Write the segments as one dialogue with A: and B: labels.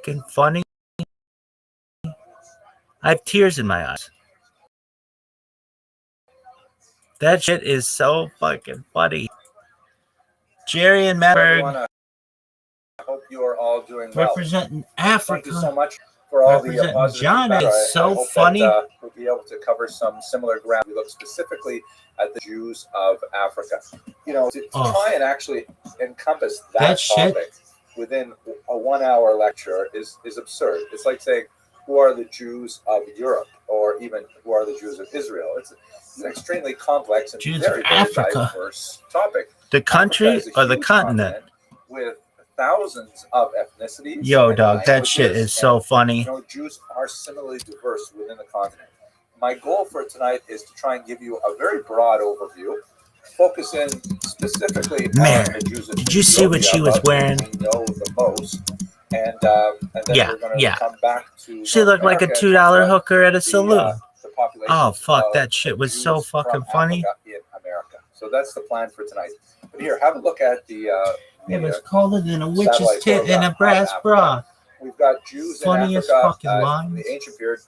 A: fucking funny? I have tears in my eyes. That shit is so fucking funny. Jerry and Matberg.
B: I hope you are all doing well.
A: Representing Africa.
B: Thank you so much for all the positive
A: John
B: feedback.
A: is so
B: I hope
A: funny.
B: That, we'll be able to cover some similar ground. We look specifically at the Jews of Africa. You know, to try and actually encompass that topic within a 1 hour lecture is absurd. It's like saying, who are the Jews of Europe, or even who are the Jews of Israel? It's an extremely complex and very diverse topic.
A: The country or the continent?
B: With thousands of ethnicities.
A: Yo, dog, that shit is so funny.
B: You know, Jews are similarly diverse within the continent. My goal for tonight is to try and give you a very broad overview, focus in specifically on the Jews of Ethiopia.
A: Did you see what she was wearing?
B: We know the most. And then we're going to come back to
A: she looked like a $2 hooker at a saloon. Oh, fuck, that shit was
B: Jews
A: so fucking funny.
B: In America. So that's the plan for tonight. But here, have a look at the
A: it was colder than a witch's tit in a brass bra.
B: We've got Jews
A: funny
B: in Africa
A: fucking
B: in the ancient period.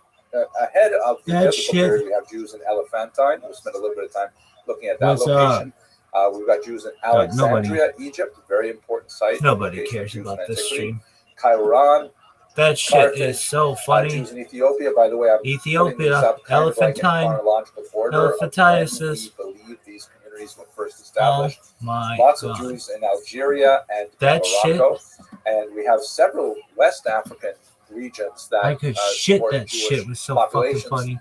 B: Ahead of the biblical period, we have Jews in Elephantine. We'll spend a little bit of time looking at that location. We've got Jews in Alexandria, Egypt, a very important site.
A: Nobody cares about this stream.
B: Kairouan.
A: That shit Carthage, is so funny.
B: Jews in Ethiopia, by the way, I'm
A: Ethiopia, Elephantine, Elephantiasis.
B: We believe these communities were first established.
A: Oh
B: Lots of Jews in Algeria and Morocco. And we have several West African regions that
A: I could shit that
B: Jewish
A: shit was so fucking funny.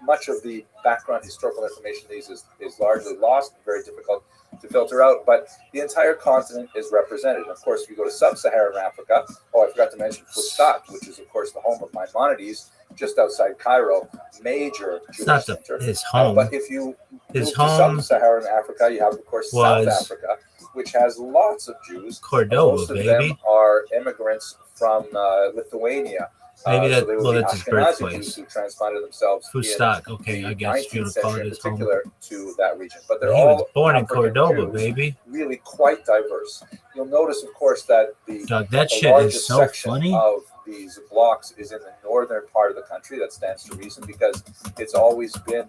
B: Much of the background historical information in these is largely lost, very difficult to filter out, but the entire continent is represented. And of course, if you go to sub-Saharan Africa, I forgot to mention Fustat, which is of course the home of Maimonides, just outside Cairo, major Jewish center.
A: His home.
B: But if you move to sub-Saharan Africa, you have of course South Africa, which has lots of Jews.
A: Cordoba,
B: most of them are immigrants from Lithuania.
A: Maybe that.
B: So
A: that's his birthplace.
B: Who transplanted themselves
A: Fustat, okay, I guess you would call it his home.
B: To that region, but they're
A: he
B: all
A: was born
B: African
A: in Cordoba,
B: Jews,
A: baby.
B: Really quite diverse. You'll notice, of course, that the
A: shit is so funny.
B: Of these blocks is in the northern part of the country. That stands to reason because it's always been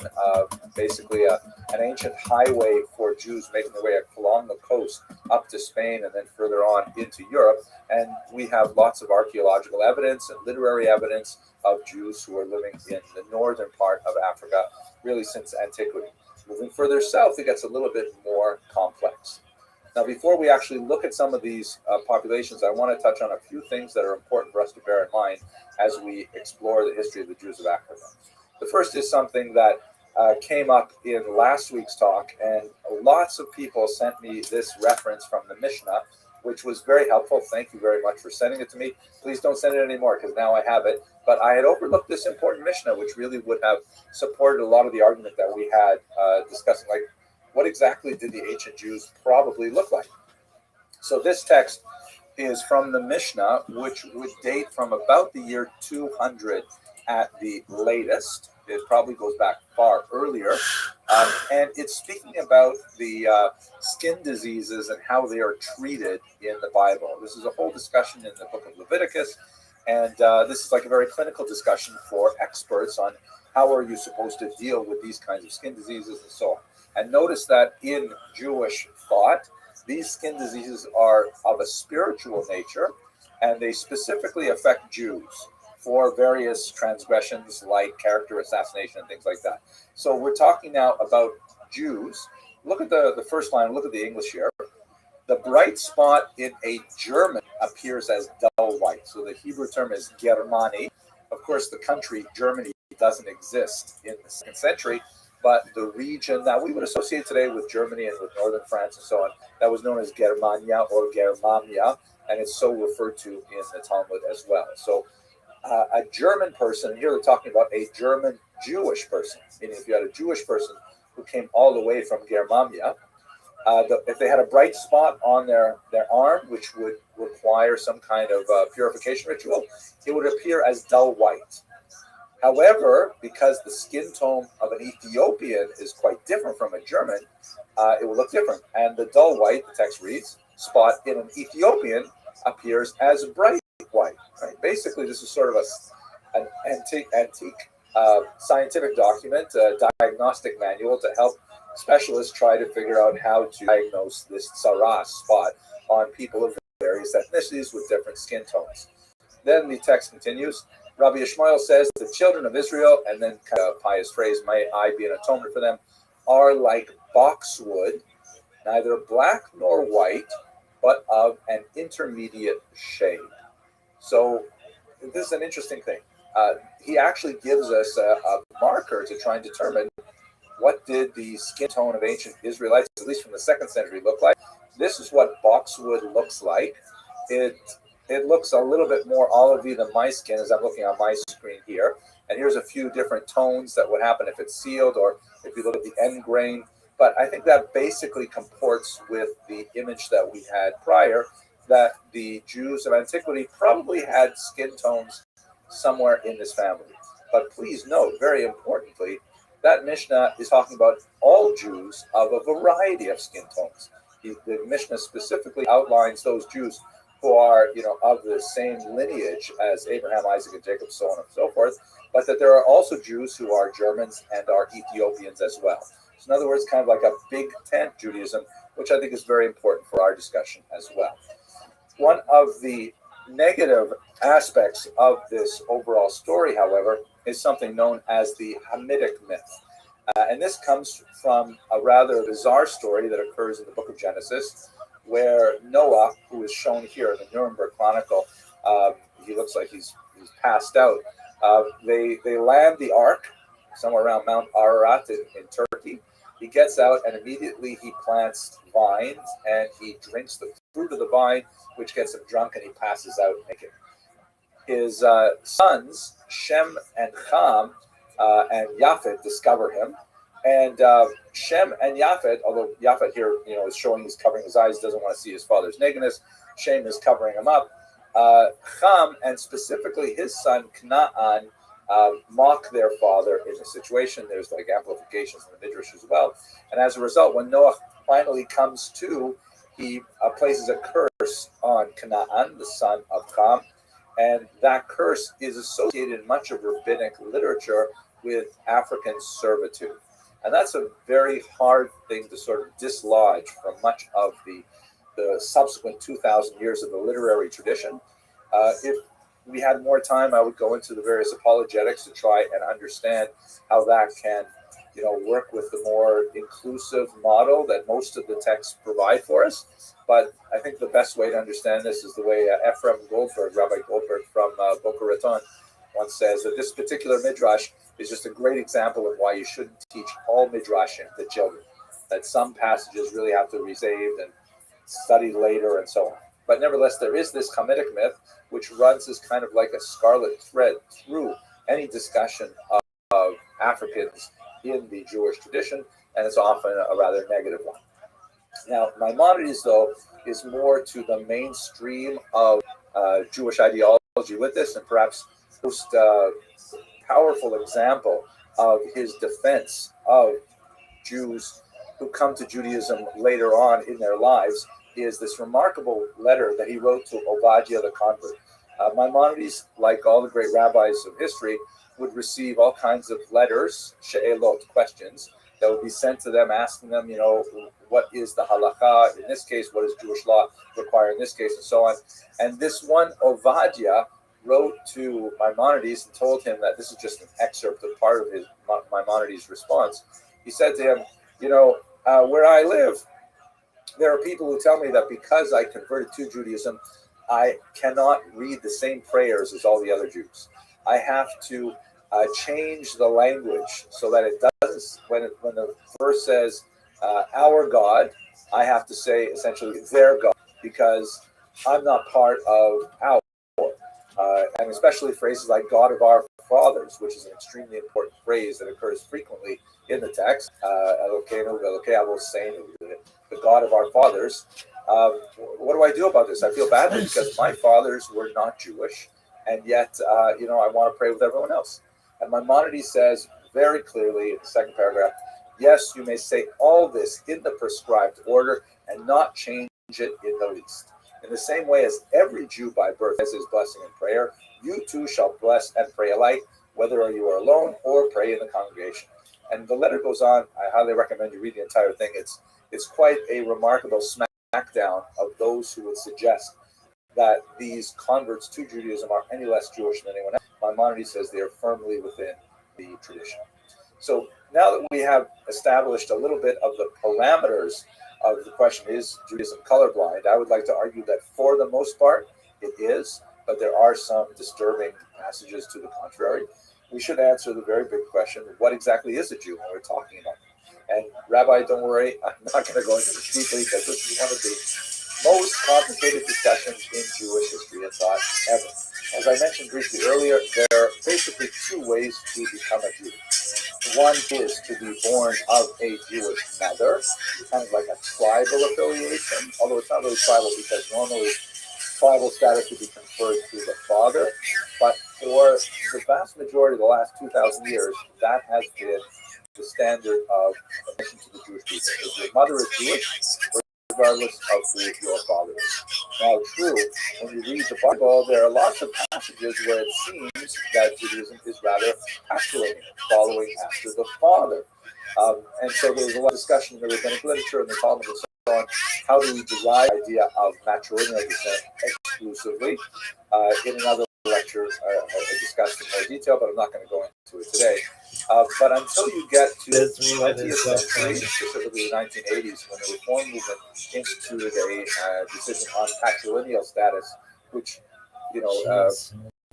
B: basically an ancient highway for Jews making their way along the coast up to Spain and then further on into Europe. And we have lots of archaeological evidence and literary evidence of Jews who are living in the northern part of Africa, really since antiquity. Moving further south, it gets a little bit more complex. Now, before we actually look at some of these populations, I want to touch on a few things that are important for us to bear in mind as we explore the history of the Jews of Africa. The first is something that came up in last week's talk, and lots of people sent me this reference from the Mishnah, which was very helpful. Thank you very much for sending it to me. Please don't send it anymore because now I have it. But I had overlooked this important Mishnah, which really would have supported a lot of the argument that we had discussing, like, what exactly did the ancient Jews probably look like? So this text is from the Mishnah, which would date from about the year 200 at the latest. It probably goes back far earlier. And it's speaking about the skin diseases and how they are treated in the Bible. This is a whole discussion in the book of Leviticus. And this is like a very clinical discussion for experts on how are you supposed to deal with these kinds of skin diseases and so on. And notice that in Jewish thought, these skin diseases are of a spiritual nature, and they specifically affect Jews for various transgressions like character assassination and things like that. So we're talking now about Jews. Look at the first line, look at the English here. The bright spot in a German appears as dull white. So the Hebrew term is Germani. Of course, the country Germany doesn't exist in the 2nd century, but the region that we would associate today with Germany and with northern France and so on, that was known as Germania or Germania, and it's so referred to in the Talmud as well. So a German person, and here they're talking about a German Jewish person, meaning if you had a Jewish person who came all the way from Germania, if they had a bright spot on their arm, which would require some kind of purification ritual, it would appear as dull white. However, because the skin tone of an Ethiopian is quite different from a German, it will look different. And the dull white, the text reads, spot in an Ethiopian appears as bright white. Right? Basically, this is sort of an antique scientific document, a diagnostic manual to help specialists try to figure out how to diagnose this tzara spot on people of various ethnicities with different skin tones. Then the text continues. Rabbi Ishmael says, the children of Israel, and then kind of a pious phrase, may I be an atonement for them, are like boxwood, neither black nor white, but of an intermediate shade. So this is an interesting thing. He actually gives us a marker to try and determine what did the skin tone of ancient Israelites, at least from the 2nd century, look like. This is what boxwood looks like. It looks a little bit more olivey than my skin as I'm looking on my screen here. And here's a few different tones that would happen if it's sealed or if you look at the end grain. But I think that basically comports with the image that we had prior, that the Jews of antiquity probably had skin tones somewhere in this family. But please note, very importantly, that Mishnah is talking about all Jews of a variety of skin tones. The Mishnah specifically outlines those Jews who are, of the same lineage as Abraham, Isaac, and Jacob, so on and so forth, but that there are also Jews who are Germans and are Ethiopians as well. So in other words, kind of like a big tent Judaism, which I think is very important for our discussion as well. One of the negative aspects of this overall story, however, is something known as the Hamitic myth. And this comes from a rather bizarre story that occurs in the book of Genesis, where Noah, who is shown here in the Nuremberg Chronicle, he looks like he's passed out. They land the ark somewhere around Mount Ararat in Turkey. He gets out and immediately he plants vines and he drinks the fruit of the vine, which gets him drunk, and he passes out naked. His sons, Shem and Ham and Japhet, discover him. And Shem and Japhet, although Japhet here, is showing he's covering his eyes, doesn't want to see his father's nakedness. Shem is covering him up. Ham, and specifically his son Canaan, mock their father in the situation. There's like amplifications in the Midrash as well. And as a result, when Noah finally comes to, he places a curse on Canaan, the son of Ham. And that curse is associated in much of rabbinic literature with African servitude. And that's a very hard thing to sort of dislodge from much of the subsequent 2,000 years of the literary tradition. If we had more time, I would go into the various apologetics to try and understand how that can, work with the more inclusive model that most of the texts provide for us. But I think the best way to understand this is the way Ephraim Goldberg, Rabbi Goldberg from Boca Raton, once says that this particular midrash is just a great example of why you shouldn't teach all midrashim to children. That some passages really have to be saved and studied later and so on. But nevertheless, there is this Hamitic myth, which runs as kind of like a scarlet thread through any discussion of Africans in the Jewish tradition, and it's often a rather negative one. Now, Maimonides, though, is more to the mainstream of Jewish ideology with this, and perhaps most powerful example of his defense of Jews who come to Judaism later on in their lives is this remarkable letter that he wrote to Obadiah the convert. Maimonides, like all the great rabbis of history, would receive all kinds of letters, she'elot, questions, that would be sent to them asking them, what is the halakha in this case, what does Jewish law require in this case, and so on. And this one Obadiah wrote to Maimonides and told him that this is just an excerpt of part of his Maimonides' response. He said to him, where I live, there are people who tell me that because I converted to Judaism, I cannot read the same prayers as all the other Jews. I have to change the language so that it doesn't, when the verse says our God, I have to say essentially their God, because I'm not part of our. And especially phrases like God of our fathers, which is an extremely important phrase that occurs frequently in the text. The God of our fathers. What do I do about this? I feel badly because my fathers were not Jewish, and yet, I want to pray with everyone else. And Maimonides says very clearly in the second paragraph, yes, you may say all this in the prescribed order and not change it in the least. In the same way as every Jew by birth has his blessing and prayer, you too shall bless and pray alike, whether you are alone or pray in the congregation. And the letter goes on. I highly recommend you read the entire thing. It's quite a remarkable smackdown of those who would suggest that these converts to Judaism are any less Jewish than anyone else. Maimonides says they are firmly within the tradition. So now that we have established a little bit of the parameters of the question, is Judaism colorblind? I would like to argue that for the most part, it is, but there are some disturbing passages to the contrary. We should answer the very big question, what exactly is a Jew when we're talking about it? And Rabbi, don't worry, I'm not going to go into this deeply because this is one of the most complicated discussions in Jewish history and thought ever. As I mentioned briefly earlier, there are basically two ways to become a Jew. One is to be born of a Jewish mother, kind of like a tribal affiliation, although it's not really tribal because normally tribal status would be conferred through the father. But for the vast majority of the last 2,000 years, that has been the standard of admission to the Jewish people. If your mother is Jewish, regardless of who your father is. Now, true, when you read the Bible, there are lots of passages where it seems that Judaism is rather patrilineal, following after the father. And so there's a lot of discussion in the rabbinic literature and the Talmud and so on. How do we derive the idea of matrilineal descent exclusively? In another lecture, I discussed in more detail, but I'm not going to go into it today. But until you get to the 20th century, specifically the 1980s, when the Reform movement instituted a decision on patrilineal status, which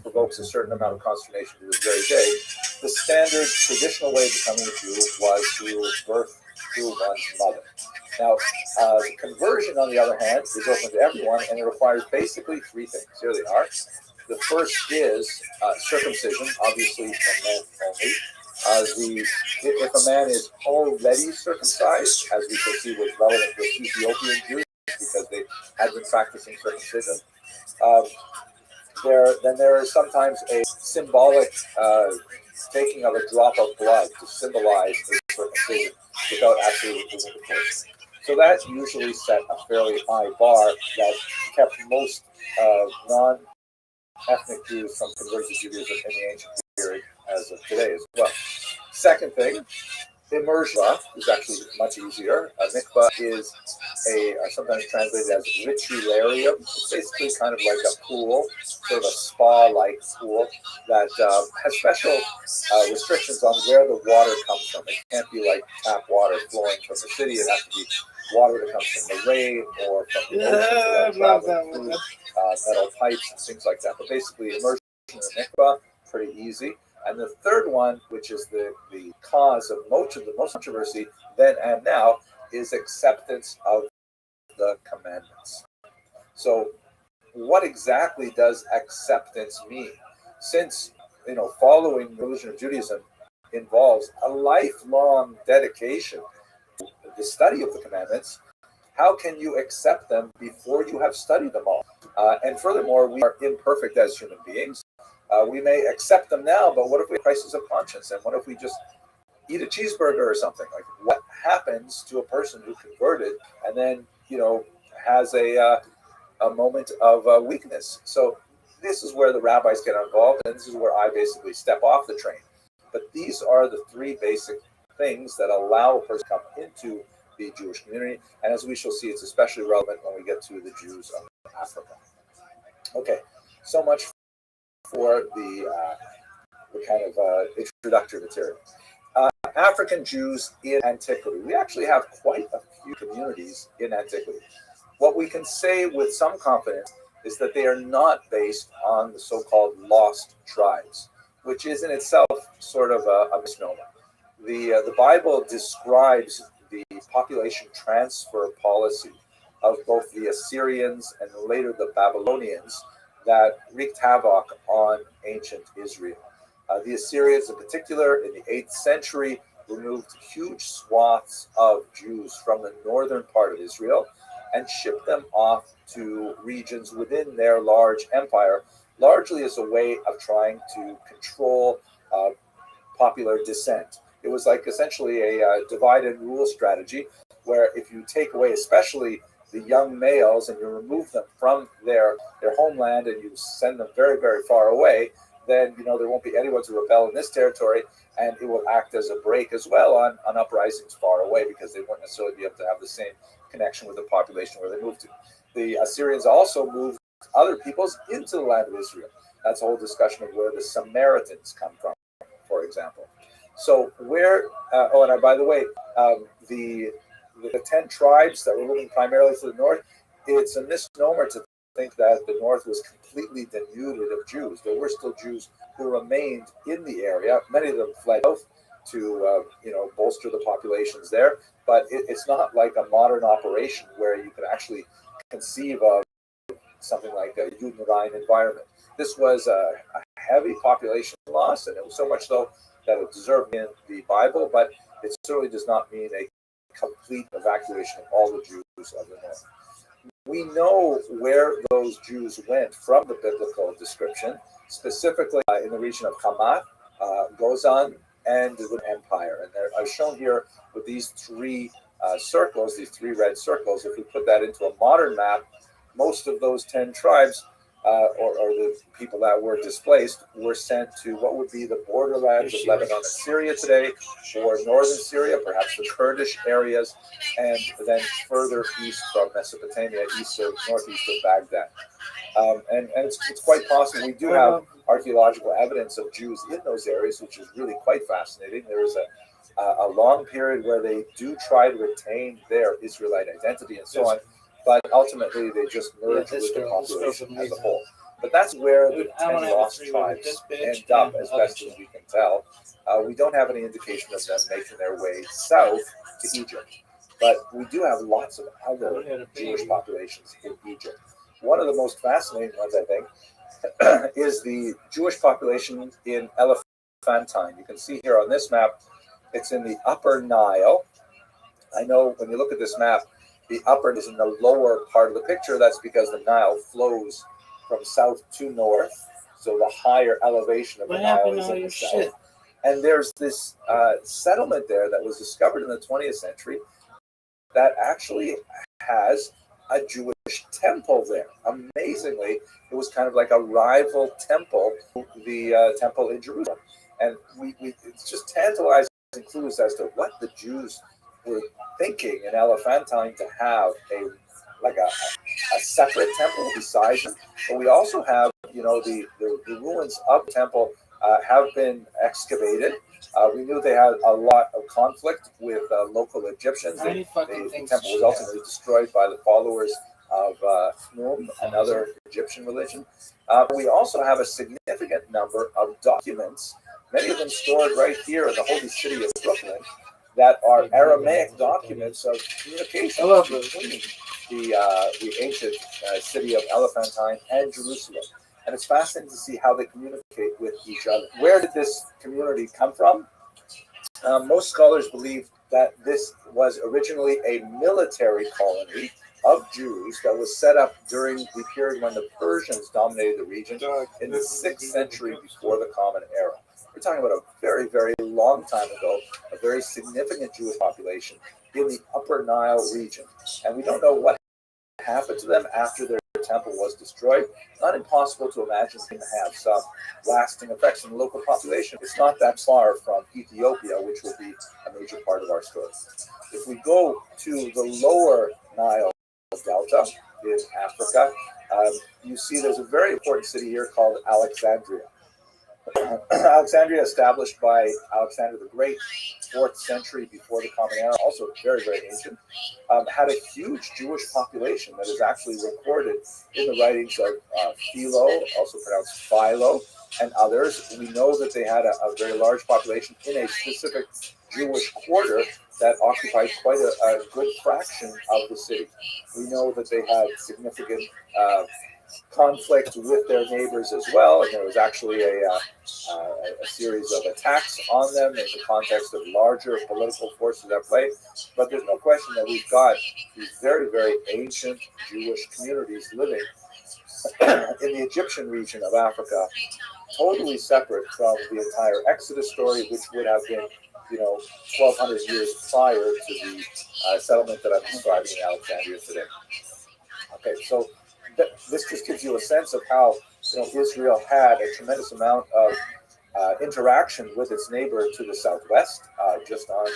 B: provokes a certain amount of consternation to this very day, the standard traditional way of becoming a Jew was through birth through one's mother. Now, the conversion, on the other hand, is open to everyone, and it requires basically three things. Here they are. The first is circumcision, obviously from men only. If a man is already circumcised, as we shall see was relevant with Ethiopian Jews because they had been practicing circumcision, then there is sometimes a symbolic taking of a drop of blood to symbolize the circumcision without actually removing the flesh. So that usually set a fairly high bar that kept most non-ethnic Jews from converting to Judaism in the ancient period as of today as well. Second thing, immersion is actually much easier. A mikvah is sometimes translated as ritualarium. It's basically kind of like a pool, sort of a spa-like pool that has special restrictions on where the water comes from. It can't be like tap water flowing from the city. It has to be water that comes from the rain or from the ocean, traveling through metal pipes and things like that. But basically, immersion in the mikvah, pretty easy. And the third one, which is the cause of most controversy then and now, is acceptance of the commandments. So what exactly does acceptance mean? Since following the religion of Judaism involves a lifelong dedication to the study of the commandments, how can you accept them before you have studied them all? And furthermore, we are imperfect as human beings. We may accept them now, but what if we have a crisis of conscience? And what if we just eat a cheeseburger or something? Like, what happens to a person who converted and then, has a moment of weakness? So this is where the rabbis get involved, and this is where I basically step off the train. But these are the three basic things that allow a person to come into the Jewish community. And as we shall see, it's especially relevant when we get to the Jews of Africa. Okay, so much for the kind of introductory material. African Jews in antiquity. We actually have quite a few communities in antiquity. What we can say with some confidence is that they are not based on the so-called lost tribes, which is in itself sort of a misnomer. The Bible describes the population transfer policy of both the Assyrians and later the Babylonians that wreaked havoc on ancient Israel. The Assyrians in particular in the 8th century removed huge swaths of Jews from the northern part of Israel and shipped them off to regions within their large empire, largely as a way of trying to control popular dissent. It was like essentially a divide and rule strategy, where if you take away especially the young males and you remove them from their homeland and you send them very, very far away, then there won't be anyone to rebel in this territory, and it will act as a break as well on uprisings far away, because they won't necessarily be able to have the same connection with the population where they moved to. The Assyrians also moved other peoples into the land of Israel. That's a whole discussion of where the Samaritans come from, for example. So where, and by the way, the 10 tribes that were living primarily to the north, it's a misnomer to think that the north was completely denuded of Jews. There were still Jews who remained in the area. Many of them fled south to bolster the populations there. But it's not like a modern operation where you can actually conceive of something like a Judenrein environment. This was a heavy population loss, and it was so much so that it deserved in the Bible, but it certainly does not mean a complete evacuation of all the Jews of the north. We know where those Jews went from the biblical description, specifically in the region of Hamath, Gozan, and the Empire. And they're shown here with these three circles, these three red circles. If we put that into a modern map, most of those 10 tribes, or the people that were displaced, were sent to what would be the borderlands of Lebanon and Syria today, or northern Syria, perhaps the Kurdish areas, and then further east from Mesopotamia, northeast of Baghdad. And it's quite possible. We do have archaeological evidence of Jews in those areas, which is really quite fascinating. There is a long period where they do try to retain their Israelite identity and so on, but ultimately they just merge with the population as a whole. But that's where the 10 lost tribes end up, as best as we can tell. We don't have any indication of them making their way south to Egypt, but we do have lots of other Jewish populations in Egypt. One of the most fascinating ones, I think, is the Jewish population in Elephantine. You can see here on this map, it's in the upper Nile. I know when you look at this map, the upper is in the lower part of the picture. That's because the Nile flows from south to north. So the higher elevation of the Nile is in the south. And there's this settlement there that was discovered in the 20th century that actually has a Jewish temple there. Amazingly, it was kind of like a rival temple, the temple in Jerusalem. And it's just tantalizing clues as to what the Jews were thinking in Elephantine to have a separate temple besides them. But we also have, the ruins of the temple have been excavated. We knew they had a lot of conflict with local Egyptians. The temple was ultimately destroyed by the followers of Khnum, another Egyptian religion. We also have a significant number of documents, many of them stored right here in the holy city of Brooklyn, that are Aramaic documents of communication between the ancient city of Elephantine and Jerusalem. And it's fascinating to see how they communicate with each other. Where did this community come from? Most scholars believe that this was originally a military colony of Jews that was set up during the period when the Persians dominated the region in the 6th century before the Common Era. We're talking about a very, very long time ago, a very significant Jewish population in the Upper Nile region. And we don't know what happened to them after their temple was destroyed. Not impossible to imagine them to have some lasting effects on the local population. It's not that far from Ethiopia, which will be a major part of our story. If we go to the lower Nile Delta in Africa, you see there's a very important city here called Alexandria. Alexandria, established by Alexander the Great, 4th century before the Common Era, also very, very ancient, had a huge Jewish population that is actually recorded in the writings of Philo, also pronounced Philo, and others. We know that they had a very large population in a specific Jewish quarter that occupied quite a good fraction of the city. We know that they had significant conflict with their neighbors as well, and there was actually a series of attacks on them in the context of larger political forces at play. But there's no question that we've got these very, very ancient Jewish communities living in the Egyptian region of Africa, totally separate from the entire Exodus story, which would have been 1,200 years prior to the settlement that I'm describing in Alexandria today. Okay, so this just gives you a sense of how Israel had a tremendous amount of interaction with its neighbor to the southwest, just on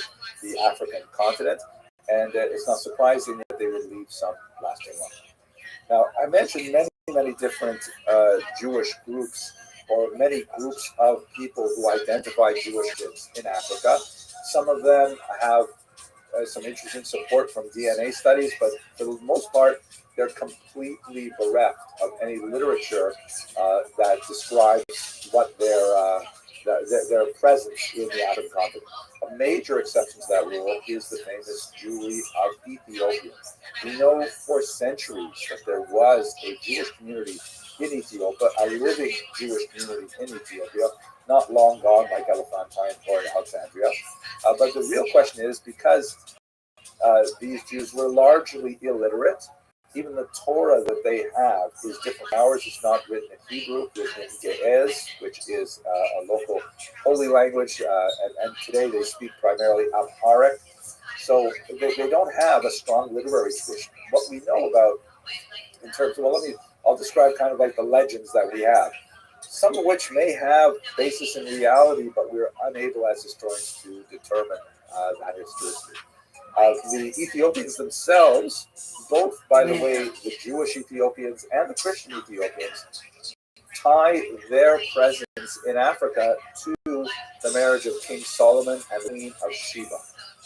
B: the African continent, and it's not surprising that they would leave some lasting mark. Now, I mentioned many different Jewish groups, or many groups of people who identify Jewish in Africa. Some of them have some interesting support from DNA studies, but for the most part, they're completely bereft of any literature that describes what their presence in the African continent. A major exception to that rule is the famous Jewry of Ethiopia. We know for centuries that there was a Jewish community in Ethiopia, a living Jewish community in Ethiopia, not long gone like Elephantine or Alexandria. But the real question is, because these Jews were largely illiterate, even the Torah that they have is different from ours. It's not written in Hebrew, written in Ge'ez, which is a local holy language, and today they speak primarily Amharic. So they don't have a strong literary tradition. What we know about, in terms of, I'll describe kind of like the legends that we have, some of which may have basis in reality, but we're unable as historians to determine that historicity. The Ethiopians themselves, both, by the way, the Jewish Ethiopians and the Christian Ethiopians, tie their presence in Africa to the marriage of King Solomon and the Queen of Sheba.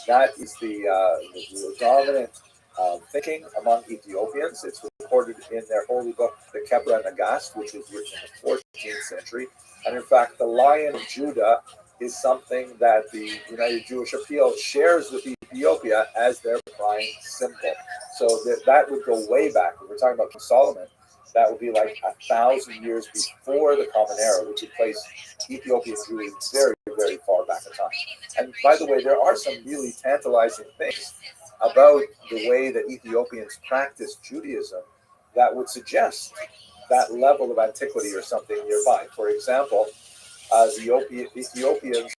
B: That is the dominant thinking among Ethiopians. It's recorded in their holy book, the Kebra Nagast, which was written in the 14th century. And in fact, the Lion of Judah is something that the United Jewish Appeal shares with Ethiopia as their prime symbol. So that would go way back. If we're talking about King Solomon, that would be like 1,000 years before the Common Era, which would place Ethiopian Jewry very, very far back in time. And by the way, there are some really tantalizing things about the way that Ethiopians practice Judaism that would suggest that level of antiquity or something nearby. For example, the Ethiopians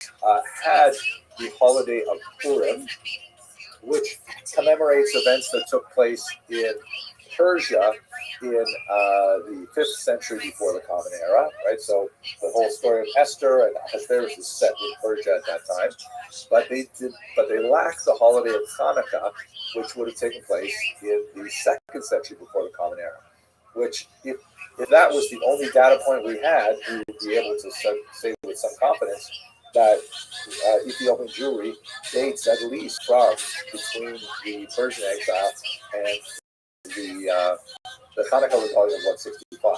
B: had the holiday of Purim, which commemorates events that took place in Persia in the 5th century before the Common Era, right? So the whole story of Esther and Ahasuerus is set in Persia at that time, but they lack the holiday of Hanukkah, which would have taken place in the 2nd century before the Common Era. Which, if that was the only data point we had, we would be able to say with some confidence that Ethiopian Jewry dates at least from between the Persian exile and the Hanukkah rebellion of 165.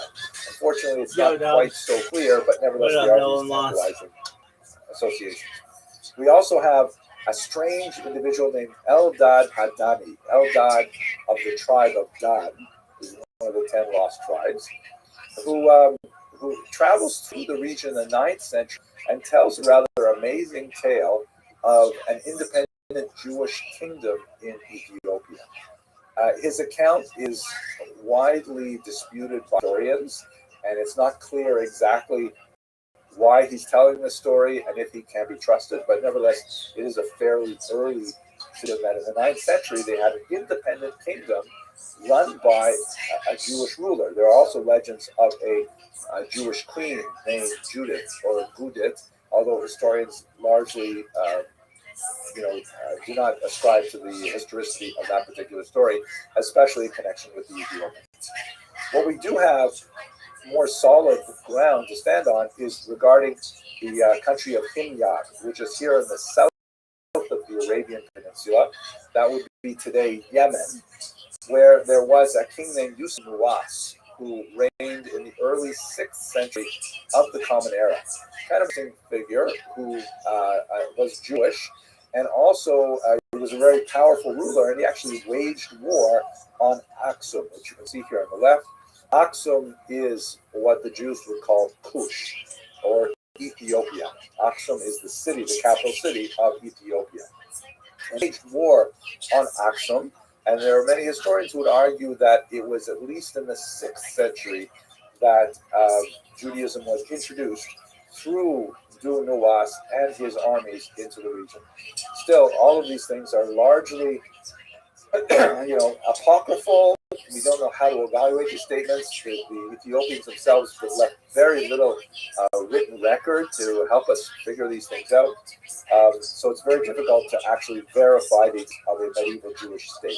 B: Unfortunately, it's not quite so clear, but nevertheless, there are these tantalizing associations. We also have a strange individual named Eldad Hadani, Eldad of the tribe of Dan, one of the 10 lost tribes, who travels through the region in the 9th century and tells a rather amazing tale of an independent Jewish kingdom in Ethiopia. His account is widely disputed by historians, and it's not clear exactly why he's telling this story and if he can be trusted, but nevertheless, it is a fairly early that in the 9th century they had an independent kingdom run by a Jewish ruler. There are also legends of a Jewish queen named Judith or Gudit, although historians largely do not ascribe to the historicity of that particular story, especially in connection with the Ethiopians. What we do have more solid ground to stand on is regarding the country of Himyar, which is here in the south of the Arabian Peninsula. That would be today Yemen, where there was a king named Yusuf Nuwas, who reigned in the early 6th century of the Common Era. Kind of a figure who was Jewish, and also he was a very powerful ruler, and he actually waged war on Aksum, which you can see here on the left. Aksum is what the Jews would call Kush, or Ethiopia. Aksum is the city, the capital city of Ethiopia. And he waged war on Aksum, and there are many historians who would argue that it was at least in the 6th century that Judaism was introduced through Nuwas and his armies into the region. Still, all of these things are largely, apocryphal, We don't know how to evaluate these statements. The Ethiopians themselves left very little written record to help us figure these things out. So it's very difficult to actually verify these of a medieval Jewish state.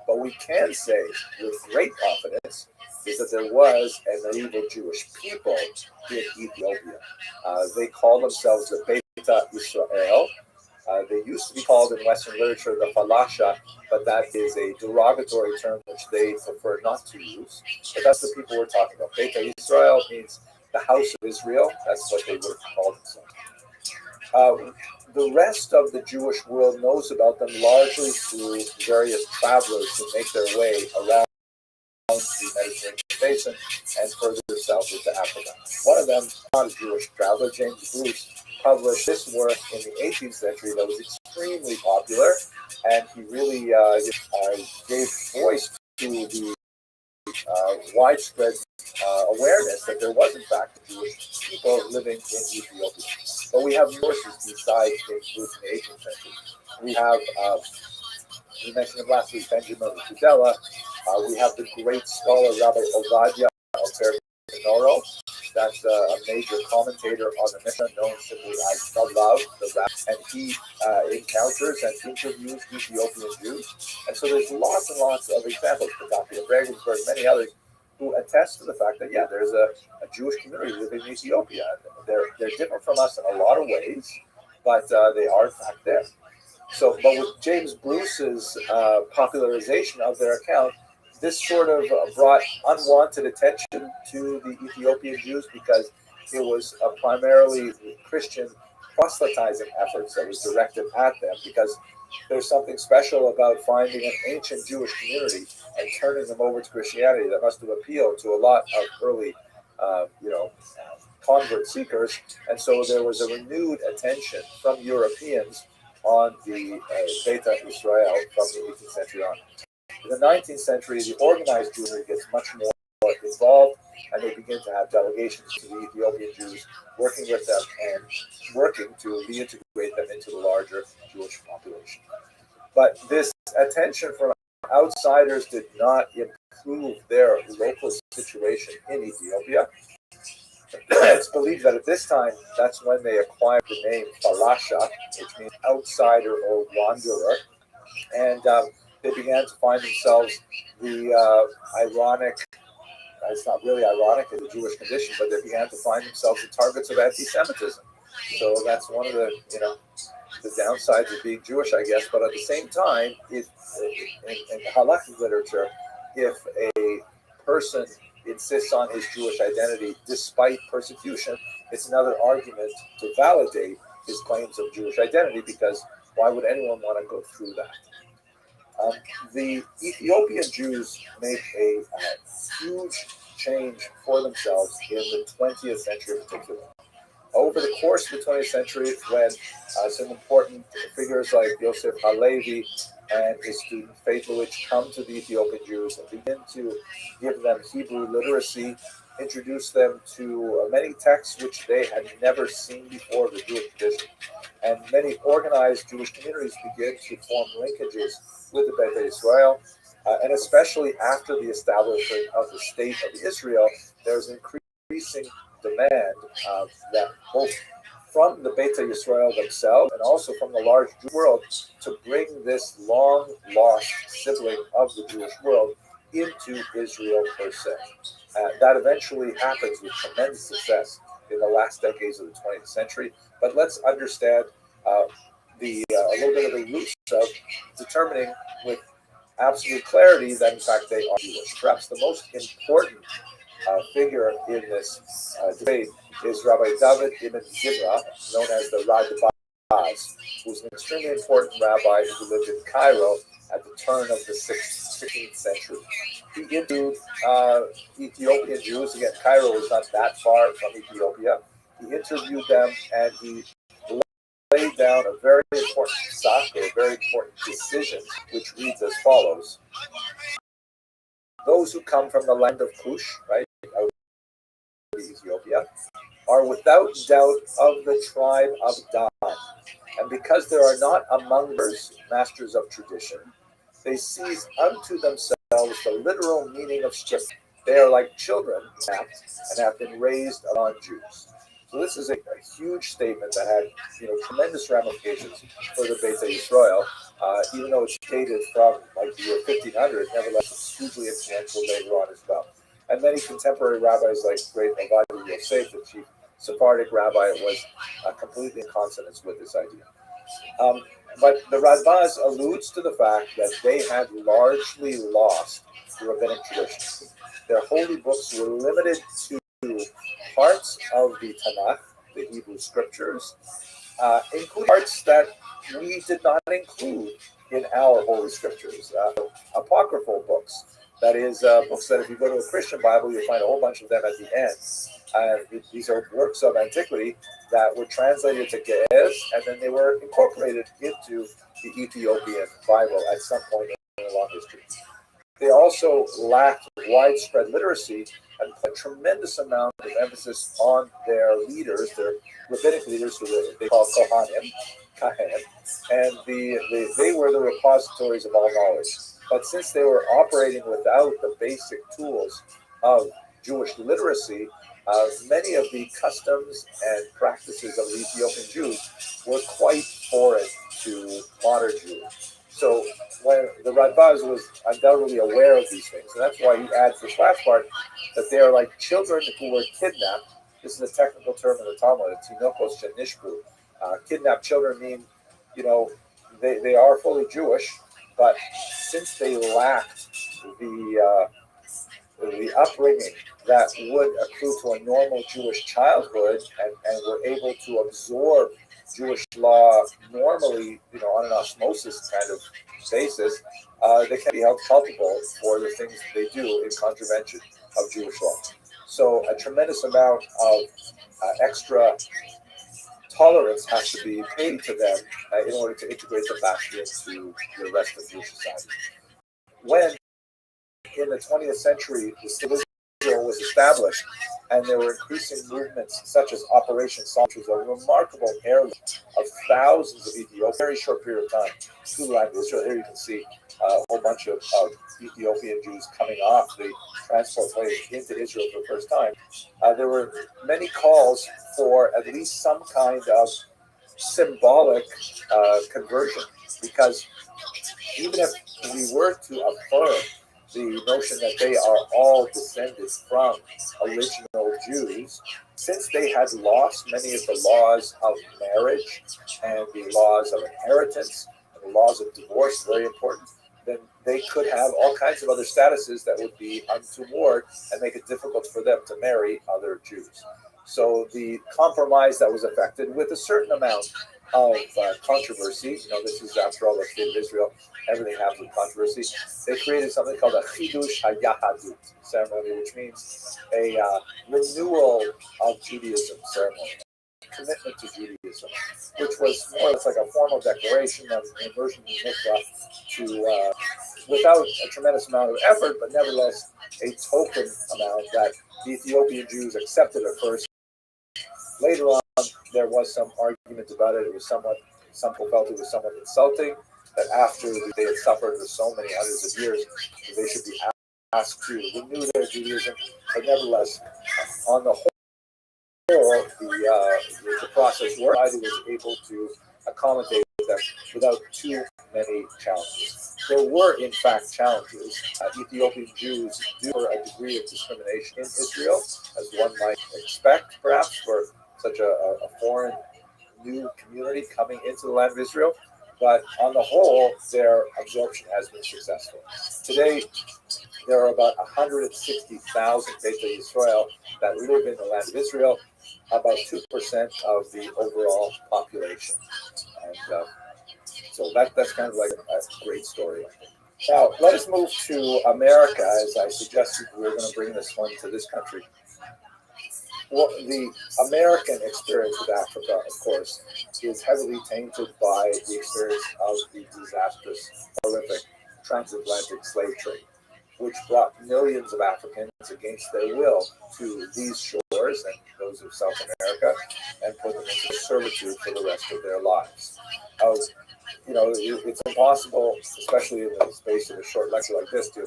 B: But we can say with great confidence is that there was a medieval Jewish people in Ethiopia. They call themselves the Beta Israel. They used to be called in Western literature the Falasha, but that is a derogatory term which they prefer not to use. But that's the people we're talking about. Beta Israel means the house of Israel. That's what they would have called themselves. The rest of the Jewish world knows about them largely through various travelers who make their way around the Mediterranean basin and further south into Africa. One of them, not a Jewish traveler, James Bruce, published this work in the 18th century that was extremely popular, and he really gave voice to the widespread awareness that there was, in fact, Jewish people living in Ethiopia. But we have sources besides James Bruce in the 18th century. We have, we mentioned him last week, Benjamin Tudela. We have the great scholar Rabbi Ovadia Alper. That's a major commentator on the Mishnah, known simply as the Rav, and he encounters and interviews Ethiopian Jews. And so there's lots and lots of examples, Pataki of Regensburg, many others, who attest to the fact that, yeah, there's a Jewish community living in Ethiopia. They're different from us in a lot of ways, but they are, in fact, there. So, but with James Bruce's popularization of their account, this sort of brought unwanted attention to the Ethiopian Jews because it was primarily Christian proselytizing efforts that was directed at them, because there's something special about finding an ancient Jewish community and turning them over to Christianity that must have appealed to a lot of early, convert seekers. And so there was a renewed attention from Europeans on the Beta Israel from the 18th century on. In the 19th century, the organized Jewry gets much more involved, and they begin to have delegations to the Ethiopian Jews, working with them and working to reintegrate them into the larger Jewish population. But this attention from outsiders did not improve their local situation in Ethiopia. It's believed that at this time, that's when they acquired the name Falasha, which means outsider or wanderer, and they began to find themselves the ironic, it's not really ironic, it's a Jewish condition, but they began to find themselves the targets of anti-Semitism. So that's one of the, the downsides of being Jewish, I guess. But at the same time, in halakhic literature, if a person insists on his Jewish identity despite persecution, it's another argument to validate his claims of Jewish identity, because why would anyone want to go through that? The Ethiopian Jews make a huge change for themselves in the 20th century in particular. Over the course of the 20th century, when some important figures like Yosef Halevi and his student Faith Lewitch come to the Ethiopian Jews and begin to give them Hebrew literacy, introduce them to many texts which they had never seen before of the Jewish tradition. And many organized Jewish communities begin to form linkages with the Beta Israel. And especially after the establishment of the State of Israel, there's an increasing demand that both from the Beta Yisrael themselves and also from the large Jewish world to bring this long-lost sibling of the Jewish world into Israel per se. That eventually happens with tremendous success in the last decades of the 20th century. But let's understand a little bit of the roots of determining with absolute clarity that in fact they are Jewish. Perhaps the most important figure in this debate is Rabbi David ibn Zimra, known as the Radbaz, who's an extremely important rabbi who lived in Cairo at the turn of the 16th century. He interviewed Ethiopian Jews. Again, Cairo is not that far from Ethiopia. He interviewed them, and he laid down a very important psak, or a very important decision, which reads as follows. Those who come from the land of Cush, right, out of Ethiopia, are without doubt of the tribe of Dan. And because there are not among us masters of tradition, they seize unto themselves the literal meaning of Scripture. They are like children and have been raised among Jews. So this is a huge statement that had tremendous ramifications for the Beit Yisrael. Even though it's dated from like the year 1500, nevertheless it's hugely influential later on as well. And many contemporary rabbis like great Rabbi Yosef, the chief Sephardic rabbi, was completely in consonance with this idea. But the Radbaz alludes to the fact that they had largely lost the rabbinic tradition. Their holy books were limited to parts of the Tanakh, the Hebrew scriptures, including parts that we did not include in our holy scriptures, apocryphal books. That is, books that if you go to a Christian Bible, you'll find a whole bunch of them at the end. These are works of antiquity that were translated to Ge'ez, and then they were incorporated into the Ethiopian Bible at some point in the long history. They also lacked widespread literacy and put a tremendous amount of emphasis on their leaders, their rabbinic leaders, who they call Kohanim, and they were the repositories of all knowledge. But since they were operating without the basic tools of Jewish literacy, many of the customs and practices of the Ethiopian Jews were quite foreign to modern Jews. So when the Radbaz was undoubtedly aware of these things, and that's why he adds this last part, that they are like children who were kidnapped. This is a technical term in the Talmud, tinokos shenishbu. Kidnapped children mean, they are fully Jewish, but since they lacked the upbringing that would accrue to a normal Jewish childhood and were able to absorb Jewish law normally, on an osmosis kind of basis, they can be held culpable for the things they do in contravention of Jewish law. So a tremendous amount of extra tolerance has to be paid to them in order to integrate them back into the rest of Jewish society. When in the 20th century, the state of Israel was established, and there were increasing movements such as Operation Psalm, which was a remarkable heirloom of thousands of Ethiopians, very short period of time, to the land of Israel. Here you can see a whole bunch of Ethiopian Jews coming off the transport plane into Israel for the first time. There were many calls for at least some kind of symbolic conversion, because even if we were to affirm the notion that they are all descended from original Jews, since they had lost many of the laws of marriage and the laws of inheritance and the laws of divorce, very important, then they could have all kinds of other statuses that would be untoward and make it difficult for them to marry other Jews. So the compromise that was effected, with a certain amount of controversy, this is after all the state of Israel, everything happens with controversy. They created something called a Chidush HaYahadut ceremony, which means a renewal of Judaism ceremony, commitment to Judaism, which was more or less like a formal declaration of immersion in mikvah to, without a tremendous amount of effort, but nevertheless a token amount that the Ethiopian Jews accepted at first. Later on, there was some argument about it. It was some people felt it was somewhat insulting, that after they had suffered for so many hundreds of years, they should be asked to renew their Judaism. But nevertheless, on the whole, the process worked. I was able to accommodate them without too many challenges. There were, in fact, challenges. Ethiopian Jews do a degree of discrimination in Israel, as one might expect, perhaps, for such a foreign new community coming into the land of Israel. But on the whole, their absorption has been successful. Today, there are about 160,000 Beit Yisrael that live in the land of Israel, about 2% of the overall population. And so that's kind of like a great story. Now, let us move to America, as I suggested we were going to bring this one to this country. Well, the American experience with Africa, of course, is heavily tainted by the experience of the disastrous, horrific transatlantic slave trade, which brought millions of Africans against their will to these shores and those of South America, and put them into servitude for the rest of their lives. It's impossible, especially in the space of a short lecture like this, to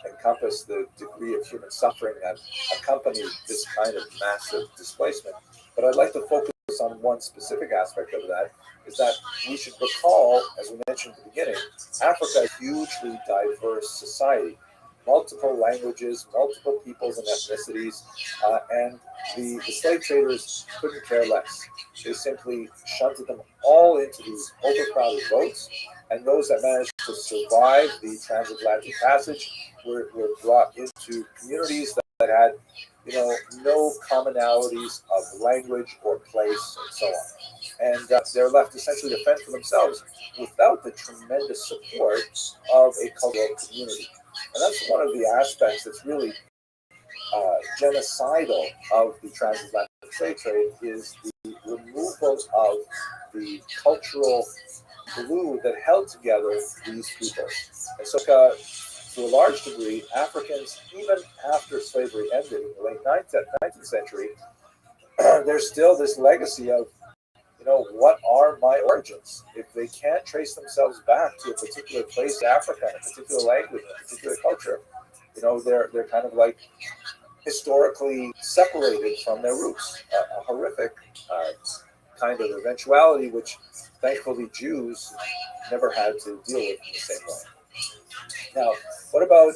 B: encompass the degree of human suffering that accompanied this kind of massive displacement. But I'd like to focus on one specific aspect of that, is that we should recall, as we mentioned at the beginning, Africa is a hugely diverse society, multiple languages, multiple peoples and ethnicities, and the slave traders couldn't care less. They simply shunted them all into these overcrowded boats, and those that managed to survive the transatlantic passage were brought into communities that had, no commonalities of language or place and so on. And they're left essentially to fend for themselves without the tremendous support of a cultural community. And that's one of the aspects that's really genocidal of the transatlantic slave trade, is the removal of the cultural glue that held together these people. And so, to a large degree, Africans, even after slavery ended in the late 19th century, there's still this legacy of, what are my origins? If they can't trace themselves back to a particular place in Africa, a particular language, a particular culture, they're kind of like historically separated from their roots. A horrific kind of eventuality, which thankfully Jews never had to deal with in the same way. Now, what about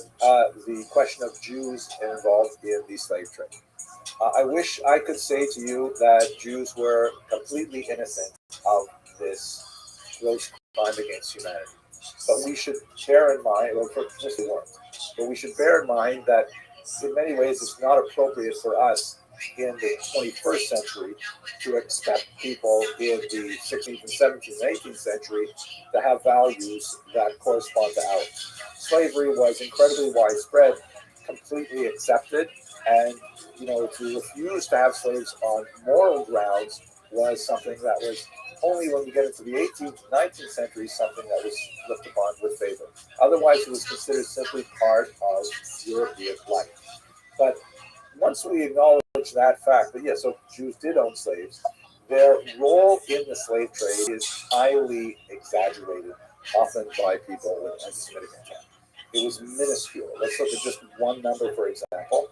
B: the question of Jews involved in the slave trade? I wish I could say to you that Jews were completely innocent of this gross crime against humanity. But we should bear in mind, well, for just they weren't, but we should bear in mind that in many ways it's not appropriate for us in the 21st century to expect people in the 16th and 17th and 18th century to have values that correspond to ours. Slavery was incredibly widespread, completely accepted, and to refuse to have slaves on moral grounds was something that was only when we get into the 18th and 19th century something that was looked upon with favor. Otherwise, it was considered simply part of European life. But once we acknowledge that fact, that yes, so Jews did own slaves, their role in the slave trade is highly exaggerated, often by people with anti-Semitic intent. It was minuscule. Let's look at just one number, for example.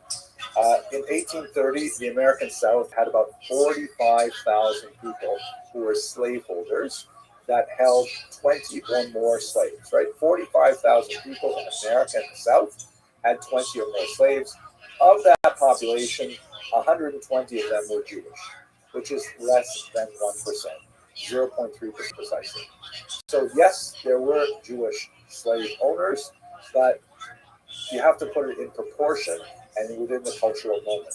B: In 1830, the American South had about 45,000 people who were slaveholders that held 20 or more slaves, right? 45,000 people in America and the South had 20 or more slaves. Of that population, 120 of them were Jewish, which is less than 1%, 0.3% precisely. So yes, there were Jewish slave owners, but you have to put it in proportion and within the cultural moment.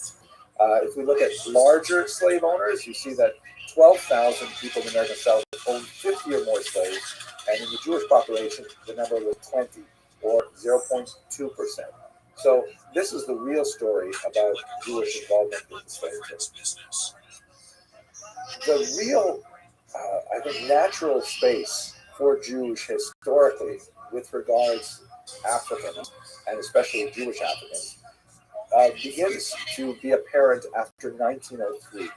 B: If we look at larger slave owners, you see that 12,000 people in the American South owned 50 or more slaves, and in the Jewish population, the number was 20, or 0.2%. So this is the real story about Jewish involvement in the slave trade. The real, I think, natural space for Jews historically with regards to Africans, and especially Jewish Africans, begins to be apparent after 1903.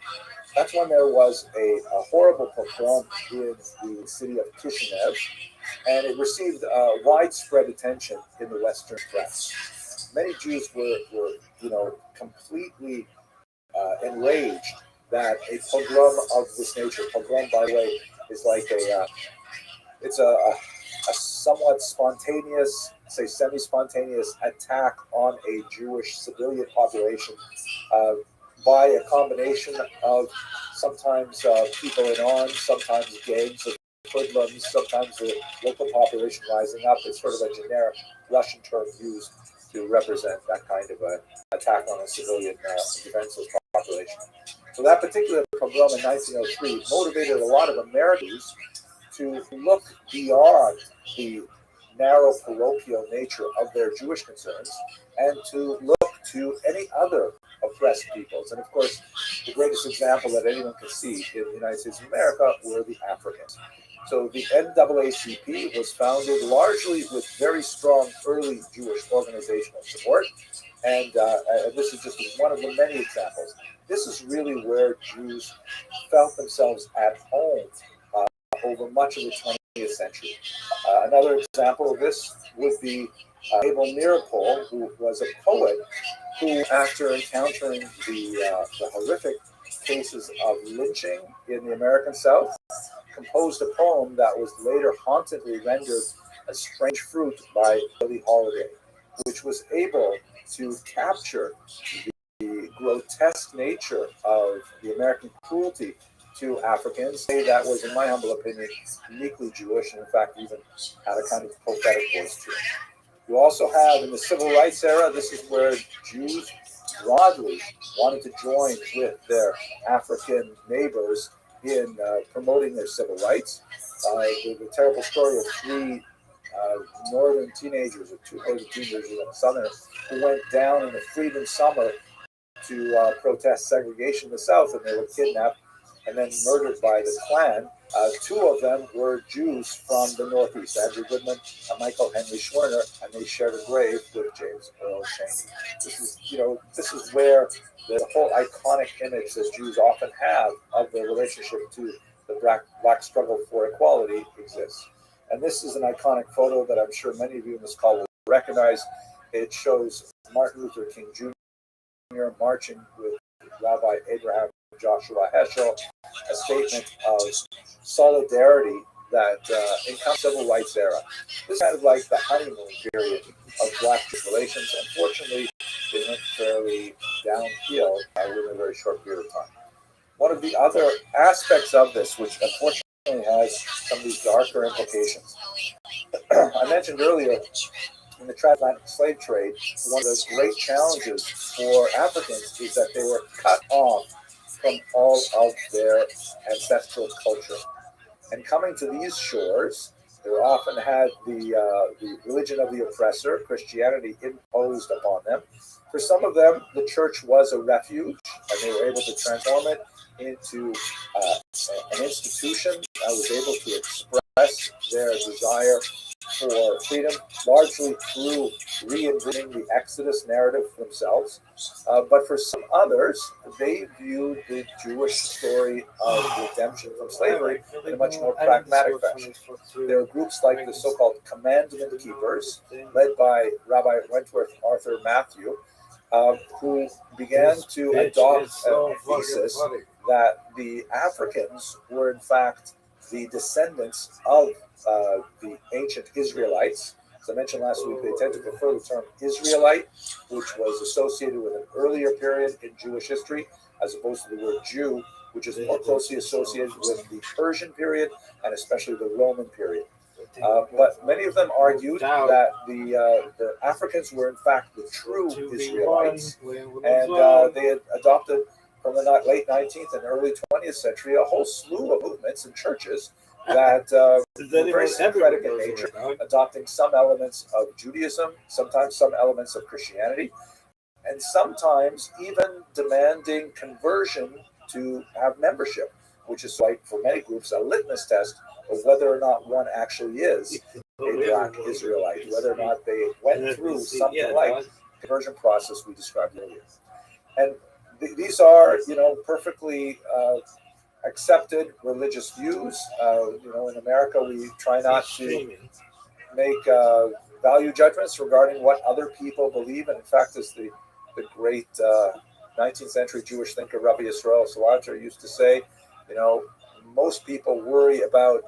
B: That's when there was a horrible pogrom in the city of Kishinev, and it received widespread attention in the Western press. Many Jews were completely enraged that a pogrom of this nature. Pogrom, by the way, is like it's a somewhat spontaneous, say semi-spontaneous attack on a Jewish civilian population by a combination of sometimes people in arms, sometimes gangs of hoodlums, sometimes the local population rising up. It's sort of a generic Russian term used to represent that kind of an attack on a civilian defenseless population. So that particular pogrom in 1903 motivated a lot of Americans to look beyond the narrow parochial nature of their Jewish concerns and to look to any other oppressed peoples. And of course, the greatest example that anyone can see in the United States of America were the Africans. So the NAACP was founded largely with very strong early Jewish organizational support. And this is just one of the many examples. This is really where Jews felt themselves at home over much of the 20th century. Another example of this would be Abel Meeropol, who was a poet, who, after encountering the horrific cases of lynching in the American South, composed a poem that was later hauntedly rendered a strange fruit by Billie Holiday, which was able to capture the grotesque nature of the American cruelty to Africans. That was, in my humble opinion, uniquely Jewish, and in fact even had a kind of prophetic voice to it. You also have, in the civil rights era, this is where Jews broadly wanted to join with their African neighbors in promoting their civil rights. The terrible story of three northern teenagers, or two northern teenagers and a southern, who went down in the Freedom Summer to protest segregation in the South, and they were kidnapped and then murdered by the Klan. Two of them were Jews from the Northeast, Andrew Goodman and Michael Henry Schwerner, and they shared a grave with James Earl Chaney. This is where the whole iconic image that Jews often have of their relationship to the black struggle for equality exists. And this is an iconic photo that I'm sure many of you in this call will recognize. It shows Martin Luther King Jr. marching with Rabbi Abraham Joshua Heschel, a statement of solidarity that encompassed the civil rights era. This is kind of like the honeymoon period of Black-Jewish relations. Unfortunately, it went fairly downhill within a very short period of time. One of the other aspects of this, which unfortunately has some of these darker implications, I mentioned earlier, in the transatlantic slave trade, one of the great challenges for Africans is that they were cut off from all of their ancestral culture. And coming to these shores, they often had the religion of the oppressor, Christianity, imposed upon them. For some of them, the church was a refuge, and they were able to transform it into an institution that was able to express their desire for freedom, largely through reinventing the Exodus narrative themselves. But for some others, they viewed the Jewish story of redemption from slavery in a much more pragmatic fashion. There are groups like the so-called Commandment Keepers, led by Rabbi Wentworth Arthur Matthew, who began to adopt a thesis that the Africans were in fact the descendants of the ancient Israelites. As I mentioned last week, they tend to prefer the term Israelite, which was associated with an earlier period in Jewish history, as opposed to the word Jew, which is more closely associated with the Persian period and especially the Roman period. But many of them argued that the Africans were in fact the true Israelites, and they had adopted from the late 19th and early 20th century a whole slew of movements and churches that were very syncretic in nature, adopting some elements of Judaism, sometimes some elements of Christianity, and sometimes even demanding conversion to have membership, which is like for many groups a litmus test of whether or not one actually is a Black Israelite, whether or not they went through something like the conversion process we described earlier. And these are, perfectly accepted religious views. In America, we try not to make value judgments regarding what other people believe. And in fact, as the great 19th century Jewish thinker Rabbi Yisrael Salanter used to say, most people worry about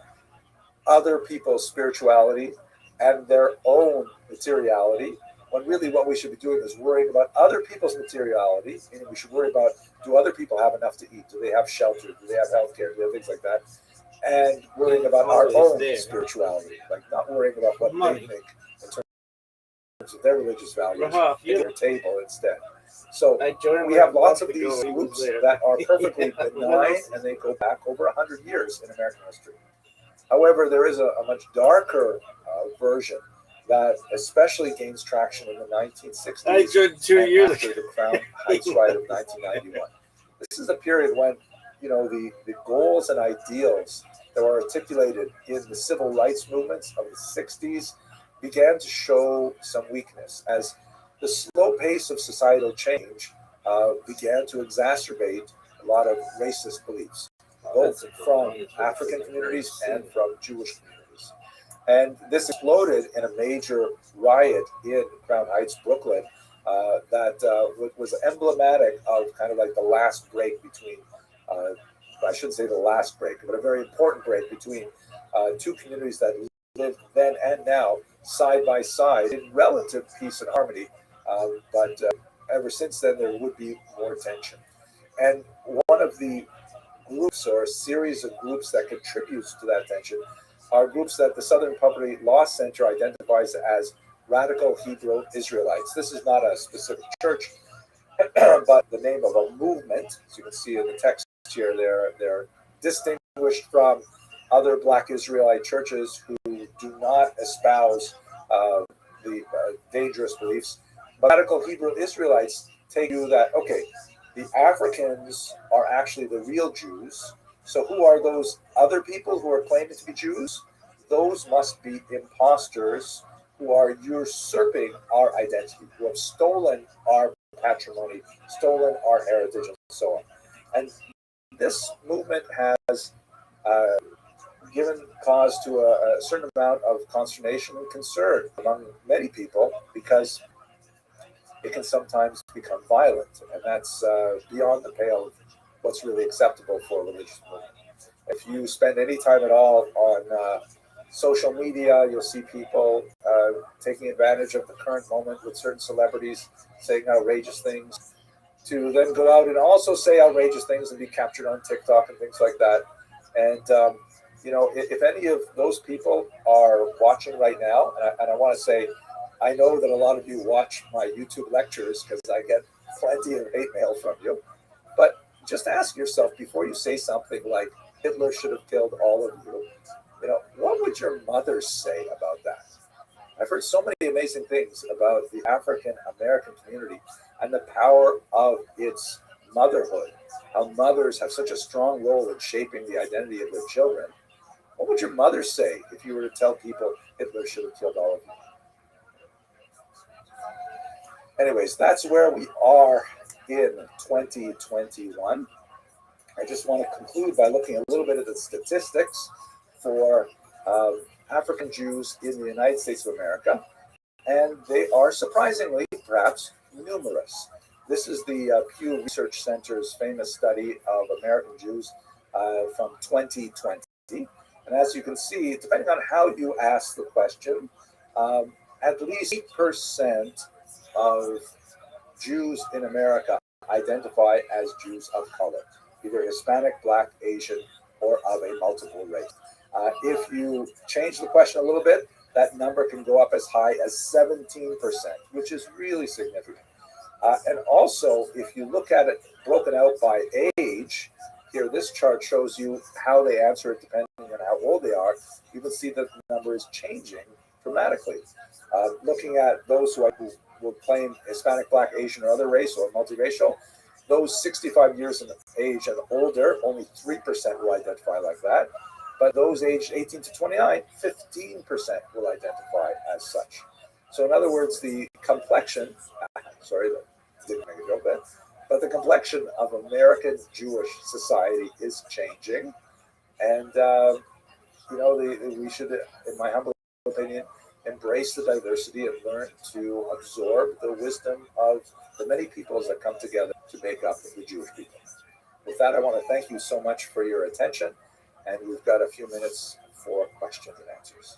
B: other people's spirituality and their own materiality, when really what we should be doing is worrying about other people's materiality, meaning we should worry about, do other people have enough to eat? Do they have shelter? Do they have health care? Do they have things like that? And worrying about our own spirituality, like not worrying about what they think in terms of their religious values at their table instead. So we have lots of these groups that are perfectly benign, and they go back over 100 years in American history. However, there is a much darker version that especially gains traction in the 1960s and after the Crown Heights riot of 1991. This is a period when, the goals and ideals that were articulated in the civil rights movements of the 60s began to show some weakness as the slow pace of societal change began to exacerbate a lot of racist beliefs, both from African communities and from Jewish communities. And this exploded in a major riot in Crown Heights, Brooklyn, that was emblematic of kind of like the last break between, I shouldn't say the last break, but a very important break between two communities that lived then and now side by side in relative peace and harmony. But ever since then, there would be more tension. And one of the groups or a series of groups that contributes to that tension are groups that the Southern Poverty Law Center identifies as radical Hebrew Israelites. This is not a specific church, but the name of a movement. As you can see in the text here, they're distinguished from other Black Israelite churches who do not espouse the dangerous beliefs. But radical Hebrew Israelites take you that, okay, the Africans are actually the real Jews. So who are those other people who are claiming to be Jews? Those must be imposters who are usurping our identity, who have stolen our patrimony, stolen our heritage, and so on. And this movement has given cause to a certain amount of consternation and concern among many people because it can sometimes become violent, and that's beyond the pale of what's really acceptable for a religious movement. If you spend any time at all on social media, you'll see people taking advantage of the current moment with certain celebrities saying outrageous things, to then go out and also say outrageous things and be captured on TikTok and things like that. And if any of those people are watching right now, and I want to say, I know that a lot of you watch my YouTube lectures because I get plenty of hate mail from you. But just ask yourself before you say something like Hitler should have killed all of you. What would your mother say about that? I've heard so many amazing things about the African American community and the power of its motherhood, how mothers have such a strong role in shaping the identity of their children. What would your mother say if you were to tell people Hitler should have killed all of you? Anyways, that's where we are in 2021. I just want to conclude by looking a little bit at the statistics for African Jews in the United States of America, and they are surprisingly, perhaps, numerous. This is the Pew Research Center's famous study of American Jews from 2020. And as you can see, depending on how you ask the question, at least 8% of Jews in America identify as Jews of color, either Hispanic, Black, Asian, or of a multiple race. If you change the question a little bit, that number can go up as high as 17%, which is really significant. And also, if you look at it broken out by age, here this chart shows you how they answer it depending on how old they are. You can see that the number is changing dramatically. Looking at those who will claim Hispanic, Black, Asian, or other race or multiracial, those 65 years of age and older, only 3% will identify like that. But those aged 18 to 29, 15% will identify as such. So in other words, the complexion, sorry, that didn't make a joke there, but the complexion of American Jewish society is changing. And, we should, in my humble opinion, embrace the diversity and learn to absorb the wisdom of the many peoples that come together to make up the Jewish people. With that, I want to thank you so much for your attention, and we've got a few minutes for questions and answers.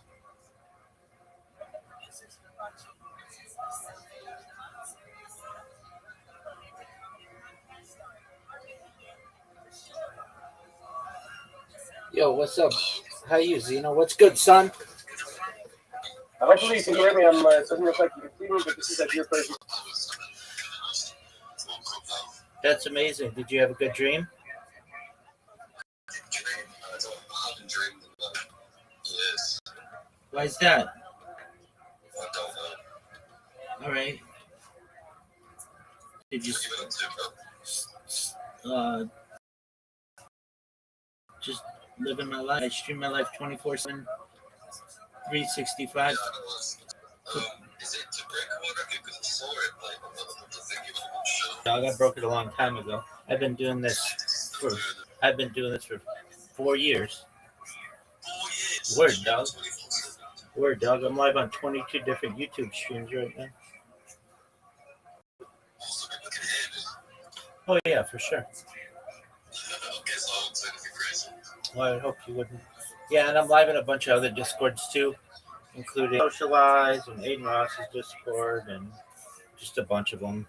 A: Yo, what's up? How you, Zeno? What's good, son?
C: Hopefully you can hear me. It doesn't look like you can see me, but this is a dear person.
A: That's amazing. Did you have a good dream? Why is that? All right. Did you just living my life? I stream my life 24/7, 365. Dog, I broke it a long time ago. I've been doing this for 4 years. Word, dog. Word, dog. I'm live on 22 different YouTube streams right now. Oh, yeah, for sure. Well, I hope you wouldn't. Yeah, and I'm live in a bunch of other Discords too, including Socialize and Aiden Ross's Discord and just a bunch of them.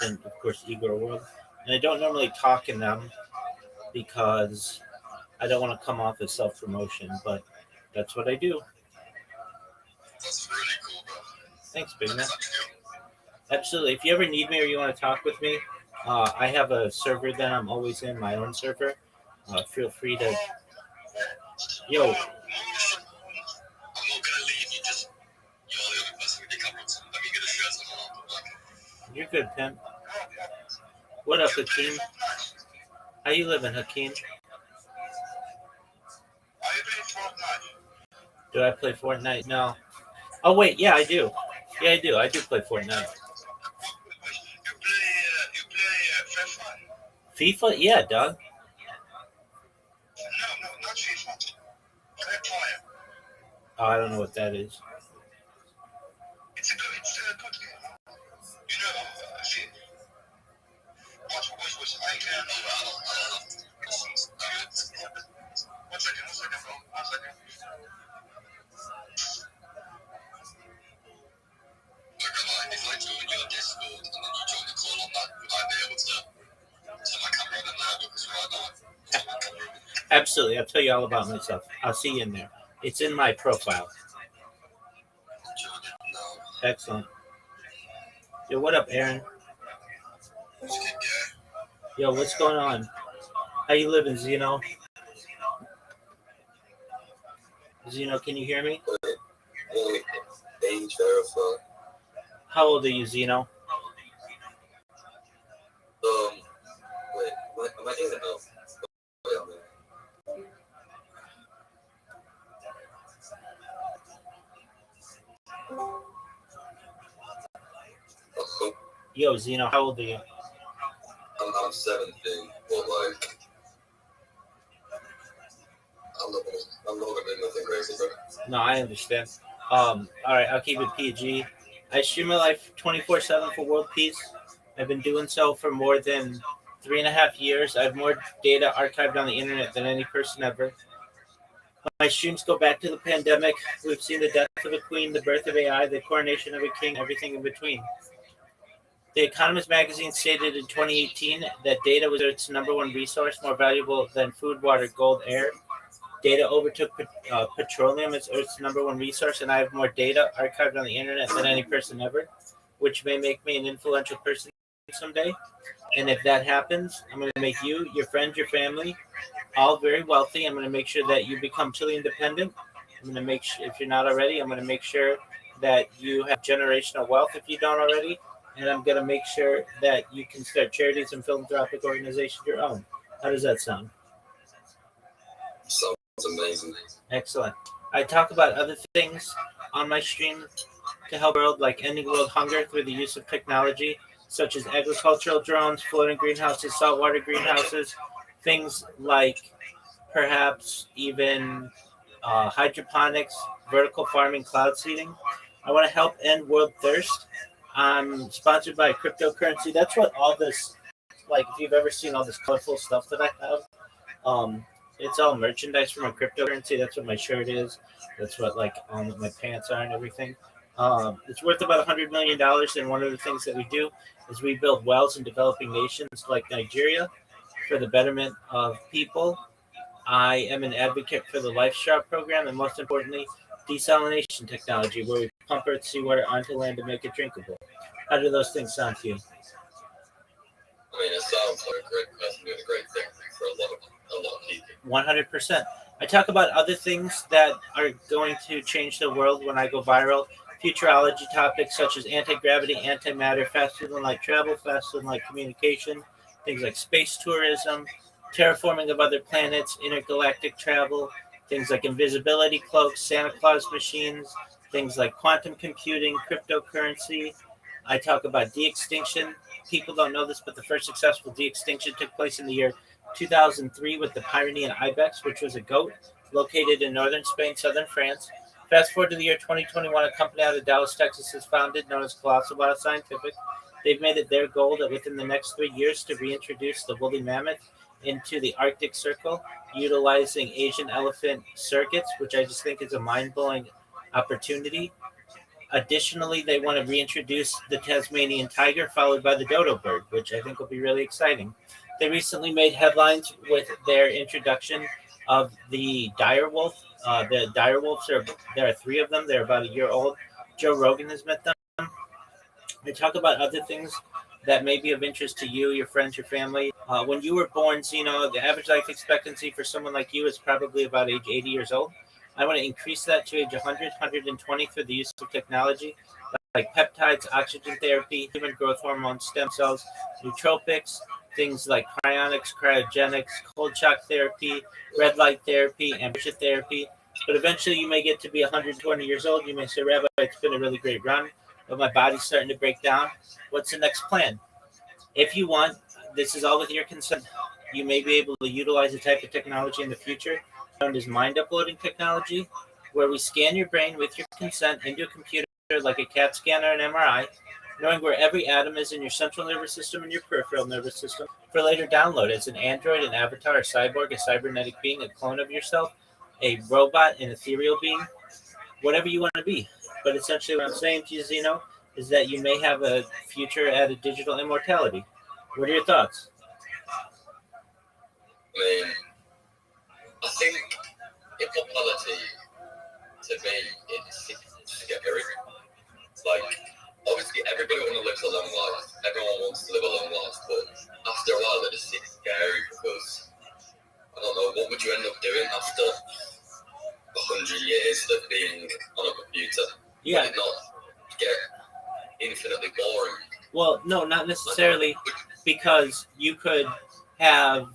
A: And of course, Igor World. And I don't normally talk in them because I don't want to come off as self promotion, but that's what I do.
D: That's really cool, bro.
A: Thanks, big man.
D: Let me know.
A: Absolutely. If you ever need me or you want to talk with me, I have a server that I'm always in, my own server. Feel free to. Yo,
D: I'm not gonna leave you. Just you're the only person with the camera. Let me get a shirt on. Like,
A: you're good, pimp. What up, Hakeem? How you living, Hakeem?
D: are you playing Fortnite?
A: Do I play Fortnite? No. Oh wait, yeah, I do. Yeah, I do. I do play Fortnite.
D: You FIFA?
A: FIFA? Yeah, dog.
D: No, not FIFA. Play Fire.
A: Oh, I don't know what that is.
D: It's a good game. You know, see. Watch. I can. One second, bro. One second. If I join your Discord and then you join the call on that, would I be able to turn my camera on and now because right now
A: Absolutely. I'll tell you all about myself. I'll see you in there. It's in my profile.
D: no.
A: Excellent. Yo, what up, Aaron? Yo, what's going on? How you living, Zeno? Zeno, can you hear me?
D: Age verified.
A: How old are you, Zeno?
D: Wait, am I in it now?
A: Yo, Zeno, how old are you?
D: I'm 17, but like, I'm not gonna do nothing crazy, bro.
A: No, I understand. All right, I'll keep it PG. I stream my life 24/7 for world peace. I've been doing so for more than 3.5 years. I have more data archived on the internet than any person ever. My streams go back to the pandemic. We've seen the death of a queen, the birth of AI, the coronation of a king, everything in between. The Economist magazine stated in 2018 that data was its number one resource, more valuable than food, water, gold, air. Data overtook petroleum as Earth's number one resource, and I have more data archived on the internet than any person ever, which may make me an influential person someday. And if that happens, I'm going to make you, your friends, your family, all very wealthy. I'm going to make sure that you become truly independent. I'm going to make sure, if you're not already, I'm going to make sure that you have generational wealth if you don't already. And I'm going to make sure that you can start charities and philanthropic organizations your own. How does that sound?
D: Sounds amazing.
A: Excellent. I talk about other things on my stream to help the world, like ending world hunger through the use of technology, such as agricultural drones, floating greenhouses, saltwater greenhouses, things like perhaps even hydroponics, vertical farming, cloud seeding. I want to help end world thirst. I'm sponsored by cryptocurrency. That's what all this, like, if you've ever seen all this colorful stuff that I have, it's all merchandise from a cryptocurrency. That's what my shirt is. That's what, like, my pants are and everything. It's worth about $100 million. And one of the things that we do is we build wells in developing nations like Nigeria for the betterment of people. I am an advocate for the LifeStraw program, and most importantly, desalination technology, where we pump Earth seawater onto land to make it drinkable. How do those things sound to you?
D: I mean, it sounds like a great person doing a great thing for a lot of people.
A: 100%. I talk about other things that are going to change the world when I go viral. Futurology topics such as anti-gravity, antimatter, faster than light travel, faster than light communication, things like space tourism, terraforming of other planets, intergalactic travel, things like invisibility cloaks, Santa Claus machines, things like quantum computing, cryptocurrency. I talk about de-extinction. People don't know this, but the first successful de-extinction took place in the year 2003 with the Pyrenean ibex, which was a goat located in northern Spain, southern France. Fast forward to the year 2021, a company out of Dallas, Texas is founded known as Colossal Bioscientific. They've made it their goal that within the next 3 years to reintroduce the woolly mammoth into the Arctic Circle, utilizing Asian elephant surrogates, which I just think is a mind-blowing opportunity. Additionally, they want to reintroduce the Tasmanian tiger, followed by the dodo bird, which I think will be really exciting. They recently made headlines with their introduction of the dire wolf. The dire wolves there are three of them. They're about a year old. Joe Rogan has met them. They talk about other things that may be of interest to you, your friends, your family. When you were born, Zeno, the average life expectancy for someone like you is probably about age 80 years old. I want to increase that to age 100, 120 through the use of technology like peptides, oxygen therapy, human growth hormone, stem cells, nootropics, things like cryonics, cryogenics, cold shock therapy, red light therapy, ambrosia therapy. But eventually you may get to be 120 years old. You may say, Rabbi, it's been a really great run, but my body's starting to break down. What's the next plan? If you want, this is all with your consent. You may be able to utilize a type of technology in the future known as mind uploading technology, where we scan your brain with your consent into a computer like a CAT scan or an MRI, knowing where every atom is in your central nervous system and your peripheral nervous system, for later download as an android, an avatar, a cyborg, a cybernetic being, a clone of yourself, a robot, an ethereal being, whatever you want to be. But essentially what I'm saying to you, Zeno, is that you may have a future at a digital immortality. What are your thoughts?
D: I mean, I think immortality to me is scary. Like, obviously, everybody wants to live a long life. Everyone wants to live a long life, but after a while, it just seems scary because I don't know, what would you end up doing after 100 years of being on a computer?
A: Yeah.
D: Would it not get infinitely boring?
A: Well, no, not necessarily, because you could have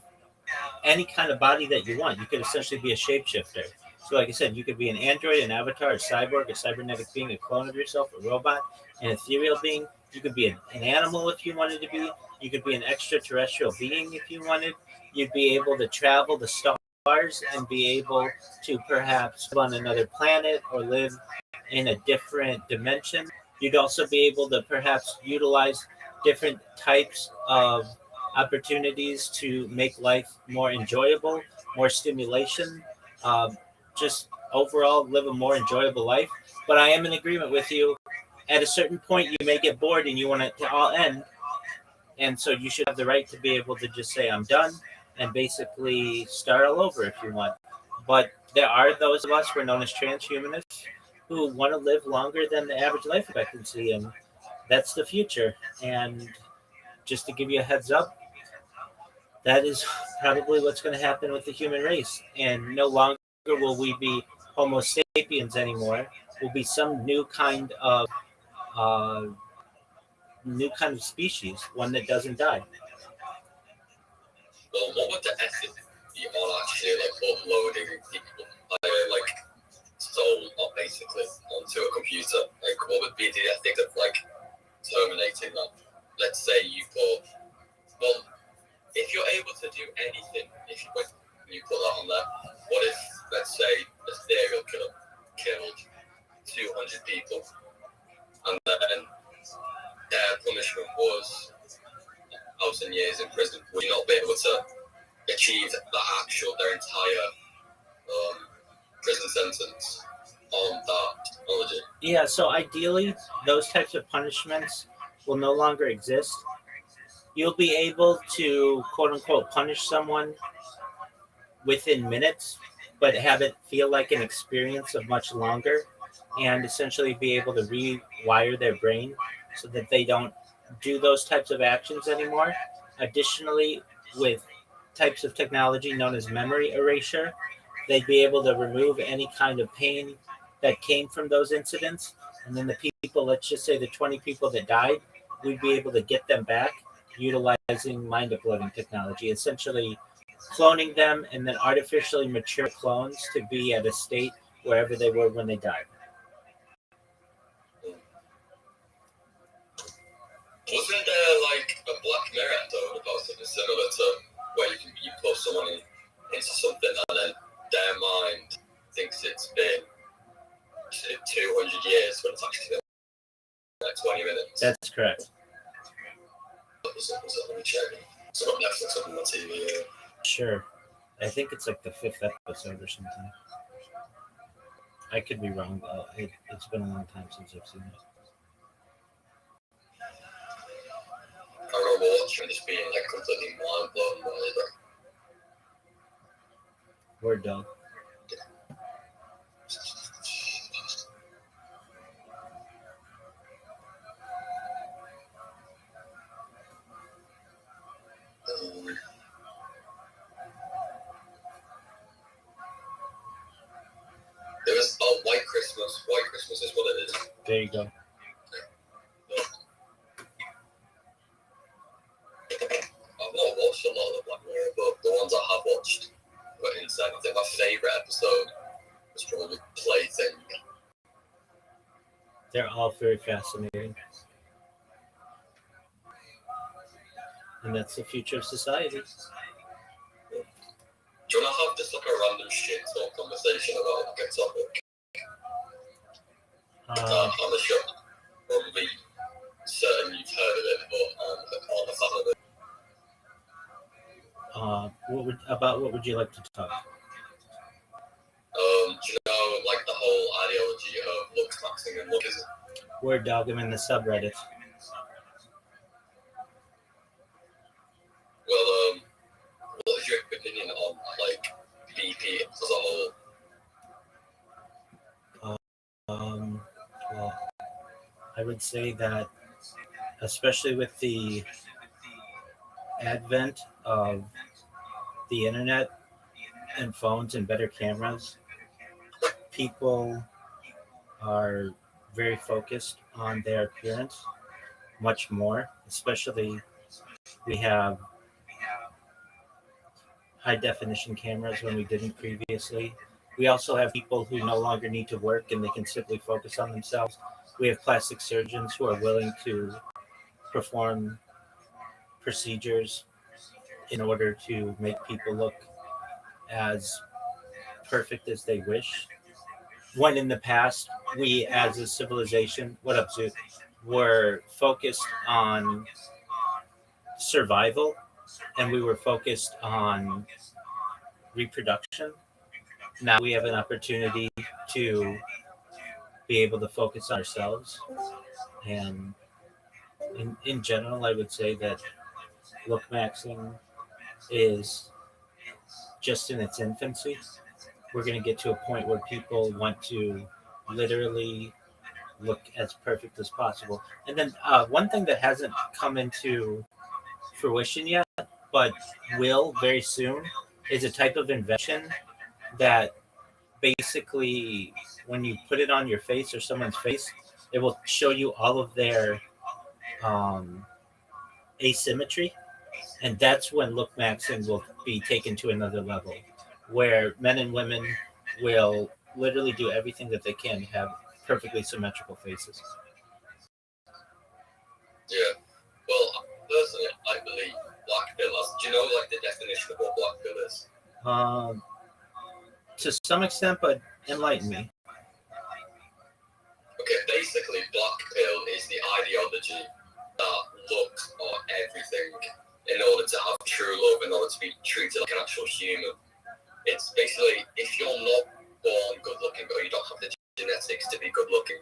A: any kind of body that you want. You could essentially be a shapeshifter. So, like I said, you could be an android, an avatar, a cyborg, a cybernetic being, a clone of yourself, a robot, an ethereal being. You could be an animal if you wanted to be. You could be an extraterrestrial being if you wanted. You'd be able to travel the stars and be able to perhaps live on another planet or live in a different dimension. You'd also be able to perhaps utilize different types of opportunities to make life more enjoyable, more stimulation, just overall live a more enjoyable life. But I am in agreement with you. At a certain point, you may get bored and you want it to all end. And so you should have the right to be able to just say, I'm done, and basically start all over if you want. But there are those of us who are known as transhumanists who want to live longer than the average life expectancy. And that's the future. And just to give you a heads up, that is probably what's going to happen with the human race. And no longer will we be Homo sapiens anymore. We'll be some uh, new kind of species, one that doesn't die.
D: Well, what would the ethic be on actually like uploading people, like soul, basically, onto a computer? Like, what would be the ethic of like terminating that? Let's say you put, well, if you're able to do anything, if you put that on there, what if, let's say, a serial killer killed 200 people and then their punishment was 1,000 years in prison? Would you not be able to achieve their entire prison sentence on that technology?
A: Yeah, so ideally, those types of punishments will no longer exist. You'll be able to, quote unquote, punish someone within minutes, but have it feel like an experience of much longer, and essentially be able to rewire their brain so that they don't do those types of actions anymore. Additionally, with types of technology known as memory erasure, they'd be able to remove any kind of pain that came from those incidents. And then the people, let's just say the 20 people that died, we'd be able to get them back utilizing mind uploading technology, essentially cloning them and then artificially mature clones to be at a state wherever they were when they died.
D: Wasn't there like a Black Mirror episode about something similar to where you put someone into something and then their mind thinks it's been 200 years when it's actually like 20 minutes.
A: That's correct.
D: Let me check. It's got Netflix up on my TV.
A: Sure. I think it's like the 5th episode or something. I could be wrong, though. It's been a long time since I've seen it.
D: I remember watching this being like completely mind blown by it.
A: Word dog.
D: There was White Christmas. White Christmas is what it is.
A: There you go.
D: I've not watched a lot of the Black Mirror, but the ones I have watched were insane. I think my favourite episode was probably Plaything.
A: They're all very fascinating. And that's the future of society.
D: Do you want to have just like a random shit talk conversation about like a topic? I'm sure probably certain you've heard of it, but on the fan of it.
A: What would you like to talk?
D: Do you know like the whole ideology of looks maxing and lookism?
A: Word dog, I'm in the subreddit.
D: Well, what is your opinion on like BP as a whole?
A: Well, I would say that, especially with the advent of the internet and phones and better cameras, people are very focused on their appearance much more. Especially, we have high definition cameras when we didn't previously. We also have people who no longer need to work and they can simply focus on themselves. We have plastic surgeons who are willing to perform procedures in order to make people look as perfect as they wish. When in the past, we as a civilization, what up, Zeus, were focused on survival and we were focused on reproduction. Now we have an opportunity to be able to focus on ourselves. And in general, I would say that look maxing is just in its infancy. We're going to get to a point where people want to literally look as perfect as possible. And then one thing that hasn't come into fruition yet, but will very soon, is a type of invention that basically, when you put it on your face or someone's face, it will show you all of their asymmetry. And that's when look maxing will be taken to another level, where men and women will literally do everything that they can to have perfectly symmetrical faces.
D: Yeah. Well, personally, I believe black pill. Do you know like the definition of what black pill is?
A: To some extent, but enlighten me.
D: Okay, basically, black pill is the ideology that looks are everything in order to have true love, in order to be treated like an actual human. It's basically, if you're not born good looking or you don't have the genetics to be good looking,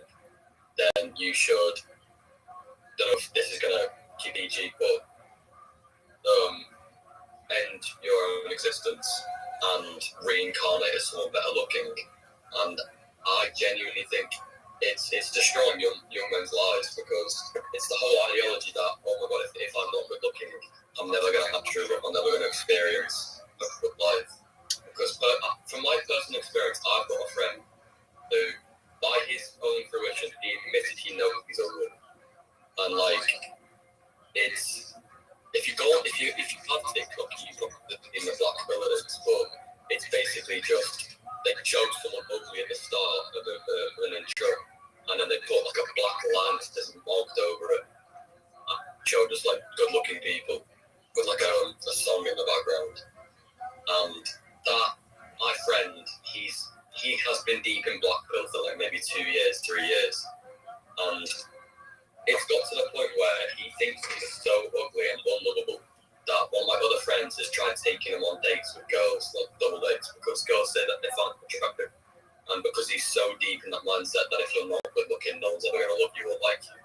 D: then you should, don't know if this is going to keep PG, but end your own existence and reincarnate as someone better looking. And I genuinely think it's destroying young men's lives, because it's the whole ideology that, oh my god, if I'm not good looking, I'm never going to have true love, I'm never going to experience a good life. Because from my personal experience, I've got a friend who, by his own fruition, he admitted he knows he's ugly. And like, it's, if you have TikTok, you put in the black pill it is, but it's basically just, they chose someone ugly at the start of an intro, and then they put like a black line that's marked over it, and showed us like good looking people with like a song in the background. And that, my friend, he has been deep in black pill for like maybe 2 years, 3 years, and it's got to the point where he thinks he's so ugly and unlovable that one of my other friends has tried taking him on dates with girls, like double dates, because girls say that they find him attractive. And because he's so deep in that mindset that if you're not good looking, no one's ever going to love you or like you,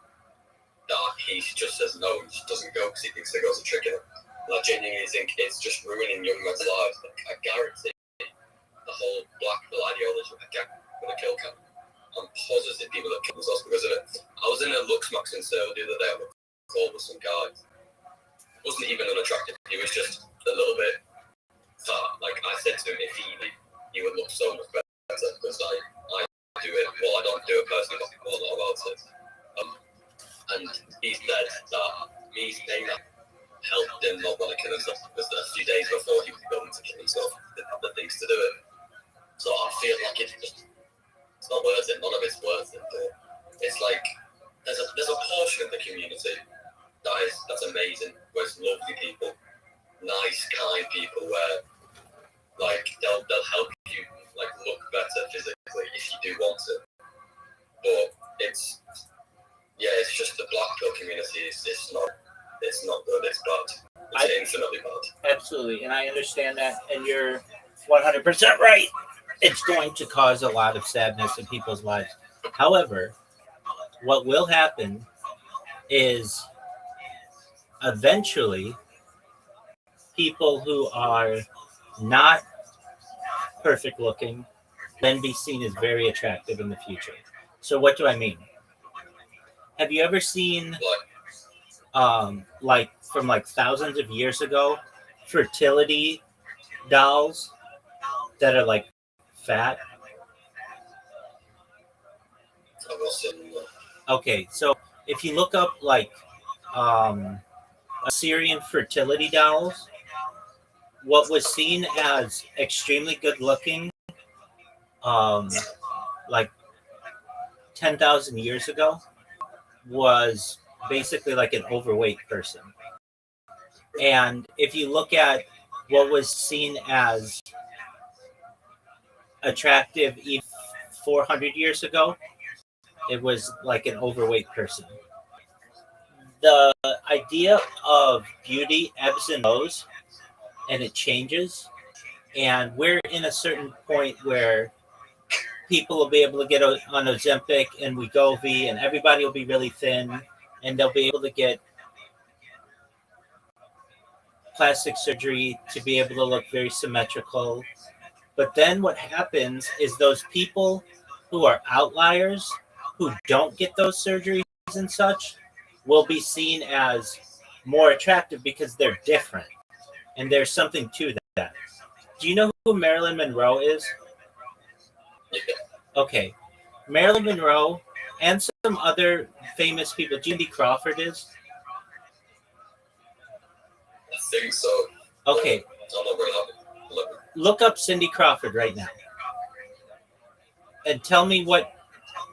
D: that he just says no and just doesn't go because he thinks the girls are tricking him. And I genuinely think it's just ruining young men's lives. I guarantee the whole black pill ideology, I guarantee going to kill camp. I'm positive people that kill themselves because of it. I was in a Lux Maxing sale the other day on a call with some guy. Wasn't even unattractive. He was just a little bit fat. Like I said to him, if he would look so much better because I do it. Well, I don't do it personally, but people know about it. And he said that me saying that helped him not want to kill himself because a few days before he was going to kill himself, he didn't have the things to do it. So I feel like it's not worth it. None of it's worth it. But it's like there's a portion of the community that's amazing. Where it's lovely people, nice, kind people. Where like they'll help you like look better physically if you do want it. But it's just the black pill community. It's not good. It's bad. It's infinitely bad.
A: Absolutely, and I understand that, and you're 100% right. It's going to cause a lot of sadness in people's lives. However, what will happen is eventually people who are not perfect looking then be seen as very attractive in the future. So what do I mean? Have you ever seen like from like thousands of years ago fertility dolls that are like fat? Okay, so if you look up like Assyrian fertility dolls, what was seen as extremely good looking like 10,000 years ago was basically like an overweight person. And if you look at what was seen as attractive even 400 years ago, it was like an overweight person. The idea of beauty ebbs and flows, and it changes. And we're in a certain point where people will be able to get on Ozempic and Wegovy, and everybody will be really thin, and they'll be able to get plastic surgery to be able to look very symmetrical. But then what happens is those people who are outliers, who don't get those surgeries and such, will be seen as more attractive because they're different. And there's something to that. Do you know who Marilyn Monroe is? Okay. Marilyn Monroe and some other famous people. Do you know who Cindy Crawford is?
D: I think so.
A: Okay. Look up Cindy Crawford right now. And tell me what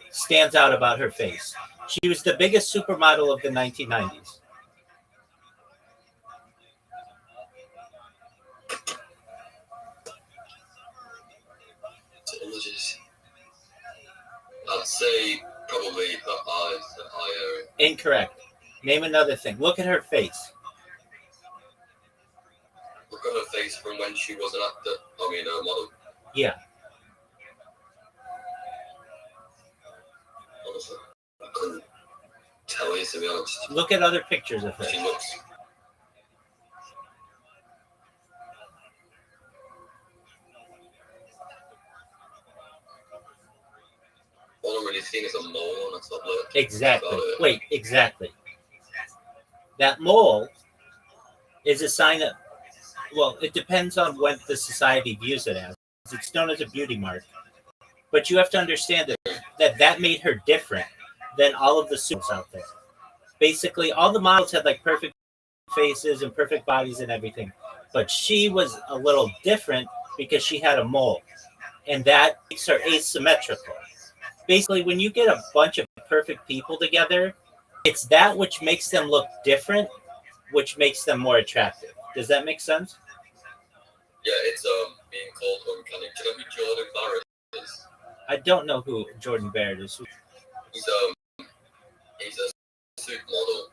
A: stands out about her face. She was the biggest supermodel of the 1990s.
D: I'd say probably her eyes, the eye area.
A: Incorrect. Name another thing. Look at her face.
D: Look at her face from when she was an actor. I mean, a model.
A: Yeah.
D: Honestly, I couldn't tell you, to be honest.
A: Look at other pictures of her.
D: She looks. All I'm really seeing is a mole on her top lip.
A: Exactly. Wait, exactly. That mole is a sign of, well, it depends on what the society views it as. It's known as a beauty mark. But you have to understand that made her different than all of the supermodels out there. Basically, all the models had like perfect faces and perfect bodies and everything. But she was a little different because she had a mole. And that makes her asymmetrical. Basically, when you get a bunch of perfect people together, it's that which makes them look different, which makes them more attractive. Does that make sense?
D: Yeah, it's being called uncanny. Do you know who Jordan Barrett is?
A: I don't know who Jordan Barrett is.
D: He's a suit model,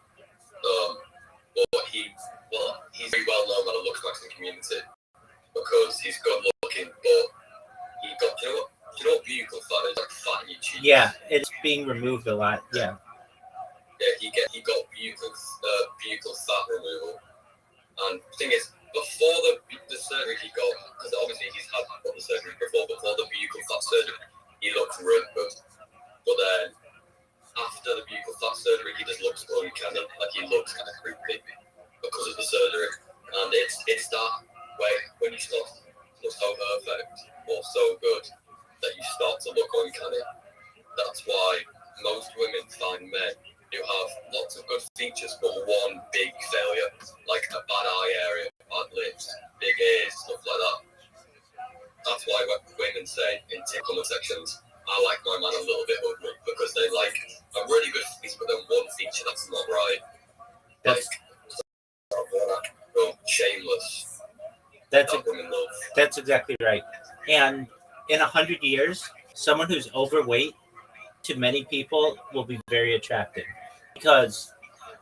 D: but he's very well known by the looks maxing community because he's good looking, but he got you know what buccal fat is, like fat in your cheeks.
A: Yeah, it's being removed a lot. Yeah.
D: Yeah, he got buccal fat removal, and the thing is, before the surgery he got, because obviously he's had the surgery before the buccal fat surgery, he looked really good, but then after the buccal fat surgery, he just looks uncanny, like he looks kind of creepy because of the surgery, and it's that way when you start to look so perfect or so good that you start to look uncanny. That's why most women find men who have lots of good features but one big failure, like a bad eye area, bad lips, big ears, stuff like that. That's why women say in comment sections, I like my man a little bit ugly, because they like a really good face but then one feature that's not right.
A: That's
D: shameless.
A: That's exactly right. And in 100 years, someone who's overweight to many people will be very attractive because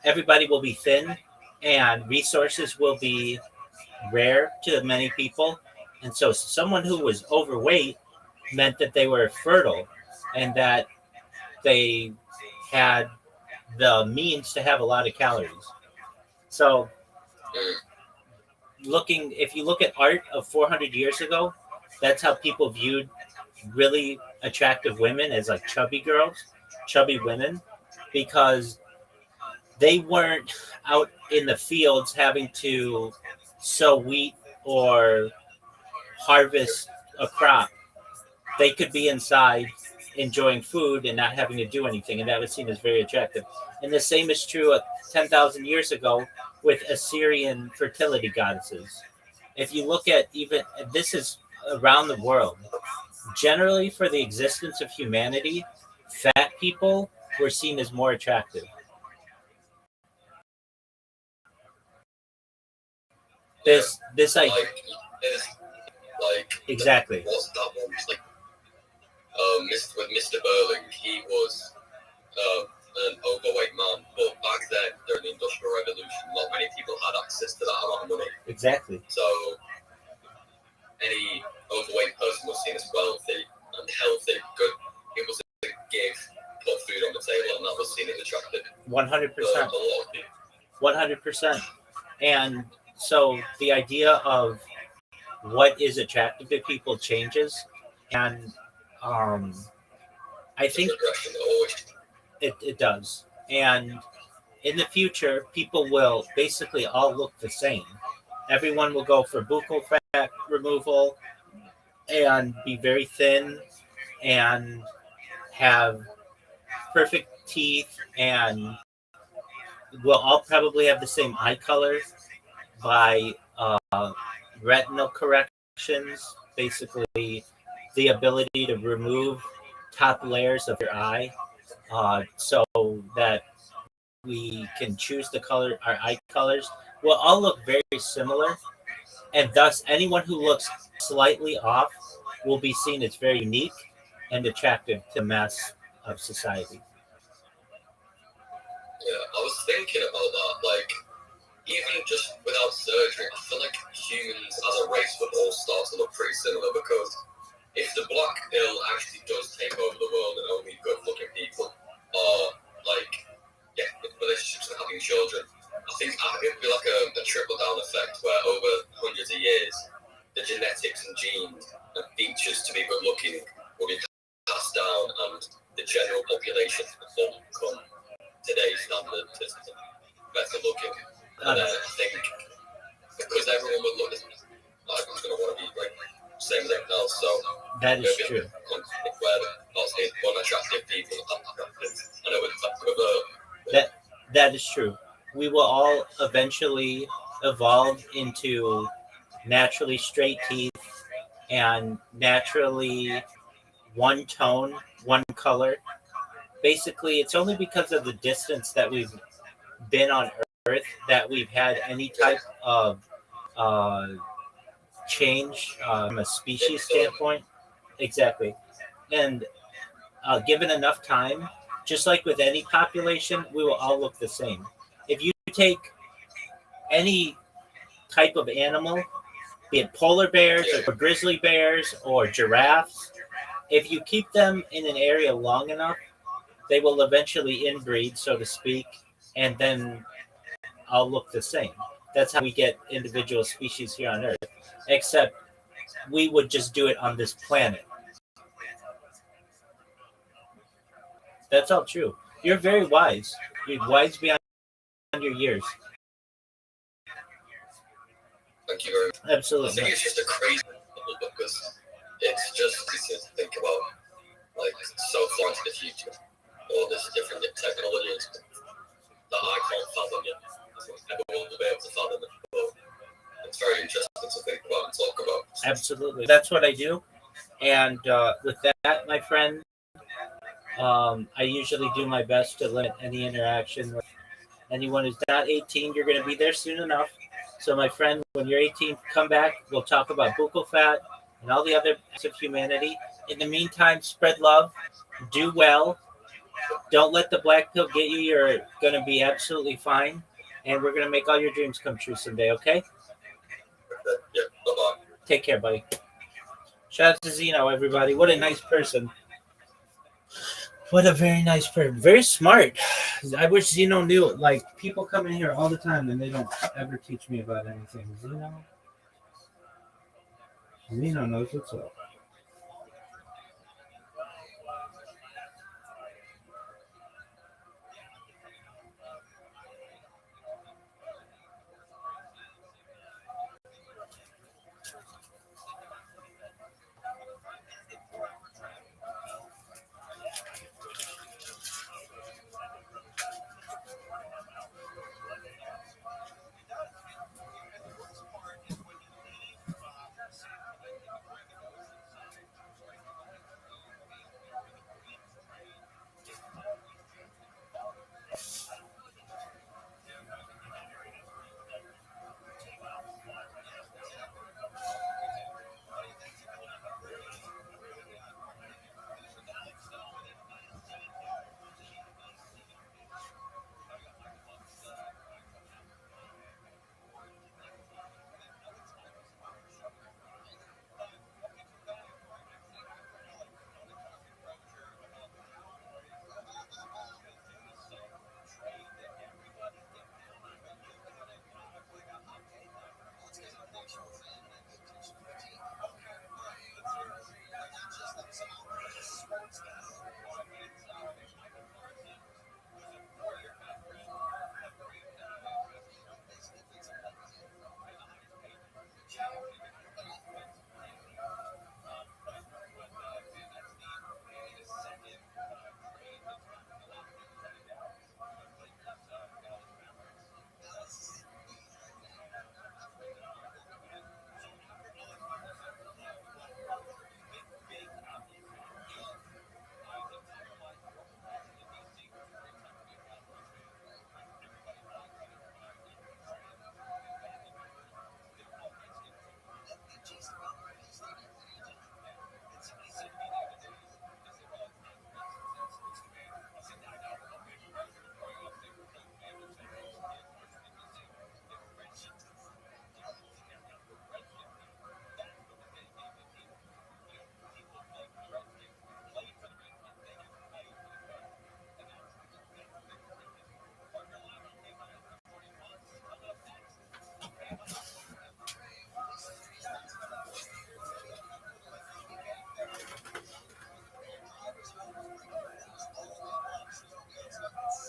A: everybody will be thin and resources will be rare to many people. And so someone who was overweight meant that they were fertile and that they had the means to have a lot of calories. So if you look at art of 400 years ago, that's how people viewed really attractive women as like chubby girls, chubby women, because they weren't out in the fields having to sow wheat or harvest a crop. They could be inside enjoying food and not having to do anything, and that was seen as very attractive. And the same is true 10,000 years ago with Assyrian fertility goddesses. If you look at even this is around the world, generally for the existence of humanity, fat people were seen as more attractive. This like exactly.
D: What's that one? Like with Mr. Burling, he was an overweight man, but back then during the Industrial Revolution, not many people had access to that amount of money.
A: Exactly.
D: So any overweight person was seen as wealthy and healthy, good. It was a gift, put food on the table, and that was seen as attractive.
A: 100%. 100%. And so the idea of what is attractive to people changes, and I think it does. And in the future, people will basically all look the same. Everyone will go for buccal fat removal and be very thin and have perfect teeth, and we'll all probably have the same eye color by retinal corrections, basically the ability to remove top layers of your eye so that we can choose our eye colors. Will all look very similar, and thus anyone who looks slightly off will be seen as very unique and attractive to the mass of society.
D: Yeah, I was thinking about that, like, even just without surgery, I feel like humans as a race would all start to look pretty similar, because if the black pill actually does take over the world and only good-looking people are, like, getting relationships and having children, I think it would be like a trickle-down effect where over hundreds of years, the genetics and genes and features to be good-looking will be passed down, and the general population will become today's standard is better looking. And then I think because everyone would look, everyone's going to want to be like same as everyone else. So
A: that is true.
D: Where unattractive people are attractive, and it would
A: that is true. We will all eventually evolve into naturally straight teeth and naturally one tone, one color. Basically, it's only because of the distance that we've been on Earth that we've had any type of change from a species standpoint. Exactly. And given enough time, just like with any population, we will all look the same. If you take any type of animal, be it polar bears or grizzly bears or giraffes, if you keep them in an area long enough, they will eventually inbreed, so to speak, and then all look the same. That's how we get individual species here on Earth. Except we would just do it on this planet. That's all true. You're very wise. You're wise beyond your years.
D: Thank you very much. I
A: Absolutely.
D: think it's just a crazy level because it's just to think about like so far into the future, all this different technologies that I can't fathom yet. Everyone will be able to fathom it. But it's very interesting to think about and talk about.
A: Absolutely. That's what I do. And with that, my friend, I usually do my best to limit any interaction with anyone who's not 18. You're going to be there soon enough. So, my friend, when you're 18, come back. We'll talk about buccal fat and all the other acts of humanity. In the meantime, spread love, do well. Don't let the black pill get you. You're going to be absolutely fine. And we're going to make all your dreams come true someday, okay?
D: Yeah, bye-bye.
A: Take care, buddy. Shout out to Zeno, everybody. What a nice person. What a very nice person. Very smart. I wish Zeno knew it. Like, people come in here all the time and they don't ever teach me about anything. Zeno knows what's up.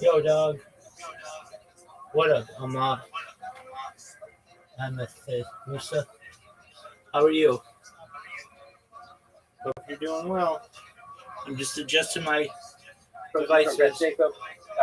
A: Yo, dog. What up, Amma? I'm Musa. How are you? Hope you're doing well. I'm just adjusting my devices.
C: Jacob,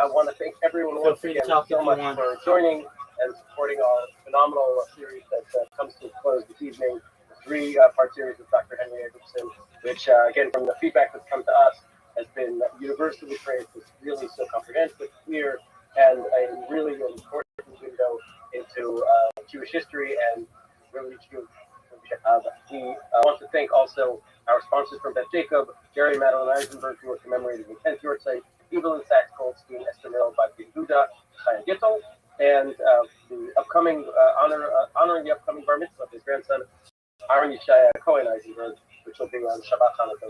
C: I want to thank everyone
A: Feel
C: once
A: free to
C: again
A: talk
C: so
A: if you
C: much
A: want.
C: for joining and supporting our phenomenal series that comes to a close this evening. Three-part series with Dr. Henry Abramson, which, again, from the feedback that's come to us, has been universally praised as really so comprehensive, clear, and a really important window into Jewish history and really We want to thank also our sponsors from Beth Jacob, Jerry and Madeline Eisenberg, who are commemorating the 10th Yortzeit, Evelyn Sachs Goldstein, Esther Merrill, Badri Buda, Chaya Gittel, and the upcoming honoring the upcoming bar mitzvah of his grandson, Aaron Yeshaya Cohen Eisenberg, which will be on Shabbat Hanukkah.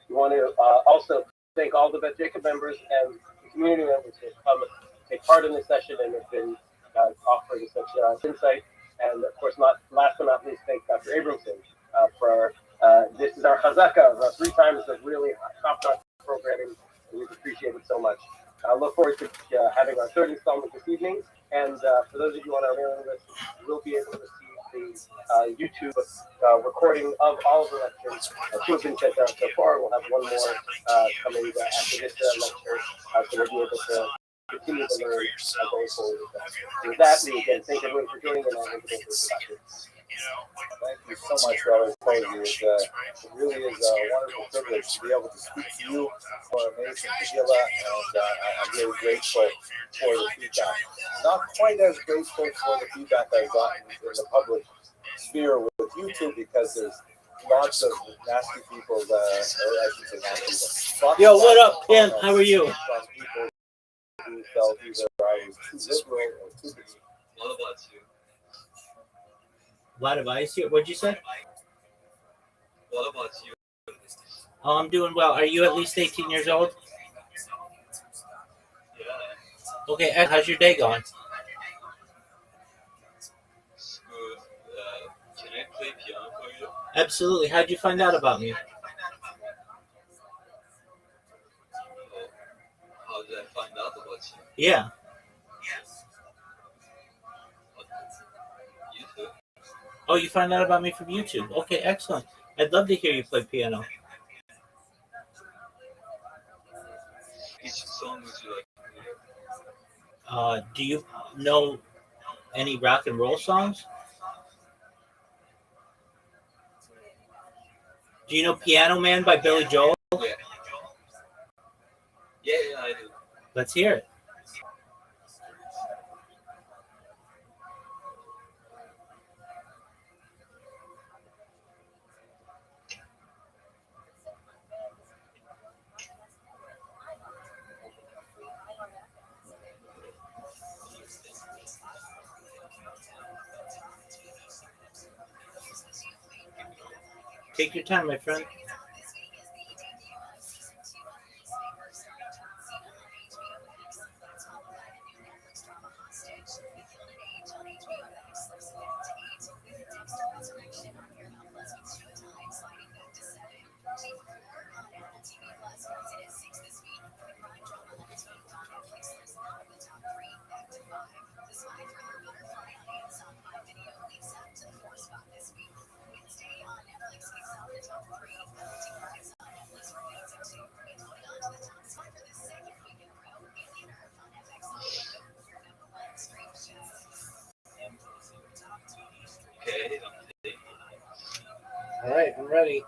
C: We want to also thank all the Beth Jacob members and the community members who have come take part in this session and have been offering such insight. And of course, last but not least, thank Dr. Abramson for this is our chazaka of 3 times of really top-notch programming. And we appreciate it so much. I look forward to having our 3rd installment this evening. And for those of you on our mailing list, you will be able to receive the YouTube recording of all of the lectures. 2 have been sent out so far. We'll have one more coming after this lecture. So we'll be able to continue to learn going forward with that. With that, we again thank everyone for joining, and I'll hand it over to Dr.
B: Thank you so much, Rabbi. It really is a wonderful privilege to be able to speak to you for amazing Megillah, and I'm really grateful for the feedback. Not quite as grateful for the feedback I've gotten in the public sphere with YouTube, because there's lots of nasty people, or I should say nasty people.
A: Yo, what up, Pam? How are you?
B: From people who felt either I was too liberal or too conservative.
D: What about you?
A: A lot of ice here. What'd you say?
D: What about you?
A: Oh, I'm doing well. Are you at least 18 years old?
D: Yeah,
A: Okay, how's your day going?
D: it's good. Can I play piano for you?
A: Absolutely. How'd you find out about me?
D: How did I find out about you?
A: Yeah.
D: YouTube.
A: Oh, you found out about me from YouTube. Okay, excellent. I'd love to hear you play piano.
D: Which song would you like?
A: Do you know any rock and roll songs? Do you know Piano Man by Billy Joel?
D: Yeah. Yeah, I do.
A: Let's hear it. Take your time, my friend.
D: Okay.
A: All right, I'm ready.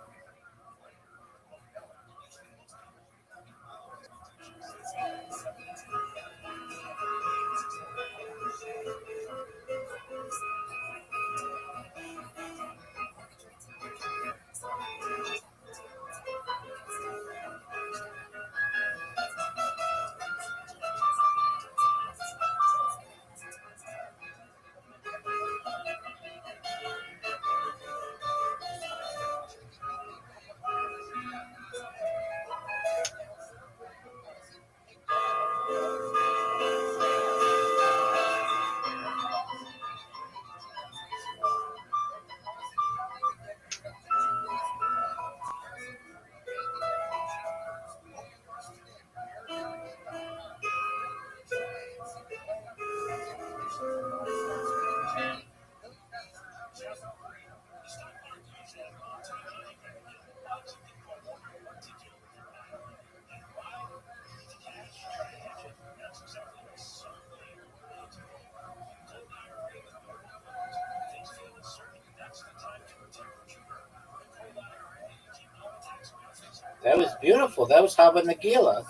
A: That was beautiful. That was Haba Nagila.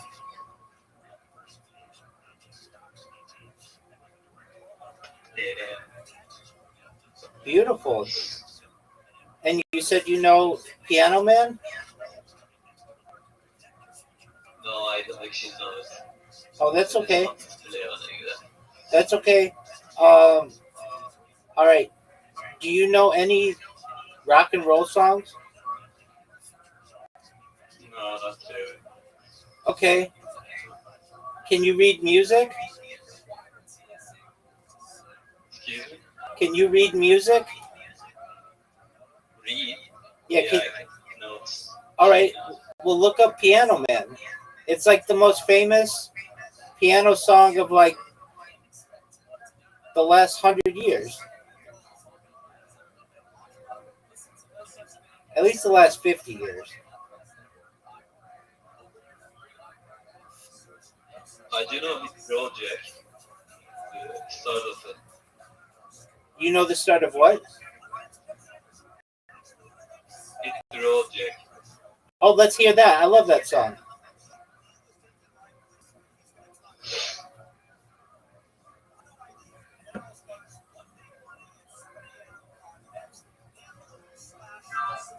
D: Yeah.
A: Beautiful. And you said you know Piano Man?
D: No, I don't think she knows.
A: Oh, that's okay.
D: Leon either.
A: That's okay. All right. Do you know any rock and roll songs?
D: No, not really.
A: Okay. Can you read music?
D: Excuse me?
A: Can you read music?
D: Read?
A: Yeah.
D: I think notes.
A: All right. We'll look up Piano Man. It's like the most famous piano song of like the last 100 years. At least the last 50 years.
D: I do know his project. The start of it.
A: You know the start of what?
D: His project.
A: Oh, let's hear that. I love that song.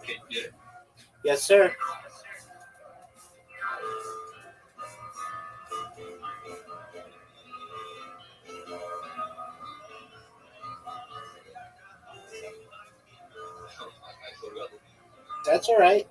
D: Okay, yeah.
A: Yes, sir.
D: I forgot.
A: That's all right.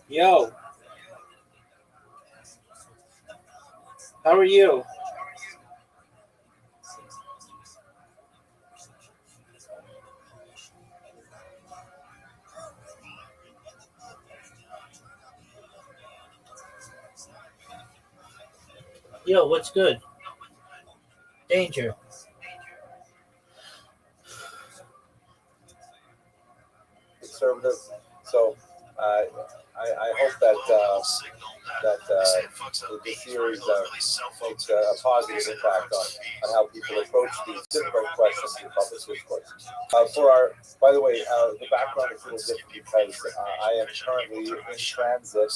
A: Yo, how are you? Yo, what's good? Danger.
B: Conservative. So I hope that this series makes a positive impact on how people approach these difficult questions in public discourse. By the way, the background is a little different because I am currently in transit.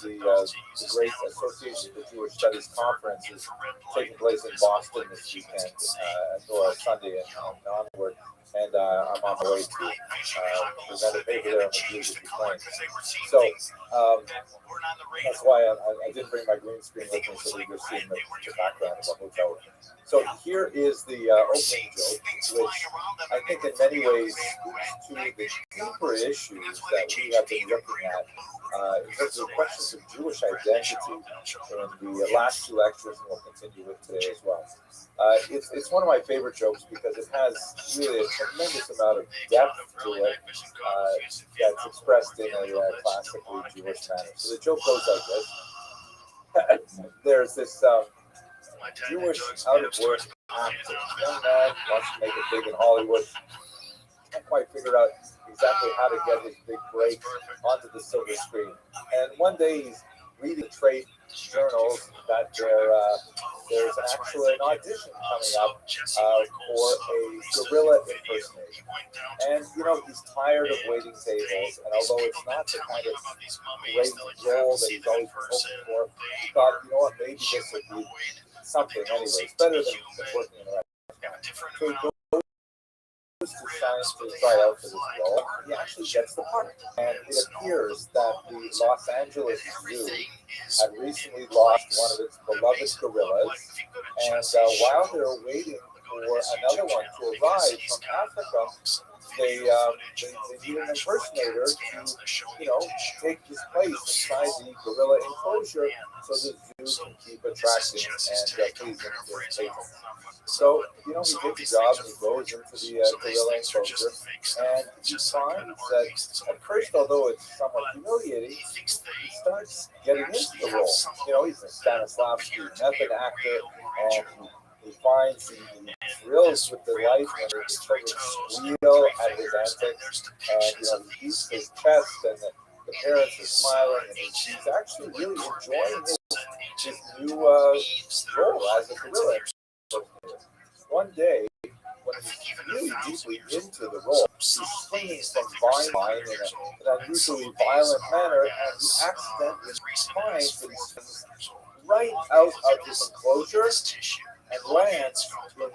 B: The Great Association for Jewish Studies Conference is taking place in Boston this weekend, or Sunday and onward. And I'm on my way to present a paper there on the Jews of Ukraine. So that's why I didn't bring my green screen with me, so we're just seeing the background of the hotel. So here is the opening joke, which I think in many ways speaks to the deeper issues that we have been looking at in terms of questions of Jewish identity in the last two lectures, and we'll continue with today as well. It's one of my favorite jokes because it has really a tremendous amount of depth to it that's expressed in a classically Jewish manner. So the joke goes like this. There's this Jewish out of work actor, young man wants to make it big in Hollywood. Can't quite figure out exactly how to get his big break onto the silver screen. And one day he's reading the trade journals that there's an audition coming up for a gorilla impersonator. And he's tired of waiting tables. And although it's not the kind of great role that he's always hoping for, he thought, maybe this would be something anyway. It's better than working in a restaurant. So he goes to science to try out for this role. He actually gets the part. And it appears that the Los Angeles Zoo had recently lost one of its beloved gorillas. And while they were waiting for another one to arrive from Africa, they need an impersonator to, take his place inside the gorilla enclosure so the zoo can keep attracting and pleasing his patrons. So, he gets a job and he goes into the gorilla enclosure and he finds that at first, although it's somewhat humiliating, he starts getting into the role. He's a Stanislavski method actor and he finds he thrills with the life when the children squeal at his antics and, he beats his chest and the parents are smiling and he's actually really enjoying his new role as a gorilla. One day, when he's really deeply into the role, he's swinging from vine to vine in an unusually violent manner, and he accidentally finds that he swings right out of his enclosure and lands in the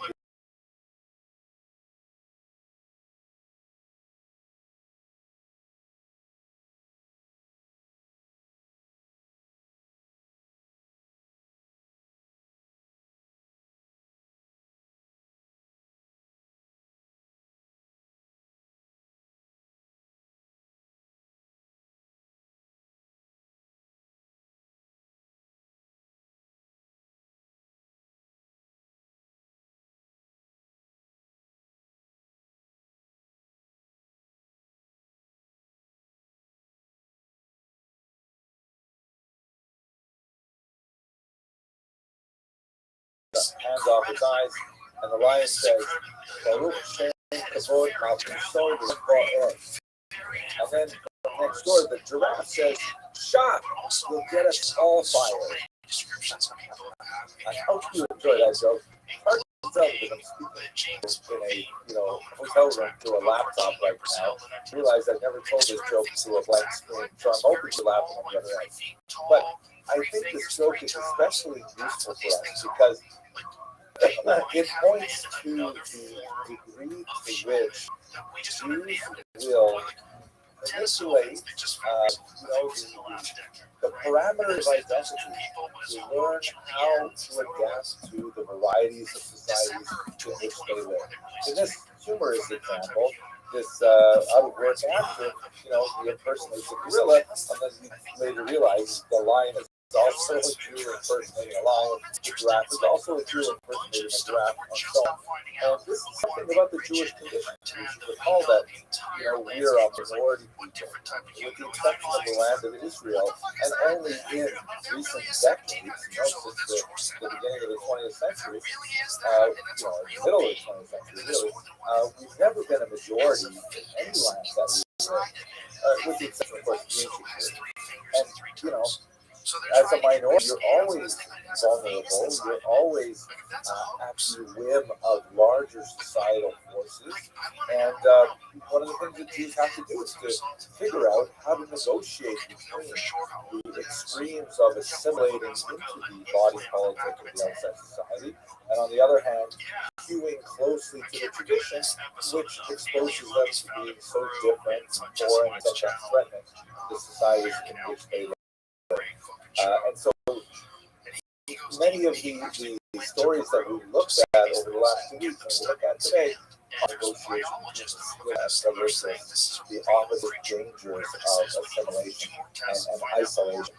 B: hands off his eyes, and the lion says, Baruch Shem Kavod Malchusod Va'er. And then next door, the giraffe says, Shot, you'll get us all fired. I hope you enjoy that joke. Hard to tell that I'm speaking in a hotel room through a laptop right now. I realize I've never told this joke through a blank screen, so I'm hoping you're laughing on the other end. But I think this joke is especially useful for us because it points to the degree to which Jews will manipulate the parameters of identity to learn how to adapt to the varieties of societies in which they live. In this humorous example, this out-of-work actor, he impersonates a gorilla, and then you later realize the lion is also a Jew impersonating a lion, the giraffe is also a Jew impersonating a giraffe, and so on. And this is something about the Jewish condition. You should recall that, we are a minority people, with the exception of the land of Israel, and only in recent decades, since the beginning of the 20th century, the middle of the 20th century, really, we've never been a majority in any land that we live in, with the exception, of course, of the ancient period. And, as a minority, you're always vulnerable. You're always at the whim of larger societal forces. And one of the things that Jews have to do is to figure out how to negotiate between the extremes of assimilating into the body politic of the outside society, and on the other hand, hewing closely to the tradition, which exposes them to being so different, foreign, and sometimes threatening to the societies in which they live. And so many of the stories that we looked at over the last 2 weeks and we look at today are negotiations versus the opposite dangers of assimilation and isolation.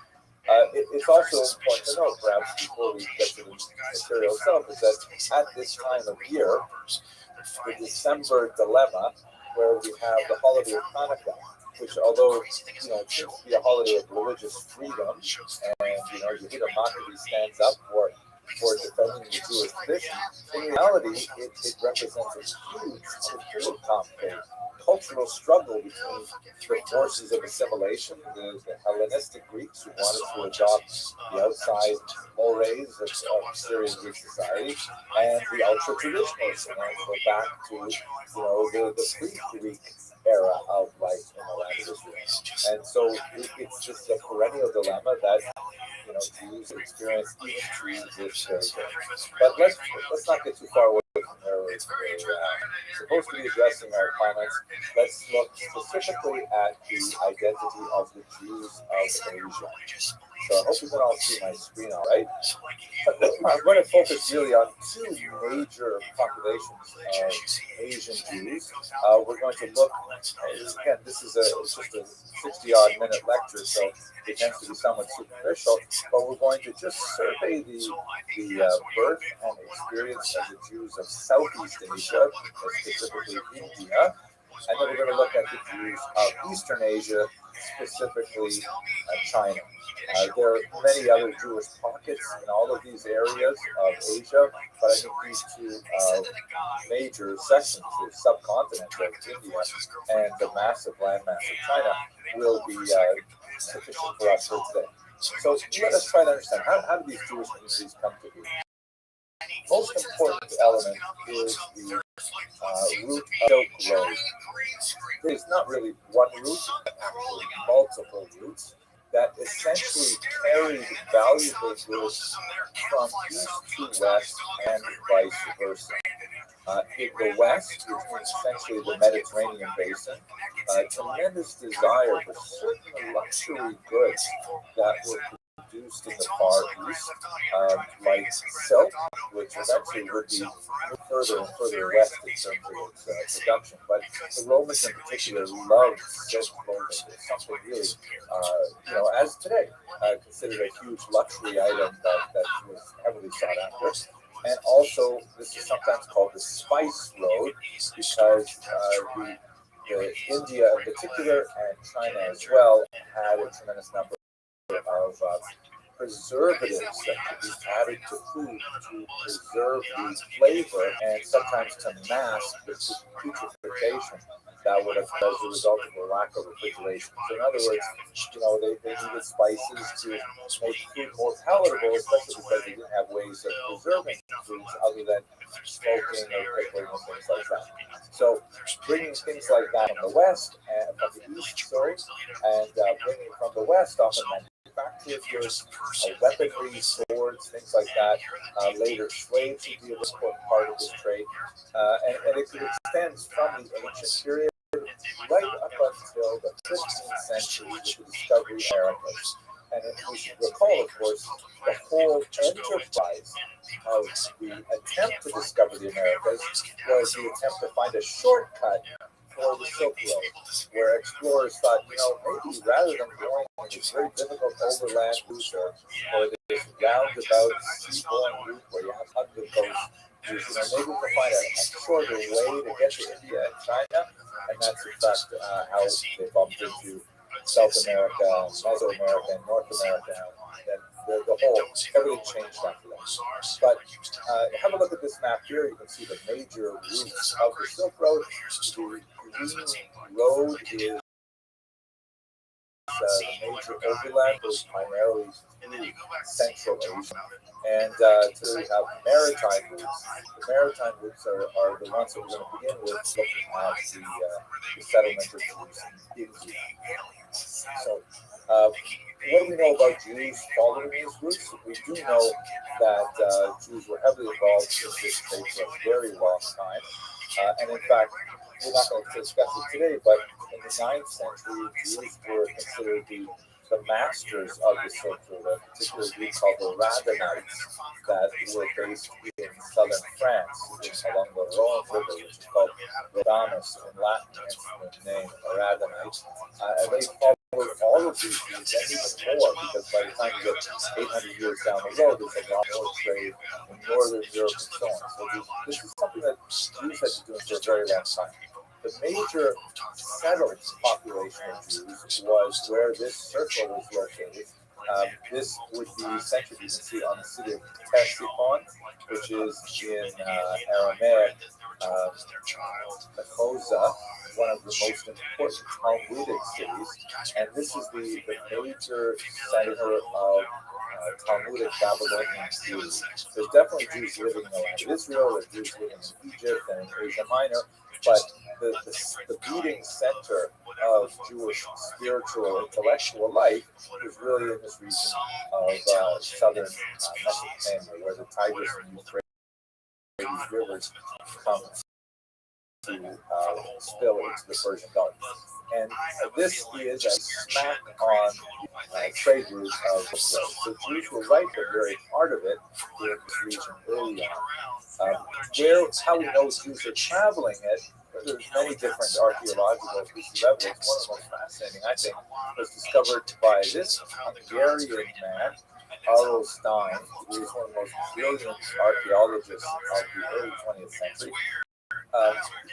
B: It's also important to note, perhaps before we get to the material itself, is that at this time of year, the December dilemma, where we have the holiday of Hanukkah, which, although seems to be a holiday of religious freedom, and Yehuda Maccabi stands up for for defending the Jewish tradition. In reality, it represents a huge complicated cultural struggle between the forces of assimilation, the Hellenistic Greeks who wanted to adopt the outside mores of Syrian Greek society, and the ultra-traditionalists who wanted to go back to the pre-Greek era of life in the land of Israel. And so it's just a perennial dilemma that Jews experience even to this very day. But let's not get too far away from where we're supposed to be addressing our comments. Let's look specifically at the identity of the Jews of Asia. So I hope you can all see my screen all right. I'm going to focus really on two major populations of Asian Jews. We're going to look, again, this is just a 60-odd minute lecture, so it tends to be somewhat superficial, but we're going to just survey the birth and experience of the Jews of Southeast Asia, specifically India, and then we're going to look at the Jews of Eastern Asia, specifically China. There are many other Jewish pockets in all of these areas of Asia, but I think these two major sections, the subcontinent of India and the massive landmass of China, will be sufficient for us for today. So let us try to understand, how do these Jewish communities come to be? Most important element is the root of Silk Road. There's not really one route, but actually multiple routes that essentially carried valuable goods from east to west and vice versa. In the west, which means essentially the Mediterranean basin, tremendous desire for certain luxury goods that were produced in the Far East, like silk, which eventually would be further and further west in terms of its production. But the Romans in particular loved silk clothing. It's something really, as today, considered a huge luxury item that was heavily sought after. And also, this is sometimes called the Spice Road because the India in particular and China as well had a tremendous number of preservatives that could be added to food to preserve the flavor and sometimes to mask the putrefaction that would have as a result of a lack of refrigeration. So in other words, they needed spices to make food more palatable, especially because they didn't have ways of preserving foods other than smoking or pickling and things like that. So bringing things like that from the west and from the east, and bringing it from the west often meant manufacturers, weaponry, swords, things like that. Later, slaves would be an important part of this trade. And it could extend from the ancient period right up until the 15th century with the discovery of Americas. And we should recall, of course, the whole enterprise of the attempt to discover the Americas was the attempt to find a shortcut for the Silk Road, where explorers thought, maybe rather than going on this very difficult overland route or this roundabout seaborne route where you have hundred coasts, maybe we can find a shorter way to get to India and China, and that's in fact how they bumped into South America, Mesoamerica, and North America, and then the whole, everything changed after that. But have a look at this map here. You can see the major routes of the Silk Road. The green road is the major overland goes primarily through Central Asia. And so we have maritime routes. The maritime routes are the ones that we're going to begin with, looking at the settlement of Jews in India. So, what do we know about Jews following these routes? We do know that Jews were heavily involved in this trade for a very long time. And in fact, we're not going to discuss it today, but in the 9th century, Jews were considered the masters of the Silk Road, a particular group called the Radhanites that were based in southern France, along the Rhone River, which is called Rhodanus in Latin, hence the name Radhanite. And they followed all of these routes and even more, because by the time you get 800 years down the road, there's a lot more trade in Northern Europe and so on. So this is something that Jews had been doing for a very long time. The major settled population of Jews was where this circle is located, This would be centered, you can see, on the city of Ctesiphon, which is in Aramaic, Mechoza, one of the most important Talmudic cities, and this is the major center of Talmudic Babylonian Jews. There's definitely Jews living in the land of Israel, there's Jews living in Egypt and in Asia Minor, but the beating center of Jewish spiritual intellectual life is really in this region of southern Mesopotamia, where the Tigris and Euphrates rivers come to spill into the Persian Gulf. And this is a smack on trade route of the place. So Jews were right at the very heart of it in this region early on. How we know Jews are traveling it, there's many different archaeological pieces of evidence. One of the most fascinating, I think, was discovered by this Hungarian man, Arlo Stein, who is one of the most brilliant archaeologists of the early 20th century.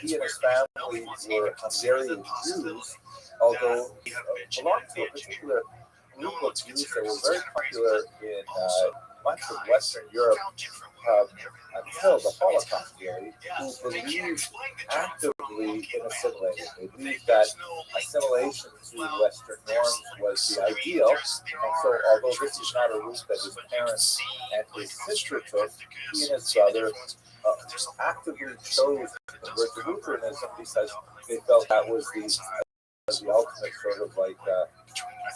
B: He and his family were Hungarian Jews, although belonged to a particular group of Jews that were very popular in much of Western Europe until the Holocaust period, who believed actively in assimilating. They believed that assimilation to Western norms was the ideal, and so although this is not a route that his parents and his sister took, he and his brother actively chose to convert to Lutheranism because they felt that was the ultimate sort of like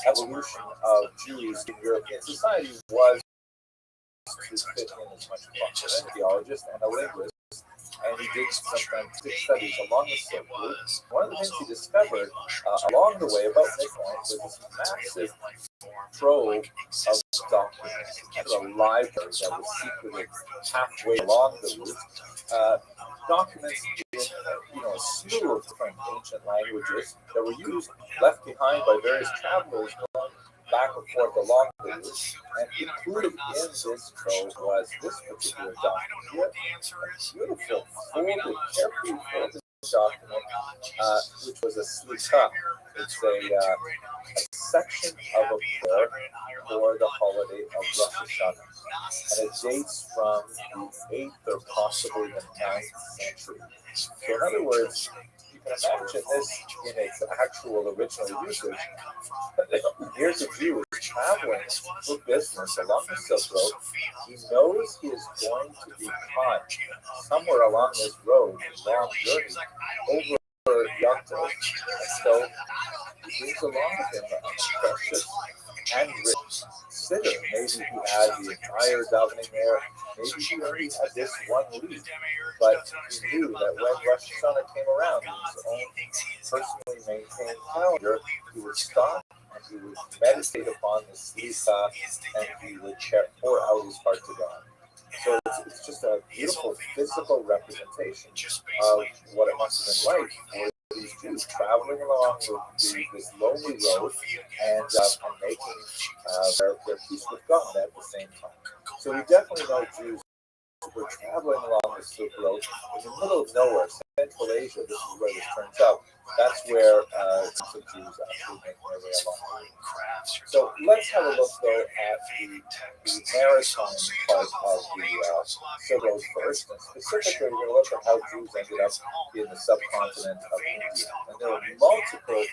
B: evolution of Jews in European society was to fit in as much as possible. An theologist and a linguist, and he did some scientific studies along the Silk Route. One of the things he discovered along the way, about midpoint, was this massive trove of documents, kind of a library that was secreted halfway along the route. Documents in a slew of different ancient languages that were used, left behind by various travelers going back and forth along the route, and included in this trove was this particular document here, a beautiful, carefully folded document, which was a slita. It's a section of a prayer for the holiday of Rosh Hashanah, and it dates from the 8th or possibly the 9th century. So in other words, you can imagine this in its actual original usage. Here's a Jew traveling for business along the Silk Road. He knows he is going to be caught somewhere along this road, this long journey, over Yonto. And so he brings along with him a precious handwritten sitter. Maybe he had the entire davening there. Maybe he only had this one leaf. But he knew that when Rosh Hashanah came around, in his own personally maintained calendar, he would stop and he would meditate upon this slita, and he would pour out his heart to God. So it's just a beautiful physical representation of what it must have been like for these Jews traveling along this lonely road and making their peace with God at the same time. So we definitely know Jews were traveling along the Silk Road in the middle of nowhere, Central Asia. This is where this turns out. That's where some Jews actually make their way along. So let's have a look, though, at the maritime part of the Silk Road first. And specifically, we're going to look at how Jews ended up in the subcontinent of India. And there are multiple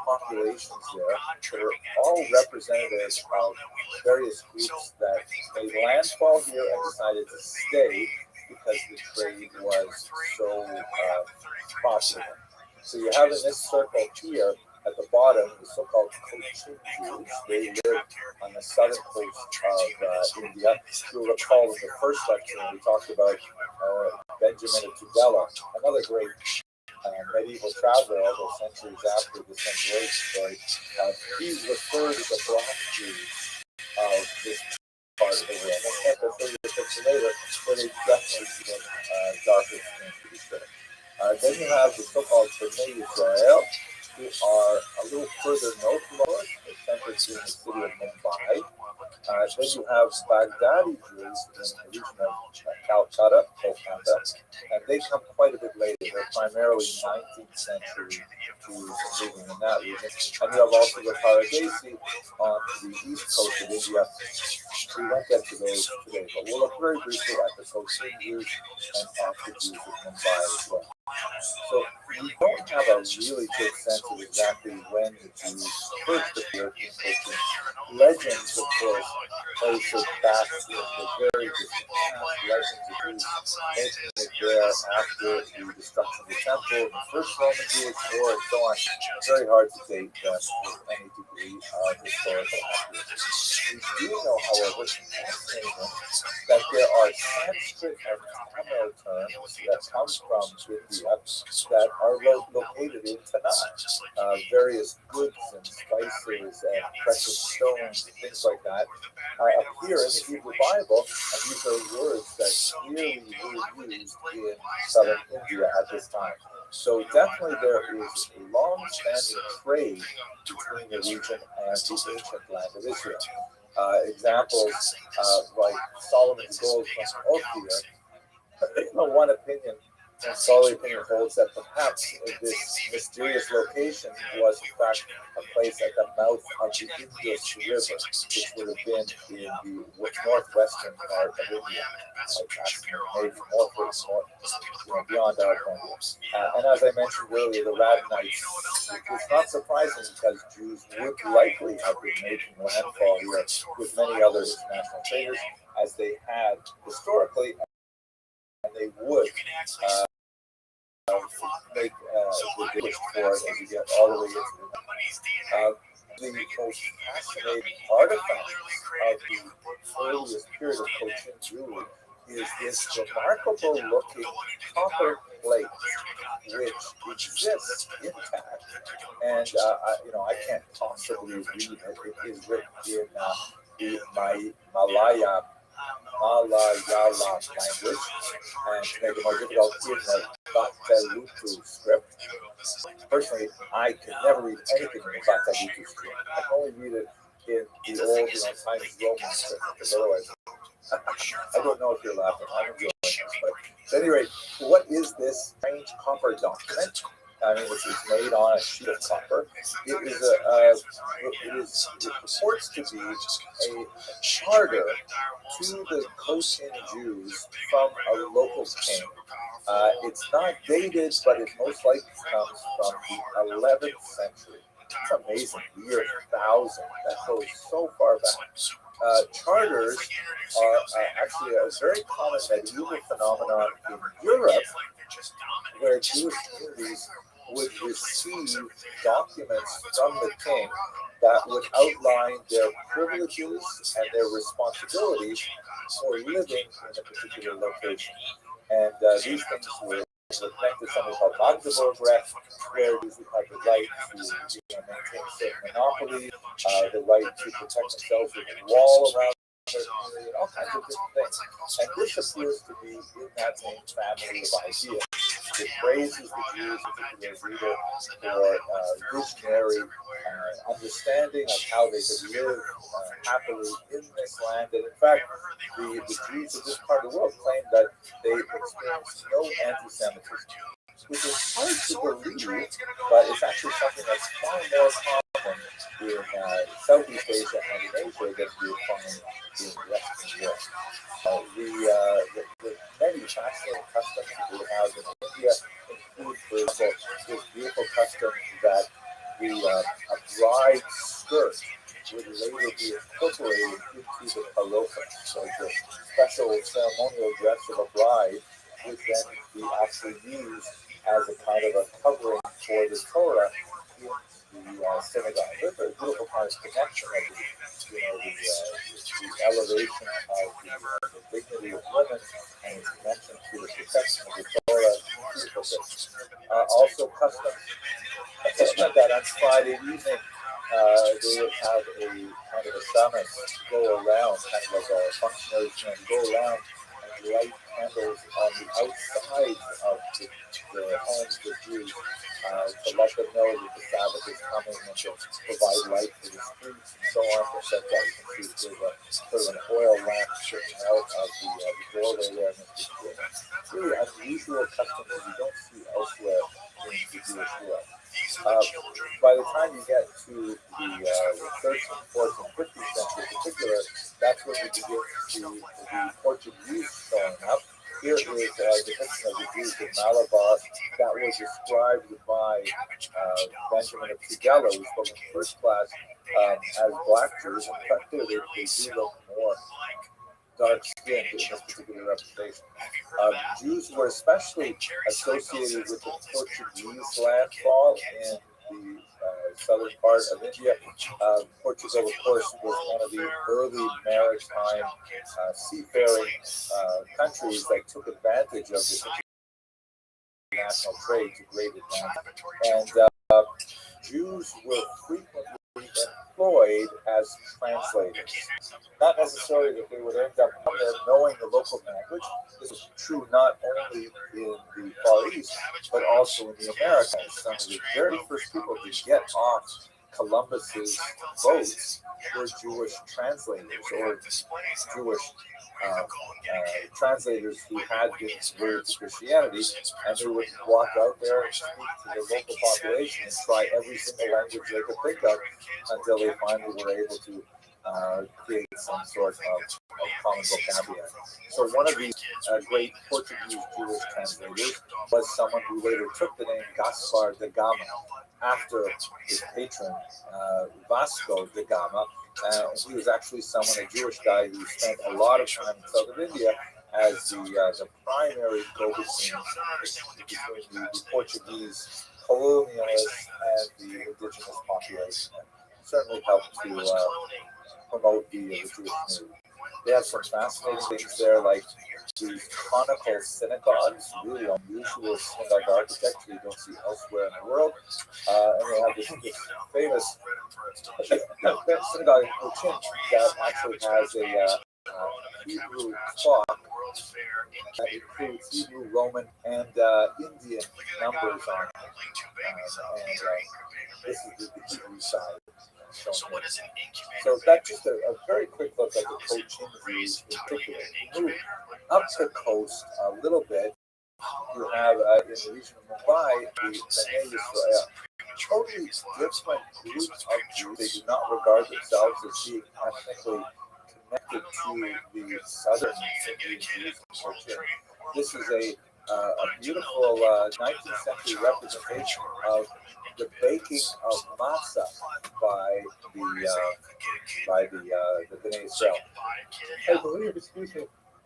B: populations there that are all representative of various groups that made landfall here and decided to stay because the trade was so popular. So you have in this circle here at the bottom the so-called Cochin Jews. They live on the southern coast of India. You'll recall in the first lecture we talked about Benjamin of Tudela, another great medieval traveler, although centuries after the Central Age story. He's referred as the Black Jews of this part of the world. And the 30 or 50 later, where they definitely see darker skin to be sure. Then you have the so-called Bnei Israel, who are a little further north, centered in the city of Mumbai. Then you have Baghdadi Jews in the region of Calcutta, and they come quite a bit later. They're primarily 19th century Jews living in that region. And you have also the Paradesi on the east coast of India. We won't get to those today, but we'll look very briefly at the Cochin Jews and Coptic Jews in Mumbai as well. So we don't have a really good sense of exactly when the Jews first appeared in Cochin. Legends, of course, place it back in the very distant past. Legends of Jews making it there after the destruction of the temple, the first Roman Jewish war, and so on. Very hard to date them with any degree of historical accuracy. We do know, however, that there are Sanskrit and Tamil terms that come from India that are located in Tanakh. Various goods and spices and precious stones and things like that appear in the Hebrew Bible, and these are words that clearly were used in southern India at this time. So definitely there is a long-standing trade between the region and the ancient land of Israel. Examples like Solomon's gold from Ophir. One opinion, and scholarly opinion, holds that perhaps this mysterious location was in fact a place at the mouth of the Indus River, which would have been in the northwestern part of India, maybe northwest, beyond Alexandria. And as I mentioned earlier, the Radhanites, it's not surprising because Jews would likely have been making landfall here with many other international traders, as they had historically, and they would make the dish for it as you get all the way into the most fascinating artifact of the earliest period of Cochin jewelry is this remarkable looking copper plate which exists intact, and I can't possibly read it. It is written in the Malayalam language, and to make it more difficult, in the Batalutu script. Personally, I could never read anything in the Batalutu script. I can only read it in the old, Times Roman script, because otherwise, I don't know if you're laughing. I'm enjoying this, but at any rate, what is this strange copper document? Which is made on a sheet of copper. It purports to be a charter to the Cochin Jews from a local king. It's not dated, but it most likely comes from the 11th century. It's amazing, the year 1000. That goes so far back. Charters are actually a very common medieval phenomenon in Europe, where Jewish communities would receive documents from the king that would outline their privileges and their responsibilities for living in a particular location. And these things were connected to something called Magdeburg Recht, where Jews would have the right to maintain certain monopoly, the right to protect themselves with a wall around their community, and all kinds of different things. And this appears to be in that same family of ideas. It praises the Jews, particularly reader, for visionary understanding of how they could live happily in this land. And in fact, the Jews of this part of the world claim that they experienced no anti-Semitism, which is hard to believe, but it's actually something that's far more common in Southeast Asia and in Asia than we find in Western Europe. The many fascinating customs that we have in India include, for example, this beautiful custom that a bride's skirt would later be incorporated into the parocha. So the special ceremonial dress of a bride would then be actually used as a kind of a covering for the Torah in the synagogue. There's a beautiful kind of connection of the elevation of the dignity of women and its connection to the protection of the Torah. Beautiful thing. Also, customs that on Friday evening they would have a kind of a summit go around, kind of like a functionary go around and light candles on the outsides of the homes of Jews to let them know that the Sabbath is coming and to provide light for the streets and so on. But that you can see there's a sort of an oil lamp sticking out of the doorway there. And it's really unusual custom that you don't see elsewhere in the Jewish world. By the time you get to the 13th, 14th, 15th century in particular, that's when you begin to see the Portuguese showing up. Here is a depiction of the Jews in Malabar that was described by Benjamin of Tudela, who spoke in first class, as black Jews. In fact, they do look more dark skinned in this particular representation. Jews were especially associated with the Portuguese landfall in the southern part of India. Portugal, of course, was one of the early maritime seafaring countries that took advantage of this international trade to great advantage. And Jews were frequently employed as translators. Not necessarily that they would end up knowing the local language. This is true not only in the Far East, but also in the Americas. Some of the very first people to get off Columbus's boats were Jewish translators or Jewish translators who had been converted to Christianity, and they would walk out there and speak to the local population and try every single language they could think of until they finally were able to create some sort of common vocabulary. So one of these great Portuguese Jewish translators was someone who later took the name Gaspar da Gama after his patron Vasco da Gama. He was actually a Jewish guy who spent a lot of time in southern India as the primary go-between between the Portuguese colonialists and the indigenous population. And certainly helped to promote the Jewish community. They have some fascinating things there, like these conical synagogues, really unusual synagogue architecture you don't see elsewhere in the world. And they have this famous synagogue in Cochin that actually has a Hebrew clock that includes Hebrew, Roman, and Indian numbers on it. And this is the Hebrew side. So that's just a very quick look at the Cochin views in particular. Move up the coast a little bit, you have in the region of Mumbai, the Bnei Israel. Totally different groups of Jews. They do not regard themselves as being ethnically connected to the southern Indian Jews in Cochin. This is a beautiful 19th century representation of the baking of matzah by the Bnei Israel.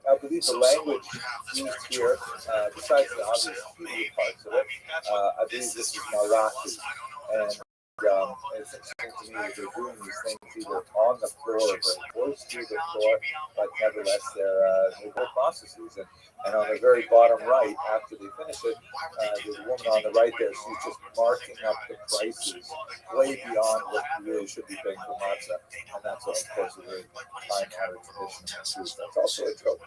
B: I believe the language used here, besides the obvious Hebrew parts of it, I believe this is Marathi. And it's interesting to me that they're doing these things either on the floor or very close to the floor, but nevertheless they're good processes. And on the very bottom right, after they finish it, there's a woman on the right there. She's just marking up the prices way beyond what you really should be paying for matzah. And that's, of course, a very time-honored tradition. That's also a trope.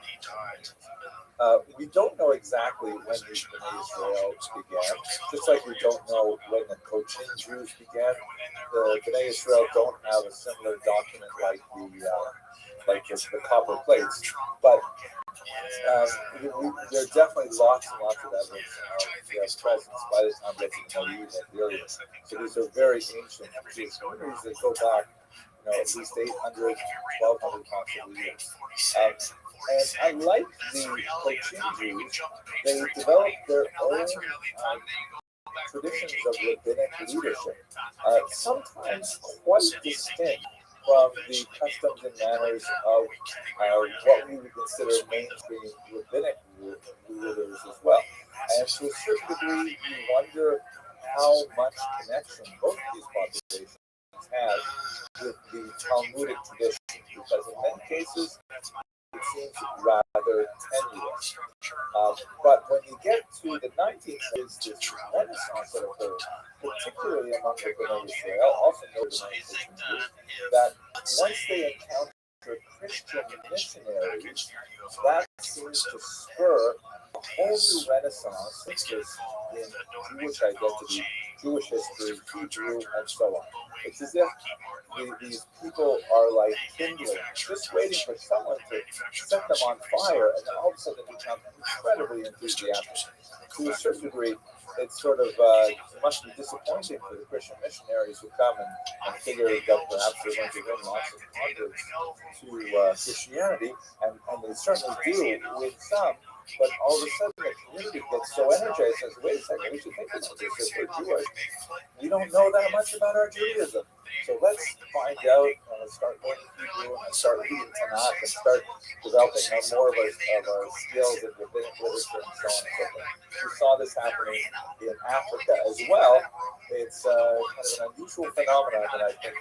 B: We don't know exactly when the Bnei Israel began, just like we don't know when the Cochin Jews began. The Bnei Israel don't have a similar document like the copper plates, but there are definitely lots and lots of evidence of their presence by the time they can use it earlier. So these are very ancient Jewish communities that go back, at least 800, 1200 possibly years. And unlike the Cochin Jews, they developed their own traditions of rabbinic leadership, sometimes quite distinct from the customs and manners of what we would consider mainstream rabbinic rulers as well. And to a certain degree, you wonder how much connection both of these populations have with the Talmudic tradition, because in many cases, it seems rather tenuous. But when you get to the 19th century, this renaissance that occurred, particularly among the Bnei Israel, also known as the Jews, that once they encounter Christian missionaries, that seems to spur a whole new renaissance interest in Jewish identity, Jewish history, Hebrew, and so on. It's as if these people are like kindling, just waiting for someone to set them on fire, and then all of a sudden become incredibly enthusiastic. To a certain degree, it's sort of must be disappointing for the Christian missionaries who come and figure that perhaps they're going to win lots of converts to Christianity, and they certainly do with some. But all of a sudden, the community gets so energized and says, wait a second, we should think about this. If we're Jewish, we don't know that much about our Judaism. So let's find out and start learning Hebrew and start reading Tanakh and start developing more of our skills in rabbinic literature and so on and so forth. We saw this happening in Africa as well. It's kind of an unusual phenomenon that I think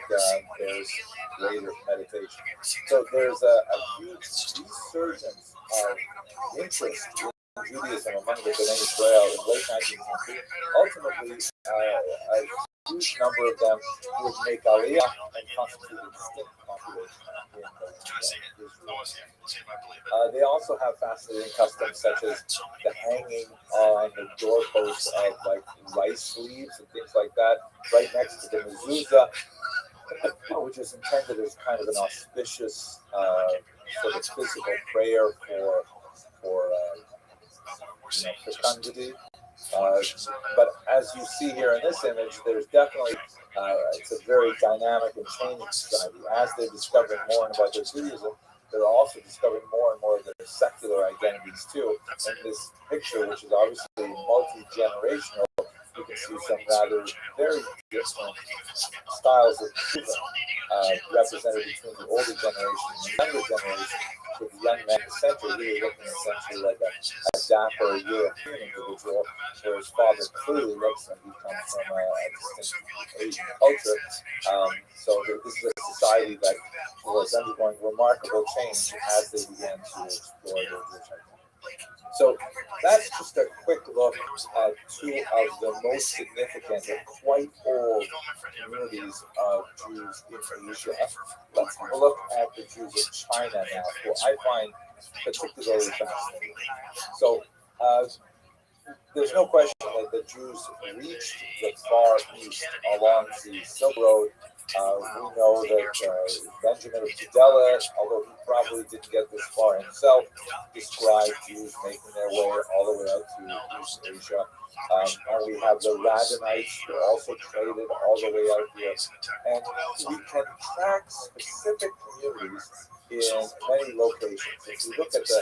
B: bears greater meditation. So there's a huge resurgence of interest in Judaism among the Bnei Israel in late 19th century. Ultimately, a huge number of them would make Aliyah and constitute a distinct population in Israel. They also have fascinating customs such as the hanging on the doorposts of like rice leaves and things like that, right next to the mezuzah, which is intended as kind of an auspicious sort of physical prayer for fecundity. But as you see here in this image, there's definitely it's a very dynamic and changing society. As they're discovering more and about their Judaism, they're also discovering more and more of their secular identities too. In this picture, which is obviously multi-generational, you can see some rather very different styles of Judaism represented between the older generation and the younger generation, with the young man in the center really looking essentially like a dapper European individual, where his father clearly looks and he comes from a distinct Asian culture. So this is a society that was undergoing remarkable change as they began to explore their Jewish identity. So that's just a quick look at two of the most significant and quite old communities of Jews in Asia. Let's have a look at the Jews of China now, who I find particularly fascinating. So there's no question that the Jews reached the Far East along the Silk Road. We know that Benjamin of Tudela, although he probably didn't get this far himself, described Jews making their way all the way out to East Asia. And we have the Radhanites who also traded all the way out here. And we can track specific communities in many locations. If you look at the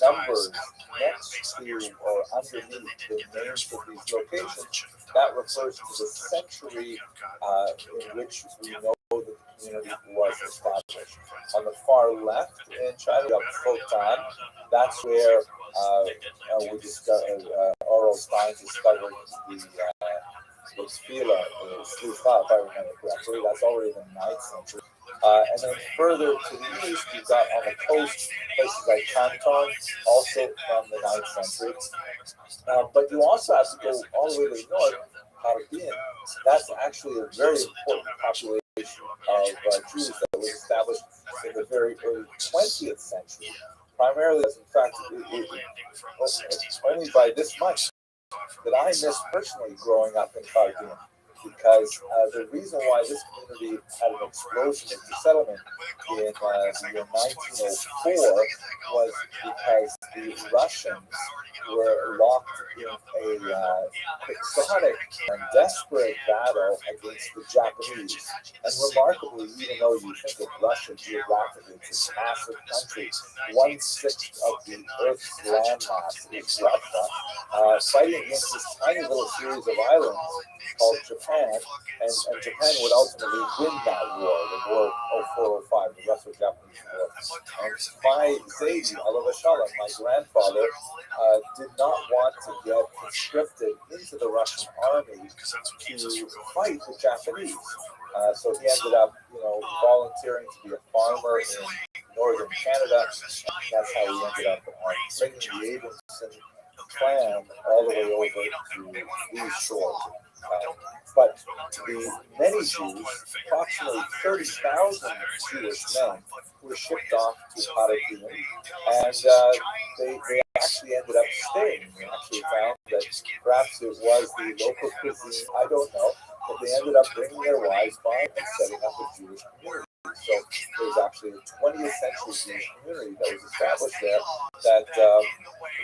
B: numbers next to or underneath the names of these locations, that refers to the century in which we know the community was established. On the far left in China, we have Khotan. That's where we discovered, Oral Stein discovered the Sfila, if I remember correctly. That's already in the 9th century. And then further to the east, you've got on the coast places like Canton, also from the 9th century. But you also have to go all the way to the north, Harbin. That's actually a very important population of Jews that was established in the very early 20th century. Primarily, as in fact, it's only by this much that I missed personally growing up in Harbin. Because the reason why this community had an explosion of settlement in the year 1904 was because the Russians were locked in a quixotic and desperate battle against the Japanese. And remarkably, even though you think of Russia geographically, it's a massive country, 1/6 of the Earth's landmass is Russia, fighting against this tiny little series of islands called Japan, and Japan would ultimately win that war, the War of 405, the Russo-Japanese War. And my Zaidi, Allah Shalom, my grandfather, did not want to get conscripted into the Russian army to fight the Japanese. So he ended up, volunteering to be a farmer in northern Canada. That's how he ended up bringing the Abramson clan all the way over to these shores. But the many Jews, approximately 30,000 Jewish men, were shipped off to Palestine, and they actually ended up staying. We actually found that perhaps it was the local cuisine, I don't know, but they ended up bringing their wives by and setting up a Jewish community. So there was actually a 20th century Jewish community that was established there that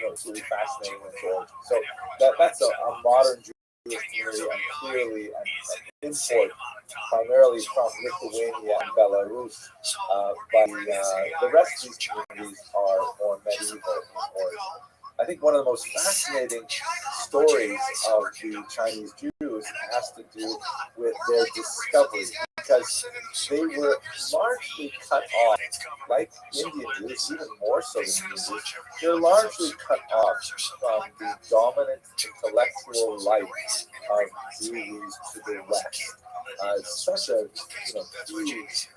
B: was really fascinating in its origin. So that's a modern Jewish community, and clearly an import primarily from Lithuania and Belarus. But the rest of these communities are more medieval in origin. I think one of the most fascinating stories of the Chinese Jews has to do with their discovery, because they were largely cut off, like Indian Jews, even more so than Indian Jews. They're largely cut off from the dominant intellectual life of Jews to the west. Such a huge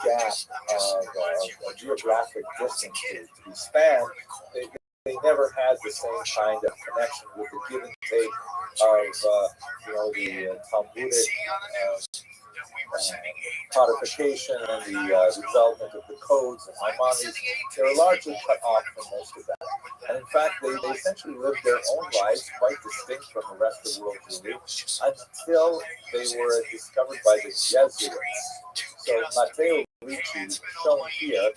B: gap of geographic distance to be spanned. They never had the same kind of connection with the give and take of the Talmudic codification and the development of the codes and Maimonides. They were largely cut off from most of that. And in fact, they essentially lived their own lives quite distinct from the rest of world Jewry until they were discovered by the Jesuits. So Matteo Ricci, shown here,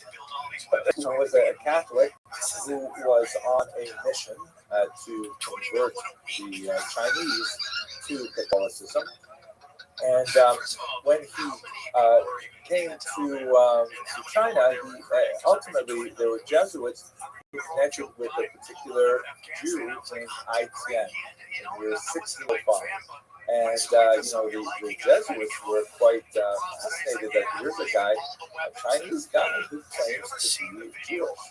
B: was a Catholic who was on a mission to convert the Chinese to Catholicism. And when he came to China, ultimately there were Jesuits who connected with a particular Jew named Ai Tian in the year 1605. And the Jesuits were quite fascinated that here's a guy, a Chinese guy, who claims to be Jewish.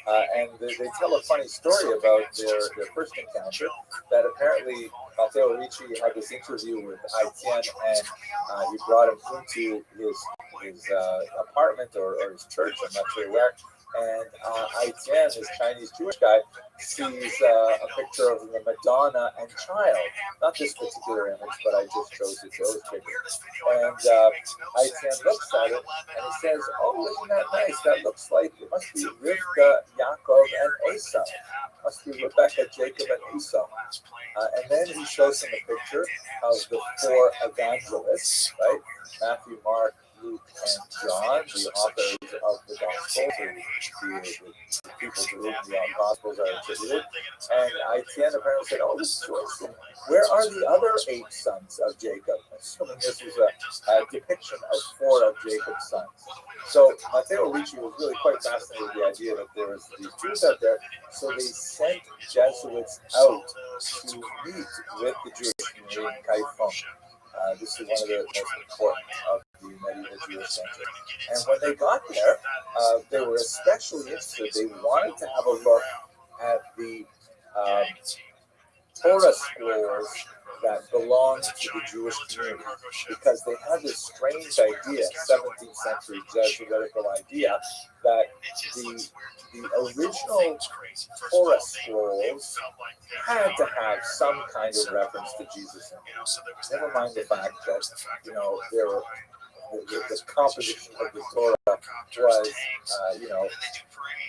B: And they tell a funny story about their first encounter, that apparently Matteo Ricci had this interview with Ai Tian, and he brought him into his apartment or his church, I'm not sure where. And Ai Tian, this Chinese Jewish guy, sees a picture of the Madonna and Child. Not this particular image, but I just chose it to illustrate it. And Ai Tian looks at it and he says, "Oh, isn't that nice? That looks like it must be Rivka, Yaakov, and Esau. Must be Rebecca, Jacob, and Esau." And then he shows him a picture of the four evangelists, right? Matthew, Mark, Luke, and John, the authors of the Gospels, or the people to whom the Gospels are attributed. And Ai Tian apparently said, "Oh, this is interesting. Where are the other 8 sons of Jacob?" Assuming this was a depiction of 4 of Jacob's sons. So Matteo Ricci was really quite fascinated with the idea that there was these Jews out there. So they sent Jesuits out to meet with the Jewish community in Kaifeng. This is one of the most important of the medieval Jewish centers. And when they got there, they were especially interested. They wanted to have a look at the Torah scrolls that belonged to the Jewish community, because they had this strange idea, 17th century Jesuitical idea, that the original Torah scrolls had to have some kind of reference to Jesus in it. Never mind the fact that, there were the composition of the Torah was,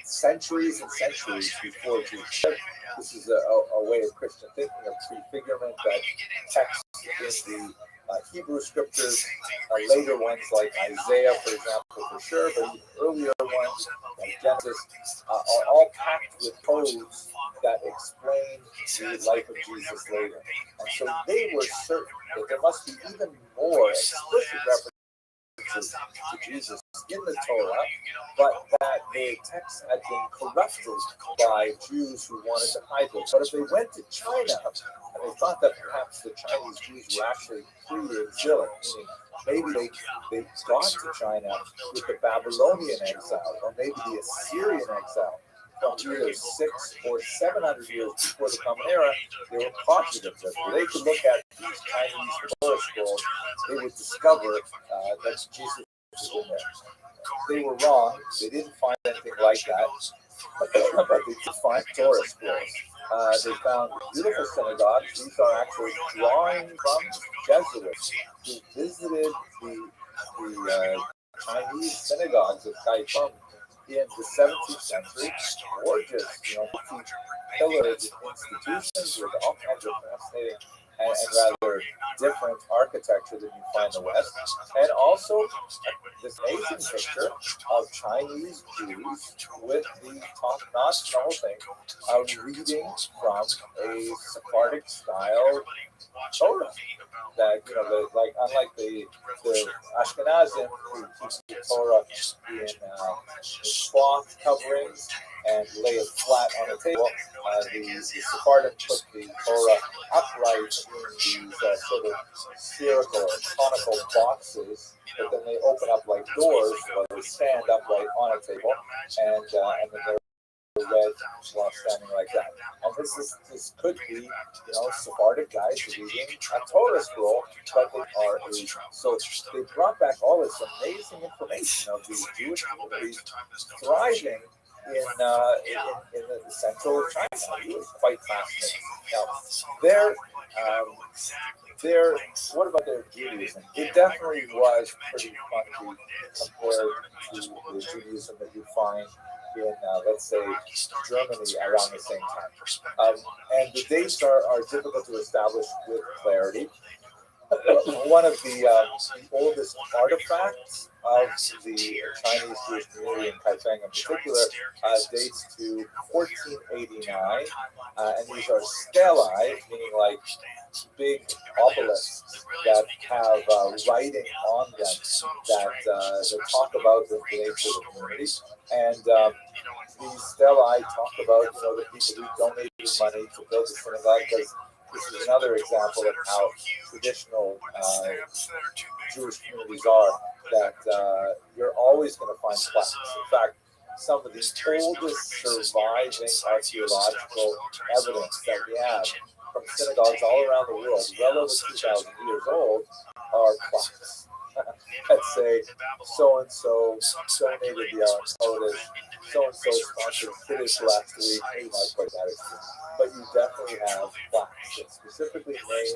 B: centuries and centuries before Jesus. This is a way of Christian thinking of prefigurement, that texts in the Hebrew scriptures, later ones like Isaiah, for example, for sure, but even earlier ones like Genesis, are all packed with codes that explain the life of Jesus later. And so they were certain that there must be even more explicit references to Jesus in the Torah, but that the texts had been corrupted by Jews who wanted to hide them. But if they went to China and they thought that perhaps the Chinese Jews were actually pre-exilic, meaning maybe they got to China with the Babylonian exile, or maybe the Assyrian exile, from either 600 or 700 years before the Common Era, they were positive that they could look at these Chinese Torah scrolls, they would discover that Jesus was in there. They were wrong. They didn't find anything like that, but they did find Torah scrolls. They found beautiful synagogues. These are actually drawings from Jesuits who visited the Chinese synagogues of Kaifeng in the 17th century. Gorgeous, multi-pillared institutions with all kinds of fascinating and rather different architecture than you find in the West. And also this amazing picture of Chinese Jews with the top-notch, the whole thing, reading from a Sephardic style Torah. That like unlike the Ashkenazim who keep the Torah in cloth coverings and lay it flat on a table, the Sephardim put the Torah upright in these sort of spherical or conical boxes, but then they open up like doors where they stand upright on a table, and then they're read while standing like that. And this could be, Sephardic guys reading a Torah scroll, but they are so they brought back all this amazing information of these Jewish communities thriving in the central China. It was quite fascinating. Now, what about their Judaism? It definitely was pretty funky compared to the Judaism that you find in, let's say, Germany around the same time. And the dates are difficult to establish with clarity. One of the oldest artifacts of the Chinese Jewish community in Kaifeng in particular dates to 1489, and these are stelae, meaning like big obelisks that have writing on them that talk about the nature of the community. And these stelae talk about the people who donated money to build the synagogue, because this is another example of how traditional Jewish communities are, that you're always going to find plaques. In fact, some of the oldest surviving archaeological evidence that we have from synagogues all around the world, well over 2,000 years old, are plaques that say so-and-so donated the Kodesh, so-and-so sponsored Kiddush last week, maybe not quite that extreme, but you definitely have plaques that specifically name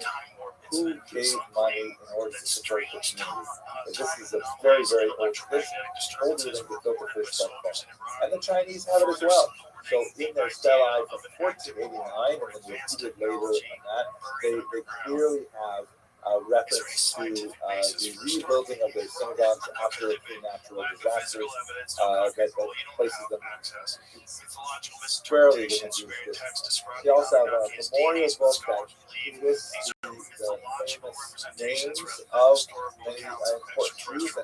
B: who gave money in order to support the community. And this is a very, very old tradition, older than the Filter Fish Festival. And the Chinese have it as well. So in their stelae from 1489, and then repeated later on that, they clearly have reference to the rebuilding of their synagogues after a few natural disasters that places them squarely within Jewish business. They also have a memorial book that lists the famous names of many important Jews,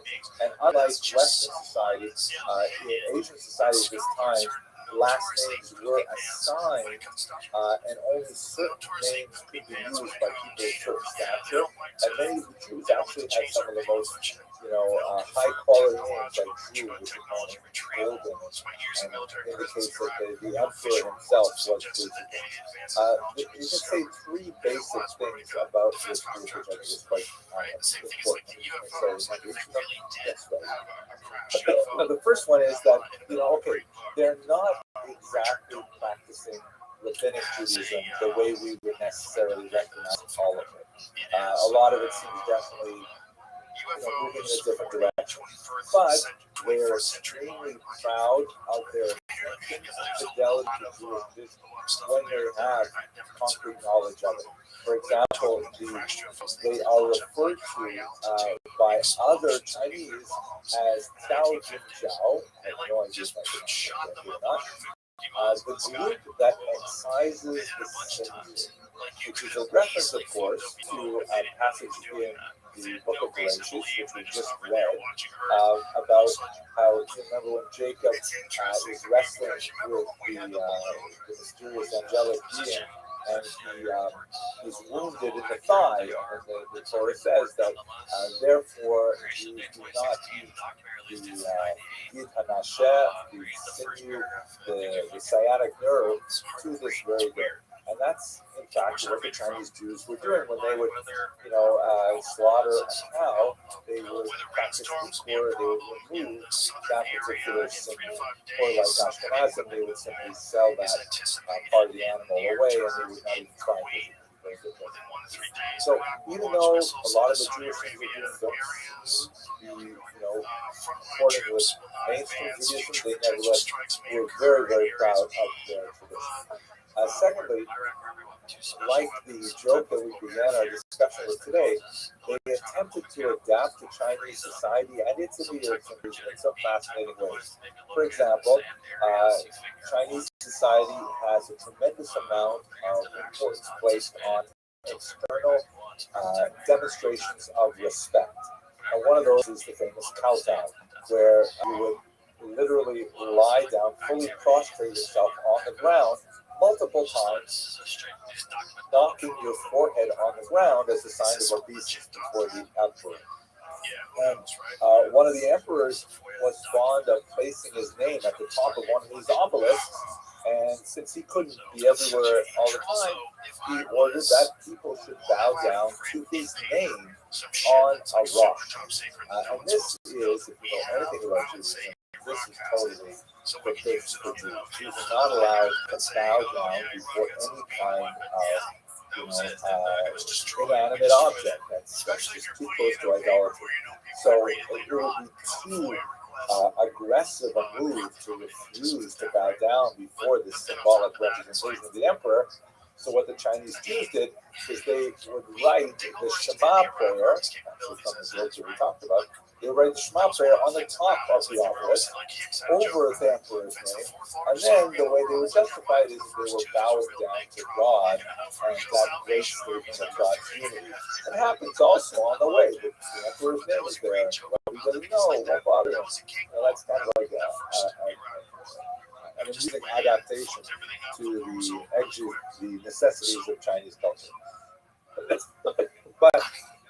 B: and unlike Western society, in Asian society at this time, last names were assigned, and only certain names could be used by people of certain stature. And many of the Jews actually had some of the most, high quality names, like Jew, which is called golden, and indicates that the emperor himself was Jewish. You can say three basic things about this group, which I think is quite important. So, yes, right. The first one is that, they're not exactly practicing rabbinic Judaism the way we would necessarily recognize all of it. A lot of it seems definitely moving in a different direction. But they're extremely proud of their intentions and fidelity to Jewish vision when they have concrete knowledge of it. For example, they are referred to by other Chinese as Cao Jin Jiao. I have no idea if I can say that or not. The group that excises the sinews, which is a reference, of course, to a passage in the book of Galatians, which we just read, about how, remember when Jacob is wrestling with the mysterious angelic being, and he's wounded in the thigh, and the Torah says that therefore you do not eat the hanasheh, the sinew, the sciatic nerve, to this very day. And that's, in fact, what the Chinese Jews were doing when they would, slaughter a cow. They would practice Ikur, they would remove that particular symbol. Or like Ashkenazim, they would simply sell that part of the animal away, and they would not even try to. So even though a lot of the Jewish things were doing don't seem to be, according with mainstream Judaism, they nevertheless were very, very proud of their tradition. Secondly, like the joke that we began our discussion with today, they attempted to adapt to Chinese society and its idiosyncrasies in some fascinating ways. For example, Chinese society has a tremendous amount of importance placed on external demonstrations of respect. And one of those is the famous kowtow, where you would literally lie down, fully prostrate yourself on the ground multiple times, knocking your forehead on the ground as a sign of obeisance before the emperor. And one of the emperors was fond of placing his name at the top of one of these obelisks, and since he couldn't be everywhere all the time, he ordered that people should bow down to his name on a rock. And this is, if you know anything about Judaism, this is totally forbidden for Jews. Jews are not allowed to bow down before any kind of inanimate object that's just too close to idolatry. So it would be too aggressive a move to refuse to bow down before this symbolic representation of the emperor. So what the Chinese Jews did is they would write the Shema prayer, actually from the book that we talked about, they would write the Shema prayer on the top of the obelisk over the emperor's name, and then the way they would justify it is they were bowing down to God and that great statement of God's unity. It happens also on the way. The emperor's name is there. What he doesn't know won't bother him. Well, that's kind of like an amusing adaptation to the necessities of Chinese culture. But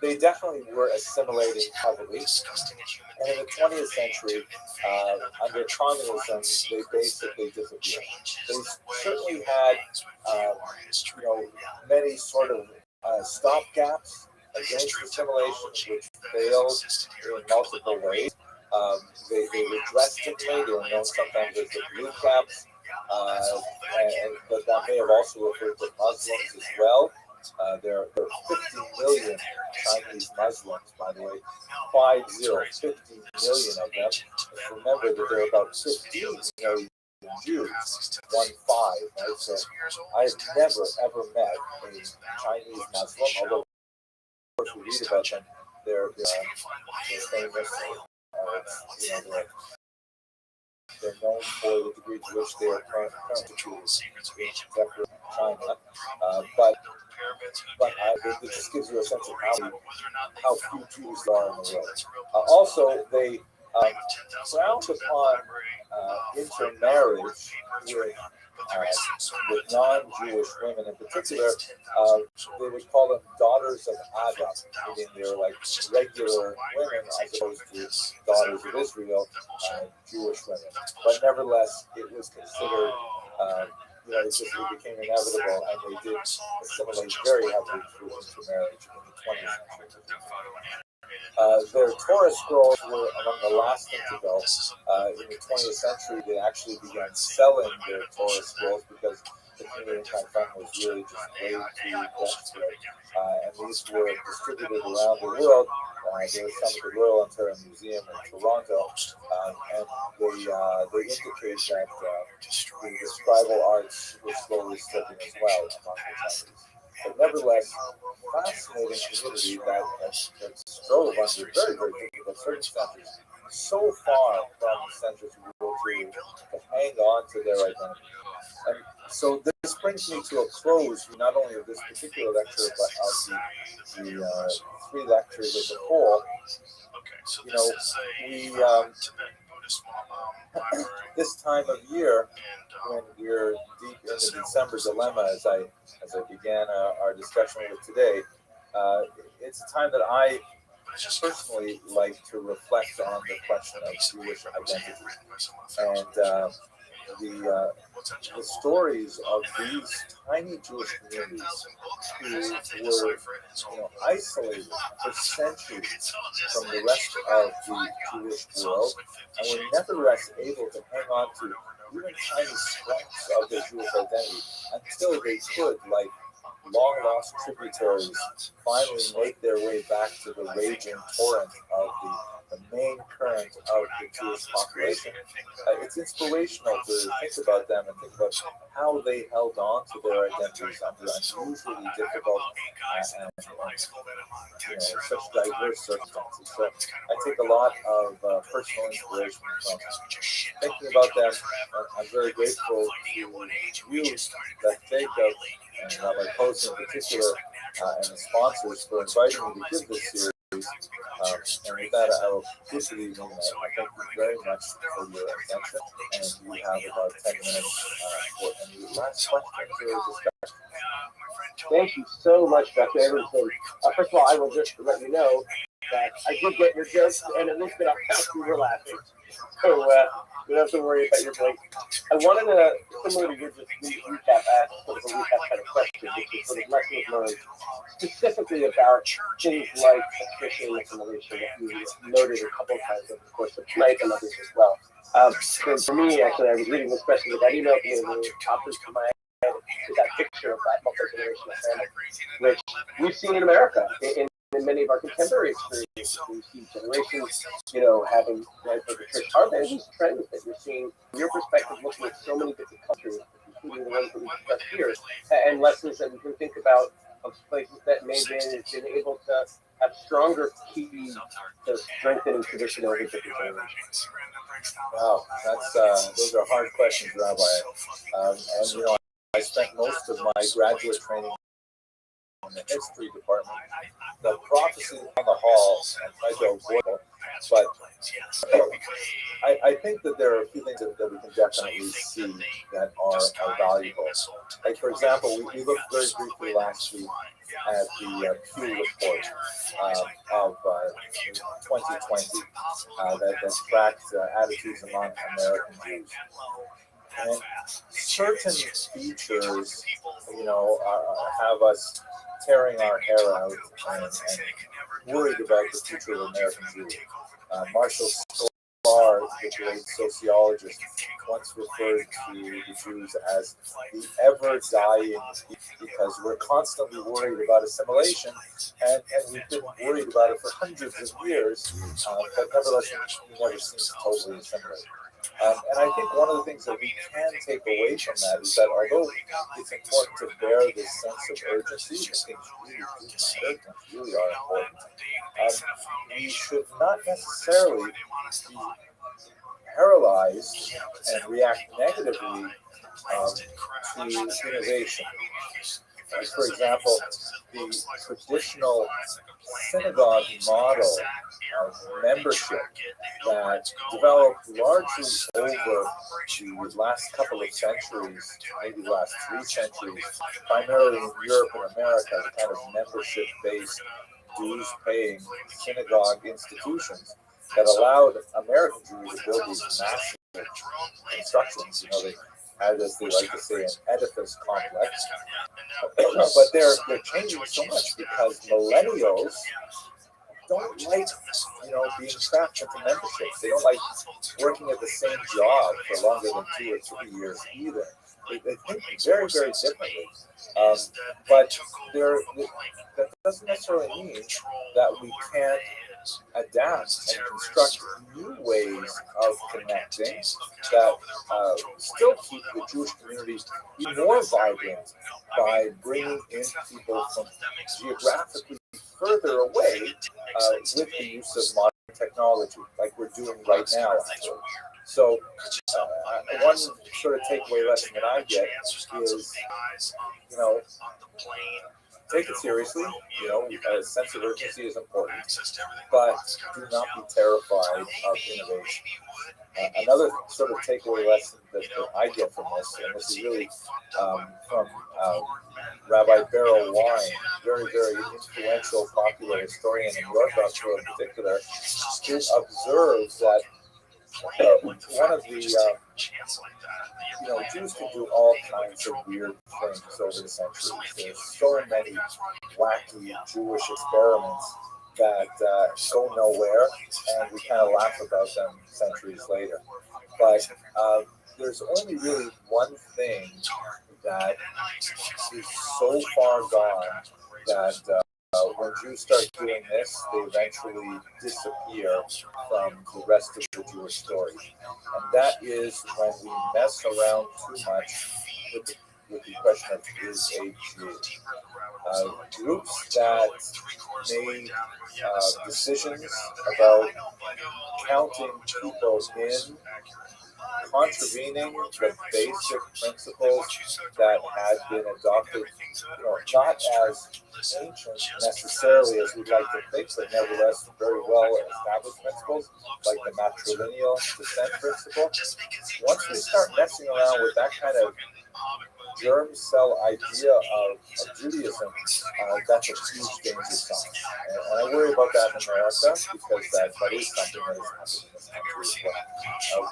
B: they definitely were assimilating heavily. And in the 20th century, under communism, they basically disappeared. They certainly had, many sort of stopgaps against assimilation, which failed in multiple ways. They were dressed differently. They were known sometimes as the blue caps, but that may have also referred to Muslims as well. There are 50 million Chinese Muslims, by the way, 50 million of them. Remember that there are about 15 million Jews, 15, right? So I've never ever met a Chinese Muslim, although of course we read about them. They're famous. They're known for the degree to which they are currently Jews in China, but it just gives you a sense of how few Jews there are in the world. Also, they frowned upon intermarriage with non-Jewish women. In particular, they would call them daughters of Adam, meaning they were like regular women as opposed to daughters of Israel, Jewish women. But nevertheless, it was considered it became inevitable, and they did assimilate very heavily through intermarriage in the 20th century. Their Torah scrolls were among the last thing to go. In the 20th century, they actually began selling their Torah scrolls because the community fund was really just way too desperate. And these were distributed around the world. There was some at the Royal Ontario Museum in Toronto, and they indicate that the scribal arts were slowly slipping as well among the Chinese. But nevertheless, fascinating community that strove under very, very difficult circumstances, so far from the centers of World War to hang on to their identity. And so this brings me to a close, not only of this particular lecture, but of the three lectures as a whole. This time of year, when we're deep in the December dilemma, as I began our discussion with today, it's a time that I personally like to reflect on the question of Jewish identity. And the stories of these tiny Jewish communities who were, isolated for centuries from the rest of the Jewish world, and were nevertheless able to hang on to even tiny scraps of their Jewish identity until they could, like long lost tributaries, finally make their way back to the raging torrent of the main current of the Jewish population. It's inspirational to think about them and think about how they held on to their identities under unusually difficult and such diverse circumstances. So I take a lot of personal inspiration from thinking about them. I'm very grateful to you, that Jacob, and Rabbi Post in particular, and the sponsors for inviting me to give this series. And with that, I will give the evening. I thank you very much for your attention, and we have about 10 minutes for any last questions or discussion.
C: Thank you so much, Dr. Everson. First of all, I will just let you know that I did get your jokes, and at least that we were laughing. So you don't have to worry about your break. I wanted to, similar to your just recap, ask sort of a recap kind of question, which is sort of lessons learned, specifically about things like fishing assimilation that you noted a couple of times over the course of tonight and others as well. For me, actually, I was reading this question that got emailed to me, and it popped into my head is that picture of that multi-generational family, which we've seen in America in many of our contemporary experiences. We see generations, having right for the church. Are there these trends that you're seeing from your perspective, looking at so many different countries, including the ones that we discussed here, and lessons that we can think about of places that may have been able to have stronger keys to strengthening tradition over different generations?
B: Wow, those are hard questions, Rabbi. And I spent most of my graduate training in the history department. The prophecy on the hall, and I tried to avoid it, but I think that there are a few things that we can definitely see that are valuable. Like, for example, we looked very briefly last week at the Pew report of 2020 that tracked attitudes among American Jews. And certain features, have us tearing our hair out and worried about the future of American Jews. Marshall Sklar, the great sociologist, once referred to the Jews as the ever-dying, because we're constantly worried about assimilation, and we've been worried about it for hundreds of years, but nevertheless, we never seem to totally assimilate. And I think one of the things that we can take away from that is that although it's important to bear this sense of urgency, that things really do matter, things really are important, we should not necessarily be paralyzed and react negatively to innovation. For example, the traditional synagogue model of membership that developed largely over the last couple of centuries, maybe the last 3 centuries, primarily in Europe and America, the kind of membership-based, dues-paying synagogue institutions that allowed American Jews to build these massive constructions. They had, as they like to say, an edifice complex. But they're changing so much because millennials don't like, being trapped into memberships. They don't like working at the same job for longer than 2 or 3 years either. They think very, very differently. But that doesn't necessarily mean that we can't adapt and construct new ways of connecting that still keep the Jewish community more vibrant by bringing in people from geographically further away with the use of modern technology, like we're doing right now. So one sort of takeaway lesson that I get is, take it seriously. A sense of urgency is important, but do not be terrified of innovation. Another sort of takeaway lesson that I get from this, and this is really from Rabbi Beryl Wine, very, very influential, popular historian in the Orthodox world in particular, is observe that one of the Jews can do all kinds of weird things over the centuries. There's so many wacky Jewish experiments that go nowhere, and we kind of laugh about them centuries later. But there's only really one thing that is so far gone that when Jews start doing this, they eventually disappear from the rest of the Jewish story. And that is when we mess around too much with the question of is a Jew. Groups that made decisions about counting people in, contravening the basic principles that had been adopted, not as ancient necessarily as we'd like to think, but nevertheless very well established principles, like the matrilineal descent principle. Once we start messing around with that kind of germ cell idea of Judaism, that's a huge danger sign. And I worry about that in America because that is something that is happening in this country as well.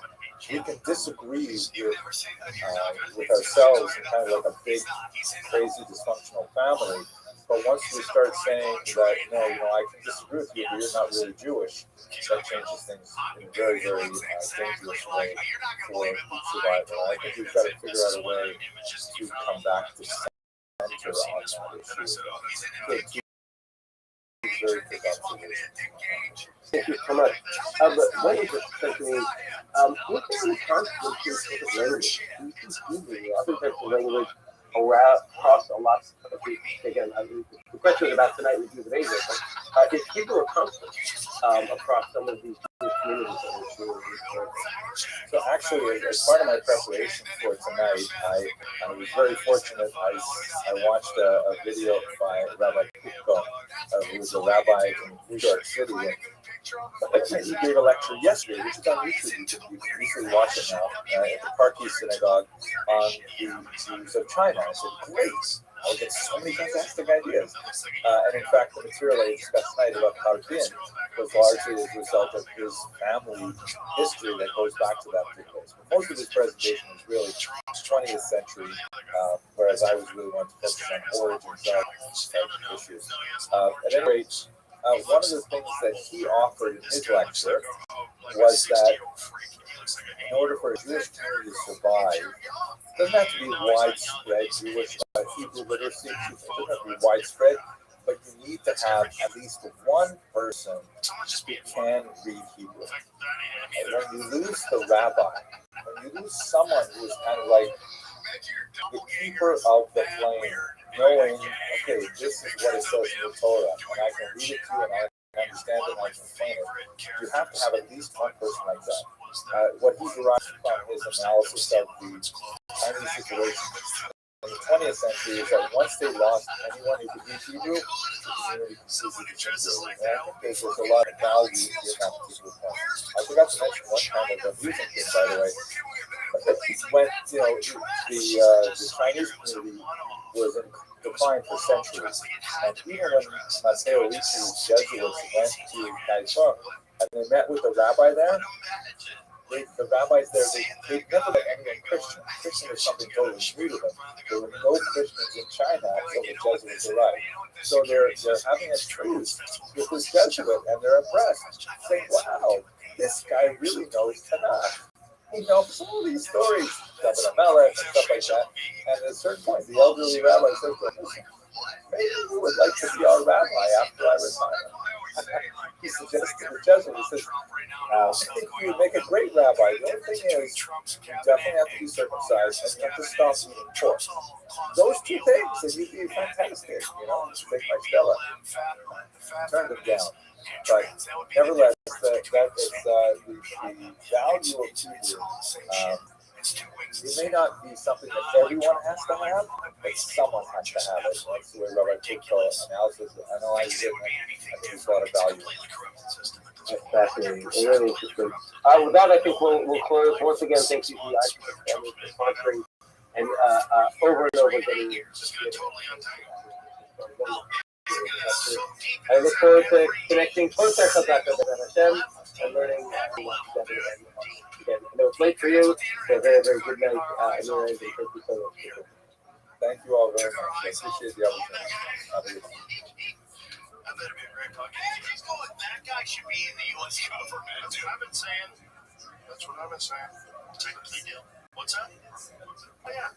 B: We can disagree with ourselves in kind of like a big, crazy, dysfunctional family, but once we start saying that, no, I can disagree with you, but you're not really Jewish, that changes things in a very, very dangerous way for survival. I think we've got to figure out a way to come back to center on that issue. Very quick observation.
C: Thank you so much. But one of the questions is, what kind of consequences of language? Other types of language across a lot of people. Again, the question is about tonight with Jews of Asia, but is Hebrew a constant across some of these Jewish communities that we're seeing?
B: So actually, as part of my preparation for tonight, I was very fortunate. I watched a video by Rabbi who was a rabbi in New York City. And he gave a lecture yesterday, which is on YouTube. You can easily watch it now at the Parkey Synagogue on the Jews of China. I said, great. I'll get so many fantastic ideas. And in fact, the material I discussed tonight about Harbin was largely as a result of his family history that goes back to that place. But most of his presentation is really 20th century, whereas I was really wanting to focus on origins of issues. At any rate, one of the things that he offered in his lecture was that in order for a Jewish community to survive, it doesn't have to be widespread Jewish Hebrew literacy. It doesn't have to be widespread, but you need to have at least one person who can read Hebrew. And when you lose the rabbi, when you lose someone who is kind of like the keeper of the flame, knowing, okay, this is what it says in the Torah, and I can read it to you, and I can understand it, and I can explain it. You have to have at least one person like that. What he derived from his analysis of the Chinese situation in the 20th century is that once they lost anyone who could read Hebrew, the community completely disintegrated. And I think there's a lot of value in that particular point. I forgot to mention one kind of amusing thing, by the way. When the Chinese community was in decline for centuries, and even when Matteo Ricci's Jesuits went to Kaifeng and they met with the rabbi there, the rabbis there, they never met anyone Christian. Christian was something totally new to them. There were no Christians in China until the Jesuits arrived. So they're having a truce with this Jesuit, and they're impressed, saying, wow, this guy really knows Tanakh. He knows all these stories, David Amelech and stuff like that. And at a certain point, the elderly rabbi says to him, maybe you would like to be our rabbi after I retire. He suggests to the Jesuit, he says, I think you would make a great rabbi. The only thing is, you definitely have to be circumcised and you have to stop eating pork. Those two things, and you'd be fantastic, take my Stella. Turned him down. But nevertheless, the value of Hebrew, it may not be something that everyone has to have, but someone has to have it. That's the way Rabbi Cook's analysis analyzes it, and I think there's a lot of value.
C: That's fascinating. Really interesting. With that, I think we'll close. Once again, thank you to the IPC for sponsoring and over and over getting. I look forward to connecting closer to Hashem. and learning together. And again, I know it's late for you, so very, very good night. And your end, and thank you so much.
B: Thank you all very much. I appreciate the opportunity.
E: I bet it'd be a great podcast. He's going, that guy should be in the U.S. government. That's what I've been saying. Big deal. What's that? Oh, yeah.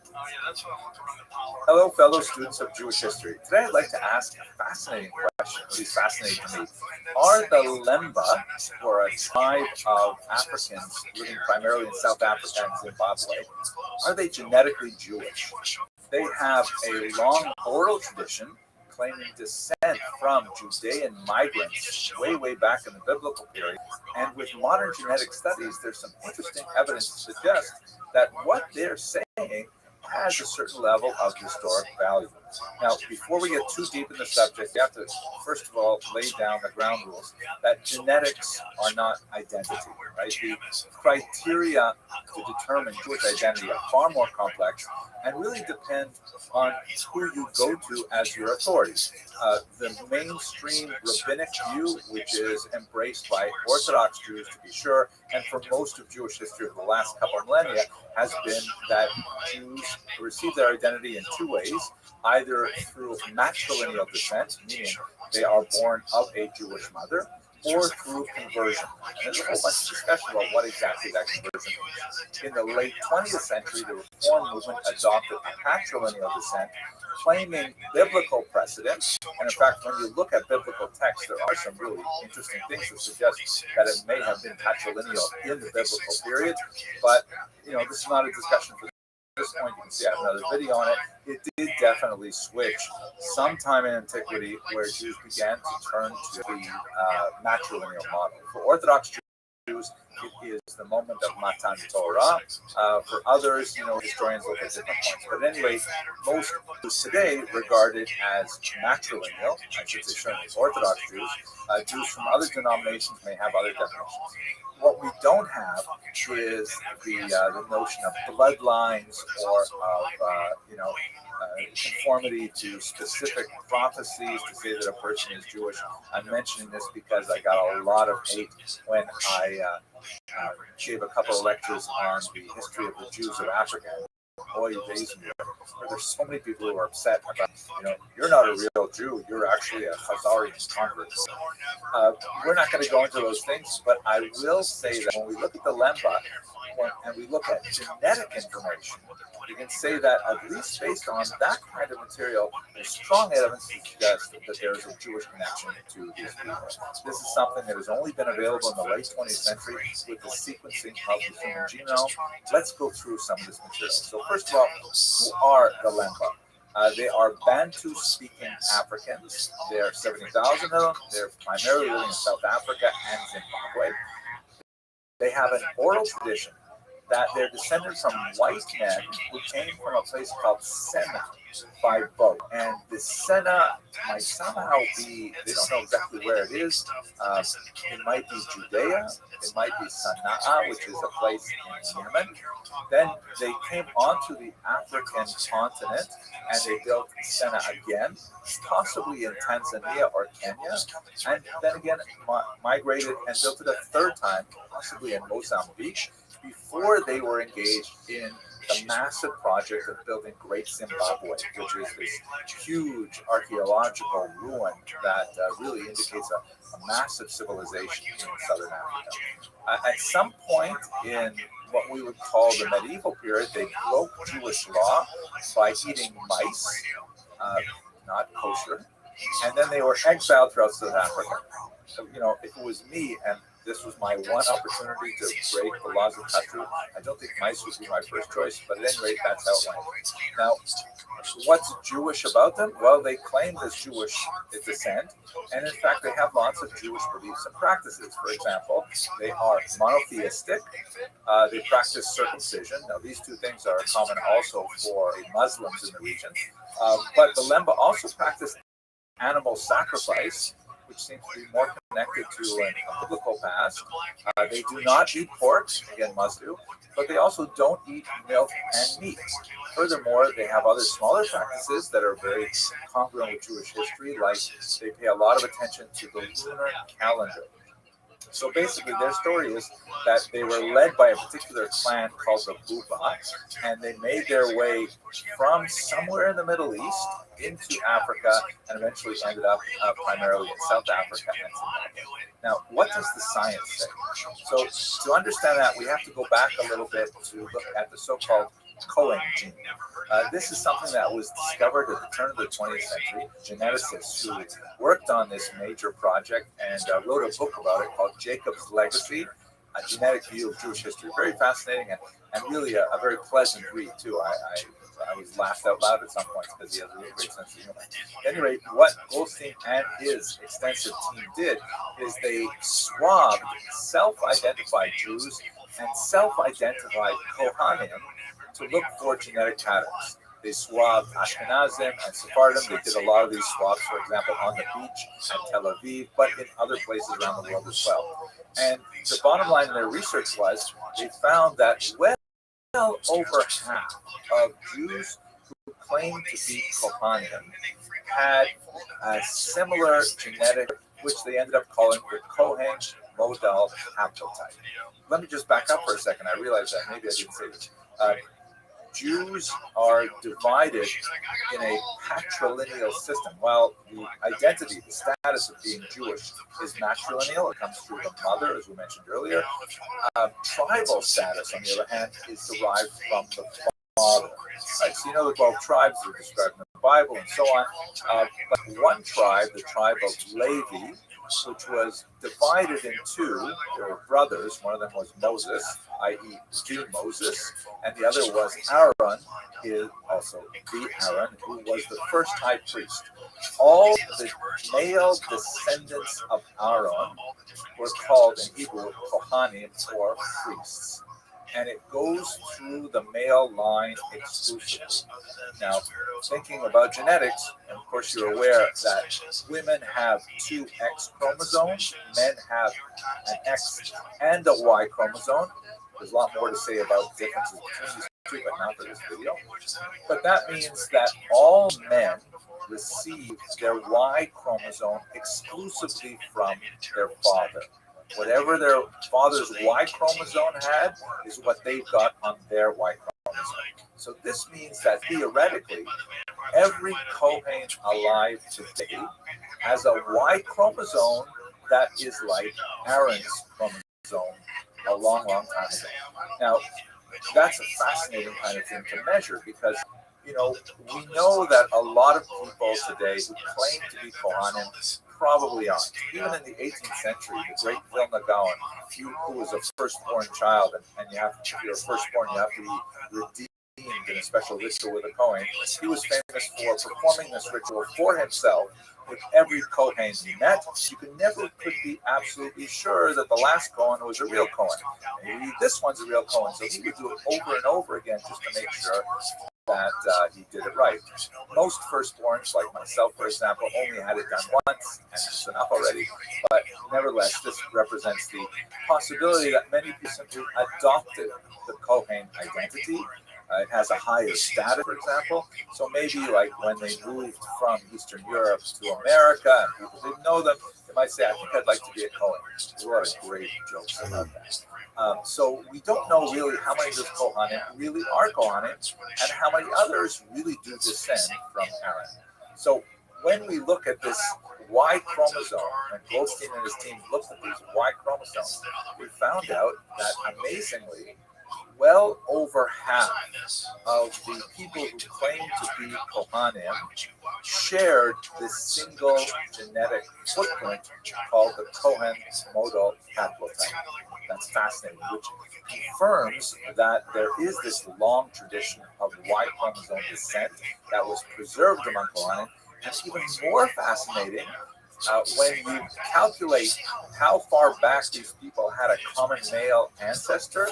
E: That's what I'm looking around the power.
B: Hello, fellow students of Jewish history. Today I'd like to ask a fascinating question, at least fascinating to me. Are the Lemba, who are a tribe of Africans living primarily in South Africa and Zimbabwe, are they genetically Jewish? They have a long oral tradition claiming descent from Judean migrants way, way back in the biblical period. And with modern genetic studies, there's some interesting evidence to suggest that what they're saying has a certain level of historic value. Now, before we get too deep in the subject, we have to, first of all, lay down the ground rules that genetics are not identity, right? The criteria to determine Jewish identity are far more complex and really depend on who you go to as your authorities. The mainstream rabbinic view, which is embraced by Orthodox Jews to be sure, and for most of Jewish history over the last couple of millennia, has been that Jews receive their identity in two ways, either through matrilineal descent, meaning they are born of a Jewish mother, or through conversion. And there's a whole bunch of discussion about what exactly that conversion is. In the late 20th century, the Reform movement adopted patrilineal descent, claiming biblical precedent. And in fact, when you look at biblical texts, there are some really interesting things that suggest that it may have been patrilineal in the biblical period. But, this is not a discussion for this point. You can see I have another video on it. It did definitely switch sometime in antiquity where Jews began to turn to the matrilineal model. For Orthodox Jews, it is the moment of Matan Torah. For others, historians look at different points. But anyway, most Jews today regard it as matrilineal. I should say certainly Orthodox Jews. Jews from other denominations may have other definitions. What we don't have is the notion of bloodlines or of conformity to specific prophecies to say that a person is Jewish. I'm mentioning this because I got a lot of hate when I gave a couple of lectures on the history of the Jews of Africa. Boy, there's so many people who are upset about, you're not a real Jew, you're actually a Khazarian convert. We're not going to go into those things, but I will say that when we look at the Lemba and we look at genetic information, you can say that at least based on that kind of material, there's strong evidence to suggest that there is a Jewish connection to these people. This is something that has only been available in the late 20th century with the sequencing of the human genome. Let's go through some of this material. So first of all, who are the Lemba? They are Bantu-speaking Africans. There are 70,000 of them. They're primarily living in South Africa and Zimbabwe. They have an oral tradition that they're descended from white men who came from a place called Senna by boat. And the Senna might somehow be, they don't know exactly where it is. It might be Judea. It might be Sana'a, which is a place in Yemen. Then they came onto the African continent and they built Senna again, possibly in Tanzania or Kenya. And then again, migrated and built it a third time, possibly in Mozambique, before they were engaged in the massive project of building Great Zimbabwe, which is this huge archaeological ruin that really indicates a massive civilization in southern Africa. At some point in what we would call the medieval period, they broke Jewish law by eating mice, not kosher, and then they were exiled throughout South Africa. So, if it was me and this was my one opportunity to break the laws of country, I don't think mice would be my first choice, but at any rate, that's how it went. Now, what's Jewish about them? Well, they claim this Jewish descent, and in fact, they have lots of Jewish beliefs and practices. For example, they are monotheistic. They practice circumcision. Now, these two things are common also for Muslims in the region. But the Lemba also practice animal sacrifice, which seems to be more connected to a biblical past. They do not eat pork, again, must do, but they also don't eat milk and meat. Furthermore, they have other smaller practices that are very congruent with Jewish history, like they pay a lot of attention to the lunar calendar. So basically, their story is that they were led by a particular clan called the Buba, and they made their way from somewhere in the Middle East into Africa, and eventually ended up primarily in South Africa and Zimbabwe. Now, what does the science say? So to understand that, we have to go back a little bit to look at the so-called Cohen gene. This is something that was discovered at the turn of the 20th century. Geneticists who worked on this major project and wrote a book about it called Jacob's Legacy, a genetic view of Jewish history. Very fascinating and really a very pleasant read too. I was laughed out loud at some points because he has a really great sense of humor. At any rate, what Goldstein and his extensive team did is they swabbed self-identified Jews and self-identified Kohanim to look for genetic patterns. They swabbed Ashkenazim and Sephardim. They did a lot of these swabs, for example, on the beach at Tel Aviv, but in other places around the world as well. And the bottom line in their research was they found that well over half of Jews who claimed to be Kohanim had a similar genetic, which they ended up calling the Cohen modal haplotype. Let me just back up for a second. I realized that maybe I didn't say this. Jews are divided in a patrilineal system. While the identity, the status of being Jewish is matrilineal, it comes through the mother, as we mentioned earlier. Tribal status, on the other hand, is derived from the father. Right, so you know the 12 tribes are described in the Bible and so on. But one tribe, the tribe of Levi, which was divided in two. There were brothers. One of them was Moses, i.e. the Moses, and the other was Aaron, also the Aaron, who was the first high priest. All the male descendants of Aaron were called in Hebrew Kohanim, or priests. And it goes through the male line exclusively. Now, thinking about genetics, and of course you're aware that women have two X chromosomes, men have an X and a Y chromosome. There's a lot more to say about differences between these two, but not for this video. But that means that all men receive their Y chromosome exclusively from their father. Whatever their father's Y chromosome had is what they've got on their Y chromosome. So this means that theoretically, every Kohen alive today has a Y chromosome that is like Aaron's chromosome a long, long time ago. Now, that's a fascinating kind of thing to measure because, you know, we know that a lot of people today who claim to be Kohanim probably aren't. Even in the 18th century, the great Vilna Gaon, who was a firstborn child, and you have to, if you're a firstborn, you have to be redeemed in a special ritual with a Kohen. He was famous for performing this ritual for himself with every Kohen he met. You could be absolutely sure that the last Kohen was a real Kohen. Maybe this one's a real Kohen. So he would do it over and over again just to make sure that he did it right. Most firstborns, like myself, for example, only had it done once, and it's enough already. But nevertheless, this represents the possibility that many people simply adopted the Kohen identity. It has a higher status, for example. So maybe like when they moved from Eastern Europe to America and people didn't know them, they might say, I think I'd like to be a Kohen. There's a lot of great jokes about that. So we don't know really how many of those Kohanim really are Kohanim and how many others really do descend from Aaron. So when we look at this Y chromosome, and Goldstein and his team looked at these Y chromosomes, we found out that amazingly, well over half of the people who claim to be Kohanim shared this single genetic footprint called the Cohen modal haplotype. That's fascinating, which confirms that there is this long tradition of Y chromosome descent that was preserved among Kohanim. And even more fascinating, when you calculate how far back these people had a common male ancestor,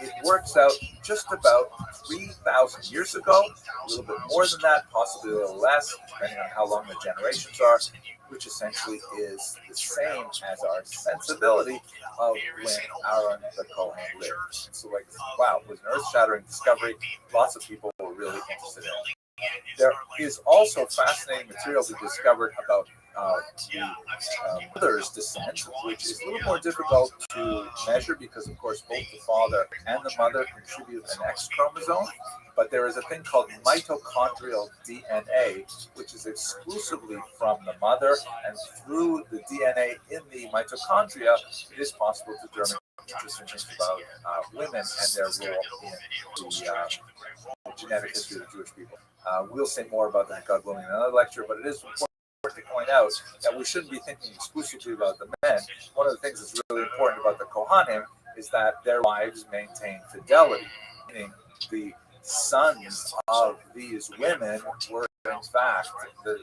B: it works out just about 3,000 years ago, a little bit more than that, possibly a little less, depending on how long the generations are, which essentially is the same as our sensibility of when Aaron the Kohen lived. So like, wow, it was an earth-shattering discovery. Lots of people were really interested in it. There is also fascinating material we discovered about the mother's descent, which is a little more difficult to measure because, of course, both the father and the mother contribute an X chromosome. But there is a thing called mitochondrial DNA, which is exclusively from the mother, and through the DNA in the mitochondria, it is possible to determine interesting things about women and their role in the genetic history of the Jewish people. We'll say more about that, God willing, in another lecture, but it is important to point out that we shouldn't be thinking exclusively about the men. One of the things that's really important about the Kohanim is that their wives maintain fidelity, meaning the sons of these women were, in fact, the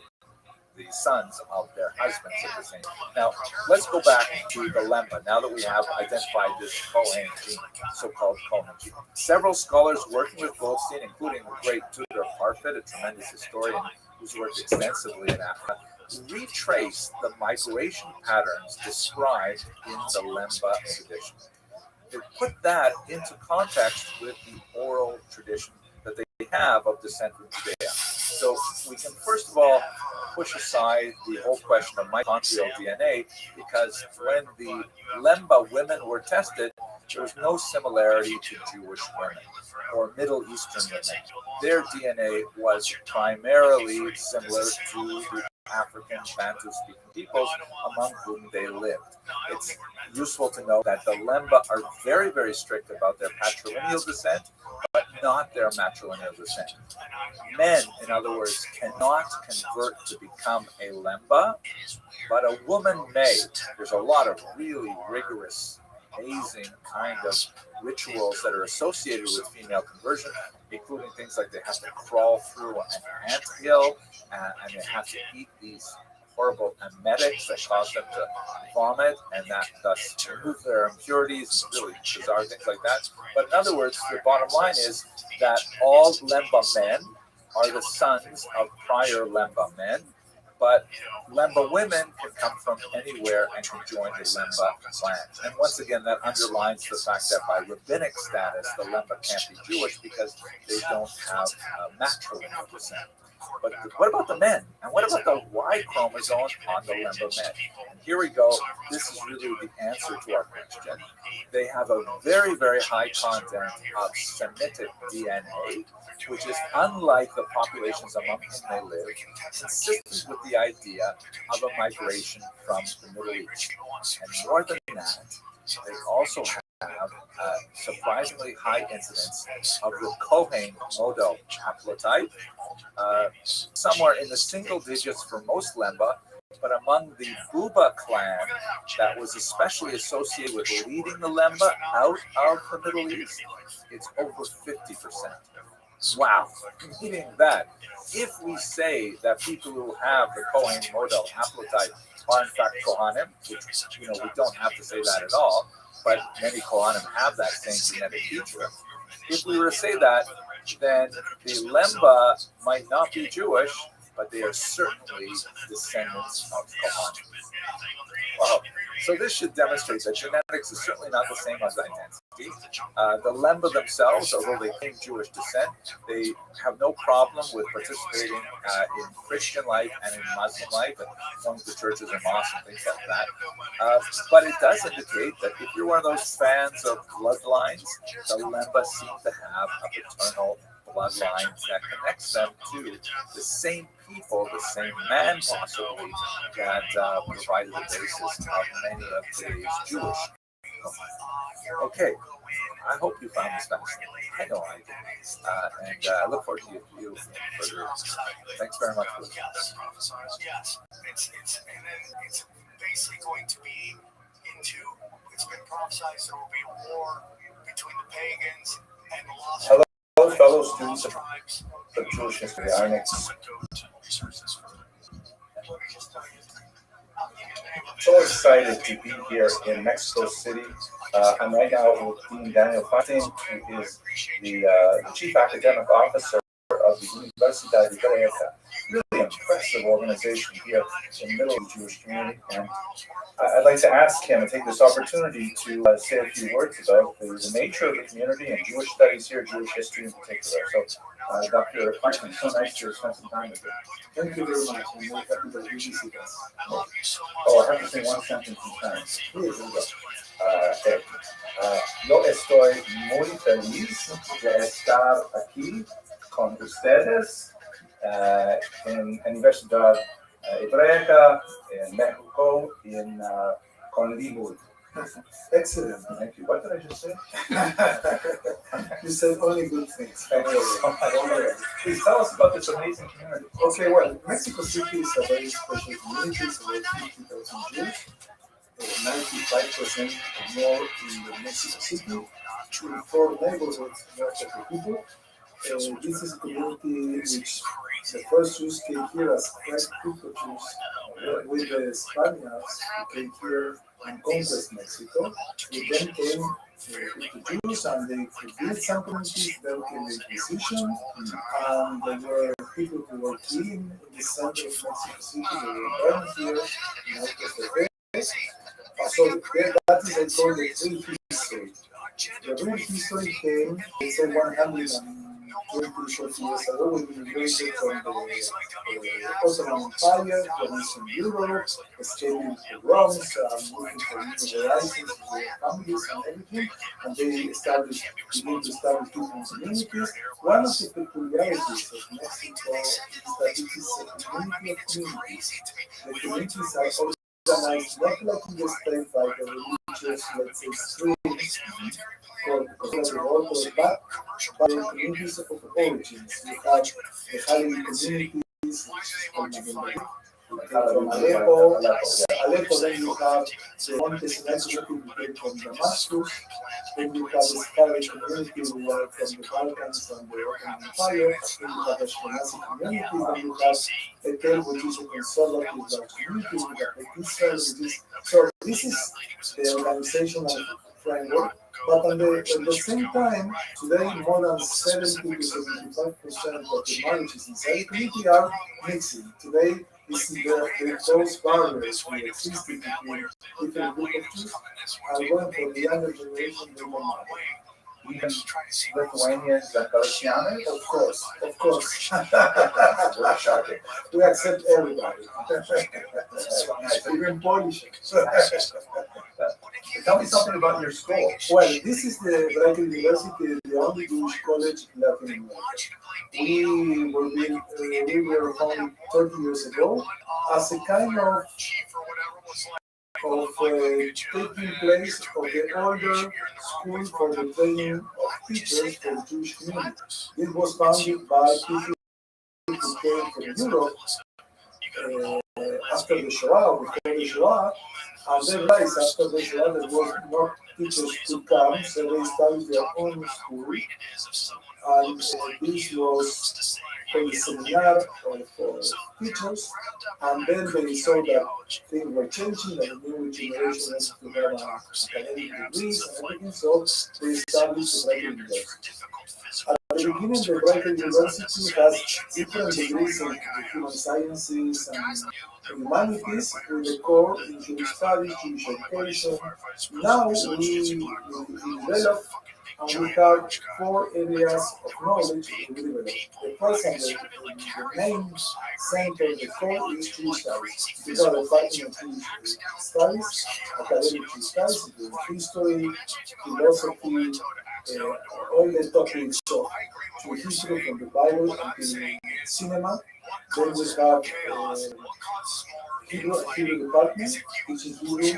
B: sons of their husbands at the same time. Now, let's go back to the lemba, now that we have identified this Kohen gene, so-called Kohen gene. Several scholars working with Goldstein, including the great Tudor Parfit, a tremendous historian who's worked extensively in Africa, retrace the migration patterns described in the lemba tradition. They put that into context with the oral tradition that they have of descent from Judea. So we can first of all push aside the whole question of mitochondrial DNA, because when the lemba women were tested, there was no similarity to Jewish women or Middle Eastern women. Their DNA was primarily similar to the African Bantu-speaking peoples among whom they lived. It's useful to know that the lemba are very, very strict about their patrilineal descent, but not their matrilineal descent. Men, in other words, cannot convert to become a lemba, but a woman may. There's a lot of really rigorous, amazing kind of rituals that are associated with female conversion, including things like they have to crawl through an anthill, and they have to eat these horrible emetics that cause them to vomit, and that thus remove their impurities, really bizarre things like that. But in other words, the bottom line is that all lemba men are the sons of prior lemba men, but lemba women can come from anywhere and can join the lemba clan. And once again, that underlines the fact that by rabbinic status, the lemba can't be Jewish because they don't have matrilineal descent. But what about the men? And what about the Y chromosome on the lemba men? And here we go. This is really the answer to our question. They have a very, very high content of Semitic DNA, which is unlike the populations among whom they live, consistent with the idea of a migration from the Middle East. And more than that, they also have a surprisingly high incidence of the Kohen model haplotype, somewhere in the single digits for most lemba, but among the Buba clan that was especially associated with leading the lemba out of the Middle East, it's over 50%. Wow, meaning that if we say that people who have the Kohen model haplotype are in fact Kohanim, which we don't have to say that at all, but many Kohanim have that same genetic feature. If we were to say that, then the lemba might not be Jewish, but they are certainly descendants of Kohanim. Wow. So this should demonstrate that genetics is certainly not the same as identity. The lemba themselves, although they claim Jewish descent, they have no problem with participating in Christian life and in Muslim life, and going to churches and mosques and things like that. But it does indicate that if you're one of those fans of bloodlines, the lemba seem to have a paternal bloodline that connects them to the same people, the same man possibly, that provided the basis of many of today's Jewish. Okay, I hope you found this fascinating. I know I did. And I look forward to you further. Thanks very much for listening.
E: Yes, it's basically going to be it's been prophesied there will be a war between the pagans and the lost.
B: Hello, fellow students of Jewish history. Our next. So excited to be here in Mexico City. I'm right now with Dean Daniel Fontaine, who is the Chief Academic Officer of the Universidad de Galicia. Really impressive organization here in the middle of the Jewish community. And I'd like to ask him and take this opportunity to say a few words about the nature of the community and Jewish studies here, Jewish history in particular. So Dr. Franklin, so nice to spend some time with you.
F: Thank you very much. I'm very happy that you visit us.
B: Oh, I have to say one sentence in Spanish.
F: Please,
B: Eh, yo estoy muy feliz de estar aquí con ustedes en Universidad Hebrea en México con Libur.
F: excellent.
B: Thank you. What did I just say?
F: You said only good things.
B: Please tell us about this amazing community.
F: Okay, well, Mexico City is a very special community. It's about 50,000 Jews, 95% or more in the Mexico City, in 4 neighborhoods, most of the people. This is a community which the first Jews came here as Christ people Jews with the Spaniards who came here and conquered Mexico. With them came the Jews and they built some communities, then came the Inquisition, and there were people who were clean in the center of Mexico City, they were born here in out of the face. So that is I call the real history. The real history came, let's say 120 short years ago, when we migrated from the Ottoman Empire, from Eastern Europe, escaping the Roms, moving for new horizons with their families and everything, and they began to establish different communities. One of the peculiarities of Mexico is that it is a community of communities. The communities are organized not like in the state by the religious, let's say, streams called conservative order, but by the communities of origins. You have the Halevi communities from Aleppo, then you have the Montesinac community from Damascus, then you have the Sephardic community who are from the Balkans and the Ottoman Empire, then you have the Ashkenazi community, then you have Etel, which is a conservative large community, you have Israel, so this is the organizational framework. But at the same time, today more than 70 to 75% of the marriages inside the community are mixing. Today, those barriers that existed between different groups of Jews are going for the younger generation to more.
B: Even Lithuanians and Galicians?
F: Of course.
B: We're shocking.
F: We accept everybody. Even Polish.
B: Tell me something about your school.
F: Well, this is the Rabbi University, the only Jewish college in Latin America. We were founded 30 years ago as a kind of taking place of the older school for the training of teachers for the Jewish community. It was founded by people who came from Europe after the Shoah, or before the Shoah, and they realized after the Shoah there was not teachers to come, so they established their own school, and this was called the seminar for teachers, and then they saw that things were changing, and the new generation was to have academic degrees and everything, so they established the Rabbi University. At the beginning, the Rabbi University has different degrees in human sciences and humanities, with the core in Jewish studies, Jewish education. Now we develop and we have 4 areas of knowledge we develop. The first and the main center of the core is Jewish studies. These are the Faculty of Jewish studies, academic Jewish studies, history, philosophy, all the topics of Jewish history from the Bible until cinema. Then we have Hebrew department, which is Hebrew in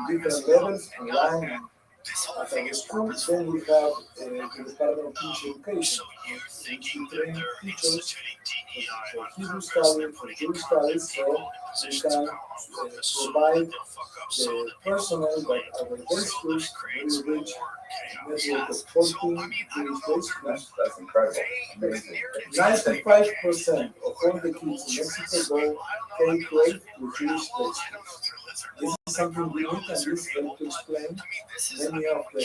F: different levels, online and at our school. Then we have the Department of Jewish Education, which we train teachers for Hebrew studies, for Jewish studies, so we can provide the personnel that our day schools will reach network of 14 Jewish day schools.
B: That's incredible. Amazing.
F: 95% of all the kids in Mexico go K-12 to Jewish day schools. This is something unique, and this helps to explain many of the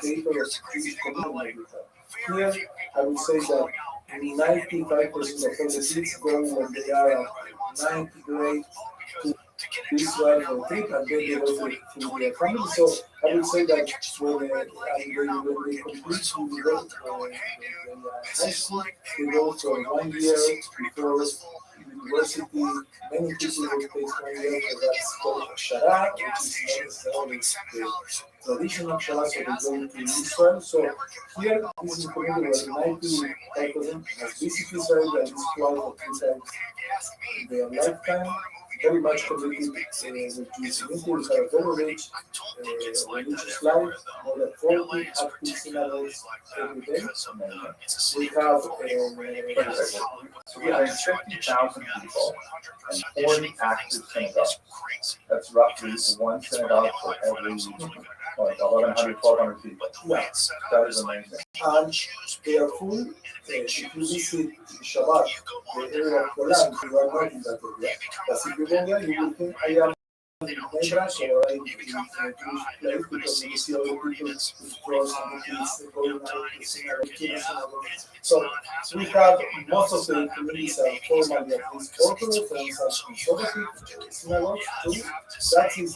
F: indicators of Jewish community we have. Here, I would say that 95% of all the kids go when they are at 9th grade to Israel for a trip, and then they go to their family. So I would say that when they complete high school, they go for 1 year before university. Many people will take 1 year for that's called Shara, which is not necessarily the traditional Shara, so they go to Israel. So here, this is a community where 95% has visited Israel and is twice or 3 times in their lifetime. Very much committed with Jewish community. We have a very rich religious life, more than 40 active synagogues every day. We have
B: So we have 50,000 people and 40 active synagogues. That's roughly one synagogue for every, like 1,100, 1,200 people.
F: Yeah,
B: that is amazing.
F: And they are full. If you visit Shabbat, the area of Golan, you are not in that area. But if you go there, you will think I am in Medrash or in a Jewish place because you see all the people with cross and the kids going out to synagogue. So we have most of the communities are formally at least Orthodox and some conservative synagogues too. That is,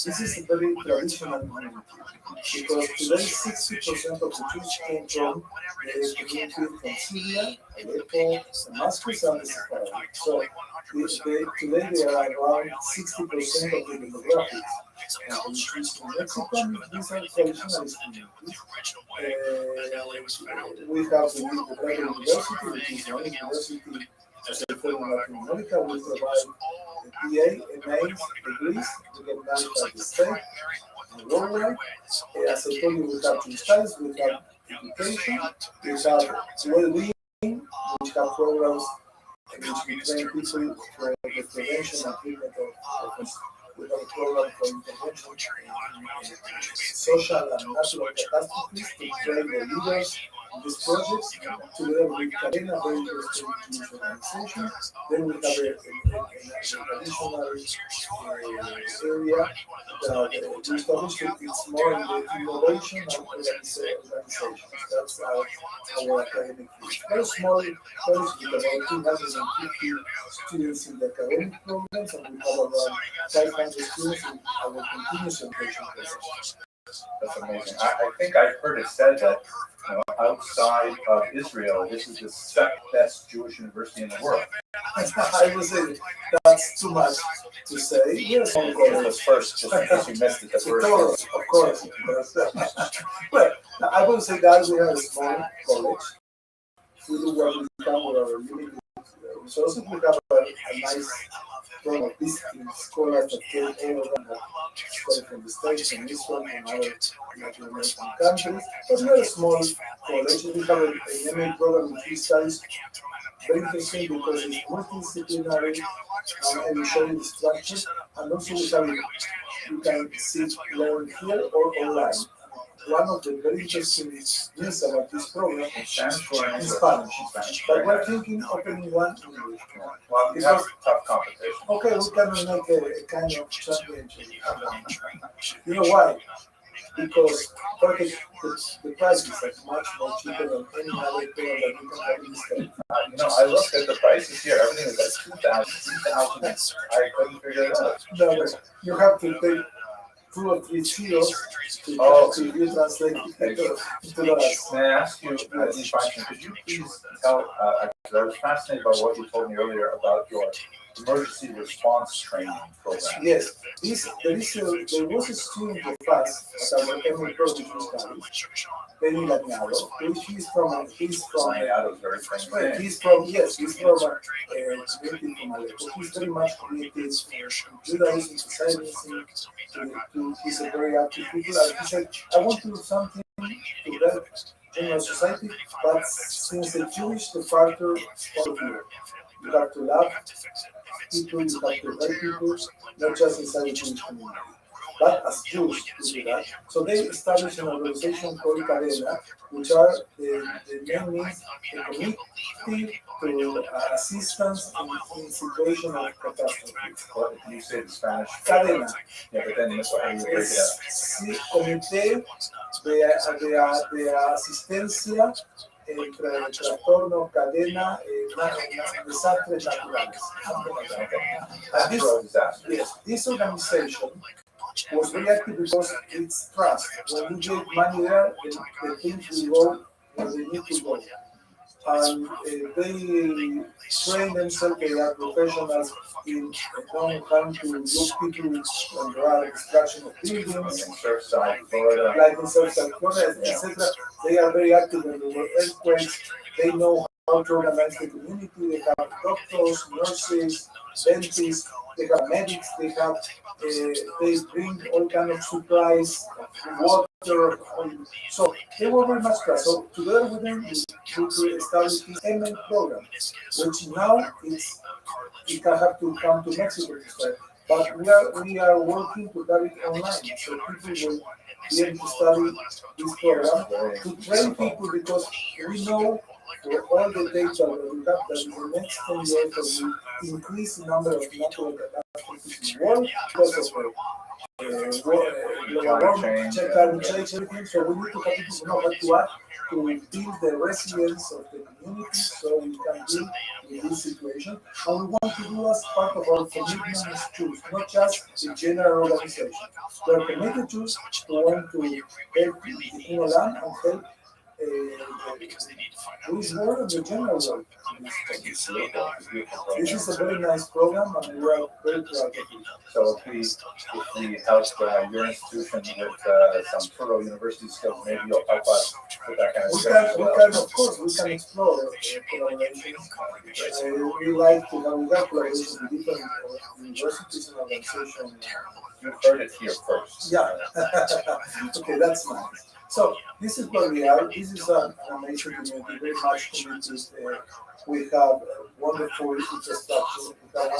F: this is a very traditional community because today 60% of the Jews came from the community from Syria, Aleppo, Damascus, and the Sephardic. So today they are around 60% of the demographics. And when it comes to Mexico, these are traditionalist communities. We have the Rabbi University, which is one university as a form of Latin America. We provide BA, MA degrees recognized by the state and worldwide. As I told you, we have two styles. We have education, we have well-being, which have programs in which we train people for the prevention and treatment of we have a program for intervention in social and natural catastrophes to train the leaders in these projects together with Cadena, very interesting Jewish organization. Then we have a traditional area that we established. It's more in the innovation and organizations. That's our academic field. Very small college with about 250 students in the academic programs, and we have around 500 students in our continuous education programs.
B: That's amazing. I think I've heard it said that outside of Israel, this is the second best Jewish university in the world.
F: I would say that's too much to say. Yes, of course.
B: The first, just in case you missed it, the first.
F: Of course. Well, I would say that we have a small college. We do what we can with our limited resources. We have a nice program of visiting scholars that came all over from the States and Israel and other Latin American countries. But we are a small college. We have an MA program in 3 studies. Very interesting because it's multidisciplinary and I will show you the structure. And also you can sit learn here or online. One of the very interesting news about this program is Spanish. But we're thinking opening one in English.
B: Well, we have tough competition.
F: Okay, we can make a kind of championship. You know why? Because the prices are much more cheaper than any other program that you can have in the States.
B: I looked at the prices here. Everything is like 2,000. I couldn't figure it out.
F: No, you have to pay 2 or 3 zeros to you translate it to dollars.
B: May I ask you, could you please tell, I was fascinated by what you told me earlier about your emergency response training program.
F: Yes, there was a student of us at our MA program in Spanish, Benny Laniado, which he's from
B: Laniado is very famous.
F: He's from a community from Aleppo. He's very much committed to Judaism, to Zionism, he's a very active people, and he said, I want to do something to help general society, but since the Jewish factor point of view, you have to love people, you have to help people, not just inside the Jewish community. But as Jews to do that, so they established an organization called Cadena, which are the main means, the committee to assistance in situation of catastrophe.
B: What did you say in Spanish?
F: Cadena.
B: Yeah, but then that's how you break it up.
F: Comité de asistencia entre trastornos, cadena, desastres naturales. And this organization was very active because it's trust. When you give money there, the things will go where they need to go. And they train themselves, they are professionals in knowing how to look people when there are destruction of buildings, like in Surfside, Florida, etc. They are very active when there were earthquakes. They know how to organize the community. They have doctors, nurses, dentists, they have medics, they bring all kind of supplies, water. So they were very much trust. So together with them, we established this payment program, which now it can have to come to Mexico to start. But we are working to have it online, so people will be able to study this program to train people, because we know for all the data that we have that in the next 10 years will increase the number of natural catastrophes in the world because of global warming, climate change, everything. So we need to have people know how to act to build the resilience of the community so we can deal with this situation. And we want to do as part of our commitment as Jews, not just the general organization. We are committed Jews who want to help the land and help Jewish world and the general world. This is a very nice program and we are very proud of it.
B: So if we help your institution with some thorough university skills, maybe you'll help us with that kind of stuff.
F: Of course, we can explore collaboration. We like to have collaboration with different universities and organizations.
B: You heard it here first.
F: Yeah. Okay, that's nice. So this is where we are. This is an amazing community, very much communities. We have wonderful infrastructure. We have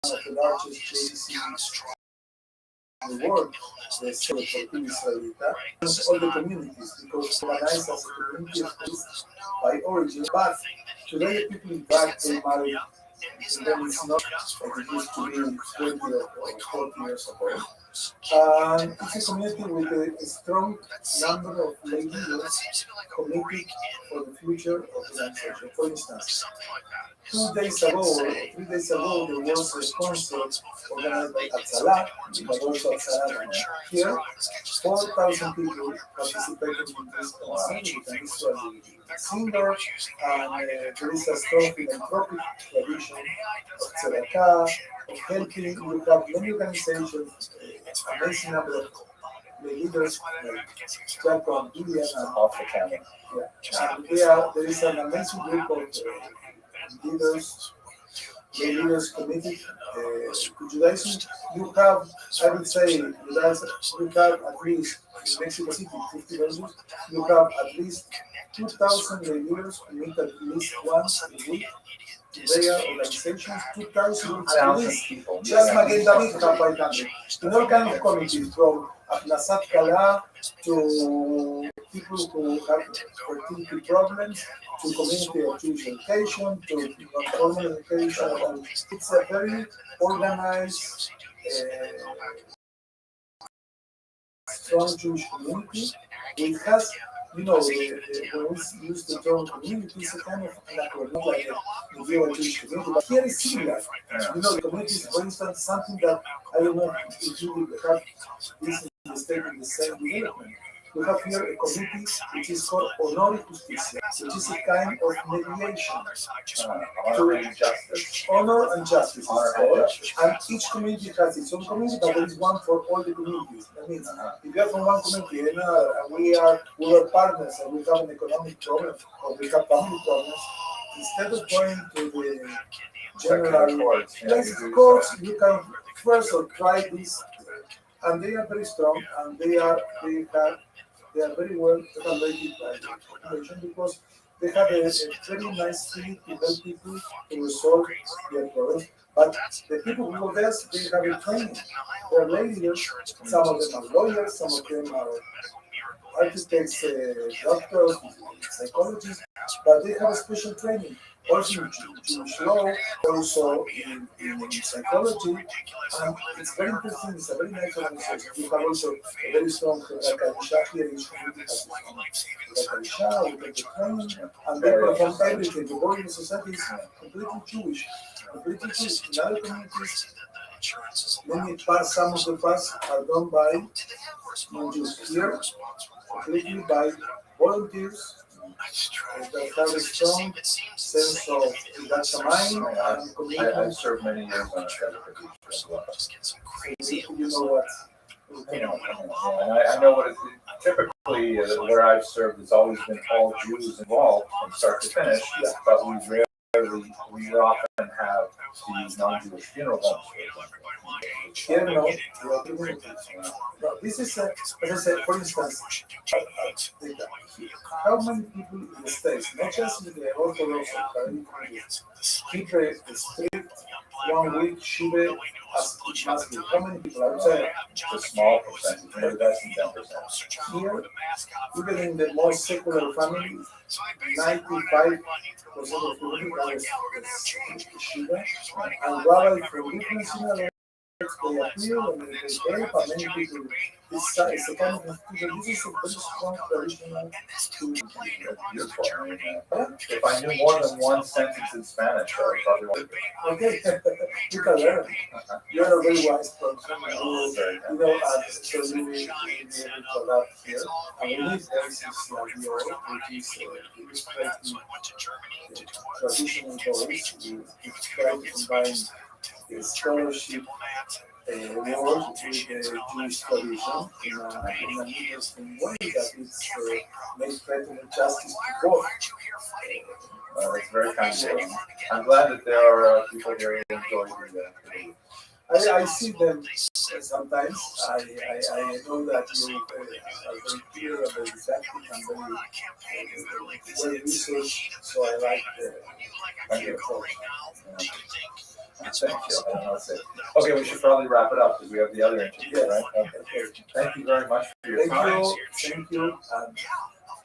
F: one of the largest JCs in the world, the Center for Israelita, all the communities, because organized as a community based by origin. But today, people in fact they marry, and then it's not like it used to be 20 or 40 years ago. And it's a community with a strong number of leaders committed for the future of the organization. For instance, 2 days ago, or 3 days ago, there was a concert organized by Atzalah, but also Atzalah here. 4,000 people participated in this concert with an Israeli singer, and there is a strong philanthropic tradition of tzedakah, of helping. You have many organizations, amazing number of the leaders like Jacob and Gideon and
B: Off the camera.
F: yeah. And there is an amazing group of leaders committed to Judaism. You have, I would say, you have at least in Mexico City, 50 villages, you have at least 2,000 leaders who meet at least once a week. Their organizations, 2,000 at least.
B: people.
F: Just Magen David have 500. In all kind of committees, from Aknasat Kala to people who have fertility problems, to community of Jewish education, to non-formal education. It's a very organized, strong Jewish community. It has, when we use the term community, it's a kind of not like a medieval Jewish community, but here it's similar. The community is, for instance, something that I don't know if you would have this in the state in the same development. We have here a committee which is called Honor y Justicia, which is a kind of mediation. Honor and justice. And each community has its own community, but there is one for all the communities. That means if you are from one community and we are partners and we have an economic problem or we have family problems, instead of going to the general courts, you can first try this. And they are very strong, and they are very well evaluated by the population because they have a very nice spirit to help people to resolve their problems. But the people who go there, they have a training. They are leaders. Some of them are lawyers, some of them are architects, doctors, psychologists, but they have a special training. also in Jewish law, also in psychology. And it's very interesting, it's a very nice organization. We have also a very strong Kadisha here in Kadisha, we get the training, and they perform everything. The whole society is completely Jewish. Completely Jewish. In other communities, many parts, some of the parts are done by non-Jews. Here, completely by volunteers that have a strong sense of that's mine and commitment.
B: I've served many years on a federal beach as well.
F: You know what?
B: I know what it's typically where I've served. It's always been all Jews involved from start to finish, but we often have these non-Jewish funeral homes.
F: Here, no. This is, as I said, for instance, how many people in the States, not just in the Orthodox or keep a strict 1 week Shiva as it must be? How many people outside?
B: A small percentage, maybe less than 10%.
F: Here, even in the most secular families, 95% of people are Shiva, and Rabbi from different synagogues, they appeal and they help, and many people. It's a kind of institution. This is a very strong traditional
B: Beautiful. If I knew more than one sentence in Spanish, I probably would.
F: Okay, you can learn. You're a very wise person. You know, so you will be able to adapt here. And we need places like yours, which is illustrating traditional voice. We try to combine the scholarship world with the Jewish tradition in an interesting way that it's makes better justice to both.
B: It's very kind of you. I'm glad that there are people here who enjoy the
F: I see them sometimes. I know that you are very clear and very exacting and very well researched, so I like the approach.
B: Thank you. Okay, we should probably wrap it up because we have the other interview, right? Okay. Thank you very much for your time.
F: Thank you, and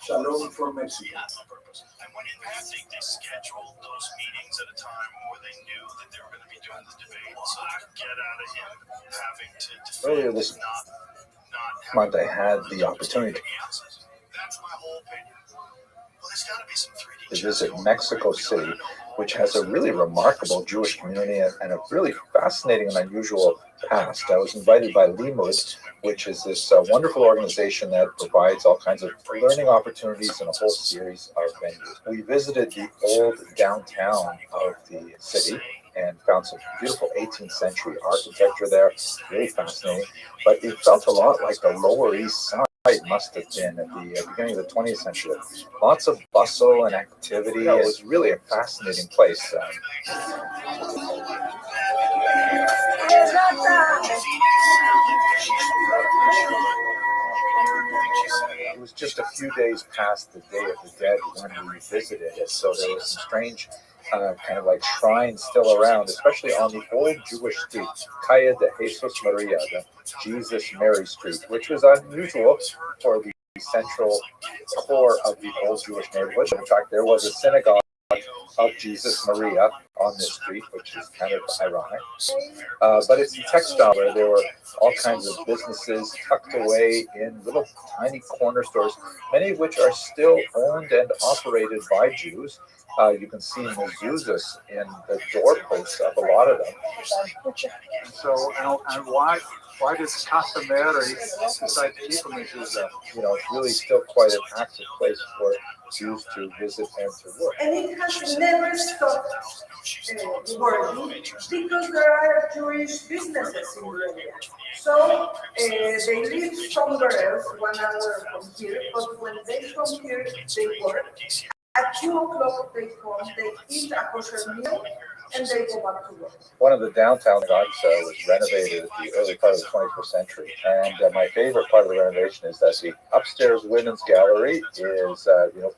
F: shalom from Mexico.
E: And when in passing, they scheduled those meetings at a time where they knew that they were going to be doing the debate, so to get out of him having to defend
G: Earlier this month, I had the opportunity
E: that's my whole opinion. Well, there's got to be some 3D
G: to visit Mexico City, which has a really remarkable Jewish community and a really fascinating and unusual past. I was invited by Limud, which is this wonderful organization that provides all kinds of learning opportunities and a whole series of venues. We visited the old downtown of the city and found some beautiful 18th century architecture there, really fascinating, but it felt a lot like the Lower East Side must have been at the beginning of the 20th century. Lots of bustle and activity. It was really a fascinating place. It was just a few days past the Day of the Dead when we visited it, so there was some strange kind of like shrines still around, especially on the old Jewish street, Calle de Jesus Maria, the Jesus Mary Street, which was unusual for the central core of the old Jewish neighborhood. In fact, there was a synagogue of Jesus Maria on this street, which is kind of ironic. But it's a textile where there were all kinds of businesses tucked away in little tiny corner stores, many of which are still owned and operated by Jews. You can see mezuzahs in the doorposts of a lot of them.
B: So, and why does Casa Mary decide to keep a mezuzah?
G: It's really still quite an active place for Jews to visit and to work.
H: And it has never stopped working because there are Jewish businesses in the area. So they live somewhere else, 1 hour from here, but when they come here, they work. At 2 o'clock they come, they eat a kosher meal, and they go back to work.
G: One of the downtown synagogues was renovated at the early part of the 21st century. And my favorite part of the renovation is that the upstairs women's gallery is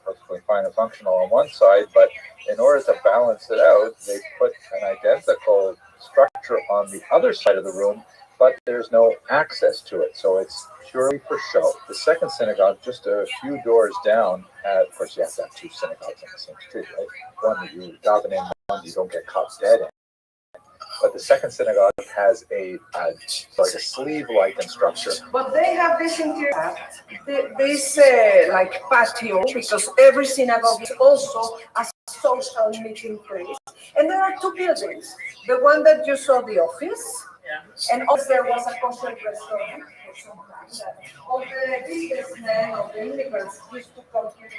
G: perfectly fine and functional on one side, but in order to balance it out, they put an identical structure on the other side of the room but there's no access to it, so it's purely for show. The second synagogue, just a few doors down, of course you have to have two synagogues on the same street, right? One that you daven in, one you don't get caught dead in. But the second synagogue has like a sleeve-like structure.
H: But they have this interior, this like patio, because every synagogue is also a social meeting place. And there are two buildings. The one that you saw, the office, and also there was a kosher restaurant. All the businessmen of the immigrants used to come here.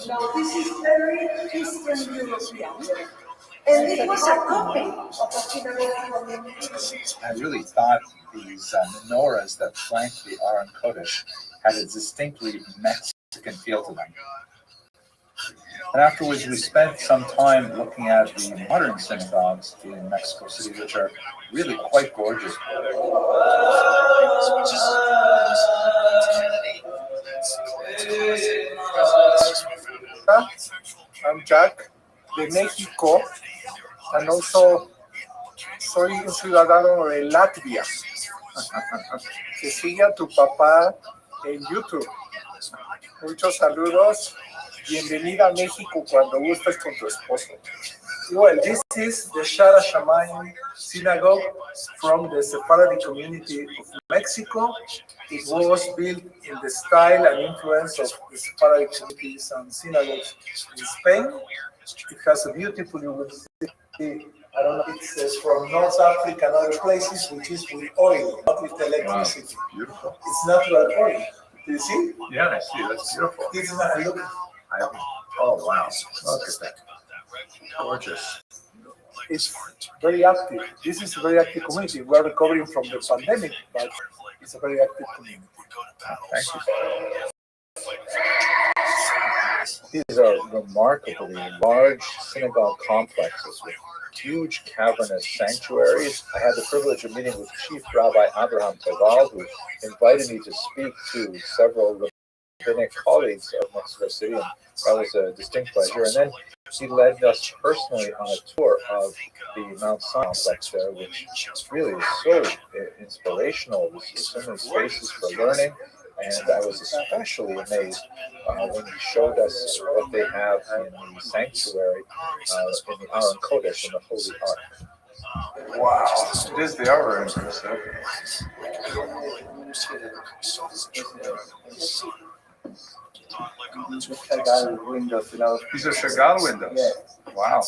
H: No, this is very Eastern European. And it was a copy of a synagogue community.
G: I really thought these menorahs that flanked the Aron Kodesh had a distinctly Mexican feel to them. And afterwards, we spent some time looking at the modern synagogues in Mexico City, which are really quite gorgeous.
F: I'm Jack de México, and also soy un ciudadano de Latvia. Que sigue a tu papá en YouTube. Muchos saludos. Bienvenida a México cuando gustes con tu esposo. Well, this is the Shara Shamayim synagogue from the Sephardic community of Mexico. It was built in the style and influence of the Sephardic communities and synagogues in Spain. It has a beautiful, you will see, I don't know, it's from North Africa and other places, which is with oil, not with electricity.
G: Wow, beautiful.
F: It's natural oil. Do you see?
G: Yeah, I see. That's beautiful.
F: This is what I look.
G: Oh, wow. Look at that. Gorgeous.
F: It's very active. This is a very active community. We're recovering from the pandemic, but it's a very active community.
G: Thank you. These are remarkably large synagogue complexes with huge cavernous sanctuaries. I had the privilege of meeting with Chief Rabbi Abraham Toval, who invited me to speak to several rabbinic colleagues of Mexico City, and that was a distinct pleasure. And then he led us personally on a tour of the Mount Sinai complex there, which really is so inspirational. There's so many spaces for learning, and I was especially amazed when he showed us what they have in the sanctuary in the Aron Kodesh, in the Holy Ark.
F: Wow.
G: It is, they are very impressive.
F: Windows, you know.
G: These are Chagall windows.
F: Yeah.
G: Wow.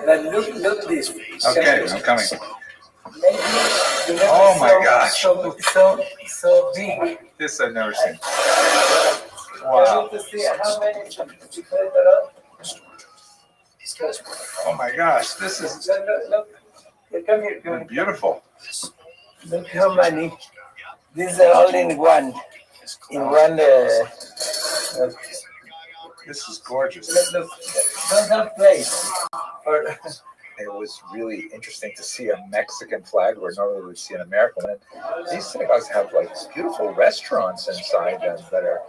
F: But look this.
G: Okay, I'm coming.
F: Oh
G: my gosh.
F: So big.
G: This I've never seen.
F: Wow. To see how many people there are.
G: Oh my gosh, this is
F: Look. Come here.
G: beautiful.
F: Look how many. These are all in one.
G: This is gorgeous.
F: Look. Don't have place.
G: It was really interesting to see a Mexican flag where normally we'd see an American. And these synagogues have like these beautiful restaurants inside them that are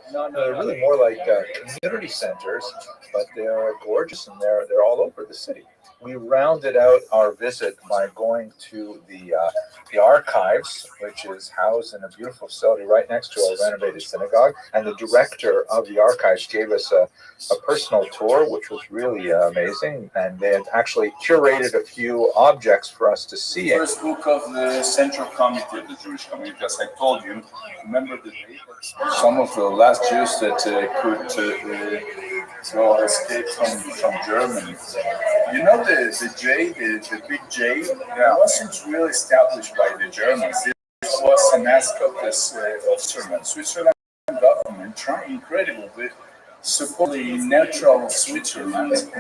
G: really more like community centers, but they're gorgeous and they're all over the city. We rounded out our visit by going to the archives, which is housed in a beautiful facility right next to a renovated synagogue. And the director of the archives gave us a personal tour, which was really amazing. And they had actually curated a few objects for us to see.
I: First book of the Central Committee of the Jewish Community, as I told you. Remember the day that some of the last Jews that could escape from Germany. You know the J, the big J, wasn't really established by the Germans. This was an ask of Switzerland. Switzerland government, trying incredible, but supposedly neutral Switzerland,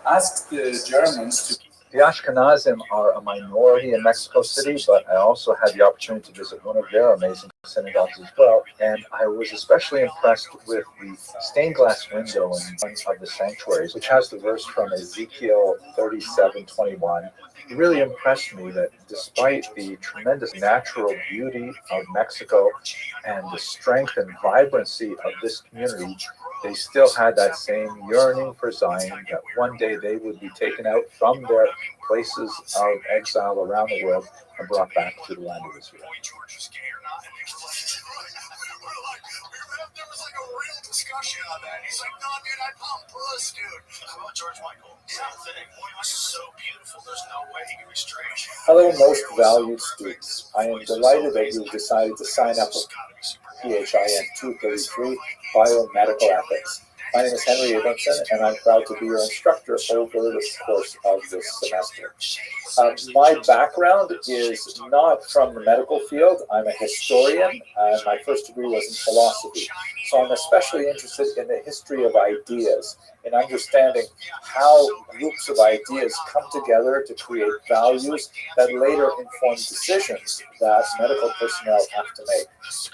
I: asked the Germans to
G: The Ashkenazim are a minority in Mexico City, but I also had the opportunity to visit one of their amazing synagogues as well. And I was especially impressed with the stained glass window in one of the sanctuaries, which has the verse from Ezekiel 37:21. It really impressed me that despite the tremendous natural beauty of Mexico and the strength and vibrancy of this community, they still had that same yearning for Zion, that one day they would be taken out from their places of exile around the world and brought back to the land of Israel.
E: There was like a real discussion on that. He's like, no, dude, I pump puss, dude. How about George Michael? Same thing. Boy, this is so beautiful. There's no way he can be straight.
B: Hello, most valued students. I am delighted that you decided to sign up with PHIN 233 Biomedical Ethics. My name is Henry Abramson, and I'm proud to be your instructor over the course of this semester. My background is not from the medical field. I'm a historian. My first degree was in philosophy. So I'm especially interested in the history of ideas, in understanding how groups of ideas come together to create values that later inform decisions that medical personnel have to make.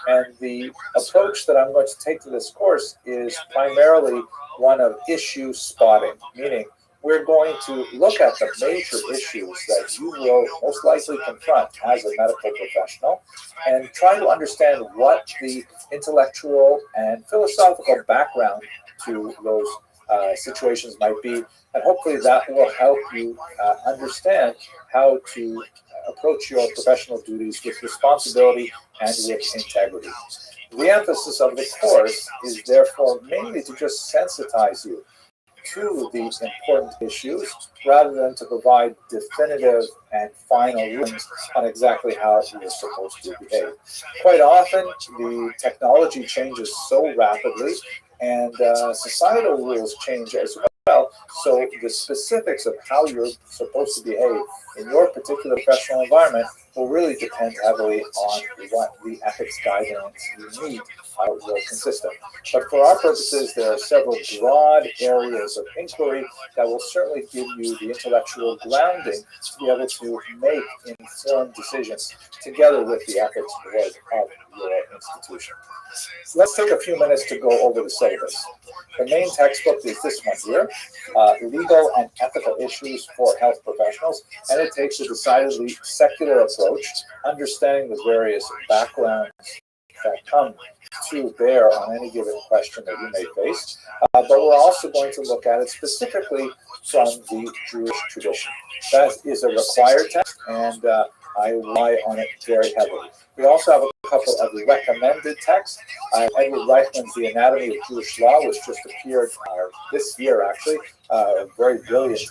B: And the approach that I'm going to take to this course is primarily one of issue spotting, meaning we're going to look at the major issues that you will most likely confront as a medical professional and try to understand what the intellectual and philosophical background to those situations might be, and hopefully that will help you understand how to approach your professional duties with responsibility and with integrity. The emphasis of the course is therefore mainly to just sensitize you to these important issues rather than to provide definitive and final rulings on exactly how you're supposed to behave. Quite often, the technology changes so rapidly and societal rules change as well. So the specifics of how you're supposed to behave in your particular professional environment will really depend heavily on what the ethics guidelines you need will consist of. But for our purposes, there are several broad areas of inquiry that will certainly give you the intellectual grounding to be able to make informed decisions together with the ethics board of your institution. Let's take a few minutes to go over the syllabus. The main textbook is this one here, Legal and Ethical Issues for Health Professionals, and it takes a decidedly secular approach, understanding the various backgrounds that come to bear on any given question that you may face. But we're also going to look at it specifically from the Jewish tradition. That is a required text, and I rely on it very heavily. We also have a couple of recommended texts. Edward Reichman's The Anatomy of Jewish Law, which just appeared this year, actually. Very brilliant,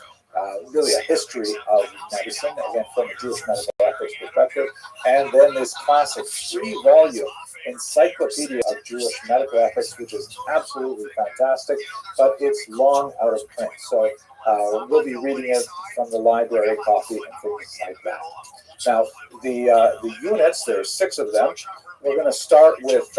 B: really a history of medicine, again, from a Jewish medical ethics perspective. And then this classic 3-volume encyclopedia of Jewish medical ethics, which is absolutely fantastic, but it's long out of print. So we'll be reading it from the library copy and things like that. Now, the units, there's 6 of them. We're going to start with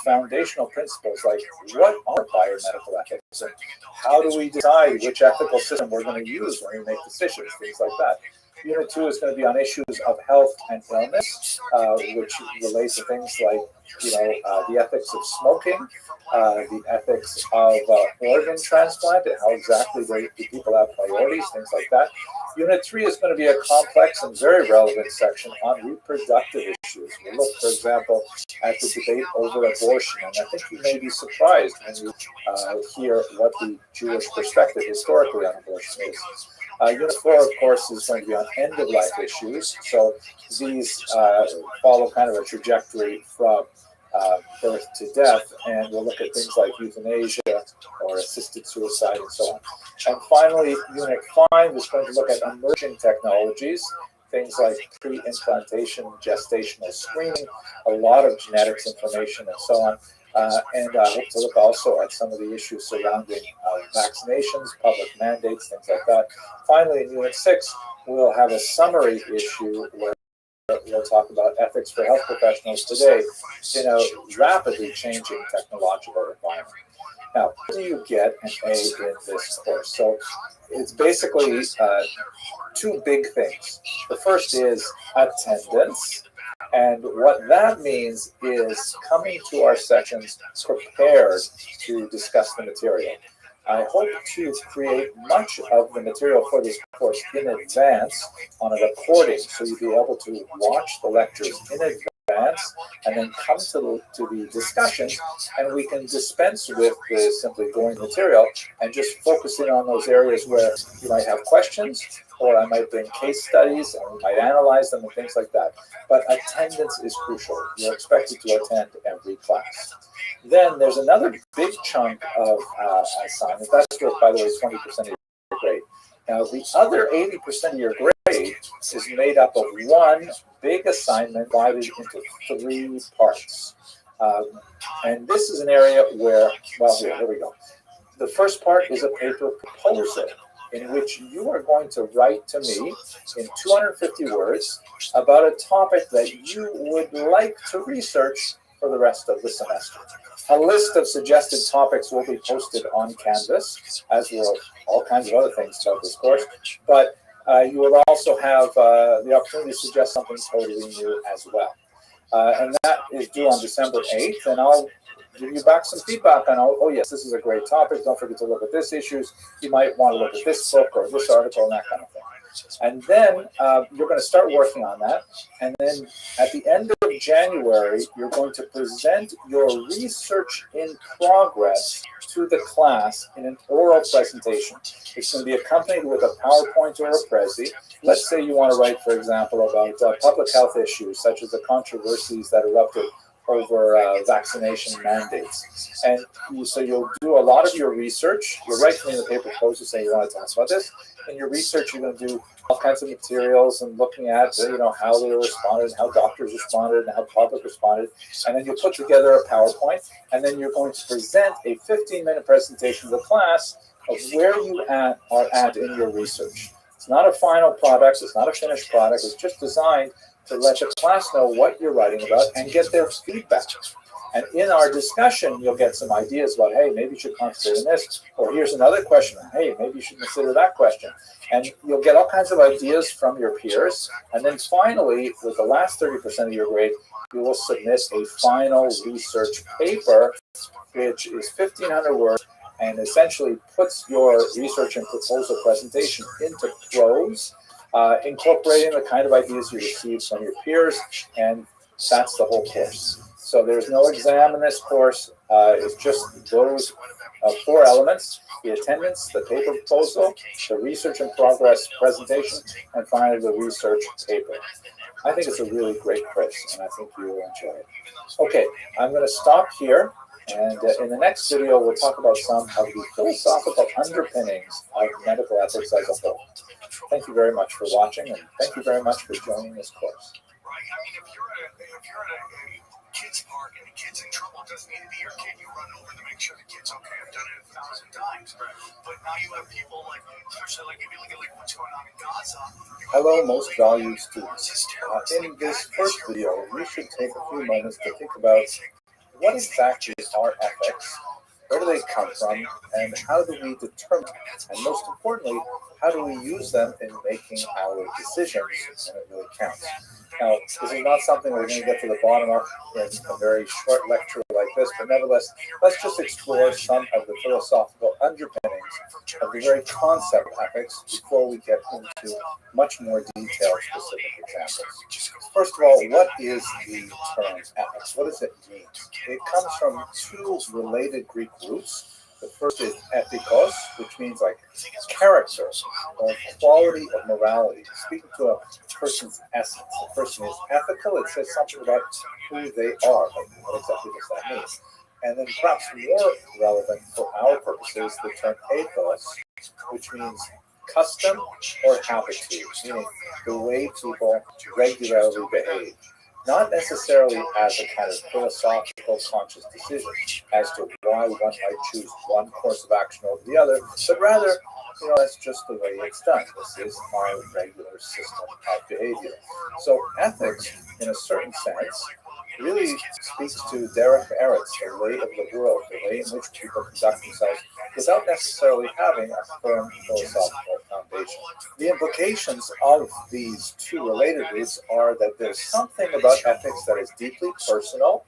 B: foundational principles like what are biomedical ethics and how do we decide which ethical system we're going to use when we make decisions, things like that. Unit 2 is going to be on issues of health and illness, which relate to things like, the ethics of smoking, the ethics of organ transplant, and how exactly do people have priorities, things like that. Unit 3 is going to be a complex and very relevant section on reproductive issues. We'll look, for example, at the debate over abortion, and I think you may be surprised when you hear what the Jewish perspective historically on abortion is. Unit 4, of course, is going to be on end-of-life issues. So these follow kind of a trajectory from birth to death, and we'll look at things like euthanasia or assisted suicide and so on. And finally, Unit 5 is going to look at emerging technologies, things like pre-implantation, gestational screening, a lot of genetics information, and so on. And I hope to look also at some of the issues surrounding vaccinations, public mandates, things like that. Finally, in Unit 6, we'll have a summary issue where we'll talk about ethics for health professionals today in a rapidly changing technological environment. Now, how do you get an A in this course? So it's basically two big things. The first is attendance. And what that means is coming to our sessions prepared to discuss the material. I hope to create much of the material for this course in advance on a recording, so you'll be able to watch the lectures in advance and then come to the discussions, and we can dispense with the simply going material and just focusing on those areas where you might have questions, or I might bring case studies and we might analyze them and things like that. But attendance is crucial. You're expected to attend every class. Then there's another big chunk of assignment. That's worth, by the way, 20% of your grade. Now, the other 80% of your grade is made up of one big assignment divided into 3 parts. And this is an area where, well, here we go. The first part is a paper proposal in which you are going to write to me in 250 words about a topic that you would like to research for the rest of the semester. A list of suggested topics will be posted on Canvas, as will all kinds of other things about this course, but you will also have the opportunity to suggest something totally new as well. And that is due on December 8th, and I'll give you back some feedback on, oh yes, this is a great topic, don't forget to look at this issues, you might want to look at this book or this article and that kind of thing. And then you're going to start working on that, and then at the end of January, you're going to present your research in progress to the class in an oral presentation. It's going to be accompanied with a PowerPoint or a Prezi. Let's say you want to write, for example, about public health issues, such as the controversies that erupted over vaccination mandates. And so you'll do a lot of your research. You'll write to me in the paper proposal saying you want to tell us about this. In your research, you're going to do all kinds of materials and looking at how they responded, how doctors responded, and how public responded. And then you'll put together a PowerPoint, and then you're going to present a 15-minute presentation to the class of where you are at in your research. It's not a final product. It's not a finished product. It's just designed to let the class know what you're writing about and get their feedback. And in our discussion, you'll get some ideas about, hey, maybe you should consider this, or here's another question, hey, maybe you should consider that question. And you'll get all kinds of ideas from your peers. And then finally, with the last 30% of your grade, you will submit a final research paper, which is 1,500 words, and essentially puts your research and proposal presentation into prose, incorporating the kind of ideas you received from your peers, and that's the whole course. So there's no exam in this course. It's just those 4 elements: the attendance, the paper proposal, the research in progress presentation, and finally the research paper. I think it's a really great course, and I think you will enjoy it. Okay, I'm going to stop here. And in the next video, we'll talk about some of the philosophical underpinnings of medical ethics as a whole. Thank you very much for watching, and thank you very much for joining this course.
E: Right? I mean, if you're at a kid's park and the kid's in trouble, it doesn't need to be your kid. You run over to make sure the kid's okay. I've done it 1,000 times. But now you have people like, especially like if you look at like what's going on in Gaza.
F: Hello, most valued students. In this first video, we should take a few moments to think about what exactly are ethics, where do they come from, and how do we determine, and most importantly, how do we use them in making our decisions when it really counts. Now, this is not something we're going to get to the bottom of in a very short lecture like this, but nevertheless, let's just explore some of the philosophical underpinnings of the very concept of ethics before we get into much more detailed specific examples. First of all, what is the term ethics? What does it mean? It comes from 2 related Greek roots. The first is ethikos, which means like character or quality of morality. Speaking to a person's essence. A person is ethical. It says something about who they are. Like, what exactly does that mean? And then perhaps more relevant for our purposes, the term ethos, which means custom or habitude, meaning the way people regularly behave. Not necessarily as a kind of philosophical conscious decision as to why one might choose one course of action over the other, but rather, that's just the way it's done. This is our regular system of behavior. So ethics, in a certain sense,
G: really speaks to Derek Eretz, the way of the world, the way in which people conduct themselves without necessarily having a firm philosophical foundation. The implications of these two related roots are that there's something about ethics that is deeply personal,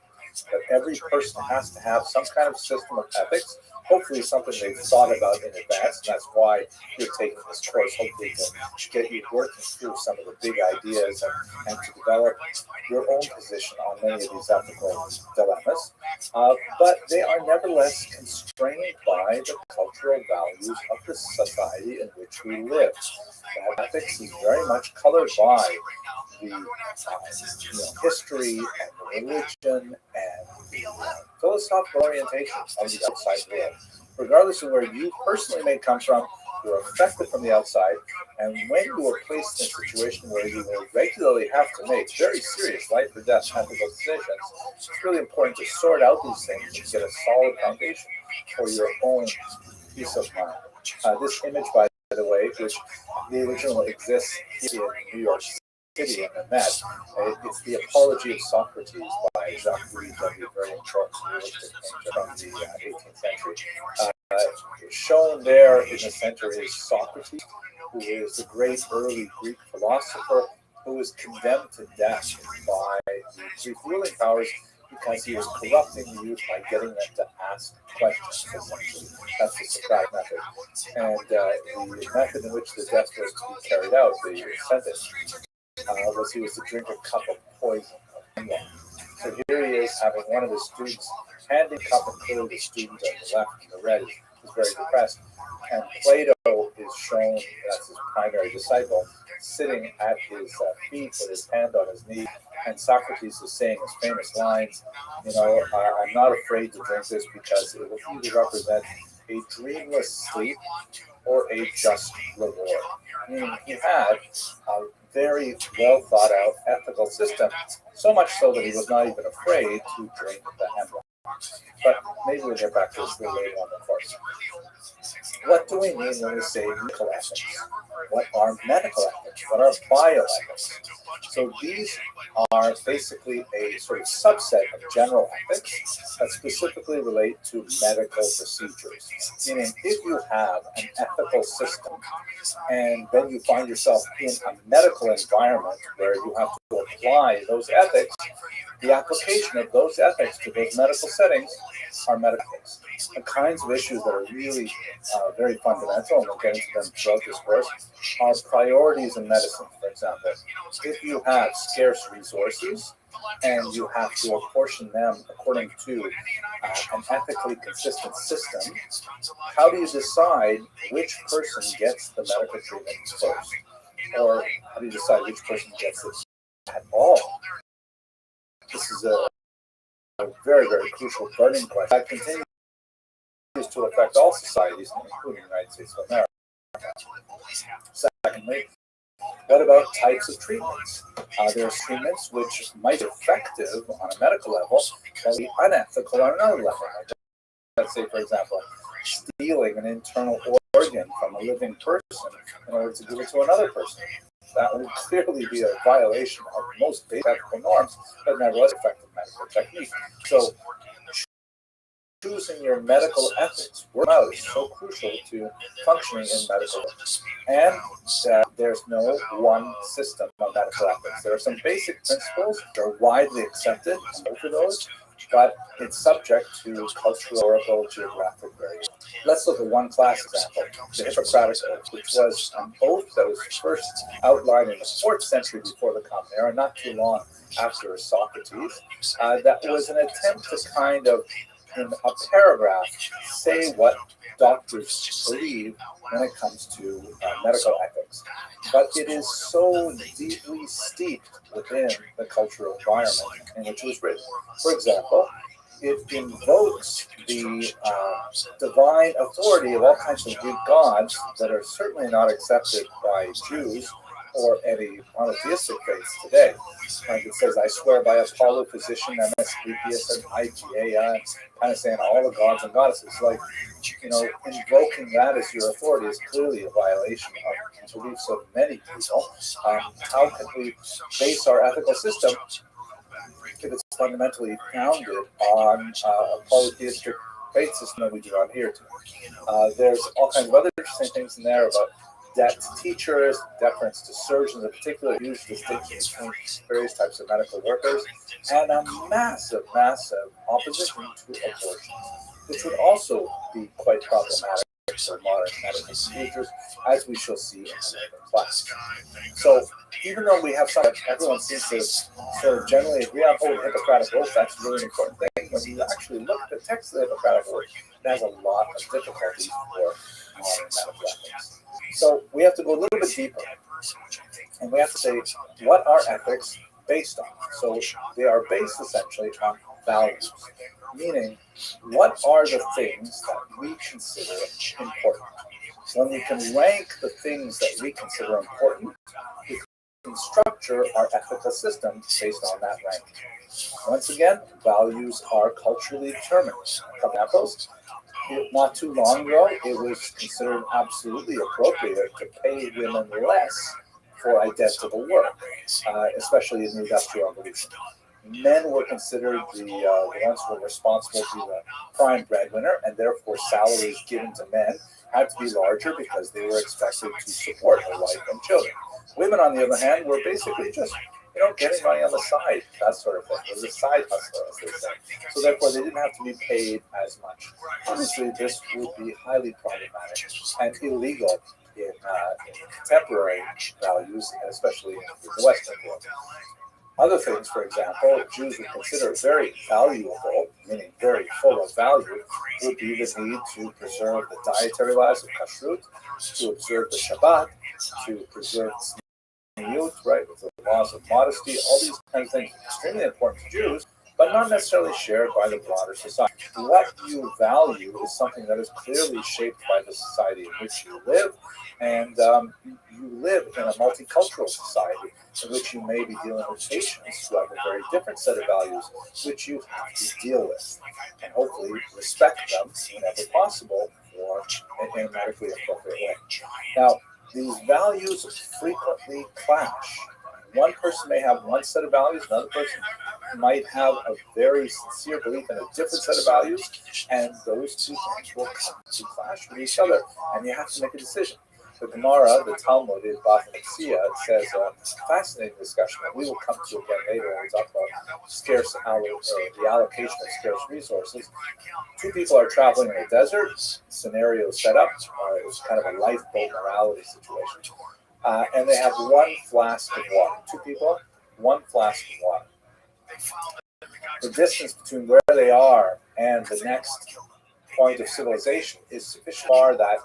G: that every person has to have some kind of system of ethics, hopefully something they've thought about in advance, and that's why you're taking this course, hopefully to get you working through some of the big ideas and to develop your own position on many of these ethical dilemmas. But they are nevertheless constrained by the cultural values of the society in which we live. That ethics is very much colored by the history and the religion and the philosophical orientation of the outside world. Regardless of where you personally may come from, you're affected from the outside, and when you are placed in a situation where you will regularly have to make very serious life or death ethical decisions, it's really important to sort out these things and get a solid foundation for your own peace of mind. This image, by the way, which the original exists in New York City in the Met, it's the Apology of Socrates by Jacques-Louis David, very important realistic painter from the 18th century. Shown there in the center is Socrates, who is the great early Greek philosopher who was condemned to death by the Greek ruling powers because he was corrupting the youth by getting them to ask questions, essentially. That's the Socratic method. And the method in which the death was to be carried out, the sentence, was he was to drink a cup of poison of hemlock. So here he is having one of his students handing a cup, and clearly the student on the left and the right is very depressed. And Plato is shown as his primary disciple, sitting at his feet with his hand on his knee, and Socrates is saying his famous lines, I'm not afraid to drink this because it will either represent a dreamless sleep or a just reward. Meaning he had a very well thought out ethical system, so much so that he was not even afraid to drink the hemlock. But maybe we'll get back to this a little later on the course. What do we mean when we say medical ethics? What are medical ethics? What are bioethics? So these are basically a sort of subset of general ethics that specifically relate to medical procedures. Meaning, if you have an ethical system and then you find yourself in a medical environment where you have to apply those ethics, the application of those ethics to those medical settings are medical ethics. The kinds of issues that are really very fundamental, and we'll get into them throughout this course, are priorities in medicine, for example. If you have scarce resources and you have to apportion them according to an ethically consistent system, how do you decide which person gets the medical treatment first? Or how do you decide which person gets it at all? This is a very, very crucial burning question that continues to affect all societies, including the United States of America. Secondly, what about types of treatments? There are treatments which might be effective on a medical level, but be unethical on another level. Let's say, for example, stealing an internal organ from a living person in order to give it to another person. That would clearly be a violation of most basic ethical norms, but nevertheless effective medical technique. So choosing your medical ethics is so crucial to functioning in medical. And there's no one system of medical ethics. There are some basic principles that are widely accepted, both of those, but it's subject to cultural, geographic variation. Let's look at one class example, the Hippocratic Oath, which was an oath that was first outlined in the 4th century before the Common Era, not too long after Socrates. That was an attempt to kind of, in a paragraph, say what doctors believe when it comes to medical ethics. But it is so deeply steeped within the cultural environment in which it was written. For example, it invokes the divine authority of all kinds of Greek gods that are certainly not accepted by Jews or any monotheistic faiths today. Like it says, I swear by Apollo, physician, Asclepius, and Hygeia, and kind of saying all the gods and goddesses. Like, invoking that as your authority is clearly a violation of the beliefs of many people. How can we base our ethical system if it's fundamentally founded on a polytheistic faith system that we do adhere to. There's all kinds of other interesting things in there about debt to teachers, deference to surgeons, in particular, huge distinction between various types of medical workers, and a massive, massive opposition to abortion, which would also be quite problematic for modern medical procedures, as we shall see in another class. So, even though we have something that everyone seems to sort of generally agree on, the Hippocratic Oath, that's a really important thing, when you actually look at the text of the Hippocratic Oath, it has a lot of difficulties for modern medical ethics. So we have to go a little bit deeper, and we have to say, what are ethics based on? So they are based essentially on values, meaning what are the things that we consider important? When we can rank the things that we consider important, we can structure our ethical system based on that ranking. Once again, values are culturally determined. A couple examples. Not too long ago, it was considered absolutely appropriate to pay women less for identical work, especially in the Industrial Revolution. Men were considered the ones who were responsible to be the prime breadwinner, and therefore salaries given to men had to be larger because they were expected to support their wife and children. Women, on the other hand, were basically just getting money on the side, that sort of thing. It was a side hustle, as they say. So therefore, they didn't have to be paid as much. Obviously, this would be highly problematic and illegal in contemporary values, and especially in the Western world. Other things, for example, Jews would consider very valuable, meaning very full of value, would be the need to preserve the dietary laws of kashrut, to observe the Shabbat, to preserve youth, right, with the laws of modesty, all these kinds of things extremely important to Jews, but not necessarily shared by the broader society. What you value is something that is clearly shaped by the society in which you live, and you live in a multicultural society in which you may be dealing with patients who have a very different set of values, which you have to deal with, and hopefully respect them whenever possible or in a medically appropriate way. Now, these values frequently clash. One person may have one set of values, another person might have a very sincere belief in a different set of values, and those two things will come to clash with each other, and you have to make a decision. The Gemara, the Talmud in Bava Metzia, says a fascinating discussion that we will come to again later when we talk about the allocation of scarce resources. Two people are traveling in a desert, scenario set up, it's kind of a lifeboat morality situation. And they have one flask of water. Two people, one flask of water. The distance between where they are and the next point of civilization is sufficient far that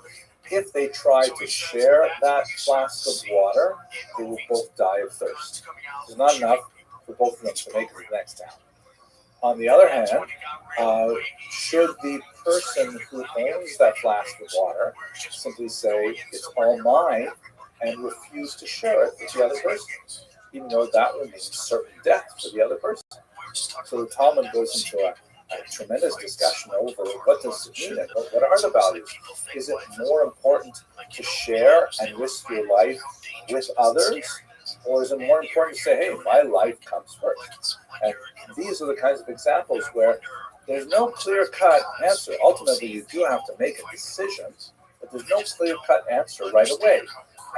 G: if they try to share that flask of water, they will both die of thirst. There's not enough for both of them to make it to the next town. On the other hand, should the person who owns that flask of water simply say, it's all mine, and refuse to share it with the other person, even though that would mean certain death for the other person? So the Talmud goes into a tremendous discussion over what does it mean and what are the values. Is it more important to share and risk your life with others, or is it more important to say, hey, my life comes first? And these are the kinds of examples where there's no clear-cut answer. Ultimately, you do have to make a decision, but there's no clear-cut answer right away.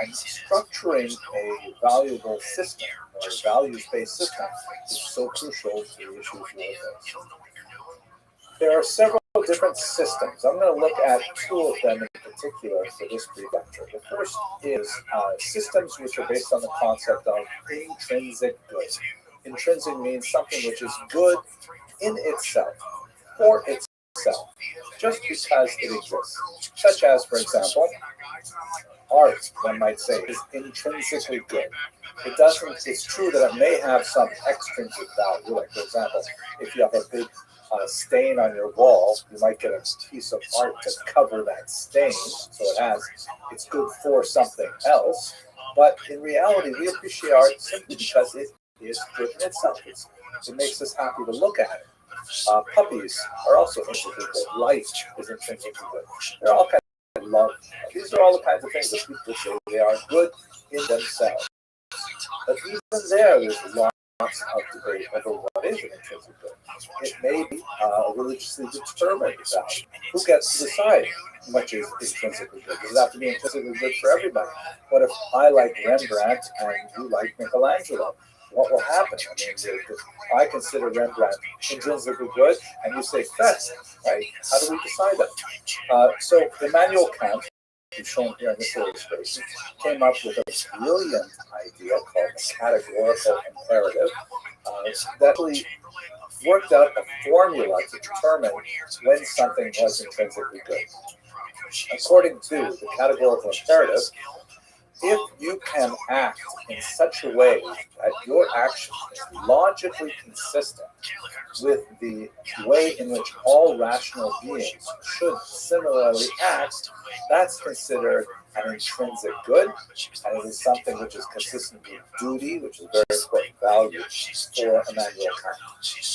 G: And structuring a valuable system or a values-based system is so crucial to the issues we face. There are several different systems. I'm going to look at two of them in particular for this brief lecture. The first is systems which are based on the concept of intrinsic good. Intrinsic means something which is good in itself, for itself, just because it exists. Such as, for example, art, one might say, is intrinsically good. It's true that it may have some extrinsic value, like, for example, if you have a big stain on your wall, you might get a piece of art to cover that stain, so it's good for something else. But in reality, we appreciate art simply because it is good in itself. It makes us happy to look at it. Puppies are also intrinsically good. Life is intrinsically good. They're all kinds of love. These are all the kinds of things that people say they are good in themselves. But even there's a large of debate over what is an intrinsic good. It may be religiously determined value. Who gets to decide what is intrinsically good? Does it have to be intrinsically good for everybody? What if I like Rembrandt and you like Michelangelo? What will happen? I mean, I consider Rembrandt intrinsically good, and you say Fest, right? How do we decide that? So Immanuel Kant, who's shown here in this illustration, came up with a brilliant idea called the categorical imperative that really worked out a formula to determine when something was intrinsically good. According to the categorical imperative, if you can act in such a way that your action is logically consistent with the way in which all rational beings should similarly act, that's considered an intrinsic good, and it is something which is consistent with duty, which is a very important value for Immanuel Kant.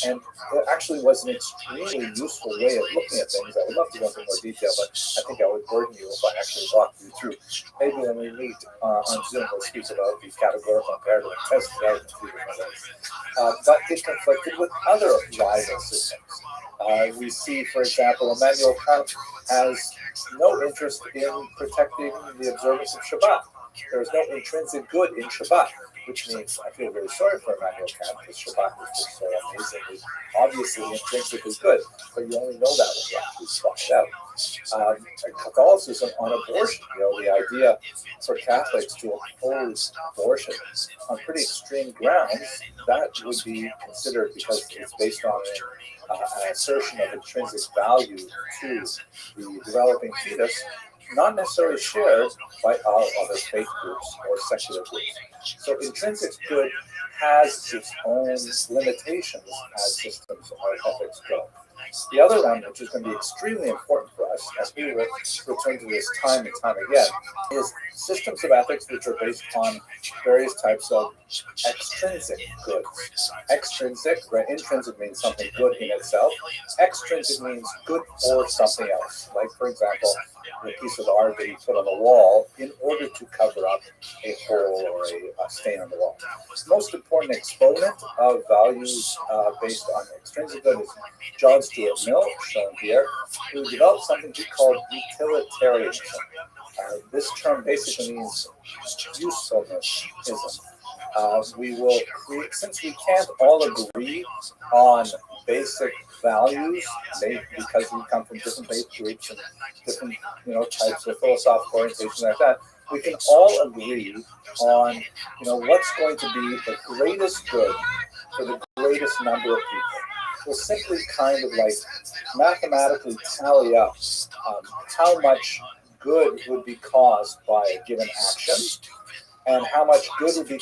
G: And it actually was an extremely useful way of looking at things. I would love to go into more detail, but I think I would burden you if I actually walked you through. Maybe when we meet on Zoom, we'll speak about the categorical imperative and test it out in 2 different ways. But it conflicted with other rival systems. We see, for example, Immanuel Kant has no interest in protecting the observance of Shabbat. There is no intrinsic good in Shabbat, which means I feel very sorry for Immanuel Kant because Shabbat is just so amazingly, obviously intrinsically good, but you only know that when you actually spot it out. Catholicism on abortion, the idea for Catholics to oppose abortion on pretty extreme grounds, that would be considered, because it's based on an assertion of intrinsic value to the developing fetus, not necessarily shared by all other faith groups or secular groups. So intrinsic good has its own limitations as systems of ethics go. The other one, which is going to be extremely important for us, as we will return to this time and time again, is systems of ethics which are based on various types of extrinsic goods. Extrinsic, right? Intrinsic means something good in itself. Extrinsic means good for something else. Like, for example, the piece of art that you put on the wall in order to cover up a hole or a stain on the wall. The most important exponent of values based on extrinsic good is John Stuart Mill, shown here, who developed something he called utilitarianism. This term basically means usefulness. We will create, since we can't all agree on basic values, because we come from different faith groups and different, types of philosophical orientation like that, we can all agree on, what's going to be the greatest good for the greatest number of people. We'll simply kind of like mathematically tally up how much good would be caused by a given action and how much good would be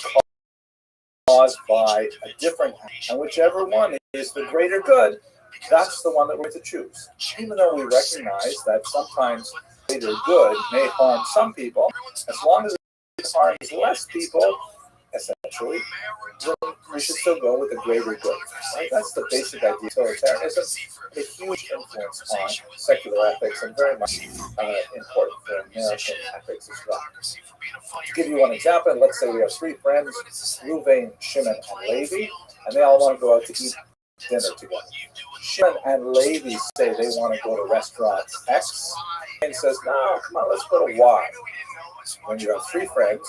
G: caused by a different action. And whichever one is the greater good, that's the one that we're going to choose. Even though we recognize that sometimes greater good may harm some people, as long as it harms less people, essentially, then we should still go with the greater good. Right? That's the basic idea of utilitarianism. A huge influence on secular ethics and very much important for American ethics as well. To give you one example, let's say we have 3 friends, Reuven, Shimon, and Levi, and they all want to go out to eat dinner together. Shimon and Levi say they want to go to restaurant X, and says, no, come on, let's go to Y. When you have 3 friends,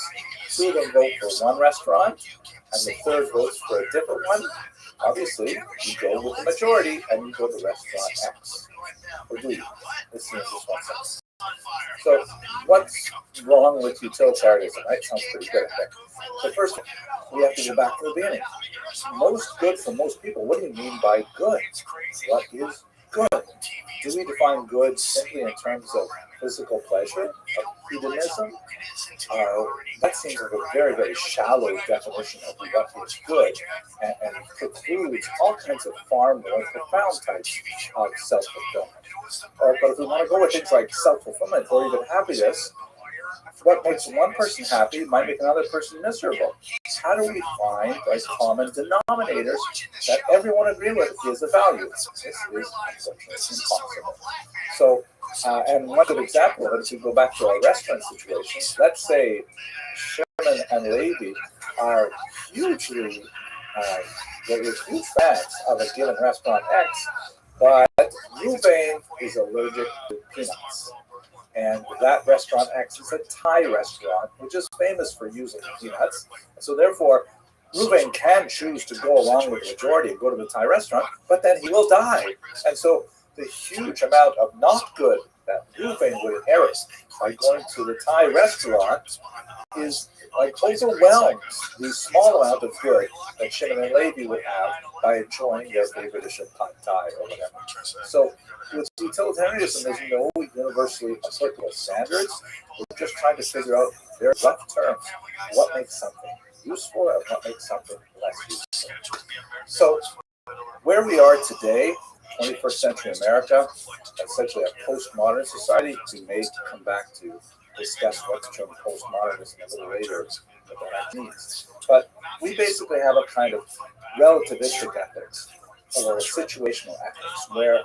G: 2 of them vote for one restaurant, and the third votes for a different one, obviously, you go with the majority, and you go to restaurant X. Or do you? This seems this one sense. So, what's wrong with utilitarianism? That sounds pretty good, I think. But first, we have to go back to the beginning. Most good for most people. What do you mean by good? What is good? Do we define good simply in terms of physical pleasure, of hedonism? That seems like a very, very shallow definition of what is good, and precludes all kinds of far more profound types of self-fulfillment. But if we want to go with things like self-fulfillment or even happiness, what makes one person happy might make another person miserable. How do we find common denominators that everyone agrees with is a value? This is unfortunately impossible. So, and one good example of it, if we go back to our restaurant situation, let's say Shimon and Levi are hugely There is huge fans of a given restaurant X, but Ruvain is allergic to peanuts. And that restaurant X is a Thai restaurant, which is famous for using peanuts. So therefore, Ruvain can choose to go along with the majority and go to the Thai restaurant, but then he will die. And so the huge amount of not good that Ruvain would inherit by going to the Thai restaurant is like overwhelms the small amount of good that Shimon and Levi would have by enjoying their favorite dish of pad Thai or whatever. So with utilitarianism, there's no universally applicable standards. We're just trying to figure out in very rough terms what makes something useful and what makes something less useful. So where we are today, 21st century America, essentially a postmodern society, we may come back to discuss what's termed postmodernism a little later, what that means. But we basically have a kind of relativistic ethics or situational ethics where,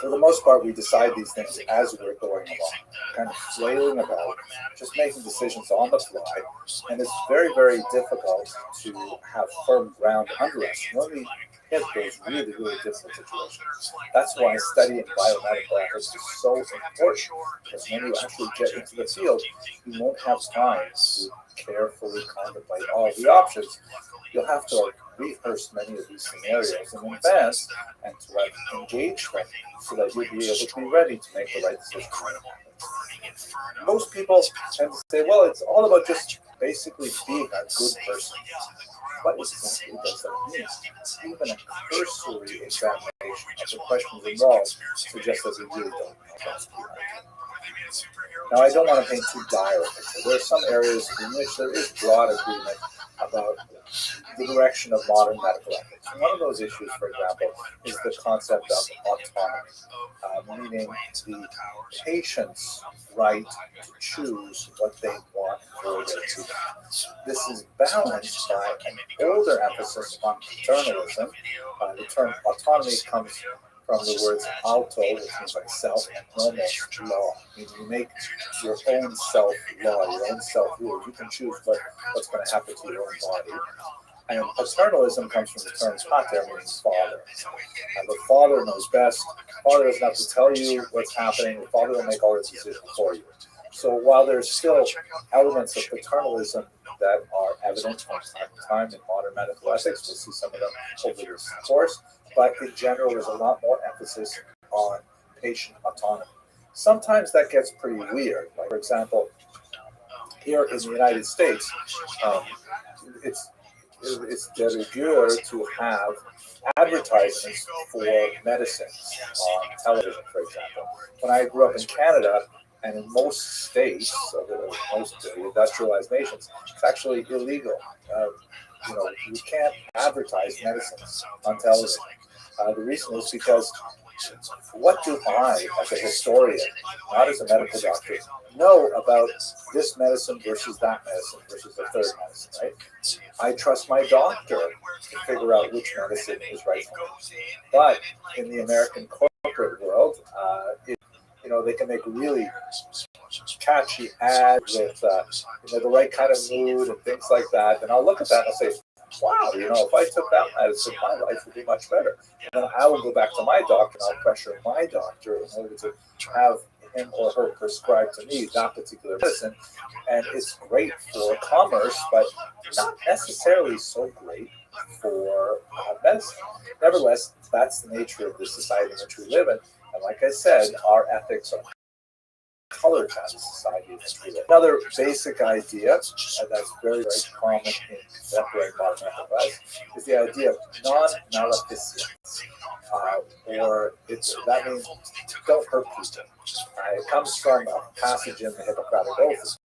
G: for the most part, we decide these things as we're going along, kind of flailing about, just making decisions on the fly, and it's very, very difficult to have firm ground under us when we hit those really, really difficult situations. That's why studying biomedical ethics is so important, because when you actually get into the field, you won't have time to carefully contemplate all the options. You'll have to rehearse many of these scenarios in advance and to engage them so that you'll be able to be ready to make the right decision. Most people tend to say, well, it's all about just basically being a good person. What exactly does that mean? Even a cursory examination of the questions involved suggests that we really don't know what's behind it. Now, I don't want to paint too dire a picture. There are some areas in which there is broad agreement about the direction of modern medical ethics. And one of those issues, for example, is the concept of autonomy, meaning the patient's right to choose what they want for their treatment. This is balanced by an older emphasis on paternalism. The term autonomy comes from the words auto, which means like self, and nomos, law. Meaning you make your own self-law, your own self-rule. You can choose what's going to happen to your own body. And paternalism comes from the term pater, meaning father. The father knows best. The father doesn't have to tell you what's happening. The father will make all the decisions for you. So while there's still elements of paternalism that are evident from time to time in modern medical ethics, we'll see some of them over this course, but in general, there's a lot more emphasis on patient autonomy. Sometimes that gets pretty weird. Like, for example, here in the United States, it's de rigueur to have advertisements for medicines on television, for example. When I grew up in Canada, and in most states, most industrialized nations, it's actually illegal. You can't advertise medicines on television. The reason is because what do I, as a historian, not as a medical doctor, know about this medicine versus that medicine versus the third medicine, right? I trust my doctor to figure out which medicine is right for me. But in the American corporate world, they can make really catchy ads with the right kind of mood and things like that. And I'll look at that and I'll say, wow, if I took that medicine, my life would be much better. And then I will go back to my doctor and I'll pressure my doctor in order to have him or her prescribe to me that particular medicine. And it's great for commerce, but not necessarily so great for medicine. Nevertheless, that's the nature of the society in which we live in. And like I said, our ethics are colored by the society in which we live. Another basic idea, and that's very, very common in contemporary modern medical advice, is the idea of non-maleficence. That means don't hurt people. It comes from a passage in the Hippocratic Oath.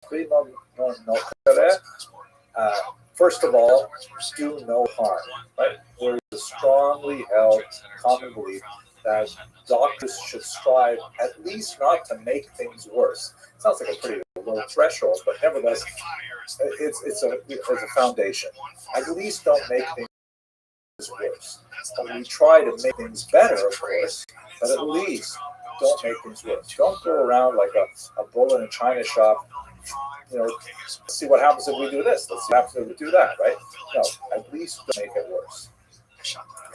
G: First of all, do no harm. Right? There is a strongly held common belief that doctors should strive at least not to make things worse. It sounds like a pretty low threshold, but nevertheless, it's a foundation. At least don't make things worse. And we try to make things better, of course, but at least don't make things worse. Don't go around like a bull in a china shop. Let's see what happens if we do this. Let's see what happens if we do that, right? no, at least don't make it worse.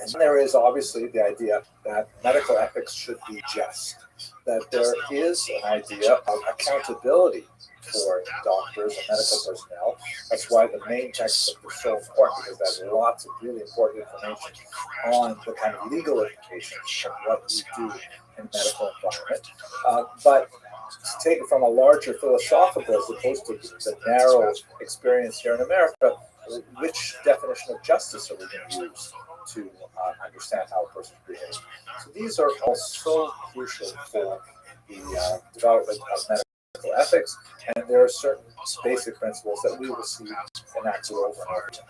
G: And there is obviously the idea that medical ethics should be just, that there is an idea of accountability for doctors and medical personnel. That's why the main textbook is so important, because there's lots of really important information on the kind of legal implications of what we do in medical environment. But to take it from a larger philosophical as opposed to the narrow experience here in America, which definition of justice are we going to use to understand how a person behaves? So these are all so crucial for the development of medical ethics, and there are certain basic principles that we will see enacted over and over again.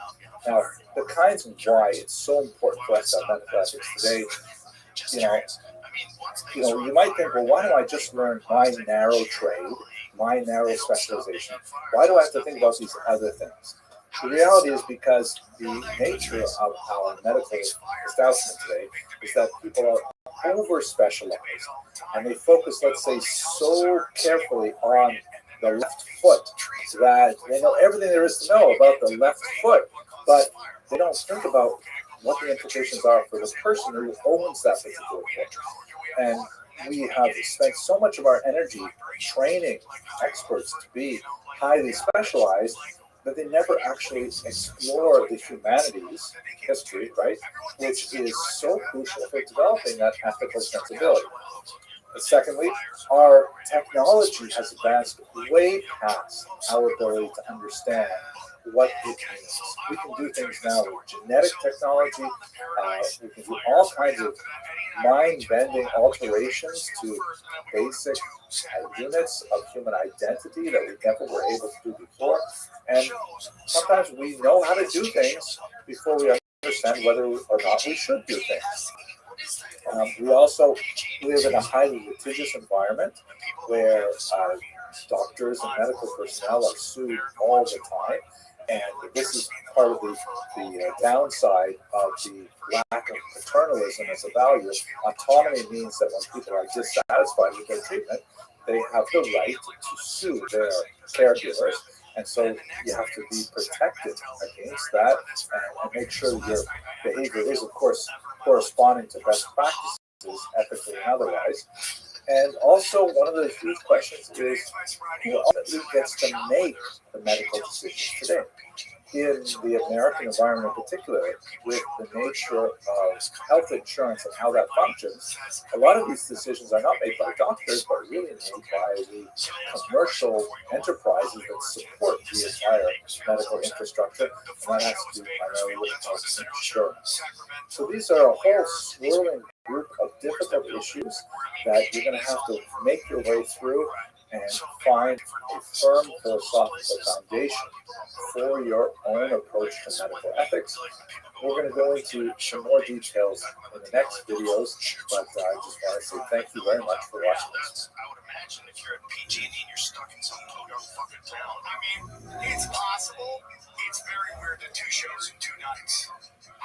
G: Now, the kinds of why it's so important for us to have medical ethics today, you might think, well, why don't I just learn my narrow trade, my narrow specialization? Why do I have to think about these other things? The reality is because the nature of our medical establishment today is that people are over-specialized, and they focus, let's say, so carefully on the left foot that they know everything there is to know about the left foot, but they don't think about what the implications are for the person who owns that particular foot. And we have spent so much of our energy training experts to be highly specialized that they never actually explore the humanities history, right, which is so crucial for developing that ethical sensibility. Secondly, our technology has advanced way past our ability to understand what it means. We can do things now with genetic technology. We can do all kinds of mind-bending alterations to basic units of human identity that we never were able to do before. And sometimes we know how to do things before we understand whether or not we should do things. We also live in a highly litigious environment where doctors and medical personnel are sued all the time. And this is part of the downside of the lack of paternalism as a value. Autonomy means that when people are dissatisfied with their treatment, they have the right to sue their caregivers. And so you have to be protected against that and make sure that your behavior is, of course, corresponding to best practices, ethically and otherwise. And also, one of the huge questions is who ultimately gets to make the medical decisions today? In the American environment in particular, with the nature of health insurance and how that functions, a lot of these decisions are not made by doctors, but really made by the commercial enterprises that support the entire medical infrastructure, and that has to do primarily with health insurance. So these are a whole swirling group of difficult issues that you're going to have to make your way through and find a firm philosophical foundation for your own approach to medical ethics. We're going to go into some more details in the next videos, but I just want to say thank you very much for watching this.
E: I would imagine if you're at PG&E and you're stuck in some podunk fucking town. I mean, it's possible. It's very weird to 2 shows in 2 nights.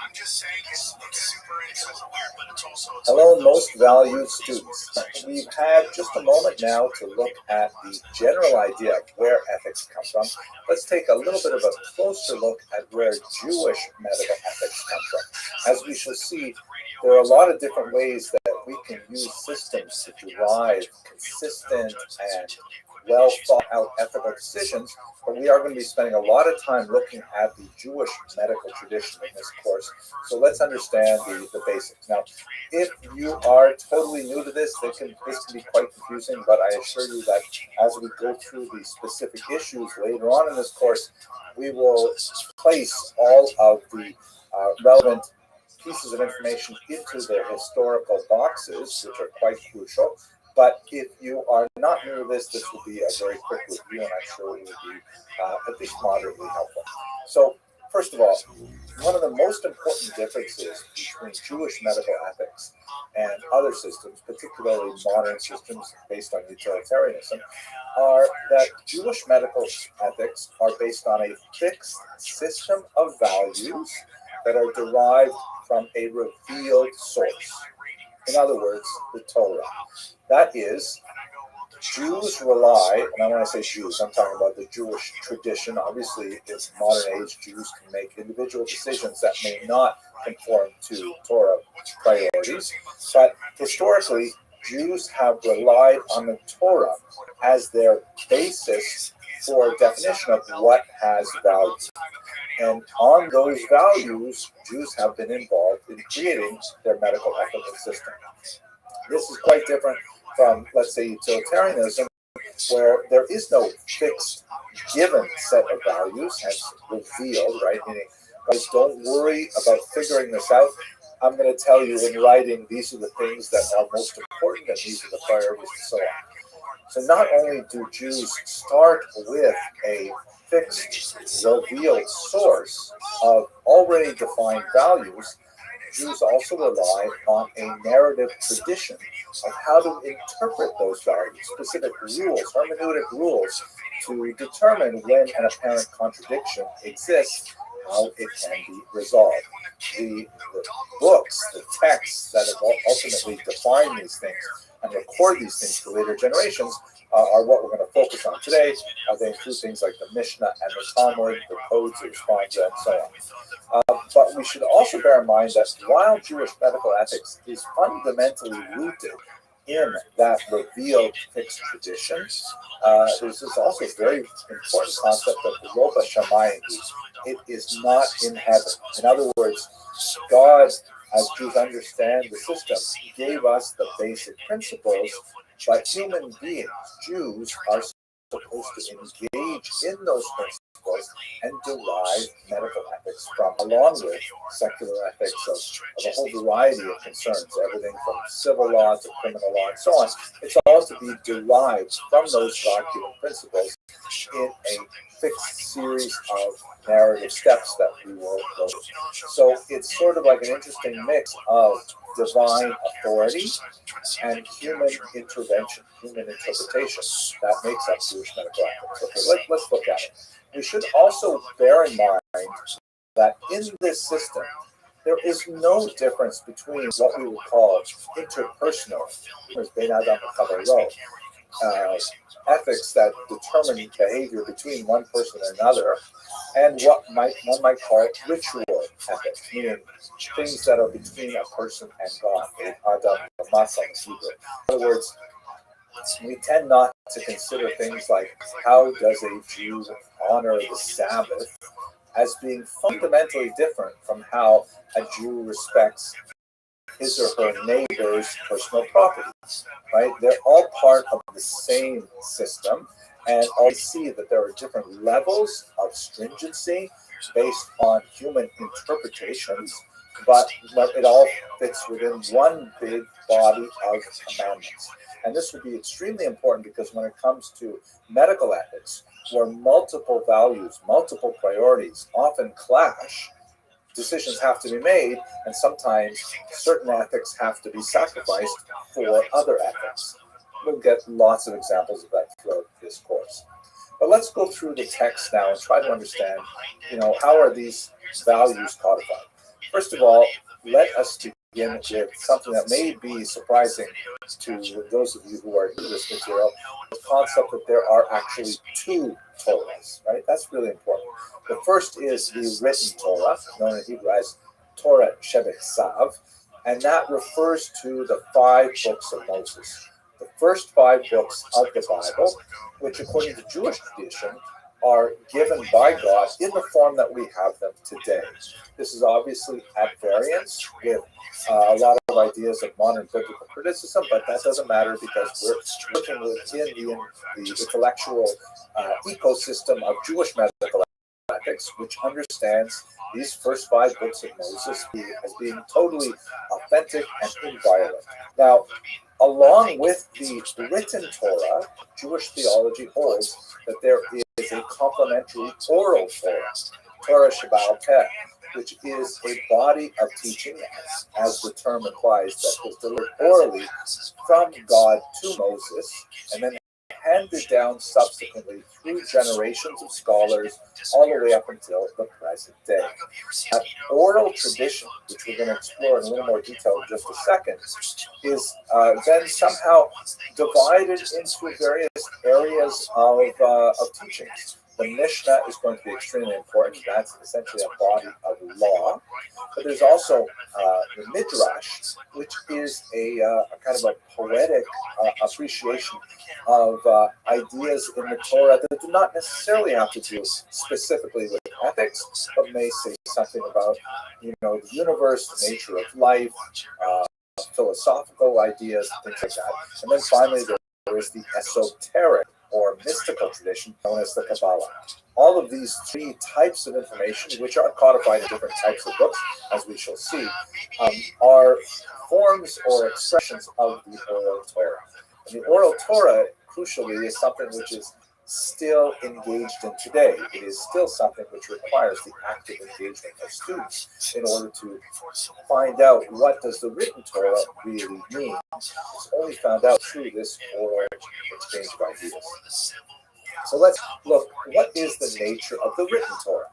E: I'm just saying it's super interesting, weird, but it's also...
G: Hello, most valued students. We've had just a moment now to look at the general idea of where ethics come from. Let's take a little bit of a closer look at where Jewish medical ethics come from. As we shall see, there are a lot of different ways that we can use systems to derive consistent and well thought out ethical decisions, but we are going to be spending a lot of time looking at the Jewish medical tradition in this course. So let's understand the basics. Now, if you are totally new to this, this can be quite confusing, but I assure you that as we go through the specific issues later on in this course, we will place all of the relevant pieces of information into their historical boxes, which are quite crucial. But if you are not new to this will be a very quick review, and I'm sure it will be at least moderately helpful. So, first of all, one of the most important differences between Jewish medical ethics and other systems, particularly modern systems based on utilitarianism, are that Jewish medical ethics are based on a fixed system of values that are derived from a revealed source. In other words, the Torah. That is, Jews rely, and when I say Jews, I'm talking about the Jewish tradition. Obviously, in modern age, Jews can make individual decisions that may not conform to Torah priorities, but historically, Jews have relied on the Torah as their basis for definition of what has value. And on those values, Jews have been involved in creating their medical ethical system. This is quite different from, let's say, utilitarianism, where there is no fixed given set of values, hence revealed, right? Meaning, guys, don't worry about figuring this out. I'm going to tell you in writing, these are the things that are most important, and these are the priorities, and so on. So not only do Jews start with a fixed, revealed source of already defined values, Jews also rely on a narrative tradition of how to interpret those values, specific rules, hermeneutic rules, to determine when an apparent contradiction exists, how it can be resolved. The books, the texts that have ultimately defined these things and record these things for later generations are what we're going to focus on today. They include things like the Mishnah and the Talmud, the codes, the responsa, and so on. But we should also bear in mind that while Jewish medical ethics is fundamentally rooted in that revealed fixed tradition, there's this also very important concept of the Roba Shamayim. It is not in heaven. In other words, God, as Jews understand the system, gave us the basic principles, but human beings, Jews, are supposed to engage in those principles and derive medical ethics from, along with secular ethics of a whole variety of concerns, everything from civil law to criminal law and so on. It's all to be derived from those God-given principles in a fixed series of narrative steps that we will go through. So it's sort of like an interesting mix of divine authority and human intervention, human interpretation that makes up Jewish medical ethics. Okay, let's look at it. We should also bear in mind that in this system, there is no difference between what we would call interpersonal, ethics that determine behavior between one person and another, and what one might call ritual ethics, meaning things that are between a person and God. In other words, we tend not to consider things like how does a Jew honor the Sabbath as being fundamentally different from how a Jew respects his or her neighbor's personal property, right? They're all part of the same system, and all see that there are different levels of stringency based on human interpretations, but it all fits within one big body of commandments. And this would be extremely important because when it comes to medical ethics, where multiple values, multiple priorities often clash, decisions have to be made, and sometimes certain ethics have to be sacrificed for other ethics. We'll get lots of examples of that throughout this course. But let's go through the text now and try to understand, how are these values codified? First of all, let us begin with something that may be surprising to those of you who are new to this material, the concept that there are actually two Torahs, right? That's really important. The first is the written Torah, known in Hebrew as Torah Shebetzav, and that refers to the 5 books of Moses. The first 5 books of the Bible, which according to Jewish tradition, are given by God in the form that we have them today. This is obviously at variance with a lot of ideas of modern biblical criticism, but that doesn't matter because we're looking within the intellectual ecosystem of Jewish medical ethics, which understands these first 5 books of Moses as being totally authentic and inviolate. Now, along with the written Torah, Jewish theology holds that there is a complementary oral Torah, Torah Shebaal Peh, which is a body of teaching, as the term implies, that was delivered orally from God to Moses, and then
B: handed down subsequently through generations of scholars all the way up until the present day. That oral tradition, which we're going to explore in a little more detail in just a second, is then somehow divided into various areas of teachings. The Mishnah is going to be extremely important. That's essentially a body of law. But there's also the Midrash, which is a kind of a poetic appreciation of ideas in the Torah that do not necessarily have to do specifically with ethics, but may say something about, the universe, the nature of life, philosophical ideas, things like that. And then finally, there is the esoteric or mystical tradition known as the Kabbalah. All of these three types of information, which are codified in different types of books, as we shall see, are forms or expressions of the oral Torah. And the oral Torah, crucially, is something which is still engaged in today. It is still something which requires the active engagement of students in order to find out what does the written Torah really mean. It's only found out through this oral exchange of ideas. So let's look, what is the nature of the written Torah?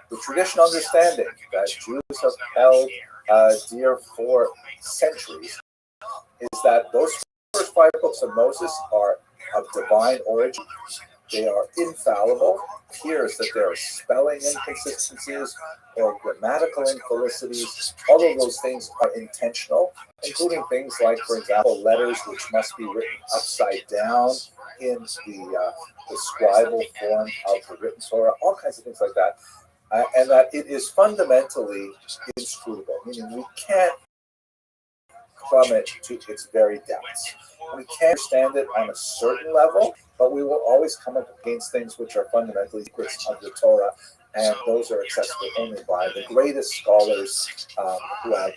B: The traditional understanding that Jews have held dear for centuries is that those first 5 books of Moses are of divine origin. They are infallible. It appears that there are spelling inconsistencies or grammatical infelicities. All of those things are intentional, including things like, for example, letters which must be written upside down in the scribal form of the written Torah, all kinds of things like that. And that it is fundamentally inscrutable, meaning we can't plumb it to its very depths. We can understand it on a certain level, but we will always come up against things which are fundamentally secrets of the Torah, and those are accessible only by the greatest scholars who have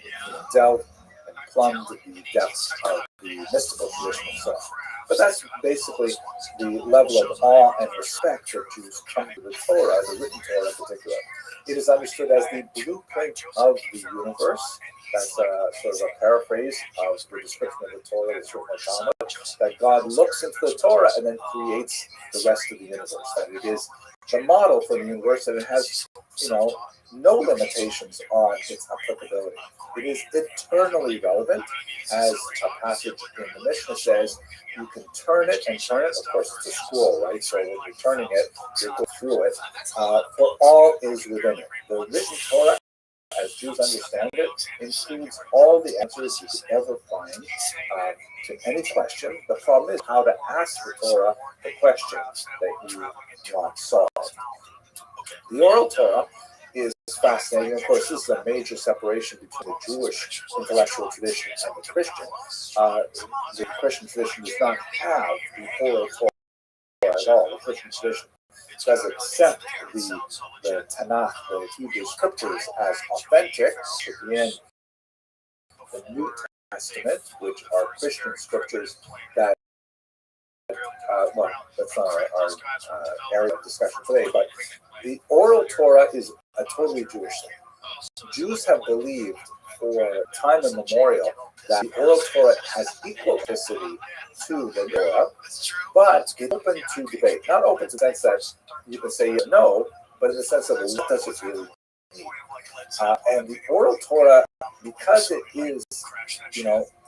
B: delved and plumbed the depths of the mystical tradition itself. But that's basically the level of awe and respect that Jews come to the Torah, the written Torah in particular. It is understood as the blueprint of the universe. That's sort of a paraphrase of the description of the Torah that's written in Talmud, that God looks into the Torah and then creates the rest of the universe. That it is the model for the universe, and it has, no limitations on its applicability. It is eternally relevant, as a passage in the Mishnah says. You can turn it and turn it. Of course, it's a scroll, right? So when you're turning it, you go through it. For all is within it. The written Torah, as Jews understand it, includes all the answers you could ever find to any question. The problem is how to ask the Torah the questions that you want solved. The oral Torah is fascinating. Of course, this is a major separation between the Jewish intellectual tradition and the Christian. The Christian tradition does not have the oral Torah at all. The Christian tradition does accept the Tanakh, the Hebrew scriptures, as authentic, again, the New Testament, which are Christian scriptures that, that's not our area of discussion today, but the oral Torah is a totally Jewish thing. Jews have believed for time immemorial that the oral Torah has equal authenticity to the Torah, but it's open to debate. Not open to the sense that you can say no, but in the sense of what does it really mean? And the oral Torah, because it is,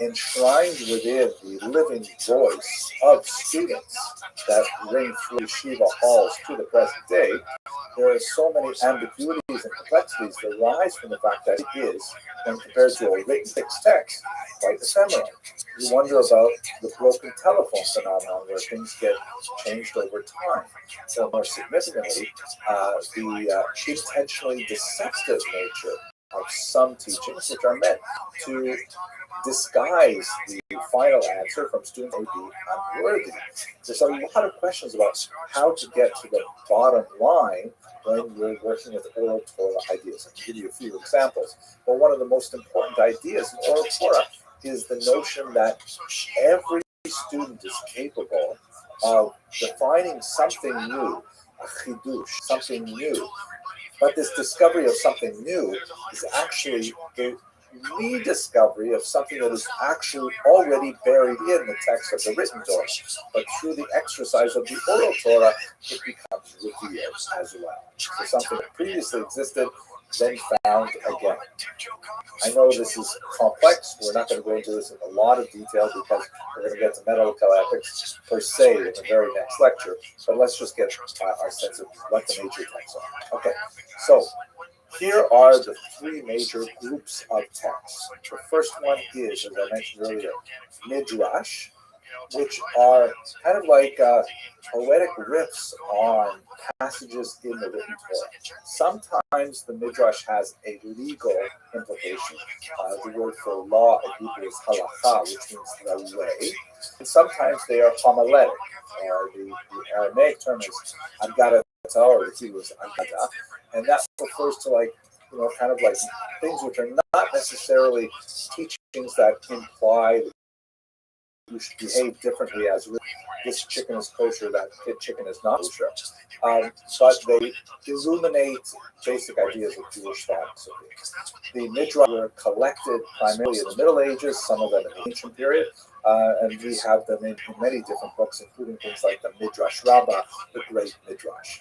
B: enshrined within the living voice of students that ring through yeshiva halls to the present day, there are so many ambiguities and complexities that arise from the fact that it is, when compared to a written fixed text, quite ephemeral. You wonder about the broken telephone phenomenon where things get changed over time. So more significantly, the intentionally deceptive nature of some teachings, which are meant to disguise the final answer from students who may be unworthy. There's a lot of questions about how to get to the bottom line when you're working with oral Torah ideas. I can give you a few examples. But one of the most important ideas in oral Torah is the notion that every student is capable of defining something new, a chidush, something new. But this discovery of something new is actually the
G: rediscovery of something that is actually already buried in the text of the written Torah. But through the exercise of the oral Torah, it becomes revealed as well. So something that previously existed, then found again. I know this is complex. We're not going to go into this in a lot of detail because we're going to get to medical ethics per se in the very next lecture. But let's just get our sense of what the major texts are. Okay, so here are the three major groups of texts. The first one is, as I mentioned earlier, Midrash, which are kind of like poetic riffs on passages in the written Torah. Sometimes the Midrash has a legal implication. The word for law in Hebrew is halakha, which means the way. And sometimes they are homiletic. The Aramaic term is agada, or the Hebrew is agada, and that refers to kind of like things which are not necessarily teachings that imply you should behave differently as this chicken is kosher, that chicken is not kosher. But they illuminate basic ideas of Jewish thought. The Midrash were collected primarily in the Middle Ages, some of them in the ancient period, and we have them in many different books, including things like the Midrash Rabbi, the Great Midrash.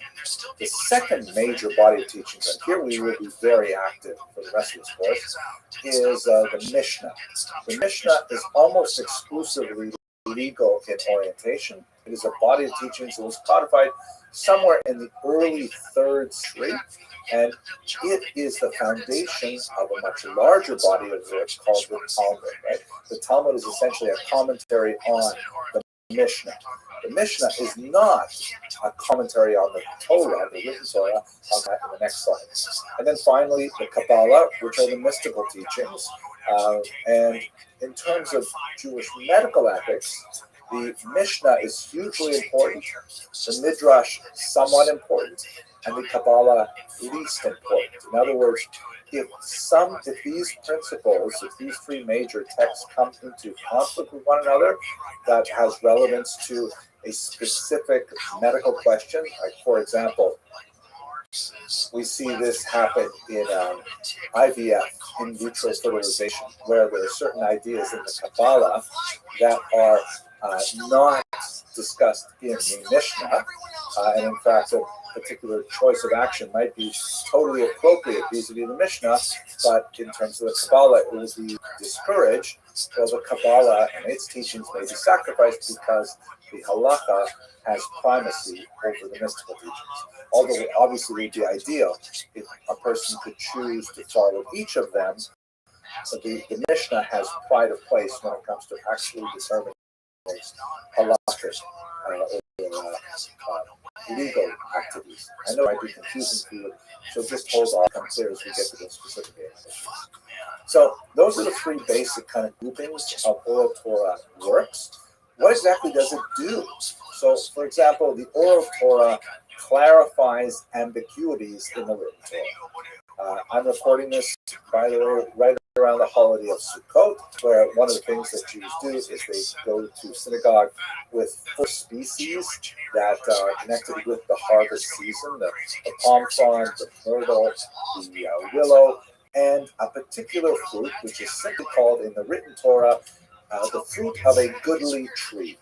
G: The second major body of teachings, and here we will be very active for the rest of this course, is the Mishnah. The Mishnah is almost exclusively legal in orientation. It is a body of teachings that was codified somewhere in the early 3rd century, and it is the foundation of a much larger body of work called the Talmud. Right? The Talmud is essentially a commentary on the Mishnah. The Mishnah is not a commentary on the Torah, the written Torah. I'll get in the next slide. And then finally, the Kabbalah, which are the mystical teachings. And in terms of Jewish medical ethics, the Mishnah is hugely important, the Midrash somewhat important, and the Kabbalah least important. In other words, if these principles, if these three major texts come into conflict with one another, that has relevance to a specific medical question, like for example, we see this happen in IVF, in vitro fertilization, where there are certain ideas in the Kabbalah that are not discussed in the Mishnah, and in fact, a particular choice of action might be totally appropriate vis-a-vis the Mishnah, but in terms of the Kabbalah, it will be discouraged. So the Kabbalah and its teachings may be sacrificed because the halacha has primacy over the mystical teachings. Although obviously it would be ideal if a person could choose to follow each of them, but the Mishnah has pride of place when it comes to actually determining halachic legal activities. I know it might be confusing for you, so just hold on, come clear as we get to the specific issues. So those are the three basic kind of groupings of oral Torah works. What exactly does it do? So, for example, the oral Torah clarifies ambiguities in the written Torah. I'm recording this, by the way, right around the holiday of Sukkot, where one of the things that Jews do is they go to synagogue with 4 species that are connected with the harvest season, the palm frond, the myrtle, the willow, and a particular fruit, which is simply called in the written Torah the fruit of a goodly tree.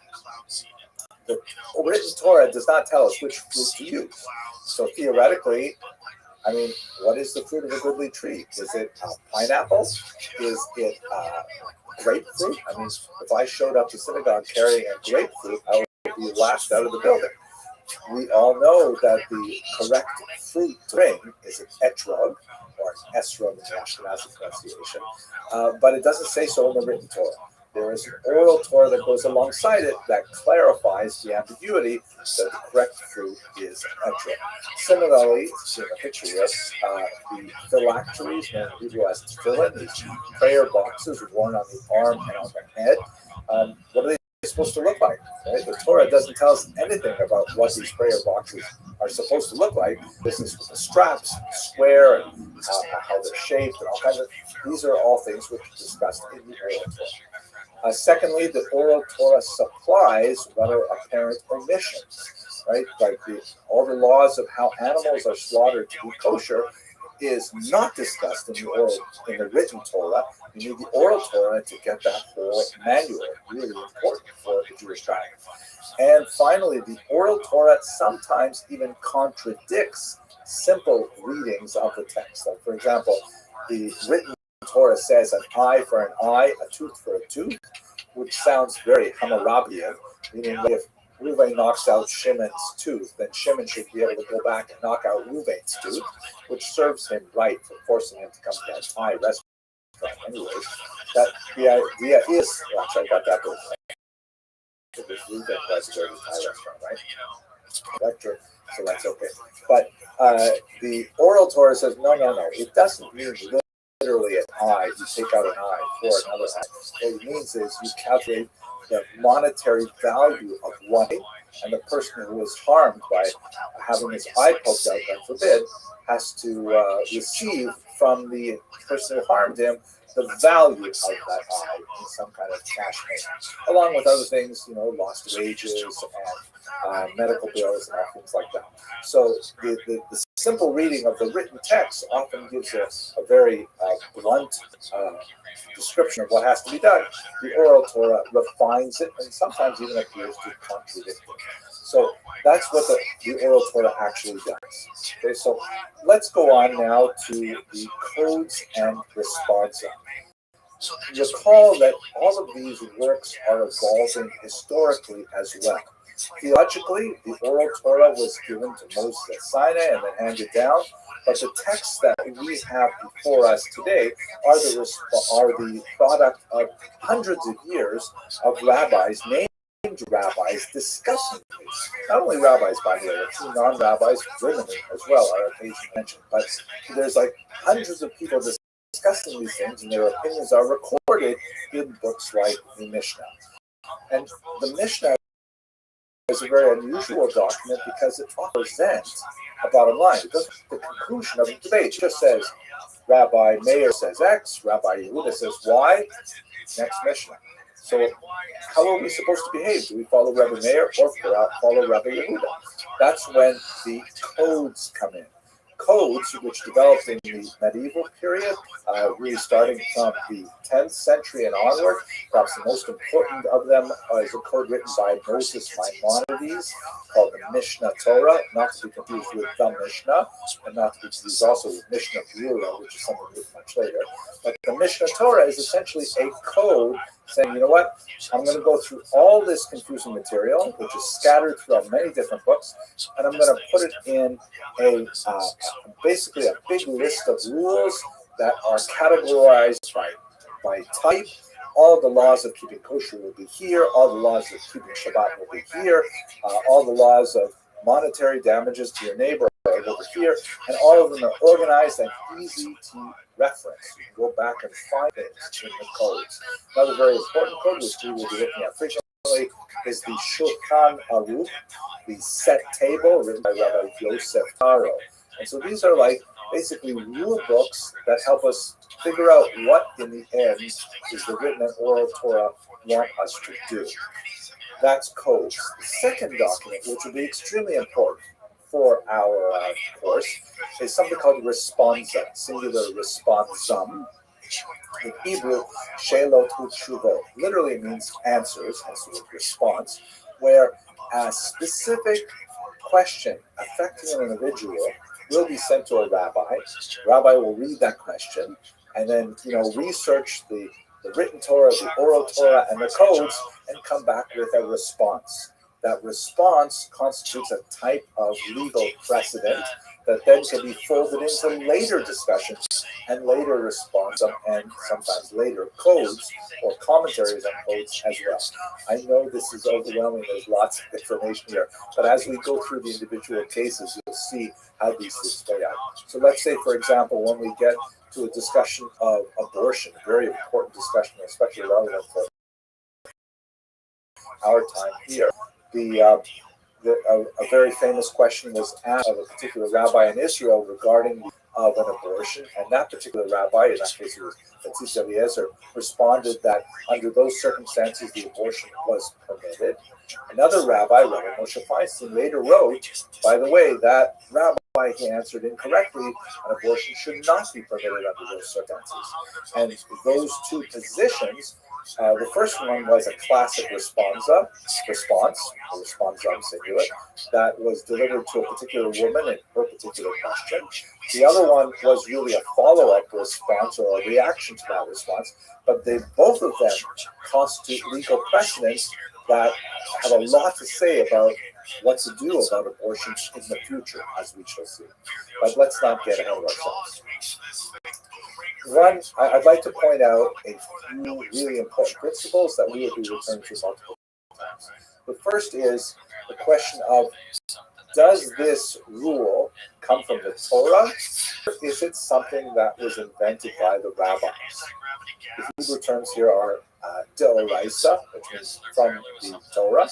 G: The written Torah does not tell us which fruit to use. So theoretically, I mean, what is the fruit of a goodly tree? Is it pineapple? Is it grapefruit? I mean, if I showed up to synagogue carrying a grapefruit, I would be laughed out of the building. We all know that the correct fruit to bring is an etrog, or an esrog in the Ashkenazi pronunciation, but it doesn't say so in the written Torah. There is an oral Torah that goes alongside it that clarifies the ambiguity that the correct fruit is etrog. Similarly, in the picture here, the phylacteries, known in Hebrew as tefillin, these prayer boxes worn on the arm and on the head, what are they supposed to look like? Right? The Torah doesn't tell us anything about what these prayer boxes are supposed to look like. This is with the straps, square, and how they're shaped, and all kinds of. These are all things which are discussed in the oral Torah. Secondly, the oral Torah supplies what are apparent omissions, right? Like all the laws of how animals are slaughtered to be kosher. is not discussed in the written Torah. You need the oral Torah to get that whole manual. Really important for the Jewish tribe. And finally, the oral Torah sometimes even contradicts simple readings of the text. Like, for example, the written Torah says an eye for an eye, a tooth for a tooth, which sounds very Hammurabian, meaning if Reuven knocks out Shimon's tooth, then Shimon should be able to go back and knock out Reuven's tooth, which serves him right for forcing him to come to that Thai restaurant. Anyways, that the idea is, actually, I got that good. This Reuven was a very Thai restaurant, right? Lecture, so that's okay. But the oral Torah says, no. It doesn't mean literally an eye. You take out an eye for another eye. What it means is you calculate the monetary value of one, and the person who was harmed by having his eye poked out, God forbid, has to receive from the person who harmed him the value of that eye in some kind of cash payment, along with other things, lost wages and medical bills and all things like that. So the simple reading of the written text often gives us a very blunt description of what has to be done. The oral Torah refines it and sometimes even appears to contradict it. So that's what the oral Torah actually does. Okay, so let's go on now to the codes and responsa. Recall that all of these works are evolving historically as well. Theologically, the oral Torah was given to Moses at Sinai and then handed down, but the texts that we have before us today are the product of hundreds of years of rabbis, named rabbis, discussing these. Not only rabbis, by the way, a few non-rabbis, women as well, are occasionally mentioned, but there's like hundreds of people discussing these things, and their opinions are recorded in books like the Mishnah. And the Mishnah is a very unusual document because it presents a bottom line. It doesn't the conclusion of the debate. It just says, Rabbi Meir says X, Rabbi Yehuda says Y, next Mishnah. So how are we supposed to behave? Do we follow Rabbi Meir or follow Rabbi Yehuda? That's when the codes come in. Codes which developed in the medieval period, really starting from the 10th century and onward. Perhaps the most important of them is a code written by Moses Maimonides called the Mishnah Torah, not to be confused with the Mishnah, and not to be confused also with Mishnah Berurah, which is something written much later. But the Mishnah Torah is essentially a code saying, you know what, I'm going to go through all this confusing material, which is scattered throughout many different books, and I'm going to put it in basically a big list of rules that are categorized by type. All the laws of keeping kosher will be here. All the laws of keeping Shabbat will be here. All the laws of monetary damages to your neighbor are over here. And all of them are organized and easy to reference. You can go back and find it in the codes. Another very important code, which we will be looking at frequently, is the Shulchan Aruch, the set table written by Rabbi Yosef Karo. And so these are like basically rule books that help us figure out what in the end is the written and oral Torah want us to do. That's codes. The second document, which will be extremely important for our course, is something called responsa, singular responsum. In Hebrew, Shelot Utshuvot literally means answers, hence the word response, where a specific question affecting an individual will be sent to a rabbi. The rabbi will read that question and then, research the written Torah, the oral Torah, and the codes, and come back with a response. That response constitutes a type of legal precedent that then can be folded into later discussions and later response and sometimes later codes or commentaries on codes as well. I know this is overwhelming. There's lots of information here. But as we go through the individual cases, you'll see how these things play out. So let's say, for example, when we get to a discussion of abortion, a very important discussion, especially relevant for our time here, a very famous question was asked of a particular rabbi in Israel regarding of an abortion, and that particular rabbi, in that case it was Tzitz Eliezer, responded that under those circumstances the abortion was permitted. Another rabbi, Rabbi Moshe Feinstein, later wrote, by the way, that rabbi why he answered incorrectly, an abortion should not be permitted under those circumstances. And those two positions, the first one was a classic response, singular, that was delivered to a particular woman in her particular question. The other one was really a follow-up response or a reaction to that response, but both of them constitute legal precedents that have a lot to say about what to do about abortion in the future, as we shall see. But let's not get ahead of ourselves. One, I'd like to point out a few really important principles that we will be returning to multiple times. The first is the question of, does this rule come from the Torah, or is it something that was invented by the rabbis? The Hebrew terms here are deoraisa, which means from the Torah,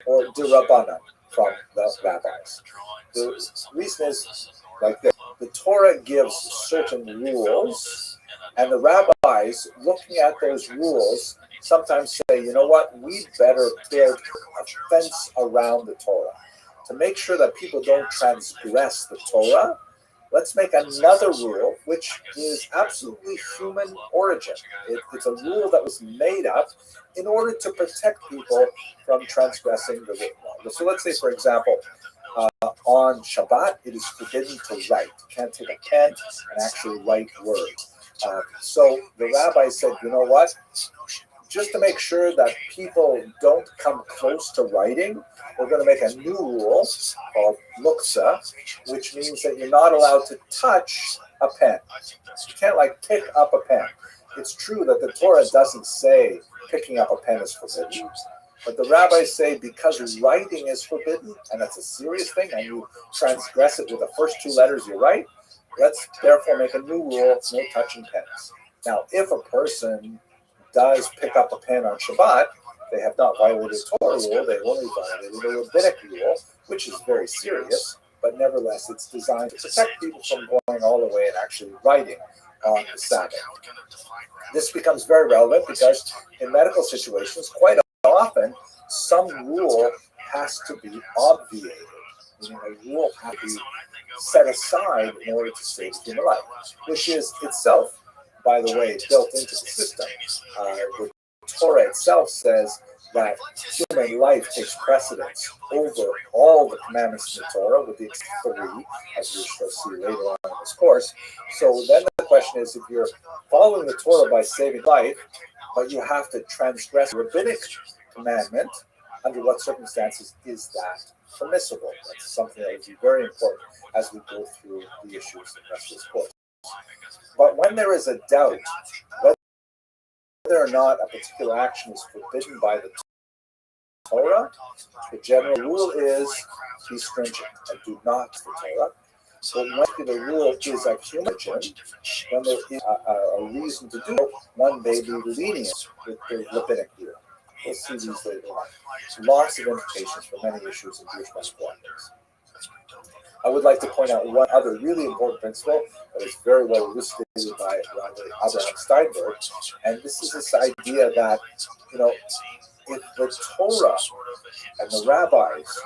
G: or derabbanan, from the rabbis. The reason is like this. The Torah gives certain rules, and the rabbis, looking at those rules, sometimes say, you know what, we better build a fence around the Torah. To make sure that people don't transgress the Torah, let's make another rule, which is absolutely human origin. It's a rule that was made up in order to protect people from transgressing the written law. So let's say, for example, on Shabbat, it is forbidden to write. You can't take a pen and actually write words. So the rabbi said, you know what? Just to make sure that people don't come close to writing, we're going to make a new rule called muksa, which means that you're not allowed to touch a pen. You can't pick up a pen. It's true that the Torah doesn't say picking up a pen is forbidden, but the rabbis say because writing is forbidden, and that's a serious thing, and you transgress it with the first two letters you write, let's therefore make a new rule, no touching pens. Now, if a person does pick up a pen on Shabbat, they have not violated a Torah rule, they've only violated a rabbinic rule, which is very serious, but nevertheless it's designed to protect people from going all the way and actually writing on the Sabbath. This becomes very relevant because in medical situations, quite often, some rule has to be obviated. Meaning a rule has to be set aside in order to save human life, which is itself, by the way, built into the system. The Torah itself says that human life takes precedence over all the commandments in the Torah, with the exception of 3, as we shall see later on in this course. So then the question is, if you're following the Torah by saving life, but you have to transgress a rabbinic commandment, under what circumstances is that permissible? That's something that would be very important as we go through the issues in the rest of this course. But when there is a doubt whether or not a particular action is forbidden by the Torah, the general rule is be stringent and do not the Torah. So when the rule is a human origin, when there is a reason to do it, one may be lenient with the rabbinic rule. We'll see these later on. Lots of implications for many issues in Jewish medical ethics. I would like to point out one other really important principle that is very well elucidated by Rabbi Abraham Steinberg, and this is this idea that, if the Torah and the rabbis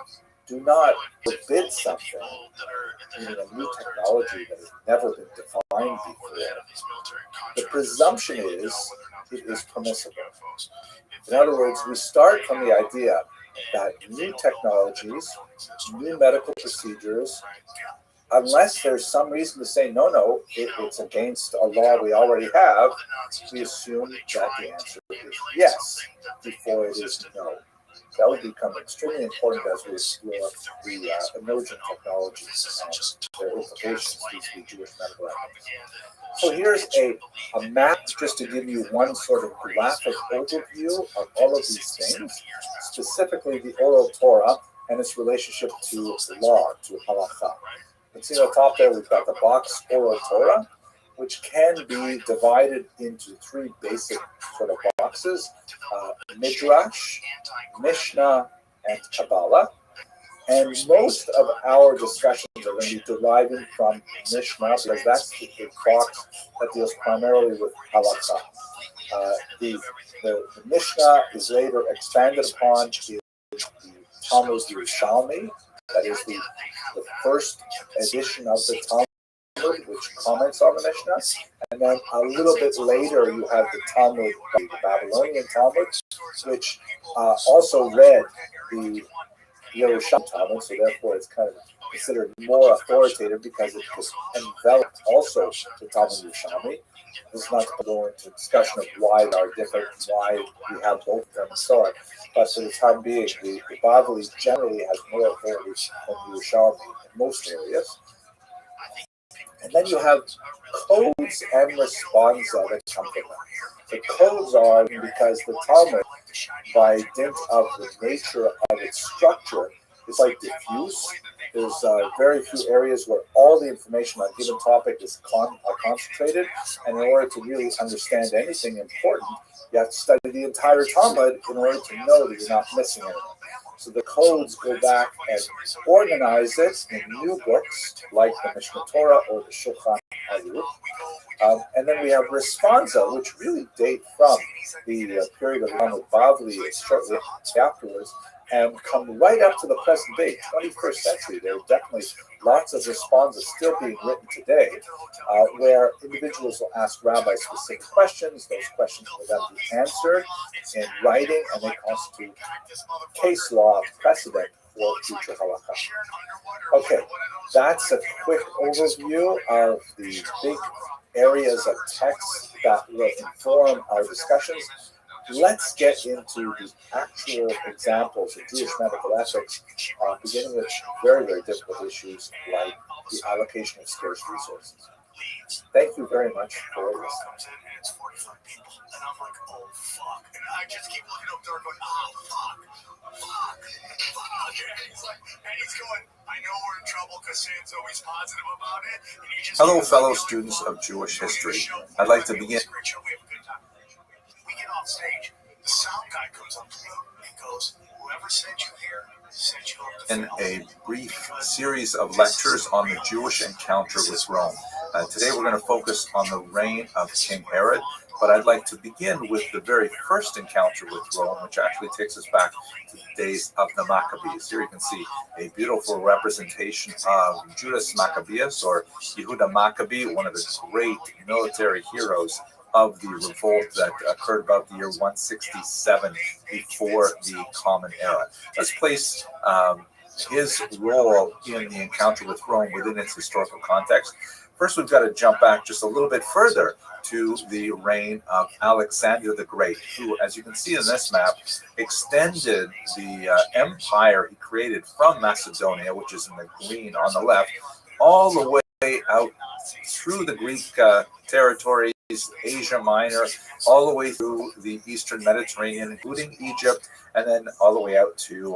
G: do not forbid something, meaning a new technology that has never been defined before, the presumption is it is permissible. In other words, we start from the idea that new technologies, new medical procedures, unless there's some reason to say, no, it's against a law we already have, we assume that the answer is yes, before it is no. That would become extremely important as we explore the emerging technologies and their implications to the Jewish medical ethics. So here's a map just to give you one sort of graphic overview of all of these things, specifically the oral Torah and its relationship to law, to halakha. You can see on the top there we've got the box oral Torah, which can be divided into 3 basic sort of boxes, Midrash, Mishnah, and Kabbalah. And most of our discussions are going to be deriving from Mishnah, because that's the box that deals primarily with halakha. The Mishnah is later expanded upon in the Talmud Yerushalmi, that is the first edition of the Talmud, which comments on the Mishnah. And then a little bit later, you have the Talmud, the Babylonian Talmud, which also read the Yerushalmi Talmud, so therefore it's kind of considered more authoritative because it was enveloped also the Talmud Yerushalmi. This is not to go into discussion of why they are different, why we have both of them, and so on. But for the time being, the Bavli generally has more authority than the Yerushalmi in most areas. And then you have codes and responsa that come from that. The codes are because the Talmud, by dint of the nature of its structure, is like diffuse. There's very few areas where all the information on a given topic is concentrated. And in order to really understand anything important, you have to study the entire Talmud in order to know that you're not missing anything. So the codes go back and organize it in new books like the Mishnah Torah or the Shulchan Aruch. And then we have responsa, which really date from the period of Talmud Bavli shortly afterwards, and come right up to the present day, 21st century. There are definitely lots of responses still being written today, where individuals will ask rabbis specific questions. Those questions will then be answered in writing, and they constitute case law precedent for future halakha. Okay, that's a quick overview of the big areas of text that will inform our discussions. Let's get into the actual examples of Jewish medical ethics, beginning with very, very difficult issues like the allocation of scarce resources. Thank you very much for listening.
E: And I'm like, oh, fuck. And I just keep looking up there going, oh, fuck. And he's going, I know we're in trouble because Sam's always positive about it.
G: Hello, fellow students of Jewish history. I'd like to begin.
E: We get off stage. The sound guy comes up to me and goes, whoever sent you here sent you up to
G: In a brief series of lectures on the Jewish encounter with Rome. Today we're going to focus on the reign of King Herod, but I'd like to begin with the very first encounter with Rome, which actually takes us back to the days of the Maccabees. Here you can see a beautiful representation of Judas Maccabeus, or Yehuda Maccabee, one of the great military heroes of the revolt that occurred about the year 167 before the Common Era. Let's place his role in the encounter with Rome within its historical context. First, we've got to jump back just a little bit further to the reign of Alexander the Great, who, as you can see in this map, extended the empire he created from Macedonia, which is in the green on the left, all the way out through the Greek territories, Asia Minor, all the way through the Eastern Mediterranean, including Egypt, and then all the way out to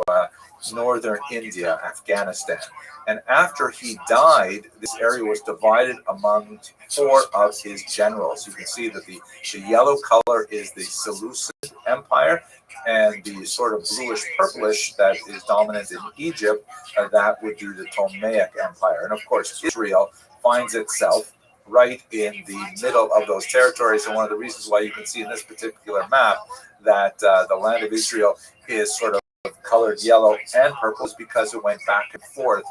G: northern India, Afghanistan. And after he died, this area was divided among four of his generals. You can see that the yellow color is the Seleucid Empire, and the sort of bluish purplish that is dominant in Egypt, that would be the Ptolemaic Empire. And of course, Israel finds itself right in the middle of those territories. And one of the reasons why you can see in this particular map that the land of Israel is sort of colored yellow and purple is because it went back and forth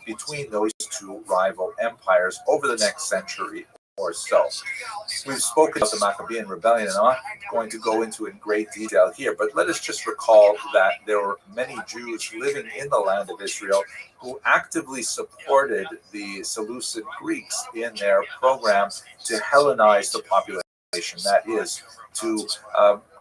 G: between those two rival empires over the next century or so. We've spoken about the Maccabean rebellion, and I'm not going to go into it in great detail here, but let us just recall that there were many Jews living in the land of Israel who actively supported the Seleucid Greeks in their program to Hellenize the population. That is, to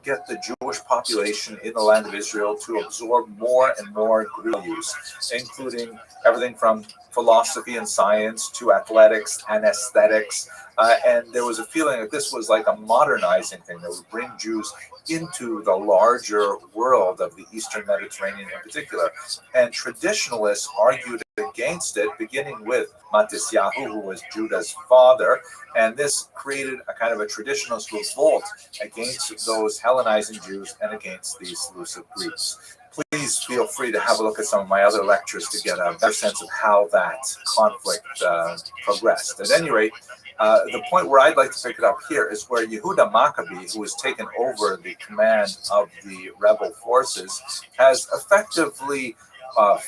G: get the Jewish population in the land of Israel to absorb more and more Greek values, including everything from philosophy and science to athletics and aesthetics. And there was a feeling that this was like a modernizing thing that would bring Jews into the larger world of the Eastern Mediterranean in particular. And traditionalists argued against it, beginning with Matisyahu, who was Judah's father. And this created a kind of a traditionalist revolt against those Hellenizing Jews and against the Seleucid Greeks. Please feel free to have a look at some of my other lectures to get a better sense of how that conflict progressed. At any rate, the point where I'd like to pick it up here is where Yehuda Maccabee, who has taken over the command of the rebel forces, has effectively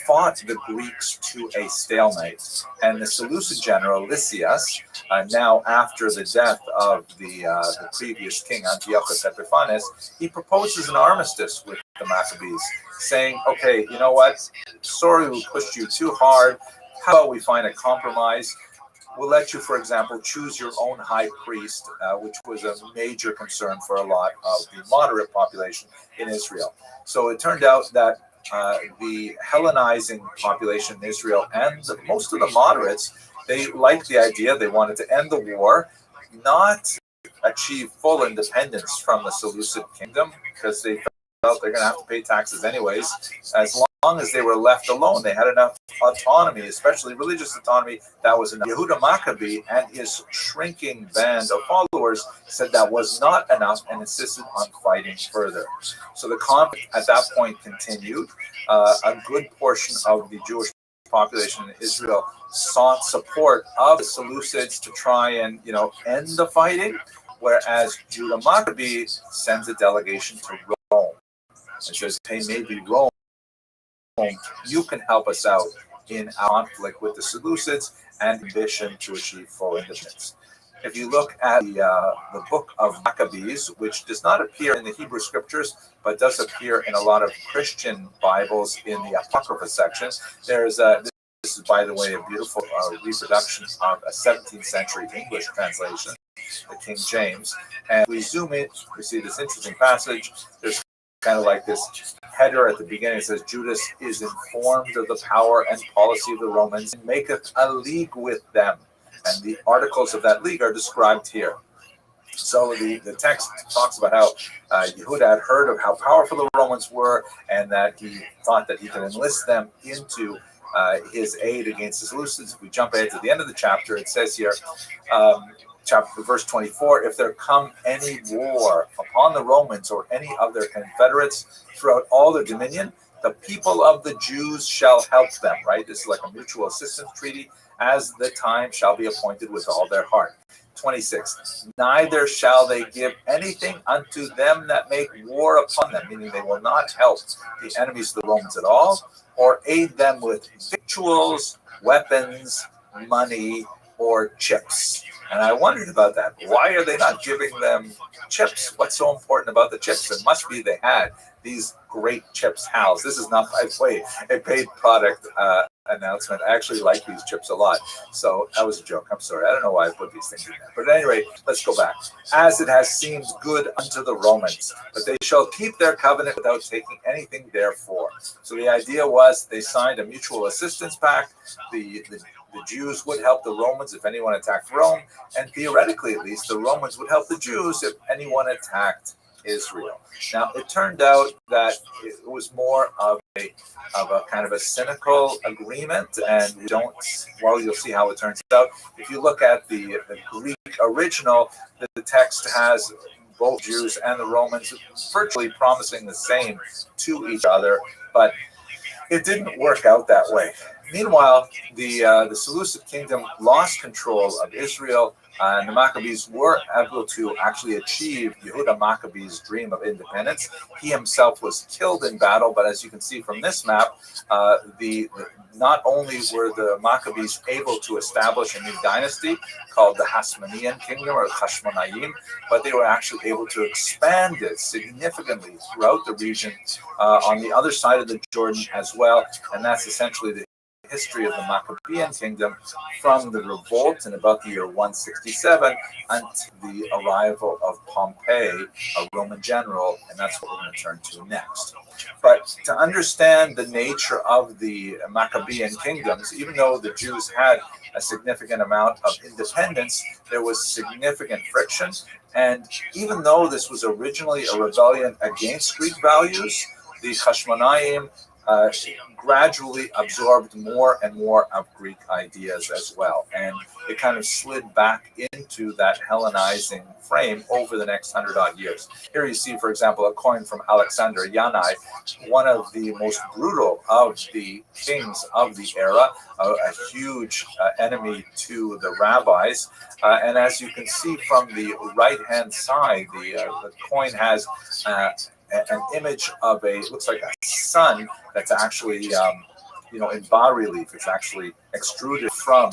G: fought the Greeks to a stalemate. And the Seleucid general Lysias, now after the death of the previous king Antiochus Epiphanes, he proposes an armistice with the Maccabees, saying, okay, you know what, sorry we pushed you too hard, how about we find a compromise? We'll let you, for example, choose your own high priest, which was a major concern for a lot of the moderate population in Israel. So it turned out that the Hellenizing population in Israel and most of the moderates, they liked the idea. They wanted to end the war, not achieve full independence from the Seleucid kingdom, because they felt they're going to have to pay taxes anyways. As long as they were left alone, they had enough autonomy, especially religious autonomy. That was enough. Yehuda Maccabee and his shrinking band of followers said that was not enough and insisted on fighting further. So the conflict at that point continued. A good portion of the Jewish population in Israel sought support of the Seleucids to try and, end the fighting, whereas Judah Maccabee sends a delegation to Rome and says, hey, maybe Rome, you can help us out in our conflict with the Seleucids and ambition to achieve full independence. If you look at the book of Maccabees, which does not appear in the Hebrew scriptures, but does appear in a lot of Christian Bibles in the Apocrypha section, there's this is, by the way, a beautiful reproduction of a 17th century English translation, the King James. And we zoom in, we see this interesting passage. There's kind of like this header at the beginning. It says, Judas is informed of the power and policy of the Romans and maketh a league with them. And the articles of that league are described here. So the text talks about how Yehuda had heard of how powerful the Romans were, and that he thought that he could enlist them into his aid against the Seleucids. If we jump ahead to the end of the chapter, it says here, verse 24, if there come any war upon the Romans or any of their confederates throughout all their dominion, the people of the Jews shall help them, right? This is like a mutual assistance treaty, as the time shall be appointed with all their heart. 26, neither shall they give anything unto them that make war upon them, meaning they will not help the enemies of the Romans at all, or aid them with victuals, weapons, money, or chips. And I wondered about that. Why are they not giving them chips? What's so important about the chips? It must be they had these great chips housed. This is not, by the way, a paid product announcement. I actually like these chips a lot. So that was a joke. I'm sorry. I don't know why I put these things in there. But at any rate, let's go back. As it has seemed good unto the Romans, but they shall keep their covenant without taking anything therefore. So the idea was they signed a mutual assistance pact. The Jews would help the Romans if anyone attacked Rome, and theoretically at least, the Romans would help the Jews if anyone attacked Israel. Now, it turned out that it was more of a kind of a cynical agreement, and you'll see how it turns out. If you look at the Greek original, the text has both Jews and the Romans virtually promising the same to each other, but it didn't work out that way. Meanwhile, the Seleucid kingdom lost control of Israel, and the Maccabees were able to actually achieve Yehuda Maccabee's dream of independence. He himself was killed in battle, but as you can see from this map, not only were the Maccabees able to establish a new dynasty called the Hasmonean kingdom, or Hashmonaim, but they were actually able to expand it significantly throughout the region on the other side of the Jordan as well, and that's essentially the history of the Maccabean kingdom from the revolt in about the year 167 until the arrival of Pompey, a Roman general, and that's what we're going to turn to next. But to understand the nature of the Maccabean kingdoms, even though the Jews had a significant amount of independence, there was significant friction, and even though this was originally a rebellion against Greek values, the Hashmonaim gradually absorbed more and more of Greek ideas as well. And it kind of slid back into that Hellenizing frame over the next 100-odd years. Here you see, for example, a coin from Alexander Yanai, one of the most brutal of the kings of the era, a huge enemy to the rabbis. And as you can see from the right-hand side, the coin has an image of looks like a sun that's actually
B: in bas relief. It's actually extruded from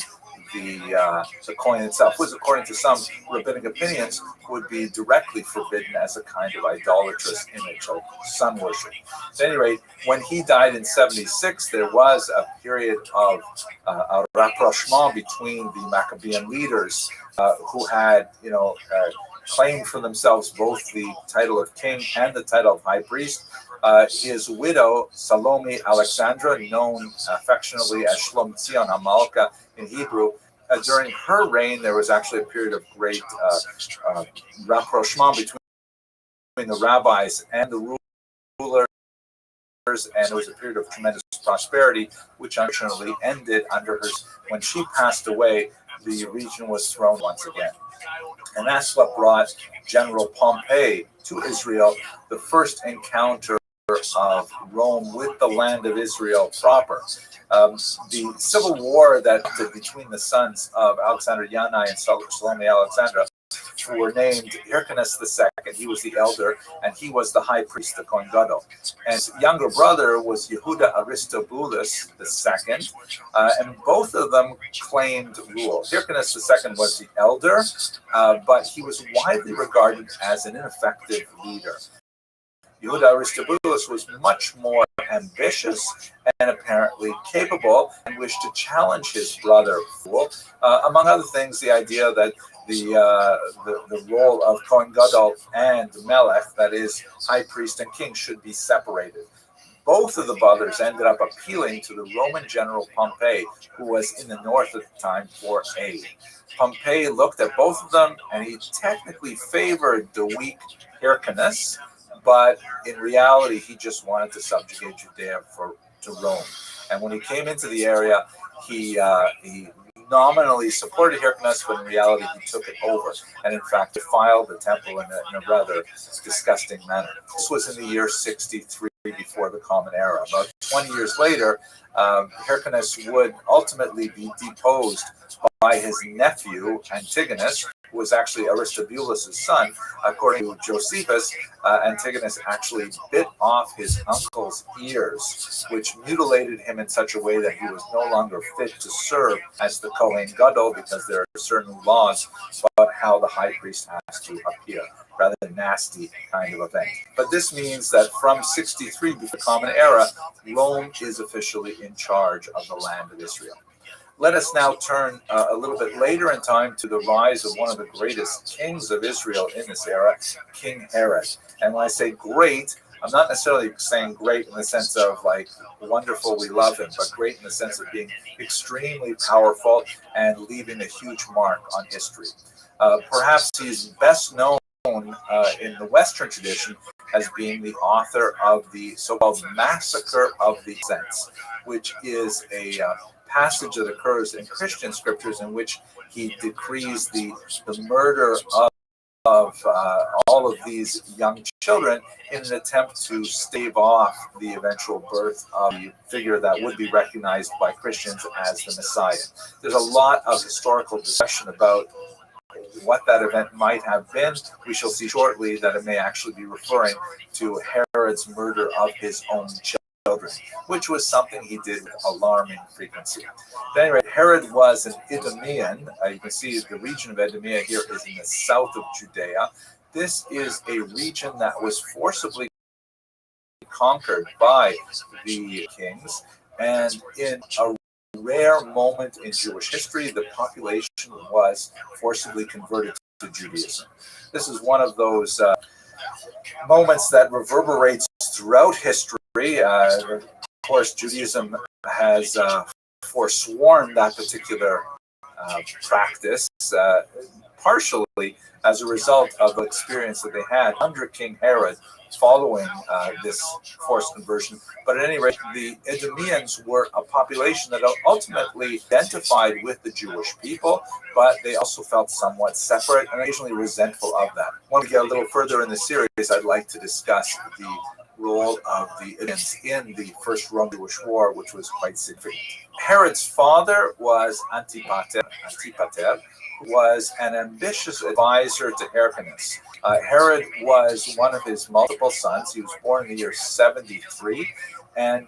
B: the coin itself, which according to some rabbinic opinions would be directly forbidden as a kind of idolatrous image of sun worship. At any rate, when he died in 76, there was a period of a rapprochement between the Maccabean leaders who had, claimed for themselves both the title of king and the title of high priest. His widow, Salome Alexandra, known affectionately as Shlom Tzion HaMalka in Hebrew, during her reign, there was actually a period of great rapprochement between the rabbis and the rulers, and it was a period of tremendous prosperity, which unfortunately ended under her. When she passed away, the region was thrown once again. And that's what brought General Pompey to Israel, the first encounter of Rome with the land of Israel proper. The civil war that between the sons of Alexander Yanai and Salome Alexandra, who were named Hyrcanus II, he was the elder, and he was the high priest, the Kohen Gadol. And his younger brother was Yehuda Aristobulus II, and both of them claimed rule. Hyrcanus II was the elder, but he was widely regarded as an ineffective leader. Yehuda Aristobulus was much more ambitious and apparently capable and wished to challenge his brother. Among other things, the idea that the role of Kohen Gadol and Melech, that is, high priest and king, should be separated. Both of the brothers ended up appealing to the Roman general Pompey, who was in the north at the time, for aid. Pompey looked at both of them, and he technically favored the weak Hyrcanus, but in reality, he just wanted to subjugate Judea to Rome. And when he came into the area, he nominally supported Hyrcanus, but in reality, he took it over and, in fact, defiled the temple in a rather disgusting manner. This was in the year 63 before the Common Era. About 20 years later, Hyrcanus would ultimately be deposed by his nephew, Antigonus, who was actually Aristobulus' son. According to Josephus, Antigonus actually bit off his uncle's ears, which mutilated him in such a way that he was no longer fit to serve as the Kohen Gadol, because there are certain laws about how the high priest has to appear. Rather nasty kind of event. But this means that from 63 before the Common Era, Rome is officially in charge of the land of Israel. Let us now turn a little bit later in time to the rise of one of the greatest kings of Israel in this era, King Herod. And when I say great, I'm not necessarily saying great in the sense of like wonderful, we love him, but great in the sense of being extremely powerful and leaving a huge mark on history. Perhaps he's best known in the Western tradition as being the author of the so-called Massacre of the Saints, which is a passage that occurs in Christian scriptures in which he decrees the murder of all of these young children in an attempt to stave off the eventual birth of the figure that would be recognized by Christians as the Messiah. There's a lot of historical discussion about what that event might have been. We shall see shortly that it may actually be referring to Herod's murder of his own children, which was something he did with alarming frequency. At any rate, Herod was an Idumean. You can see the region of Idumea here is in the south of Judea. This is a region that was forcibly conquered by the kings, and in a rare moment in Jewish history, the population was forcibly converted to Judaism. This is one of those moments that reverberates throughout history. Of course, Judaism has forsworn that particular practice, partially as a result of the experience that they had under King Herod following this forced conversion. But at any rate, the Idumeans were a population that ultimately identified with the Jewish people, but they also felt somewhat separate and occasionally resentful of that. When we get a little further in the series, I'd like to discuss the role of the Idumeans in the First Roman-Jewish War, which was quite significant. Herod's father was Antipater, was an ambitious advisor to Hyrcanus. Herod was one of his multiple sons. He was born in the year 73, and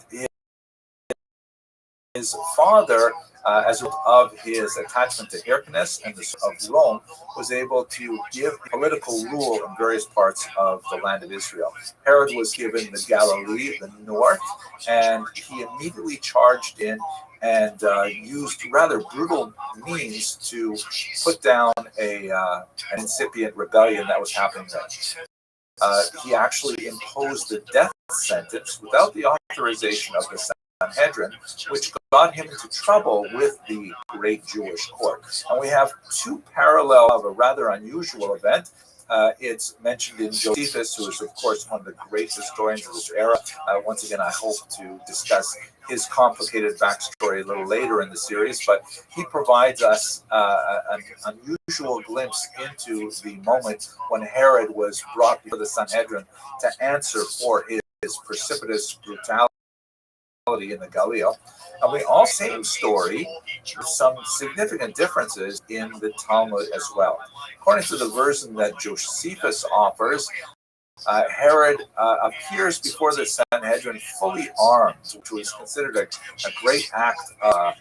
B: his father, as a result of his attachment to Hyrcanus and of Rome, was able to give political rule in various parts of the land of Israel. Herod was given the Galilee, the north, and he immediately charged in and used rather brutal means to put down an incipient rebellion that was happening there. He actually imposed the death sentence without the authorization of the Sanhedrin, which got him into trouble with the great Jewish court. And we have two parallel of a rather unusual event. It's mentioned in Josephus, who is, of course, one of the great historians of this era. Once again, I hope to discuss his complicated backstory a little later in the series, but he provides us an unusual glimpse into the moment when Herod was brought before the Sanhedrin to answer for his precipitous brutality in the Galilee. And we all same story with some significant differences in the Talmud as well. According to the version that Josephus offers, Herod appears before the Sanhedrin fully armed, which was considered a great act of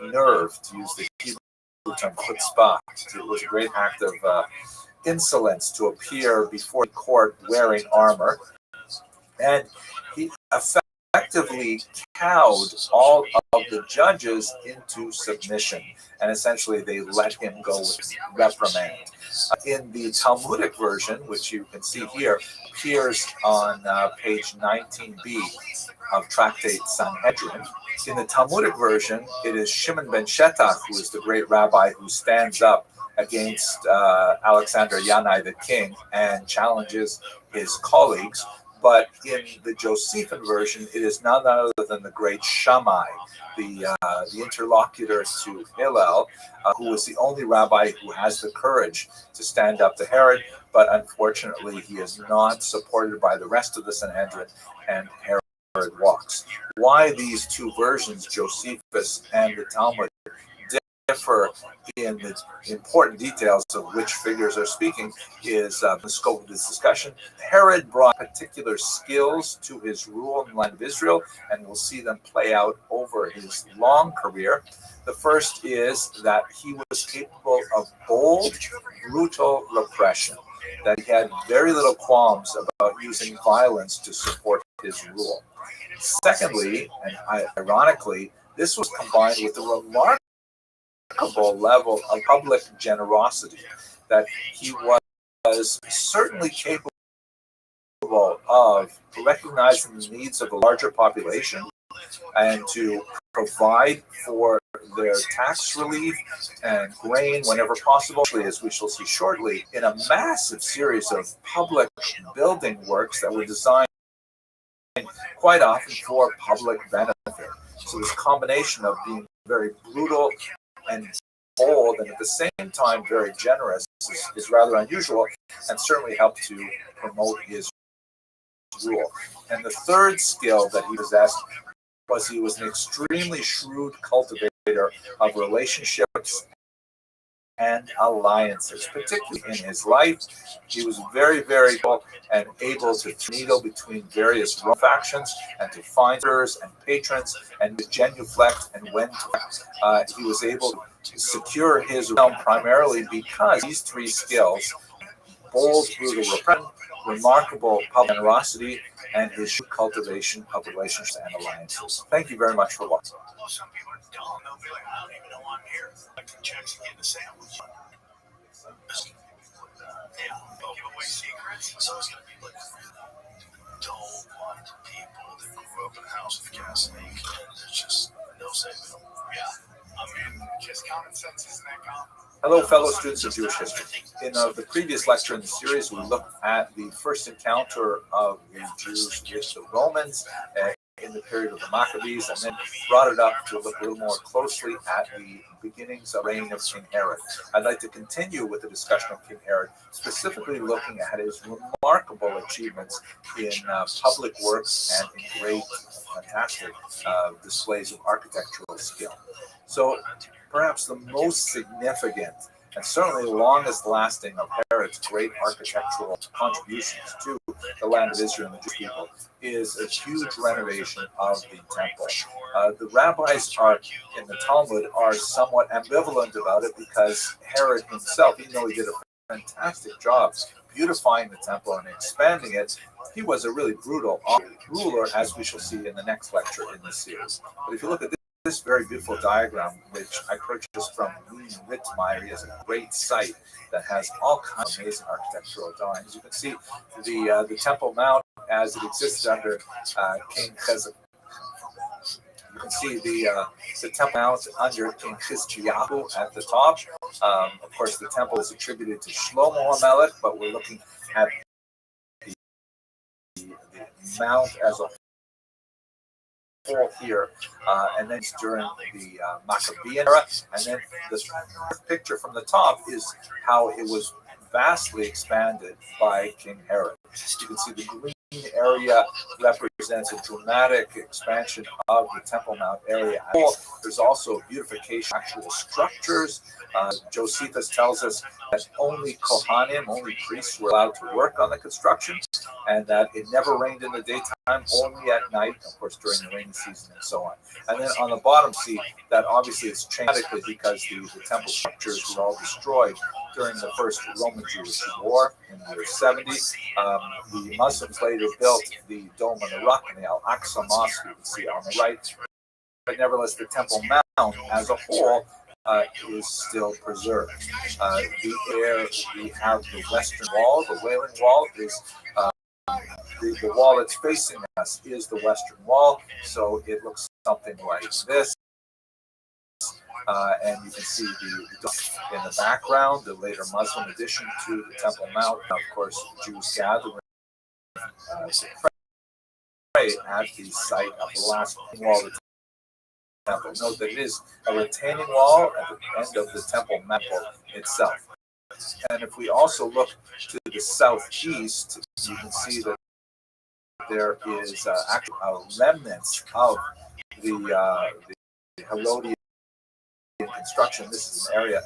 B: nerve, to use the Hebrew term chutzpah. It was a great act of insolence to appear before the court wearing armor. And he effectively cowed all of the judges into submission, and essentially they let him go with reprimand. In the Talmudic version, which you can see here, appears on page 19b of Tractate Sanhedrin. In the Talmudic version, it is Shimon ben Shetach, who is the great rabbi who stands up against Alexander Yanai the king and challenges his colleagues. But in the Josephine version, it is none other than the great Shammai, the interlocutor to Hillel, who was the only rabbi who has the courage to stand up to Herod. But unfortunately, he is not supported by the rest of the Sanhedrin, and Herod walks. Why these two versions, Josephus and the Talmud, differ in the important details of which figures are speaking is the scope of this discussion. Herod brought particular skills to his rule in the land of Israel, and we'll see them play out over his long career. The first is that he was capable of bold, brutal repression, that he had very little qualms about using violence to support his rule. Secondly, and ironically, this was combined with a remarkable level of public generosity, that he was certainly capable of recognizing the needs of the larger population and to provide for their tax relief and grain whenever possible, as we shall see shortly, in a massive series of public building works that were designed quite often for public benefit. So this combination of being very brutal and bold, and at the same time very generous, is rather unusual, and certainly helped to promote his rule. And the third skill that he possessed was he was an extremely shrewd cultivator of relationships and alliances, particularly in his life. He was very, very cool and able to needle between various Rome factions and to find leaders and patrons, and to genuflect and when to. He was able to secure his realm primarily because these three skills: bold, brutal repression, remarkable public generosity, and his cultivation of relationships and alliances. Thank you very much for watching.
E: Some people are dumb. They'll be like, I don't even know I'm here. Like the checks and get the sandwich. Yeah, give away secrets. So it's gonna be like, don't want people that grew up in a house with gas leak, and there's just no saving them. Yeah, I mean, just common sense, isn't that common?
B: Hello, fellow students of Jewish history. In the previous lecture in the series, we looked at the first encounter of the Jews with the Romans in the period of the Maccabees, and then brought it up to look a little more closely at the beginnings of the reign of King Herod. I'd like to continue with the discussion of King Herod, specifically looking at his remarkable achievements in public works and in great, fantastic displays of architectural skill. So perhaps the most significant and certainly the longest lasting of Herod's great architectural contributions to the land of Israel and the Jewish people is a huge renovation of the temple. The rabbis are in the Talmud are somewhat ambivalent about it because Herod himself, even though he did a fantastic job beautifying the temple and expanding it, he was a really brutal ruler, as we shall see in the next lecture in this series. But if you look at this very beautiful diagram, which I purchased from Rittmeyer, he has a great site that has all kinds of amazing architectural drawings. You can see the Temple Mount as it existed under King Hezekiah. You can see the Temple Mount under King Chizkiyahu at the top. Of course, the temple is attributed to Shlomo HaMelech, but we're looking at the mount as a whole here, and then during the Maccabean era, and then the picture from the top is how it was vastly expanded by King Herod. You can see the green area represents a dramatic expansion of the Temple Mount area. There's also beautification, actual structures. Josephus tells us that only Kohanim, only priests, were allowed to work on the construction, and that it never rained in the daytime, only at night, of course, during the rainy season and so on. And then on the bottom, see that obviously it's changed because the temple structures were all destroyed during the first Roman-Jewish War in the year 70. The Muslims later built the Dome on the Rock and the Al-Aqsa Mosque, you can see on the right. But nevertheless, the Temple Mount as a whole is still preserved. There we have the Western Wall. The Wailing Wall is the wall that's facing us is the Western Wall, so it looks something like this. And you can see the in the background, the later Muslim addition to the Temple Mount. Of course, Jews gathering to pray at the site of the last wall of the temple. Note that it is a retaining wall at the end of the temple mount itself. And if we also look to the southeast, you can see that there is actually remnants of the Herodian construction. This is an area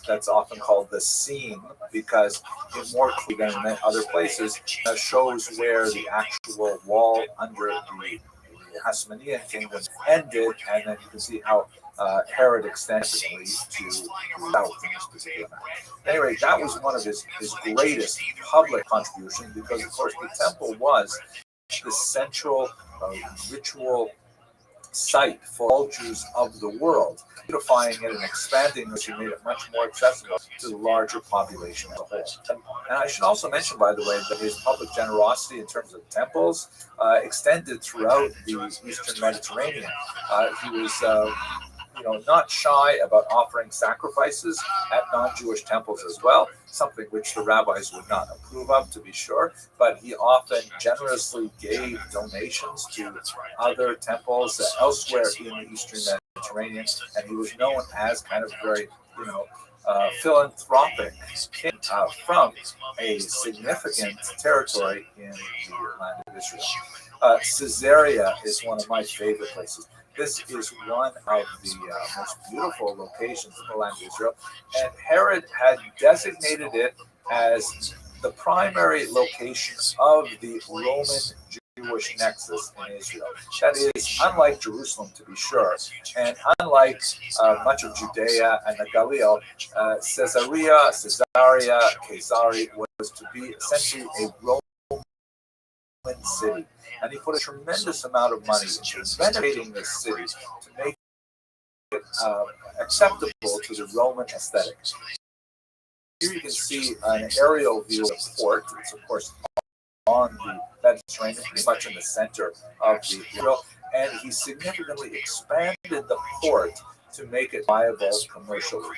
B: that's often called the seam because in more clear than in other places shows where the actual wall under the Hasmonean kingdom ended, and then you can see how Herod extensively to the south in this particular map. Anyway, that was one of his greatest public contributions because, of course, the temple was the central ritual site for all Jews of the world, beautifying it and expanding it, made it much more accessible to the larger population as a whole. And I should also mention, by the way, that his public generosity in terms of temples extended throughout the Eastern Mediterranean. He was not shy about offering sacrifices at non-Jewish temples as well, something which the rabbis would not approve of, to be sure, but he often generously gave donations to other temples elsewhere in the Eastern Mediterranean, and he was known as kind of very, philanthropic king from a significant territory in the land of Israel. Caesarea is one of my favorite places. This is one of the most beautiful locations in the land of Israel, and Herod had designated it as the primary location of the Roman-Jewish nexus in Israel. That is, unlike Jerusalem, to be sure, and unlike much of Judea and the Galilee, Caesarea, Caesarea was to be essentially a Roman city. And he put a tremendous amount of money into renovating this city to make it acceptable to the Roman aesthetic. Here you can see an aerial view of the port. It's, of course, on the Mediterranean, pretty much in the center of the Israel. And he significantly expanded the port to make it viable commercially.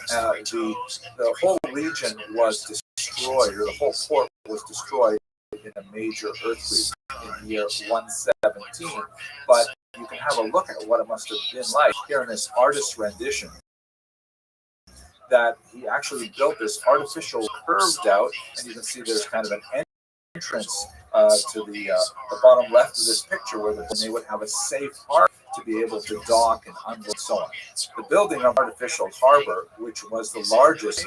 B: The whole region was destroyed, or the whole port was destroyed in a major earthquake in the year 117, but you can have a look at what it must have been like here in this artist's rendition, that he actually built this artificial curved out, and you can see there's kind of an entrance to the bottom left of this picture where they would have a safe harbor to be able to dock and unload and so on. The building of artificial harbor, which was the largest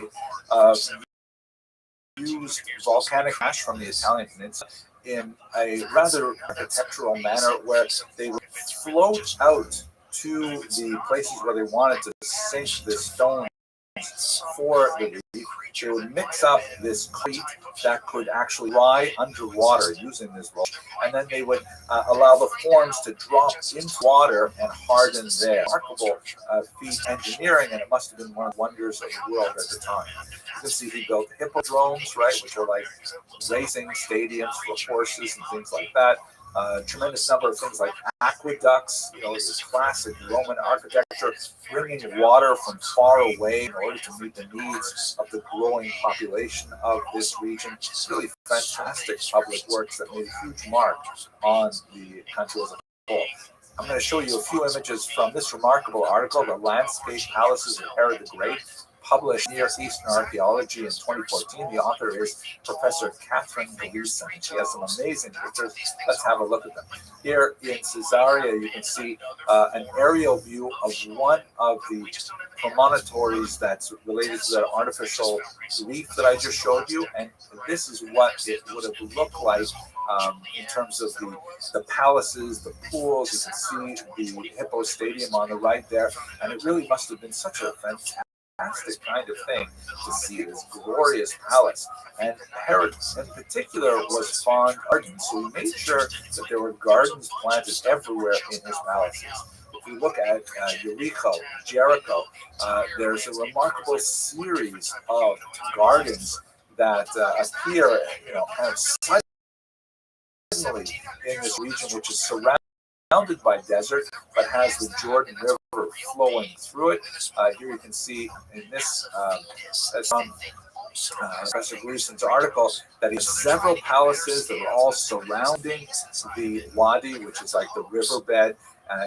G: used volcanic ash from the Italian peninsula in a rather architectural manner where they would float out to the places where they wanted to sink the stone for the reef. They would mix up this concrete that could actually dry underwater using this rope, and then they would allow the forms to drop into water and harden there. Remarkable feat engineering, and it must have been one of the wonders of the world at the time. You can see he built hippodromes, right, which are like racing stadiums for horses and things like that. Tremendous number of things like aqueducts, this classic Roman architecture, bringing water from far away in order to meet the needs of the growing population of this region. Really fantastic public works that made a huge mark on the country as a whole. I'm going to show you a few images from this remarkable article, The Landscape Palaces of Herod the Great, published Near Eastern Archaeology in 2014. The author is Professor Catherine Gleason. She has some amazing pictures. Let's have a look at them. Here in Caesarea, you can see an aerial view of one of the promontories that's related to that artificial reef that I just showed you. And this is what it would have looked like in terms of the palaces, the pools. You can see the Hippo Stadium on the right there. And it really must have been such a fantastic kind of thing to see this glorious palace. And Herod in particular was fond of gardens, so he made sure that there were gardens planted everywhere in his palaces. If you look at Jericho, there's a remarkable series of gardens that appear, kind of suddenly in this region, which is surrounded by desert, but has the Jordan River flowing through it. Here you can see in this Professor Gleason's article that he has several palaces that are all surrounding the Wadi, which is like the riverbed,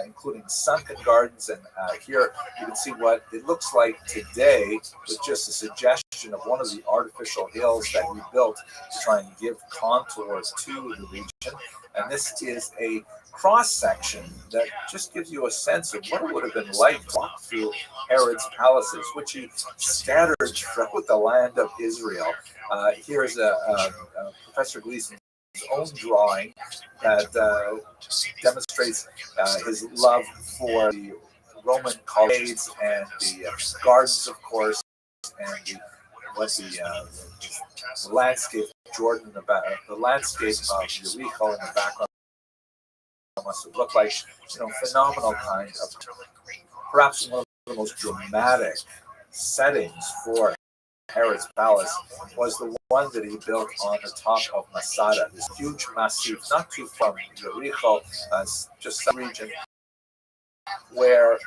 G: including sunken gardens. And here you can see what it looks like today with just a suggestion of one of the artificial hills that he built to try and give contours to the region. And this is a cross-section that just gives you a sense of what it would have been like to walk through Herod's palaces, which he scattered throughout the land of Israel. Here's Professor Gleason's own drawing that demonstrates his love for the Roman colonnades and the gardens, of course, and the landscape of Jordan, the landscape of Jericho in the background must have looked like, phenomenal kind of, perhaps one of the most dramatic settings for Herod's palace was the one that he built on the top of Masada, this huge massif, not too far from Jericho, just some region where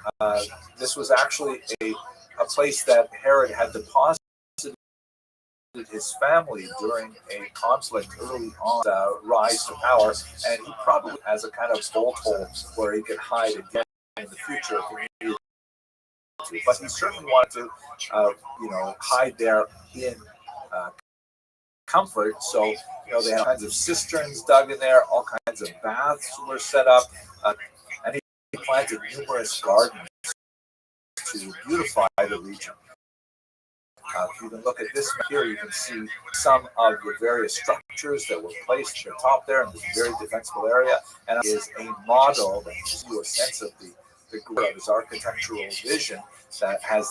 G: this was actually a place that Herod had deposited his family during a conflict early on rise to power, and he probably has a kind of bolt hole where he could hide again in the future if he needed to. But he certainly wanted to, hide there in comfort. So, they had all kinds of cisterns dug in there, all kinds of baths were set up, and he planted numerous gardens to beautify the region. If you can look at this map here, you can see some of the various structures that were placed at the top there in this very defensible area, and it is a model that gives you a sense of the growth of his architectural vision that has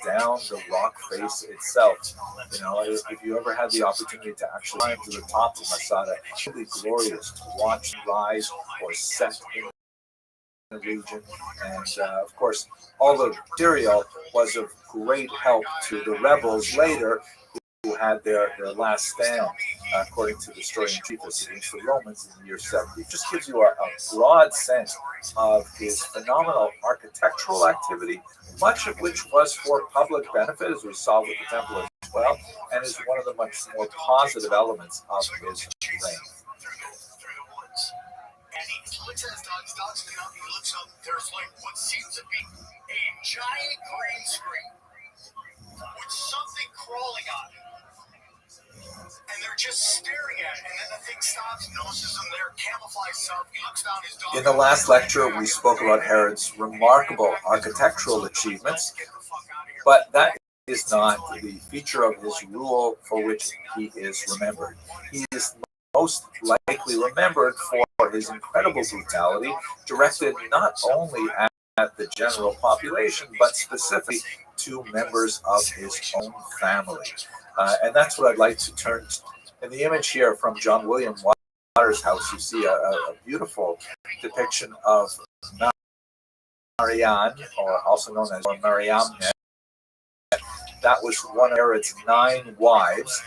G: down the rock face itself. If you ever had the opportunity to actually climb to the top of Masada, it's really glorious to watch rise or set in the region. And of course, all the material was of great help to the rebels later, who had their last stand, according to the historian Josephus, against the Romans in the year 70. It just gives you a broad sense of his phenomenal architectural activity, much of which was for public benefit, as we saw with the temple as well, and is one of the much more positive elements of his reign.
E: There's like what seems to be a giant green screen with something crawling on it. And they're just staring at it. And then the thing stops, notices them there, camouflage self. He looks down his dog.
G: In the last lecture, we spoke about Herod's remarkable architectural achievements, but that is not the feature of his rule for which he is remembered. He is most likely remembered for his incredible brutality, directed not only at the general population, but specifically to members of his own family. And that's what I'd like to turn to. In the image here from John William Waters' house, you see a beautiful depiction of Marianne, or also known as Mariamne. That was one of Herod's 9 wives.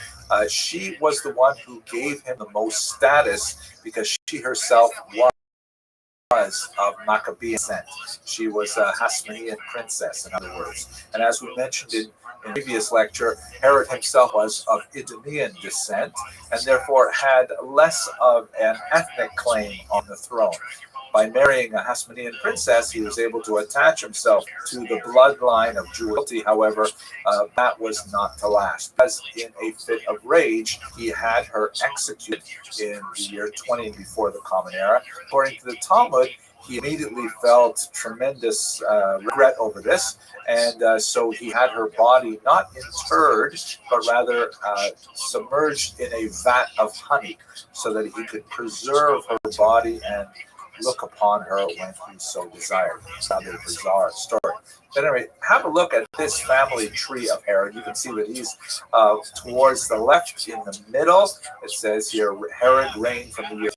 G: She was the one who gave him the most status because she herself was of Maccabean descent. She was a Hasmonean princess, in other words. And as we mentioned in previous lecture, Herod himself was of Idumean descent and therefore had less of an ethnic claim on the throne. By marrying a Hasmonean princess, he was able to attach himself to the bloodline of Jewish. However, that was not to last. As in a fit of rage, he had her executed in the year 20 before the Common Era. According to the Talmud, he immediately felt tremendous regret over this, and so he had her body not interred, but rather submerged in a vat of honey so that he could preserve her body and look upon her when he so desired. It's another bizarre story. But anyway, have a look at this family tree of Herod. You can see that he's towards the left in the middle. It says here, Herod reigned from the year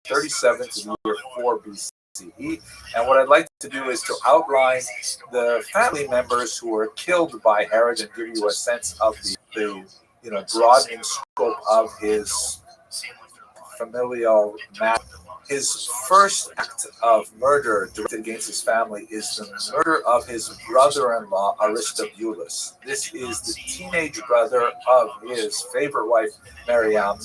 G: 37 to the year 4 BCE. And what I'd like to do is to outline the family members who were killed by Herod and give you a sense of the broadening scope of his familial map. His first act of murder directed against his family is the murder of his brother-in-law, Aristobulus. This is the teenage brother of his favorite wife, Mariamne.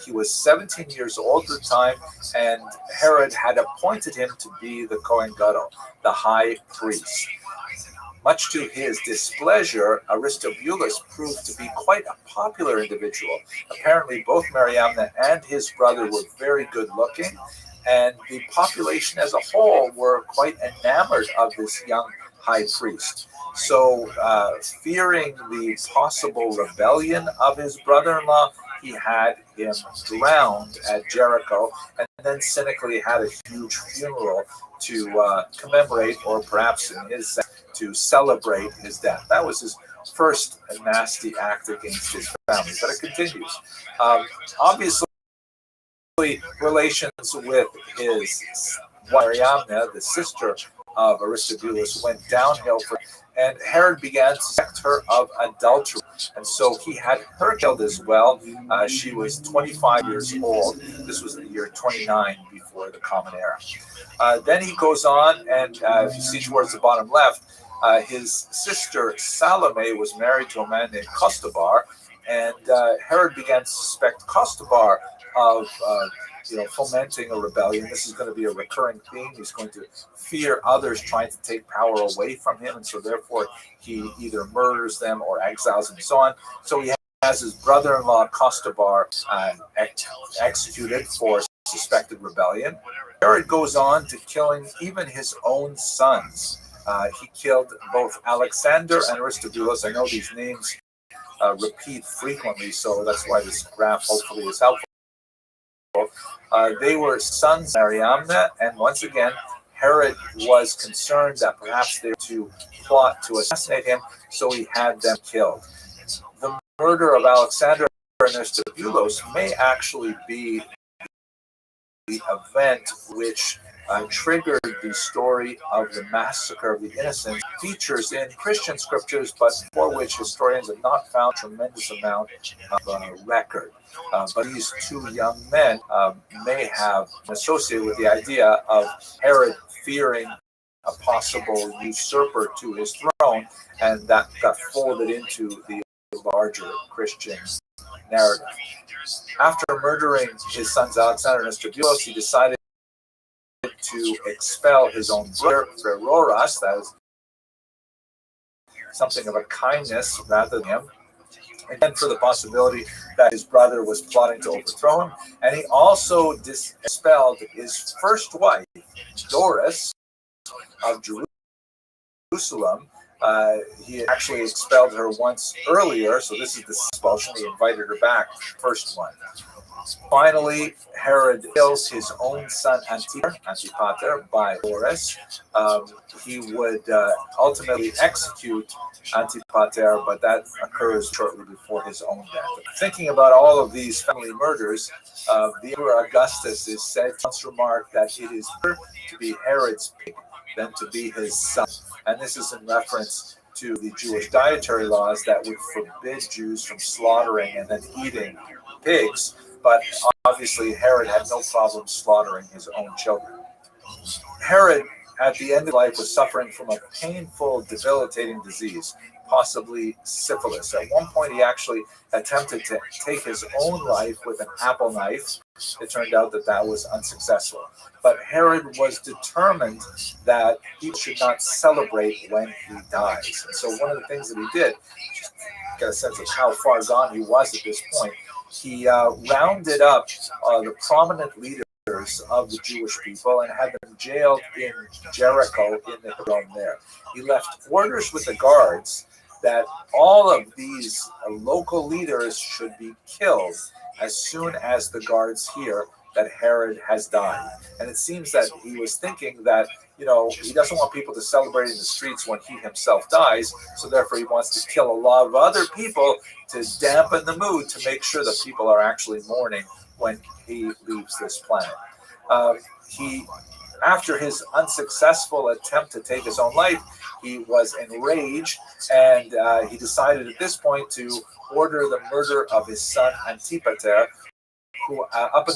G: He was 17 years old at the time, and Herod had appointed him to be the Kohen Gadol, the high priest. Much to his displeasure, Aristobulus proved to be quite a popular individual. Apparently, both Mariamne and his brother were very good looking, and the population as a whole were quite enamored of this young high priest. So, fearing the possible rebellion of his brother-in-law, he had him drowned at Jericho, and then cynically had a huge funeral to commemorate, or perhaps in his sense, to celebrate his death. That was his first nasty act against his family, but it continues. Obviously, relations with his Mariamne, the sister of Aristobulus, went downhill and Herod began to suspect her of adultery. And so he had her killed as well. She was 25 years old. This was in the year 29 before the Common Era. Then he goes on, and if you see towards the bottom left, his sister Salome was married to a man named Costobar, and Herod began to suspect Costobar of fomenting a rebellion. This is going to be a recurring theme. He's going to fear others trying to take power away from him, and so therefore he either murders them or exiles them and so on. So he has his brother-in-law Costobar executed for suspected rebellion. Herod goes on to killing even his own sons. He killed both Alexander and Aristobulus. I know these names repeat frequently, so that's why this graph hopefully is helpful. They were sons of Mariamne, and once again, Herod was concerned that perhaps they were to plot to assassinate him, so he had them killed. The murder of Alexander and Aristobulus may actually be the event which triggered the story of the massacre of the innocents, features in Christian scriptures, but for which historians have not found a tremendous amount of record. But these two young men may have associated with the idea of Herod fearing a possible usurper to his throne, and that got folded into the larger Christian narrative. After murdering his sons Alexander and Aristobulus, he decided to expel his own brother, Pheroras. That is something of a kindness rather than him. Again, for the possibility that his brother was plotting to overthrow him. And he also expelled his first wife, Doris, of Jerusalem, Jerusalem. He actually expelled her once earlier, so this is the expulsion. He invited her back, first one. Finally, Herod kills his own son Antipater by Horus. He would ultimately execute Antipater, but that occurs shortly before his own death. Thinking about all of these family murders, the Emperor Augustus is said to once remark that it is better to be Herod's pig than to be his son. And this is in reference to the Jewish dietary laws that would forbid Jews from slaughtering and then eating pigs. But obviously, Herod had no problem slaughtering his own children. Herod, at the end of life, was suffering from a painful, debilitating disease, possibly syphilis. At one point, he actually attempted to take his own life with an apple knife. It turned out that that was unsuccessful. But Herod was determined that he should not celebrate when he dies. And so one of the things that he did, just to get a sense of how far gone he was at this point, he rounded up the prominent leaders of the Jewish people and had them jailed in Jericho in the Rome there. He left orders with the guards that all of these local leaders should be killed as soon as the guards hear that Herod has died. And it seems that he was thinking that, he doesn't want people to celebrate in the streets when he himself dies, so therefore he wants to kill a lot of other people to dampen the mood, to make sure that people are actually mourning when he leaves this planet. After his unsuccessful attempt to take his own life, he was enraged, and he decided at this point to order the murder of his son Antipater, who up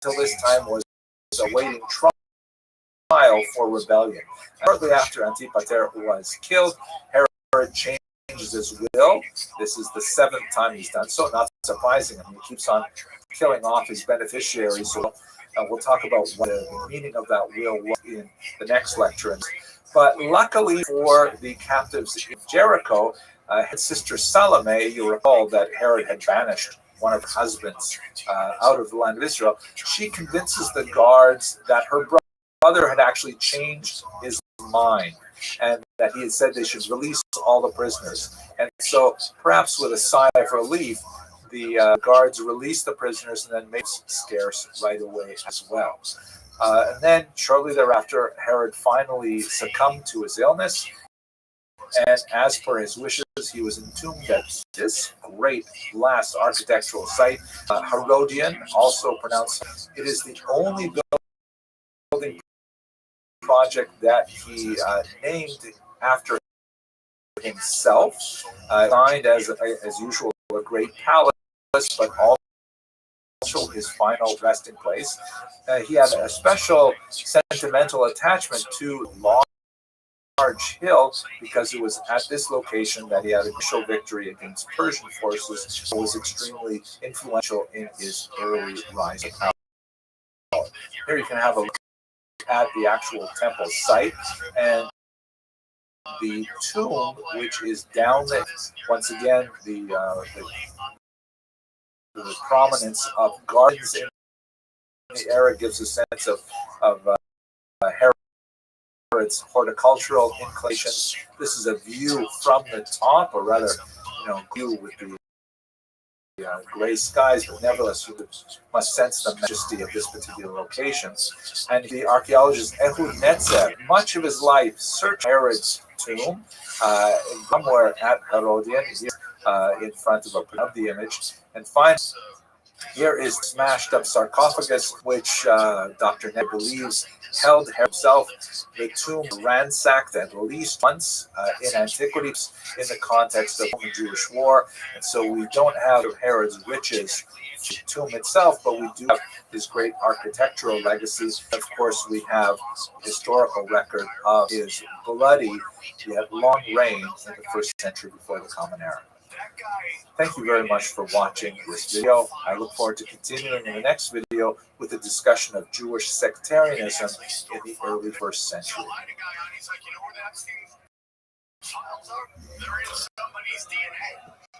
G: until this time was awaiting trial for rebellion. Shortly after Antipater was killed, Herod changes his will. This is the 7th time he's done so, not surprising. He keeps on killing off his beneficiaries. So we'll talk about what the meaning of that will was in the next lecture. But luckily for the captives in Jericho, his sister Salome, you recall that Herod had banished one of her husbands out of the land of Israel. She convinces the guards that her brother had actually changed his mind and that he had said they should release all the prisoners. And so, perhaps with a sigh of relief, the guards released the prisoners and then made scarce right away as well. And then, shortly thereafter, Herod finally succumbed to his illness. And as per his wishes, he was entombed at this great last architectural site, Herodian, also pronounced. It is the only building project that he named after himself, designed as usual a great palace, but also his final resting place. He had a special sentimental attachment to Large Hill because it was at this location that he had a crucial victory against Persian forces and was extremely influential in his early rise of power. Here you can have a look at the actual temple site and the tomb, which is down there. Once again, the prominence of gardens in the area gives a sense of Herod's horticultural inclinations. This is a view from the top, or rather, view with the gray skies, but nevertheless, you must sense the majesty of this particular location. And the archaeologist Ehud Netzer, much of his life, searched Herod's tomb somewhere at Herodian, in front of the image, and finds here is smashed up sarcophagus, which Dr. Ned believes held himself. The tomb ransacked at least once in antiquity in the context of the Jewish war. And so we don't have Herod's riches tomb itself, but we do have his great architectural legacy. Of course, we have historical record of his bloody yet long reign in the 1st century before the Common Era. Thank you very much for watching this video. I look forward to continuing in the next video with a discussion of Jewish sectarianism in the early 1st century.
E: They're in somebody's DNA.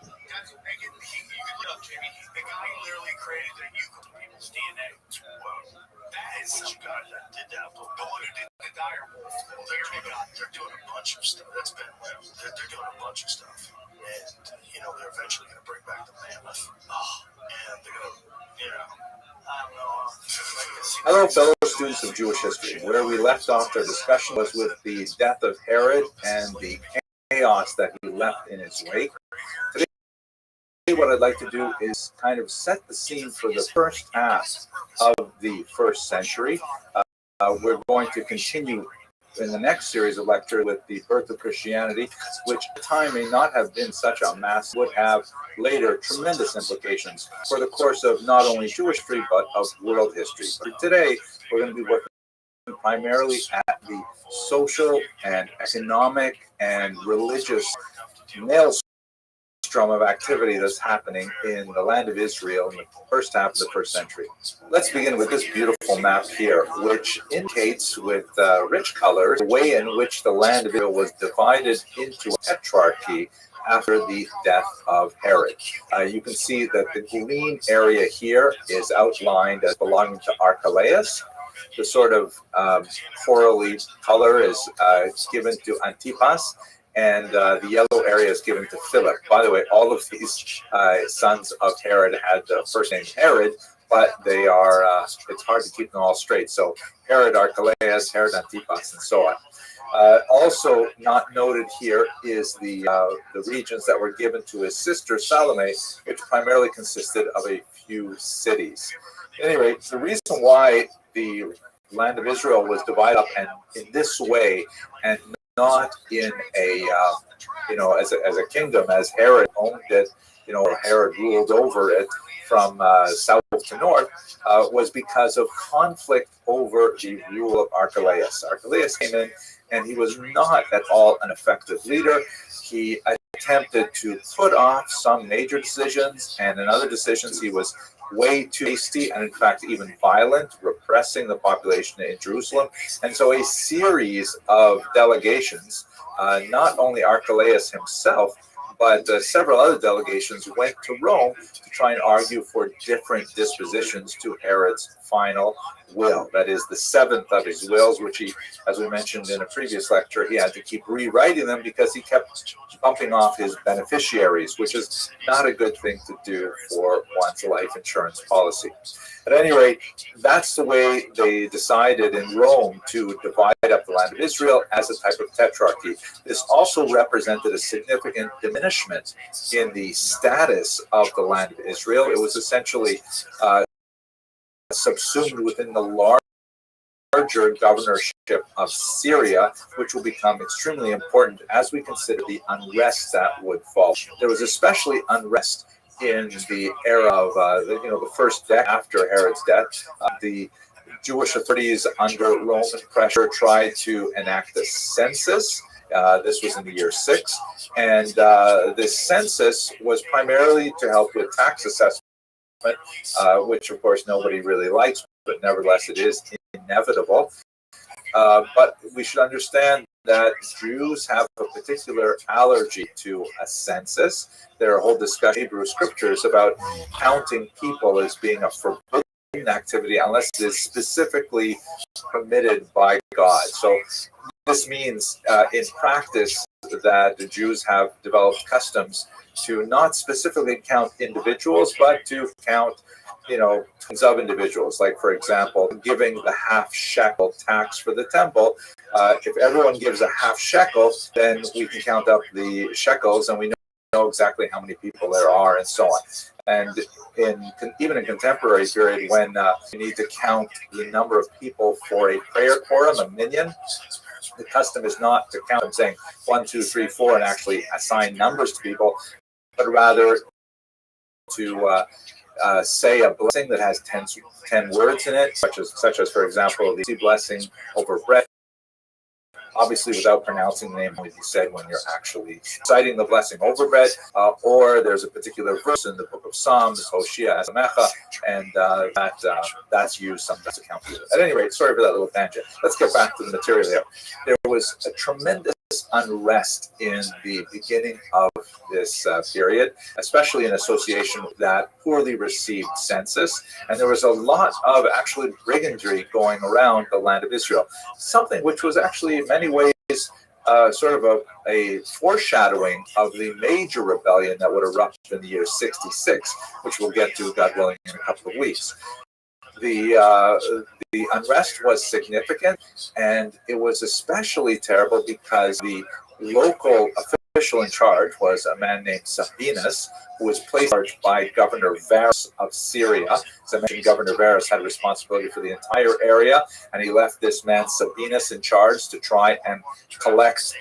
E: That's what they can you can look up, Jimmy. The guy literally created a new people's DNA. Well, that is some guy that did that. The one who did dire wolf. Well, they're doing a bunch of stuff. That's been they're doing a bunch of stuff, and they're eventually going to bring back the mammoth. And they're going to, I don't know.
G: Hello, fellow students of Jewish history. Where we left off our discussion was with the death of Herod and the chaos that he left in his wake. Today, what I'd like to do is kind of set the scene for the first half of the first century. We're going to continue in the next series of lectures with the birth of Christianity, which at the time may not have been such a mass, would have later tremendous implications for the course of not only Jewish history, but of world history. But today, we're going to be working primarily at the social and economic and religious maelstrom of activity that's happening in the land of Israel in the first half of the first century. Let's begin with this beautiful map here, which indicates with rich colors the way in which the land of Israel was divided into a tetrarchy after the death of Herod. You can see that the green area here is outlined as belonging to Archelaus. The sort of corally color is given to Antipas, and the yellow area is given to Philip. By the way, all of these sons of Herod had the first name Herod, but they are, it's hard to keep them all straight. So Herod Archelaus, Herod Antipas, and so on. Also not noted here is the regions that were given to his sister Salome, which primarily consisted of a few cities. At any rate, the reason why the land of Israel was divided up and in this way, and not in a as a kingdom, as Herod owned it, or Herod ruled over it from south to north, was because of conflict over the rule of Archelaus. Archelaus came in, and he was not at all an effective leader. He attempted to put off some major decisions, and in other decisions he was way too hasty and in fact even violent, repressing the population in Jerusalem. And so a series of delegations, not only Archelaus himself, but several other delegations went to Rome to try and argue for different dispositions to Herod's final will. That is the seventh of his wills, which he, as we mentioned in a previous lecture, he had to keep rewriting them because he kept bumping off his beneficiaries, which is not a good thing to do for one's life insurance policy. At any rate, that's the way they decided in Rome to divide up the land of Israel as a type of tetrarchy. This also represented a significant diminishment in the status of the land of Israel. It was essentially subsumed within the larger governorship of Syria, which will become extremely important as we consider the unrest that would follow. There was especially unrest in the era of the first decade after Herod's death. The Jewish authorities under Roman pressure tried to enact a census. This was in the year 6, and this census was primarily to help with tax assessment, which of course nobody really likes, but nevertheless it is inevitable. But we should understand that Jews have a particular allergy to a census. There are whole discussion in Hebrew scriptures about counting people as being a forbidden activity unless it is specifically permitted by God. So this means in practice that the Jews have developed customs to not specifically count individuals, but to count tons of individuals. Like, for example, giving the half shekel tax for the temple. If everyone gives a half shekel, then we can count up the shekels and we know exactly how many people there are and so on. And even in contemporary period, when you need to count the number of people for a prayer quorum, a minyan, the custom is not to count them saying 1, 2, 3, 4 and actually assign numbers to people, but rather to say a blessing that has 10 words in it, such as for example, the blessing over bread, obviously without pronouncing the name, as you said, when you're actually citing the blessing over bread, or there's a particular verse in the book of Psalms, Hoshea Asamecha, and that's used sometimes to count people. At any rate, sorry for that little tangent. Let's get back to the material here. There was a tremendous unrest in the beginning of this period, especially in association with that poorly received census. And there was a lot of actually brigandry going around the land of Israel, something which was actually in many ways sort of a foreshadowing of the major rebellion that would erupt in the year 66, which we'll get to, God willing, in a couple of weeks. The unrest was significant, and it was especially terrible because the local official in charge was a man named Sabinus, who was placed in charge by Governor Varus of Syria. As I mentioned, Governor Varus had responsibility for the entire area, and he left this man Sabinus in charge to try and collect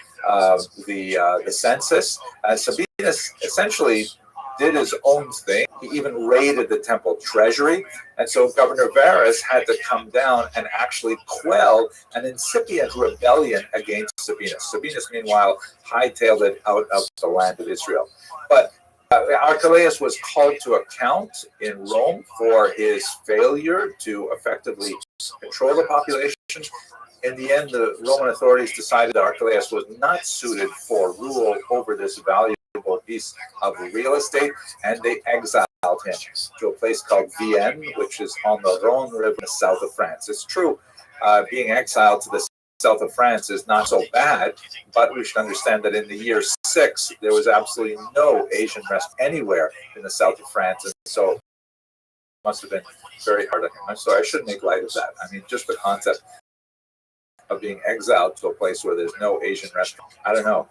G: the census. Sabinus essentially did his own thing. He even raided the temple treasury. And so Governor Varus had to come down and actually quell an incipient rebellion against Sabinus. Sabinus, meanwhile, hightailed it out of the land of Israel. But Archelaus was called to account in Rome for his failure to effectively control the population. In the end, the Roman authorities decided that Archelaus was not suited for rule over this valuable piece of real estate, and they exiled him to a place called Vienne, which is on the Rhone River in the south of France. It's true, being exiled to the south of France is not so bad, but we should understand that in the year 6, there was absolutely no Asian rest anywhere in the south of France, and so it must have been very hard on him. I'm sorry, I shouldn't make light of that. I mean, just the concept of being exiled to a place where there's no Asian restaurant. I don't know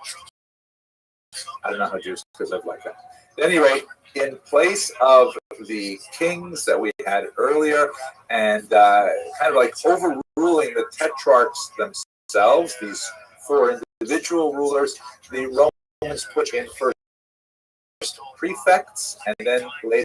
G: how Jews could live like that. At any rate, in place of the kings that we had earlier, and kind of like overruling the tetrarchs themselves, these 4 individual rulers, the Romans put in first prefects, and then later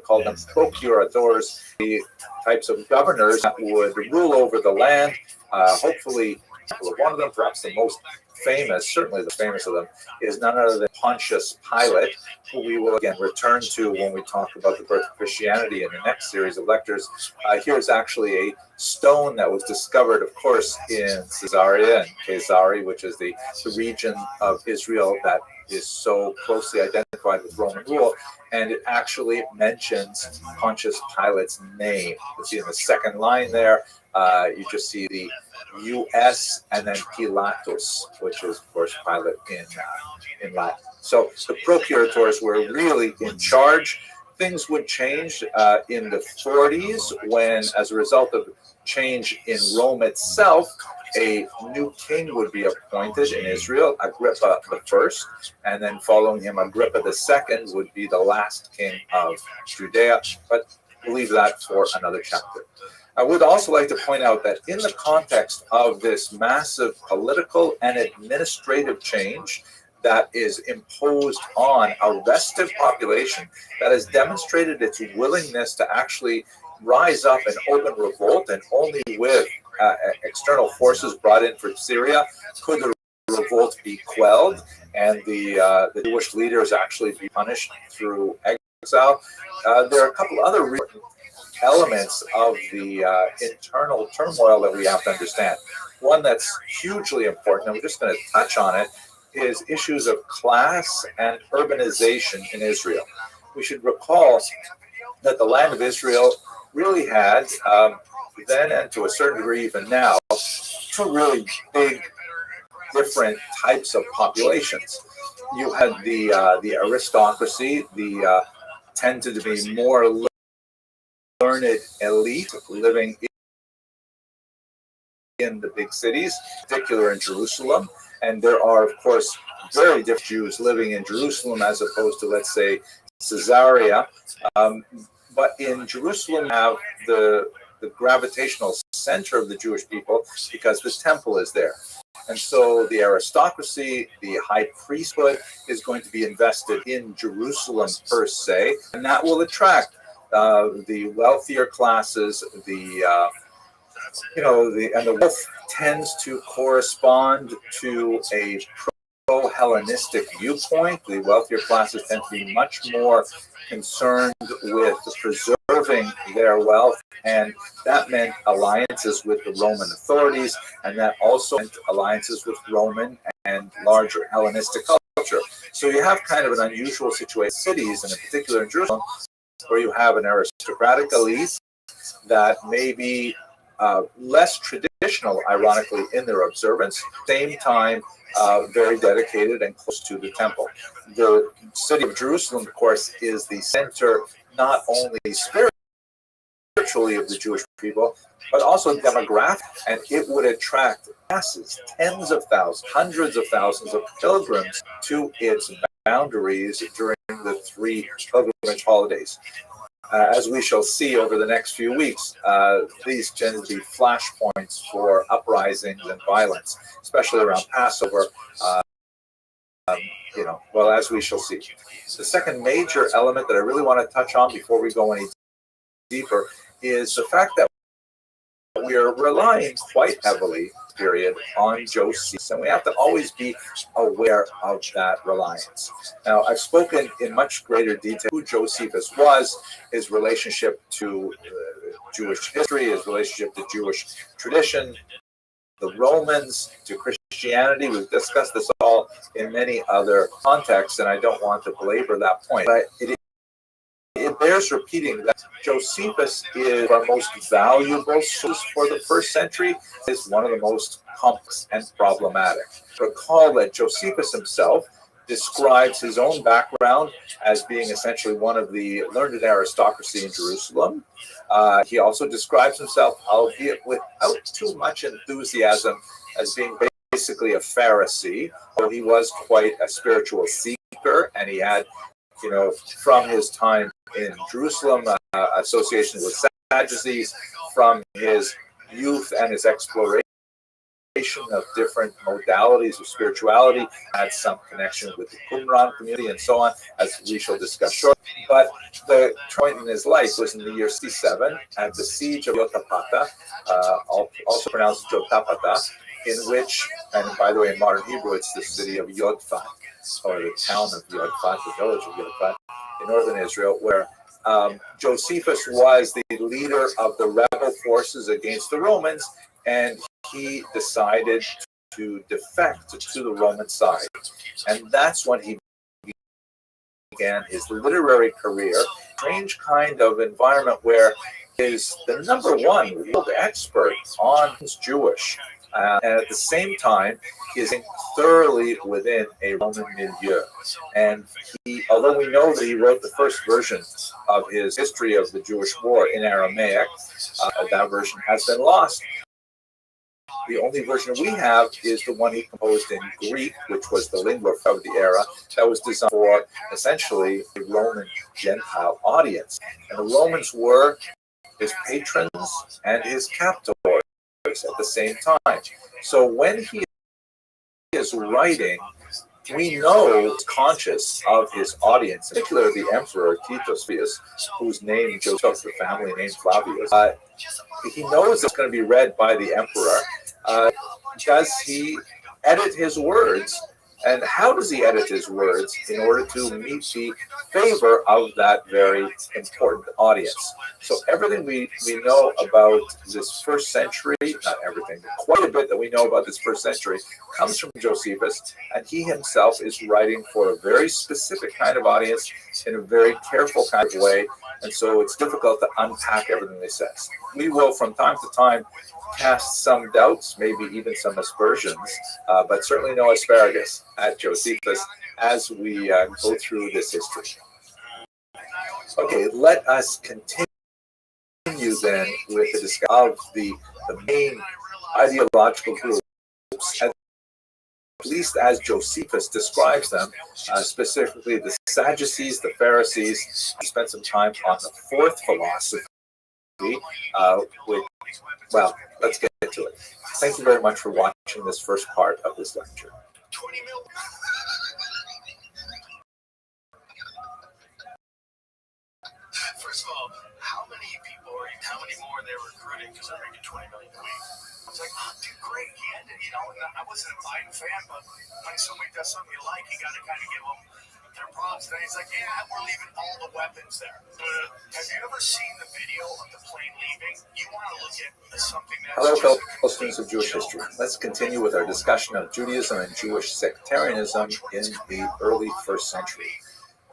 G: called them procurators, the types of governors that would rule over the land. Hopefully, one of them, perhaps the most famous, certainly the famous of them, is none other than Pontius Pilate, who we will again return to when we talk about the birth of Christianity in the next series of lectures. Here's actually a stone that was discovered, of course, in Caesarea and Caesarea, which is the region of Israel that is so closely identified with Roman rule, and it actually mentions Pontius Pilate's name. You see in the second line there, you just see the U.S. and then Pilatus, which is, of course, Pilate in Latin. So the procurators were really in charge. Things would change in the 40s when, as a result of change in Rome itself, a new king would be appointed in Israel, Agrippa I, and then following him, Agrippa II would be the last king of Judea, but we'll leave that for another chapter. I would also like to point out that in the context of this massive political and administrative change that is imposed on a restive population that has demonstrated its willingness to actually rise up and open revolt, and only with external forces brought in from Syria could the revolt be quelled and the Jewish leaders actually be punished through exile. There are a couple other elements of the internal turmoil that we have to understand. One that's hugely important, and we're just going to touch on it, is issues of class and urbanization in Israel. We should recall that the land of Israel really had, then and to a certain degree even now, 2 really big different types of populations. You had the aristocracy, the tended to be more learned elite living in the big cities, in particular in Jerusalem. And there are, of course, very different Jews living in Jerusalem as opposed to, let's say, Caesarea. But in Jerusalem, you have the gravitational center of the Jewish people because the temple is there. And so the aristocracy, the high priesthood is going to be invested in Jerusalem per se, and that will attract the wealthier classes, the wealth tends to correspond to a pro-Hellenistic viewpoint. The wealthier classes tend to be much more concerned with preserving preserving their wealth, and that meant alliances with the Roman authorities, and that also meant alliances with Roman and larger Hellenistic culture. So you have kind of an unusual situation in cities, and in particular in Jerusalem, where you have an aristocratic elite that may be less traditional, ironically, in their observance, same time very dedicated and close to the temple. The city of Jerusalem, of course, is the center not only spiritually of the Jewish people, but also demographic, and it would attract masses, tens of thousands, hundreds of thousands of pilgrims to its boundaries during the 3 pilgrimage holidays. As we shall see over the next few weeks, these tend to be flashpoints for uprisings and violence, especially around Passover. As we shall see. The second major element that I really want to touch on before we go any deeper is the fact that we are relying quite heavily, on Josephus, and we have to always be aware of that reliance. Now, I've spoken in much greater detail who Josephus was, his relationship to Jewish history, his relationship to Jewish tradition, the Romans, to Christianity. We've discussed this all in many other contexts, and I don't want to belabor that point. But it bears repeating that Josephus is our most valuable source for the first century, is one of the most complex and problematic. Recall that Josephus himself describes his own background as being essentially one of the learned aristocracy in Jerusalem. He also describes himself, albeit without too much enthusiasm, as being basically a Pharisee, though he was quite a spiritual seeker, and he had, from his time in Jerusalem, association with Sadducees, from his youth and his exploration of different modalities of spirituality, had some connection with the Qumran community and so on, as we shall discuss shortly. But the point in his life was in the year 67 at the siege of Yotapata, also pronounced Jotapata, in which, and by the way, in modern Hebrew, it's the city of Yodfat, or the town of Yodfat, the village of Yodfat, in northern Israel, where Josephus was the leader of the rebel forces against the Romans, and he decided to defect to the Roman side. And that's when he began his literary career. Strange kind of environment where he's the number one world expert on Jewish. And at the same time, he is thoroughly within a Roman milieu. And although we know that he wrote the first version of his history of the Jewish war in Aramaic, that version has been lost. The only version we have is the one he composed in Greek, which was the lingua of the era, that was designed for essentially a Roman Gentile audience. And the Romans were his patrons and his captors at the same time. So when he is writing, we know he's conscious of his audience, in particular the emperor Titus Flavius, whose name Joseph, the family name Flavius. He knows it's going to be read by the emperor. Does he edit his words? And how does he edit his words in order to meet the favor of that very important audience? So everything we know about this first century, not everything, but quite a bit that we know about this first century comes from Josephus, and he himself is writing for a very specific kind of audience in a very careful kind of way, and so it's difficult to unpack everything he says. We will, from time to time, cast some doubts, maybe even some aspersions, but certainly no asparagus at Josephus as we go through this history. Okay, let us continue then with the discussion of the main ideological groups, at least as Josephus describes them, specifically the Sadducees, the Pharisees. We spent some time on the fourth philosophy, well, let's get into it. Thank you very much for watching this first part of this lecture.
E: First of all, how many people are how many more are they recruiting because they're making $20 million a week? It's like, oh, dude, great, he ended, and I wasn't a Biden fan, but when somebody does something you like, you got to kind of give them their props today. It's like, yeah, we're leaving all the weapons there. Have you ever seen the video of the plane leaving? You want to look at something that's
G: Hello, fellow students of Jewish history. Let's continue with our discussion of Judaism and Jewish sectarianism in the early first century.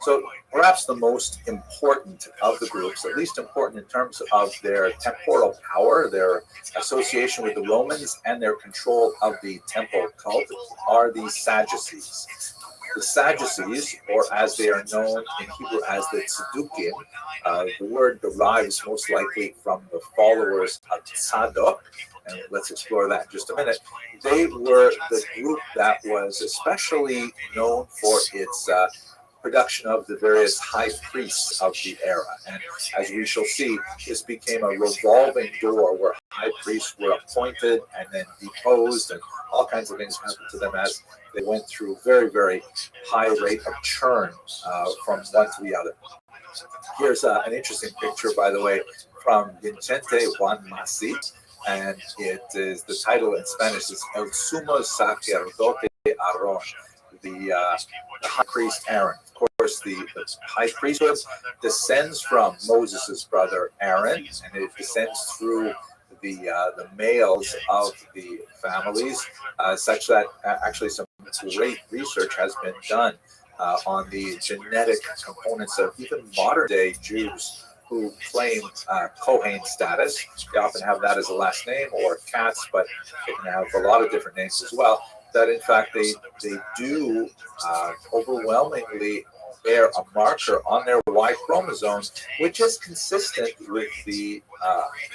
G: So perhaps the most important of the groups, at least important in terms of their temporal power, their association with the Romans, and their control of the temple cult, are the Sadducees. The Sadducees, or as they are known in Hebrew as the Tzedukim, the word derives most likely from the followers of Tzadok, and let's explore that in just a minute. They were the group that was especially known for its production of the various high priests of the era. And as we shall see, this became a revolving door where high priests were appointed and then deposed, and all kinds of things happened to them as they went through very, very high rate of churn from one to the other. Here's an interesting picture, by the way, from Vicente Juan Masi, and it is, the title in Spanish is El Sumo Sacerdote Aarón, the high priest Aaron. Of course, the high priesthood descends from Moses' brother Aaron, and it descends through the males of the families, such that actually some great research has been done on the genetic components of even modern-day Jews who claim Kohen status. They often have that as a last name, or Katz, but they can have a lot of different names as well. That in fact they do overwhelmingly bear a marker on their Y chromosome, which is consistent with the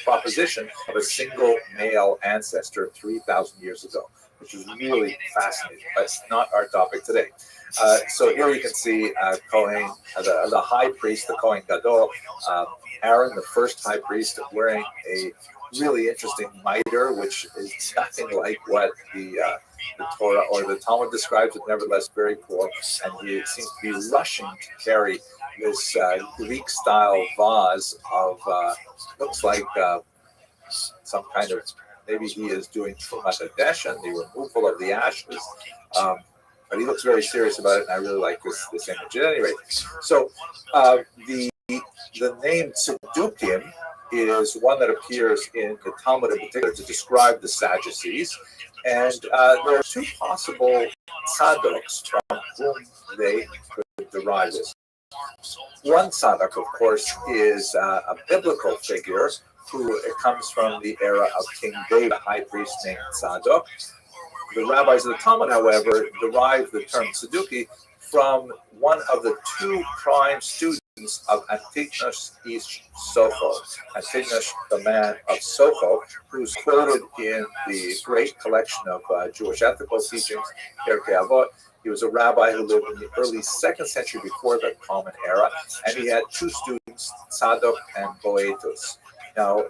G: proposition of a single male ancestor 3,000 years ago, which is really fascinating, but it's not our topic today. So here you can see Kohen, the high priest, the Kohen Gadol, Aaron, the first high priest, wearing a really interesting mitre, which is nothing like what the Torah or the Talmud describes, but nevertheless very cool. And he seems to be rushing to carry this Greek-style vase of, looks like some kind of, maybe he is doing Trumat HaDeshen, the removal of the ashes. But he looks very serious about it, and I really like this image. At any rate, so the name Tzedukim is one that appears in the Talmud in particular to describe the Sadducees. And there are two possible tzaddoks from whom they could derive this. One tzadok, of course, is a biblical figure who comes from the era of King David, a high priest named Tzadok. The rabbis of the Talmud, however, derive the term Tzeduki from one of the two prime students of Antigonus Ish Sopho. Antigonus, the man of Sopho, who's quoted in the great collection of Jewish ethical teachings, Pirkei Avot. He was a rabbi who lived in the early 2nd century before the Common Era, and he had two students, Tzadok and Boetus. Now,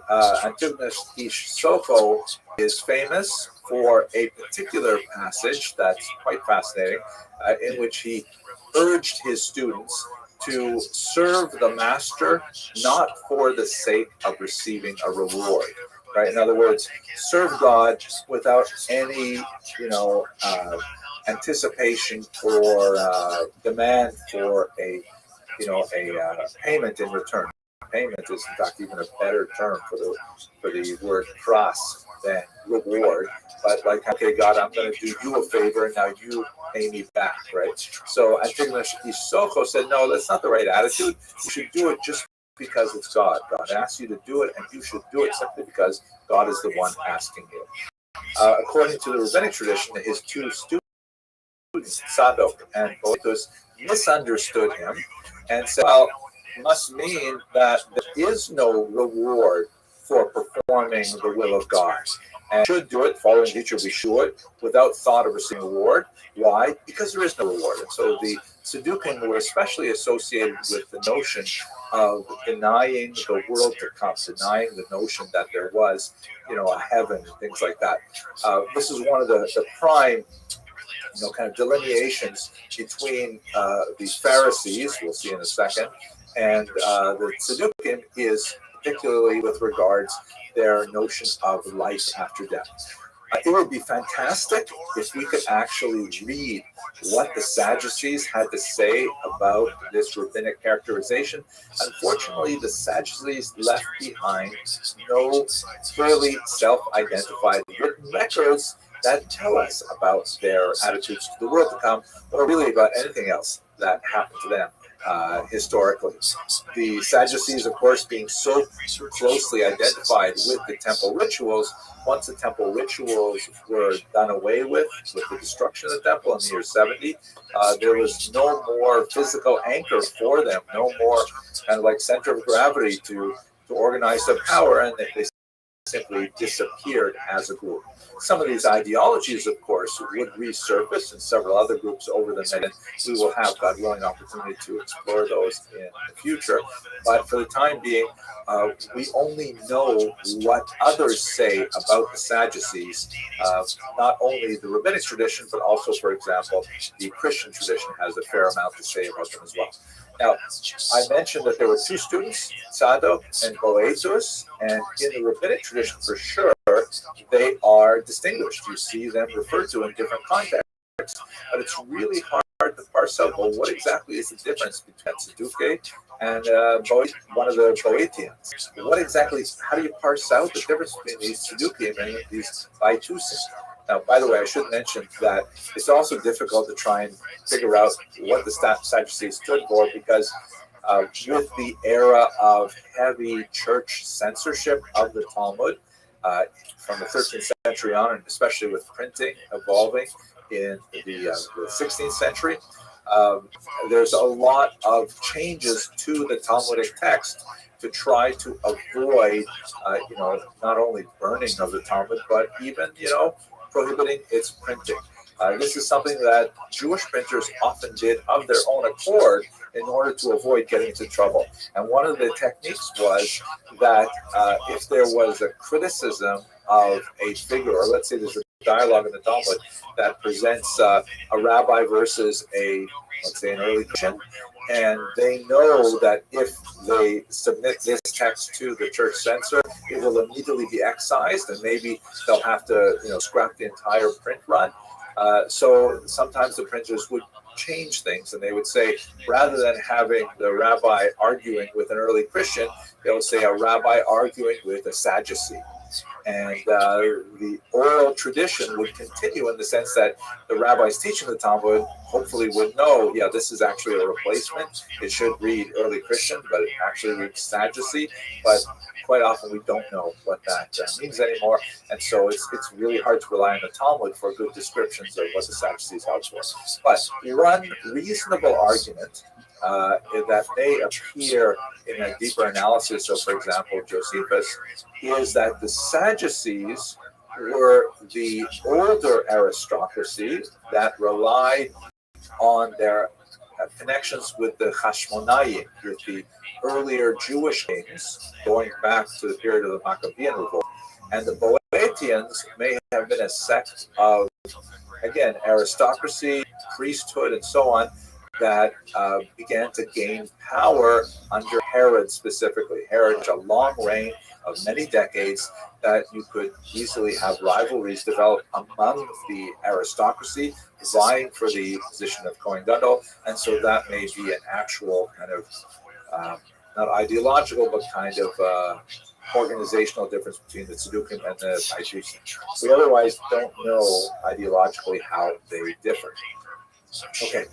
G: Antigonus Ish Sopho is famous for a particular passage that's quite fascinating, in which he urged his students to serve the master not for the sake of receiving a reward, right? In other words, serve God without any, anticipation or demand for a payment in return. Payment is in fact even a better term for the word pras than reward. But like, okay, God, I'm going to do you a favor, and now you pay me back, right? So Antigonus Isocho said, no, that's not the right attitude. You should do it just because it's God. God asks you to do it, and you should do it simply because God is the one asking you. According to the rabbinic tradition, his two students, Tzadok and Boetus, misunderstood him and said, well, must mean that there is no reward for performing the will of God. And should do it, following teacher, we should, without thought of receiving a reward. Why? Because there is no reward. And so the Tzedukim were especially associated with the notion of denying the world to come, denying the notion that there was, a heaven and things like that. This is one of the prime kind of delineations between the Pharisees, we'll see in a second, and the Tzedukim is particularly with regards their notion of life after death. It would be fantastic if we could actually read what the Sadducees had to say about this rabbinic characterization. Unfortunately, the Sadducees left behind no clearly self-identified written records that tell us about their attitudes to the world to come, or really about anything else that happened to them historically. The Sadducees, of course, being so closely identified with the temple rituals, once the temple rituals were done away with the destruction of the temple in the year 70, there was no more physical anchor for them, no more kind of like center of gravity to organize their power, and they simply disappeared as a group. Some of these ideologies, of course, would resurface in several other groups over the minute. We will have, God willing, opportunity to explore those in the future. But for the time being, we only know what others say about the Sadducees. Not only the rabbinic tradition, but also, for example, the Christian tradition has a fair amount to say about them as well. Now, I mentioned that there were two students, Tzadok and Boethus, and in the rabbinic tradition, for sure, they are distinguished. You see them referred to in different contexts, but it's really hard to parse out, well, what exactly is the difference between Tzadduke and one of the Boethians? What exactly, how do you parse out the difference between these Tzaddukim and these Boetusim? Now, by the way, I should mention that it's also difficult to try and figure out what the Sadducees stood for, because with the era of heavy church censorship of the Talmud from the 13th century on, and especially with printing evolving in the 16th century, there's a lot of changes to the Talmudic text to try to avoid, not only burning of the Talmud, but even, prohibiting its printing. This is something that Jewish printers often did of their own accord in order to avoid getting into trouble. And one of the techniques was that if there was a criticism of a figure, or let's say there's a dialogue in the Talmud that presents a rabbi versus let's say an early Christian, and they know that if they submit this text to the church censor, it will immediately be excised, and maybe they'll have to, scrap the entire print run. So sometimes the printers would change things, and they would say, rather than having the rabbi arguing with an early Christian, they'll say a rabbi arguing with a Sadducee. And the oral tradition would continue in the sense that the rabbis teaching the Talmud hopefully would know, this is actually a replacement. It should read early Christian, but it actually reads Sadducee. But quite often we don't know what that means anymore. And so it's really hard to rely on the Talmud for good descriptions of what the Sadducees held for. But one reasonable argument that may appear in a deeper analysis of, for example, Josephus, is that the Sadducees were the older aristocracy that relied on their connections with the Hashmonayim, with the earlier Jewish kings, going back to the period of the Maccabean revolt. And the Boethians may have been a sect of, again, aristocracy, priesthood, and so on, that began to gain power under Herod specifically. Herod had a long reign of many decades that you could easily have rivalries develop among the aristocracy, vying for the position of Kohen Gadol, and so that may be an actual kind of, not ideological, but kind of organizational difference between the Tzaddukim and the Boetusim. We otherwise don't know ideologically how they differ. Okay,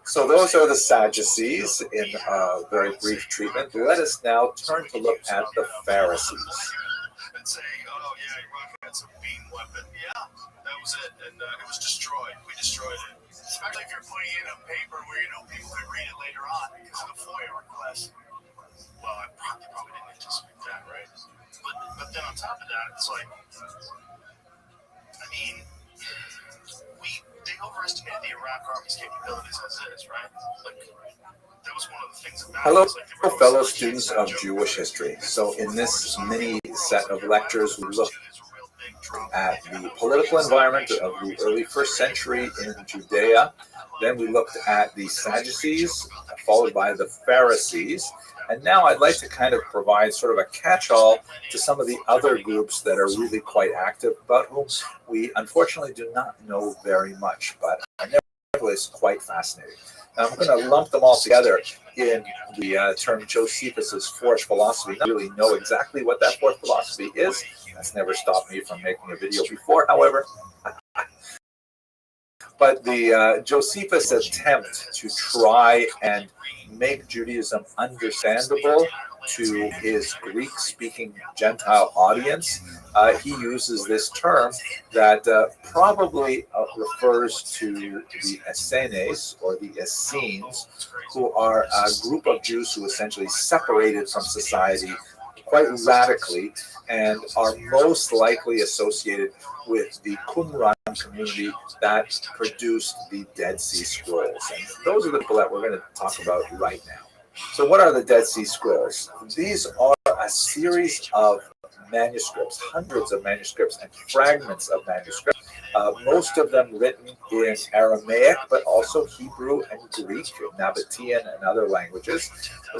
G: so those are the Sadducees in a very brief treatment. Let us now turn to look at the Pharisees.
E: And say, oh yeah, Iraq had some beam weapon. Yeah, that was it, and it was destroyed. We destroyed it. Especially if you're putting it in a paper where people could read it later on because of the FOIA request. Well, I probably didn't anticipate that, right? But then on top of that, it's like, they overestimated the Iraq Army's capabilities as is, right? That was one of the things about
G: Hello,
E: it.
G: fellow students of Jewish history. So in this mini set of lectures, we look at the political environment of the early first century in Judea. Then we looked at the Sadducees, followed by the Pharisees. And now I'd like to kind of provide sort of a catch-all to some of the other groups that are really quite active, about whom we unfortunately do not know very much, but are nevertheless quite fascinating. And I'm going to lump them all together in the term Josephus's fourth philosophy. Not really know exactly what that fourth philosophy is. That's never stopped me from making a video before, however. But the Josephus attempt to try and make Judaism understandable to his Greek-speaking Gentile audience, he uses this term that probably refers to the Essenes, or the Essenes, who are a group of Jews who essentially separated from society quite radically and are most likely associated with the Qumran community that produced the Dead Sea Scrolls. And those are the people that we're going to talk about right now. So what are the Dead Sea Scrolls? These are a series of manuscripts, hundreds of manuscripts and fragments of manuscripts, most of them written in Aramaic, but also Hebrew and Greek, Nabatean and other languages,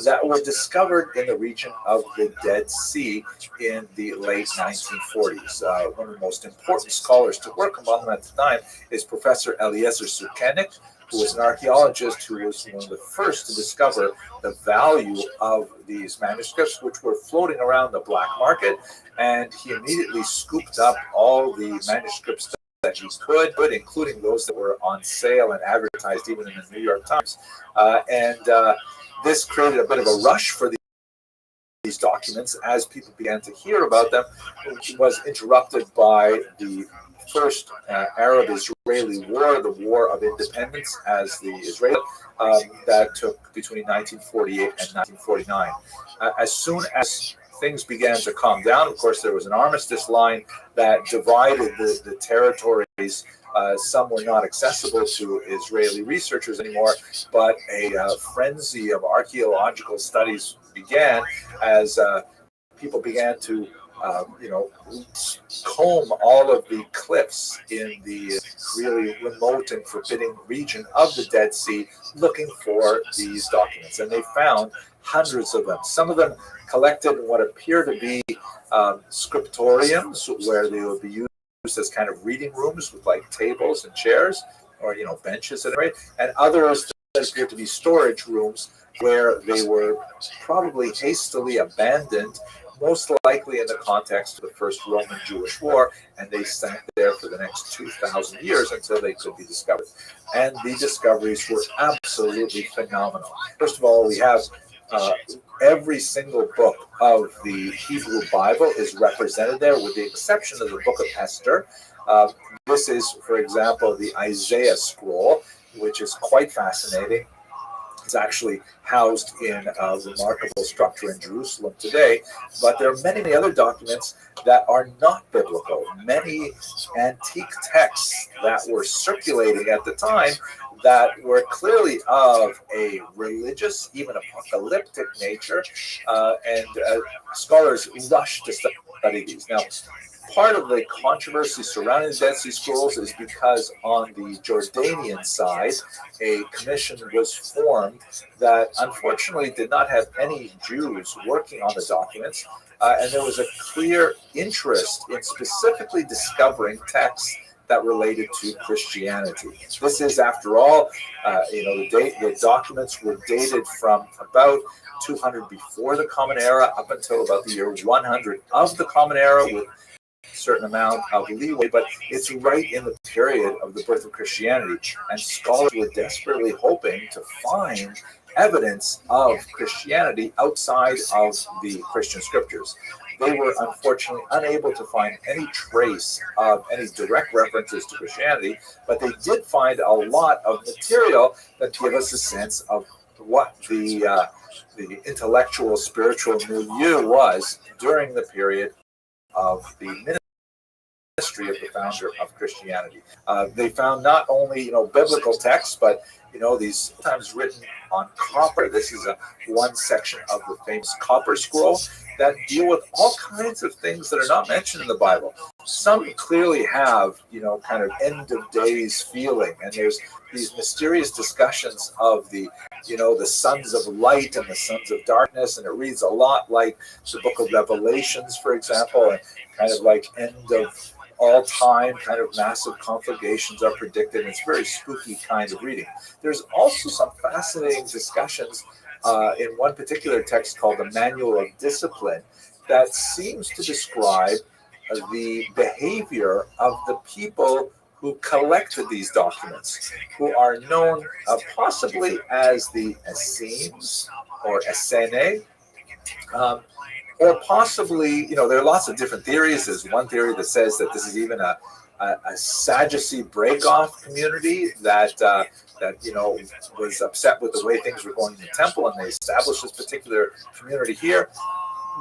G: that were discovered in the region of the Dead Sea in the late 1940s. One of the most important scholars to work among them at the time is Professor Eliezer Sukenik, who was an archaeologist who was one of the first to discover the value of these manuscripts, which were floating around the black market, and he immediately scooped up all the manuscripts that he could, including those that were on sale and advertised even in the New York Times. This created a bit of a rush for these documents as people began to hear about them, which was interrupted by the first Arab-Israeli war, the War of Independence, as the Israeli, that took between 1948 and 1949. As soon as things began to calm down, of course, there was an armistice line that divided the territories. Some were not accessible to Israeli researchers anymore, but a frenzy of archaeological studies began as people began to comb all of the cliffs in the really remote and forbidding region of the Dead Sea, looking for these documents. And they found hundreds of them. Some of them collected in what appear to be scriptoriums, where they would be used as kind of reading rooms with like tables and chairs, or benches, and others that appear to be storage rooms where they were probably hastily abandoned, most likely in the context of the First Roman-Jewish War, and they sat there for the next 2,000 years until they could be discovered. And the discoveries were absolutely phenomenal. First of all, we have every single book of the Hebrew Bible is represented there, with the exception of the book of Esther. This is, for example, the Isaiah scroll, which is quite fascinating. It's actually housed in a remarkable structure in Jerusalem today, but there are many other documents that are not biblical. Many antique texts that were circulating at the time that were clearly of a religious, even apocalyptic nature, and scholars rushed to study these. Now, part of the controversy surrounding the Dead Sea Scrolls is because on the Jordanian side, a commission was formed that unfortunately did not have any Jews working on the documents, and there was a clear interest in specifically discovering texts that related to Christianity. This is, after all, the documents were dated from about 200 before the Common Era up until about the year 100 of the Common Era, with certain amount of leeway, but it's right in the period of the birth of Christianity, and scholars were desperately hoping to find evidence of Christianity outside of the Christian scriptures. They were unfortunately unable to find any trace of any direct references to Christianity, but they did find a lot of material that give us a sense of what the intellectual, spiritual milieu was during the period of the ministry of the founder of Christianity. They found not only biblical texts, but these sometimes written on copper. This is one section of the famous copper scroll that deal with all kinds of things that are not mentioned in the Bible. Some clearly have, kind of end of days feeling, and there's these mysterious discussions of the sons of light and the sons of darkness, and it reads a lot like the book of Revelations, for example, and kind of like end of all time kind of massive conflagrations are predicted. It's very spooky kind of reading. There's also some fascinating discussions in one particular text called the Manual of Discipline that seems to describe the behavior of the people who collected these documents, who are known possibly as the Essenes or Essene, or possibly, there are lots of different theories. There's one theory that says that this is even a Sadducee break-off community that was upset with the way things were going in the temple, and they established this particular community here.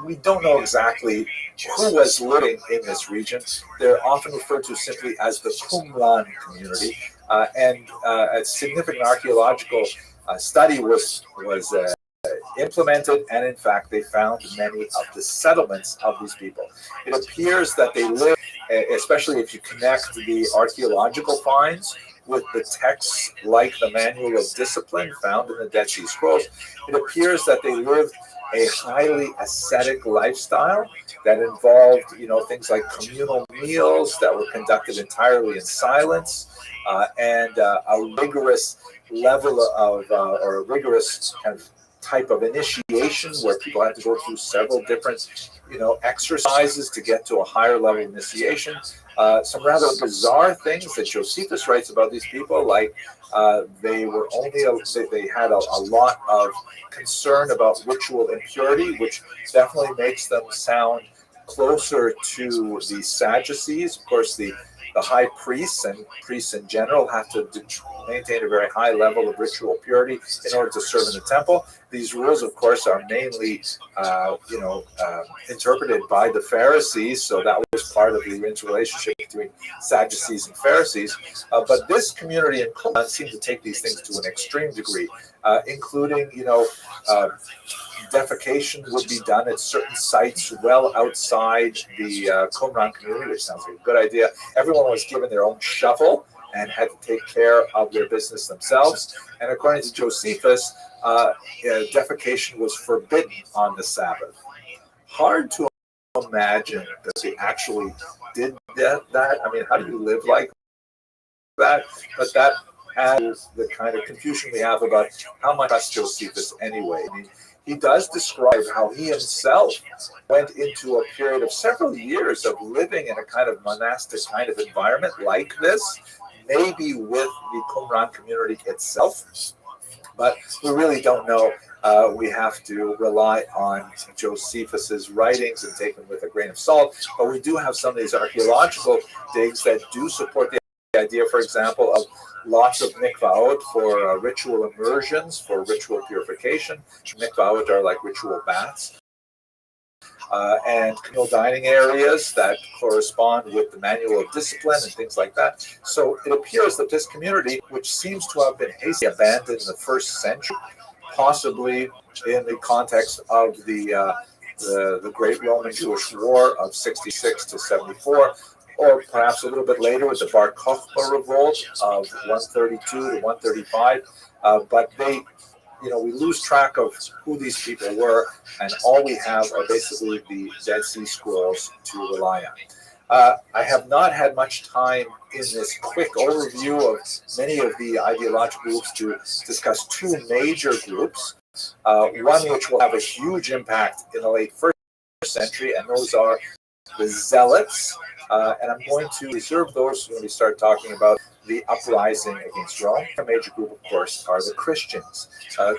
G: We don't know exactly who was living in this region. They're often referred to simply as the Qumran community, and a significant archaeological study was implemented, and in fact they found many of the settlements of these people. It appears that they live, especially if you connect the archaeological finds with the texts like the Manual of Discipline found in the Dead Sea Scrolls, it appears that they lived a highly ascetic lifestyle that involved, things like communal meals that were conducted entirely in silence, and a rigorous level of, or a rigorous kind of type of initiation where people had to go through several different, exercises to get to a higher level of initiation. Some rather bizarre things that Josephus writes about these people, like they had a lot of concern about ritual impurity, which definitely makes them sound closer to the Sadducees. Of course, the high priests and priests in general have to maintain a very high level of ritual purity in order to serve in the temple. These rules, of course, are mainly, interpreted by the Pharisees, so that was part of the relationship between Sadducees and Pharisees. But this community in Qumran seemed to take these things to an extreme degree, including, defecation would be done at certain sites well outside the Qumran community, which sounds like a good idea. Everyone was given their own shovel and had to take care of their business themselves. And according to Josephus, defecation was forbidden on the Sabbath. Hard to imagine that they actually did that. I mean, how do you live like that? But that adds the kind of confusion we have about how much trust Josephus anyway. I mean, he does describe how he himself went into a period of several years of living in a kind of monastic kind of environment like this, maybe with the Qumran community itself, but we really don't know. We have to rely on Josephus's writings and take them with a grain of salt, but we do have some of these archaeological digs that do support the idea, for example, of lots of mikvaot for ritual immersions, for ritual purification. Mikvaot are like ritual baths. And communal dining areas that correspond with the Manual of Discipline and things like that. So it appears that this community, which seems to have been hastily abandoned in the first century, possibly in the context of the Great Roman Jewish War of 66 to 74, or perhaps a little bit later with the Bar Kokhba revolt of 132 to 135, but they, we lose track of who these people were, and all we have are basically the Dead Sea Scrolls to rely on. I have not had much time in this quick overview of many of the ideological groups to discuss two major groups, one which will have a huge impact in the late first century, and those are the Zealots. And I'm going to reserve those when we start talking about the uprising against Rome. A major group, of course, are the Christians.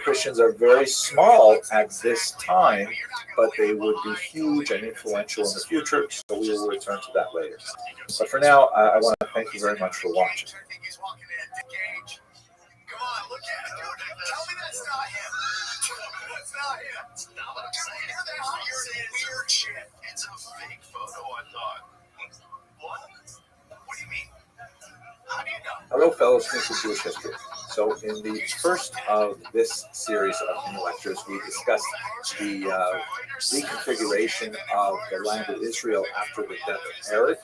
G: Christians are very small at this time, but they would be huge and influential in the future, so we will return to that later. But for now, I want to thank you very much for watching.
E: Come on, look at it, dude. Tell me that's not him. That's not him. That's not what I'm saying. You're saying weird shit. It's a fake photo, I thought. What? What do you mean? How do you know?
G: Hello, fellow students of Jewish history. So So in the first of this series of mini lectures, we discussed the reconfiguration of the land of Israel after the death of Herod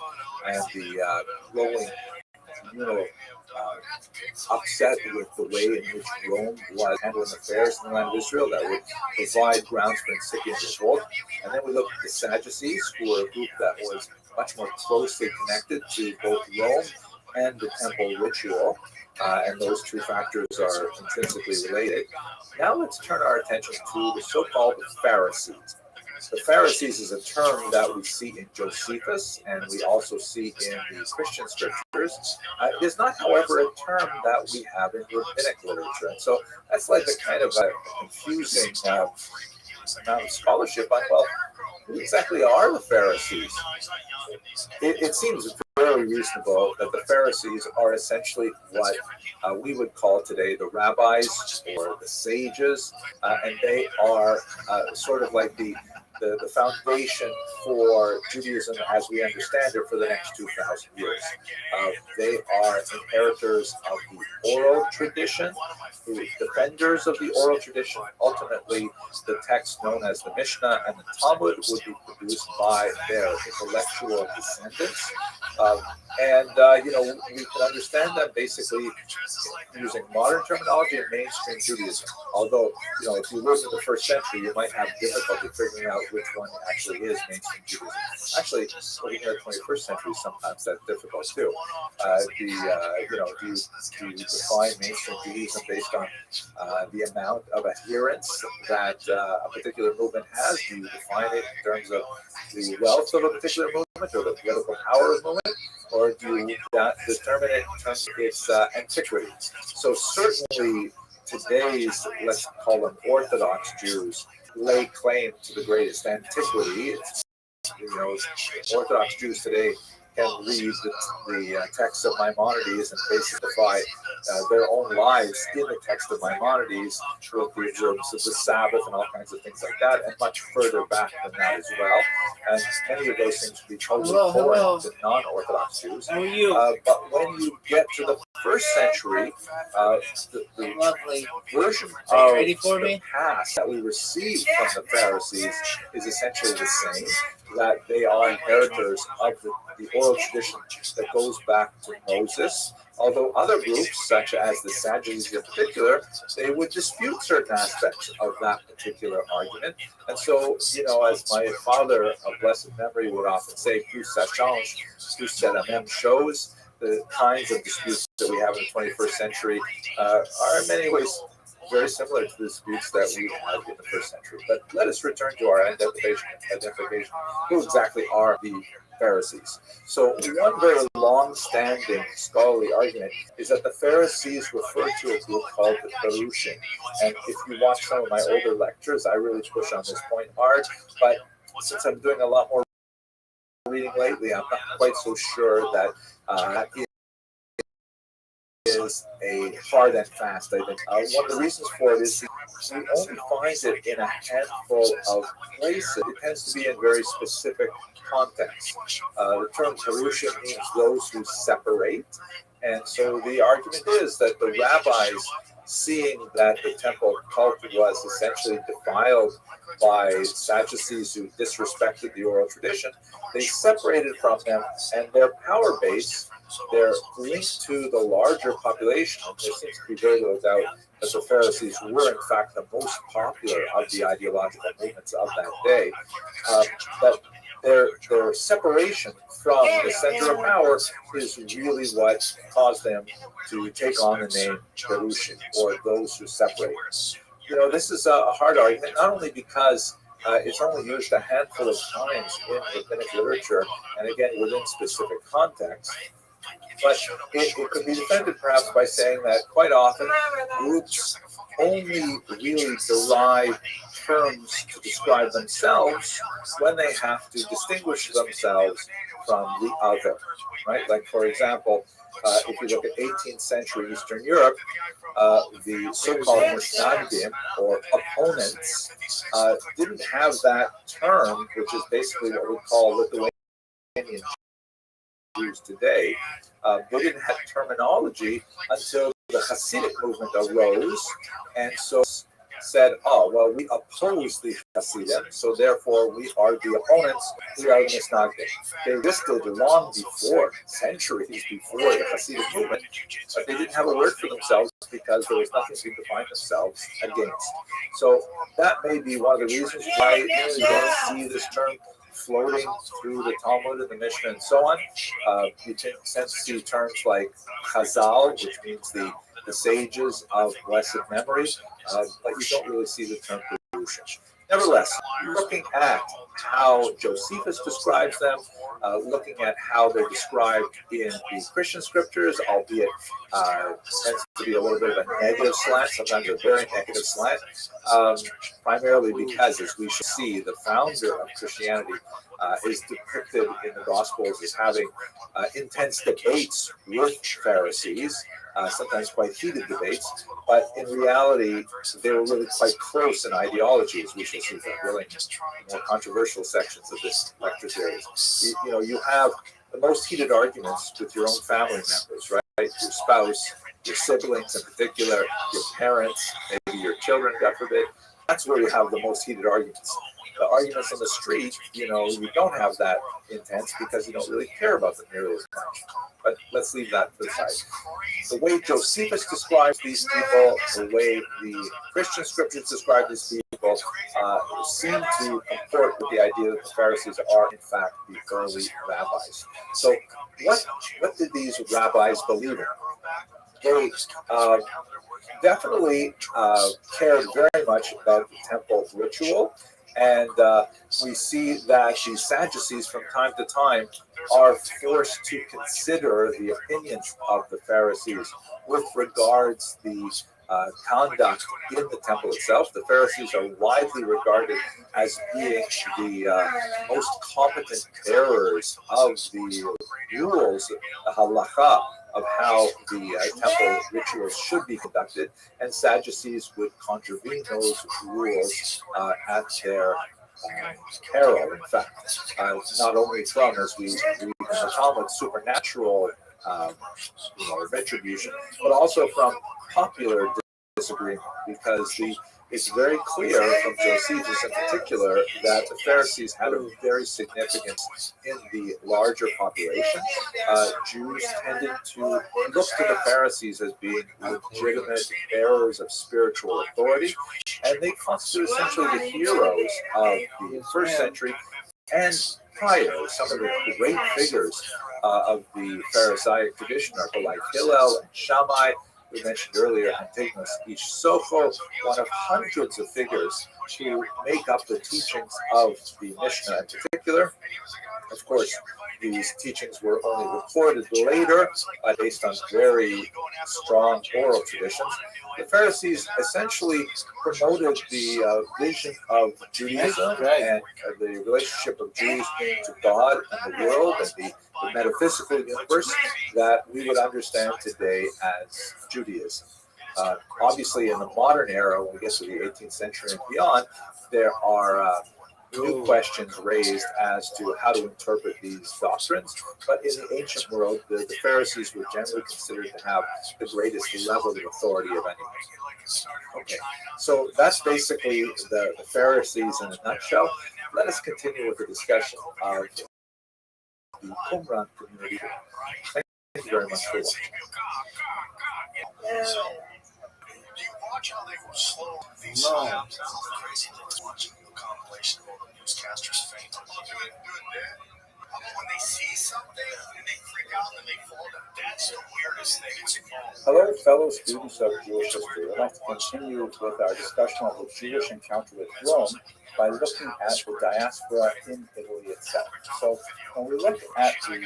G: and the growing communal upset with the way in which Rome was handling affairs in the land of Israel that would provide grounds for incipient revolt. And then we looked at the Sadducees, who were a group that was much more closely connected to both Rome and the temple ritual. And those two factors are intrinsically related. Now let's turn our attention to the so-called Pharisees. The Pharisees is a term that we see in Josephus and we also see in the Christian scriptures. It is not, however, a term that we have in rabbinic literature. And so that's like a kind of a confusing amount of scholarship on, well, who exactly are the Pharisees? It seems very reasonable that the Pharisees are essentially what we would call today the rabbis or the sages, and they are sort of like the foundation for Judaism as we understand it for the next 2,000 years. They are inheritors of the oral tradition, the defenders of the oral tradition. Ultimately, the text known as the Mishnah and the Talmud would be produced by their intellectual descendants. We can understand that basically using modern terminology and mainstream Judaism. Although, if you live in the first century, you might have difficulty figuring out which one actually is mainstream Judaism. Actually, living in the 21st century, sometimes that's difficult too. Do you define mainstream Judaism based on the amount of adherents that a particular movement has? Do you define it in terms of the wealth of a particular movement or the political power of the movement? Or do you determine it in terms of its antiquity? So certainly today's, let's call them Orthodox Jews, lay claim to the greatest antiquity. Orthodox Jews today can read the text of Maimonides and basically their own lives in the text of Maimonides with the observance of the Sabbath and all kinds of things like that, and much further back than that as well. And many of those things would be totally foreign to non-Orthodox Jews.
A: How are you?
G: But when you get to the first century, the version of the past that we receive from the Pharisees is essentially the same, that they are inheritors of the oral tradition that goes back to Moses. Although other groups, such as the Sadducees in particular, they would dispute certain aspects of that particular argument. And so, as my father of blessed memory would often say, plus ça change, plus c'est la même chose, the kinds of disputes that we have in the 21st century are in many ways very similar to the disputes that we had in the first century. But let us return to our identification. Who exactly are the Pharisees? So one very long-standing scholarly argument is that the Pharisees refer to a group called the Perushim. And if you watch some of my older lectures, I really push on this point hard. But since I'm doing a lot more reading lately, I'm not quite so sure that is a hard and fast. I think one of the reasons for it is we only find it in a handful of places. It tends to be in very specific contexts. The term Perushim means those who separate, and so the argument is that the rabbis, seeing that the temple cult was essentially defiled by Sadducees who disrespected the oral tradition, they separated from them, and their power base, their link to the larger population, there seems to be very little doubt that the Pharisees were in fact the most popular of the ideological movements of that day, but their separation from the center of power is really what caused them to take on the name Perushim, or those who separate. This is a hard argument, not only because it's only used a handful of times in rabbinic literature, and again within specific contexts, but it could be defended perhaps by saying that quite often groups only really derive terms to describe themselves when they have to distinguish themselves from the other, right? Like, for example, if you look at 18th century Eastern Europe, the so-called Musnagdim, or opponents, didn't have that term, which is basically what we call Lithuanian Jews today. They didn't have terminology until the
B: the Hasidic movement arose, and so said, oh, well, we oppose the Hasidim, so therefore we are the opponents, we are the Misnagdim. They existed long before, centuries before the Hasidic movement, but they didn't have a word for themselves because there was nothing to define themselves against. So that may be one of the reasons why you don't see this term floating through the Talmud and the Mishnah and so on. You tend to see terms like Chazal, which means the sages of blessed memory, but you don't really see the term Kedusha. Nevertheless, looking at how Josephus describes them, looking at how they're described in the Christian scriptures, albeit tends to be a little bit of a negative slant, sometimes a very negative slant, primarily because, as we shall see, the founder of Christianity is depicted in the Gospels as having intense debates with Pharisees, sometimes quite heated debates, but in reality, they were really quite close in ideology, as we shall see from really more controversial sections of this lecture series. You have the most heated arguments with your own family members, right? Your spouse, your siblings in particular, your parents, maybe your children, God forbid. That's where you have the most heated arguments. The arguments on the street, you don't have that intense because you don't really care about them nearly as much. But let's leave that to the side. The way Josephus describes these people, the way the Christian scriptures describe these people, seem to comport with the idea that the Pharisees are, in fact, the early rabbis. So what did these rabbis believe in? They definitely cared very much about the temple ritual. And we see that the Sadducees from time to time are forced to consider the opinions of the Pharisees with regards the conduct in the temple itself. The Pharisees are widely regarded as being the most competent bearers of the rules, the halacha, of how the temple rituals should be conducted, and Sadducees would contravene those rules at their peril, in fact. Not only from, as we read in the Talmud, supernatural retribution, but also from popular disagreement, because it's very clear from Josephus in particular that the Pharisees had a very significance in the larger population. Jews tended to look to the Pharisees as being legitimate bearers of spiritual authority, and they constitute essentially the heroes of the first century and prior. Some of the great figures of the Pharisaic tradition are like Hillel and Shammai. We mentioned earlier Antigonus Ish Socho, one of hundreds of figures who make up the teachings of the Mishnah in particular. Of course, these teachings were only recorded later based on very strong oral traditions. The Pharisees essentially promoted the vision of Judaism and the relationship of Jews to God and the world and the metaphysical universe that we would understand today as Judaism. Obviously, in the modern era, when we get to the 18th century and beyond, there are new questions raised as to how to interpret these doctrines. But in the ancient world, the Pharisees were generally considered to have the greatest level of authority of anyone. Okay, so that's basically the Pharisees in a nutshell. Let us continue with the discussion of the Qumran community. Thank you very much for watching.
E: Do you watch how they were slow? These times, all the crazy things watching the compilation of all the newscasters faint. Oh, good, Dad. When they see something and they freak out and they fall down, that's the weirdest thing.
G: Hello, fellow students of Jewish history. I'd like to continue with our discussion of the Jewish encounter with Rome by looking at the diaspora in Italy itself. So when we look at the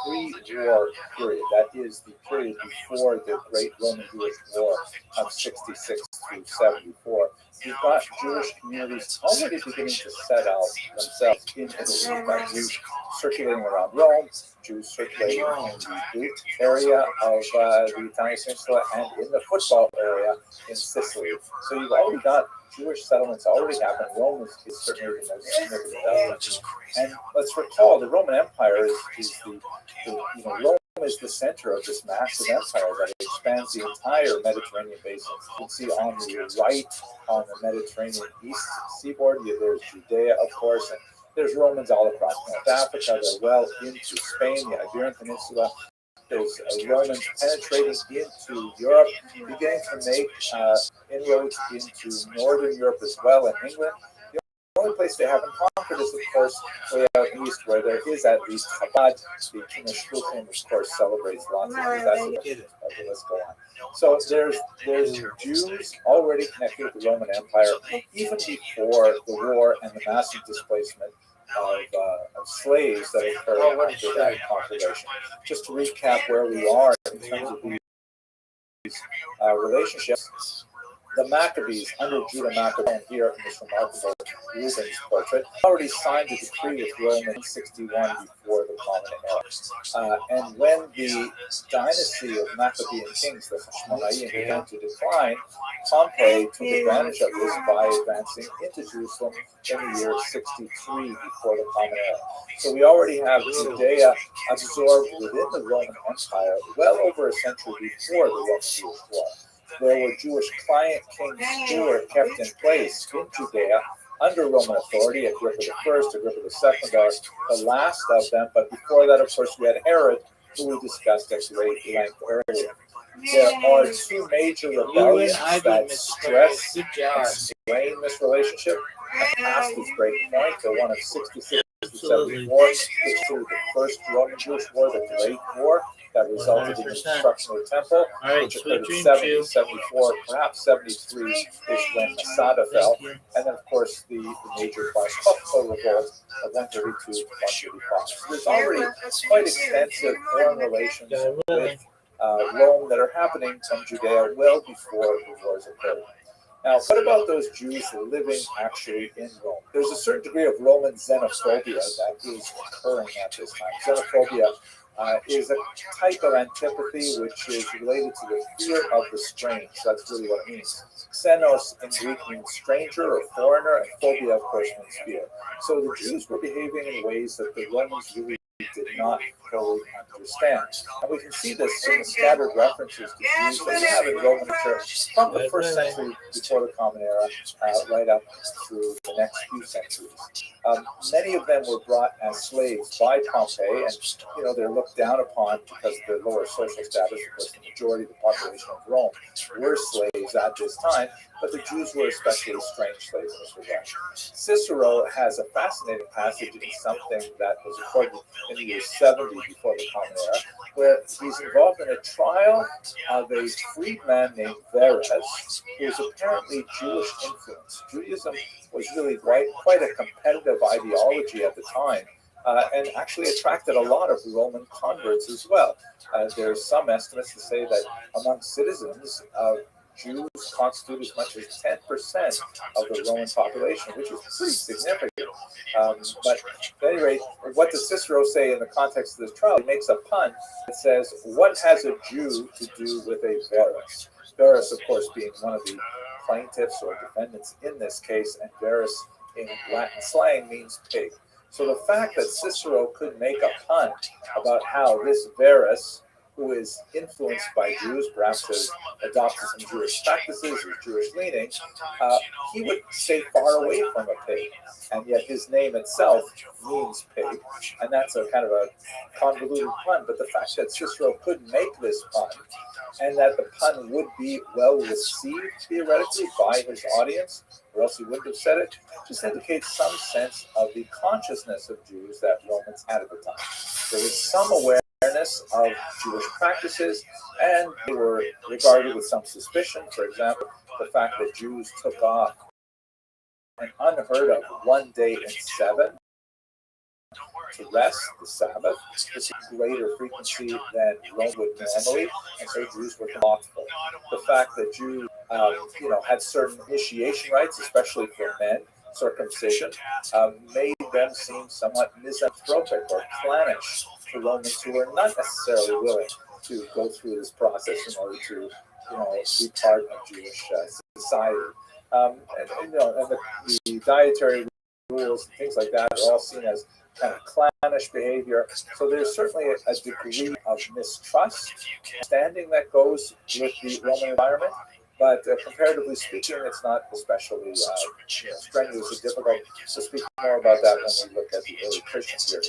G: pre-war period, that is the period before the Great Roman Jewish War of 66 through 74, you've got Jewish communities already beginning to set out themselves in Italy. You've got Jews circulating around Rome, Jews circulating in the Greek area of the Italian peninsula, and in the football area in Sicily. So you've already got Jewish settlements already happened. Rome is certainly the most significant element. And let's recall, the Roman Empire is Rome
B: is the center of this massive empire that expands the entire Mediterranean basin. You can see on the right, on the Mediterranean east seaboard, there's Judea, of course, and there's Romans all across North Africa. They're well into Spain, the Iberian Peninsula. There's Romans penetrating into Europe, beginning to make inroads into Northern Europe as well, and England. The only place they haven't conquered is, of course, way out east, where there is at least Chabad. The King of Shluchim, of course, celebrates lots of Jews. That's okay, let's go on. So there's Jews already connected with the Roman Empire, even before the war and the massive displacement of slaves that occurred after that conflagration. Just to recap where we are in terms of these relationships, the Maccabees, under Judah Maccabee, here in this remarkable Rubens portrait, already signed a decree with Rome in 61 before the Common Era. And when the dynasty of Maccabean kings, the Hashmonaim, began to decline, Pompey took advantage of this by advancing into Jerusalem in the year 63 before the Common Era. So we already have Judea absorbed within the Roman Empire well over a century before the Roman-Jewish War. There were Jewish client kings who were kept in place in Judea under Roman authority. Agrippa I, Agrippa II are the last of them, but before that, of course, we had Herod, who we discussed at great length earlier. There are two major rebellions that stress and strain this relationship. Past this great point, the one of 66 to 74, which is the First Roman-Jewish War, the Great War, that resulted in the destruction of the temple, which occurred in 70, 74, perhaps 73 is when Masada fell, and then, of course, the major Bar Kokhba revolt of 132 to 135. So there's already quite extensive foreign relations with Rome that are happening from Judea well before the wars occurred. Now, what about those Jews living actually in Rome? There's a certain degree of Roman xenophobia that is occurring at this time. Xenophobia is a type of antipathy which is related to the fear of the strange. That's really what it means. Xenos in Greek means stranger or foreigner, and phobia, of course, means fear. So the Jews were behaving in ways that the Romans really did not fully understand. And we can see this in the scattered references to Jews that we have in Roman church from the first century before the Common Era right up through the next few centuries. Many of them were brought as slaves by Pompey, and they're looked down upon because of their lower social status. Of course, the majority of the population of Rome were slaves at this time, but the Jews were especially strange slaves in this regard. Cicero has a fascinating passage in something that was recorded in the year 70 before the Common Era, where he's involved in a trial of a freedman named Verres, who was apparently Jewish influence. Judaism was really quite a competitive ideology at the time, and actually attracted a lot of Roman converts as well. There's some estimates to say that among citizens, Jews constitute as much as 10% of the Roman population, which is pretty significant. But at any rate, what does Cicero say in the context of this trial? He makes a pun that says, "What has a Jew to do with a Verres?" Verres, of course, being one of the plaintiffs or defendants in this case, and Verres in Latin slang means pig. So the fact that Cicero could make a pun about how this Verres, who is influenced by Jews, perhaps has adopted some Jewish practices or Jewish leanings, he would stay far away from a pig. And yet his name itself means pig. And that's a kind of a convoluted pun. But the fact that Cicero could make this pun, and that the pun would be well received theoretically by his audience, or else he wouldn't have said it, just indicates some sense of the consciousness of Jews that Romans had at the time. There was some awareness of Jewish practices, and they were regarded with some suspicion. For example, the fact that Jews took off an unheard of one day in 7 to rest, the Sabbath. This is greater frequency than Rome would normally, and so Jews were slothful. The fact that Jews, had certain initiation rites, especially for men, circumcision, made them seem somewhat misanthropic or clannish to Romans who were not necessarily willing to go through this process in order to, be part of Jewish society. And the dietary rules and things like that are all seen as kind of clannish behavior. So there's certainly a degree of mistrust, standing that goes with the Roman environment. But comparatively speaking, it's not especially strenuous or difficult to speak more about that when we look at the early Christian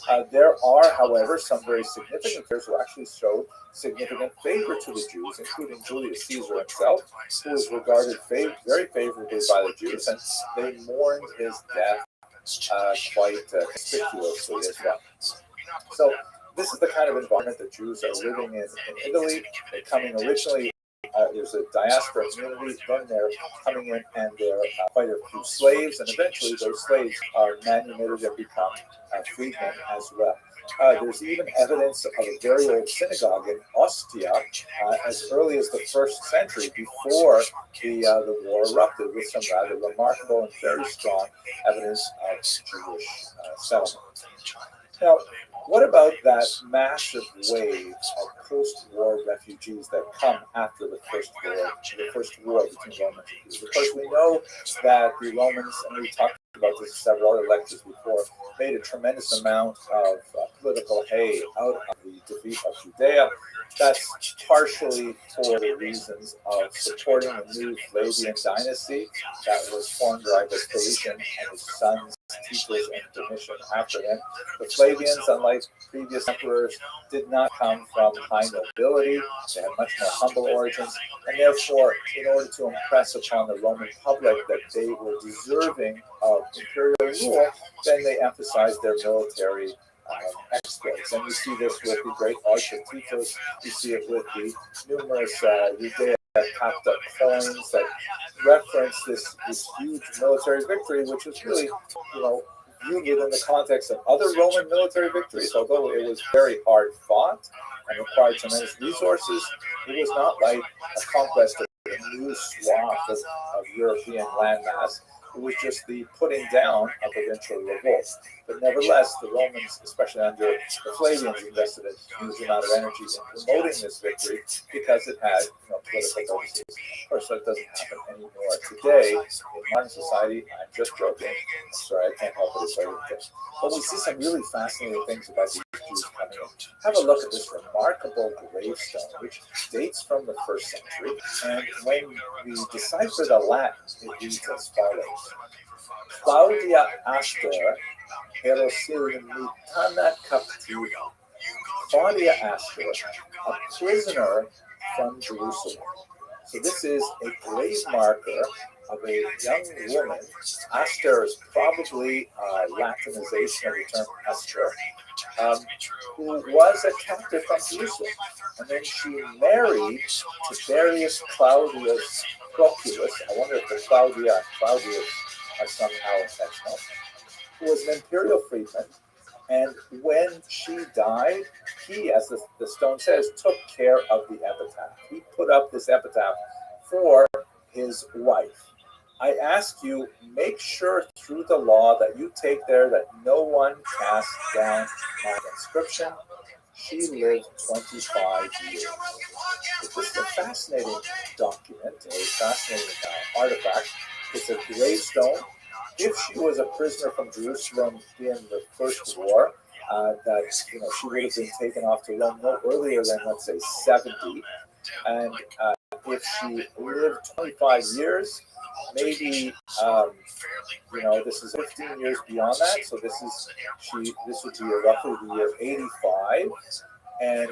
B: period. There are, however, some very significant figures who actually showed significant favor to the Jews, including Julius Caesar himself, who was regarded very favorably by the Jews, and they mourned his death quite conspicuously as well. So this is the kind of environment that Jews are living in Italy. They're coming originally. There's a diaspora community, then they're coming in and there are quite a few slaves, and eventually those slaves are manumitted and become freedmen as well. There's even evidence of a very old synagogue in Ostia as early as the 1st century, before the war erupted, with some rather remarkable and very strong evidence of Jewish settlement. Now, what about that massive wave of post-war refugees that come after the first war between Romans and Jews? Of course, we know that the Romans, and we talked about this in several other lectures before, made a tremendous amount of political hay out of the defeat of Judea. That's partially for the reasons of supporting the new Flavian dynasty that was formed by Vespasian and his sons Titus and Domitian after him. The Flavians, unlike previous emperors, did not come from high nobility. They had much more humble origins, and therefore, in order to impress upon the Roman public that they were deserving of imperial rule, then they emphasized their military exploits. And we see this with the great arch of Titus. We see it with the numerous Judea packed up coins that reference this huge military victory, which was really, viewed within the context of other Roman military victories. Although it was very hard fought and required tremendous resources, it was not like a conquest of a new swath of European landmass. It was just the putting down of eventual revolt. But nevertheless, the Romans, especially under the Flavians, invested a huge amount of energy in promoting this victory because it had political purposes. Of course, that doesn't happen anymore today in modern society. I'm just joking. I'm sorry, I can't help it. It's very intense. But we see some really fascinating things about these Jews coming in. Have a look at this remarkable gravestone, which dates from the 1st century. And when we decipher the Latin, it reads as follows: Claudia Astor Herosimitana Captiva. Claudia Astor, a prisoner from Jerusalem. So this is a grave marker of a young woman. Astor is probably Latinization of the term Esther, who was a captive from Jerusalem. And then she married Tiberius Claudius Proculus. I wonder if the Claudius are somehow intentional. Who was an imperial freedman. And when she died, he, as the stone says, took care of the epitaph. He put up this epitaph for his wife. I ask you, make sure through the law that you take there that no one cast down my inscription. She lived 25 years. This is a fascinating document, a fascinating artifact. It's a gravestone. If she was a prisoner from Jerusalem in the First War, that she would have been taken off to Rome no earlier than, let's say, 70. And if she lived 25 years, maybe this is 15 years beyond that. So this would be roughly the year 85. And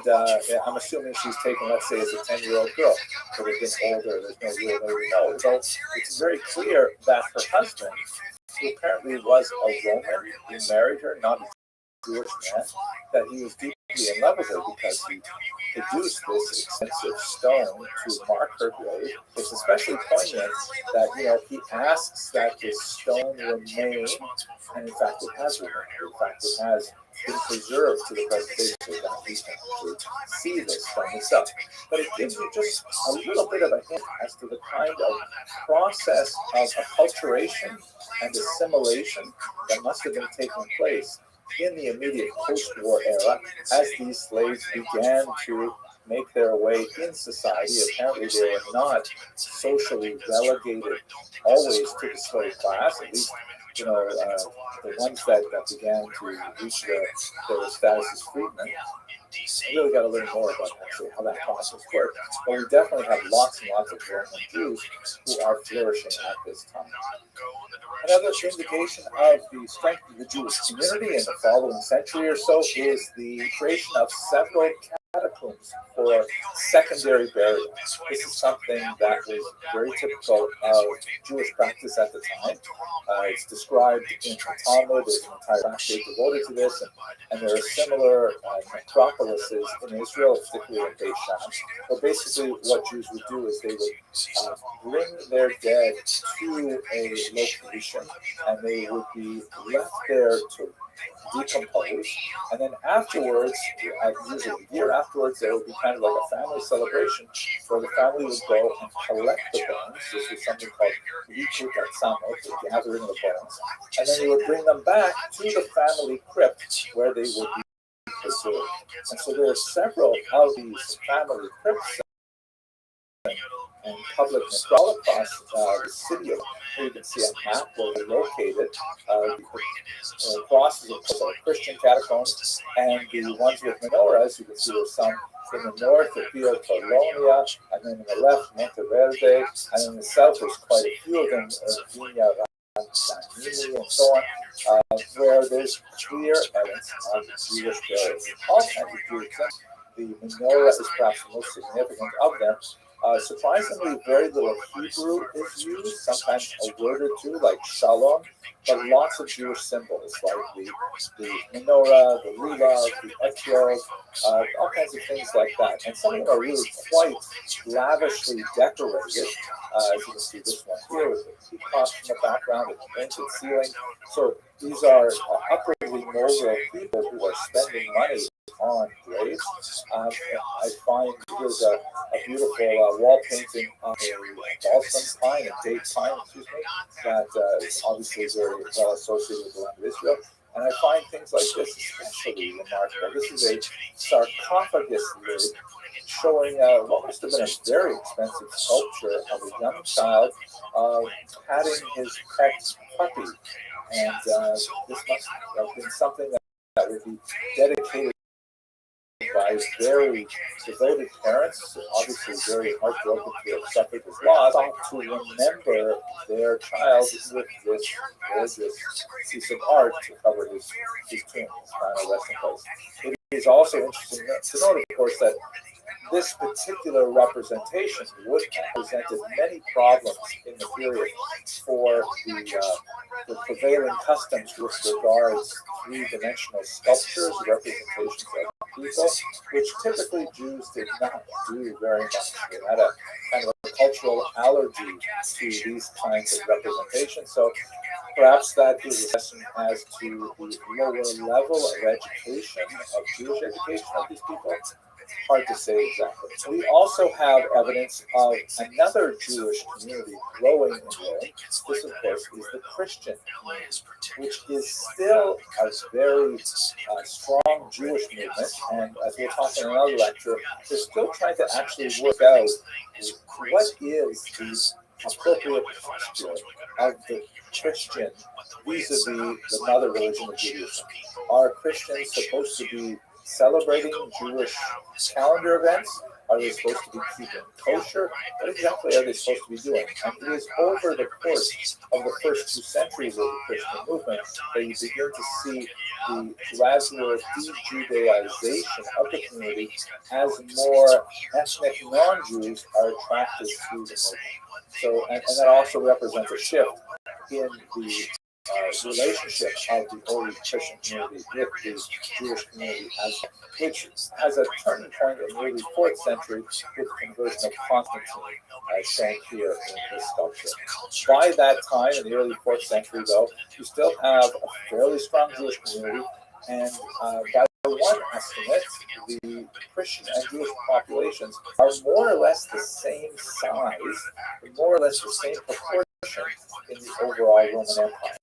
B: I'm assuming she's taken, let's say, as a 10-year-old girl. So they've been older. There's no real way to know. So it's very clear that her husband, who apparently was a Roman, who married her, not a Jewish man, that he was deeply in love with her because he produced this expensive stone to mark her grave. It's especially poignant that, he asks that this stone remain, and in fact it has remained. In fact, it has been preserved to the present day so that we can actually see this stone itself. But it gives you just a little bit of a hint as to the kind of process of acculturation and assimilation that must have been taking place in the immediate post-war era as these slaves began to make their way in society. Apparently they were not socially relegated always to the slave class, at least
G: the ones that began to reach their status as freedmen. I really got to learn more about actually how that process worked. But we definitely have lots and lots of German Jews who are flourishing at this time. Another indication of the strength of the Jewish community in the following century or so is the creation of several catacombs for secondary burial. This is something that was very typical of Jewish practice at the time. It's described in the Talmud. There's an entire chapter devoted to this, and there are similar necropolises in Israel, particularly in Beit Sham, where basically what Jews would do is they would bring their dead to a location, and they would be left there to decompose, and then afterwards, usually a year afterwards, there would be kind of like a family celebration where the family would go and collect the bones. This was something called Lichut Atzamot, the gathering of the bones, and then they would bring them back to the family crypt where they would be preserved. And so there are several of these family crypts and public all across the city. You can see a map where they're located. Crosses of Christian catacombs, and the ones with menorahs. You can see there's some in the north of Via Colonia, and then in the left, Monteverde, and in the south, there's quite a few of them, Vigna Ranzanini, and so on, where there's clear evidence of Jewish burials. All kinds of Jewish things. The menorah is perhaps the most significant of them. Surprisingly, very little Hebrew is used, sometimes a word or two, like shalom, but lots of Jewish symbols, like the menorah, the lulav, the etrog, all kinds of things like that. And some of them are really quite lavishly decorated. As you can see this one here with the peacocks in the background and the painted ceiling. So these are upwardly mobile people who are spending money on graves. I find here's a beautiful wall painting on a balsam pine, a date pine, that is obviously very well associated with the land of Israel. And I find things like this especially remarkable. This is a sarcophagus lid showing what must have been a very expensive sculpture of a young child patting his pet puppy. And this must have been something that would be dedicated by very devoted parents, obviously very heartbroken to have suffered this loss, to remember their child with this gorgeous piece of art to cover his tomb, his final resting place. It is also interesting to note, of course, that this particular representation would have presented many problems in the period for the prevailing customs with regards to three-dimensional sculptures, representations of people, which typically Jews did not do very much. They had a kind of a cultural allergy to these kinds of representations. So perhaps that is a lesson as to the lower level of education, of Jewish education of these people. Hard to say exactly. We also have evidence of another Jewish community growing in Rome. This, of course, is the Christian community, which is still a very strong Jewish movement. And as we'll talk in another lecture, they're still trying to actually work out what is the appropriate posture of the Christian vis-a-vis the mother religion of Judaism. Are Christians supposed to be celebrating Jewish calendar events? Are they supposed to be keeping kosher? What exactly are they supposed to be doing? And it is over the course of the first 2 centuries of the Christian movement that you begin to see the gradual de-Judaization of the community as more ethnic non-Jews are attracted to the movement. So, and that also represents a shift in the relationship of the early Christian community with the Jewish community, which has a turning point in the early 4th century with the conversion of Constantine, as shown here in this sculpture. By that time, in the early 4th century, though, you still have a fairly strong Jewish community, and by one estimate, the Christian and Jewish populations are more or less the same size, more or less the same proportion in the overall Roman Empire.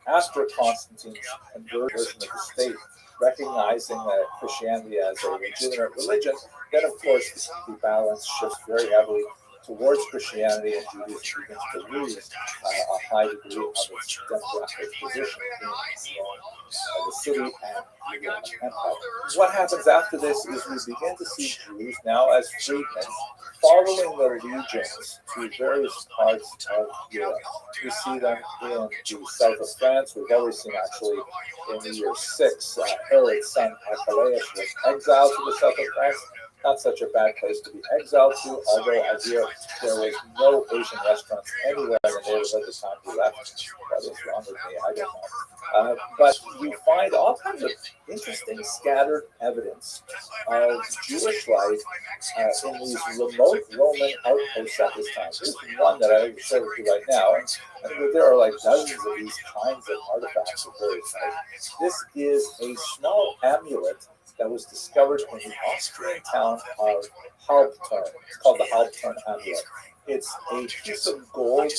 G: After Constantine's conversion of the state, recognizing that Christianity as a legitimate religion, then of course the balance shifts very heavily
B: towards Christianity and Judaism begins to lose a high degree of its demographic position in the city and the Roman Empire. What happens after this is we begin to see Jews now as freedmen following the legions to various parts of Europe. We see them in the south of France. We've always seen actually in the year 6, Herod's son Archelaus was exiled to the south of France. Not such a bad place to be exiled to, although I hear there was no Asian restaurants anywhere in the neighborhood at the time he left. What is wrong with me? I don't know. But you find all kinds of interesting scattered evidence of Jewish life in these remote Roman outposts at this time. Here's one that I will share with you right now. And there are like dozens of these kinds of artifacts of various types. This is a small amulet that was discovered in the Austrian town of Halbturn. It's called the Halbturn amulet. It's a piece of gold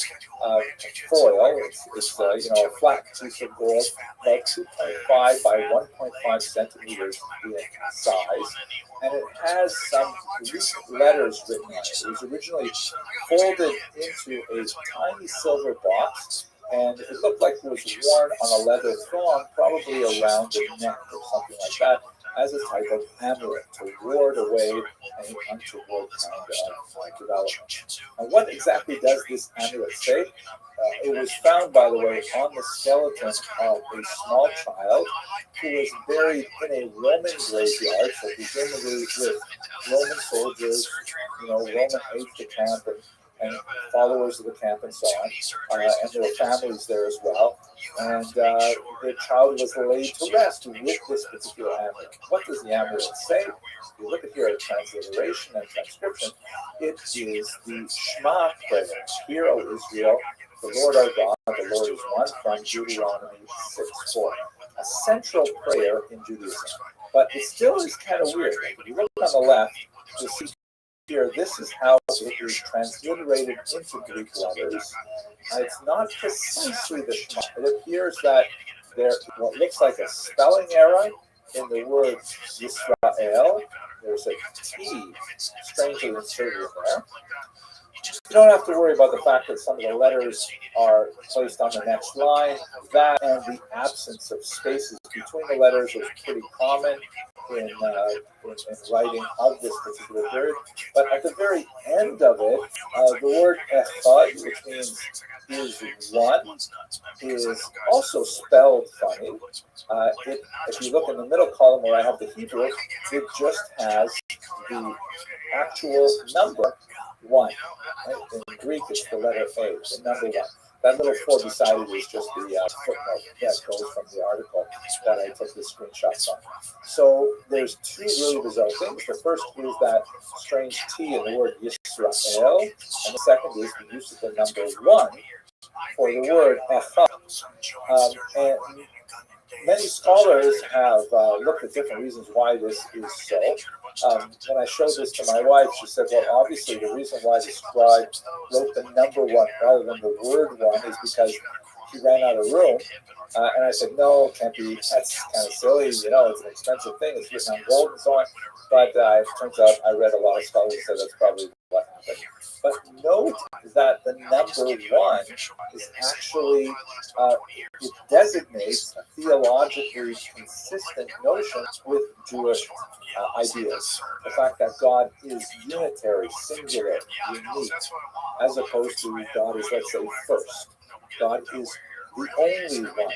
B: foil. It's a flat piece of gold, about 2.5 by 1.5 centimeters in size, and it has some Greek letters written on it. It was originally folded into a tiny silver box, and it looked like it was worn on a leather thong, probably around the neck or something like that, as a type of amulet to ward away any untoward kind of development. Now, what exactly does this amulet say? It was found, by the way, on the skeleton of a small child who was buried in a Roman graveyard, so presumably with Roman soldiers, Roman aides de camp and followers of the camp and so on, and there were families there as well. And the child was laid to rest with this particular amulet. What does the amulet say? If you look at here at transliteration and transcription, it is the Shema prayer. Hear, O Israel, the Lord our God, the Lord is one, from Deuteronomy 6:4. A central prayer in Judaism. But it still is kind of weird. If you look on the left, you'll see here, this is how it is transliterated into Greek letters. It's not precisely the Shema. It appears that there's what looks like a spelling error in the word Yisrael. There's a T strangely inserted in there. You don't have to worry about the fact that some of the letters are placed on the next line. That and the absence of spaces between the letters was pretty common in writing of this particular period. But at the very end of it, the word echad, which means is one, is also spelled funny. If you look in the middle column where I have the Hebrew, it just has the actual number 1. Right? In Greek, it's the letter A, the number 1. That little 4 beside it is just the footnote that goes from the article that I took the screenshot from. So there's 2 really bizarre things. The first is that strange T in the word Yisrael, and the second is the use of the number 1 for the word echad. And many scholars have looked at different reasons why this is so. When I showed this to my wife, she said, well, obviously the reason why the scribe wrote the number 1 rather than the word 1 is because he ran out of room. And I said, no, it can't be. That's kind of silly. It's an expensive thing. It's written on gold and so on. But it turns out I read a lot of scholars who said that's probably what happened. But note that the number 1 is actually, it designates a theologically consistent notion with Jewish ideas. The fact that God is unitary, singular, unique, as opposed to God is, let's say, first. God is the only one.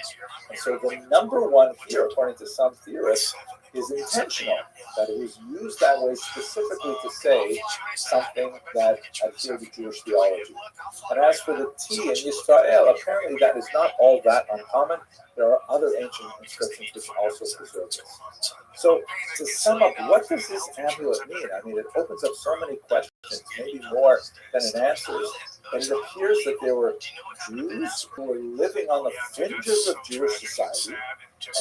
B: And so the number 1 here, according to some theorists, is intentional, that it was used that way specifically to say something that adhered to Jewish theology. And as for the T in Yisrael, apparently that is not all that uncommon. There are other ancient inscriptions which also preserve this. So to sum up, what does this amulet mean? I mean, it opens up so many questions, maybe more than it answers. And it appears that there were Jews who were living on the fringes of Jewish society,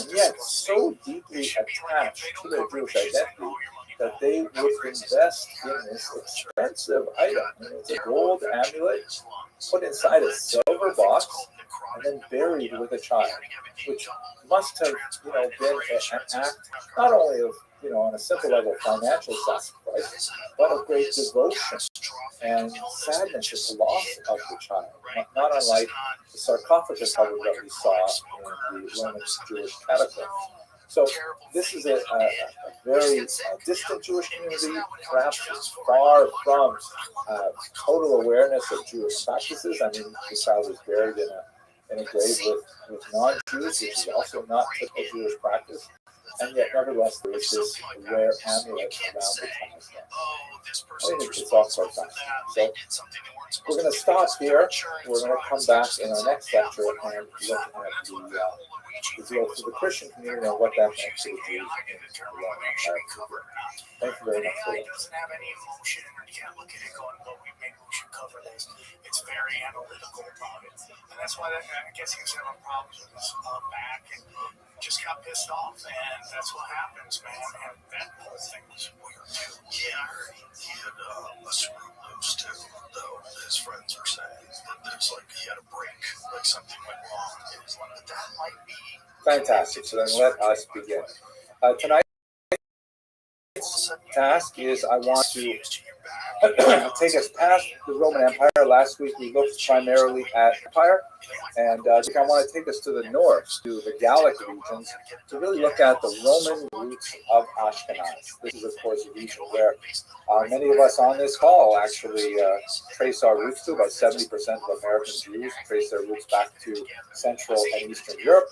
B: and yet so deeply attached to their Jewish identity that they would invest in this expensive item. I mean, it's a gold amulet put inside a silver box and then buried with a child, which must have, been an act not only of, on a simple level, financial sacrifice, but of great devotion
G: and sadness at the loss of the child, not unlike the sarcophagus cover that we saw in the Roman Jewish catacomb. So this is a very distant Jewish community, perhaps far from total awareness of Jewish practices. I mean, the child was buried in a grave with non-Jews, which is also not typical Jewish practice. And yet, nevertheless, there is this rare amulet around the child. I think it's all quite fascinating. So we're going to stop here. We're going to come back in our next lecture and look at the growth of the Christian community and what that meant to the Jews in the Roman Empire. Thank you very much for that.
E: Doesn't have any emotion, or you can't look at it going, well, maybe we should cover this. It's very analytical about it. And that's why I guess he was having problems with his back and just got pissed off. And that's what happens, man. And that whole thing was weird, too.
J: Yeah, I heard he had a screw loose, too, though. His friends are saying that there's like he had a break, like something went wrong. But that might be
G: fantastic. So then let us begin. Tonight's task is I want to take us past the Roman Empire. Last week we looked primarily at Empire, and I want to take us to the north, to the Gallic regions, to really look at the Roman roots of Ashkenaz. This is, of course, a region where many of us on this call actually trace our roots to. About 70% of American Jews trace their roots back to Central and Eastern Europe,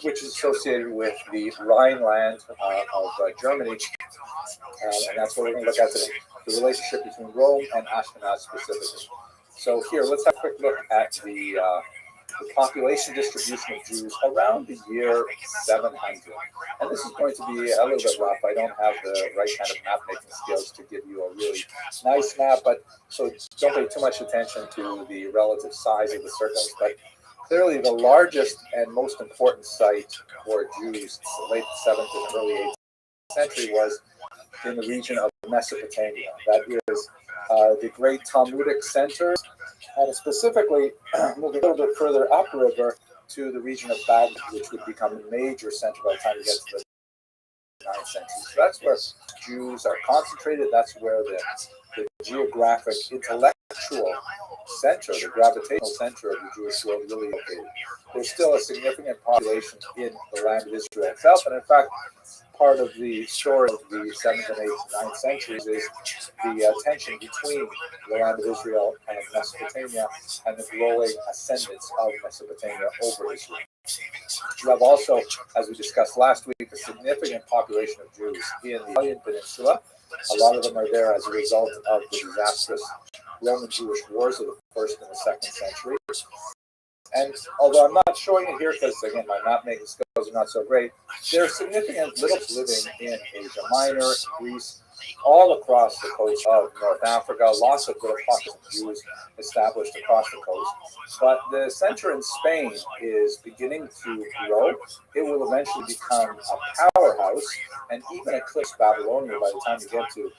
G: which is associated with the Rhineland of Germany. And that's what we're going to look at today, the relationship between Rome and Ashkenaz specifically. So here, let's have a quick look at the population distribution of Jews around the year 700. And this is going to be a little bit rough. I don't have the right kind of map-making skills to give you a really nice map, but so don't pay too much attention to the relative size of the circles. But clearly the largest and most important site for Jews in the late 7th and early 8th century was in the region of Mesopotamia. That is the great Talmudic centers, and specifically moving a little bit further upriver to the region of Baghdad, which would become a major center by the time you get to the 9th century. So that's where Jews are concentrated. That's where the geographic, intellectual center, the gravitational center of the Jewish world really located. There's still a significant population in the land of Israel itself, and in fact, part of the story of the 7th and 8th and 9th centuries is the tension between the land of Israel and Mesopotamia and the growing ascendance of Mesopotamia over Israel. You have also, as we discussed last week, a significant population of Jews in the Italian peninsula. A lot of them are there as a result of the disastrous Roman Jewish wars of the 1st and the 2nd century. And although I'm not showing it here because, again, my map-making skills are not so great, there are significant littles living in Asia Minor, Greece, all across the coast of North Africa, lots of little pockets of Jews established across the coast. But the center in Spain is beginning to grow. It will eventually become a powerhouse and even eclipse Babylonia by the time you get to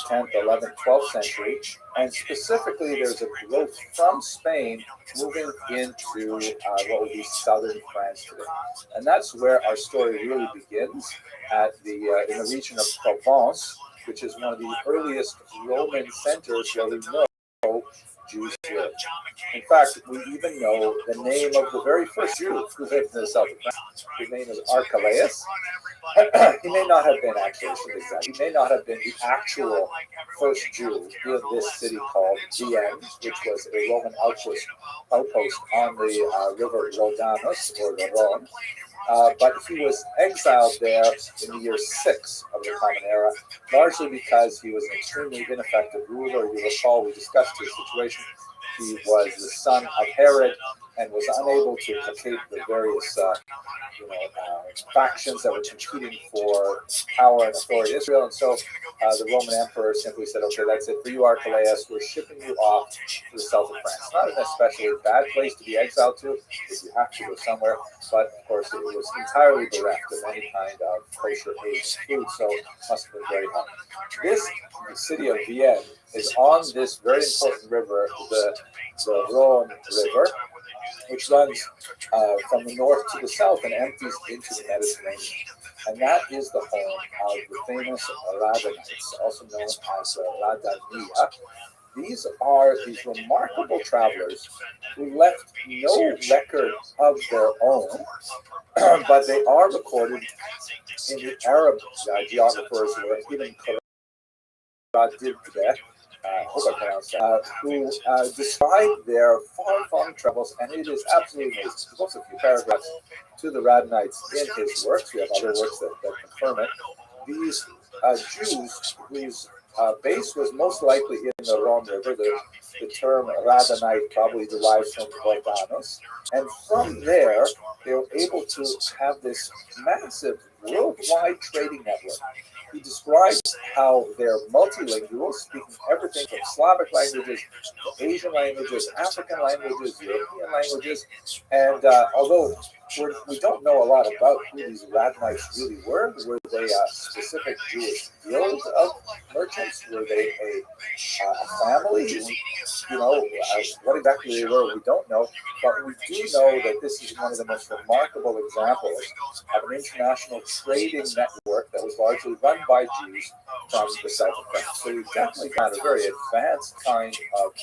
G: 10th, 11th, 12th century, and specifically there's a growth from Spain moving into what would be southern France today. And that's where our story really begins, at in the region of Provence, which is one of the earliest Roman centers where we know Jews lived. In fact, we even know the name of the very first Jew who lived in the south of France. His name is Archelaus. He may not have been actually, he may not have been the actual first Jew in this city called Vienne, which was a Roman outpost on the river Rhodanus, or the Rhone. But he was exiled there in the year 6 of the Common Era, largely because he was an extremely ineffective ruler. You recall we discussed his situation. He was the son of Herod and was unable to placate the various factions that were competing for power and authority in Israel. And so the Roman emperor simply said, okay, that's it for you, Archelaus. We're shipping you off to the south of France. Not an especially bad place to be exiled to if you have to go somewhere, but of course it was entirely bereft of any kind of kosher aged food, so it must have been very hot. The city of Vienne is on this very important river, the Rhone River, which runs from the north to the south and empties into the Mediterranean. And that is the home of the famous Rabbinites, also known as Radania.
B: these are these remarkable travelers who left no record of their own, but they are recorded in the Arab geographers who are even I hope I pronounced that, who describe their far-flung travels, and it is absolutely amazing. There's also a few paragraphs to the Radhanites in his works. We have other works that confirm it. These Jews whose base was most likely in the Rhone River, the term Radhanite probably derives from Volganos, and from there they were able to have this massive worldwide trading network. He describes how they're multilingual, speaking everything from Slavic languages to Asian languages, African languages, European languages, and although we don't know a lot about who these Radhanites really were they a specific Jewish guild of merchants? Were they a family? What exactly they were, we don't know, but we do know that this is one of the most remarkable examples of an international trading network that was largely run by Jews from the south of France. So we've definitely got a very advanced kind of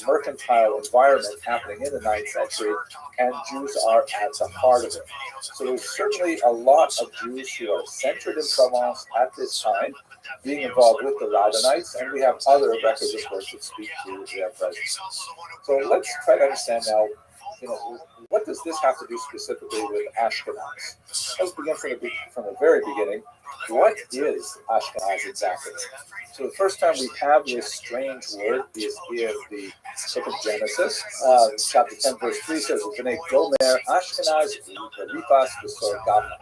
B: mercantile environment happening in the 9th century, and Jews are at the heart of it. So there's certainly a lot of Jews who are centered in Provence at this time, being involved with the Radhanites, and we have other records, of course, that speak to their presence. So let's try to understand now, what does this have to do specifically with Ashkenaz? Let's begin from the very beginning. What is Ashkenaz exactly? So the first time we have this strange word is in the book of Genesis. Chapter 10, verse 3 says, B'nai Gomer, Ashkenaz, Rifas, Besor Gamna.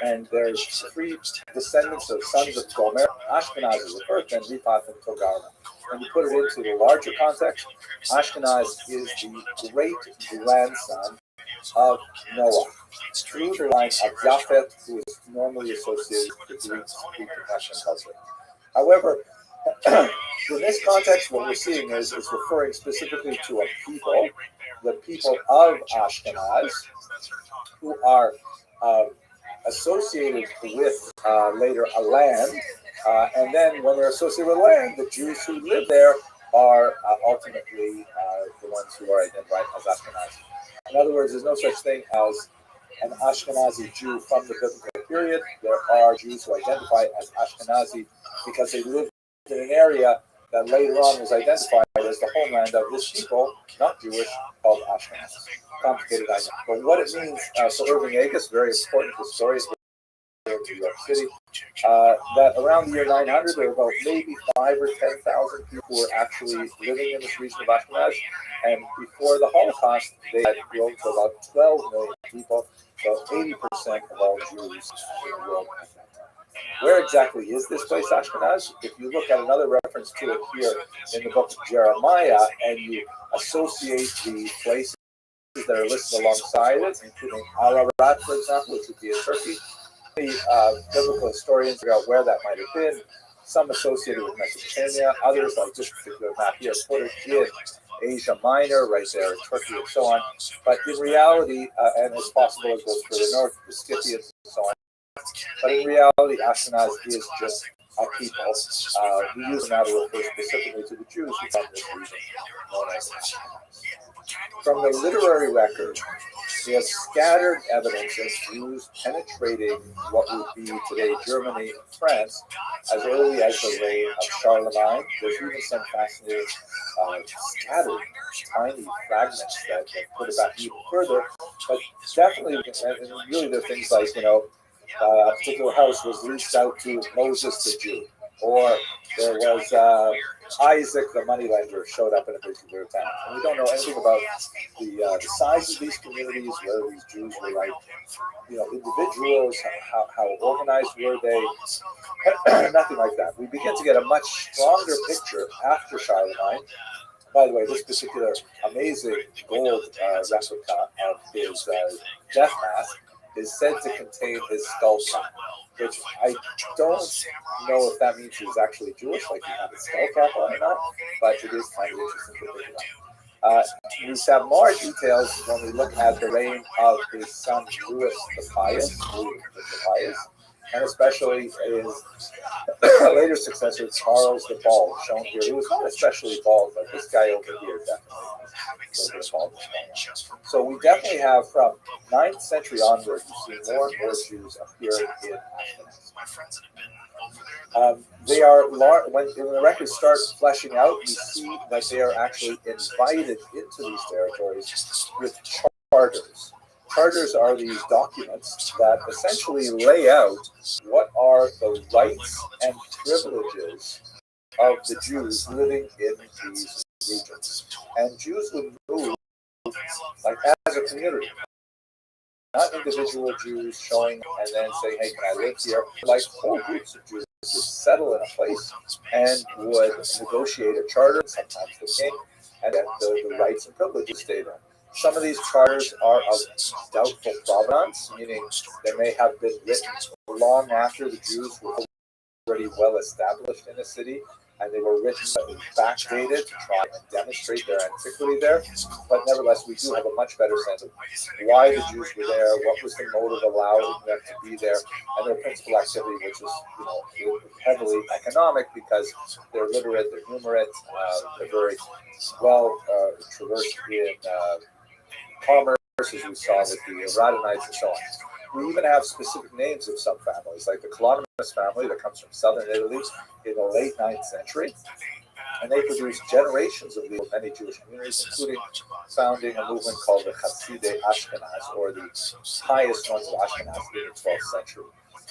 B: And there's three descendants of sons of Gomer. Ashkenaz is the first, and Rifas and Togarma. When you put it into the larger context, Ashkenaz is the great grandson of Noah, through the line of Japheth, who is normally associated with the Greek Russian culture. However, in this context, what we're seeing is referring specifically to a people, the people of Ashkenaz, who are associated with later a land, and then when they're associated with land, the Jews who live there are ultimately the ones who are identified as Ashkenazi. In other words, there's no such thing as an Ashkenazi Jew from the biblical period. There are Jews who identify as Ashkenazi because they lived in an area that later on was identified as the homeland of this people, not Jewish, called Ashkenaz. Complicated, I know. But what it means, so Irving Agus, very important historian in New York City, that around the year 900, there were about maybe 5,000 or 10,000 people who were actually living in this region of Ashkenaz. And before the Holocaust, they had grown to about 12 million people, so 80% of all Jews in the world at that time. Where exactly is this place, Ashkenaz? If you look at another reference to it here in the book of Jeremiah, and you associate the places that are listed alongside it, including Ararat, for example, which would be in Turkey, the biblical historians figure out where that might have been. Some associated with Mesopotamia, others, like this particular map here, put it in Asia Minor, right there in Turkey and so on. But in reality, and it's possible it goes further north, the Scythians and so on. But in reality, Ashkenaz is just a people. We use them now to refer specifically to the Jews who come this region, known as Ashkenaz. From the literary record, we have scattered evidence of Jews penetrating what would be today Germany and France as early as the reign of Charlemagne. There's even some fascinating scattered tiny fragments that put it back even further. But definitely, and really there are things like, a particular house was leased out to Moses the Jew, or there was Isaac the moneylender showed up in a particular town. And we don't know anything about the size of these communities, whether these Jews were like, individuals, how organized were they, nothing like that. We begin to get a much stronger picture after Charlemagne. By the way, this particular amazing gold replica of his death mask is said to contain his skull cap, which I don't know if that means he was actually Jewish, like he had a skull cap on or not, but it is kind of interesting to think about. We have more details when we look at the reign of his son Louis the Pious, and especially his later successor, Charles the Bald, shown here. He was not especially bald, but this guy over here definitely has a little bit of baldness going on. So we definitely have, from 9th century onward, you see more and more Jews appear in Ashkenaz. They are when the records start fleshing out, we see that they are actually invited into these territories with charters. Charters are these documents that essentially lay out what are the rights and privileges of the Jews living in these regions. And Jews would move like as a community, not individual Jews showing and then saying, hey, can I live here? Like whole groups of Jews would settle in a place and would negotiate a charter, sometimes the king, and then the rights and privileges stay there. Some of these charters are of doubtful provenance, meaning they may have been written long after the Jews were already well established in the city, and they were written backdated to try and demonstrate their antiquity there. But nevertheless, we do have a much better sense of why the Jews were there, what was the motive allowing them to be there, and their principal activity, which was heavily economic because they're literate, they're numerate, they're very well traversed in commerce, as we saw with the Radhanites and so on. We even have specific names of some families, like the Colonimus family that comes from southern Italy in the late 9th century. And they produced generations of leaders of many Jewish communities, including founding a movement called the Hasidei Ashkenaz, or the highest ones of Ashkenaz in the 12th century.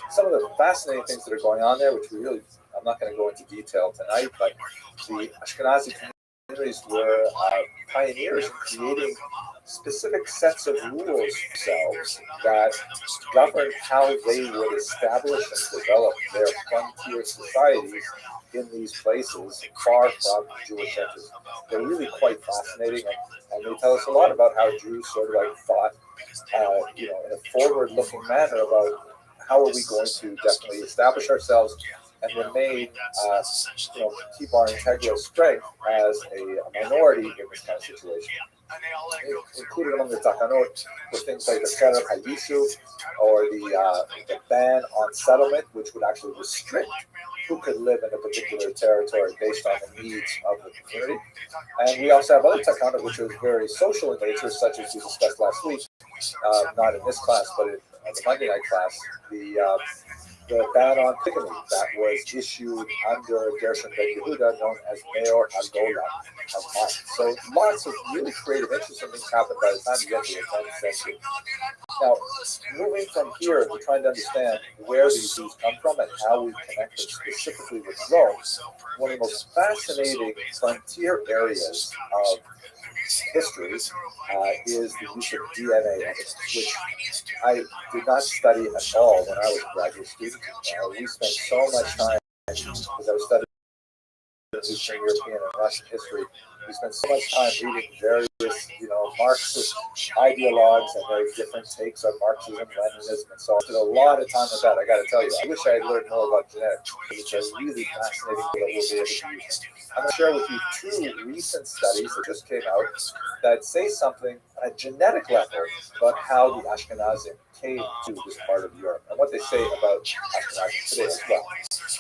B: Some of the fascinating things that are going on there, which I'm not going to go into detail tonight, but the Ashkenazi communities were pioneers in creating specific sets of rules themselves that govern how they would establish and develop their frontier societies in these places far from Jewish centers. They're really quite fascinating, and they tell us a lot about how Jews sort of like thought, in a forward-looking manner about how are we going to definitely establish ourselves and remain, keep our integral strength as a minority in this kind of situation. Included among the takanot were things like the Cherem Hayisu, or the ban on settlement, which would actually restrict who could live in a particular territory based on the needs of the community. And we also have other takanot which are very social in nature, such as we discussed last week, not in this class, but in the Monday night class, the ban on polygamy that was issued under Gershon ben Yehuda, known as Meor Hagola of Mine. So lots of really creative, interesting things happened by the time you get to the 10th century. Now, moving from here to trying to understand where these Jews come from and how we connect them specifically with Rome, one of the most fascinating frontier areas of history is the use of DNA evidence, which I did not study at all when I was a graduate student. We spent so much time, because I was studying Eastern European and Russian history, we spent so much time reading various, Marxist ideologues and their different takes on Marxism, Leninism, and so on. I spent a lot of time with that, I got to tell you. I wish I had learned more about genetics, which is really fascinating that we'll be able to use. I'm going to share with you two recent studies that just came out that say something at a genetic level about how the Ashkenazim came to this part of Europe and what they say about Ashkenazim today as well.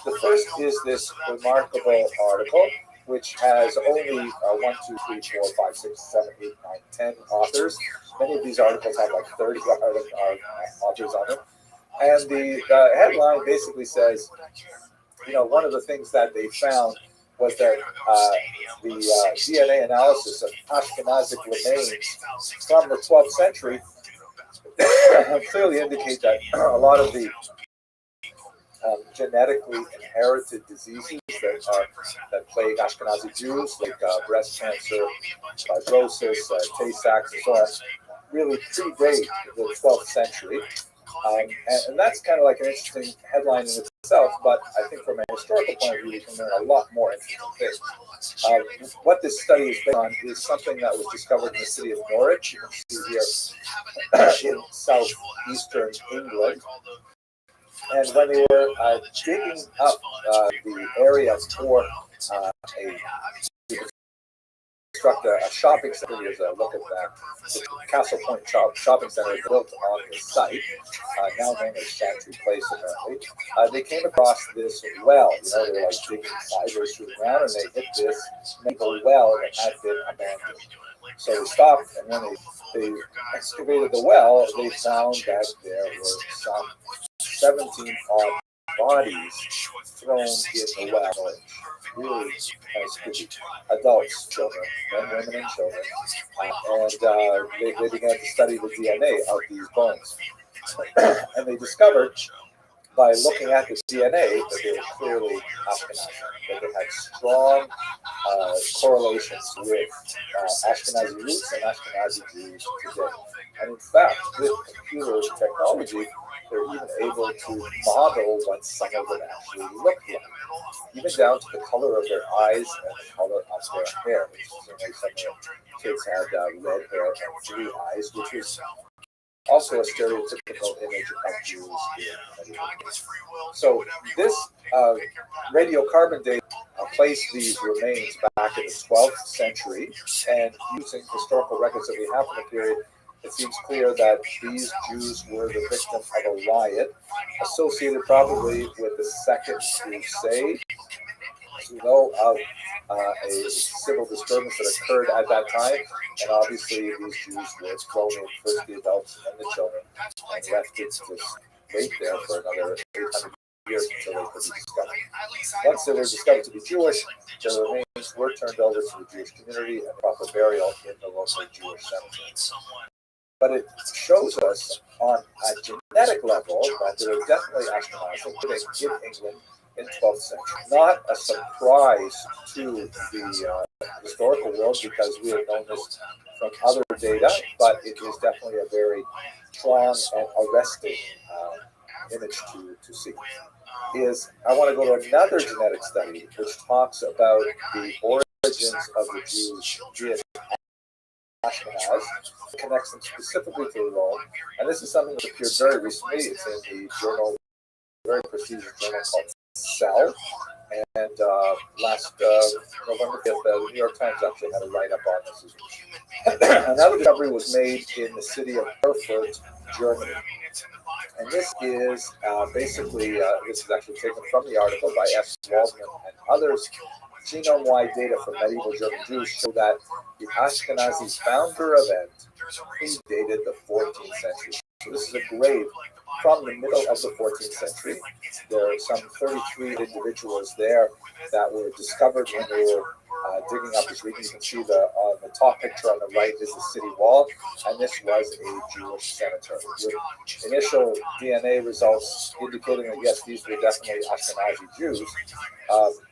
B: The first is this remarkable article, which has only 1, 2, 3, 4, 5, 6, 7, 8, 9, 10 authors. Many of these articles have like 30 authors on them. And the headline basically says, one of the things that they found was that the DNA analysis of Ashkenazic remains from the 12th century clearly indicate that a lot of the genetically inherited diseases that plague Ashkenazi Jews, like breast cancer, fibrosis, Tay-Sachs, and so on, really predate the 12th century. And that's kind of like an interesting headline in itself, but I think from a historical point of view, we can learn a lot more interesting things. What this study is based on is something that was discovered in the city of Norwich. You can see here in southeastern England. And when they were digging up the area for a construct a shopping center. Here's a look at that. The Castle Point Shopping Center built on the site, now known as Chantry Place, apparently. They came across this well. They were like digging sideways through the ground, and they hit this medieval well that had been abandoned. So they stopped, and when they excavated the well, they found that there were some 17 odd bodies thrown in the well. Really kind of spooky. Adults, children, men, women, and children. And they began to study the DNA of these bones. And they discovered, by looking at the DNA, that they were clearly Ashkenazi, that they had strong correlations with Ashkenazi roots and Ashkenazi Jews today. And in fact, with computer technology, they're even able to model what some of them actually look like, even down to the color of their eyes and the color of their hair. Some of the kids had red hair and blue eyes, which is also a stereotypical image of Jews in medieval days. So this radiocarbon data placed these remains back in the 12th century, and using historical records that we have from the period, it seems clear that these Jews were the victim of a riot associated probably with the Second Crusade. We know of a civil disturbance that occurred at that time, and obviously these Jews were thrown in, first the adults and the children, and left it to wait there for another 800 years until they could be discovered. Once they were discovered to be Jewish, their remains were turned over to the Jewish community and proper burial in the local Jewish cemetery. But it shows us on a genetic level that there are definitely Ashkenazi in England in 12th century. Not a surprise to the historical world, because we have known this from other data, but it is definitely a very strong and arresting image to see. I want to go to another genetic study which talks about the origins of the Jews in Ashkenaz, connects them specifically to Rome, and this is something that appeared very recently. It's in the journal, very prestigious journal called Cell, and last November 5th, the New York Times actually had a write-up on this as well. Another discovery was made in the city of Erfurt, Germany, and this is basically, this is actually taken from the article by S. Waldman and others. Genome-wide data from medieval German Jews show that the Ashkenazi founder event predated the 14th century. So this is a grave from the middle of the 14th century. There are some 33 individuals there that were discovered when they were digging up this region. You can see the top picture on the right is the city wall, and this was a Jewish cemetery. With initial DNA results indicating that yes, these were definitely Ashkenazi Jews.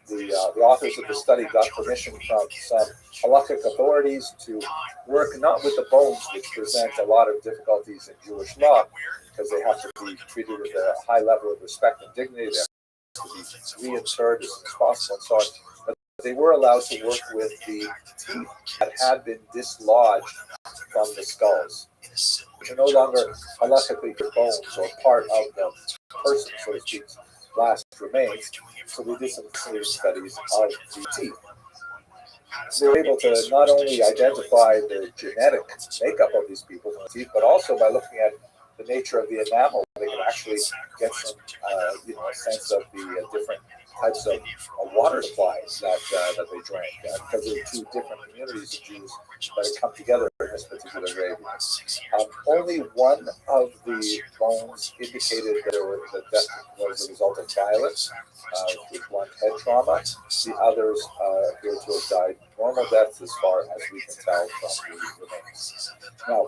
B: The authors of the study got permission from some halakhic authorities to work not with the bones, which present a lot of difficulties in Jewish law, because they have to be treated with a high level of respect and dignity. They have to be reinterred as soon as possible and so on. But they were allowed to work with the teeth that had been dislodged from the skulls, which are no longer halakhically bones or part of the person, so to speak, last remains. So we did some studies of the teeth. They were able to not only identify the genetic makeup of these people from the teeth, but also by looking at the nature of the enamel, they can actually get some, a sense of the different types of water supplies that they drank, because there are two different communities of Jews that have come together in this particular grave. Only one of the bones indicated that death was a result of violence, with blunt head trauma. The others appear to have died normal deaths, as far as we can tell from the remains. Now,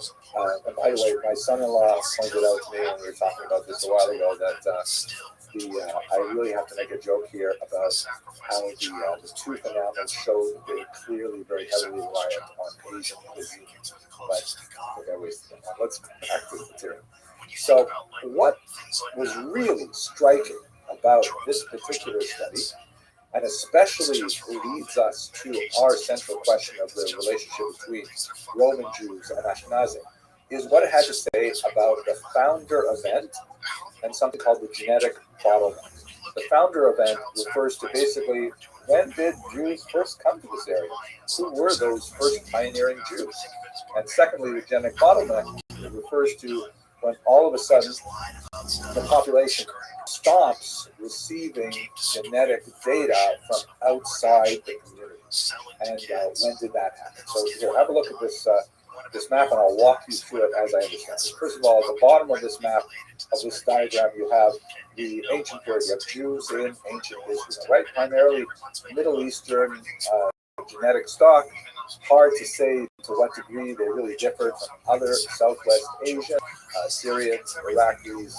B: and by the way, my son-in-law pointed out to me when we were talking about this a while ago that I really have to make a joke here about how the tooth enamels showed that they were clearly very heavily reliant on Asian cuisine. But let's go back to the material. So what was really striking about this particular study, and especially leads us to our central question of the relationship between Roman Jews and Ashkenazi, is what it had to say about the founder event and something called the genetic bottleneck. The founder event refers to basically when did Jews first come to this area? Who were those first pioneering Jews? And secondly, the genetic bottleneck refers to when all of a sudden the population stops receiving genetic data from outside the community. And when did that happen? So here, have a look at this this map, and I'll walk you through it as I understand it. First of all, at the bottom of this map, of this diagram, you have the ancient period. You have Jews in ancient Israel, right? Primarily Middle Eastern genetic stock. Hard to say to what degree they really differed from other Southwest Asian, Syrians, Iraqis,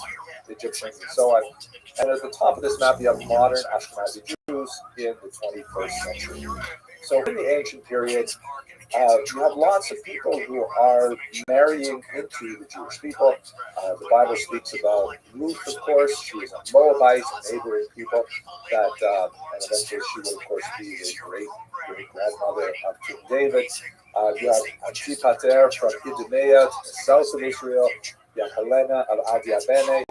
B: Egyptians, and so on. And at the top of this map, you have modern Ashkenazi Jews in the 21st century. So in the ancient period, you have lots of people who are marrying into the Jewish people. The Bible speaks about Ruth, of course. She was a Moabite, a neighboring people, that, and eventually she will, of course, be the great-grandmother of King David. You have Antipater from Idumea to the south of Israel. You have Helena of Adiabene,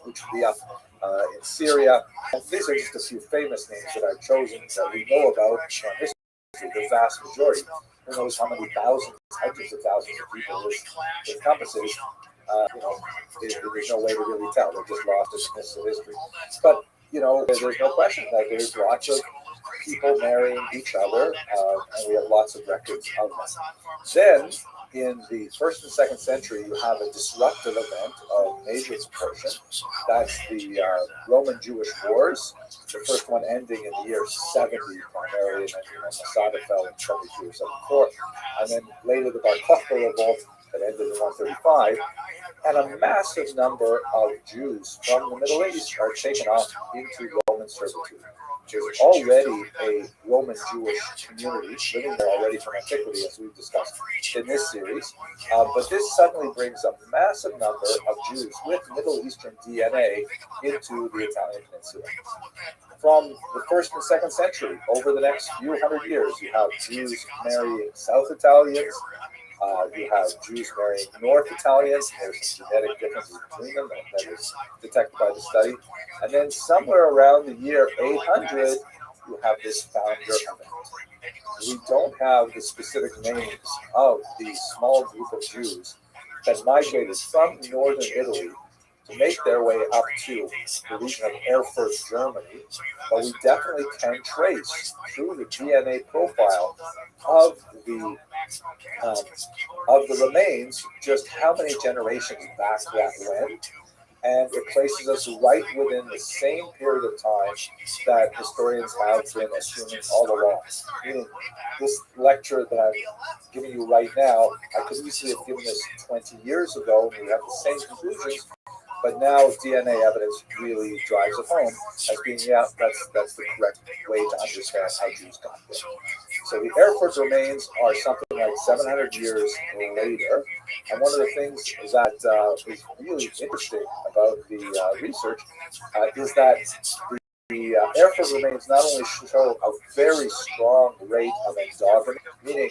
B: which would be up in Syria. And these are just a few famous names that I've chosen that we know about from history. The vast majority. Who knows how many thousands, hundreds of thousands of people this encompasses? There's no way to really tell. They're just lost in the midst of history. But there's no question that there's lots of people marrying each other, and we have lots of records of them. Then, in the 1st and 2nd century, you have a disruptive event of major proportion. That's the Roman-Jewish Wars, the first one ending in the year 70 primarily, and then Masada fell in 73 or 74, and then later the Bar Kokhba revolt that ended in 135, and a massive number of Jews from the Middle East are taken off into Roman servitude. There's already a Roman Jewish community living there already from antiquity, as we've discussed in this series. But this suddenly brings a massive number of Jews with Middle Eastern DNA into the Italian peninsula. From the 1st and 2nd century, over the next few hundred years, you have Jews marrying South Italians. You have Jews marrying North Italians. There's some genetic differences between them that is detected by the study. And then somewhere around the year 800, you have this founder event. We don't have the specific names of the small group of Jews that migrated from northern Italy to make their way up to the region of Erfurt, Germany, but we definitely can trace through the DNA profile of the remains just how many generations back that went, and it places us right within the same period of time that historians have been assuming all along. Meaning, this lecture that I'm giving you right now, I could easily have given this 20 years ago, and we have the same conclusions. But now DNA evidence really drives it home as being, that's the correct way to understand how Jews got there. So the Erfurt remains are something like 700 years later. And one of the things that is really interesting about the research is that the Erfurt remains not only show a very strong rate of endogamy, meaning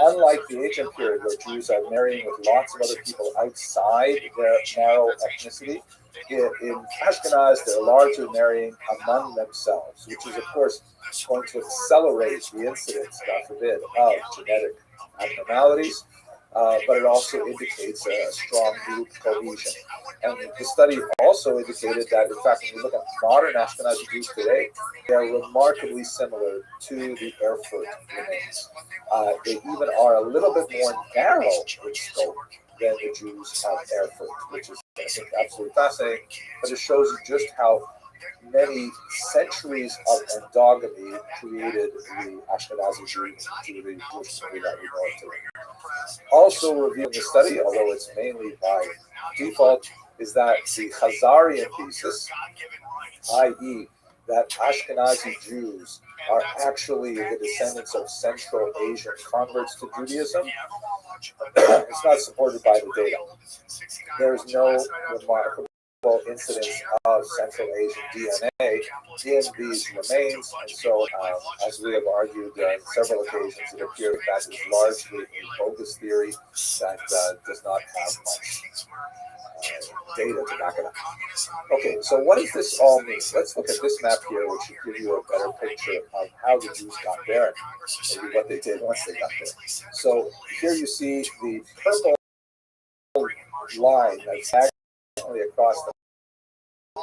B: unlike the ancient period where Jews are marrying with lots of other people outside their narrow ethnicity, in Ashkenaz they're largely marrying among themselves, which is of course going to accelerate the incidence, God forbid, of genetic abnormalities. But it also indicates a strong group cohesion. And the study also indicated that, in fact, when you look at modern Ashkenazi Jews today, they are remarkably similar to the Erfurt remains. They even are a little bit more narrow in scope than the Jews of Erfurt, which is, I think, absolutely fascinating. But it shows you just how many centuries of endogamy created the Ashkenazi Jews to the Jewish community that we know today. Also reviewing the study, although it's mainly by default, is that the Khazarian thesis, i.e., that Ashkenazi Jews are actually the descendants of Central Asian converts to Judaism, it's not supported by the data. There's no remarkable incidence of Central Asian DNA in these remains. And so, as we have argued on several occasions, it appears that is largely a bogus theory that does not have much data to back it up. Okay, so what does this all mean? Let's look at this map here, which should give you a better picture of how the Jews got there and maybe what they did once they got there. So here you see the purple line that's diagonally across the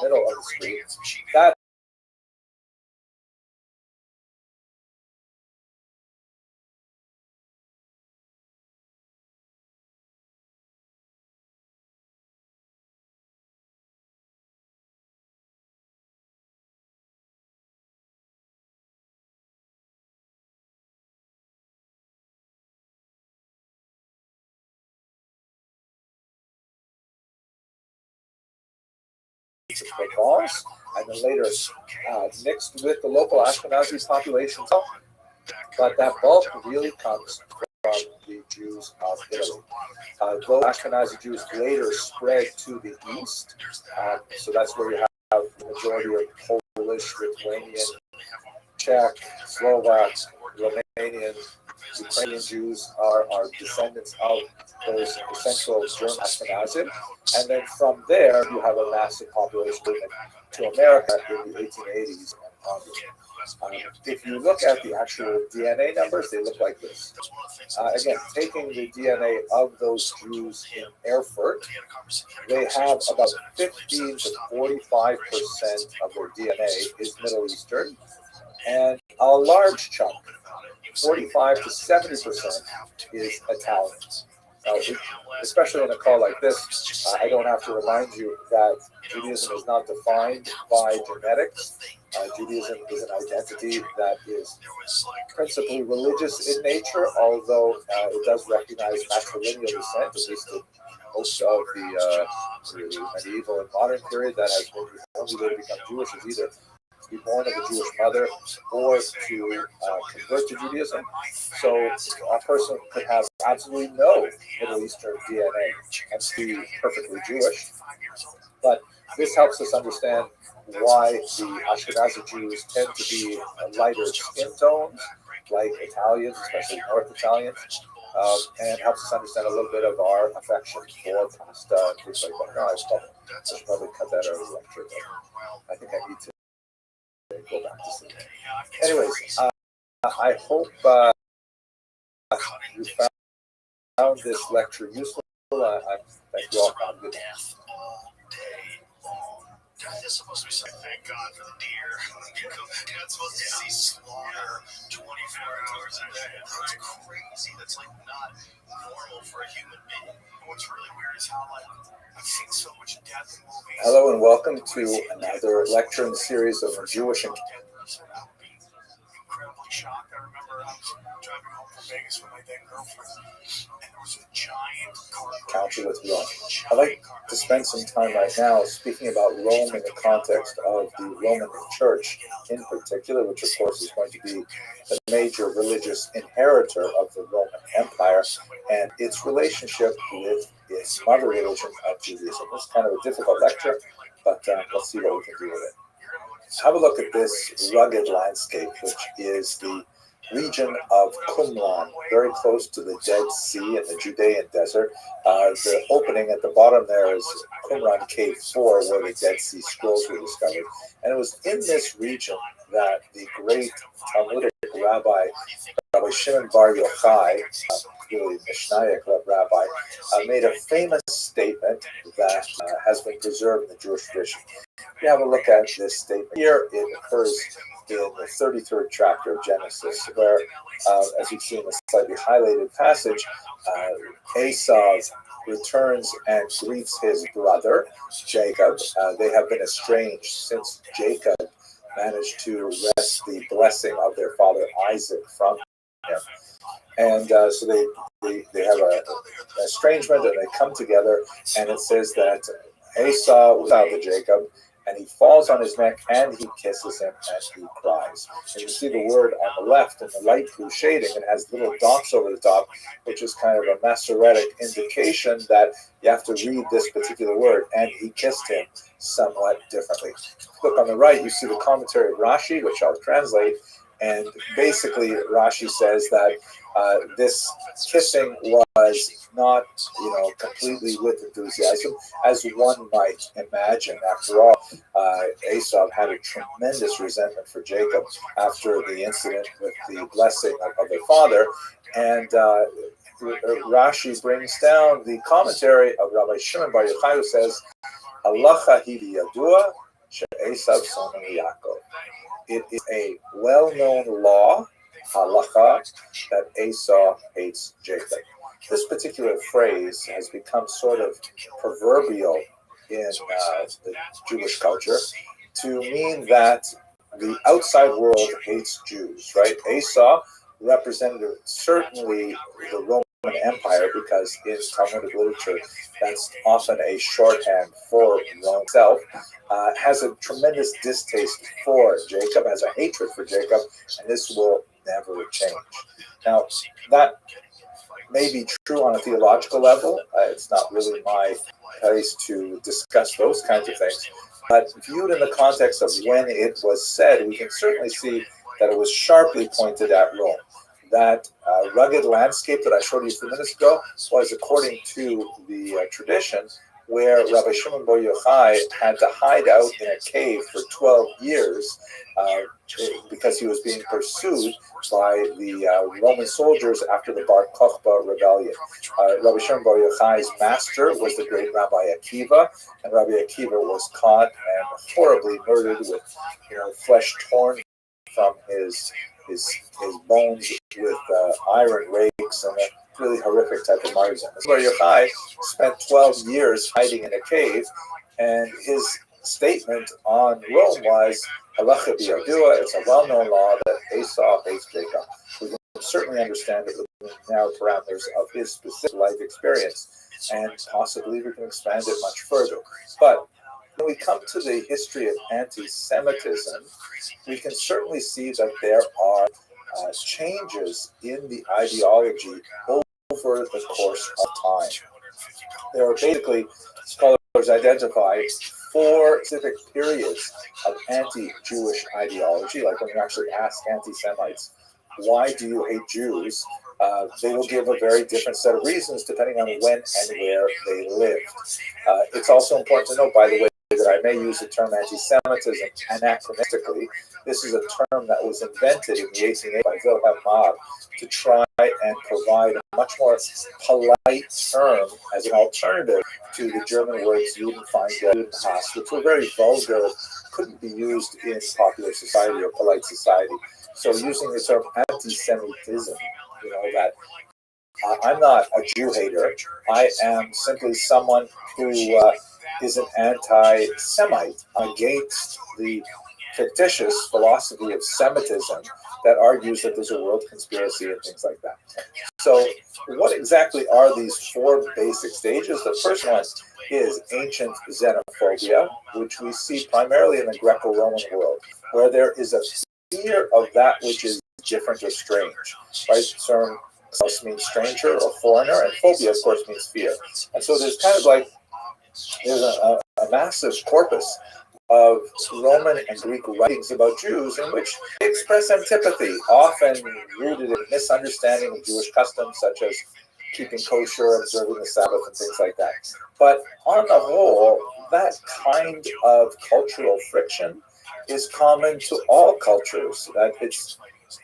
B: middle of the screen. That Provence, and then later mixed with the local Ashkenazi population. But that bulk really comes from the Jews of Italy. Those Ashkenazi Jews later spread to the east, so that's where you have the majority of Polish, Lithuanian, Czech, Slovak, Romanian, Ukrainian Jews are descendants of those essential German Ashkenazim. And then from there, you have a massive population movement to America in the 1880s and onward. If you look at the actual DNA numbers, they look like this. Again, taking the DNA of those Jews in Erfurt, they have about 15 to 45% of their DNA is Middle Eastern, and a large chunk, 45 to 70%, is Italian. Especially in a call like this, I don't have to remind you that Judaism is not defined by genetics. Judaism is an identity that is principally religious in nature, although it does recognize matrilineal descent, at least in most of the medieval and modern period. That has been the only way to become Jewish is either to be born of a Jewish mother or to convert to Judaism. So a person could have absolutely no Middle Eastern DNA and be perfectly Jewish. But this helps us understand why the Ashkenazi Jews tend to be lighter skin tones, like Italians, especially North Italians, and helps us understand a little bit of our affection for pasta and things like that. I should probably cut that out of the lecture, but I think I need to go back to sleep. Anyways, I hope you found this lecture useful. I thank you all. Have a good day.
J: It's supposed to be saying, thank God for the deer. You're not supposed to see slaughter 24 hours a day. That's crazy. That's like not normal for a human being. What's really weird is how I've seen so much death in movies.
B: Hello and welcome to another lecture in the series of Jewish and
J: incredibly shocked. I remember I was driving home from Vegas with my then girlfriend, and there was a giant car
B: encounter with Rome. I'd like to spend some time right now speaking about Rome in the context of the Roman Church in particular, which of course is going to be the major religious inheritor of the Roman Empire and its relationship with its mother religion of Judaism. It's kind of a difficult lecture, but let's see what we can do with it. Have a look at this rugged landscape, which is the region of Qumran, very close to the Dead Sea and the Judean desert. The opening at the bottom there is Qumran Cave 4, where the Dead Sea Scrolls were discovered. And it was in this region that the great Talmudic Rabbi Shimon Bar Yochai, really Mishnaic rabbi, made a famous statement that has been preserved in the Jewish tradition. If you have a look at this statement here, it occurs in the 33rd chapter of Genesis, where, as you see in the slightly highlighted passage, Esau returns and greets his brother, Jacob. They have been estranged since Jacob managed to wrest the blessing of their father Isaac from him. And so they have an estrangement, and they come together, and it says that Esau was out to Jacob,
G: and he falls on his neck and he kisses him and he cries. And you see the word on the left in the light blue shading, it has little dots over the top, which is kind of a Masoretic indication that you have to read this particular word, and he kissed him somewhat differently. Look on the right, you see the commentary of Rashi, which I'll translate, and basically Rashi says that this kissing was not, completely with enthusiasm, as one might imagine. After all, Esau had a tremendous resentment for Jacob after the incident with the blessing of their father, and Rashi brings down the commentary of Rabbi Shimon Bar Yochai, who says, "Halacha hi biyadua she'esav sonam Yaakov." It is a well-known law, halacha, that Esau hates Jacob. This particular phrase has become sort of proverbial in the Jewish culture to mean that the outside world hates Jews, right? Esau represented certainly the Roman Empire, because in Talmudic literature, that's often a shorthand for Rome itself, has a tremendous distaste for Jacob, has a hatred for Jacob, and this will never change. Now, that may be true on a theological level. It's not really my place to discuss those kinds of things. But viewed in the context of when it was said, we can certainly see that it was sharply pointed at Rome. That rugged landscape that I showed you a few minutes ago was according to the tradition, where Rabbi Shimon Bar Yochai had to hide out in a cave for 12 years because he was being pursued by the Roman soldiers after the Bar Kokhba rebellion. Rabbi Shimon Bar Yochai's master was the great Rabbi Akiva, and Rabbi Akiva was caught and horribly murdered with flesh torn from his bones with iron rakes and a really horrific type of martyrdom. Bar Yochai spent 12 years hiding in a cave, and his statement on Rome was, "Halacha biyadua," it's a well-known law that Esau hates Jacob. We can certainly understand it within the narrow parameters of his specific life experience, and possibly we can expand it much further. But when we come to the history of anti-Semitism, we can certainly see that there are changes in the ideology over the course of time. There are basically, scholars identify 4 specific periods of anti-Jewish ideology. Like when you actually ask anti-Semites, why do you hate Jews? They will give a very different set of reasons depending on when and where they lived. It's also important to note, by the way, that I may use the term anti-Semitism anachronistically. This is a term that was invented in the 1880s by Wilhelm Marx to try and provide a much more polite term as an alternative to the German words Judenfeinde, Judenhass, which were very vulgar, couldn't be used in popular society or polite society. So using the term anti-Semitism, that I'm not a Jew hater. I am simply someone who is an anti-Semite against the fictitious philosophy of Semitism that argues that there's a world conspiracy and things like that. So what exactly are these 4 basic stages? The first one is ancient xenophobia, which we see primarily in the Greco-Roman world, where there is a fear of that which is different or strange, right? Term means stranger or foreigner, and phobia, of course, means fear. And so there's kind of like, there's a massive corpus of Roman and Greek writings about Jews in which they express antipathy, often rooted in misunderstanding of Jewish customs, such as keeping kosher, observing the Sabbath, and things like that. But on the whole, that kind of cultural friction is common to all cultures. That it's,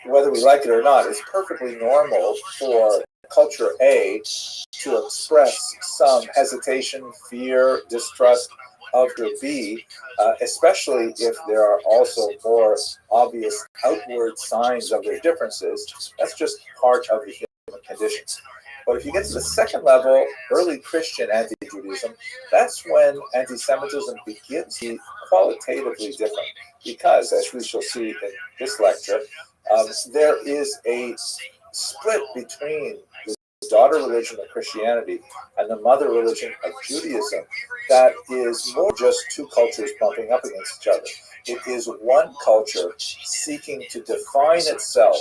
G: whether we like it or not, it's perfectly normal for culture A to express some hesitation, fear, distrust of the B, especially if there are also more obvious outward signs of their differences. That's just part of the human condition. But if you get to the second level, early Christian anti-Judaism, that's when anti-Semitism begins to be qualitatively different. Because, as we shall see in this lecture, there is a split between the daughter religion of Christianity and the mother religion of Judaism that is more just two cultures bumping up against each other. It is one culture seeking to define itself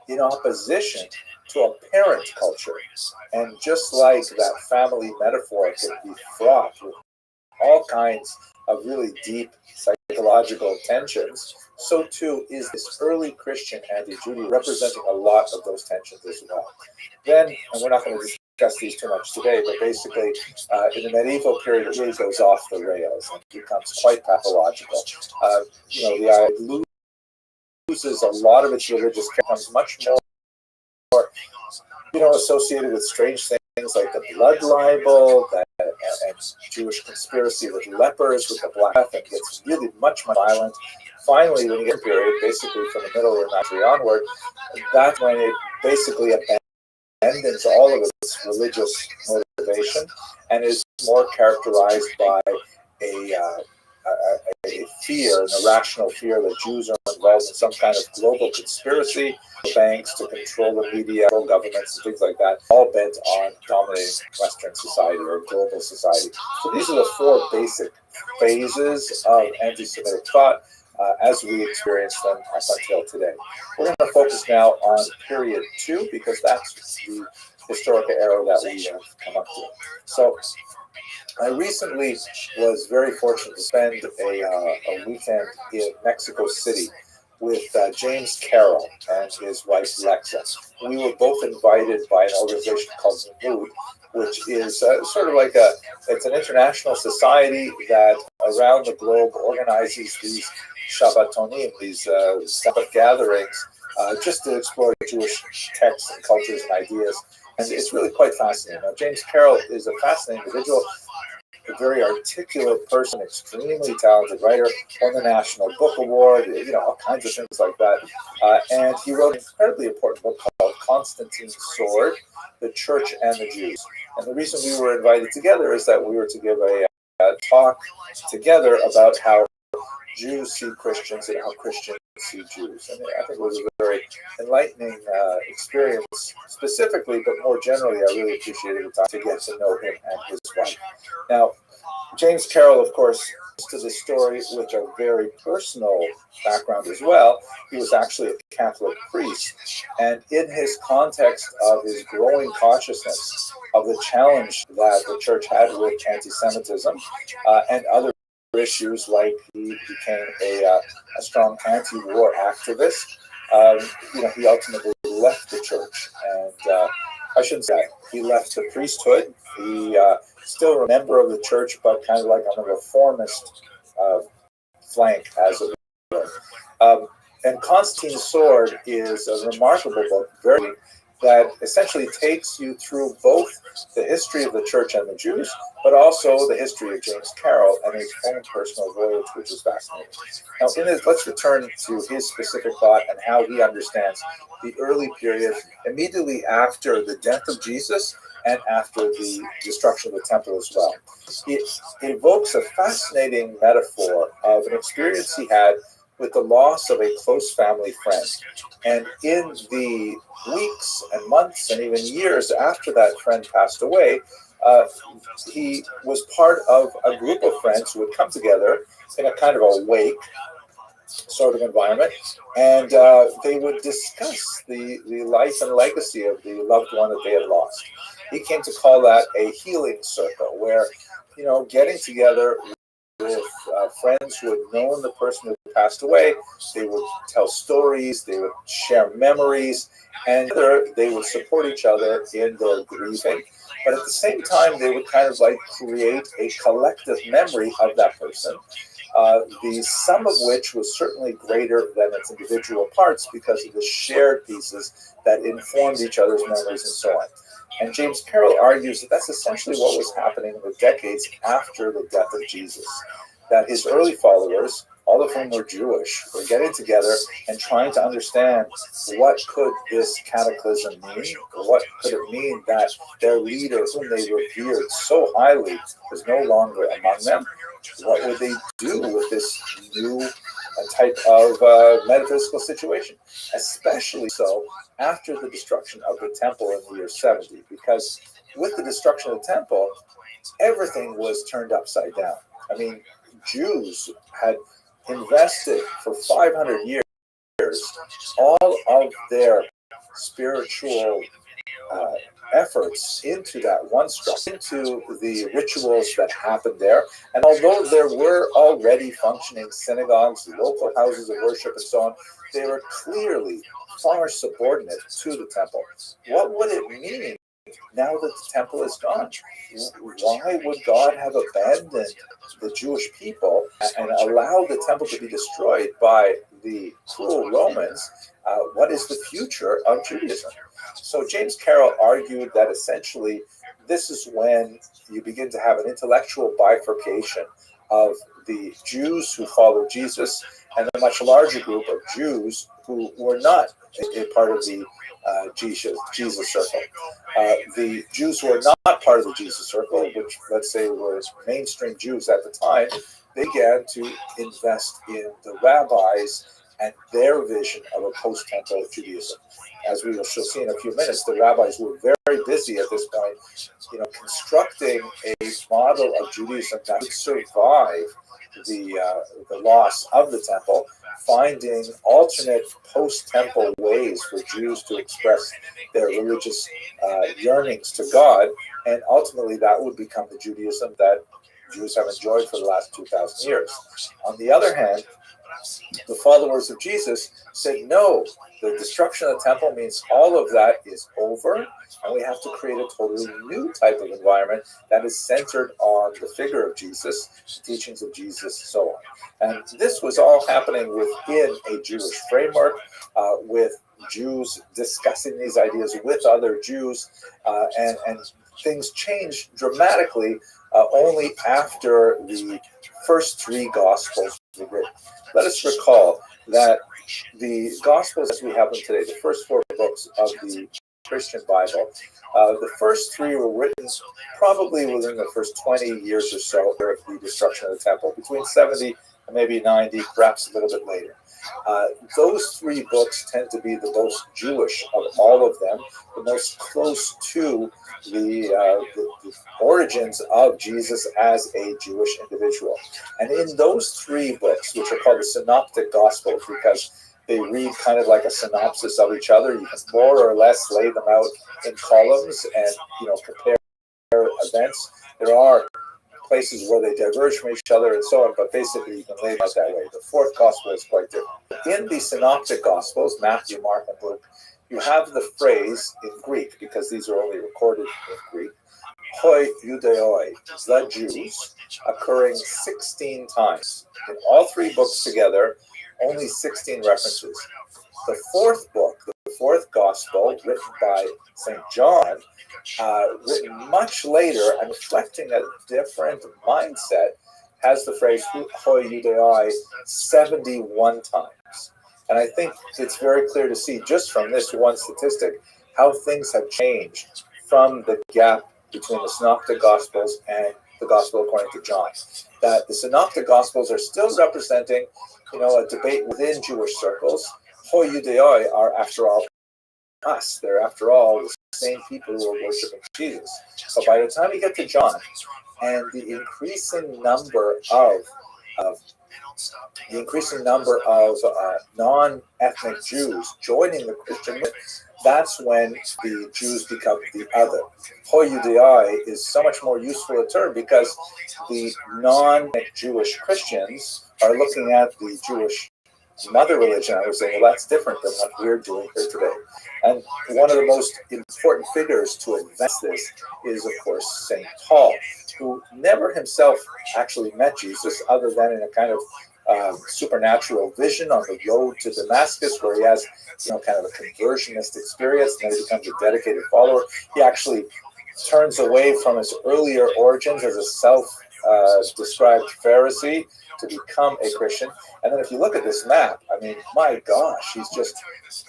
G: in opposition to a parent culture. And just like that family metaphor can be fraught with all kinds of really deep psychological tensions, so too is this early Christian anti-Judaism, representing a lot of those tensions as well. Then, and we're not going to discuss these too much today, but basically in the medieval period it really goes off the rails and becomes quite pathological. The eye loses a lot of its religious, becomes much more associated with strange things like the blood libel, and Jewish conspiracy with lepers, with the black death, and gets really much more violent. Finally, when you get a period, basically from the middle of the century onward, that's when it basically abandons all of its religious motivation and is more characterized by a fear, an irrational fear that Jews are involved in some kind of global conspiracy, banks to control the media, governments, and things like that, all bent on dominating Western society or global society. So these are the four basic phases of anti-Semitic thought as we experience them up until today. We're going to focus now on period 2 because that's the historical era that we have come up to. So I recently was very fortunate to spend a weekend in Mexico City with James Carroll and his wife Lexa. We were both invited by an organization called Mood, which is sort of like it's an international society that around the globe organizes these Shabbatonim, these Sabbath gatherings, just to explore Jewish texts and cultures and ideas. And it's really quite fascinating. Now, James Carroll is a fascinating individual, a very articulate person, extremely talented writer, won the National Book Award, all kinds of things like that. And he wrote an incredibly important book called Constantine's Sword, The Church and the Jews. And the reason we were invited together is that we were to give a talk together about how Jews see Christians and how Christians see Jews. And I think it was a very enlightening experience specifically, but more generally, I really appreciated the time to get to know him and his wife. Now, James Carroll, of course, to the story with a very personal background as well. He was actually a Catholic priest, and in his context of his growing consciousness of the challenge that the church had with anti-Semitism and other issues, like he became a strong anti-war activist. He ultimately left the church, and I shouldn't say he left the priesthood. He still a member of the church, but kind of like on the reformist flank, as it were. And Constantine's Sword is a remarkable book, that essentially takes you through both the history of the church and the Jews, but also the history of James Carroll and his own personal voyage, which is fascinating. Now, let's return to his specific thought and how he understands the early period immediately after the death of Jesus and after the destruction of the temple as well. It evokes a fascinating metaphor of an experience he had with the loss of a close family friend. And in the weeks and months and even years after that friend passed away, he was part of a group of friends who would come together in a kind of a wake sort of environment, and they would discuss the life and legacy of the loved one that they had lost. He came to call that a healing circle, where, getting together with friends who had known the person who passed away, they would tell stories, they would share memories, and they would support each other in their grieving. But at the same time, they would kind of like create a collective memory of that person, the sum of which was certainly greater than its individual parts because of the shared pieces that informed each other's memories and so on. And James Carroll argues that that's essentially what was happening in the decades after the death of Jesus, that his early followers, all of whom were Jewish, were getting together and trying to understand what could this cataclysm mean, what could it mean that their leader, whom they revered so highly, was no longer among them. What would they do with this new type of metaphysical situation, especially so
B: after the destruction of the temple in the year 70, because with the destruction of the temple, everything was turned upside down. I mean, Jews had invested for 500 years all of their spiritual efforts into that one structure, into the rituals that happened there. And although there were already functioning synagogues, local houses of worship, and so on, they were clearly far subordinate to the temple. What would it mean now that the temple is gone? Why would God have abandoned the Jewish people and allow the temple to be destroyed by the cruel Romans? What is the future of Judaism? So James Carroll argued that essentially this is when you begin to have an intellectual bifurcation of the Jews who follow Jesus and a much larger group of Jews who were not a part of the Jesus circle. The Jews who were not part of the Jesus circle, which let's say were mainstream Jews at the time, they began to invest in the rabbis and their vision of a post-temple Judaism. As we will see in a few minutes, the rabbis were very busy at this point, constructing a model of Judaism that would survive the loss of the temple, finding alternate post-temple ways for Jews to express their religious yearnings to God, and ultimately that would become the Judaism that Jews have enjoyed for the last 2,000 years. On the other hand, the followers of Jesus said, no, the destruction of the temple means all of that is over, and we have to create a totally new type of environment that is centered on the figure of Jesus, the teachings of Jesus, and so on. And this was all happening within a Jewish framework, with Jews discussing these ideas with other Jews, and things changed dramatically only after the first three Gospels were written. Let us recall that the Gospels as we have them today, the first four books of the Christian Bible, the first three were written probably within the first 20 years or so of the destruction of the temple, between 70 and maybe 90, perhaps a little bit later. Those three books tend to be the most Jewish of all of them, the most close to the origins of Jesus as a Jewish individual. And in those three books, which are called the Synoptic Gospels, because they read kind of like a synopsis of each other, you can more or less lay them out in columns and compare events. There are places where they diverge from each other and so on, but basically you can lay it out that way. The fourth gospel is quite different. In the Synoptic Gospels, Matthew, Mark, and Luke, you have the phrase in Greek, because these are only recorded in Greek, hoi Judeoi, the Jews, occurring 16 times. In all three books together, only 16 references. The fourth book, the fourth gospel, written by St. John, written much later and reflecting a different mindset, has the phrase hoi Judeoi 71 times. And I think it's very clear to see just from this one statistic how things have changed from the gap between the Synoptic Gospels and the Gospel according to John. That the Synoptic Gospels are still representing, a debate within Jewish circles. Hoi Judeoi are, after all, us. They're, after all, the same people who are worshiping Jesus. So by the time you get to John, and the increasing number of non-ethnic Jews joining the Christian movement, that's when the Jews become the other. Hoi Judeoi is so much more useful a term because the non-Jewish Christians are looking at the Jewish mother religion. I was saying, well, that's different than what we're doing here today. And one of the most important figures to advance this is, of course, St. Paul, who never himself actually met Jesus other than in a kind of supernatural vision on the road to Damascus, where he has kind of a conversionist experience, and then he becomes a dedicated follower. He actually turns away from his earlier origins as a self-described Pharisee to become a Christian. And then if you look at this map, I mean, my gosh, he's just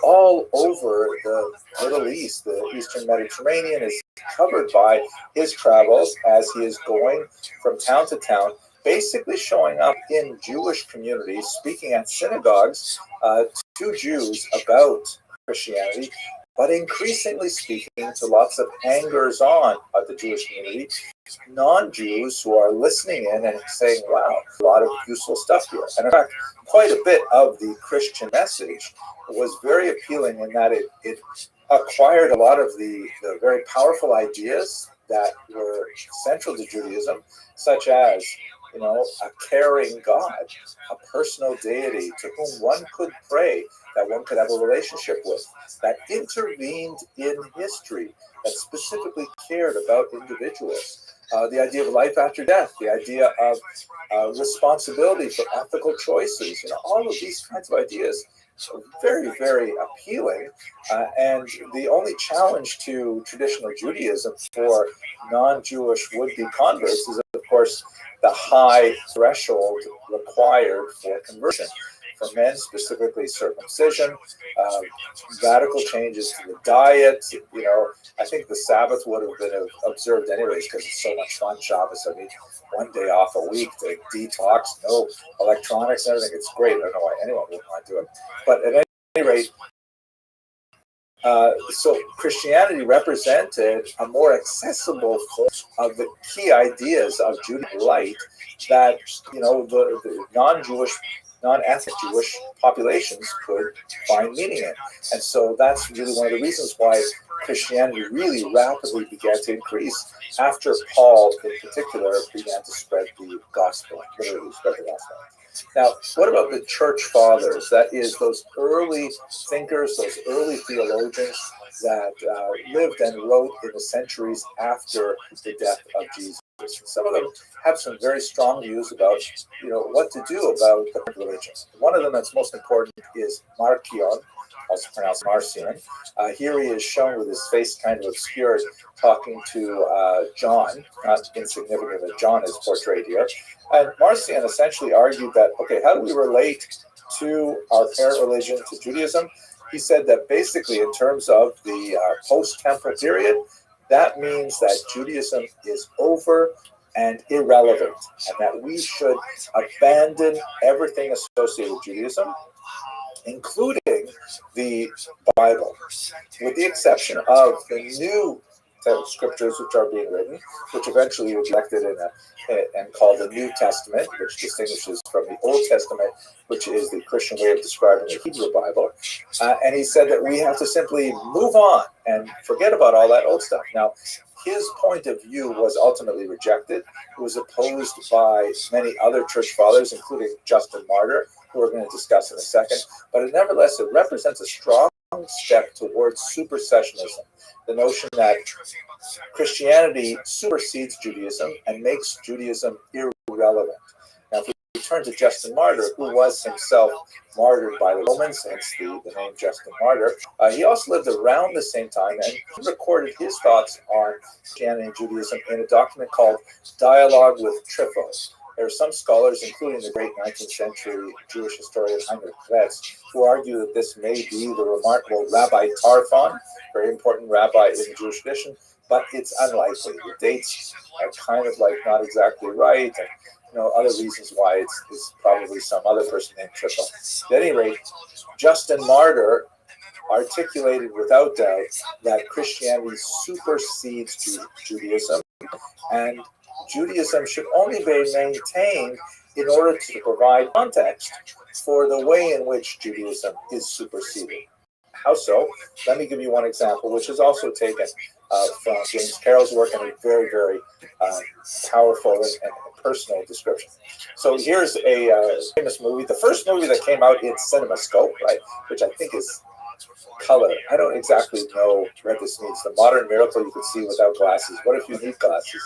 B: all over the Middle East. The Eastern Mediterranean is covered by his travels as he is going from town to town, basically showing up in Jewish communities, speaking at synagogues to Jews about Christianity, but increasingly speaking to lots of hangers-on of the Jewish community, non-Jews who are listening in and saying, wow, a lot of useful stuff here. And in fact, quite a bit of the Christian message was very appealing in that it acquired a lot of the very powerful ideas that were central to Judaism, such as, a caring God, a personal deity to whom one could pray, that one could have a relationship with, that intervened in history, that specifically cared about individuals. The idea of life after death, the idea of responsibility for ethical choices, all of these kinds of ideas are very, very appealing. And the only challenge to traditional Judaism for non-Jewish would-be converts is, of course, the high threshold required for conversion. For men, specifically circumcision, radical changes to the diet. I think the Sabbath would have been observed anyways because it's so much fun. Shabbos, I mean, one day off a week to detox, no electronics and everything. It's great. I don't know why anyone would want to do it. But at any rate, so Christianity represented a more accessible form of the key ideas of Judaism light that, the non-Jewish, non-ethnic Jewish populations could find meaning in. And so that's really one of the reasons why Christianity really rapidly began to increase after Paul, in particular, began to spread the gospel, literally spread the gospel. Now, what about the church fathers? That is, those early thinkers, those early theologians that lived and wrote in the centuries after the death of Jesus. Some of them have some very strong views about, what to do about the religion. One of them that's most important is Marcion, also pronounced Marcion. Here he is shown with his face kind of obscured, talking to John, not insignificant that John is portrayed here. And Marcion essentially argued that, okay, how do we relate to our parent religion, to Judaism? He said that basically in terms of the post-temple period, that means that Judaism is over and irrelevant, and that we should abandon everything associated with Judaism, including the Bible, with the exception of the new scriptures which are being written, which eventually were collected and called the New Testament, which distinguishes from the Old Testament, which is the Christian way of describing the Hebrew Bible. And he said that we have to simply move on and forget about all that old stuff. Now, his point of view was ultimately rejected. It was opposed by many other church fathers, including Justin Martyr, who we're going to discuss in a second. But nevertheless, it represents a strong step towards supersessionism, the notion that Christianity supersedes Judaism and makes Judaism irrelevant. Now, if we turn to Justin Martyr, who was himself martyred by the Romans, hence the name Justin Martyr, he also lived around the same time, and he recorded his thoughts on Christianity and Judaism in a document called Dialogue with Trypho. There are some scholars, including the great 19th century Jewish historian Heinrich Kretz, who argue that this may be the remarkable Rabbi Tarfon, very important rabbi in the Jewish tradition, but it's unlikely. The dates are kind of like not exactly right, and other reasons why it's probably some other person named Trypho. At any rate, Justin Martyr articulated without doubt that Christianity supersedes Judaism, and Judaism should only be maintained in order to provide context for the way in which Judaism is superseded. How so? Let me give you one example, which is also taken from James Carroll's work and a very, very powerful and personal description. So here's a famous movie, the first movie that came out in CinemaScope, right, which I think is color. I don't exactly know what this means. The modern miracle you can see without glasses. What if you need glasses?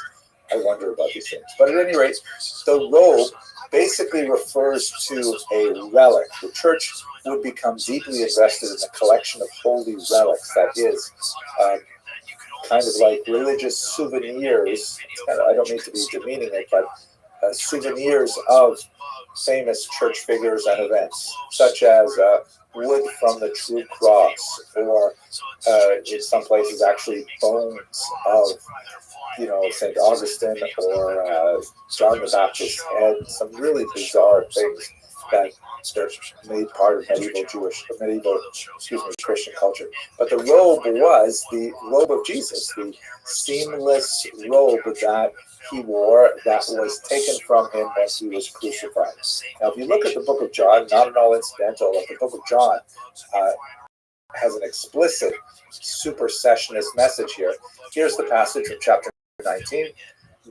B: I wonder about these things. But at any rate, the robe basically refers to a relic. The church would become deeply invested in the collection of holy relics. That is kind of like religious souvenirs. I don't mean to be demeaning it, but souvenirs of famous church figures and events, such as wood from the true cross, or in some places actually bones of St. Augustine or John the Baptist's head, some really bizarre things that made part of medieval Christian culture. But the robe was the robe of Jesus, the seamless robe that he wore that was taken from him when he was crucified. Now, if you look at the book of John, not at all incidental, the book of John has an explicit supersessionist message here. Here's the passage from chapter 19.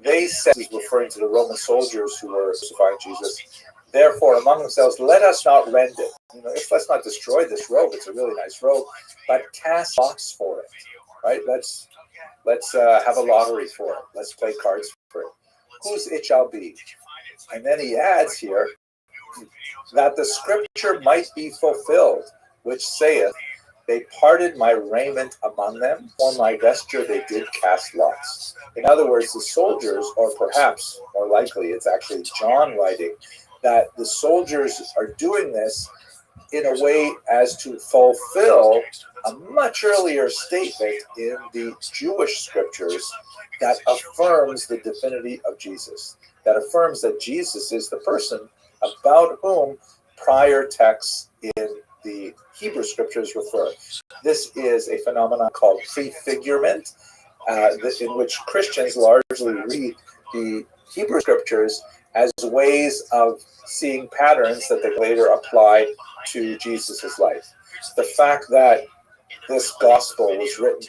B: They said, he's referring to the Roman soldiers who were crucifying Jesus, therefore, among themselves, let us not rend it. Let's not destroy this robe. It's a really nice robe, but cast lots for it, right? Let's have a lottery for it. Let's play cards for it. Whose it shall be. And then he adds here that the scripture might be fulfilled, which saith, they parted my raiment among them, for my vesture they did cast lots. In other words, the soldiers, or perhaps more likely, it's actually John writing, that the soldiers are doing this in a way as to fulfill a much earlier statement in the Jewish scriptures that affirms the divinity of Jesus, that affirms that Jesus is the person about whom prior texts in the Hebrew scriptures refer. This is a phenomenon called prefigurement, in which Christians largely read the Hebrew scriptures as ways of seeing patterns that they later apply to Jesus' life. The fact that this gospel was written,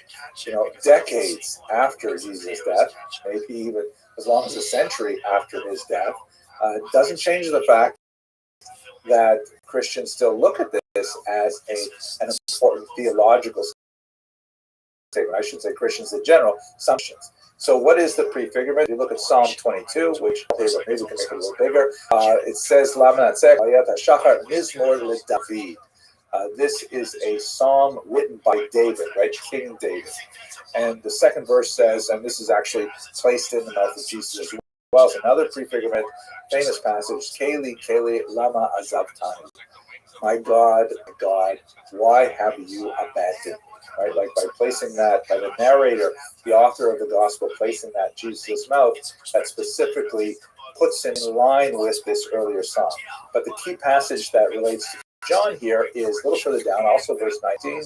B: decades after Jesus' death, maybe even as long as a century after his death, doesn't change the fact that Christians still look at this as an important theological statement. I should say Christians in general, assumptions. So what is the prefigurement? You look at Psalm 22, which maybe we can make it a little bigger. It says, this is a psalm written by David, right? King David. And the second verse says, and this is actually placed in the mouth of Jesus as well as another prefigurement, famous passage, Keli, Keli, lama azavtani. My God, why have you abandoned me? Right? Like by placing that, by the narrator, the author of the gospel, placing that in Jesus' mouth, that specifically puts him in line with this earlier psalm. But the key passage that relates to John here is a little further down, also verse 19.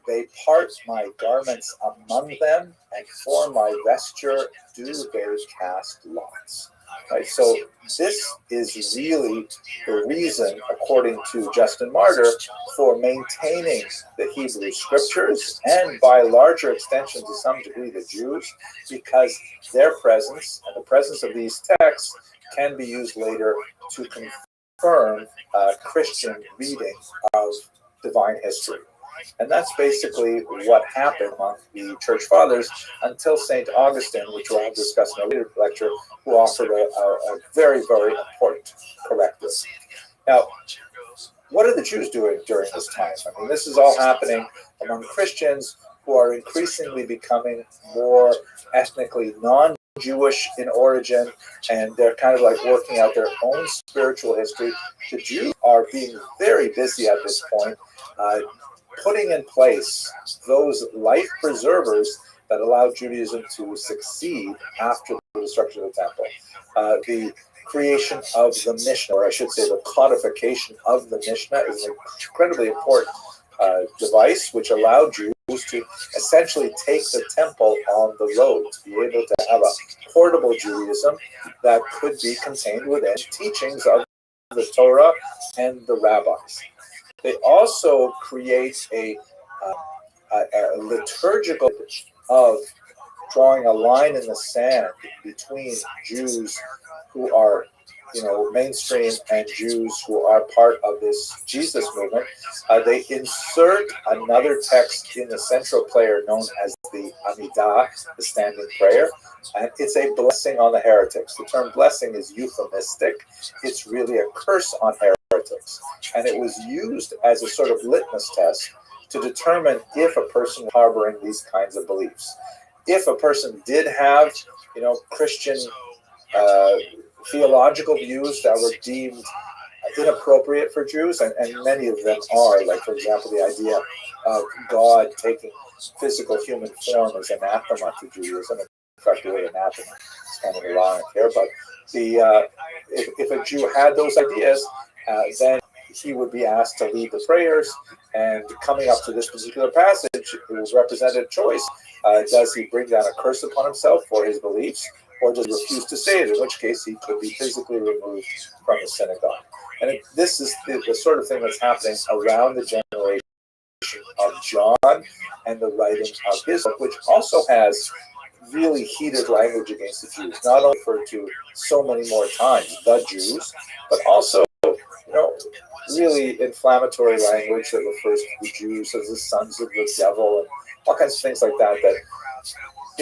B: They part my garments among them, and for my vesture do they cast lots. Right, so this is really the reason, according to Justin Martyr, for maintaining the Hebrew scriptures, and by larger extension to some degree the Jews, because their presence and the presence of these texts can be used later to confirm Christian reading of divine history. And that's basically what happened among the church fathers until St. Augustine, which we'll discuss in a later lecture, who offered a very, very important corrective. Now, what are the Jews doing during this time? I mean, this is all happening among Christians who are increasingly becoming more ethnically non-Jewish in origin, and they're kind of like working out their own spiritual history. The Jews are being very busy at this point, putting in place those life preservers that allow Judaism to succeed after the destruction of the temple. The creation of the Mishnah, or I should say the codification of the Mishnah, is an incredibly important device which allowed Jews to essentially take the temple on the road, to be able to have a portable Judaism that could be contained within teachings of the Torah and the rabbis. They also create a liturgical of drawing a line in the sand between Jews who are, mainstream and Jews who are part of this Jesus movement. They insert another text in the central prayer known as the Amidah, the standing prayer, and it's a blessing on the heretics. The term blessing is euphemistic. It's really a curse on heretics. And it was used as a sort of litmus test to determine if a person was harboring these kinds of beliefs. If a person did have, Christian theological views that were deemed inappropriate for Jews, and many of them are, like, for example, the idea of God taking physical human form as anathema to Judaism, and fact, the word anathema is kind of ironic here, but if a Jew had those ideas, then he would be asked to lead the prayers. And coming up to this particular passage, it was represented choice. Does he bring down a curse upon himself for his beliefs, or does he refuse to say it, in which case he could be physically removed from the synagogue? And this is the sort of thing that's happening around the generation of John and the writing of his book, which also has really heated language against the Jews, not only referred to so many more times, the Jews, but also, really inflammatory language that refers to the Jews as the sons of the devil and all kinds of things like that,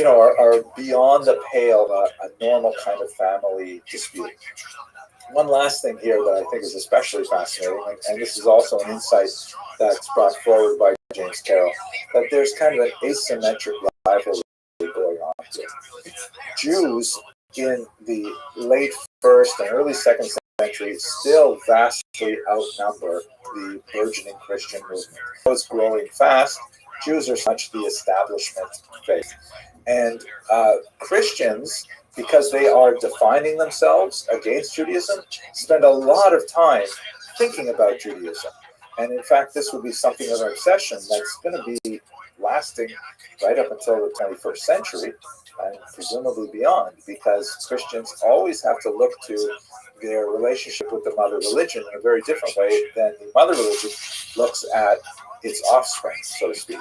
B: are beyond the pale of a normal kind of family dispute. One last thing here that I think is especially fascinating, and this is also an insight that's brought forward by James Carroll, that there's kind of an asymmetric rivalry going on here. Jews in the late first and early second century still vastly outnumber the burgeoning Christian movement. So it's growing fast. Jews are such the establishment faith. And Christians, because they are defining themselves against Judaism, spend a lot of time thinking about Judaism. And in fact, this would be something of an obsession that's going to be lasting right up until the 21st century and presumably beyond, because Christians always have to look to their relationship with the mother religion in a very different way than the mother religion looks at its offspring, so to speak.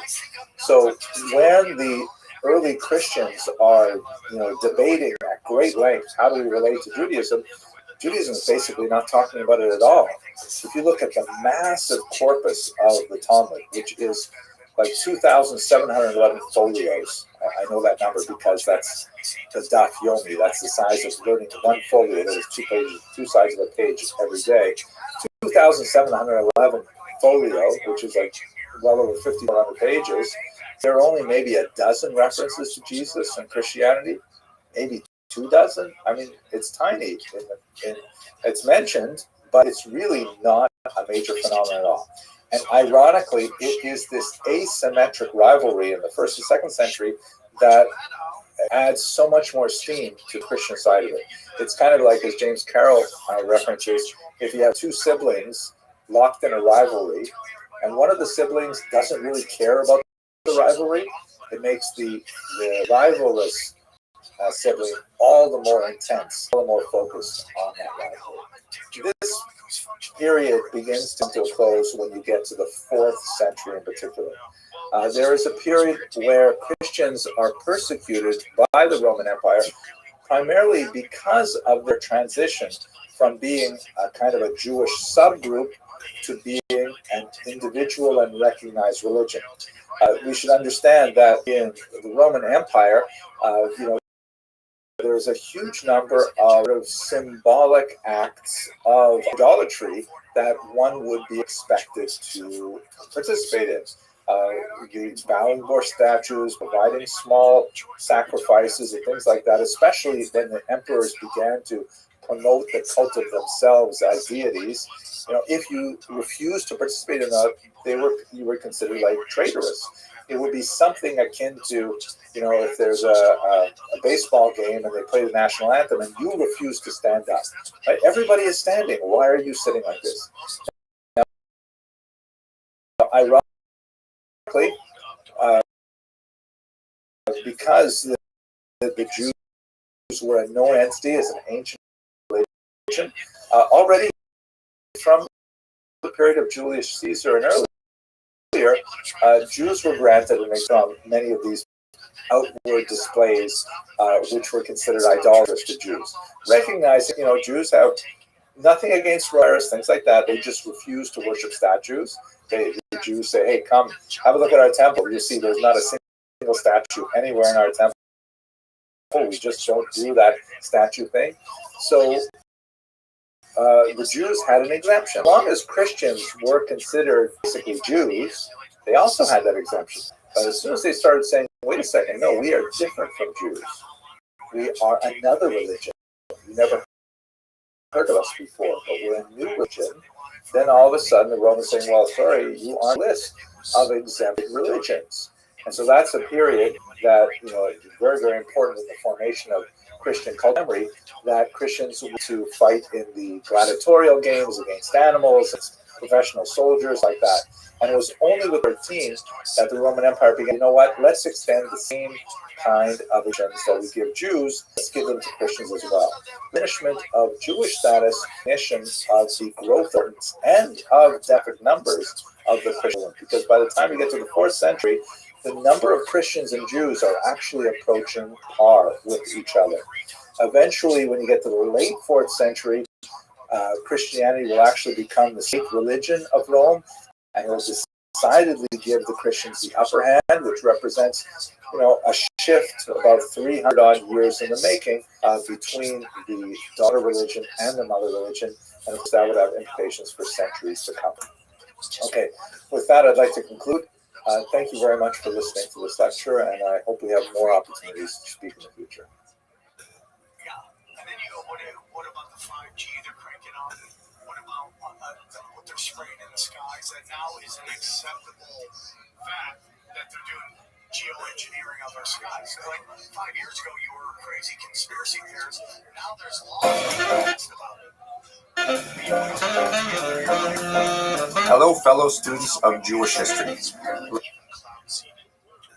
B: So when the early Christians are, debating at great length how do we relate to Judaism, Judaism is basically not talking about it at all. If you look at the massive corpus of the Talmud, which is like 2,711 folios, I know that number because that's the daf yomi, that's the size of learning one folio, that is two sides of a page every day. 2,711 folio, which is like well over 5,400 pages. There are only maybe a dozen references to Jesus and Christianity, maybe 2 dozen. I mean, it's tiny. It's mentioned, but it's really not a major phenomenon at all. And ironically, it is this asymmetric rivalry in the first and second century that adds so much more steam to the Christian side of it. It's kind of like, as James Carroll references, if you have two siblings locked in a rivalry, and one of the siblings doesn't really care about the rivalry, it makes the rivalrous sibling all the more intense, all the more focused on that rivalry. This period begins to come to a close when you get to the 4th century in particular. There is a period where Christians are persecuted by the Roman Empire, primarily because of their transition from being a kind of a Jewish subgroup to being an individual and recognized religion. We should understand that in the Roman Empire, there's a huge number of symbolic acts of idolatry that one would be expected to participate in. Bowing before statues, providing small sacrifices and things like that, especially when the emperors began to promote the cult of themselves as deities. If you refused to participate in that, you were considered like traitorous. It would be something akin to, if there's a baseball game and they play the national anthem and you refuse to stand up. Right? Everybody is standing. Why are you sitting like this? Now, ironically, because the Jews were a known entity as an ancient religion, already from the period of Julius Caesar and earlier, Jews were granted, and they saw many of these outward displays, which were considered idolatrous to Jews. Recognizing, Jews have nothing against fires, things like that. They just refuse to worship statues. The Jews say, hey, come, have a look at our temple. You see there's not a single statue anywhere in our temple. We just don't do that statue thing. So the Jews had an exemption. As long as Christians were considered basically Jews, they also had that exemption. But as soon as they started saying, wait a second, no, we are different from Jews. We are another religion. You never heard of us before, but we're a new religion. Then all of a sudden the Romans saying, well, sorry, you are on a list of exempted religions.
G: And so that's a period that, is very, very important in the formation of Christian culture memory, that Christians were to fight in the gladiatorial games against animals, professional soldiers like that. And it was only with 13 that the Roman Empire began, let's extend the same kind of restrictions that we give Jews, let's give them to Christians as well. Diminishment of Jewish status, mission of the growth and of definite numbers of the Christians, because by the time you get to the 4th century, the number of Christians and Jews are actually approaching par with each other. Eventually, when you get to the late 4th century, Christianity will actually become the state religion of Rome, and it will decidedly give the Christians the upper hand, which represents, a shift about 300 odd years in the making between the daughter religion and the mother religion, and of course that would have implications for centuries to come. Okay, with that, I'd like to conclude. Thank you very much for listening to this lecture, and I hope we have more opportunities to speak in the future.
E: Yeah, and then you go, what about the 5G they're cranking on? What about what they're spraying in the skies? That now is an acceptable fact that they're doing geoengineering of our skies. So like 5 years ago, you were crazy conspiracy theorists. Now there's laws about it.
G: Hello, fellow students of Jewish history.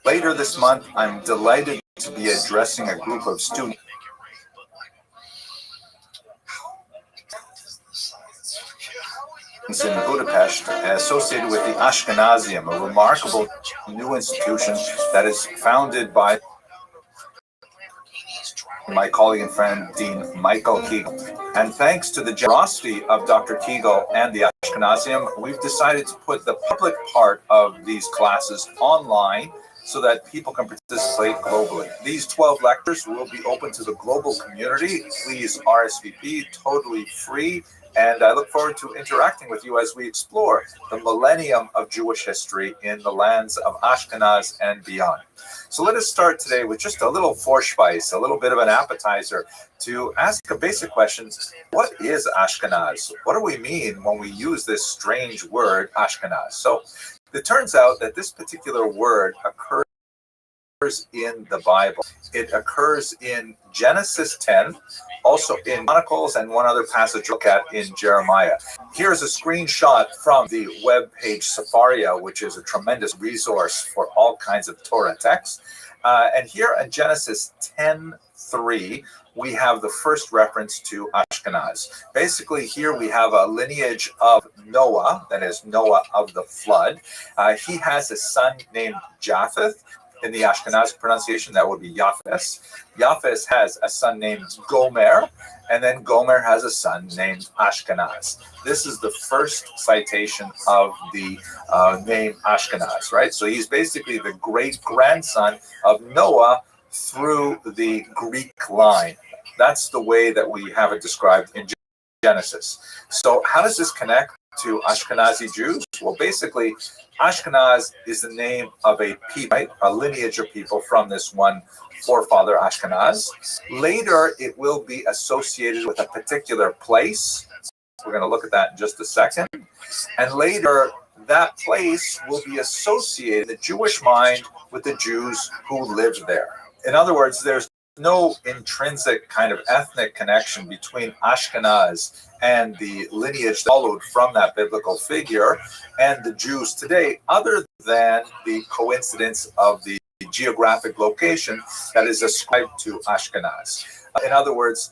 G: Later this month, I'm delighted to be addressing a group of students in Budapest associated with the Ashkenazium, a remarkable new institution that is founded by my colleague and friend, Dean Michael Kegel. And thanks to the generosity of Dr. Kegel and the Ashkenazium, we've decided to put the public part of these classes online so that people can participate globally. These 12 lectures will be open to the global community. Please RSVP, totally free. And I look forward to interacting with you as we explore the millennium of Jewish history in the lands of Ashkenaz and beyond. So let us start today with just a little Vorspeise, a little bit of an appetizer, to ask a basic question. What is Ashkenaz? What do we mean when we use this strange word, Ashkenaz? So it turns out that this particular word occurs in the Bible. It occurs in Genesis 10, also in Chronicles, and one other passage to look at in Jeremiah. Here's a screenshot from the web page Sefaria, which is a tremendous resource for all kinds of Torah texts. And here in Genesis 10:3, we have the first reference to Ashkenaz. Basically, here we have a lineage of Noah, that is Noah of the flood. He has a son named Japheth. In the Ashkenazi pronunciation, that would be Yafes. Yafes has a son named Gomer, and then Gomer has a son named Ashkenaz. This is the first citation of the name Ashkenaz, right? So he's basically the great-grandson of Noah through the Greek line. That's the way that we have it described in Genesis. So how does this connect to Ashkenazi Jews? Well, basically, Ashkenaz is the name of a people, right? A lineage of people from this one forefather Ashkenaz. Later, it will be associated with a particular place. We're going to look at that in just a second. And later, that place will be associated in the Jewish mind with the Jews who lived there. In other words, there's no intrinsic kind of ethnic connection between Ashkenaz and the lineage that followed from that biblical figure and the Jews today, other than the coincidence of the geographic location that is ascribed to Ashkenaz. In other words,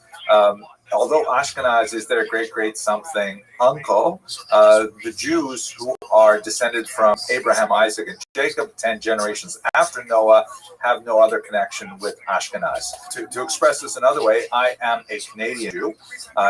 G: although Ashkenaz is their great something uncle, the Jews who are descended from Abraham, Isaac, and Jacob, 10 generations after Noah, have no other connection with Ashkenaz. To express this another way, I am a Canadian Jew.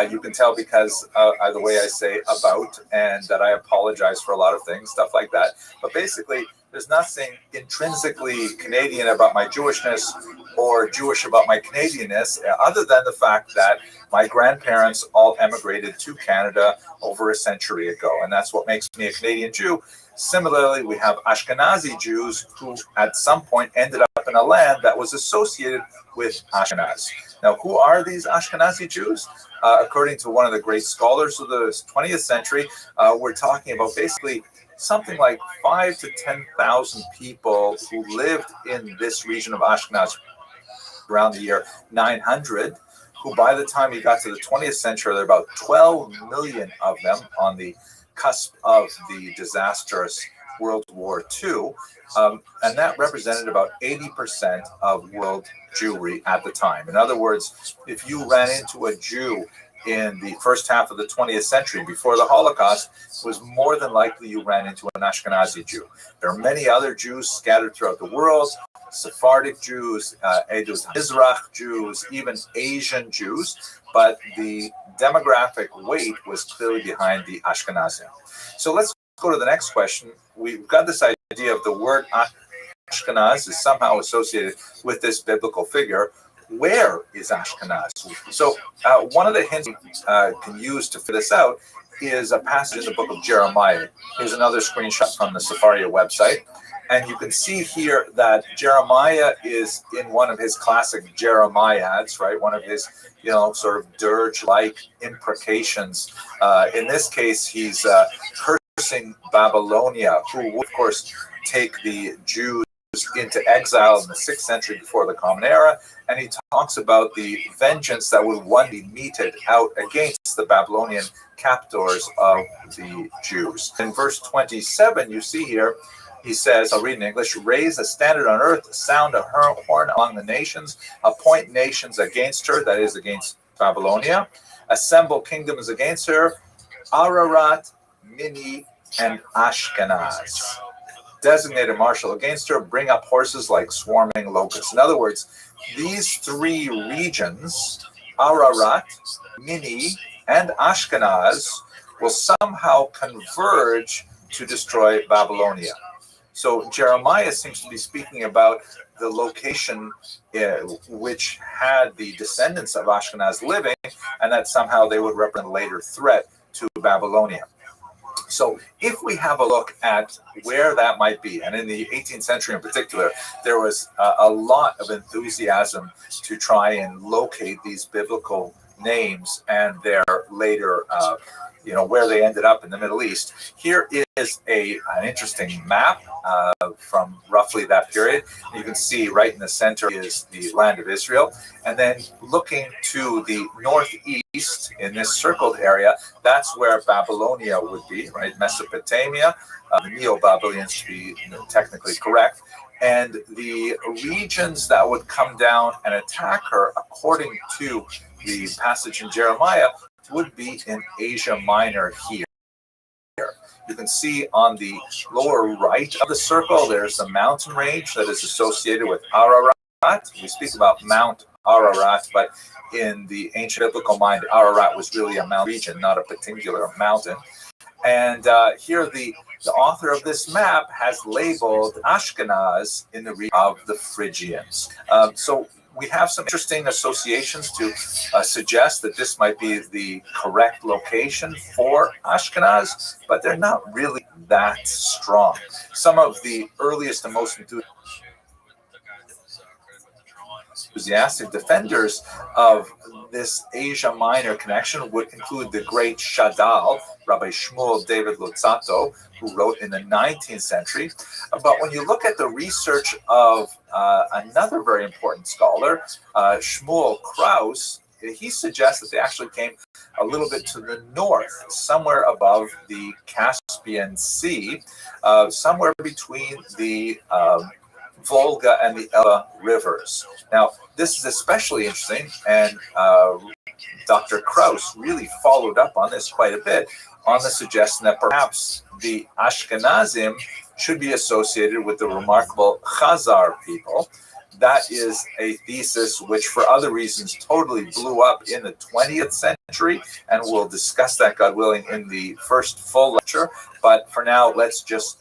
G: You can tell because of the way I say about, and that I apologize for a lot of things, stuff like that. But basically, there's nothing intrinsically Canadian about my Jewishness or Jewish about my Canadianness, other than the fact that my grandparents all emigrated to Canada over a century ago, and that's what makes me a Canadian Jew. Similarly, we have Ashkenazi Jews who at some point ended up in a land that was associated with Ashkenaz. Now, who are these Ashkenazi Jews? According to one of the great scholars of the 20th century, we're talking about basically
B: something like 5 to 10,000 people who lived in this region of Ashkenaz around the year 900, who by the time we got to the 20th century, there are about 12 million of them on the cusp of the disastrous World War II. And that represented about 80% of world Jewry at the time. In other words, if you ran into a Jew in the first half of the 20th century before the Holocaust, it was more than likely you ran into an Ashkenazi Jew. There are many other Jews scattered throughout the world, Sephardic Jews, Edus Mizrach Jews, even Asian Jews, but the demographic weight was clearly behind the Ashkenazim. So let's go to the next question. We've got this idea of the word Ashkenaz is somehow associated with this biblical figure. Where is Ashkenaz? So one of the hints we can use to figure this out is a passage in the book of Jeremiah. Here's another screenshot from the Sefaria website. And you can see here that Jeremiah is in one of his classic Jeremiads, right? One of his, sort of dirge-like imprecations. In this case, he's cursing Babylonia, who would, of course, take the Jews into exile in the 6th century before the Common Era, and he talks about the vengeance that would one be meted out against the Babylonian captors of the Jews. In verse 27, you see here, he says, I'll read in English, raise a standard on earth, sound a horn among the nations, appoint nations against her, that is against Babylonia, assemble kingdoms against her, Ararat, Mini, and Ashkenaz. Designate a marshal against her, bring up horses like swarming locusts. In other words, these three regions, Ararat, Mini, and Ashkenaz, will somehow converge to destroy Babylonia. So Jeremiah seems to be speaking about the location which had the descendants of Ashkenaz living, and that somehow they would represent a later threat to Babylonia. So if we have a look at where that might be, and in the 18th century in particular, there was a lot of enthusiasm to try and locate these biblical names and their later, where they ended up in the Middle East. Here is an interesting map from roughly that period. You can see right in the center is the land of Israel. And then looking to the northeast in this circled area, that's where Babylonia would be, right? Mesopotamia, the Neo-Babylonians to be technically correct. And the regions that would come down and attack her, according to the passage in Jeremiah, would be in Asia Minor here. You can see on the lower right of the circle, there's a mountain range that is associated with Ararat. We speak about Mount Ararat, but in the ancient biblical mind, Ararat was really a mountain region, not a particular mountain. And here the author of this map has labeled Ashkenaz in the region of the Phrygians. So we have some interesting associations to suggest that this might be the correct location for Ashkenaz, but they're not really that strong. Some of the earliest and most enthusiastic defenders of this Asia Minor connection would include the great Shadal, Rabbi Shmuel David Luzzatto, who wrote in the 19th century. But when you look at the research of another very important scholar, Shmuel Kraus, he suggests that they actually came a little bit to the north, somewhere above the Caspian Sea, somewhere between the Volga and the Elba rivers. Now, this is especially interesting, and Dr. Kraus really followed up on this quite a bit, on the suggestion that perhaps the Ashkenazim should be associated with the remarkable Khazar people. That is a thesis which, for other reasons, totally blew up in the 20th century, and we'll discuss that, God willing, in the first full lecture. But for now, let's just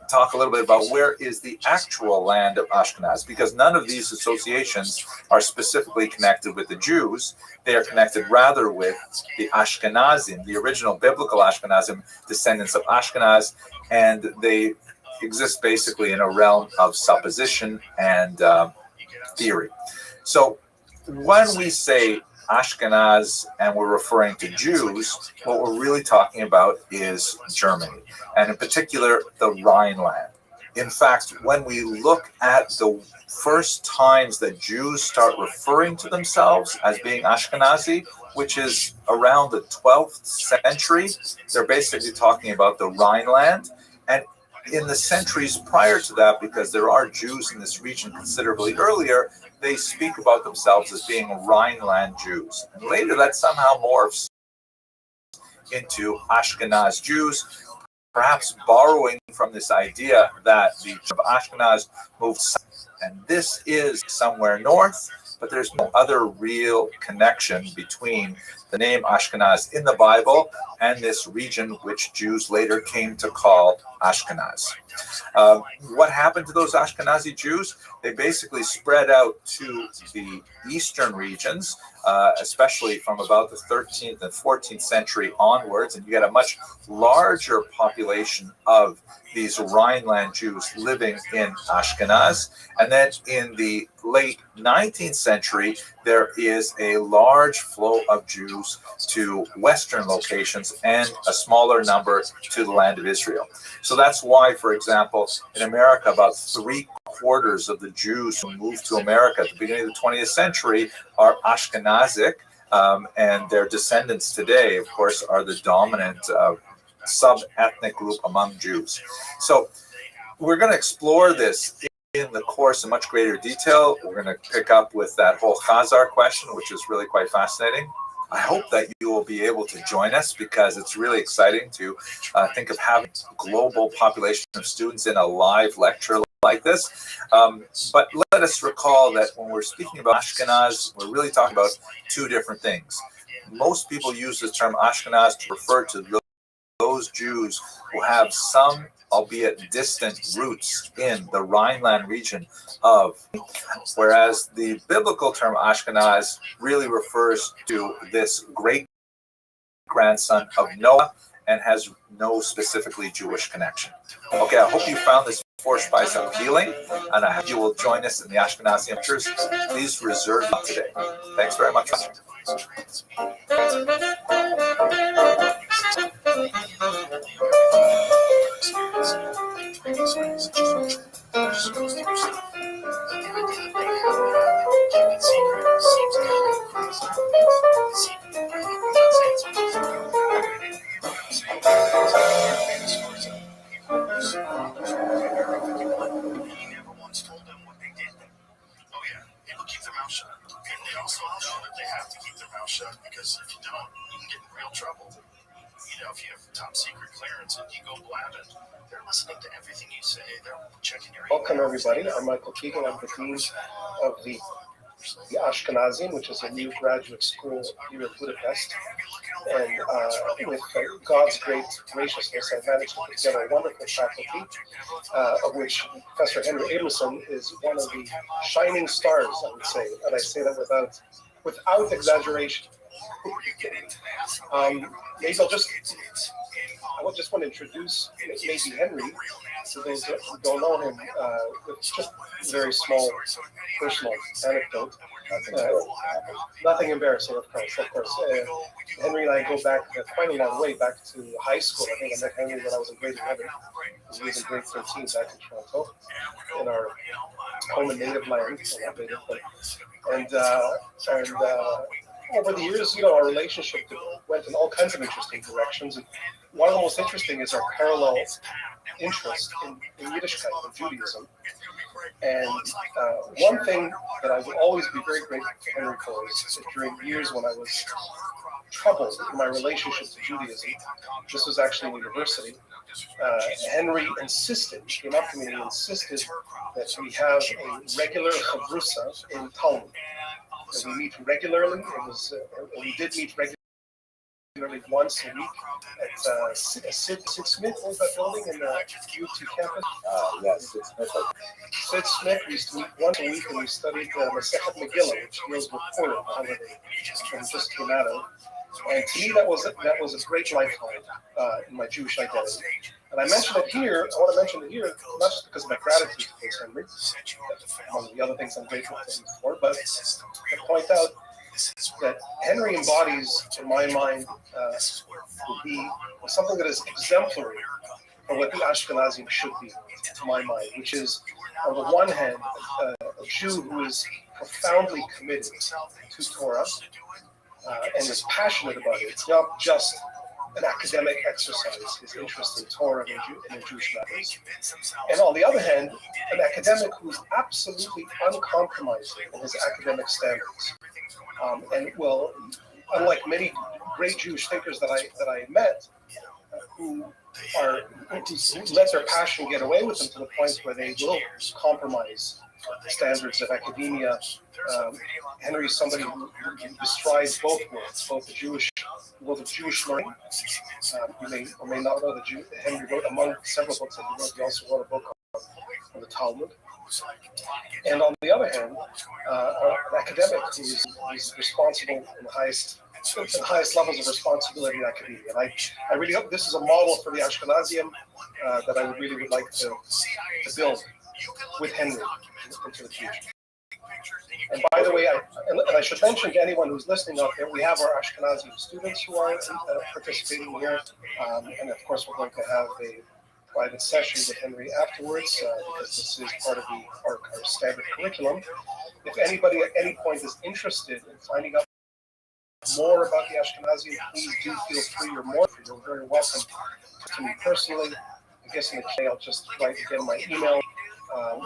B: talk a little bit about where is the actual land of Ashkenaz, because none of these associations are specifically connected with the Jews. They are connected rather with the Ashkenazim, the original biblical Ashkenazim, descendants of Ashkenaz, and they exist basically in a realm of supposition and theory. So when we say
G: Ashkenaz and we're referring to Jews, what we're really talking about is Germany, and in particular, the Rhineland. In fact, when we look at the first times that Jews start referring to themselves as being Ashkenazi, which is around the 12th century, they're basically talking about the Rhineland. And in the centuries prior to that, because there are Jews in this region considerably earlier, they speak about themselves as being Rhineland Jews. And later that somehow morphs into Ashkenaz Jews, perhaps borrowing from this idea that the Ashkenaz moved south, and this is somewhere north, but there's no other real connection between the name Ashkenaz in the Bible and this region which Jews later came to call Ashkenaz. What happened to those Ashkenazi Jews? They basically spread out to the eastern regions, especially from about the 13th and 14th century onwards, and you get a much larger population of these Rhineland Jews living in Ashkenaz. And then in the late 19th century, there is a large flow of Jews to Western locations and a smaller number to the land of Israel. So that's why, for example, in America, about 3/4 of the Jews who moved to America at the beginning of the 20th century are Ashkenazic, and their descendants today, of course, are the dominant sub-ethnic group among Jews. So we're going to explore this in the course in much greater detail. We're going to pick up with that whole Khazar question, which is really quite fascinating. I hope that you will be able to join us because it's really exciting to think of having a global population of students in a live lecture like this. But let us recall that when we're speaking about Ashkenaz, we're really talking about two different things. Most people use the term Ashkenaz to refer to those Jews who have some, albeit distant, roots in the Rhineland region whereas the biblical term Ashkenaz really refers to this great grandson of Noah and has no specifically Jewish connection. Okay, I hope you found this forced by some healing, and I hope you will join us in the Ashkenazi lectures. Please reserve it today. Thanks very much.
E: Because if you don't, you can get in real trouble. You know, if you have top secret clearance and you go blabbing, they're listening to everything you say. They're checking your email.
C: Welcome, everybody. I'm Michael Keegan. I'm the dean of the Ashkenazim, which is a new graduate school here in Budapest. And with God's great graciousness, I've managed to put together a wonderful faculty, of which Professor Henry Abelson is one of the shining stars, I would say. And I say that without exaggeration. Maybe I just want to introduce maybe Henry to those who don't know him with just a very small personal anecdote. Nothing embarrassing, of course. Henry and I go back quite a long way, back to high school. I think I met Henry when I was in grade 11. He was in grade 13 back in Toronto, in our home and native land. And over the years, our relationship went in all kinds of interesting directions. And one of the most interesting is our parallel interest in Yiddishkeit, in Judaism. And one thing that I would always be very grateful to Henry for is during years when I was troubled in my relationship to Judaism, this was actually in university, Henry came up to me and insisted that we have a regular chavrusa in Talmud. And we meet regularly. We did meet regularly once a week at Sid Smith. What was that building in the UT campus?
G: Yes,
C: Sid Smith. We used to meet once a week, and we studied Masechet Megillah, which deals with Purim, the holiday that just came out of. And to me, that was a great lifeline in my Jewish identity. And I mention it here. I want to mention it here not just because of my gratitude to Henry, among the other things I'm grateful to him for, but to point out that Henry embodies, in my mind, would be something that is exemplary for what the Ashkenazim should be, to my mind, which is, on the one hand, a Jew who is profoundly committed to Torah and is passionate about it. It's not just an academic exercise, his interest in Torah and in Jewish matters. And on the other hand, an academic who's absolutely uncompromising in his academic standards. And well, unlike many great Jewish thinkers that I met, who let their passion get away with them to the point where they will compromise standards of academia. Henry is somebody who bestrides both worlds, both the Jewish world of Jewish learning. You may or may not know that Henry wrote, among several books that he wrote, he also wrote a book on the Talmud. And on the other hand, an academic who is responsible in the highest levels of responsibility in academia. And I really hope this is a model for the Ashkenazim that I really would like to build with Henry into the future. And by the way, I should mention to anyone who's listening out there, we have our Ashkenazi students who are participating here. And of course, we're going to have a private session with Henry afterwards, because this is part of our standard curriculum. If anybody at any point is interested in finding out more about the Ashkenazi, please do feel free. You're very welcome to me personally. I guess in the Q&A, I'll just write again my email.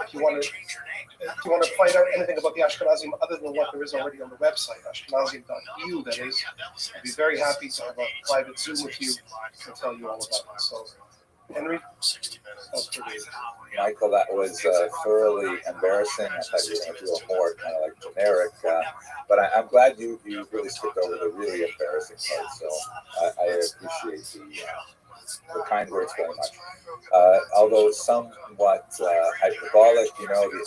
C: If you want to find out anything about the Ashkenazim other than what there is already on the website, ashkenazim.eu, that is, I'd be very happy to have a private Zoom with you and tell you all about it. So, Henry?
B: Michael, that was thoroughly embarrassing. I thought you were going to do a more kind of like generic, but I'm glad you really skipped over the really embarrassing part. So I appreciate the kind words very much. Although somewhat hyperbolic, the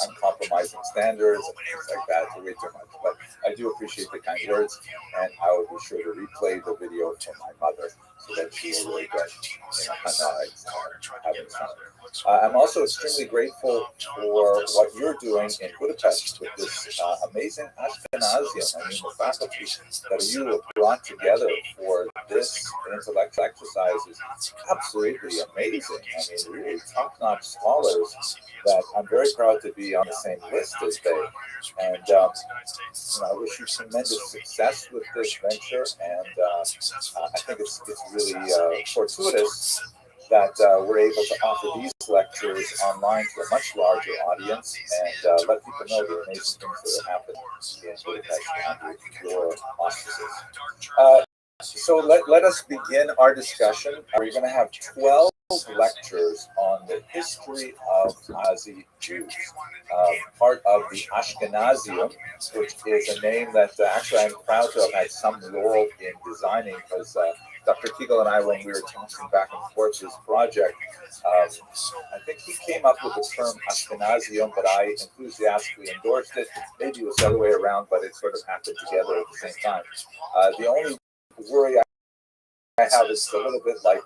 B: uncompromising standards and things like that, way too much. But I do appreciate the kind words, and I will be sure to replay the video for my mother so that she will really get having fun. I'm also extremely grateful for what you're doing in Budapest with this amazing Ashkenazium. I mean, the faculty that you have brought together for this intellectual exercise is absolutely amazing. I mean, really top-notch scholars that I'm very proud to be on the same list as they. And I wish you tremendous success with this venture. And I think it's really fortuitous that we're able to offer these lectures online to a much larger audience and let people know the amazing things that are happening in Budapest under your auspices. So let us begin our discussion. We're going to have 12 lectures on the history of Ashkenazi Jews, part of the Ashkenazium, which is a name that actually I'm proud to have had some role in designing, because Dr. Kegel and I, when we were talking back and forth his project, I think he came up with the term Ashkenazium, but I enthusiastically endorsed it. Maybe it was the other way around, but it sort of happened together at the same time. The only worry I have is a little bit like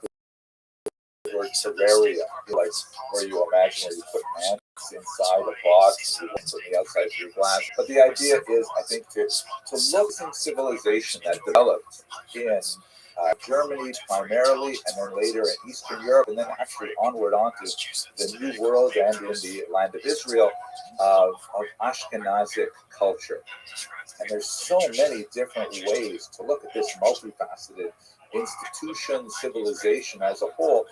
B: the word terraria, like where you imagine where you put ants inside a box and you look from the outside through glass. But the idea is, I think, to look at some civilization that developed in Germany primarily, and then later in Eastern Europe, and then actually onward onto the New World and in the land of Israel of Ashkenazic culture. And there's so many different ways to look at this multifaceted institution, civilization as a whole.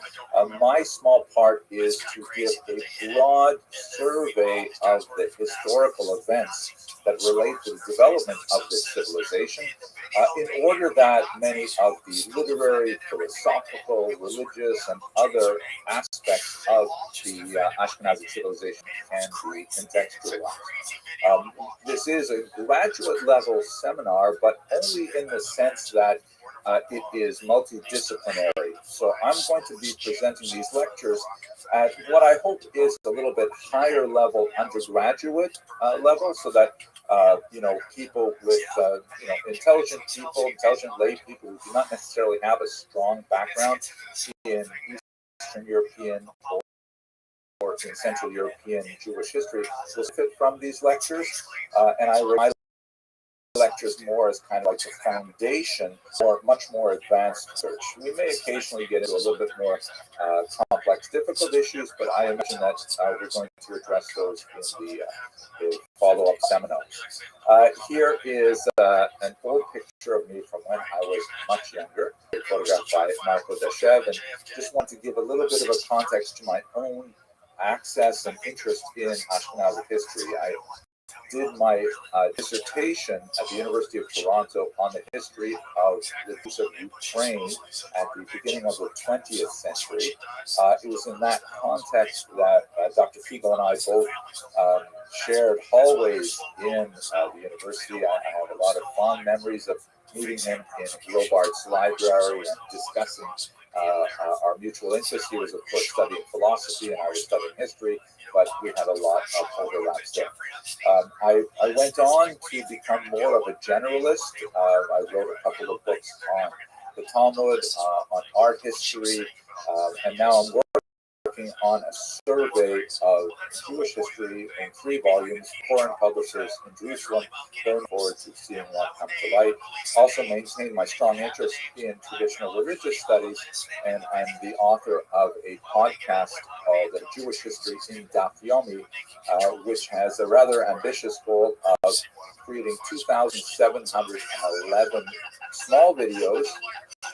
B: My small part is to give a broad survey of the historical events that relate to the development of this civilization, in order that many of the literary, philosophical, religious, and other aspects of the Ashkenazi civilization can be contextualized. This is a graduate level seminar, but only in the sense that it is multidisciplinary. So I'm going to be presenting these lectures at what I hope is a little bit higher level undergraduate level, so that people with intelligent lay people who do not necessarily have a strong background in Eastern European or in Central European Jewish history will fit from these lectures. And I remind lectures more as kind of like the foundation for much more advanced research. We may occasionally get into a little bit more complex, difficult issues, but I imagine that we're going to address those in the follow-up seminars. Here is an old picture of me from when I was much younger, photographed by Marco Deshev, and just want to give a little bit of a context to my own access and interest in Ashkenazi history. I did my dissertation at the University of Toronto on the history of the Jews of Ukraine at the beginning of the 20th century. It was in that context that Dr. Fiegel and I both shared hallways in the university. I have a lot of fond memories of meeting him in Robart's library and discussing our mutual interests. He was, of course, studying philosophy and I was studying history, but we had a lot of overlaps there. I went on to become more of a generalist. I wrote a couple of books on the Talmud, on art history, and now I'm working on a survey of Jewish history in 3 volumes, foreign publishers in Jerusalem. Looking forward to seeing that come to light. Also maintain my strong interest in traditional religious studies, and I'm the author of a podcast called Jewish History in Daf Yomi, which has a rather ambitious goal of creating 2,711 small videos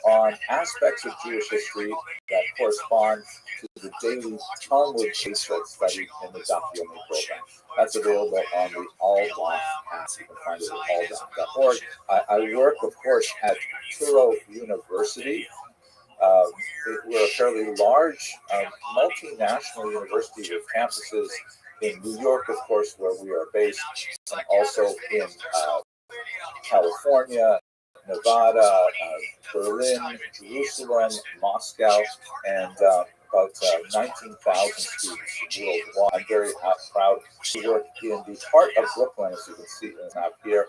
B: on aspects of Jewish history that correspond to the daily Talmud case study in the Daf Yomi program. That's available on the AllDaf app. You can find it at alldaf.org. I work, of course, at Touro University. We're a fairly large multinational university with campuses in New York, of course, where we are based, and also in California, Nevada, Berlin, Jerusalem, Moscow, and about 19,000 students worldwide. I'm very proud to work in the heart of Brooklyn, as you can see out here,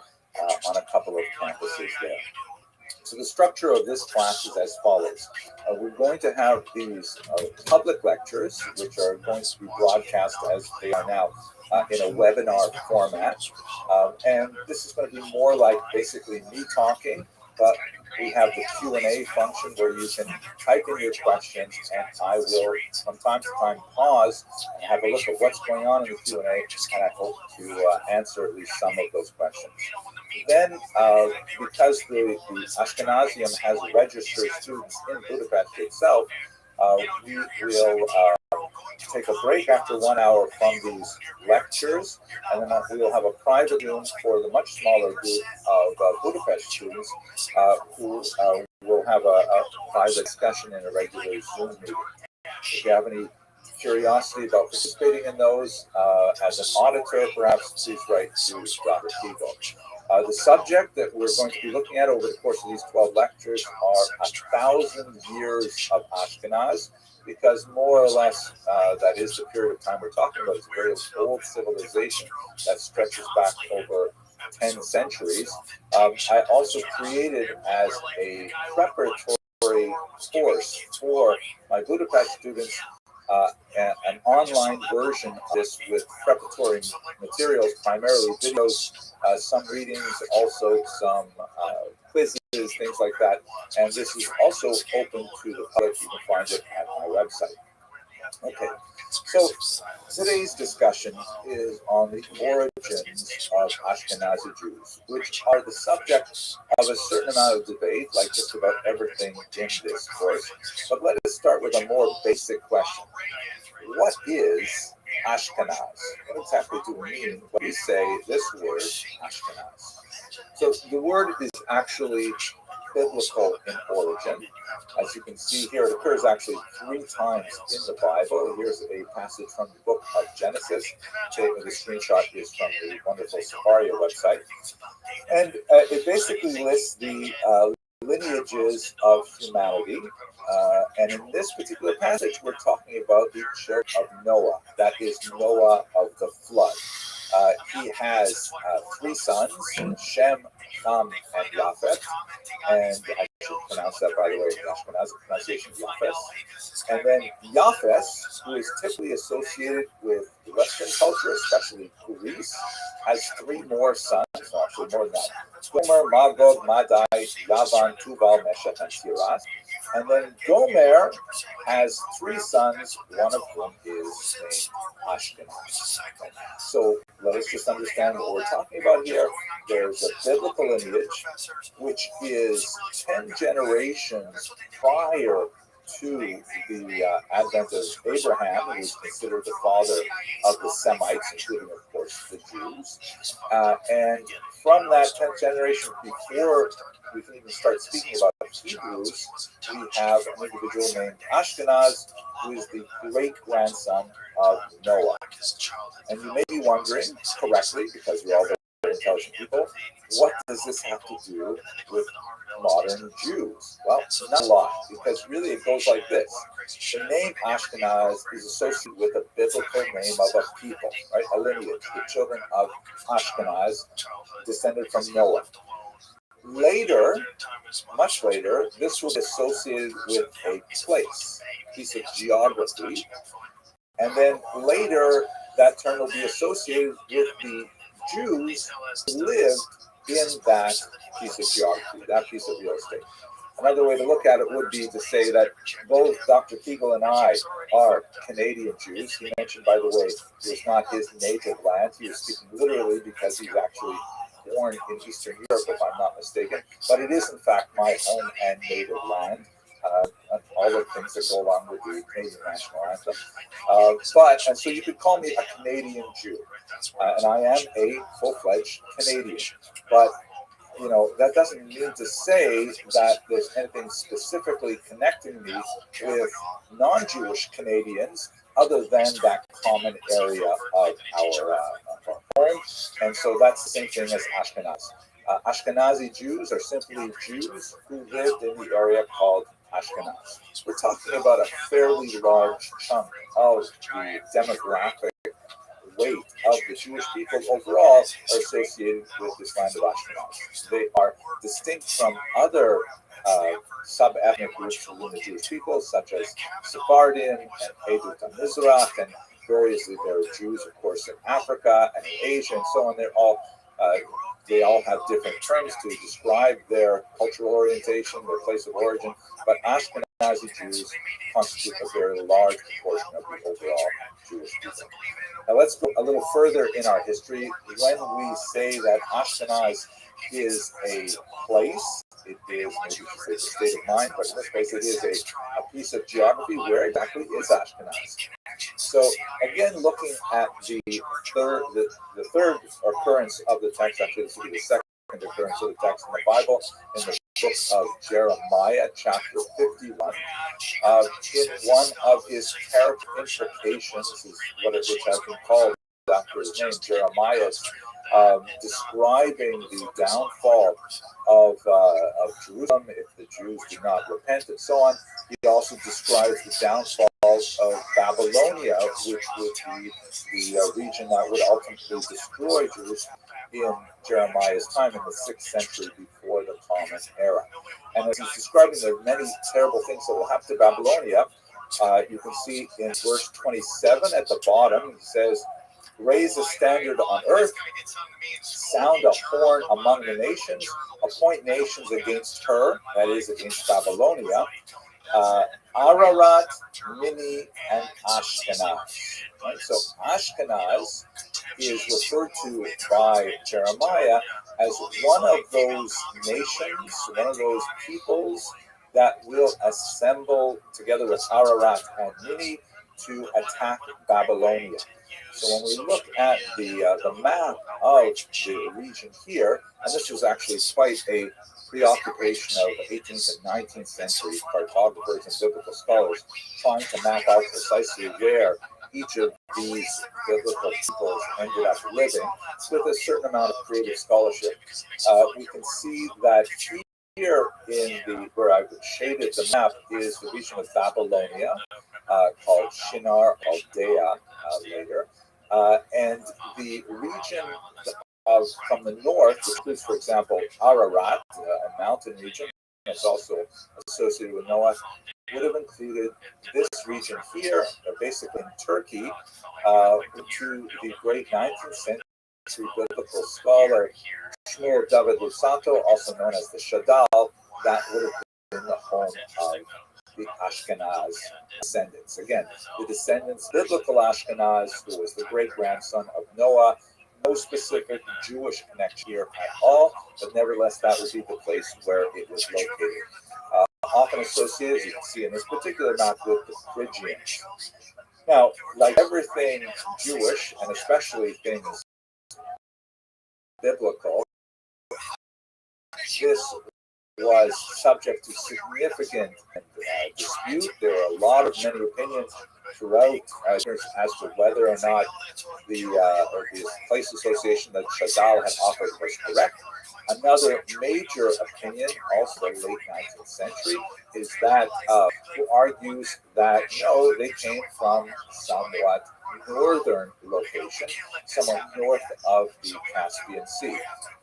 B: on a couple of campuses there. So the structure of this class is as follows. We're going to have these public lectures, which are going to be broadcast as they are now in a webinar format. And this is going to be more like basically me talking, but we have the Q&A function where you can type in your questions, and I will, from time to time, pause and have a look at what's going on in the Q&A, and I hope to answer at least some of those questions. Then, because the Ashkenazium has registered students in Budapest itself, we will take a break after 1 hour from these lectures, and then we will have a private room for the much smaller group of Budapest students who will have a private discussion in a regular Zoom meeting. If you have any curiosity about participating in those as an auditor, perhaps please write to Dr. Fiegel. The subject that we're going to be looking at over the course of these 12 lectures are 1,000 years of Ashkenaz, because more or less that is the period of time we're talking about. It's a very old civilization that stretches back over 10 centuries. I also created as a preparatory course for my Budapest students an online version of this with preparatory materials, primarily videos, some readings, also some quizzes, things like that. And this is also open to the public. You can find it at my website. Okay, so today's discussion is on the origins of Ashkenazi Jews, which are the subject of a certain amount of debate, like just about everything in this course. But let us start with a more basic question. What is Ashkenaz? What exactly do we mean when we say this word, Ashkenaz? So the word is actually biblical in origin. As you can see here, it occurs actually 3 times in the Bible. Here's a passage from the book of Genesis. The screenshot is from the wonderful Sefaria website. And it basically lists the lineages of humanity. And in this particular passage, we're talking about the children of Noah. That is Noah of the flood. He has three sons, Shem, Ham, and Japheth. And I should pronounce that, by the way, the Ashkenazi pronunciation, Japheth. And then Japheth, who is typically associated with Western culture, especially Greece, has three more sons, actually more than that. Gomer, Magog, Madai, Yavan, Tubal, Meshach, and Tiras. And then Gomer has three sons, one of whom is named Ashkenaz. So let us just understand what we're talking about here. There's a biblical lineage, which is 10 generations prior to the advent of Abraham, who is considered the father of the Semites, including, of course, the Jews. And from that 10th generation, before we can even start speaking about Hebrews, we have an individual named Ashkenaz, who is the great-grandson of Noah. And you may be wondering, correctly, because you're all very intelligent people, what does this have to do with modern Jews? Well, not a lot, because really it goes like this. The name Ashkenaz is associated with a biblical name of a people, right? A lineage, the children of Ashkenaz, descended from Noah. Later, much later, this will be associated with a place, a piece of geography. And then later, that term will be associated with the Jews who lived in that piece of geography, that piece of real estate. Another way to look at it would be to say that both Dr. Kegel and I are Canadian Jews. He mentioned, by the way, it was not his native land. He was speaking literally because he's actually born in Eastern Europe, if I'm not mistaken. But it is, in fact, my home and native land. All the things that go along with the Canadian national anthem. And so you could call me a Canadian Jew. And I am a full-fledged Canadian. But you know, that doesn't mean to say that there's anything specifically connecting me with non-Jewish Canadians other than that common area of our home. And so that's the same thing as Ashkenaz. Ashkenazi Jews are simply Jews who lived in the area called Ashkenaz. We're talking about a fairly large chunk of the demographic weight of the Jewish people overall are associated with this land of Ashkenaz. They are distinct from other sub-ethnic groups within the Jewish people, such as Sephardim and Edut HaMizrach, and variously there are Jews, of course, in Africa and in Asia and so on. They all have different terms to describe their cultural orientation, their place of origin, but Ashkenazi Jews constitute a very large proportion of the overall Jewish people. Now let's go a little further in our history. When we say that Ashkenaz is a place, it is, maybe you should say, a state of mind, but in this case it is a piece of geography. Where exactly is Ashkenaz? So again, looking at the third occurrence of the text, actually this will be the second occurrence of the text in the Bible, in the book of Jeremiah, chapter 51. In one of his character implications, is what it has been called after his name, Jeremiah's, describing the downfall of Jerusalem if the Jews do not repent and so on. He also describes the downfall of Babylonia, which would be the region that would ultimately destroy Jerusalem in Jeremiah's time in the 6th century before the Common Era. And as he's describing the many terrible things that will happen to Babylonia, you can see in verse 27 at the bottom, he says, "Raise a standard on earth, sound a horn among the nations, appoint nations against her," that is, against Babylonia, Ararat, Mini, and Ashkenaz. Right? So Ashkenaz is referred to by Jeremiah as one of those nations, one of those peoples that will assemble together with Ararat and Mini to attack Babylonia. So when we look at the map of the region here, and this was actually quite a preoccupation of 18th and 19th century cartographers and biblical scholars trying to map out precisely where each of these biblical peoples ended up living with a certain amount of creative scholarship. We can see that here in where I've shaded the map is the region of Babylonia, called Shinar Aldea later. And the region from the north, which includes, for example, Ararat, a mountain region that's also associated with Noah, would have included this region here, basically in Turkey, to the great 19th century biblical scholar Shmuel David Lusanto, also known as the Shadal. That would have been the home of the Ashkenaz descendants. Again, the descendants, biblical Ashkenaz, who was the great-grandson of Noah. No specific Jewish connection here at all, but nevertheless, that would be the place where it was located. Often associated, as you can see in this particular map, with the Phrygians. Now, like everything Jewish, and especially things biblical, this was subject to significant dispute. There are a lot of many opinions throughout as to whether or not the place association that Shadal had offered was correct. Another major opinion, also late 19th century, is that who argues that no, they came from somewhat northern location, somewhat north of the Caspian Sea.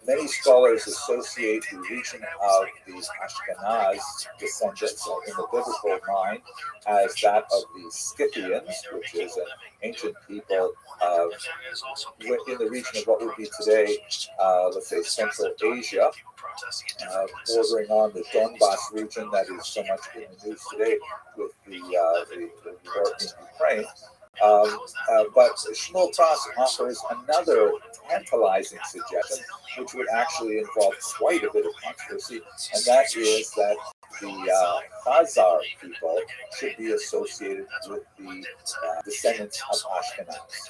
B: Many scholars associate the region of the Ashkenaz descendants in the biblical mind as that of the Scythians, which is an ancient people in the region of what would be today, let's say, Central Asia, bordering on the Donbass region that is so much in the news today with the war in Ukraine. But Shmuel Cross offers another tantalizing suggestion, which would actually involve quite a bit of controversy, and that is that the Khazar people should be associated with the descendants of Ashkenaz.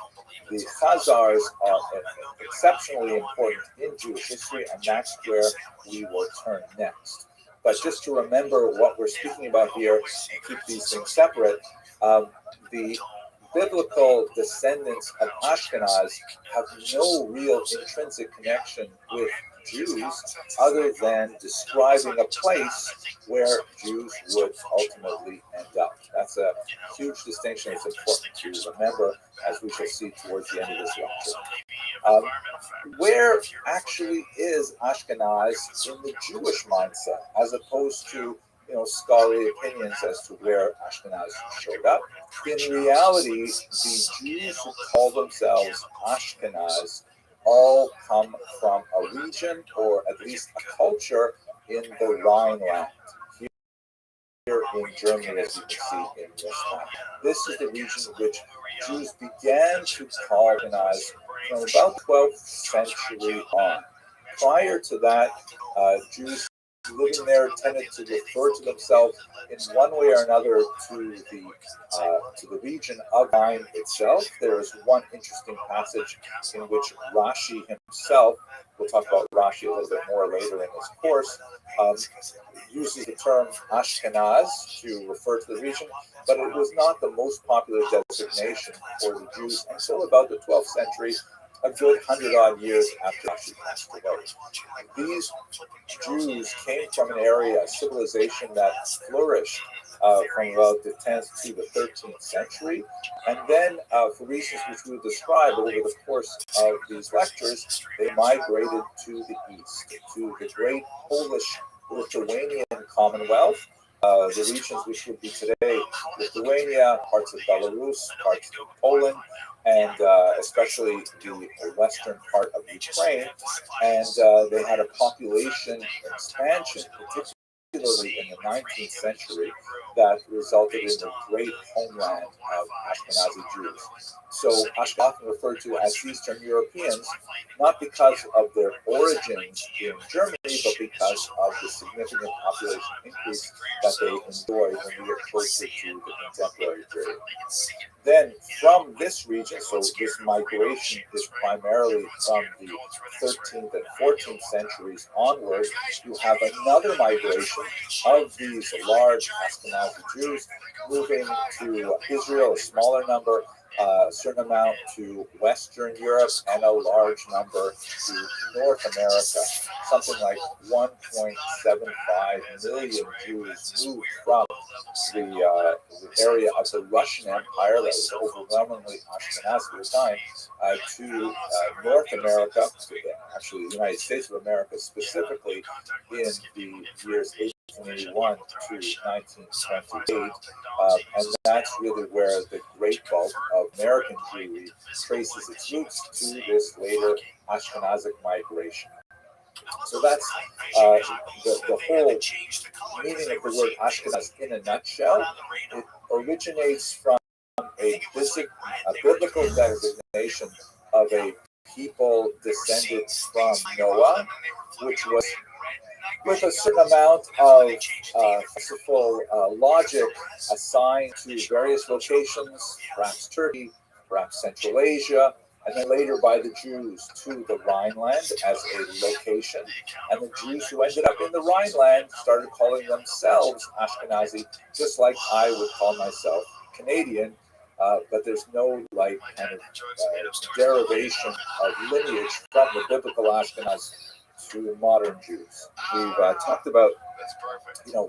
B: The Khazars are exceptionally important in Jewish history, and that's where we will turn next. But just to remember what we're speaking about here and keep these things separate, the biblical descendants of Ashkenaz have no real intrinsic connection with Jews other than describing a place where Jews would ultimately end up. That's a huge distinction. It's important to remember, as we shall see towards the end of this lecture. Where actually is Ashkenaz in the Jewish mindset, as opposed to scholarly opinions as to where Ashkenaz showed up? In reality, the Jews who call themselves Ashkenaz all come from a region, or at least a culture, in the Rhineland, here in Germany, as you can see in this map. This is the region in which Jews began to colonize from about the 12th century on. Prior to that, Jews living there tended to refer to themselves in one way or another to the region of Rhine itself. There is one interesting passage in which Rashi himself, we'll talk about Rashi a little bit more later in this course, uses the term Ashkenaz to refer to the region, but it was not the most popular designation for the Jews until about the 12th century, a good 100-odd years after Rashi passed away. These Jews came from an area, a civilization that flourished from about the 10th to the 13th century, and then for reasons which we will describe over the course of these lectures, they migrated to the east, to the great Polish-Lithuanian Commonwealth, the regions which would be today Lithuania, parts of Belarus, parts of Poland, and especially the western part of Ukraine. And they had a population expansion, particularly in the 19th century, that resulted in the great homeland of Ashkenazi Jews. So Ashkenaz often referred to as Eastern Europeans, not because of their origins in Germany, but because of the significant population increase that they enjoyed when we get closer to the contemporary period. Then from this region, so this migration is primarily from the 13th and 14th centuries onward, you have another migration of these large Ashkenazi Jews moving to Israel, a smaller number, a certain amount to Western Europe, and a large number to North America. Something like 1.75 million Jews moved from the area of the Russian Empire that was overwhelmingly Ashkenazi at the time to North America, actually the United States of America specifically, in the years 1881 to 1928. And that's really where the great bulk of American Jewry traces its roots to this later Ashkenazic migration. So that's the whole meaning of the word Ashkenaz in a nutshell. It originates from a biblical designation of a people descended from Noah, which was with a certain amount of fanciful logic assigned to various locations, perhaps Turkey, perhaps Central Asia, and then later by the Jews to the Rhineland as a location. And the Jews who ended up in the Rhineland started calling themselves Ashkenazi, just like I would call myself Canadian. But there's no like kind of derivation of lineage from the biblical Ashkenaz to modern Jews. We've talked about,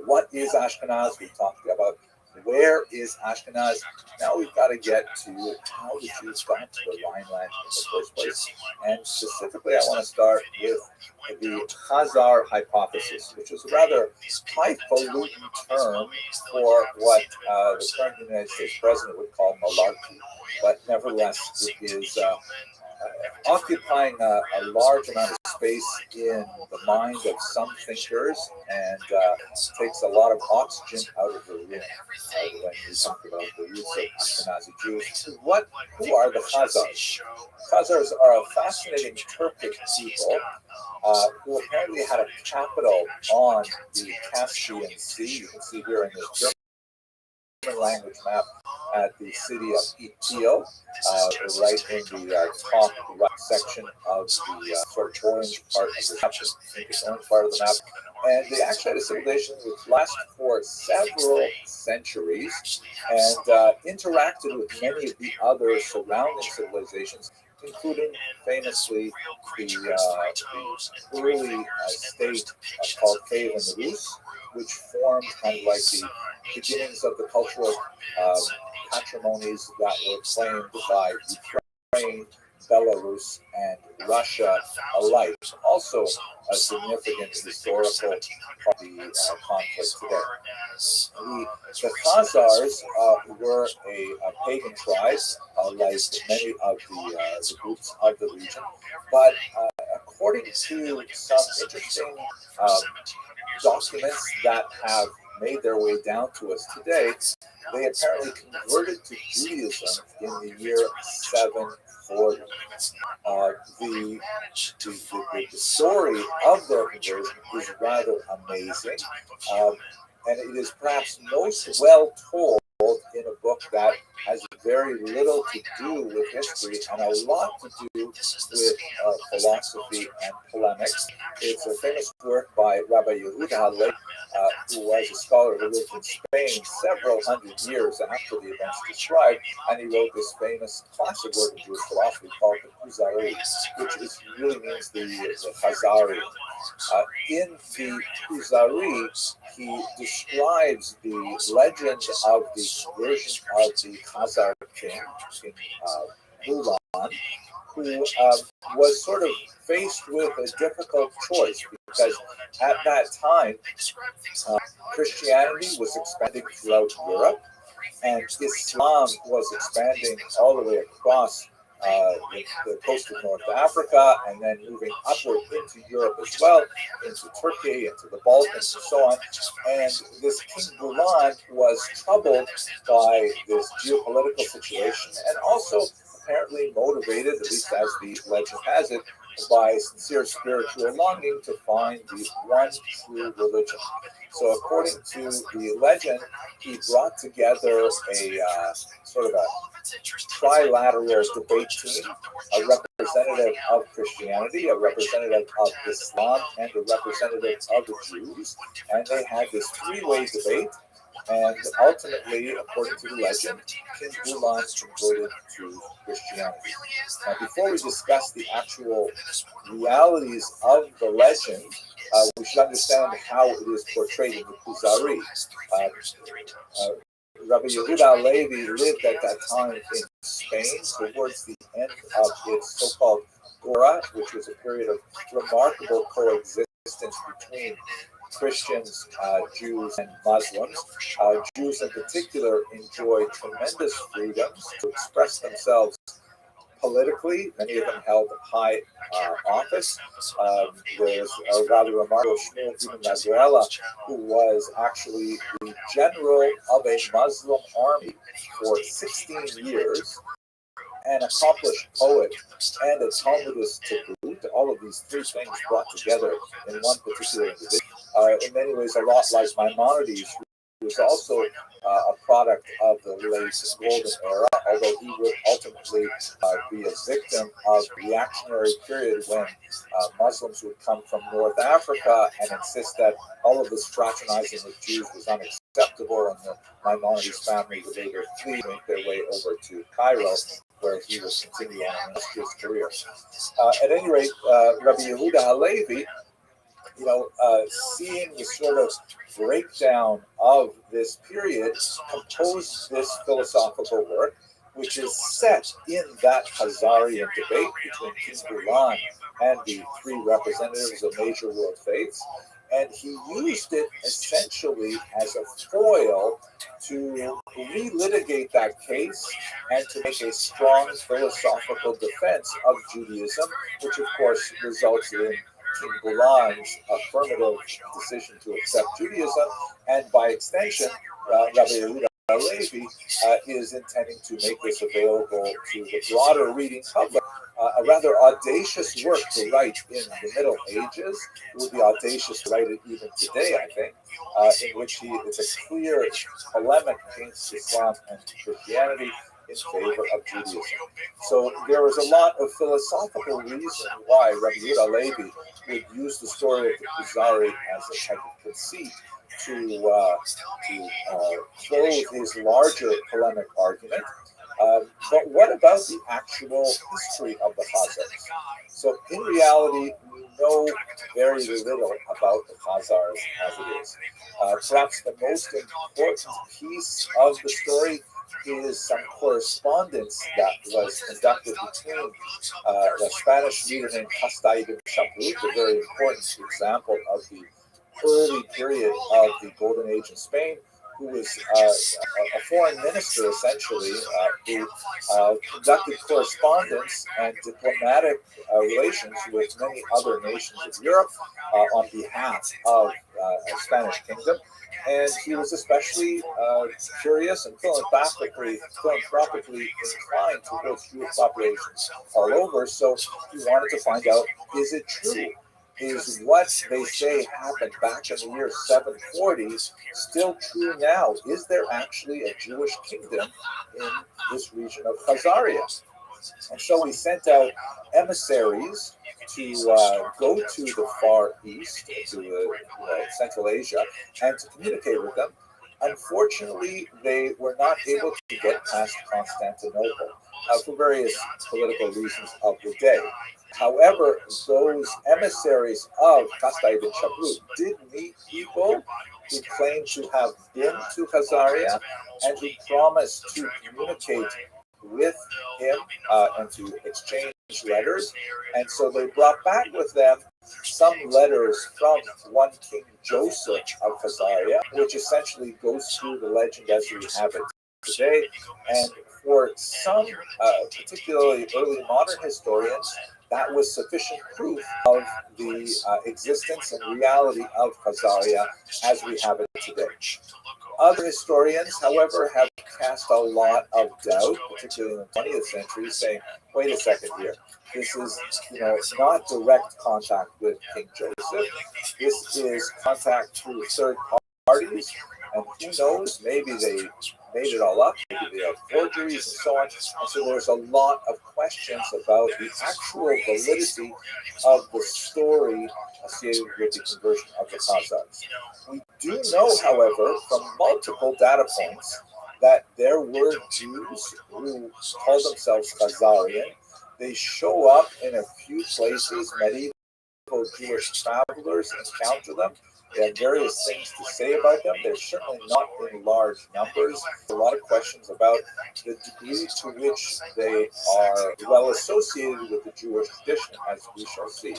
B: what is Ashkenaz? We've talked about where is Ashkenaz. Now we've got to get to how the Jews got to the Rhineland in the first place. And specifically, I want to start with the Khazar hypothesis, which is a rather highfalutin term for what the current United States president would call malarkey. But nevertheless, it is occupying a large amount of space in the mind of some thinkers and takes a lot of oxygen out of the room when you talk about the roots of Ashkenazi Jews. Who are the Khazars? Khazars are a fascinating Turkic people who apparently had a capital on the Caspian Sea. You can see here in this German language map at the city of Itil, right in the top right section of the sort of orange part of the map, orange part of the map. And they actually had a civilization which lasted for several centuries and interacted with many of the other surrounding civilizations, including famously the early state called Cave and the Rus, which formed kind of like the beginnings of the cultural patrimonies that were claimed by Ukraine, Belarus, and Russia alike. Also a significant historical part of the conflict today. The Khazars were a pagan tribe, like many of the groups of the region, but according to some interesting documents that have made their way down to us today, they apparently converted to Judaism in the year 740. The story of their conversion is rather amazing, and it is perhaps most well told in a book that has very little to do with history and a lot to do with philosophy and polemics. It's a famous work by Rabbi Yehuda, who was a scholar who lived in Spain several hundred years after the events described, and he wrote this famous classic work of Jewish philosophy called the Kuzari, which really means the Khazari. In the Kuzari, he describes the legend of the conversion of the Khazar king, King Bulan, who was sort of faced with a difficult choice because at that time Christianity was expanding throughout Europe and Islam was expanding all the way across the coast of North Africa and then moving upward into Europe as well, into Turkey, into the Balkans, and so on. And this King Bulan was troubled by this geopolitical situation and also apparently motivated, at least as the legend has it, by sincere spiritual longing to find the one true religion. So according to the legend, he brought together a sort of a trilateral debate team, a representative of Christianity, a representative of Islam, and a representative of the Jews. And they had this three-way debate. And ultimately, according to the legend, King Bulan converted to Christianity. Now, before we discuss the actual realities of the legend, we should understand how it is portrayed in the Kuzari. Rabbi Yehuda Levi lived at that time in Spain towards the end of its so-called Gora, which was a period of remarkable coexistence between Christians, Jews, and Muslims. Jews in particular enjoyed tremendous freedoms to express themselves politically. Many of them held high office. There's a rather remarkable Shmuel Ibn Nazarella, who was actually the general of a Muslim army for 16 years, an accomplished poet, and a Talmudist to boot. All of these three things brought together in one particular individual. In many ways, a lot like Maimonides, who was also a product of the late Golden Era, although he would ultimately be a victim of the reactionary period when Muslims would come from North Africa and insist that all of this fraternizing with Jews was unacceptable, and the Maimonides family would later flee, make their way over to Cairo, where he would continue on his career. At any rate, Rabbi Yehuda Halevi, seeing the sort of breakdown of this period, composed this philosophical work, which is set in that Khazarian debate between King Bulan and the three representatives of major world faiths. And he used it essentially as a foil to relitigate that case and to make a strong philosophical defense of Judaism, which of course resulted in King Bulan's affirmative decision to accept Judaism, and by extension, Rabbi Yehuda Halevi is intending to make this available to the broader reading public. A rather audacious work to write in the Middle Ages. It would be audacious to write it even today, I think, in which it's a clear polemic against Islam and Christianity in favor of Judaism. So there was a lot of philosophical reason why Rabbi Yehuda Levi would use the story of the Kuzari as a type of conceit to clothe his larger polemic argument. But what about the actual history of the Khazars? So in reality, we know very little about the Khazars as it is. Perhaps the most important piece of the story is some correspondence that was conducted between the Spanish leader named Casta ibn Shaprut, a very important example of the early period of the Golden Age in Spain, who was a foreign minister, essentially, who conducted correspondence and diplomatic relations with many other nations of Europe on behalf of the Spanish kingdom. And he was especially curious and philanthropically inclined towards Jewish populations all over. So he wanted to find out, is it true? Is what they say happened back in the year 740 still true now? Is there actually a Jewish kingdom in this region of Khazaria? And so we sent out emissaries to go to the Far East, to Central Asia, and to communicate with them. Unfortunately, they were not able to get past Constantinople for various political reasons of the day. However, those emissaries of Casta ibn Shaprut did meet people who claimed to have been to Khazaria and who promised to communicate with him and to exchange letters. And so they brought back with them some letters from one King Joseph of Khazaria, which essentially goes through the legend as we have it today. And for some, particularly early modern historians, that was sufficient proof of the existence and reality of Khazaria as we have it today. Other historians, however, have cast a lot of doubt, particularly in the 20th century, saying, wait a second here. This is, not direct contact with King Joseph. This is contact through third parties, and who knows, maybe they made it all up. Maybe they have forgeries and so on. And so there's a lot of questions about the actual validity of the story associated with the conversion of the Khazars. We do know, however, from multiple data points that there were Jews who called themselves Khazarian. They show up in a few places. Medieval Jewish travelers encounter them. They have various things to say about them. They're certainly not in large numbers. A lot of questions about the degree to which they are well associated with the Jewish tradition, as we shall see.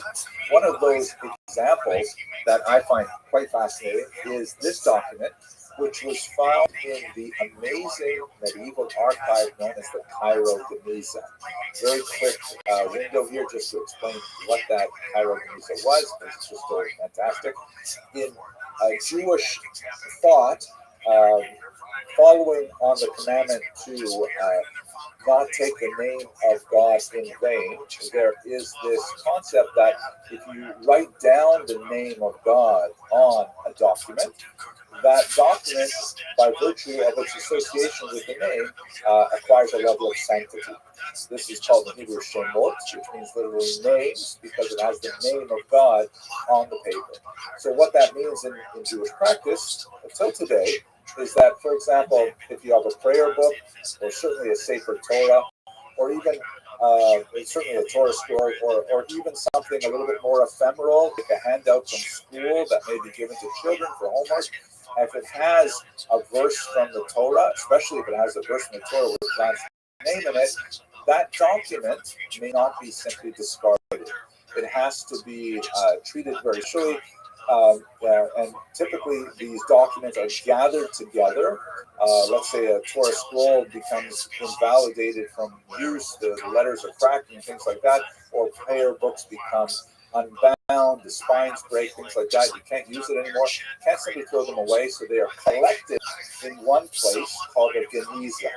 B: One of those examples that I find quite fascinating is this document, which was found in the amazing medieval archive known as the Cairo Geniza. Very quick window here just to explain what that Cairo Geniza was. It's just so fantastic. In Jewish thought, following on the commandment to not take the name of God in vain, there is this concept that if you write down the name of God on a document, that document, by virtue of its association with the name, acquires a level of sanctity. This is called in Hebrew Shemot, which means literally names, because it has the name of God on the paper. So what that means in Jewish practice, until today, is that, for example, if you have a prayer book, or certainly a Sefer Torah, or even certainly a Torah scroll, or even something a little bit more ephemeral, like a handout from school that may be given to children for homework, if it has a verse from the Torah, especially if it has a verse from the Torah with God's name in it, that document may not be simply discarded. It has to be treated very seriously. And typically these documents are gathered together. Let's say a Torah scroll becomes invalidated from use, the letters are cracking and things like that, or prayer books become unbound, the spines break, things like that. You can't use it anymore. You can't simply throw them away, so they are collected in one place called a geniza,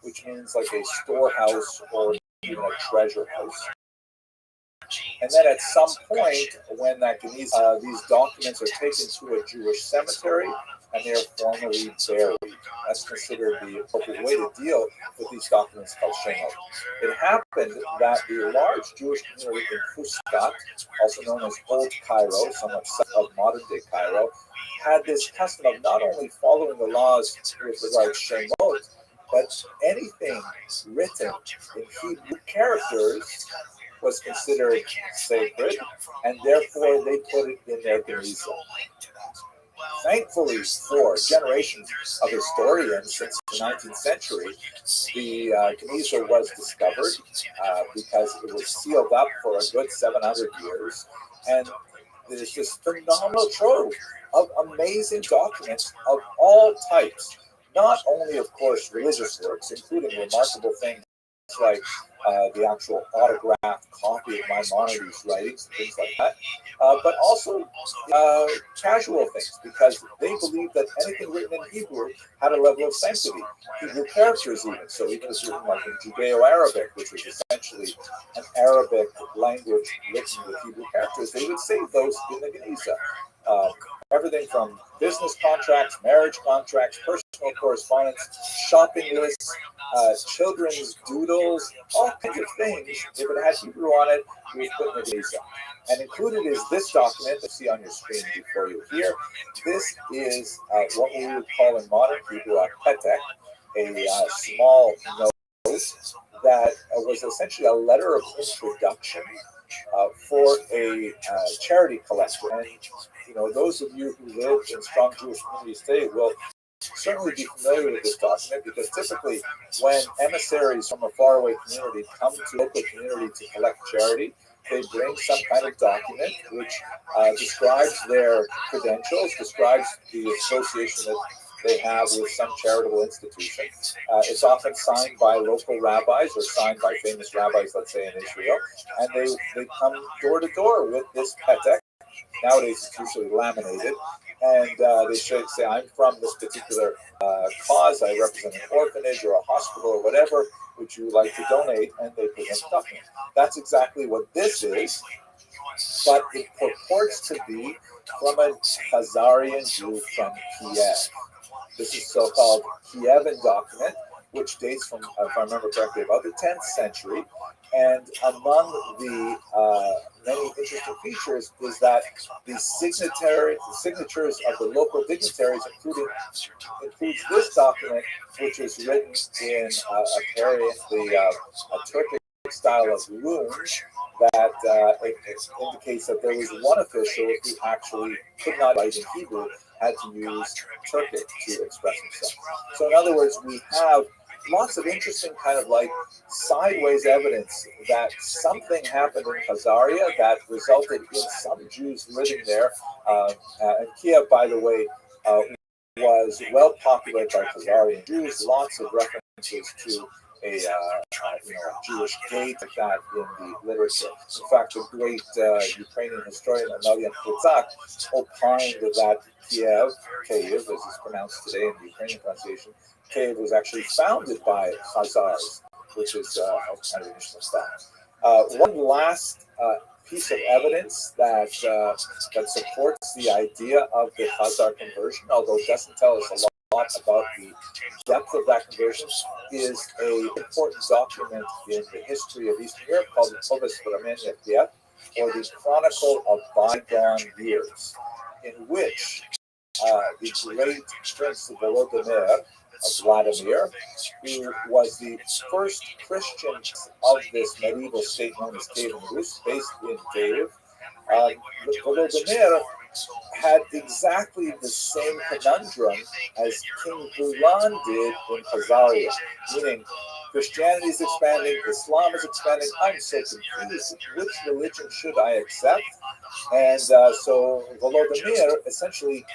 B: which means like a storehouse or even a treasure house. And then at some point, when that geniza, these documents are taken to a Jewish cemetery and they are formally buried. That's considered the appropriate way to deal with these documents called Shemot. It happened that the large Jewish community in Fustat, also known as Old Cairo, somewhat south of modern-day Cairo, had this custom of not only following the laws with regard to Shemot, but anything written in Hebrew characters was considered sacred, and therefore they put it in their geniza. Thankfully, for generations of historians since the 19th century, the geniza was discovered because it was sealed up for a good 700 years, and there's this phenomenal trove of amazing documents of all types. Not only, of course, religious works, including remarkable things like the actual autographed copy of Maimonides' writings and things like that, but also casual things, because they believed that anything written in Hebrew had a level of sanctity. Hebrew characters even, so even if it's written like in Judeo-Arabic, which was essentially an Arabic language written with Hebrew characters, they would save those in the geniza. Everything from business contracts, marriage contracts, personal correspondence, shopping lists, children's doodles, all kinds of things. If it had Hebrew on it, it was put in the geniza. And included is this document that you see on your screen before you here. This is what we would call in modern Hebrew a petek, a small note that was essentially a letter of introduction for a charity collector. And you know, those of you who live in strong Jewish communities today will certainly be familiar with this document, because typically when emissaries from a faraway community come to local community to collect charity, they bring some kind of document which describes their credentials, describes the association that they have with some charitable institution. It's often signed by local rabbis or signed by famous rabbis, let's say in Israel, and they come door to door with this petek. Nowadays it's usually laminated, and they should say, I'm from this particular cause, I represent an orphanage or a hospital or whatever, would you like to donate? And they present a document. That's exactly what this is, but it purports to be from a Khazarian Jew from Kiev. This is so-called Kievan document, which dates from, if I remember correctly, about the 10th century. And among the many interesting features is that the signatures of the local dignitaries, includes this document, which is written in apparently a Turkic style of runes that it indicates that there was one official who actually could not write in Hebrew, had to use Turkic to express himself. So in other words, we have lots of interesting kind of like sideways evidence that something happened in Khazaria that resulted in some Jews living there. And Kiev, by the way, was well populated by Khazarian Jews. Lots of references to a Jewish gate like that in the literature. In fact, the great Ukrainian historian Amelia Kutzak opined that Kiev, as it's pronounced today in the Ukrainian pronunciation, Kiev was actually founded by Khazars, which is kind of interesting stuff. One last piece of evidence that supports the idea of the Khazar conversion, although it doesn't tell us a lot about the depth of that conversion, is an important document in the history of Eastern Europe called the Povest Vremenia Kiev, or the Chronicle of Bygone Years, in which the great Prince Volodymyr of Vladimir, who was the first Christian of this medieval state known as Kievan Rus, based in Kiev, Volodymyr had exactly the same conundrum as King Bulan did in Khazaria, meaning Christianity is expanding, Islam is expanding. I'm so confused. Which religion should I accept? And so Volodymyr essentially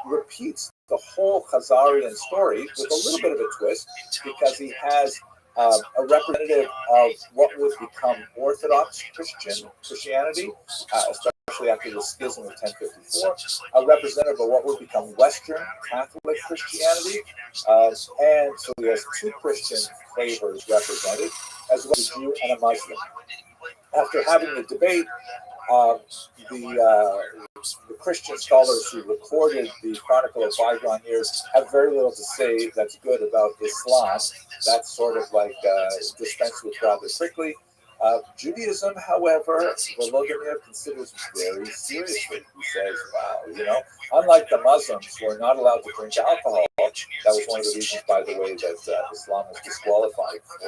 B: repeats the whole Khazarian story with a little bit of a twist, because he has a representative of what would become Orthodox Christianity, especially after the schism of 1054, a representative of what would become Western Catholic Christianity, and so he has two Christian flavors represented, as well as a Jew and a Muslim. After having the debate, the Christian scholars who recorded the Chronicle of Bygone Years have very little to say that's good about Islam. That's sort of like dispensed with rather quickly. Judaism, however, Volodymyr considers very seriously. He says, wow, unlike the Muslims who are not allowed to drink alcohol, that was one of the reasons, by the way, that Islam was disqualified for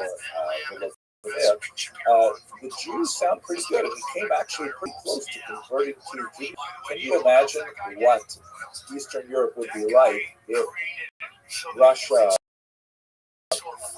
B: Volodymyr. The Jews sound pretty good. He came actually pretty close to converting to Judaism. Can you imagine what Eastern Europe would be like if Russia,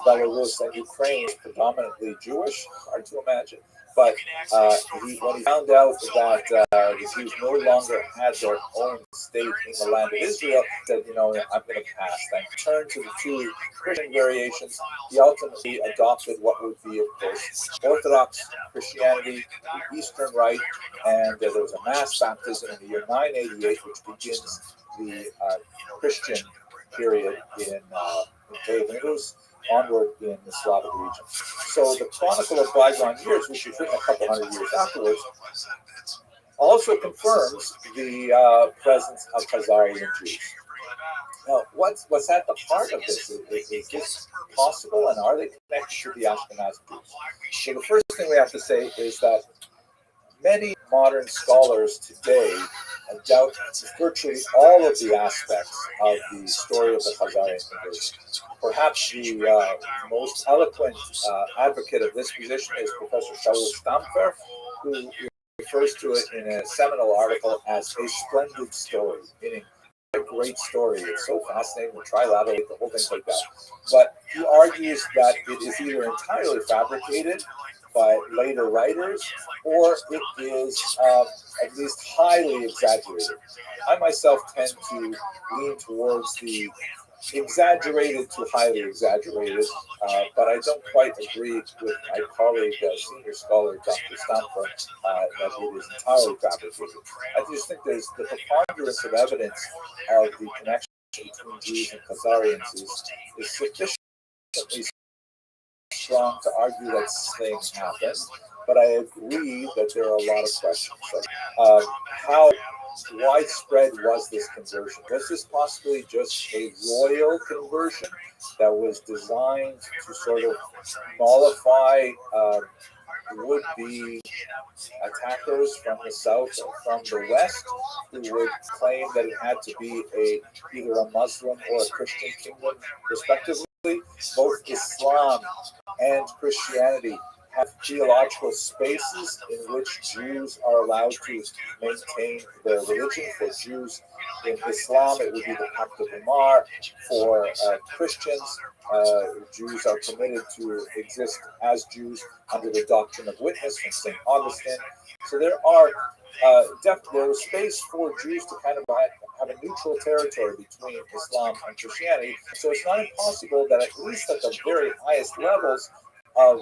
B: Belarus, and Ukraine was predominantly Jewish? Hard to imagine. But when he found out that the Jews no longer had their own state in the land of Israel, he said, I'm going to pass. Then turned to the two Christian variations. He ultimately adopted what would be, of course, Orthodox Christianity, the Eastern Rite, and there was a mass baptism in the year 988, which begins the Christian period in Kievan Rus, onward in the Slavic region. So the Chronicle of Bygone Years, which was written a couple hundred years afterwards, also confirms the presence of Khazarian Jews. Now, what's at the heart of this? Is this possible, and are they connected to the Ashkenazi Jews? So the first thing we have to say is that many modern scholars today doubt virtually all of the aspects of the story of the Khazarian conversion. Perhaps the most eloquent advocate of this position is Professor Shaul Stampfer, who refers to it in a seminal article as a splendid story, meaning a great story. It's so fascinating, the trilaterate, the whole thing's like that. But he argues that it is either entirely fabricated by later writers, or it is at least highly exaggerated. I myself tend to lean towards the exaggerated to highly exaggerated, but I don't quite agree with my colleague, senior scholar Dr. Stampfer, that it is entirely fabricated. I just think there's the preponderance of evidence of the connection between Jews and Khazarians is sufficiently strong to argue that things happen, but I agree that there are a lot of questions. How widespread was this conversion? Was this possibly just a royal conversion that was designed to sort of mollify would-be attackers from the south and from the west, who would claim that it had to be either a Muslim or a Christian kingdom, respectively? Both Islam and Christianity have theological spaces in which Jews are allowed to maintain their religion. For Jews in Islam, it would be the Pact of Umar. For Christians, Jews are permitted to exist as Jews under the doctrine of witness from St. Augustine. So there is space for Jews to kind of have a neutral territory between Islam and Christianity. So it's not impossible that at least at the very highest levels of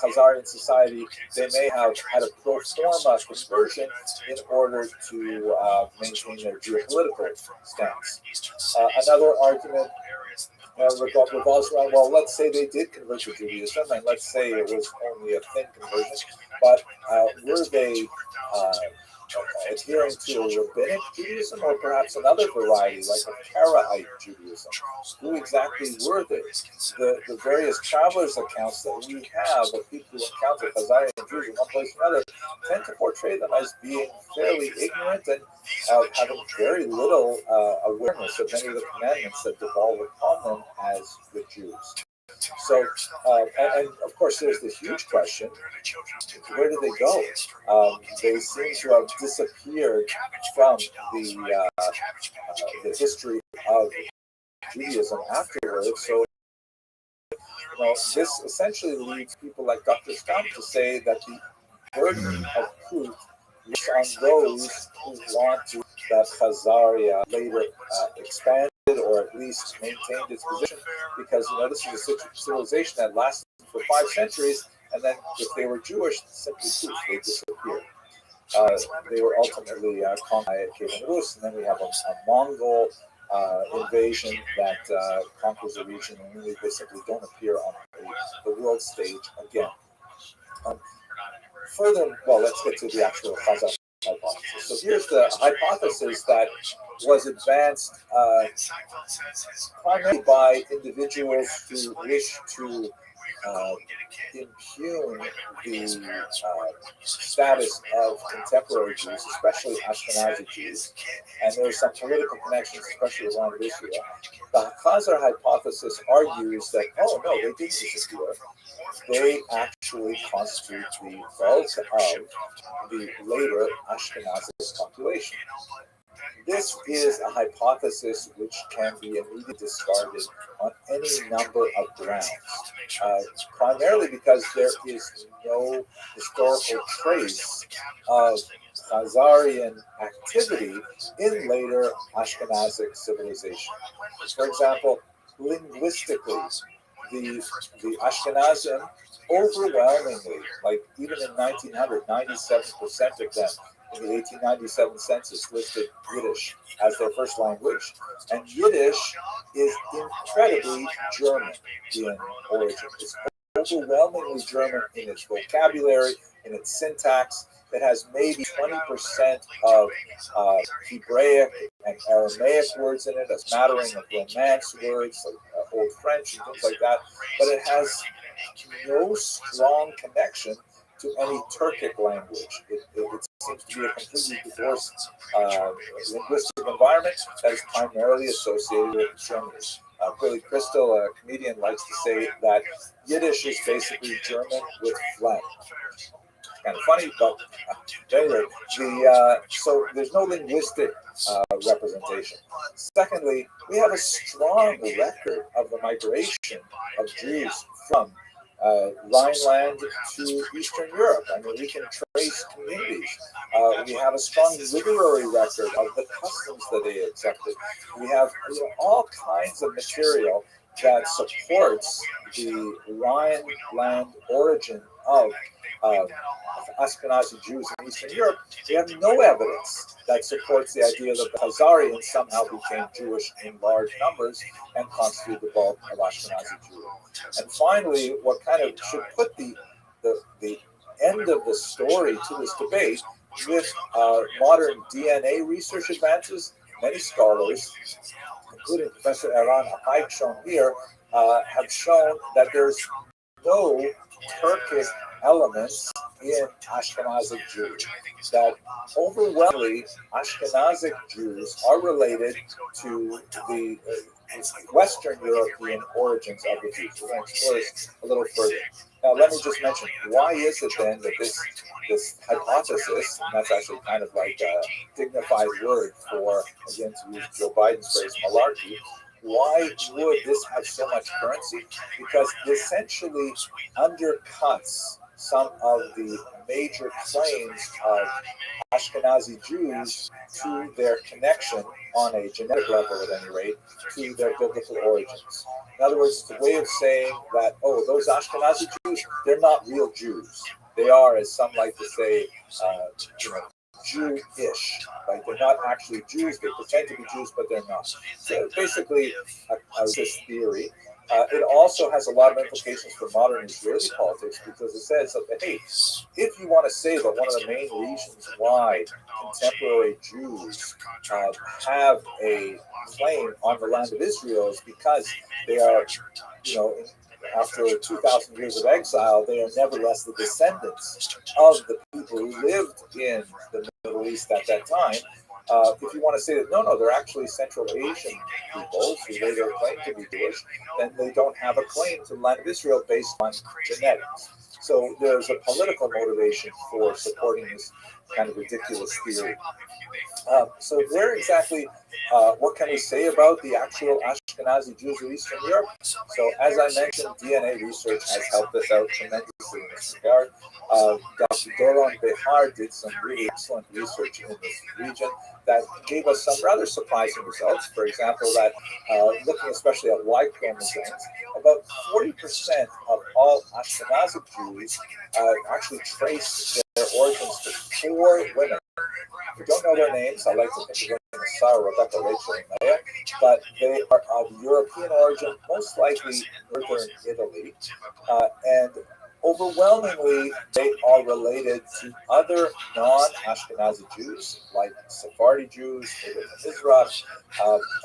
B: Khazarian society, they may have had a pro forma conversion in order to maintain their geopolitical stance. Another argument revolves around, well, let's say they did convert to Judaism, and let's say it was only a thin conversion, but were they adhering to a rabbinic Judaism or perhaps another variety like a Karaite Judaism? Who exactly were they? The various travelers' accounts that we have of people who encounter Khazarian Jews in one place or another tend to portray them as being fairly ignorant and having very little awareness of many of the commandments that devolve upon them as the Jews. So, and of course, there's the huge question: where did they go? They seem to have disappeared from the history of Judaism afterwards. So, this essentially leads people like Dr. Stump to say that the burden of proof is on those who want to that Khazaria later expanded or at least maintained its position, because this is a civilization that lasted for 5 centuries, and then if they were Jewish, simply poof, they disappeared. They were ultimately conquered by Kievan Rus, and then we have a Mongol invasion that conquers the region, and they simply don't appear on the world stage again. Further, let's get to the actual Khazar hypothesis. So here's the hypothesis that was advanced primarily by individuals who wish to impugn the status of contemporary Jews, especially Ashkenazi Jews, and there's some political connections, especially around Israel. The Khazar hypothesis argues that, they didn't disappear. They actually constitute the bulk of the later Ashkenazi population. This is a hypothesis which can be immediately discarded on any number of grounds, primarily because there is no historical trace of Khazarian activity in later Ashkenazic civilization. For example, linguistically, the Ashkenazim overwhelmingly, like even in 1900, 97% of them in the 1897 census listed Yiddish as their first language, and Yiddish is incredibly German in origin. It's overwhelmingly German in its vocabulary, in its syntax. It has maybe 20% of Hebraic and Aramaic words in it, a smattering of Romance words, like Old French and things like that, but it has no strong connection to any Turkic language. It seems to be a completely divorced linguistic environment that is primarily associated with Germany. Billy Crystal, a comedian, likes to say that Yiddish is basically German with phlegm. Kind of funny, but anyway, so there's no linguistic representation. Secondly, we have a strong record of the migration of Jews from Rhineland to Eastern Europe. I mean, we can trace communities. We have a strong literary record of the customs that they accepted. We have all kinds of material that supports the Rhineland origin of Ashkenazi Jews in Eastern Europe. We have no evidence that supports the idea that the Khazarians somehow became Jewish in large numbers and constitute the bulk of Ashkenazi Jews. And finally, what kind of should put the end of the story to this debate
G: with modern DNA research advances, many scholars, including Professor Eran Akai, shown here, have shown that there's no Turkic elements in Ashkenazic Jews. That overwhelmingly Ashkenazic Jews are related to the Western European origins of the Jews. We're going to explore this a little further. Now, let me just mention, why is it then that this hypothesis, and that's actually kind of like a dignified word for, again, to use Joe Biden's phrase, malarkey, why would this have so much currency? Because it essentially undercuts some of the major claims of Ashkenazi Jews to their connection, on a genetic level at any rate, to their biblical origins. In other words, it's a way of saying that, oh, those Ashkenazi Jews, they're not real Jews. They are, as some like to say, Jewish. Like, they're not actually Jews. They pretend to be Jews, but they're not. So basically, this theory. It also has a lot of implications for modern Israeli politics, because it says that, hey, if you want to say that one of the main reasons why contemporary Jews have a claim on the land of Israel is because they are, after 2,000 years of exile, they are nevertheless the descendants of the people who lived in the Middle East at that time. If you want to say that, no, they're actually Central Asian peoples who later claim to be Jewish, then they don't have a claim to the land of Israel based on genetics. So there's a political motivation for supporting this kind of ridiculous theory. So where exactly, what can we say about the actual Ashkenazi Jews of Eastern Europe? So as I mentioned, DNA research has helped us out tremendously in this regard. Dr. Doron Behar did some really excellent research in this region that gave us some rather surprising results. For example, that looking especially at Y chromosomes, about 40% of all Ashkenazi Jews actually trace their origins to 4 women. We don't know their names. I like to think of them as Sarah, Rebecca, Rachel, and Leah, but they are of European origin, most likely northern Italy, and overwhelmingly they are related to other non-Ashkenazi Jews, like Sephardi Jews, Mizrach,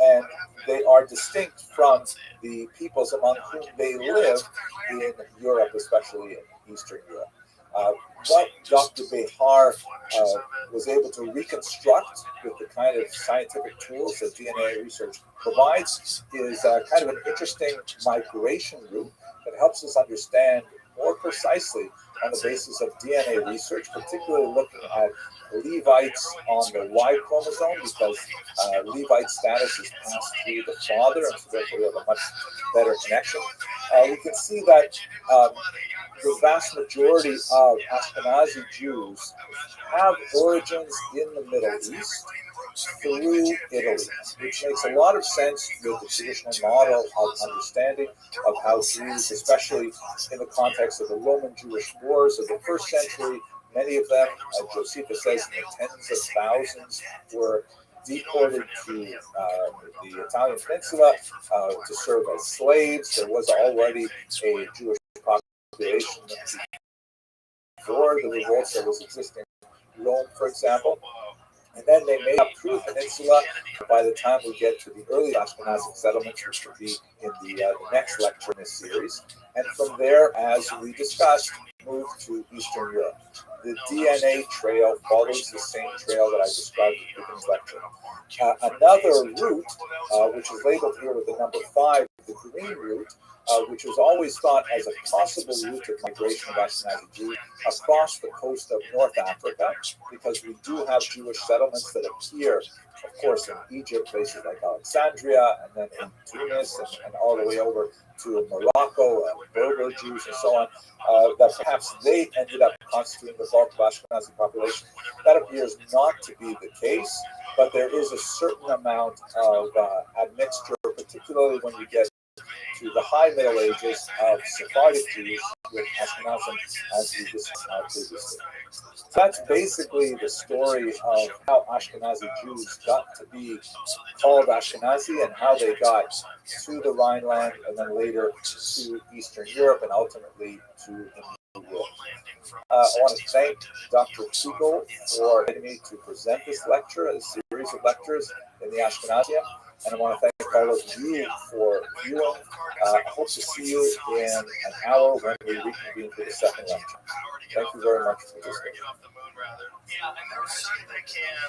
G: and they are distinct from the peoples among whom they live in Europe, especially in Eastern Europe. What Dr. Behar was able to reconstruct with the kind of scientific tools that DNA research provides is kind of an interesting migration route that helps us understand more precisely on the basis of DNA research, particularly looking at Levites on the Y chromosome, because Levite status is passed through the father, and so therefore we have a much better connection. We can see that the vast majority of Ashkenazi Jews have origins in the Middle East through Italy, which makes a lot of sense with the traditional model of understanding of how Jews, especially in the context of the Roman Jewish wars of the first century, many of them, Josephus says, in the tens of thousands, were deported to the Italian peninsula to serve as slaves. There was already a Jewish population before the revolts that was existing in Rome, for example. And then they made up through the peninsula. By the time we get to the early Ashkenazic settlements, which will be in the next lecture in this series, and from there, as we discussed, moved to Eastern Europe. The DNA trail follows the same trail that I described in the beginning lecture. Another route, which is labeled here with the number 5, the green route, which was always thought as a possible route of migration of Ashkenazi Jews across the coast of North Africa, because we do have Jewish settlements that appear, of course, in Egypt, places like Alexandria, and then in Tunis, and all the way over to Morocco, Berber Jews, and so on, that perhaps they ended up constituting the bulk of Ashkenazi population. That appears not to be the case, but there is a certain amount of admixture, particularly when you get to the high Middle Ages of Sephardic Jews with Ashkenazim, as we discussed previously. So that's basically the story of how Ashkenazi Jews got to be called Ashkenazi and how they got to the Rhineland and then later to Eastern Europe and ultimately to I want to thank Dr. Kugel for inviting me to present this lecture, a series of lectures in the Ashkenazium, and I want to thank all of you for viewing. I hope to see you in an hour when we reconvene for the second lecture. Thank you very much for this.
J: Yeah, and they're saying they can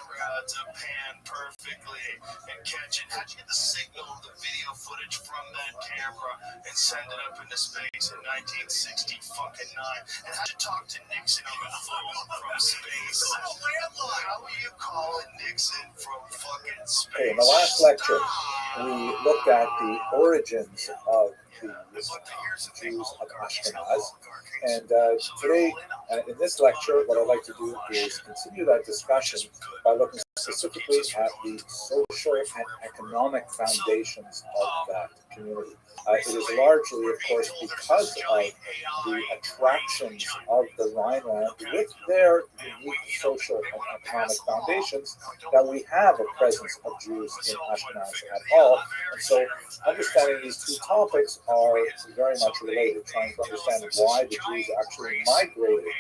J: to pan perfectly and catch it. How'd you get the signal, the video footage from that camera and send it up into space in 1960 fucking 9? And how'd you talk to Nixon on the phone from space? How are you calling Nixon from fucking space?
G: Okay, in the last lecture, we looked at the origins of the Jews of Ashkenaz. And today, in this lecture, what I'd like to do is continue that discussion by looking specifically at the social and economic foundations of that community. It is largely, of course, because of the attractions of the Rhineland with their unique social and economic foundations that we have a presence of Jews in Ashkenaz at all. And so understanding these two topics are very much related. Trying to understand why the Jews actually migrated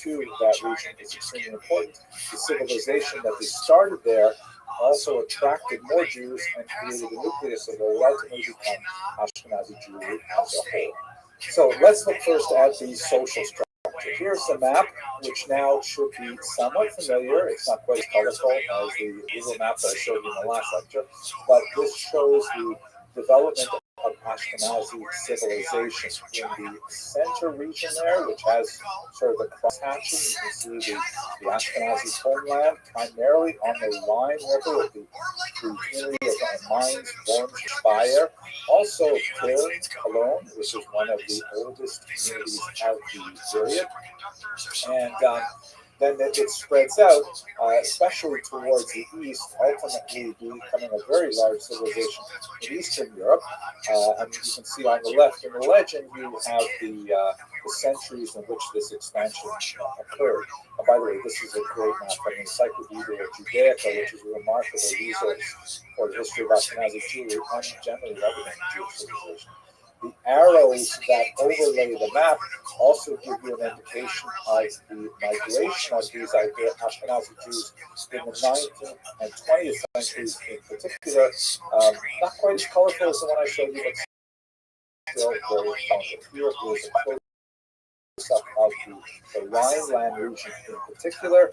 G: to that region is extremely important. The civilization that they started there also attracted more Jews and created a nucleus that will ultimately become Ashkenazi Jewry as a whole. So let's look first at the social structure. Here's the map, which now should be somewhat familiar. It's not quite as colorful as the Google map that I showed you in the last lecture, but this shows the development of Ashkenazi civilization in the center region there, which has sort of the cross-hatching. You can see the Ashkenazi homeland, primarily on the Rhine River with the community of Mainz, Worms, Speyer. Also Köln, Cologne, which is one of the oldest communities of the period. And then it spreads out, especially towards the east, ultimately becoming a very large civilization in Eastern Europe. And you can see on the left in the legend, you have the centuries in which this expansion occurred. By the way, this is a great map from the Encyclopedia Judaica, which is a remarkable resource for the history of Ashkenazi Jewry and generally everything in Jewish civilization. The arrows that overlay the map also give you an indication of the migration of these Ashkenazi Jews in the 19th and 20th centuries in particular. Not quite as colorful as the one I showed you, but still very colorful. Here is a close-up of the Rhineland region in particular,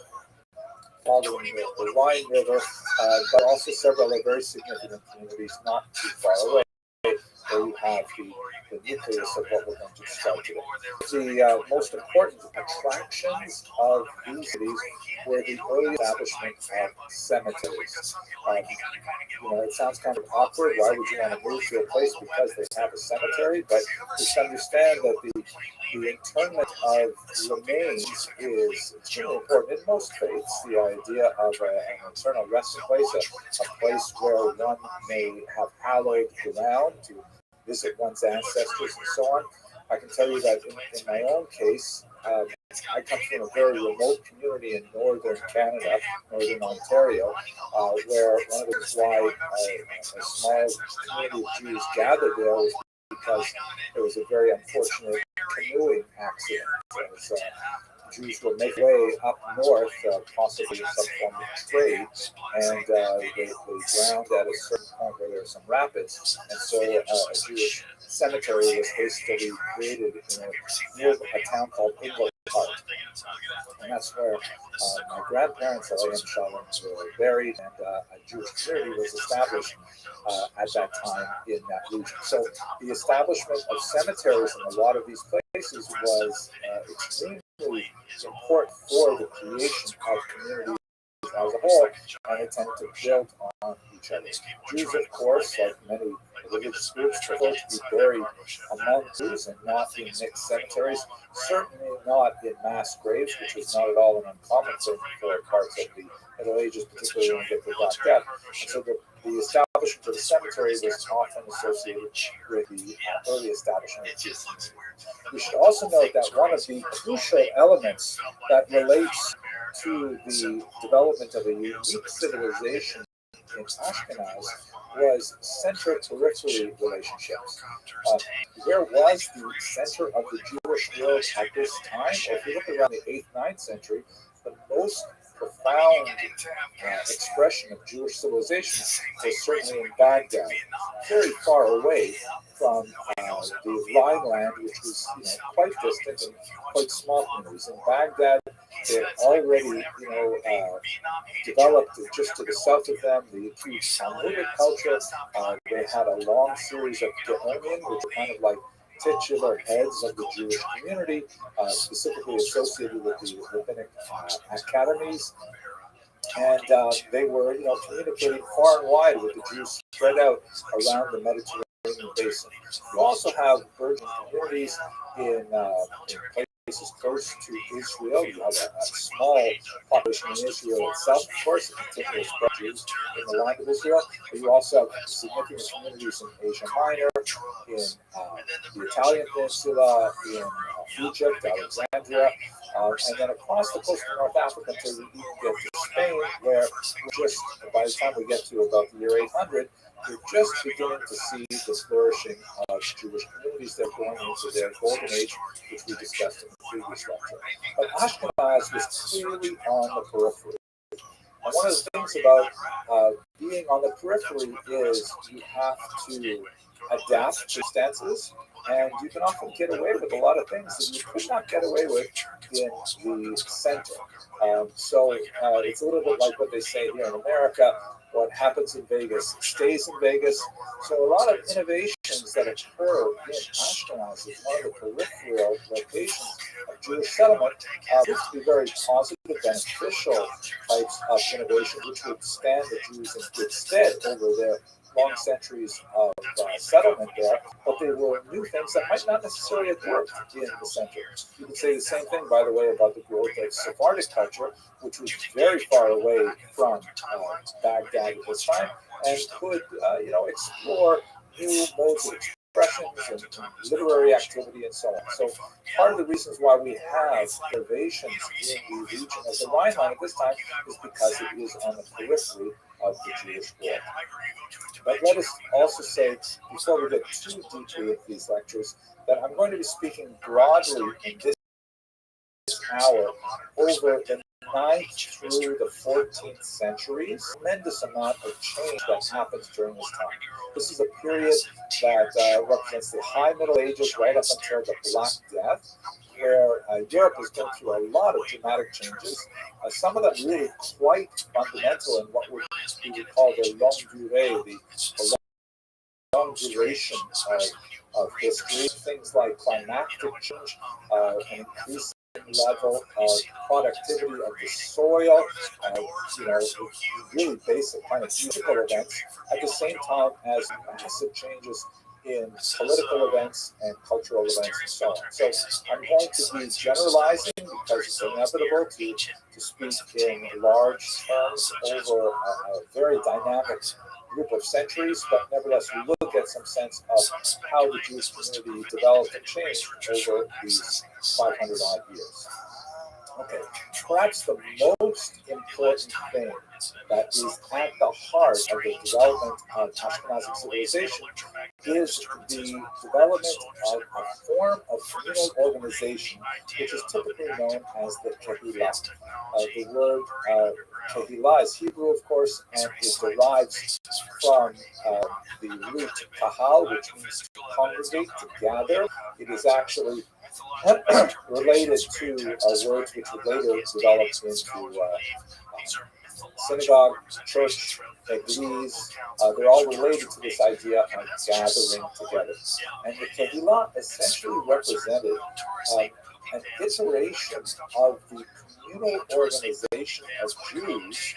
G: following the Rhine River, but also several other very significant communities not too far away. Where you have the nucleus of what we're going to describe today. The most important attractions of these cities were the early establishment of cemeteries. It sounds kind of awkward. Why would you want to move to a place because they have a cemetery? But just understand that the internment of remains is extremely important in most faiths. The idea of an eternal resting place, a place where one may have hallowed ground to visit one's ancestors and so on. I can tell you that in my own case, I come from a very remote community in northern Canada, northern Ontario, where one of the reasons why a small community of Jews gathered there was because there was a very unfortunate canoeing accident. Jews would make way up north, possibly some form of trade, and they drowned at a certain point where there were some rapids, and so a Jewish cemetery was hastily created near a town called English Park, and that's where my grandparents, Alei and Shalom, were buried, and a Jewish community was established at that time in that region. So the establishment of cemeteries in a lot of these places was extremely important for the creation of communities as a whole, and it tended to build on each other. Jews, of course, like many religious groups, prefer to be buried among Jews and not in mixed cemeteries, certainly not in mass graves, which is not at all an uncommon thing for parts of the Middle Ages, particularly when you get to Black Death. And so the establishment of the cemetery was often associated with the early establishment of Jews. We should also note that one of the crucial elements that relates to the development of a unique civilization in Ashkenaz was center-periphery relationships. Where was the center of the Jewish world at this time, or if you look around the 8th, 9th century, the most profound expression of Jewish civilization was certainly in Baghdad, very far away from the Rhineland, which was quite distant and quite small communities. In Baghdad, they had already developed just to the south of them the huge Talmudic culture. They had a long series of Geonim, which were kind of like titular heads of the Jewish community, specifically associated with the rabbinic academies. And they were, communicating far and wide with the Jews spread out around the Mediterranean basin. You also have virgin communities in places close to Israel. You have a small population in Israel itself, of course, a particular spread of Jews in the land of Israel. But you also have significant communities in Asia Minor, in the Italian peninsula, in Egypt, Alexandria, and then across the coast of North Africa until we even get to Spain, where by the time we get to about the year 800, we're just beginning to see the flourishing of Jewish communities that are going into their golden age, which we discussed in the previous lecture. But Ashkenaz was clearly on the periphery. And one of the things about being on the periphery is you have to adapt to stances, and you can often get away with a lot of things that you could not get away with in the center. So it's a little bit like what they say here in America: what happens in Vegas stays in Vegas. So a lot of innovations that occur in Ashkenaz, is one of the peripheral locations of Jewish settlement, used to be very positive, beneficial types of innovations, which would stand the Jews in good stead over their long centuries of settlement there, but they were new things that might not necessarily have worked in the center. You can say the same thing, by the way, about the growth of Sephardic culture, which was very far away from Baghdad at this time, and could, explore new modes of expressions and literary activity and so on. So part of the reasons why we have innovations in the region of the Rhineland at this time is because it is on the periphery of the Jewish world. But let us also say, before we get too deeply into these lectures, that I'm going to be speaking broadly in this hour over the 9th through the 14th centuries. Tremendous amount of change that happens during this time. This is a period that represents the High Middle Ages right up until the Black Death, where Europe is going through a lot of dramatic changes. Some of them really quite fundamental in what we would call the longue durée, the long duration of history. Things like climatic change, an increasing level of productivity of the soil, really basic kind of geopolitical events, at the same time as massive changes in political events and cultural events and so on. So I'm going to be generalizing because it's inevitable to speak in large terms over a very dynamic group of centuries, but nevertheless we look at some sense of how the Jewish community developed and changed over these 500 odd years. Okay, perhaps the most important thing that is at the heart of the development of Ashkenazic civilization is the development of a form of communal organization, which is typically known as the Kehillah. The word Kehillah is Hebrew, of course, and it derives from the root kahal, which means to congregate, to gather. It is actually related to words which would later develop into synagogue, church, église. They're all related to this idea of gathering together. And the Kehillah essentially represented an iteration of the communal organization of Jews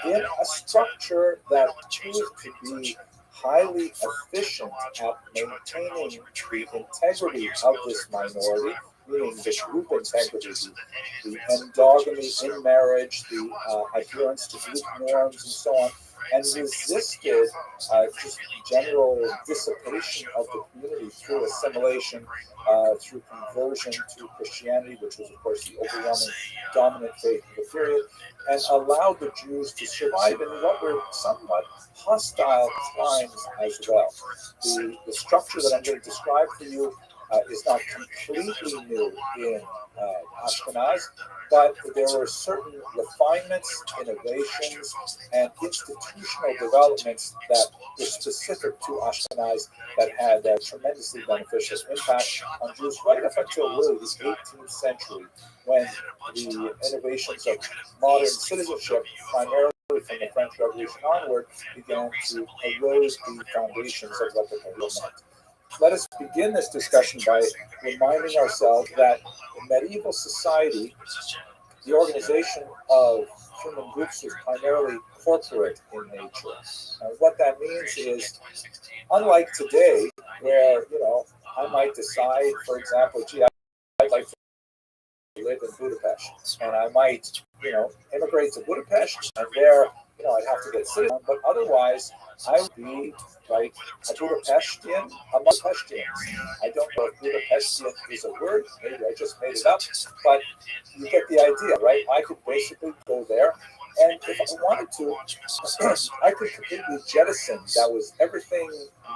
G: in a structure that proved to be highly efficient at maintaining the integrity of this minority, meaning the group integrity, the endogamy in marriage, the adherence to group norms, and so on, and resisted just general dissipation of the community through assimilation, through conversion to Christianity, which was, of course, the overwhelming dominant faith of the period, and allowed the Jews to survive in what were somewhat hostile times as well. The structure that I'm going to describe for you is not completely new in Ashkenaz, but there were certain refinements, innovations, and institutional developments that were specific to Ashkenaz that had a tremendously beneficial impact on Jews right up until really the 18th century, when the innovations of modern citizenship, primarily from the French Revolution onward, began to erode the foundations of what the Torah meant. Let us begin this discussion by reminding ourselves that in medieval society, the organization of human groups was primarily corporate in nature. What that means is, unlike today, where I might decide, for example, gee, I'd like to live in Budapest, and I might, immigrate to Budapest, and there, I'd have to get citizen, but otherwise, I would be like a Budapestian among Budapestians. I don't know if Budapestian is a word, maybe I just made it up, but you get the idea, right? I could basically go there, and if I wanted to, I could completely jettison. That was everything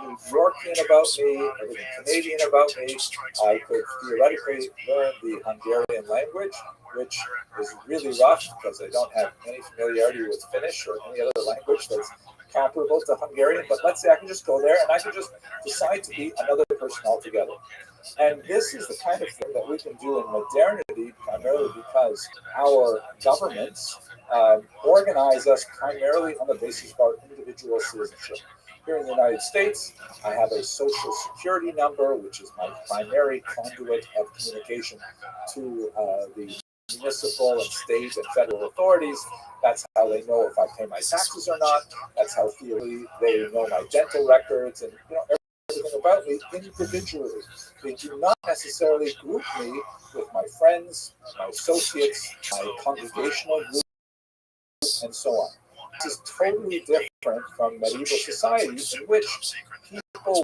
G: New Yorkian about me, everything Canadian about me. I could theoretically learn the Hungarian language, which is really rough because I don't have any familiarity with Finnish or any other language that's comparable to Hungarian. But let's say I can just go there and I can just decide to be another person altogether. And this is the kind of thing that we can do in modernity, primarily because our governments organize us primarily on the basis of our individual citizenship. Here in the United States, I have a social security number, which is my primary conduit of communication to the municipal and state and federal authorities. That's how they know if I pay my taxes or not. That's how they know my dental records and everything about me individually. They do not necessarily group me with my friends, my associates, my congregational group, and so on. This is totally different from medieval societies in which people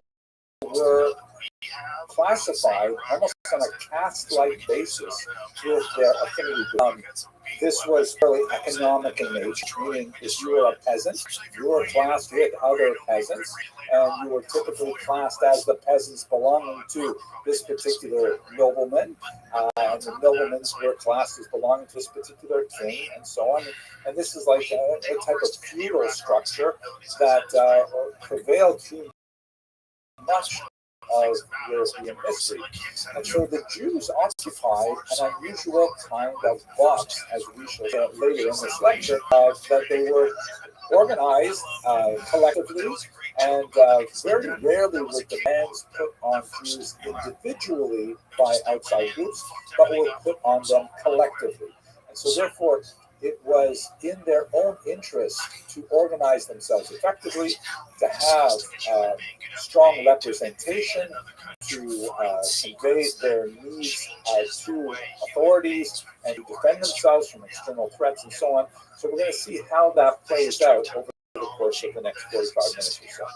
G: were classified almost on a caste-like basis with their affinity group. This was fairly economic in nature, meaning if you were a peasant, you were classed with other peasants, and you were typically classed as the peasants belonging to this particular nobleman, and the noblemen were classed as belonging to this particular king, and so on. And this is like a type of feudal structure that prevailed through much of European history. And so the Jews occupied an unusual kind of box, as we shall say later in this lecture, that they were organized collectively, and very rarely were demands put on Jews individually by outside groups, but were put on them collectively. And so therefore, it was in their own interest to organize themselves effectively, to have strong representation, to convey their needs to authorities, and to defend themselves from external threats and so on. So we're going to see how that plays out over the course of the next 45 minutes or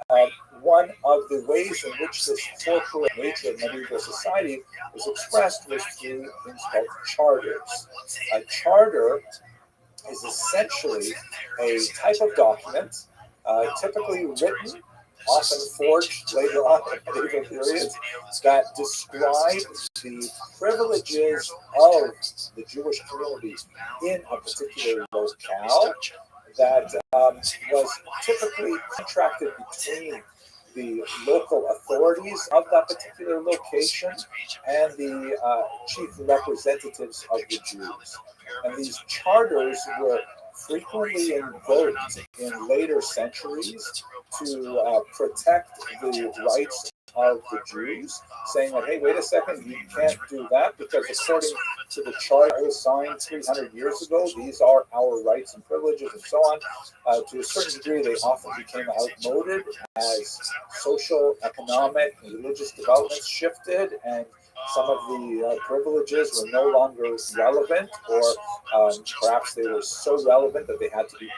G: so. One of the ways in which this corporate nature of medieval society was expressed was through things called charters. A charter is essentially a type of document, typically written, often forged later on in medieval periods, that describe the privileges of the Jewish community in a particular locale, that was typically contracted between the local authorities of that particular location and the chief representatives of the Jews. And these charters were frequently invoked in later centuries to protect the rights of the Jews, saying that, hey, wait a second, you can't do that because according to the charter that was signed 300 years ago, these are our rights and privileges and so on. To a certain degree, they often became outmoded as social, economic, and religious developments shifted, and some of the privileges were no longer relevant, or perhaps they were so relevant that they had to be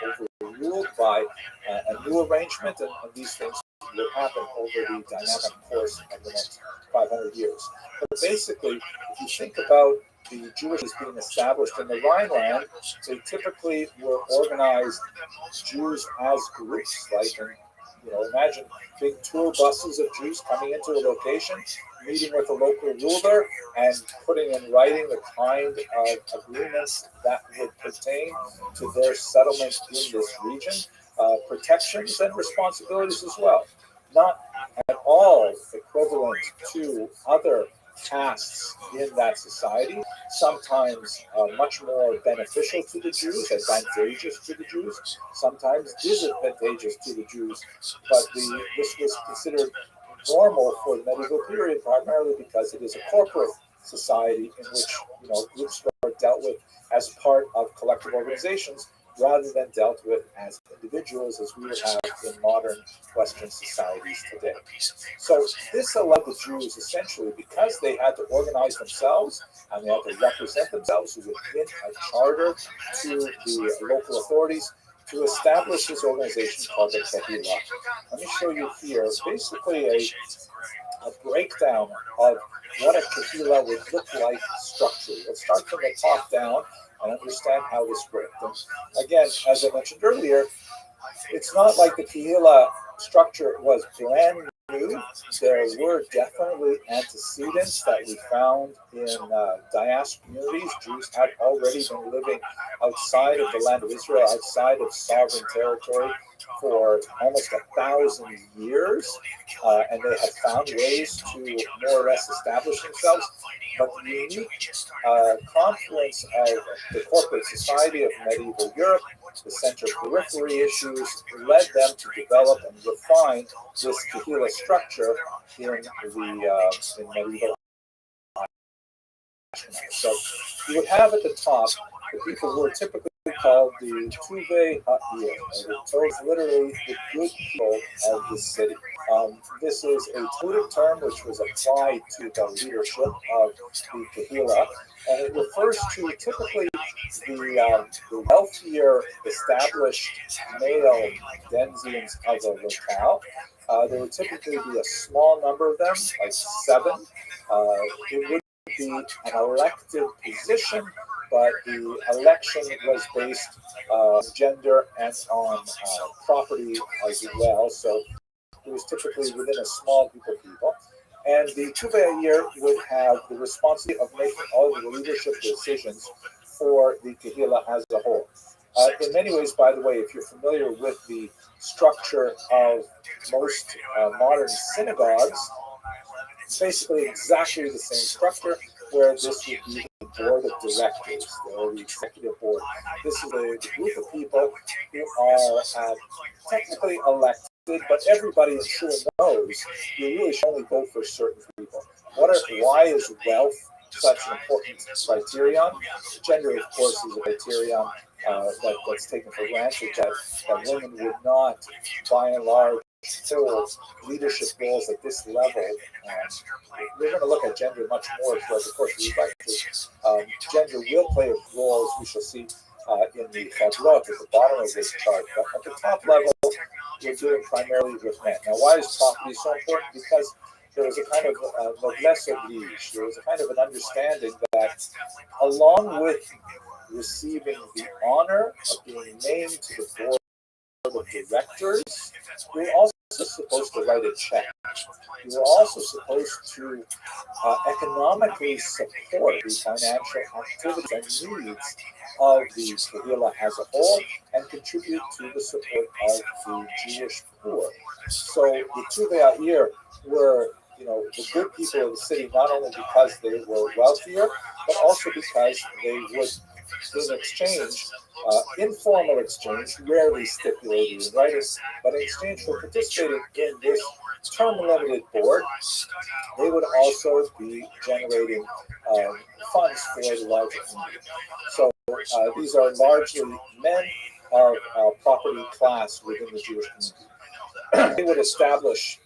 G: overruled by a new arrangement, and these things would happen over the dynamic course of the next 500 years. But basically, if you think about the Jewish being established in the Rhineland, they typically were organized Jews as groups, like in
B: Imagine big tour buses of Jews coming into a location, meeting with a local ruler, and putting in writing the kind of agreements that would pertain to their settlement in this region, protections and responsibilities as well. Not at all equivalent to other castes in that society, sometimes much more beneficial to the Jews, advantageous to the Jews, sometimes disadvantageous to the Jews, but this was considered normal for the medieval period, primarily because it is a corporate society in which groups are dealt with as part of collective organizations rather than dealt with as individuals, as we would have in modern Western societies today. So this allowed the Jews, essentially, because they had to organize themselves and they had to represent themselves within a charter to the local authorities, to establish this organization called the Kehillah. Let me show you here basically a breakdown of what a Kehillah would look like structurally. Let's start from the top down and understand how this worked. And again, as I mentioned earlier, it's not like the Kehillah structure was brand new. There were definitely antecedents that we found in diaspora communities. Jews had already been living outside of the land of Israel, outside of sovereign territory, for almost 1,000 years, and they had found ways to more or less establish themselves. But the unique confluence of the corporate society of medieval Europe, the center-periphery issues, led them to develop and refine this Kehillah structure in medieval. So you would have at the top the people who are typically called the Tuve Ha'ir. Those literally the good people of the city. This is a Talmudic term which was applied to the leadership of the Kehillah, and it refers to typically the wealthier, established male denizens of a locale. There would typically be a small number of them, like 7. It would be an elected position, but the election was based on gender and on property as well. So it was typically within a small group of people. And the Tuve'ir would have the responsibility of making all the leadership decisions for the Kehillah as a whole. In many ways, by the way, if you're familiar with the structure of most modern synagogues, it's basically exactly the same structure, where this would be the board of directors, or the executive board. This is a group of people who are technically elected, but everybody in Shul knows you really should only vote for certain people. Why is wealth such an important criterion? Gender, of course, is a criterion that's taken for granted, that women would not, by and large, hold leadership roles at this level. We're going to look at gender much more throughout the course of the lecture. Gender will play a role, as we shall see in the Chabot at the bottom of this chart. But at the top level, we're dealing primarily with men. Now, why is property so important? Because there was a kind of noblesse oblige. There was a kind of an understanding that, along with receiving the honor of being named to the board of directors, you're also supposed to write a check. You're also supposed to economically support the financial activities and needs of the Kehillah as a whole, and contribute to the support of the Jewish poor. So the Tuve'ir were, the good people of the city, not only because they were wealthier, but also because they would, in exchange, informal exchange, rarely stipulated in writing, but in exchange for participating in this term-limited board, they would also be generating funds for the larger community. So these are largely men of property class within the Jewish community. They would establish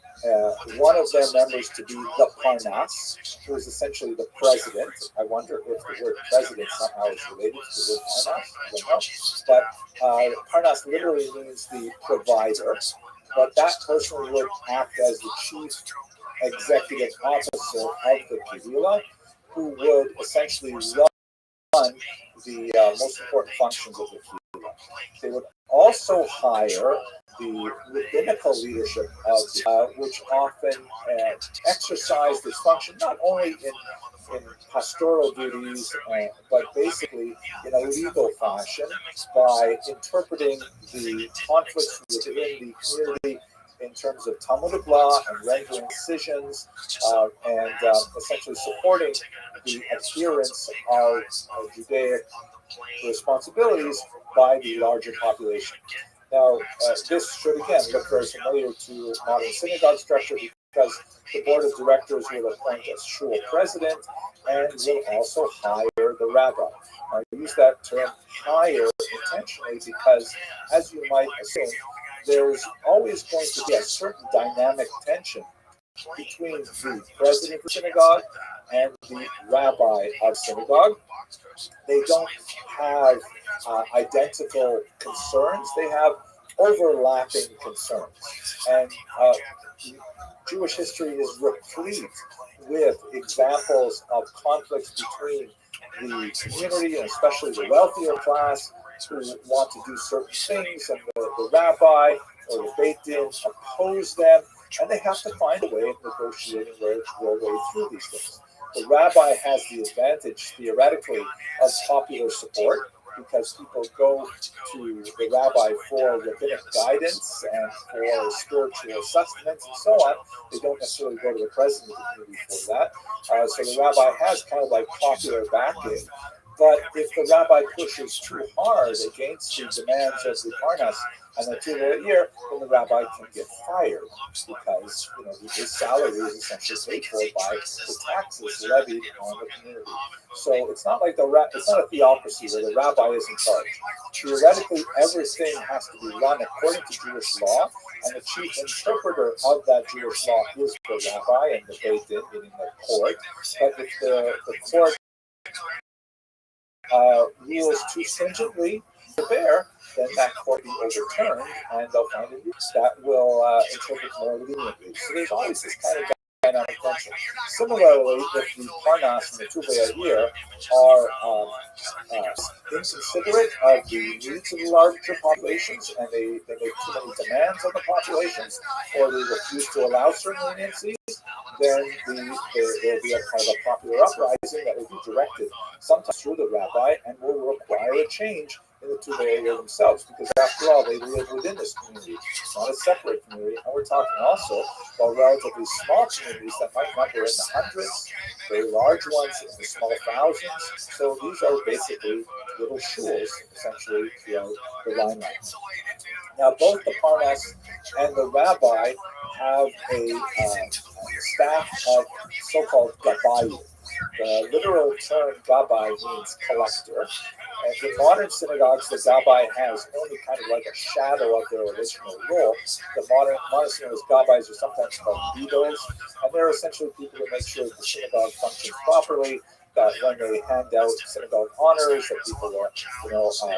B: one of their members to be the Parnas, who is essentially the president. I wonder if the word president somehow is related to the word Parnas. I don't know. But Parnas literally means the provider. But that person would act as the chief executive officer of the Kehillah, who would essentially run the most important functions of the Kehillah. They would also hire the rabbinical leadership of which often exercise this function not only in pastoral duties, but basically in a legal fashion by interpreting the conflicts within the community in terms of Talmudic law and rendering decisions, and essentially supporting the adherence of Judaic responsibilities by the larger population. Now, this should again look very familiar to modern synagogue structure because the board of directors will appoint a shul president and will also hire the rabbi. I use that term hire intentionally because, as you might assume, there's always going to be a certain dynamic tension between the president of the synagogue and the rabbi of synagogue. They don't have identical concerns. They have overlapping concerns. And Jewish history is replete with examples of conflicts between the community and especially the wealthier class who want to do certain things, and the rabbi or the Beit Din oppose them, and they have to find a way of negotiating their way through these things. The rabbi has the advantage, theoretically, of popular support because people go to the rabbi for rabbinic guidance and for spiritual sustenance and so on. They don't necessarily go to the president of the community for that. So the rabbi has kind of like popular backing. But if the rabbi pushes too hard against the demands of the Parnas and the Tula year, then the rabbi can get fired because his salary is essentially paid for by the taxes levied on the community. So it's not like it's not a theocracy where the rabbi is in charge. Theoretically, everything has to be run according to Jewish law, and the chief interpreter of that Jewish law is the rabbi and the Beit Din, meaning the court. But if the court rules too stringently to bear, then that court will be overturned and they'll find a use that will interpret more leniently. So there's always this kind of dynamic tension. Similarly, if the Parnas and the Tuvei here are inconsiderate of the needs of the larger populations and they make too many demands on the populations, or they refuse to allow certain leniencies, then there'll be a kind of a popular uprising that will be directed sometimes through the rabbi and will require a change in the Tuvei themselves, because after all, they live within this community. It's not a separate community, and we're talking also about relatively small communities that might number in the hundreds, very large ones in the small thousands. So these are basically little shuls, essentially, throughout the limelight. Now, both the Parnas and the rabbi have a staff of so-called gabayim. The literal term gabbai means collector. And in modern synagogues, the gabbai has only kind of like a shadow of their original role. The modern synagogues, gabbais are sometimes called beadles, and they're essentially people who make sure that the synagogue functions properly, that when they hand out synagogue honors, that people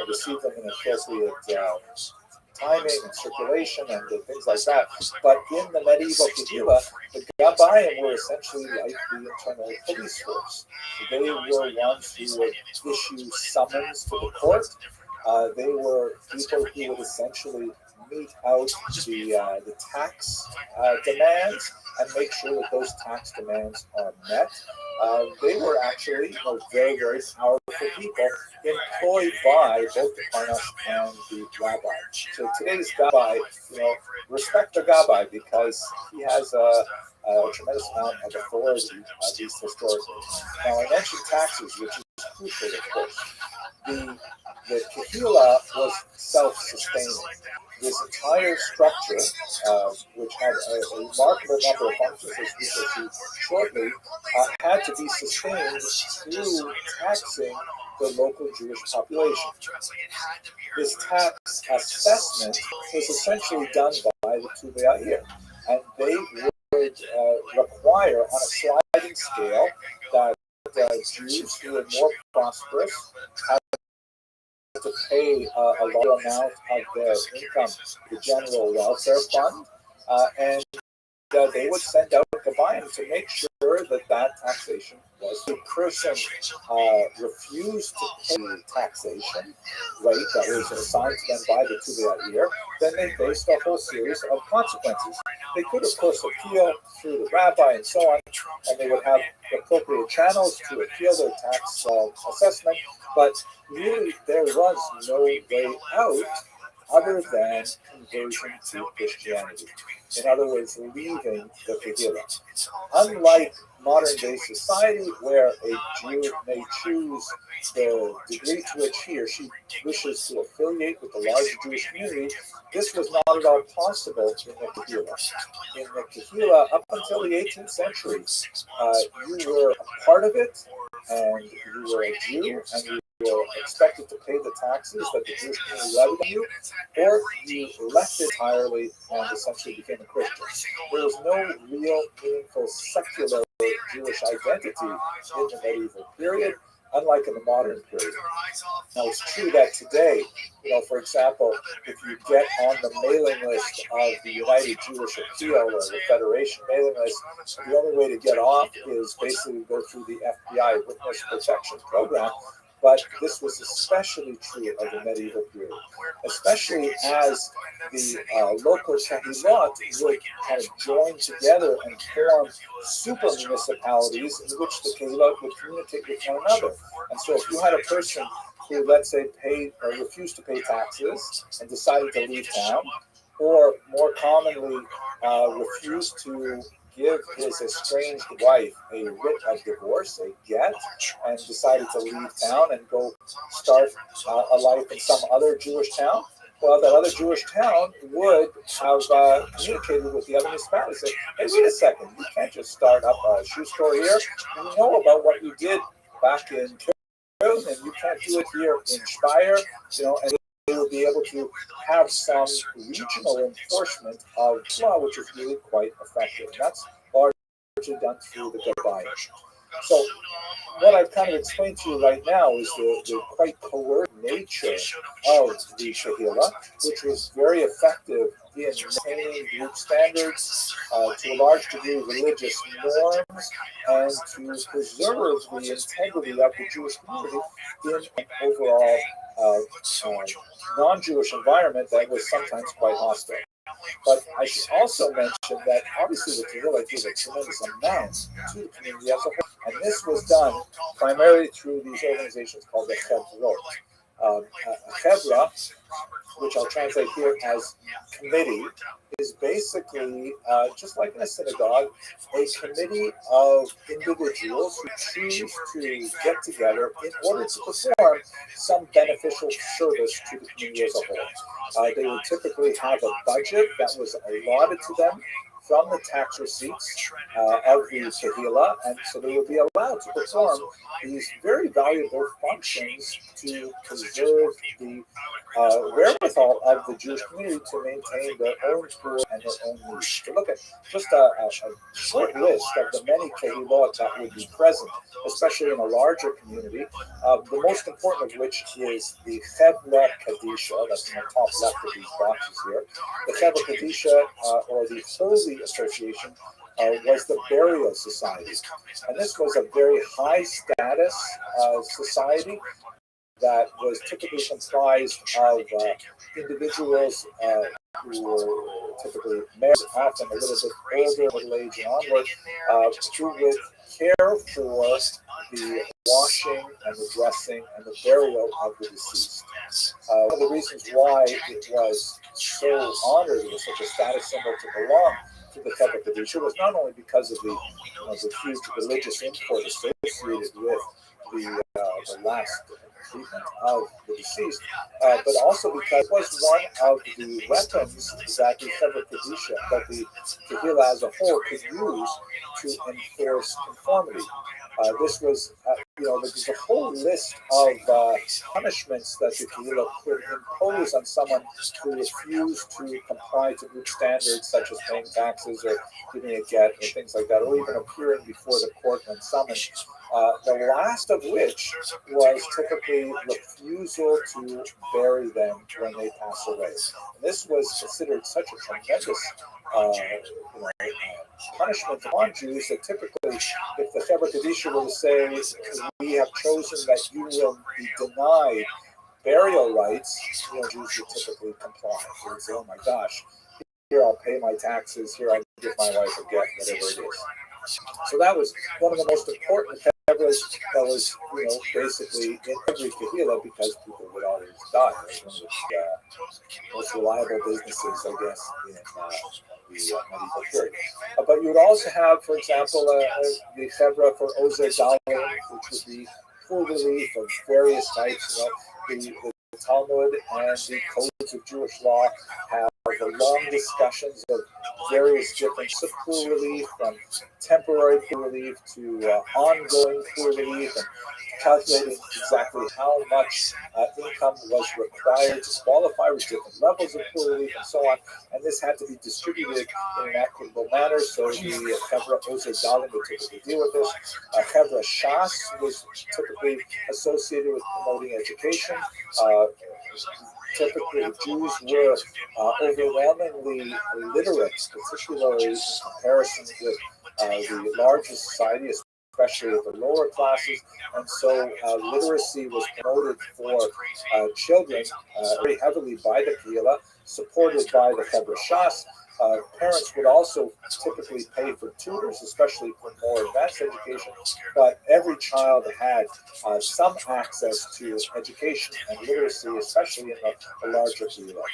B: receive them in appropriate timing and circulation and things like that. But in the medieval Kehillah, the Gabbayim were essentially like the internal police force. They were ones who would issue summons to the court. They were people who would essentially mete out the tax demands and make sure that those tax demands are met. They were actually very, very powerful people employed by both the Parnas and the Rabbi. So today's Gabbai, respect the Gabbai because he has a tremendous amount of authority, at least historically. Now, I mentioned taxes, which is crucial, of course. The Kehillah was self-sustaining. This entire structure, which had a remarkable number of functions, as we will see shortly, had to be sustained through taxing the local Jewish population. This tax assessment was essentially done by the Tuvei, and they would require on a sliding scale that Jews who were more prosperous had to pay a larger amount of their income to the general welfare fund, and they would send out
G: Gabayim to make sure that taxation was. The person refused to pay taxation rate that was assigned to them by the Tuvei year, then they faced a whole series of consequences. They could, of course, appeal through the rabbi and so on, and they would have appropriate channels to appeal their tax assessment, but really there was no way out other than conversion to Christianity. In other words, leaving the Kehillah. Unlike modern-day society, where a Jew may choose the degree to which he or she wishes to affiliate with the larger Jewish community, this was not at all possible in the Kehillah. In the Kehillah, up until the 18th century, you were a part of it, and you were a Jew, and you were expected to pay the taxes that the Jewish community levied on you, or you left it entirely and essentially became a Christian. There was no real, meaningful, secular Jewish identity in the medieval period, unlike in the modern period. Now, it's true that today, for example, if you get on the mailing list of the United Jewish Appeal or the Federation mailing list, the only way to get off is basically go through the FBI Witness Protection Program. But this was especially true of the medieval period, especially as the local Kehillot would kind of join together and form super municipalities in which the Kehillot would communicate with one another. And so if you had a person who, let's say, paid or refused to pay taxes and decided to leave town, or more commonly refused to give his estranged wife a writ of divorce, a get, and decided to leave town and go start a life in some other Jewish town, well, that other Jewish town would have communicated with the other municipality, say, hey, wait a second, you can't just start up a shoe store here. We know about what you did back in Köln, and you can't do it here in Speyer, and they will be able to have some regional enforcement of law, which is really quite effective. And that's largely done through the Gabayim. So what I've kind of explained to you right now is the quite coercive nature of the Kehillah, which was very effective in maintaining group standards, to a large degree religious norms, and to preserve the integrity of the Jewish community in an overall non-Jewish environment that was sometimes quite hostile. But I should also mention that obviously the Kehillah gave a tremendous amount to the community as a whole, and this was done primarily through these organizations called the Chevrot. A Chevra, which I'll translate here as committee, is basically, just like in a synagogue, a committee of individuals who choose to get together in order to perform some beneficial service to the community as a whole. They would typically have a budget that was allotted to them from the tax receipts of the Kehillah, and so they would be allowed to perform these very valuable functions to preserve the wherewithal of the Jewish community to maintain their own poor and their own needs. To look at just a short list of the many Kehillot that would be present, especially in a larger community, the most important of which is the Chevra Kadisha, that's in the top left of these boxes here. The Chevra Kadisha, or the Holy Association, was the burial society. And this was a very high status society that was typically comprised of individuals who were typically married, often a little bit older, middle age and onward, who would care for the washing and the dressing and the burial of the deceased. One of the reasons why it was so honored, it was such a status symbol to belong to the Chevra Kadisha, was not only because of the huge religious import associated with the last treatment of the deceased, but also because it was one of the weapons that the Chevra Kadisha, that the Kehillah as a whole could use to enforce conformity. This was, there's a whole list of punishments that the Kehillah could impose on someone who refused to comply to group standards, such as paying taxes or giving a get or things like that, or even appearing before the court when summoned. The last of which was typically refusal to bury them when they pass away. And this was considered such a tremendous
B: punishment upon Jews that typically, if the Chevra Kadisha were to say, we have chosen that you will be denied burial rights, Jews would typically comply. They would say, oh my gosh, here I'll pay my taxes, here I'll give my wife a get, whatever it is. So that was one of the most important Chevras that was, basically in every Kahila because people would always die. It was one of the most reliable businesses, I guess, in the medieval period. But you would also have, for example, the Chevra for Ozer Dalim, which would be poor relief of various types. The Talmud and the codes of Jewish law have long discussions of various different poor relief, from temporary poor relief to ongoing poor relief, and calculating exactly how much income was required to qualify with different levels of poor relief and so on. And this had to be distributed in an equitable manner. So the Chevra Ozer Dalim would typically deal with this. Chevra Shas was typically associated with promoting education. Typically, Jews were overwhelmingly literate, particularly in comparison with the larger society, especially with the lower classes. And so literacy was promoted for children very heavily by the Kehillah, supported by the Chevra Shas. Parents would also typically pay for tutors, especially for more advanced education, but every child had some access to education and literacy, especially in the larger Kehillah.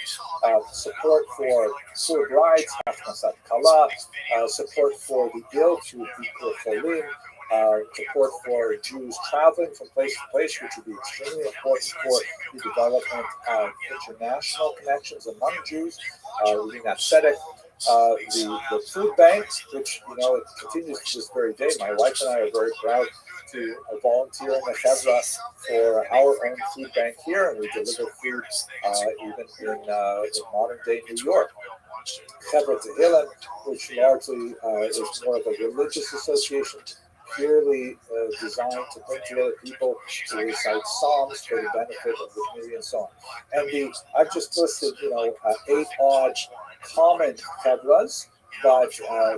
B: Support for poor brides, Hafnasat Kala, support for the ill to Bikur Cholim, support for Jews traveling from place to place, which would be extremely important for the development of international connections among Jews. The food bank, which it continues to this very day. My wife and I are very proud to volunteer in the Chevra for our own food bank here, and we deliver food even in modern day New York. Chevra Tehillim, which largely is more of a religious association, purely designed to bring together people to recite psalms for the benefit of the community and so on. And I've just listed, 8 odd common Chevras, but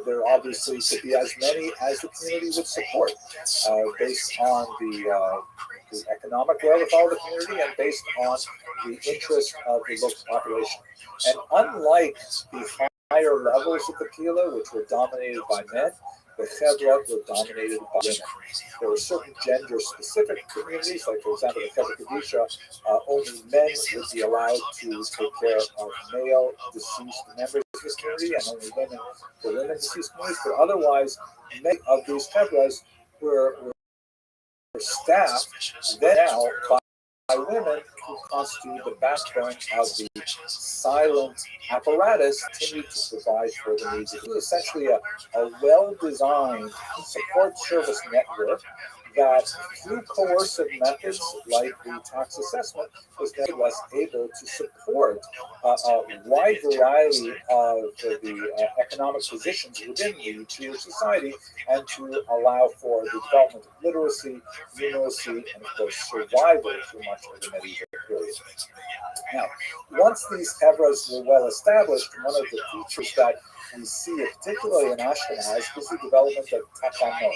B: there obviously could be as many as the community would support, based on the economic wherewithal of the community and based on the interest of the local population. And unlike the higher levels of the Kehillah, which were dominated by men, the Chevra were dominated by women. There were certain gender-specific communities, like, for example, the Chevra Kadisha, only men would be allowed to take care of male deceased members of this community, and only women for women deceased communities. But otherwise, many of these Chevras were staffed then now by women who constitute the backbone of the silent apparatus continued to provide for the needs. It was essentially a well-designed support service network that, through coercive methods like the tax assessment, was nevertheless able to support a wide variety of the economic positions within the Jewish society, and to allow for the development of literacy, numeracy, and of course survival through much of the medieval period. Now, once these Chevras were well established, one of the features that we see, particularly in Ashkenaz, is the development of takanot,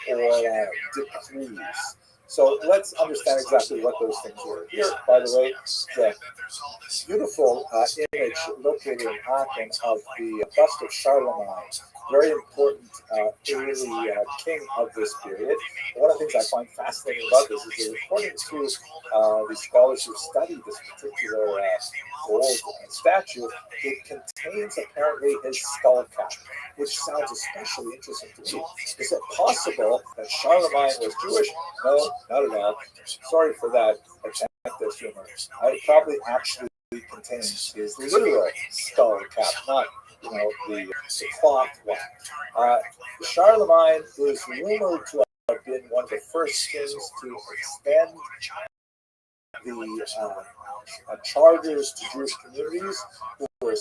B: or decrees. So let's understand exactly what those things were. Here, by the way, the beautiful image located in Aachen of the bust of Charlemagne, very important early king of this period. One of the things I find fascinating about this is that, according to the scholars who studied this particular gold statue, it contains apparently his skull cap, which sounds especially interesting to me. Is it possible that Charlemagne was Jewish? No, not at all. Sorry for that attempt at humor. It probably actually contains his literal skull cap, not the cloth one. Charlemagne is rumored to have been one of the first kings to extend the charters to Jewish communities who were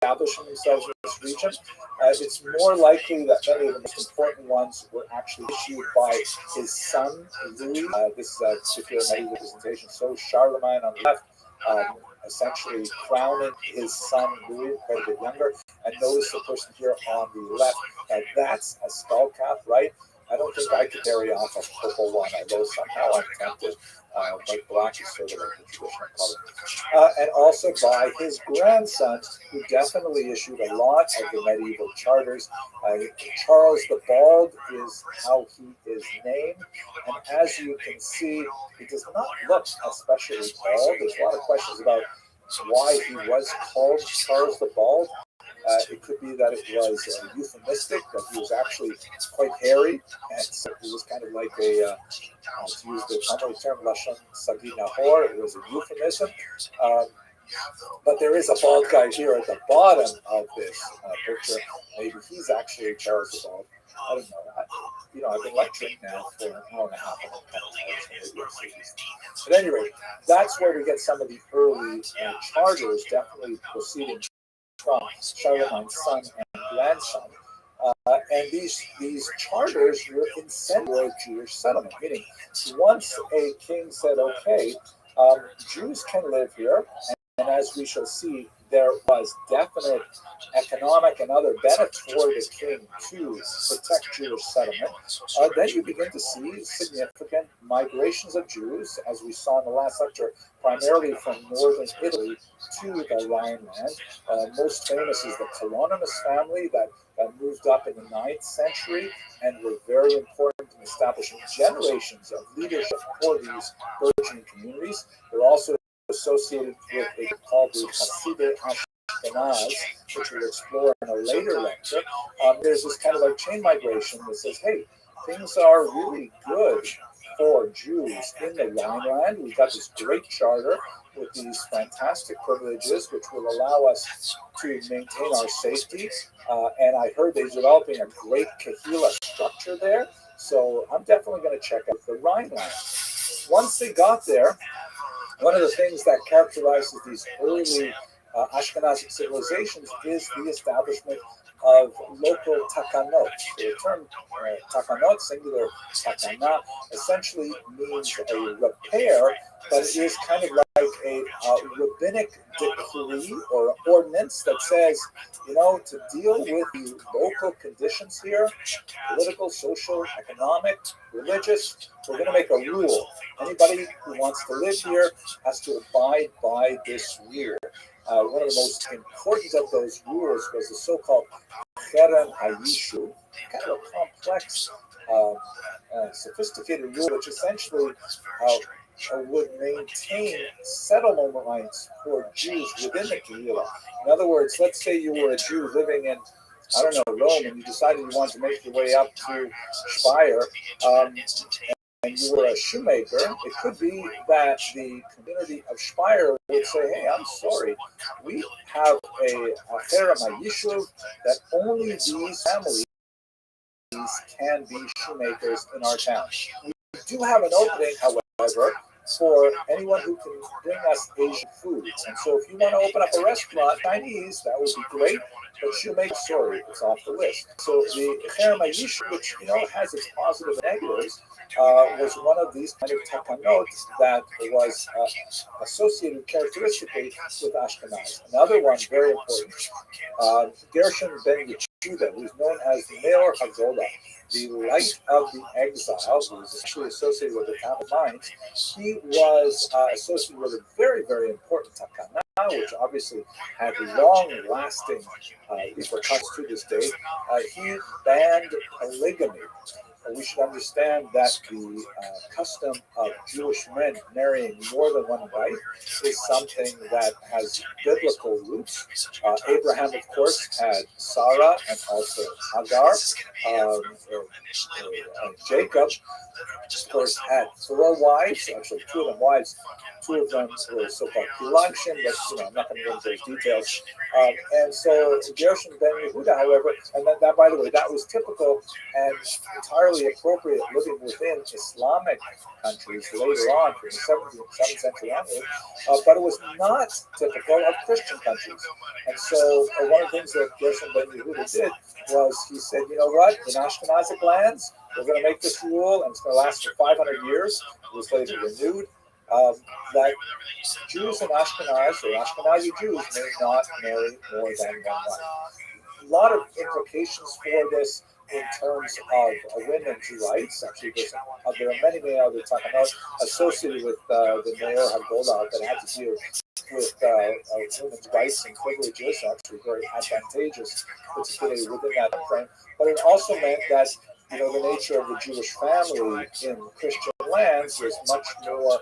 B: establishing themselves in this region. It's more likely that many of the most important ones were actually issued by his son, Louis. This is a particular medieval representation. So Charlemagne on the left,
G: essentially crowning his son Louis, quite a bit younger. And notice the person here on the left, that's a skull cap, right? I don't think I could carry off a purple one, although somehow I'm tempted. But black is sort of like the traditional color. And also by his grandson, who definitely issued a lot of the medieval charters. Charles the Bald is how he is named. And as you can see, he does not look especially bald. There's a lot of questions about why he was called Charles the Bald. It could be that it was euphemistic, that he was actually quite hairy, and so it was kind of like a, to use the common term, Lashon Sagi Nahor, it was a euphemism. But there is a bald guy here at the bottom of this picture. Maybe he's actually Charles the Bald. I don't know. I've been lecturing now for an hour and a half. At any rate, that's where we get some of the early charters, definitely proceeding from Charlemagne's son and grandson. And these charters were incentive for Jewish settlement, meaning once a king said, okay, Jews can live here, and as we shall see, there was definite economic and other benefits for the king to protect Jewish settlement. Then you begin to see significant migrations of Jews, as we saw in the last lecture, primarily from northern Italy to the Rhineland. Most famous is the Colonimus family that moved up in the 9th century and were very important in establishing generations of leadership for these burgeoning communities. They're also associated with a group called the Hasidei Ashkenaz, which we'll explore in a later lecture. There's this kind of like chain migration that says, hey, things are really good for Jews in the Rhineland. We've got this great charter with these fantastic privileges, which will allow us to maintain our safety. And I heard they're developing a great Kahila structure there. So I'm definitely going to check out the Rhineland. Once they got there, one of the things that characterizes these early Ashkenazic civilizations is the establishment of local takanot. The term takanot, singular takana, essentially means a repair, but it is kind of like a rabbinic decree or ordinance that says, to deal with the local conditions here, political, social, economic, religious, we're going to make a rule. Anybody who wants to live here has to abide by this rule. One of the most important of those rules was the so-called Cherem Hayishu, kind of a complex, sophisticated rule, which essentially would maintain settlement rights for Jews within the Kehillah. In other words, let's say you were a Jew living in, Rome, and you decided you wanted to make your way up to Speyer, and you were a shoemaker. It could be that the community of Speyer would say, hey, I'm sorry, we have a Cherem Hayishuv that only these families can be shoemakers in our town. We do have an opening, however, for anyone who can bring us Asian food. And so if you want to open up a restaurant, Chinese, that would be great. But shoemaker, sorry, it's off the list. So the Cherem Hayishuv, which has its positive and negatives, was one of these kind of takanot that was associated characteristically with Ashkenaz. Another one, very important, Gershon ben Yehuda, who's known as the Meor Hagodah, the light of the exile, who was actually associated with the town of Mainz. He was associated with a very, very important takana, which obviously had long-lasting repercussions to this day. He banned polygamy. We should understand that the custom of Jewish men marrying more than one wife is something that has biblical roots. Abraham, of course, had Sarah and also Hagar. Jacob, of course, had 4 wives, actually 2 of them wives. 2 of them were so-called Pilagshim, but I'm not going to go into those details. And so Gershon ben Yehuda, however, and that, by the way, that was typical and entirely appropriate living within Islamic countries later on, from the 7th century onward, but it was not typical of Christian countries. And so one of the things that Gershon ben Yehuda did was he said, you know what, in Ashkenazic lands, we're going to make this rule, and it's going to last for 500 years. It was later renewed.
B: that Jews in Ashkenaz or Ashkenazi Jews may not marry more than one wife. A lot of implications for this in terms of women's rights. Actually, there are many other takanot associated with the Mayor Hagdolah that had to deal with women's rights and privileges, actually very advantageous, particularly within that frame. But it also meant that the nature of the Jewish family in Christian lands was much more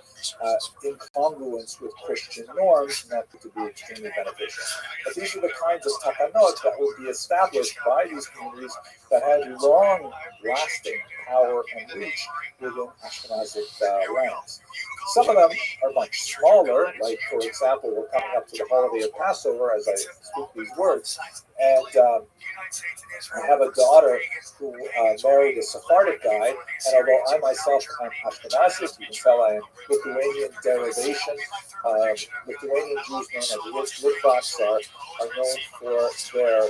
B: incongruence with Christian norms, and that could be extremely beneficial. But these are the kinds of takanot that would be established by these communities that had long-lasting power and reach within Ashkenazic lands. Some of them are much smaller, like, for example, we're coming up to the holiday of Passover as I speak these words, and I have a daughter who married a Sephardic guy, and although I myself am Ashkenazic, you can tell I am Lithuanian derivation. Lithuanian Jews known as Litvaks are known for their,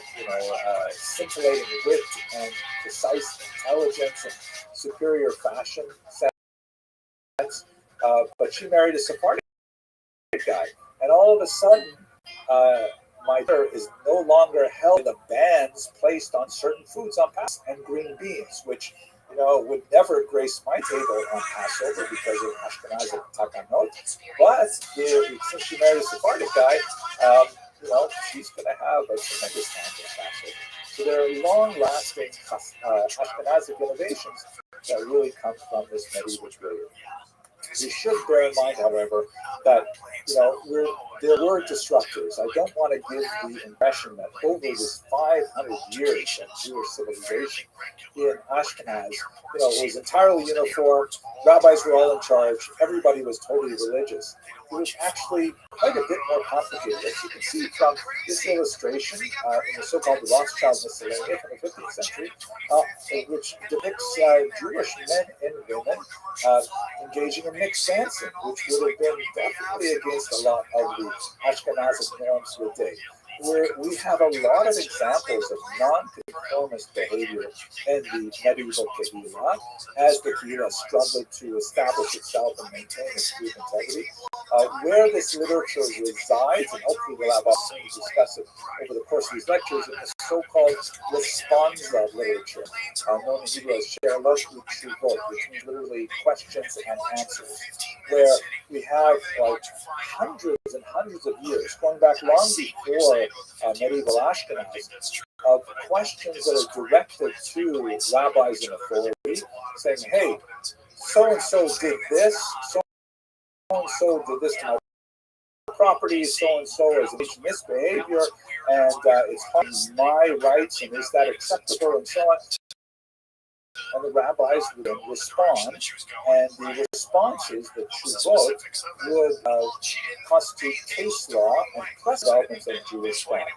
B: scintillating wit and precise intelligence and superior fashion sense. But she married a Sephardic guy, and all of a sudden, my daughter is no longer held the bans placed on certain foods on Passover and green beans, which would never grace my table on Passover because of Ashkenazic takanot. But since she married a Sephardic guy, she's going to have a tremendous time with Passover. So there are long-lasting Ashkenazic innovations that really come from this medieval period. We should bear in mind, however, that there were disruptors. I don't want to give the impression that over this 500 years of Jewish civilization in Ashkenaz, it was entirely uniform. Rabbis were all in charge. Everybody was totally religious. It was actually quite a bit more complicated. As you can see from this illustration in the so-called Rothschild miscellany from the 15th century, which depicts Jewish men and women engaging in mixed dancing, which would have been definitely against a lot of the Ashkenazic norms of the day. Where we have a lot of examples of non-conformist behavior in the medieval Kehillah as the Kehillah struggled to establish itself and maintain its Jewish integrity. Where this literature resides, and hopefully we'll have opportunity to discuss it over the course of these lectures, in the so-called responsa literature, known in Hebrew as She'alot U'tshuvot, which means literally questions and answers, where we have hundreds and hundreds of years, going back long before medieval Ashkenaz, of questions that are directed to rabbis in authority, saying, hey, so-and-so did this, so-and-so did this to my property, so-and-so is making this behavior, and it's harming my rights, and is that acceptable, and so on. And the rabbis would then respond, and the responses, the tshuvot, would constitute case law and precedents of Jewish thought.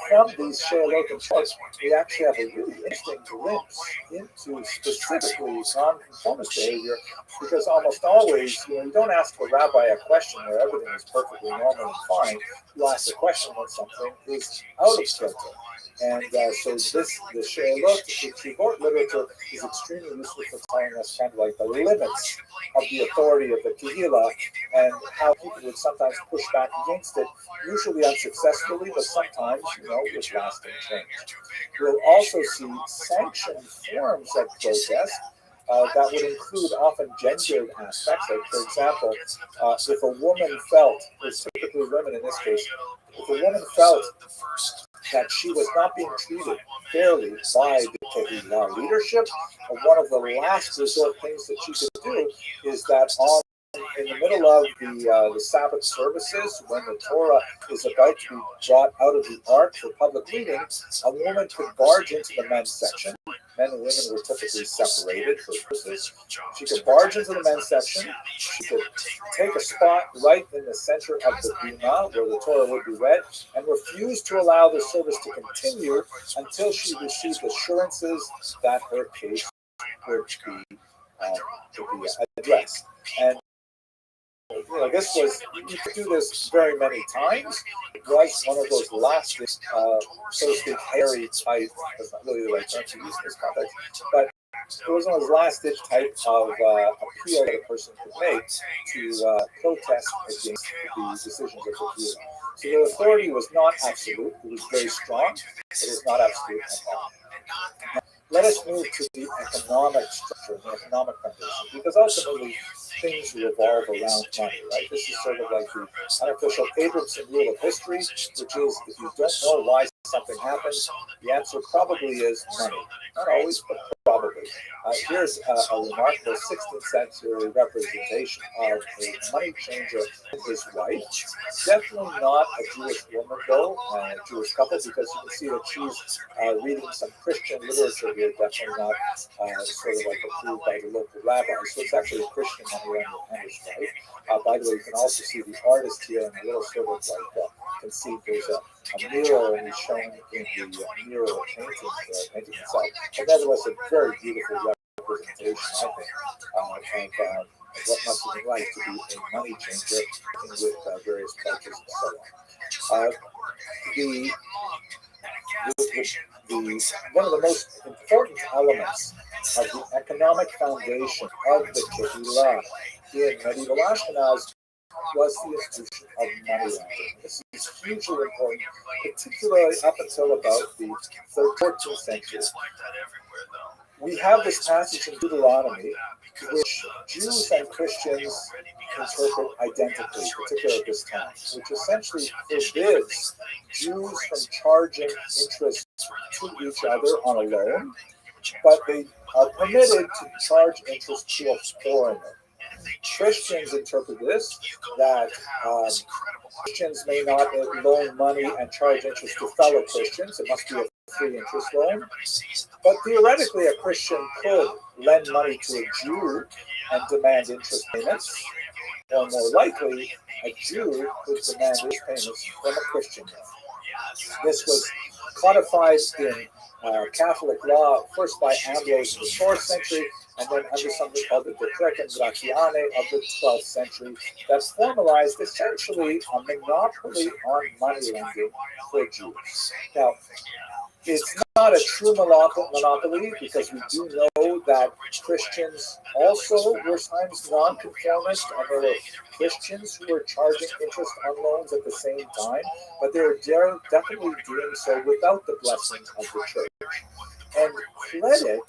B: From these She'alot and Tshuvot, we actually have a really interesting glimpse into specifically non-conformist behavior, because almost always, you don't ask a rabbi a question where everything is perfectly normal and fine. You ask a question when something is out of kilter. And so the She'alot, the Tshuvot literature is extremely useful for telling us kind of like the limits of the authority of the Kehillah and how people would sometimes push back against it, usually unsuccessfully, but sometimes, with lasting change. We'll also see sanctioned forms of protest that would include often gendered aspects. Like, for example, if a woman felt, it's typically women in this case, if a woman felt that she was not being treated fairly by the Kehillah leadership, one of the last resort things that she could do is that in the middle of the Sabbath services, when the Torah is about to be brought out of the ark for public reading, a woman could barge into the men's section. Men and women were typically separated for services. She could barge into the men's section. She could take a spot right in the center of the bima where the Torah would be read and refuse to allow the service to continue until she received assurances that her case would be addressed. And this was, you could do this very many times. It was one of those last, so to speak, hairy type, that's not really the right term to use in this context, but
G: it was one of those last-ditch type of appeal that a person could make to protest against the decisions of the Kehillah. So the authority was not absolute; it was very strong, but it was not absolute at all. Let us move to the economic structure, the economic foundation, because ultimately things revolve around money, right? This is sort of like the unofficial Abramson rule of history, which is if you don't know why something happens, the answer probably is money. Not always, but probably. Here's a remarkable 16th century representation of a money changer and his wife. Definitely not a Jewish woman, though, a Jewish couple, because you can see that she's reading some Christian literature here, definitely not sort of like approved by the local rabbi. So it's actually a Christian money and his wife. By the way, you can also see the artist here in a little sort of like conceit. There's a mural, and he's showing in the mural painting itself. But nevertheless, a very beautiful representation, I think, of what must have been like to be a money changer with various pledges and so on. One of the most important elements of the economic foundation of the Kehillah in medieval Ashkenaz was the institution of money laundering. This is hugely important, particularly up until about the 14th century. We have this passage in Deuteronomy, which Jews and Christians interpret identically, particularly at this time, which essentially forbids Jews from charging interest to each other on a loan, but they are permitted to charge interest to a foreigner. Christians interpret this that Christians may not loan money and charge interest to fellow Christians. It must be a free interest loan. But theoretically, a Christian could lend money to a Jew and demand interest payments, or more likely, a Jew could demand interest payments from a Christian. This was codified in Catholic law, first by Ambrose in the 4th century, and then under something called the Decretum Gratiane of the 12th century, that formalized essentially a monopoly on money lending for Jews. Now, it's not a true monopoly, because we do know that Christians also were times nonconformist, and there were Christians who were charging interest on loans at the same time, but they were definitely doing so without the blessings of the church. And credit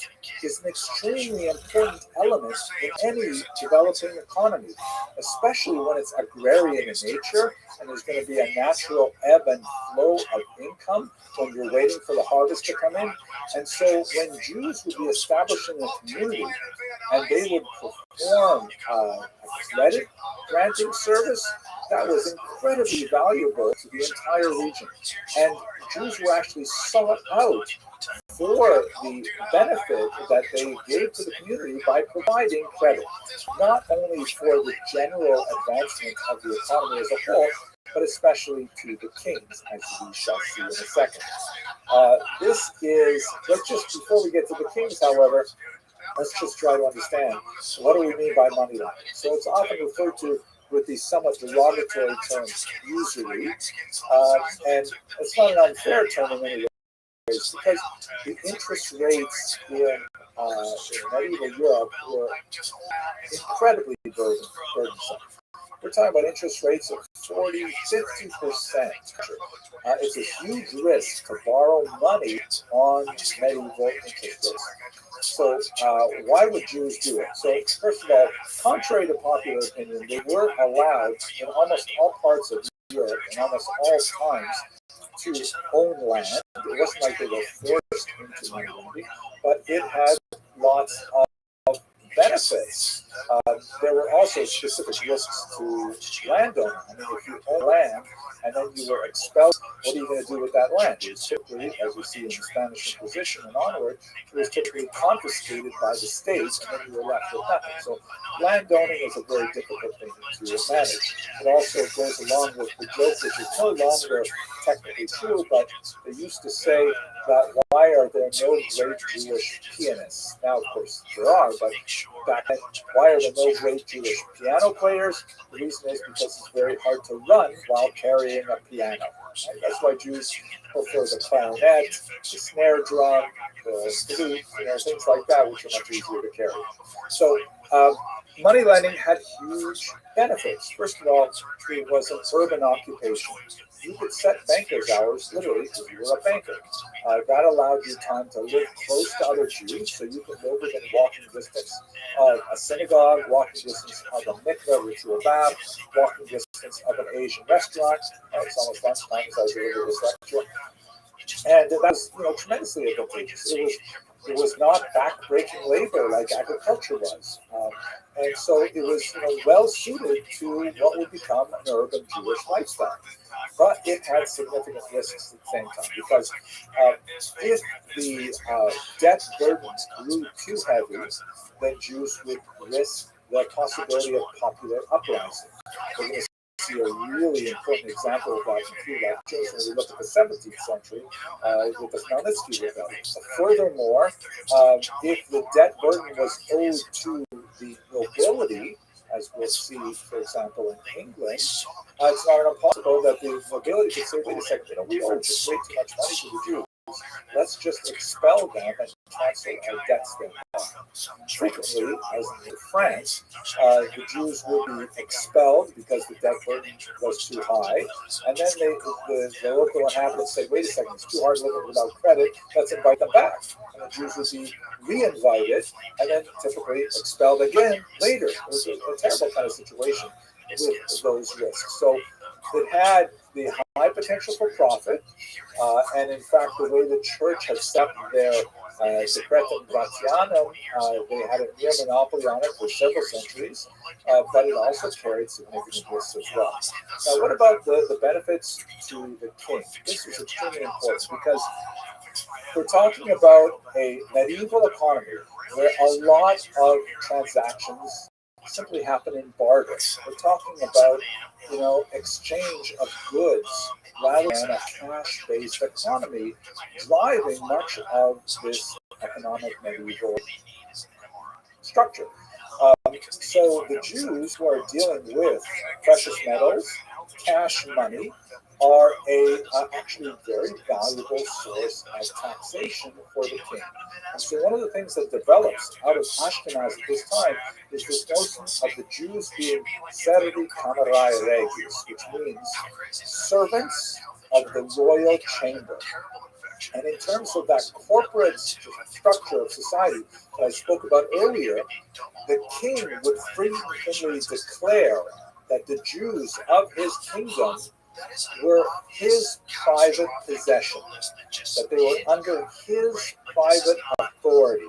G: is an extremely important element in any developing economy, especially when it's agrarian in nature and there's going to be a natural ebb and flow of income when you're waiting for the harvest to come in. And so when Jews would be establishing a community and they would perform a credit granting service, that was incredibly valuable to the entire region. And Jews were actually sought out for the benefit that they gave to the community by providing credit, not only for the general advancement of the economy as a whole, but especially to the kings, as we shall see in a second. This is, before we get to the kings, however, let's just try to understand, what do we mean by money laundering? So it's often referred to with these somewhat derogatory terms, usury, and it's not an unfair term in many ways, because the interest rates in medieval Europe were incredibly burdensome. We're talking about interest rates of 40, 50%. It's a huge risk to borrow money on medieval interest rates. So why would Jews do it? So first of all, contrary to popular opinion, they were allowed in almost all parts of Europe and almost all times to own land. It wasn't like they were forced into money lending, but it had lots of benefits. There were also specific risks to landowner. I mean, if you own land and then you were expelled, what are you going to do with that land? It was typically, as we see in the Spanish Inquisition and onward, it was typically confiscated by the state, and then you were left with nothing. So landowning is a very difficult thing to manage. It also goes along with the joke, which is no longer technically true, but they used to say that why are there no great Jewish pianists? Now, of course, there are, but back then, why are there no great Jewish piano players? The reason is because it's very hard to run while carrying a piano. Right? That's why Jews prefer the clarinet, the snare drum, the flute, things like that, which are much easier to carry. So money lending had huge benefits. First of all, it was an urban occupation. You could set banker's hours literally if you were a banker. That allowed you time to live close to other Jews, so you could live within walking distance of a synagogue, walking distance of a mikveh, ritual bath, walking distance of an Asian restaurant. It's almost lunchtime, so I delivered this lecture. And that was, tremendously advantageous. It was not back-breaking labor like agriculture was. And so it was well suited to what would become an urban Jewish lifestyle. But it had significant risks at the same time, because if the debt burden grew too heavy, then Jews would risk the possibility of popular uprising. We're going to see a really important example of that in a few lectures when we look at the 17th century with the Khmelnytsky rebellion. Furthermore, if the debt burden was owed to the nobility, as we'll see, for example, in England, it's not impossible that the nobility could say, wait a second, we owe just way too much money to the Jews. Let's just expel them and cancel our debts then. Frequently, as in France, the Jews would be expelled because the debt burden was too high, and then the local inhabitants said, wait a second, it's too hard living without credit, let's invite them back. And the Jews would be re-invited, and then typically expelled again later. It was a terrible kind of situation with those risks. So it had the high potential for profit, and in fact, the way the church had set their Decretum Gratianum, they had a near monopoly on it for several centuries, but it also carried significant risks as well. Now, what about the benefits to the king? This is extremely important because we're talking about a medieval economy where a lot of transactions simply happen in barter. We're talking about, exchange of goods rather than a cash-based economy driving much of this economic medieval structure. So the Jews who are dealing with precious metals, cash money, are actually very valuable source of taxation for the king. And so one of the things that develops out of Ashkenaz at this time is this notion of the Jews being servi kamerai regis, which means servants of the royal chamber. And in terms of that corporate structure of society that I spoke about earlier, the king would frequently declare that the Jews of his kingdom were his private possession, that they were under his private authority,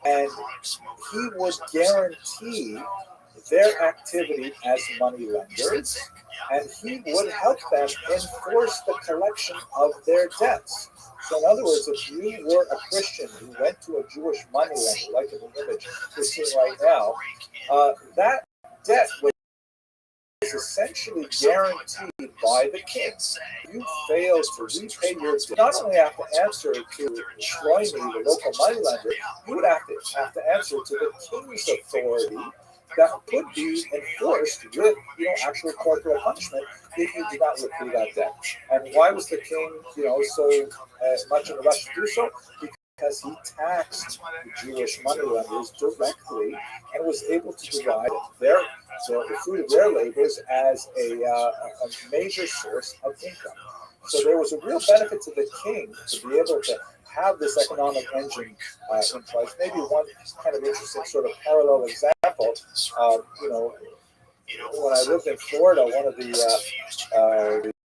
G: and he would guarantee their activity as money lenders, and he would help them enforce the collection of their debts. So in other words, if you were a Christian who went to a Jewish money lender, like in the image we're seeing right now, that debt was essentially guaranteed by the king. If you fail to repay your debt, not only have to answer to Shlomi, the local money lender, you would have to answer to the king's authority that could be enforced with actual corporal punishment if you do not repay that debt. And why was the king so much in a rush to do so? Because he taxed the Jewish money lenders directly and was able to derive the fruit of their labors as a major source of income. So there was a real benefit to the king to be able to have this economic engine in place. Maybe one kind of interesting sort of parallel example, when I lived in Florida, one of the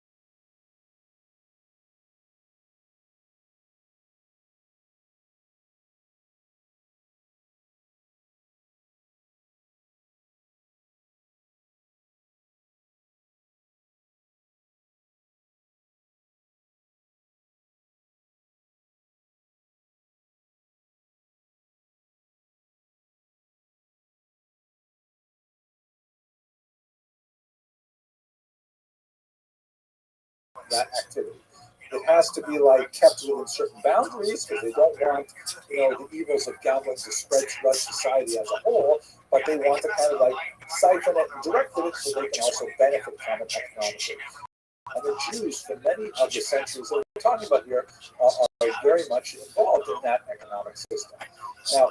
G: that activity. It has to be kept within certain boundaries because they don't want the evils of gambling to spread throughout society as a whole, but they want to kind of siphon it and direct it so they can also benefit from it economically.
B: And the Jews, for many of the centuries that we're talking about here, are very much involved in that economic system. Now,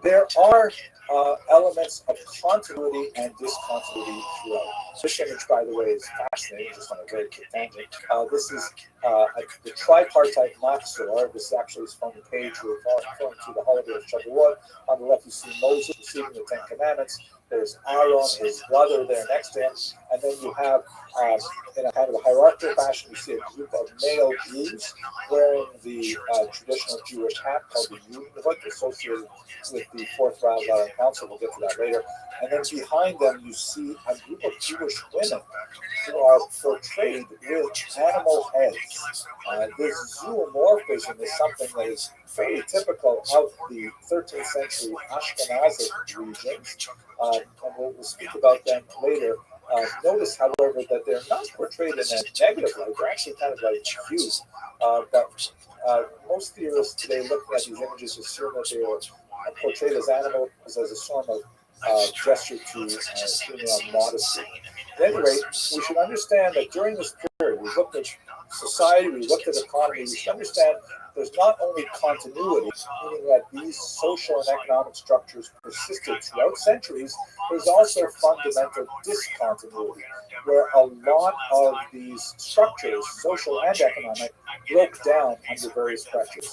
B: there are elements of continuity and discontinuity throughout. This image, by the way, is fascinating, just on a very quick tangent. This is the tripartite Matzor. This actually is from the page we're referring to, the holiday of Shavuot. On the left, you see Moses receiving the Ten Commandments. There's Aaron, his brother, there next to him. And then you have, in a kind of a hierarchical fashion, you see a group of male Jews wearing the traditional Jewish hat called the Judenhut, associated with the Fourth Rothschild Council. We'll get to that later. And then behind them, you see a group of Jewish women who are portrayed with animal heads. This zoomorphism is something that is very typical of the 13th century Ashkenazic regions, and we'll speak about them later. Notice, however, that they're not portrayed in a negative light. They're actually kind of like cute. But most theorists today looking at these images assume that they are portrayed as animals as a sort of gesture to female modesty. At any rate, we should understand that during this period, we looked at society, we looked at economy, we should understand there's not only continuity, meaning that these social and economic structures persisted throughout centuries, there's also fundamental discontinuity, where a lot of these structures, social and economic, broke down under various pressures.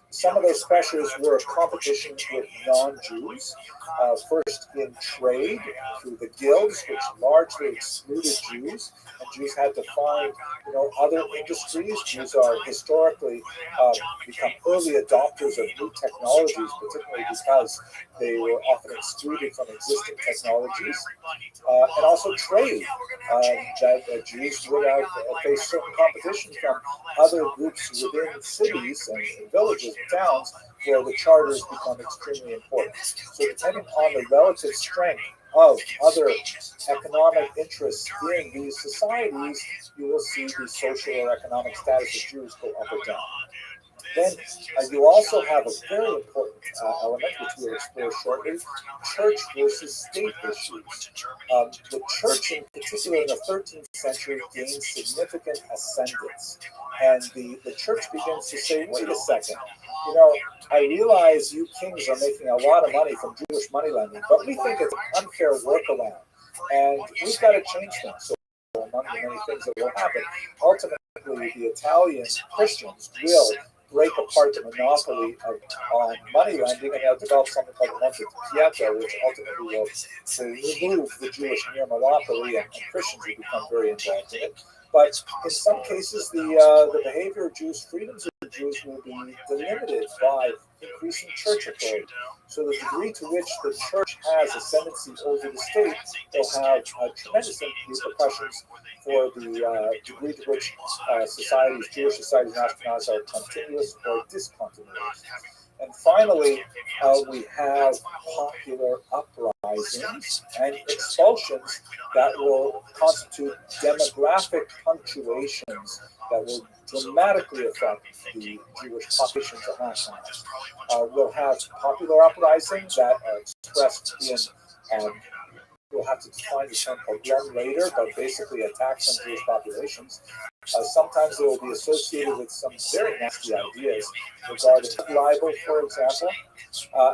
B: Some of those pressures were competition with non-Jews, first in trade through the guilds, which largely excluded Jews, and Jews had to find, other industries. Jews are historically become early adopters of new technologies, particularly because they were often excluded from existing technologies, and also trade. That Jews would have faced certain competition from other groups within cities and villages and towns where the charters become extremely important. So depending on the relative strength of other economic interests in these societies, you will see the social or economic status of Jews go up or down. Then you also have a very important element, which we'll explore shortly, church versus state issues. The church, in particular in the 13th century, gained significant ascendance. And the church begins to say, wait a second, I realize you kings are making a lot of money from Jewish money lending, but we think it's an unfair workaround, and we've got to change things. So among the many things that will happen, ultimately the Italian Christians will break apart the monopoly on money lending, and they'll develop something called the Monte Pietro, which ultimately will remove the Jewish near monopoly, and Christians will become very involved in it. But in some cases, the behavior of Jews, freedoms of Jews will be delimited by increasing church authority. So the degree to which the church has ascendancy over the state will have tremendous repercussions for the degree to which societies, Jewish societies and Ashkenaz are continuous or discontinuous. And finally, we have popular uprisings and expulsions that will constitute demographic punctuations that will dramatically affect the Jewish populations of Ashkenaz. We'll have popular uprisings that are expressed in, we'll have to define the term pogrom later, but basically attacks on Jewish populations. Sometimes they will be associated with some very nasty ideas regarding libel, for example.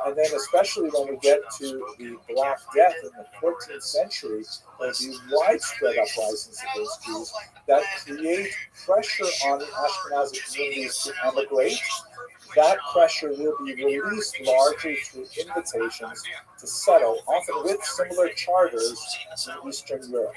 B: And then especially when we get to the Black Death in the 14th century, there will be widespread uprisings against Jews that create pressure on the Ashkenazi communities to emigrate. That pressure will be released largely through invitations to settle, often with similar charters in Eastern Europe.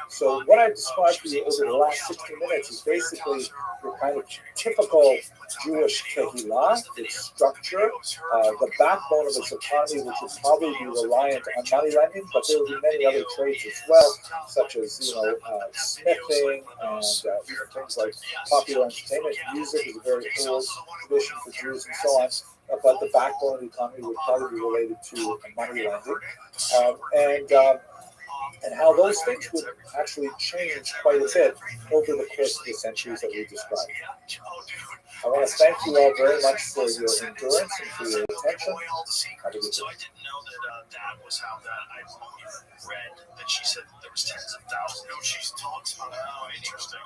B: So what I've described for you over the last 60 minutes is basically your kind of typical Jewish kehillah, its structure, the backbone of its economy, which would probably be reliant on money lending, but there will be many other trades as well, such as smithing and even things like popular entertainment. Music is a very old tradition for Jews and so on. But the backbone of the economy would probably be related to money lending.
G: and how those things would actually change quite a bit over the course of the centuries that we described. I want to thank you all very much for your endurance and for your attention. Have a good
J: So I
G: day.
J: didn't know that was how that I read that she said that there was tens of thousands. No, she talks about how interesting.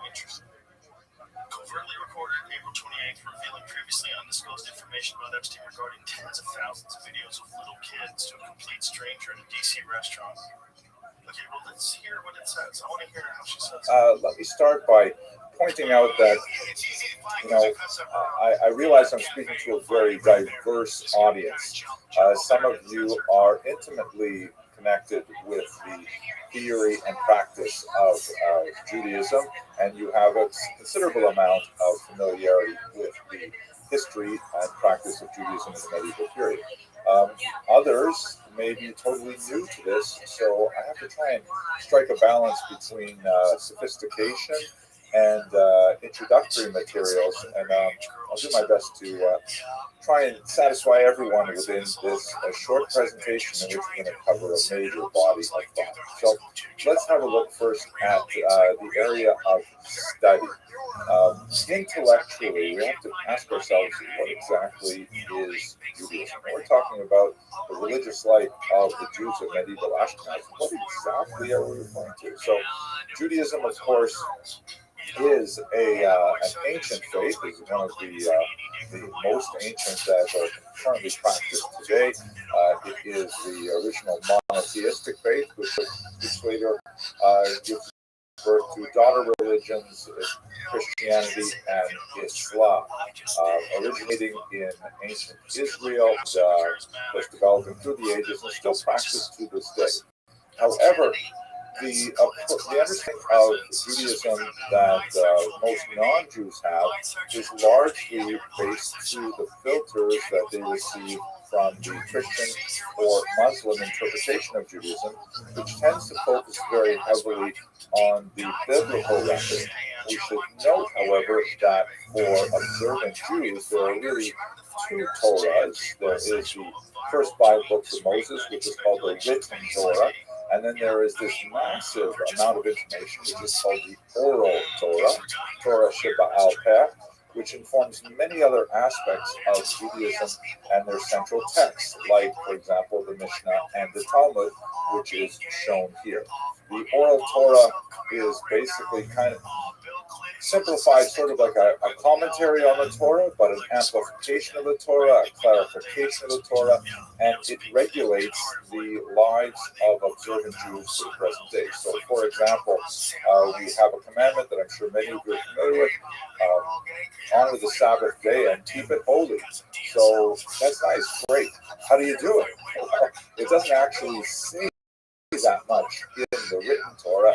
J: Covertly recorded April 28th, revealing previously undisclosed information about Epstein regarding tens of thousands of videos of little kids to a complete stranger in a DC restaurant. Okay, well, let's hear what it says. I want to hear how she says it.
G: Let me start by pointing out that, I realize I'm speaking to a very diverse audience. Some of you are intimately connected with the theory and practice of Judaism, and you have a considerable amount of familiarity with the history and practice of Judaism in the medieval period. Others may be totally new to this, so I have to try and strike a balance between sophistication and introductory materials, and I'll do my best to try and satisfy everyone within this short presentation in which we're going to cover a major body of thought. So let's have a look first at the area of study. Intellectually, we have to ask ourselves what exactly is Judaism. When we're talking about the religious life of the Jews of medieval Ashkenaz, what exactly are we referring to? So Judaism, of course, is an ancient faith. It's one of the most ancient that are currently practiced today. It is the original monotheistic faith, which later gives birth to daughter religions, Christianity and Islam, originating in ancient Israel, was developing through the ages and still practiced to this day. However, the understanding of Judaism that most non-Jews have is largely based through the filters that they receive from the Christian or Muslim interpretation of Judaism, which tends to focus very heavily on the biblical record. We should note, however, that for observant Jews, there are really two Torahs. There is the first 5 books of Moses, which is called the written Torah, and then there is this massive amount of information, which is called the oral Torah, Torah Sheba'al Peh, which informs many other aspects of Judaism and their central texts, like, for example, the Mishnah and the Talmud, which is shown here. The oral Torah is basically kind of simplified, sort of like a commentary on the Torah, but an amplification of the Torah, a clarification of the Torah, and it regulates the lives of observant Jews to the present day. So, for example, we have a commandment that I'm sure many of you are familiar with: honor the Sabbath day and keep it holy. So that's nice, great. How do you do it? Well, it doesn't actually say that much in the written Torah,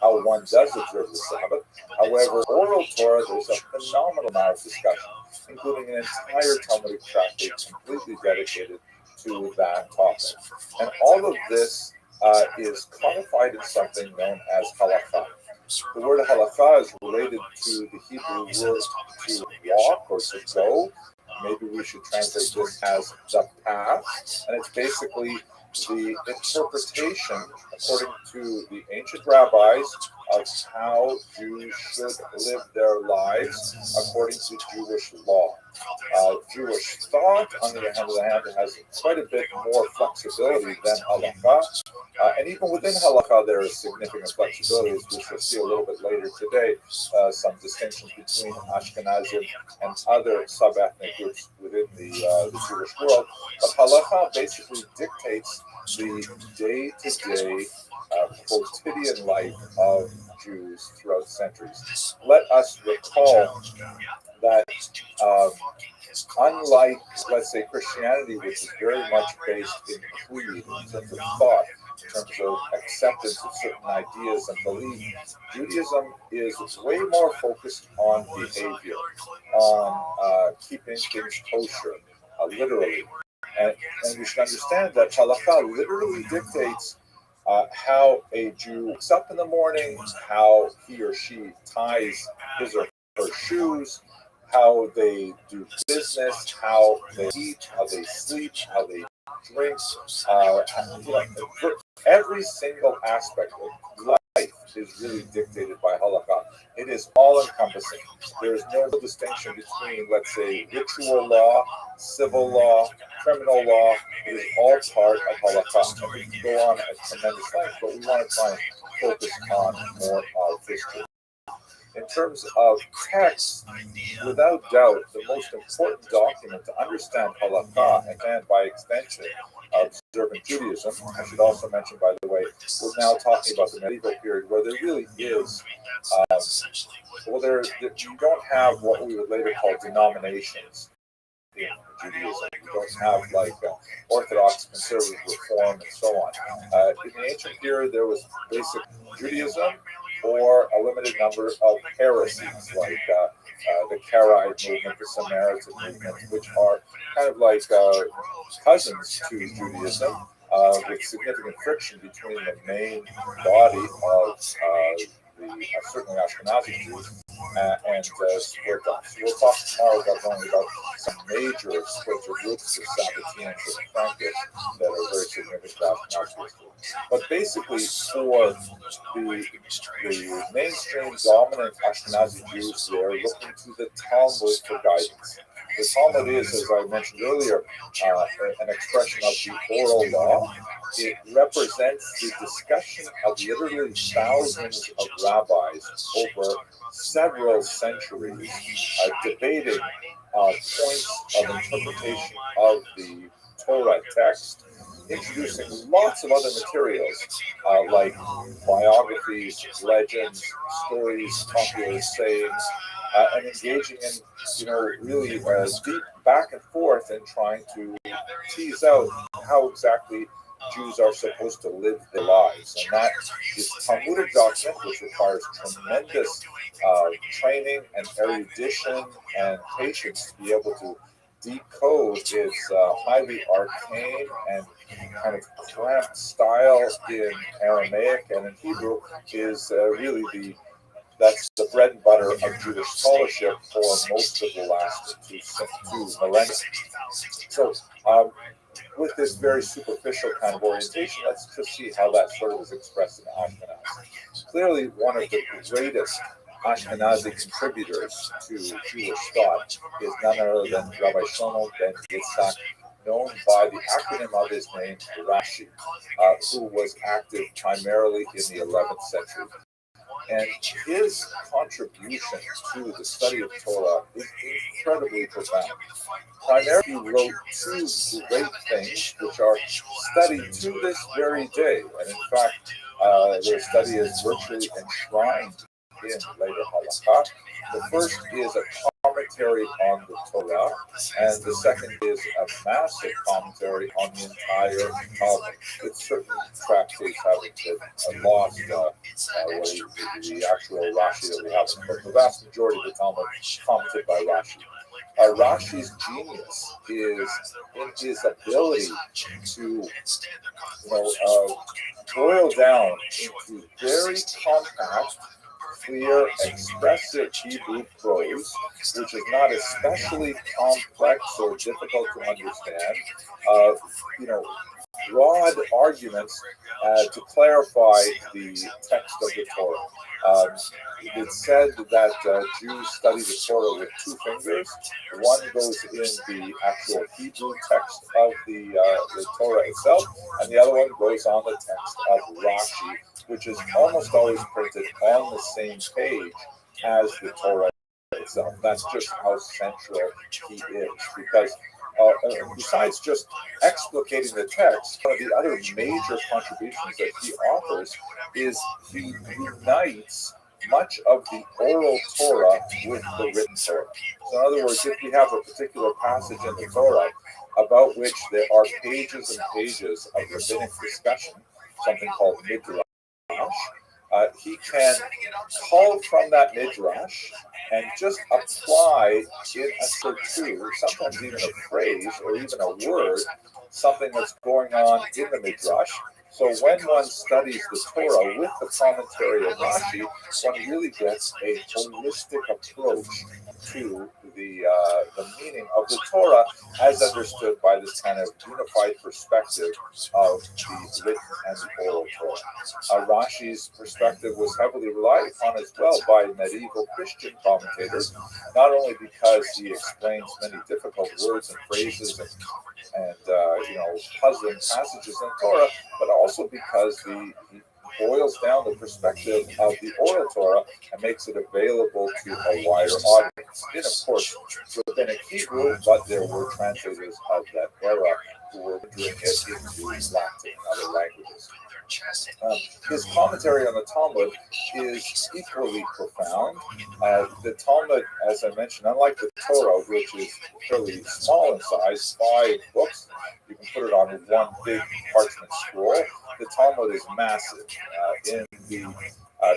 G: how one does observe the Sabbath. However, oral Torah, there's a phenomenal amount of discussion, including an entire Talmudic tractate completely dedicated to that topic. And all of this is codified in something known as halakha. The word halakha is related to the Hebrew word to walk or to go. Maybe we should translate this as the path, and it's basically the interpretation, according to the ancient rabbis, of how Jews should live their lives according to Jewish law. Jewish thought, on the other hand, has quite a bit more flexibility than halakha. And even within halakha, there is significant flexibility, as we shall see a little bit later today, some distinctions between Ashkenazim and other sub-ethnic groups within the Jewish world. But halakha basically dictates the day-to-day quotidian life of Jews throughout centuries. Let us recall that unlike, let's say, Christianity, which is very much based in creed, in terms of thought, in terms of acceptance of certain ideas and beliefs, Judaism is way more focused on behavior, on keeping things kosher, literally. And we should understand that halakha literally dictates how a Jew wakes up in the morning, how he or she ties his or her shoes, how they do business, how they eat, how they sleep, how they
B: drinks, every single aspect of life is really dictated by halakha. It is all-encompassing. There is no distinction between, let's say, ritual law, civil law, criminal law. It is all part of halakha. And we can go on at tremendous length, but we want to try and focus on more of history. In terms of text, without doubt, the most important document to understand halakha and by extension observant Judaism. I should also mention, by the way, we're now talking about the medieval period where there really is, you don't have what we would later call denominations in Judaism. You don't have like Orthodox, conservative, Reform, and so on. In the ancient period, there was basic Judaism or a limited number of heresies like the Karaite movement, the Samaritan movement, which are kind of like cousins to Judaism, with significant friction between the main body of certainly Ashkenazi Jews and split off. So we'll talk tomorrow about some major splinter groups of Sabbateans and Frankists that are very significant to Ashkenazi history. But basically, for the mainstream dominant Ashkenazi Jews, they're looking to the Talmud for guidance. The Talmud is, as I mentioned earlier, an expression of the oral law. It represents the discussion of literally thousands of rabbis over several centuries debating points of interpretation of the Torah text, introducing lots of other materials like biographies, legends, stories, popular sayings, and engaging in, really deep back and forth and trying to tease out how exactly Jews are supposed to live their lives. And that is Talmudic document, which requires tremendous training and erudition and patience to be able to decode its highly arcane and kind of cramped style in Aramaic and in Hebrew is really that's the bread and butter of Jewish scholarship for most of the last two millennia. So, with this very superficial kind of orientation, let's just see how that sort of is expressed in Ashkenaz. Clearly, one of the greatest Ashkenazi contributors to Jewish thought is none other than Rabbi Shlomo ben Yitzhak, known by the acronym of his name, Rashi, who was active primarily in the 11th century. And his contribution to the study of Torah is incredibly profound. Primarily, he wrote two great things which are studied to this very day. And in fact, their study is virtually enshrined in later halakha. The first is a commentary on the Torah, and the second is a massive commentary on the entire Talmud. It's certain tractates having lost the actual Rashi that we have, but the vast majority of the Talmud commented by Rashi. Rashi's genius is in his ability to, boil down into very compact, clear, expressive Hebrew prose, which is not especially complex or difficult to understand. Broad arguments to clarify the text of the Torah. It's said that Jews study the Torah with two fingers. One goes in the actual Hebrew text of the Torah itself, and the other one goes on the text of Rashi, which is almost always printed on the same page as the Torah itself. That's just how central he is, because besides just explicating the text, one of the other major contributions that he offers is he unites much of the oral Torah with the written Torah. So in other words, if we have a particular passage in the Torah about which there are pages and pages of rabbinic discussion, something called midrash, he can call from that midrash and just apply in a two, sometimes even a phrase or even a word, something that's going on in the midrash. So when one studies the Torah with the commentary of Rashi, one really gets a holistic approach to the meaning of the Torah as understood by this kind of unified perspective of the written and the oral Torah. Rashi's perspective was heavily relied upon as well by medieval Christian commentators, not only because he explains many difficult words and phrases and puzzling passages in Torah, but also because he boils down the perspective of the oral Torah and makes it available to a wider audience. In, of course, rabbinic Hebrew, but there were translators of that era who were doing it into Latin and other languages. His commentary on the Talmud is equally profound. The Talmud, as I mentioned, unlike the Torah, which is fairly small in size, 5 books, you can put it on one big parchment scroll. The Talmud is massive. In the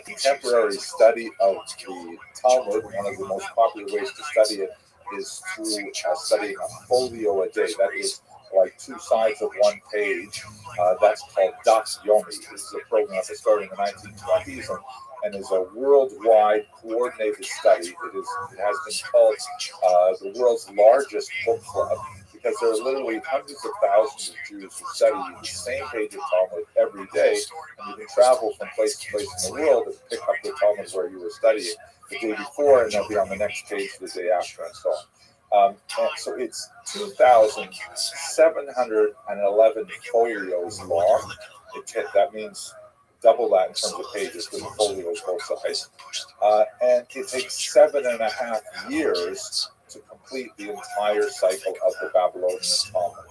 B: contemporary study of the Talmud, one of the most popular ways to study it is through studying a folio a day. That is like 2 sides of 1 page. That's called Das Yomi. This is a program that started in the 1920s and is a worldwide coordinated study. It has been called the world's largest book club because there are literally hundreds of thousands of Jews who study the same page of Talmud every day, and you can travel from place to place in the world and pick up the Talmud where you were studying the day before, and they'll be on the next page the day after, and so on. And so it's 2,711 folios long. That means double that in terms of pages because the folio is both sides. And it takes 7.5 years to complete the entire cycle of the Babylonian Talmud.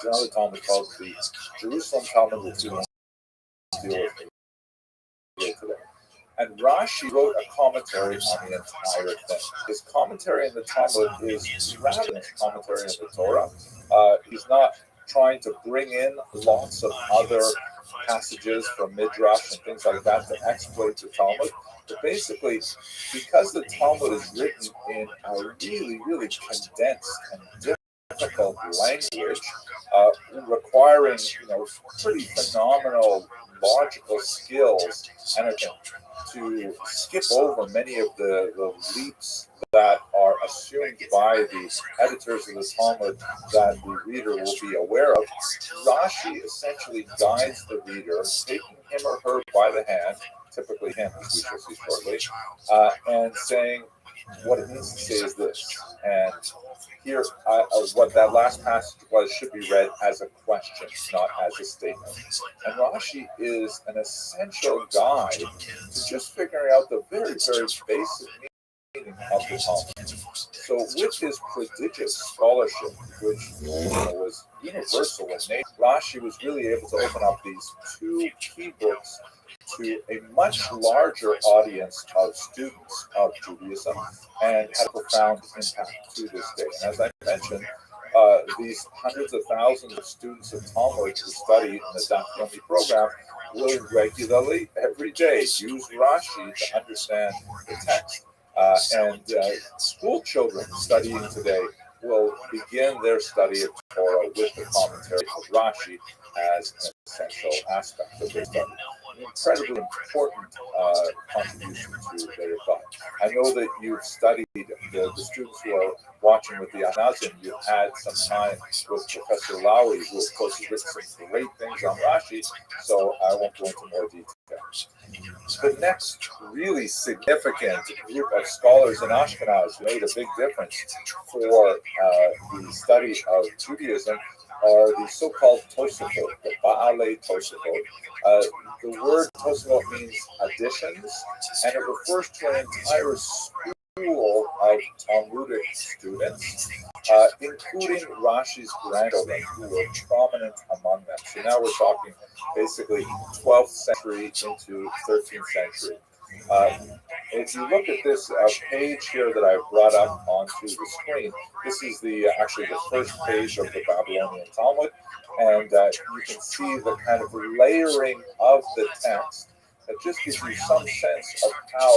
B: There's another Talmud called the Jerusalem Talmud, which we won't deal with today. And Rashi wrote a commentary on the entire thing. His commentary on the Talmud is rather than his commentary on the Torah. He's not trying to bring in lots of other passages from Midrash and things like that to exploit the Talmud. But basically, because the Talmud is written in a really, really condensed and difficult language, requiring pretty phenomenal logical skills and to skip over many of the leaps that are assumed by the editors of the Talmud that the reader will be aware of. Rashi essentially guides the reader, taking him or her by the hand, typically him, as we shall see shortly, and saying, what it means to say is this. And here, what that last passage was should be read as a question, not as a statement. And Rashi is an essential guide to just figuring out the very, very basic meaning of the Talmud. So with his prodigious scholarship, which was universal in nature, Rashi was really able to open up these 2 key books to a much larger audience of students of Judaism and had a profound impact to this day. And as I mentioned, these hundreds of thousands of students of Talmud who study in the Daf Yomi program will regularly, every day, use Rashi to understand the text. And school children studying today will begin their study of Torah with the commentary of Rashi as an essential aspect of their study. An incredibly important contribution to their thought. I know that you've studied, the students who are watching with the Anazim, you've had some time with Professor Lowy, who of course has written some great things on Rashi, so I won't go into more detail. The next really significant group of scholars in Ashkenaz who made a big difference for the study of Judaism are the so-called Tosafot, the Baalei Tosafot. The word Tosafot means additions, and it refers to an entire school of Talmudic students, including Rashi's grandchildren, who were prominent among them. So now we're talking basically 12th century into 13th century. If you look at this page here that I've brought up onto the screen, this is actually the first page of the Babylonian Talmud, and you can see the kind of layering of the text that just gives you some sense of how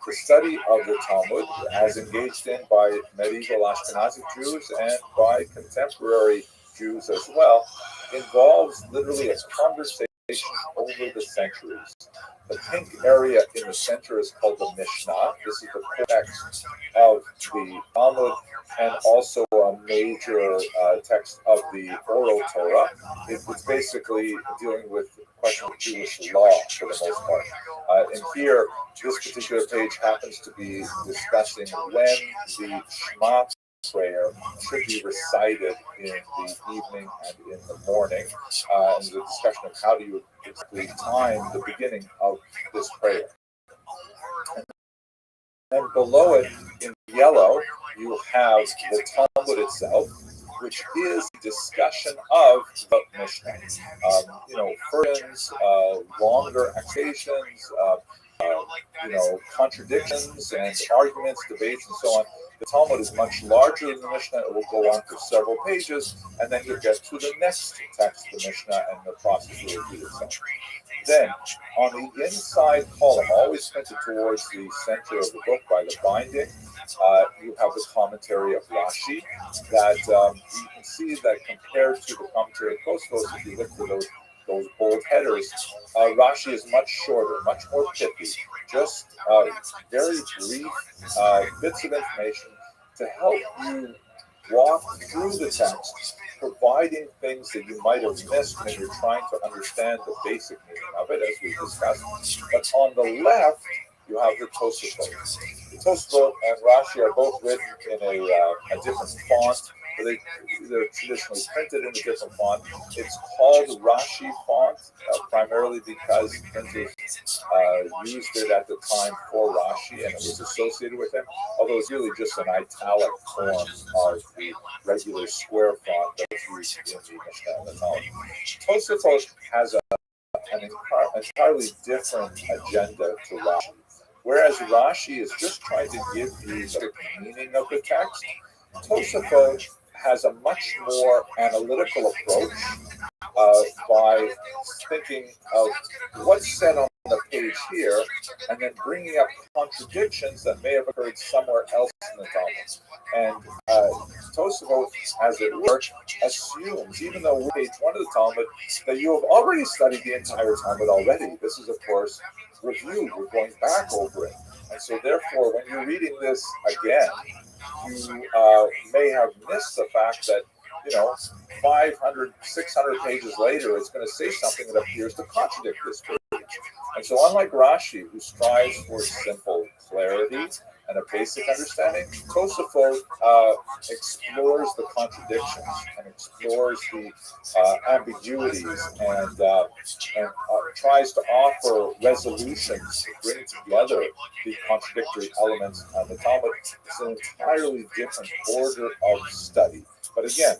B: the study of the Talmud, as engaged in by medieval Ashkenazi Jews and by contemporary Jews as well, involves literally a conversation over the centuries. The pink area in the center is called the Mishnah. This is the text of the Talmud and also a major text of the Oral Torah. It's basically dealing with the question of Jewish law for the most part. And here, this particular page happens to be discussing when the Shema prayer should be recited in the evening and in the morning. And the discussion of how do you exactly time the beginning of this prayer. And below it, in yellow, you have the Talmud itself, which is discussion of the Mishnah. Furthers, longer explanations, contradictions and arguments, debates, and so on. The Talmud is much larger than the Mishnah. It will go on for several pages, and then you get to the next text, the Mishnah, and the process will repeat itself. Then, on the inside column, always printed towards the center of the book by the binding, you have the commentary of Rashi. That you can see that compared to the commentary of Tosfos, if you look for those bold headers, Rashi is much shorter, much more pithy, just very brief bits of information to help you walk through the text, providing things that you might have missed when you're trying to understand the basic meaning of it, as we discussed. But on the left, you have the Tosafot. The Tosafot and Rashi are both written in a different font. They're traditionally printed in a different font. It's called Rashi font, primarily because printers used it at the time for Rashi, and it was associated with him, although it's really just an italic form of the regular square font that's used in the Mishnah and the Talmud. Tosafot has an entirely different agenda to Rashi. Whereas Rashi is just trying to give you the meaning of the text, Tosafot has a much more analytical approach by thinking of what's said on the page here and then bringing up contradictions that may have occurred somewhere else in the Talmud. And Tosafot, as it were, assumes, even though we're page 1 of the Talmud, that you have already studied the entire Talmud already. This is, of course, review. We're going back over it. And so, therefore, when you're reading this again, you may have missed the fact that, 500, 600 pages later, it's going to say something that appears to contradict this page. And so, unlike Rashi, who strives for simple clarity and a basic understanding, Tosafot explores the contradictions and explores the ambiguities and tries to offer resolutions to bring together the contradictory elements of the Talmud. It's an entirely different order of study. But again,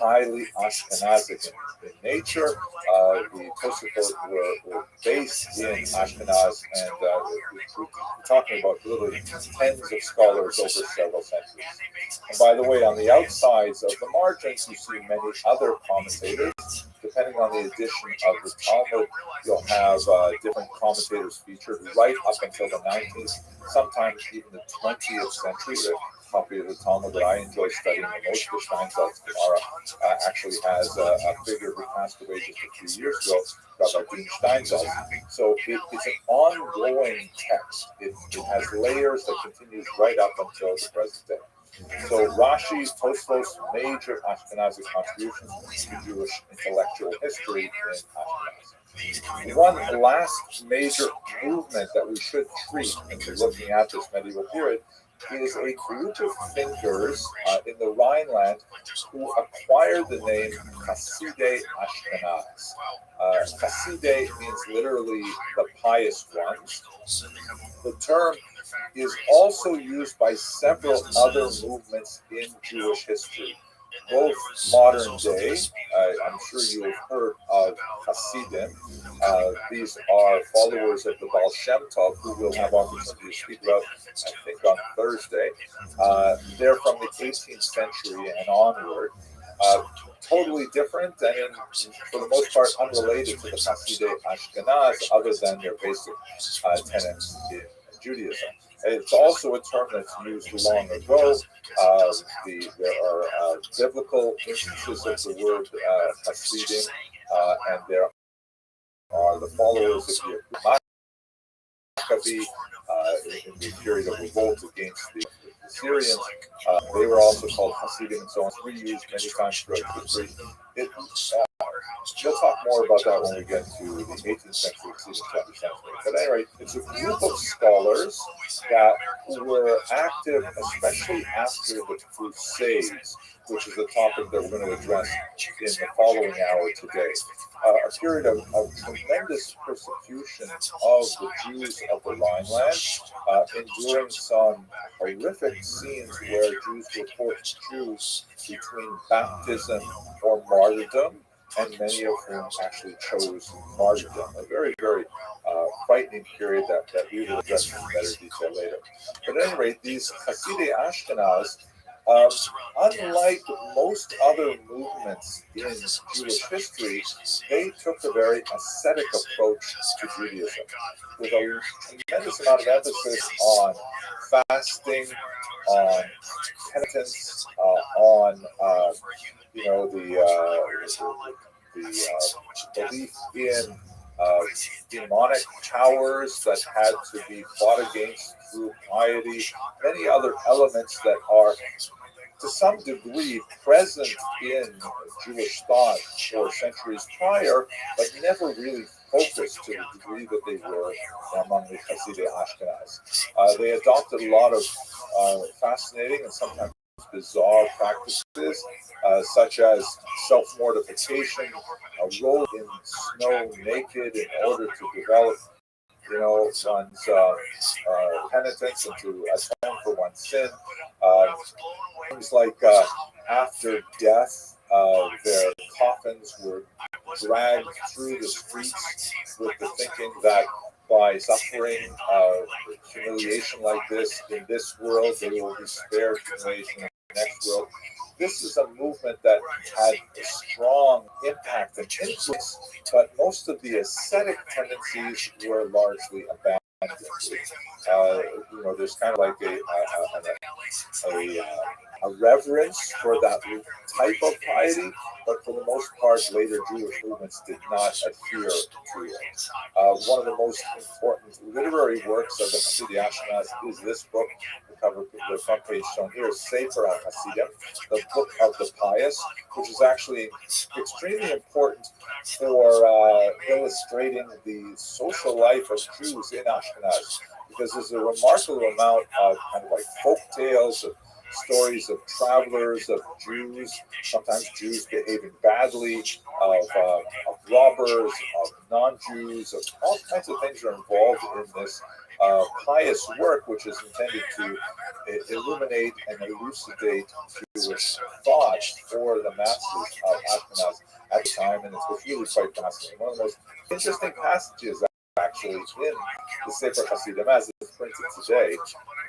B: highly Ashkenazic in nature. The Tosafot were based in Ashkenaz, and we're talking about literally tens of scholars over several centuries. And by the way, on the outsides of the margins, you see many other commentators. Depending on the edition of the Talmud, you'll have different commentators featured right up until the 19th, sometimes even the 20th century. The copy of the Talmud that I enjoy studying the most, the Steinsaltz Gemara, actually has a figure who passed away just a few years ago, Rabbi Steinsaltz. So it's an ongoing text. It has layers that continues right up until the present day. So Rashi's, Tosafot's major Ashkenazic contributions to Jewish intellectual history in Ashkenaz. One last major movement that we should treat when we're looking at this medieval period is a group of thinkers in the Rhineland who acquired the name Hasidei Ashkenaz. Hasidei means literally the pious ones. The term is also used by several other movements in Jewish history, both modern day. I'm sure you have heard of Hasidim. These are followers of the Baal Shem Tov, who we'll have opportunity to speak about, I think, on Thursday. They're from the 18th century and onward. Totally different and, for the most part, unrelated to the Hasidei Ashkenaz, other than their basic tenets in Judaism. It's also a term that's used long ago. There are biblical instances of the word Hasidim, and there are the followers of the Rabbi, in the period of revolt against the Syrians. They were also called Hasidim and so on. It's reused many times throughout history. We'll talk more about that when we get to the 18th century Hasidim to understand it. But anyway, it's a group of scholars that were active, especially after the Crusades, which is a topic that we're going to address in the following hour today. A period of tremendous persecution of the Jews of the Rhineland, enduring some horrific scenes where Jews were forced to choose between baptism or martyrdom, and many of whom actually chose martyrdom. A very, very frightening period that we will address in better detail later. But at any rate, these Hasidei Ashkenaz, unlike most other movements in Jewish history, they took a very ascetic approach to Judaism, with a tremendous amount of emphasis on fasting, on penitence, on the belief in demonic powers that had to be fought against through piety, many other elements that are to some degree present in Jewish thought for centuries prior, but never really focused to the degree that they were among the Hasidei Ashkenaz. They adopted a lot of fascinating and sometimes bizarre practices, such as self-mortification, rolling in snow naked in order to develop one's penitence and to atone for one's sin. Things like after death, their coffins were dragged through the streets with the thinking that by suffering humiliation like this in this world, they will be spared humiliation in the next world. This is a movement that had a strong impact and influence, but most of the ascetic tendencies were largely abandoned. There's kind of like a reverence for that type of piety, but for the most part, later Jewish movements did not adhere to it. One of the most important literary works of the Hasidei Ashkenaz is this book. The front page shown here is Sefer HaChasidim, the Book of the Pious, which is actually extremely important for illustrating the social life of Jews in Ashkenaz, because there's a remarkable amount of kind of like folk tales, of stories of travelers, of Jews, sometimes Jews behaving badly, of robbers, of non-Jews, of all kinds of things are involved in this pious work, which is intended to illuminate and elucidate Jewish thought for the masses of Ashkenaz at the time, and it's really quite fascinating. One of the most interesting passages actually in the Sefer Hasidim, as it's printed today,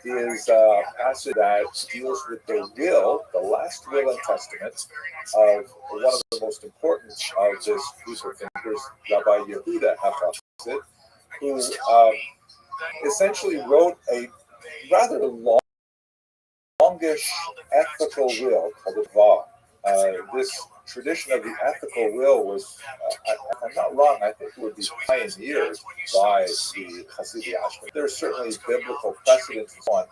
B: is a passage that deals with the will, the last will and testament of one of the most important of this group of thinkers, Rabbi Yehuda HaChassid, who essentially wrote a rather longish ethical will called the Dvar. This tradition of the ethical will was, if I'm not wrong, I think it would be pioneered by the Hasidei Ashkenaz. There's certainly biblical precedents and so on,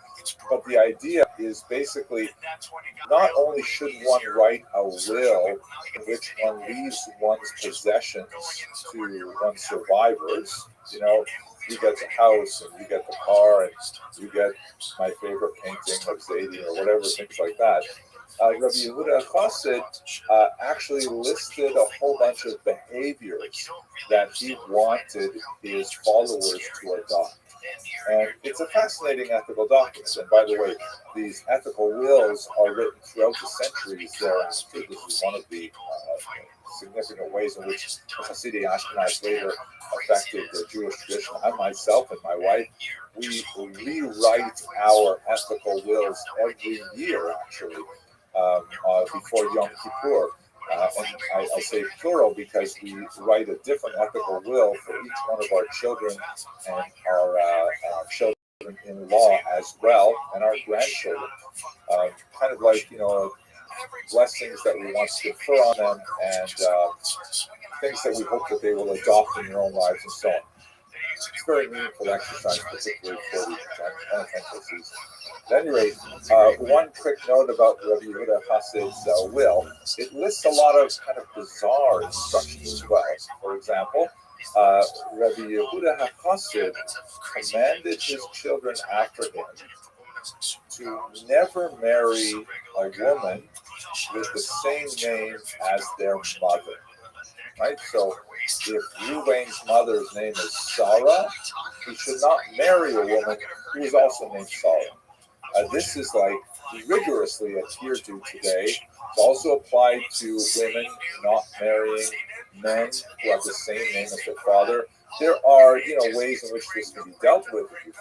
B: but the idea is basically not only should one write a will in which one leaves one's possessions to one's survivors, you get the house and you get the car and you get my favorite painting of Zadie or whatever, things like that. Rabbi Yehuda HaChassid actually listed a whole bunch of behaviors that he wanted his followers to adopt. And it's a fascinating ethical document. And by the way, these ethical wills are written throughout the centuries there. This is one of the significant ways in which Hasidei Ashkenaz later affected the Jewish tradition. I myself and my wife, we rewrite our ethical wills every year, actually, before Yom Kippur. And I say plural because we write a different ethical will for each one of our children and our children's in law as well, and our grandchildren. Kind of like, blessings that we want to confer on them, and things that we hope that they will adopt in their own lives and so on. It's very meaningful exercise, particularly for the penitential season. At any rate, one quick note about Rabbi Yehuda Chassid's will. It lists a lot of kind of bizarre instructions as well. For example, Rabbi Yehuda Chassid commanded his children after him to never marry a woman with the same name as their mother. Right? So if Ruvain's mother's name is Sarah, he should not marry a woman who is also named Sarah. This is like rigorously adhered to today. It's also applied to women not marrying men who have the same name as their father. There are, ways in which this can be dealt with. If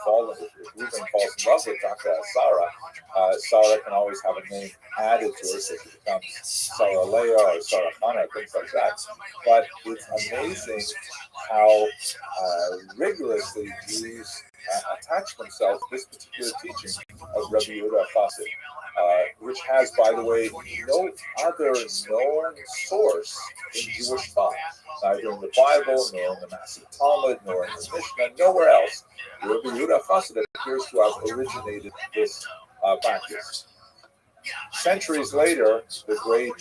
B: Reuben falls in love with Sarah, Sarah can always have a name added to her, so she becomes Sarah Leah or Sarah Hannah, things like that. But it's amazing how rigorously Jews attach themselves to this particular teaching of Rabbi Yehuda Chassid, which has, by the way, no other known source in Jewish thought, neither in the Bible, nor in the Massive Talmud, nor in the Mishnah, nowhere else. Rabbi Yehuda Chassid appears to have originated this practice. Centuries later, the great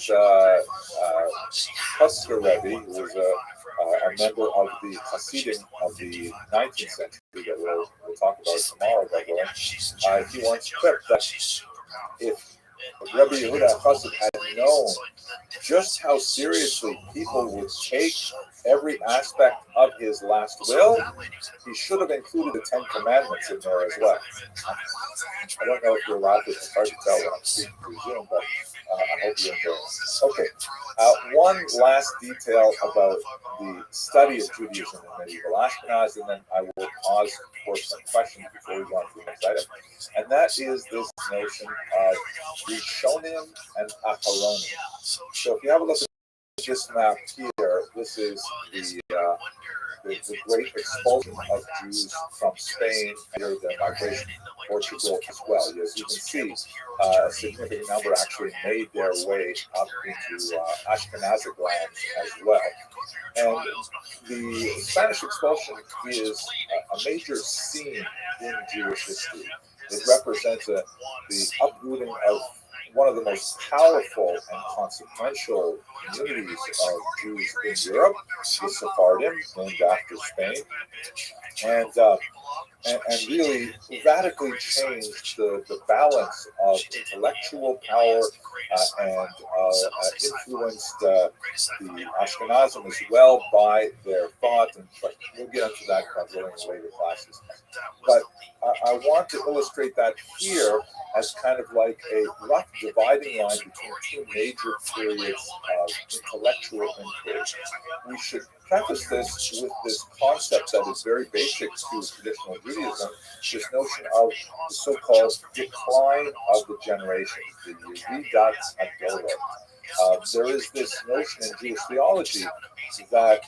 B: Husker Rebbe, who was a member of the Hasidim of the 19th century that we'll talk about tomorrow, by the way, he once quipped that if Rabbi Yehuda Chassid had known just how seriously people would take every aspect of his last will, he should have included the 10 Commandments in there as well. I don't know if you're allowed to, it's hard to tell when I'm speaking through Zoom, but I hope you enjoy it. Okay, one last detail about the study of Judaism in medieval Ashkenaz, and then I will pause for some questions before we go on to the next item. And that is this notion of Rishonim and Acharonim. So if you have a look at this map here, this is the great expulsion of Jews from Spain and the migration to Portugal as well. As you can see, a significant number actually made their way up into Ashkenazic lands as well. And the Spanish expulsion is a major scene in Jewish history. It represents the uprooting of one of the most powerful and consequential communities of Jews in Europe, the Sephardim, named after Spain, and really radically changed the balance of intellectual power and influenced the Ashkenazim as well by their thought. But we'll get into that probably in later classes. But I want to illustrate that here as kind of like a rough dividing line between two major periods of intellectual inquiry. We should preface this with this concept that is very basic to traditional Judaism, this notion of the so-called decline of the generation, the Yeridat Hadorot. There is this notion in Jewish theology that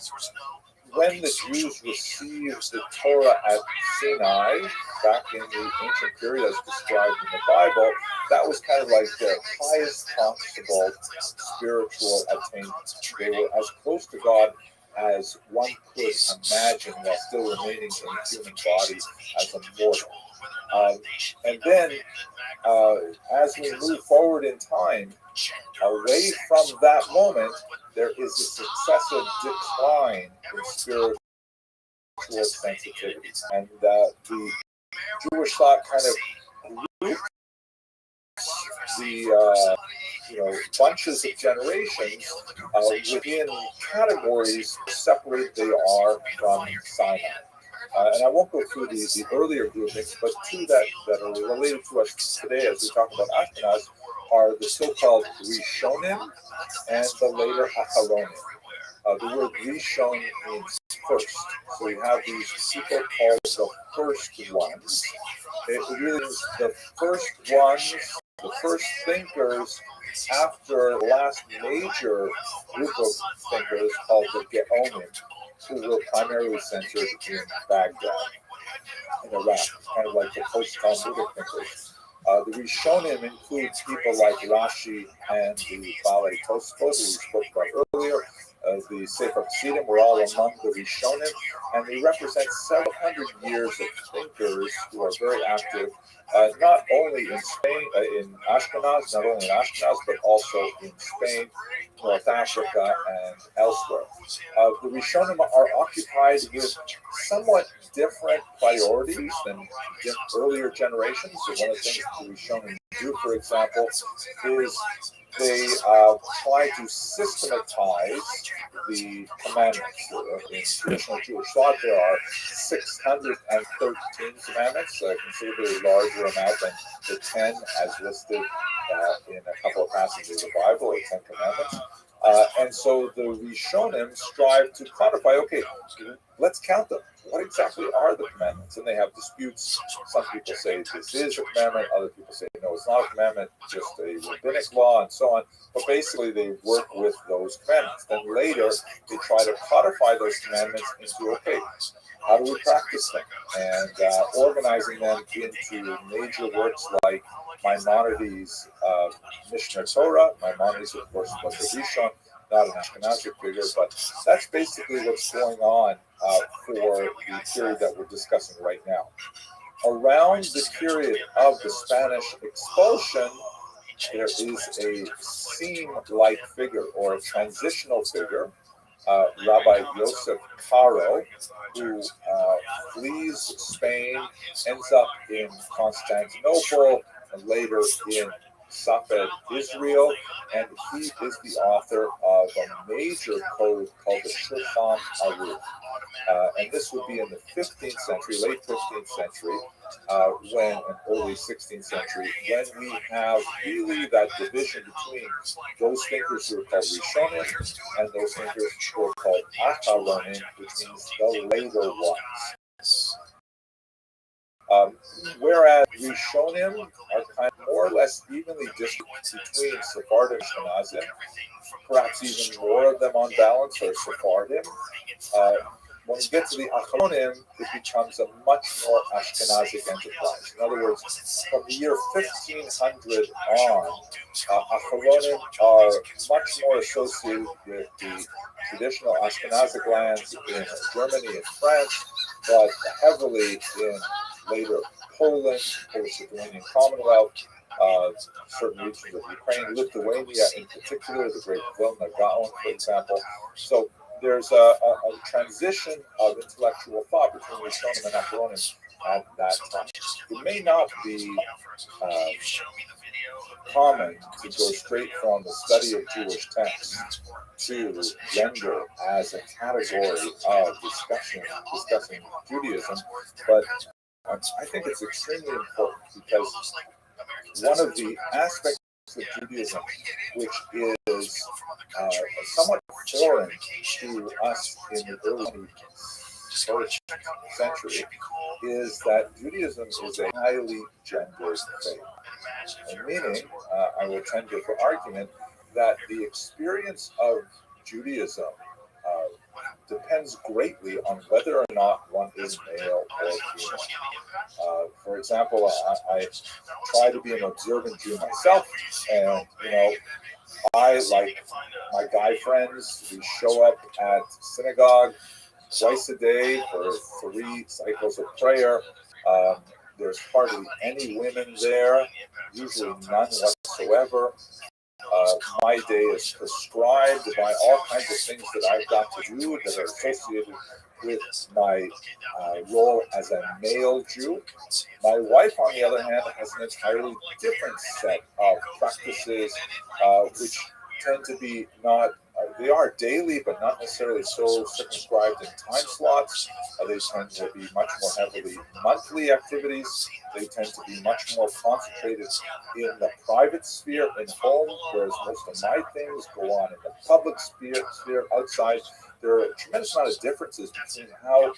B: when the Jews received the Torah at Sinai, back in the ancient period as described in the Bible, that was kind of like the highest possible spiritual attainment. They were as close to God as one could imagine while still remaining in a human body as a mortal. And then, as we move forward in time, away from that moment, there is a successive decline in spiritual sensitivity. And the Jewish thought kind of groups the bunches of generations within categories separate they are from Sinai. And I won't go through the earlier groupings, but two that are related to us today as we talk about Ashkenaz are the so-called Rishonim and the later Acharonim. The word Rishon means first. So we have these people called the first ones. It really is the first ones, the first thinkers after the last major group of thinkers called the Geonim, who were primarily centered in Baghdad. in Iraq, kind of like the post-Talmudic thinkers. The Rishonim include people like Rashi and the Balei Tosfot, who we spoke about earlier. The Sefer Chassidim were all among the Rishonim, and they represent several hundred years of thinkers who are very active, not only in Spain, but also in Spain, North Africa, and elsewhere. The Rishonim are occupied with somewhat different priorities than earlier generations. So one of the things the Rishonim do, for example, is they try to systematize the commandments. In traditional Jewish thought, there are 613 commandments, a considerably larger amount than the 10 as listed in a couple of passages of the Bible, or 10 commandments. And so the Rishonim strive to codify, okay, let's count them. What exactly are the commandments? And they have disputes. Some people say this is a commandment. Other people say, no, it's not a commandment, just a rabbinic law, and so on. But basically, they work with those commandments. Then later, they try to codify those commandments into, okay, how do we practice them? And organizing them into major works like Maimonides' Mishnah Torah. Maimonides, of course, was a Rishon, not an Ashkenazic figure, but that's basically what's going on for the period that we're discussing right now. Around the period of the Spanish expulsion, there is a seam-like figure, or a transitional figure, Rabbi Yosef Caro, who flees Spain, ends up in Constantinople, and later in Safed, Israel, and he is the author of a major code called the Shulchan Aruch. And this would be in the 15th century, late 15th century, and early 16th century, when we have really that division between those thinkers who are called Rishonim and those thinkers who are called Acharonim, which means the later ones. Whereas Rishonim are kind of more or less evenly distributed between Sephardim and Ashkenazim, perhaps even more of them on balance are Sephardim. When we get to the Acharonim, it becomes a much more Ashkenazic enterprise. In other words, from the year 1500 on, Acharonim are much more associated with the traditional Ashkenazic lands in Germany and France, but heavily in later Poland, Polish-Lithuanian Commonwealth, certain regions of Ukraine, Lithuania in particular, the Great Vilna Gaon, for example. So there's a transition of intellectual thought between Rishonim and Acharonim at that time. It may not be common to go straight from the study of Jewish texts to gender as a category of discussing Judaism, but I think it's extremely important because one of the aspects of Judaism, which is somewhat foreign to us in the early 21st century, is that Judaism is a highly gendered faith. Meaning, I will tender for argument that the experience of Judaism depends greatly on whether or not one is male or female. For example, I try to be an observant Jew myself, and I, like my guy friends, we show up at synagogue twice a day for 3 cycles of prayer. There's hardly any women there, usually none whatsoever. My day is prescribed by all kinds of things that I've got to do that are associated with my role as a male Jew. My wife, on the other hand, has an entirely different set of practices, which tend to be they are daily, but not necessarily so circumscribed in time slots. They tend to be much more heavily monthly activities. They tend to be much more concentrated in the private sphere in home, whereas most of my things go on in the public sphere outside. There are a tremendous amount of differences between how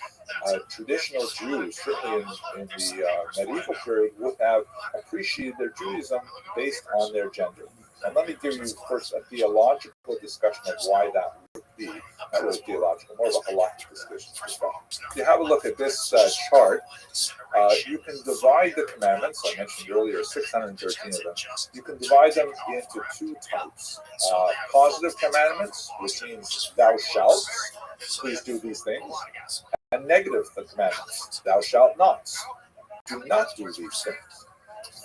B: traditional Jews, certainly in the medieval period, would have appreciated their Judaism based on their gender. And let me give you first a theological discussion of why that be. Not really theological, more of a halakhic discussion. If you have a look at this chart, you can divide the commandments. I mentioned earlier 613 of them. You can divide them into two types. Positive commandments, which means thou shalt, please do these things. And negative commandments, thou shalt not, do not do these things.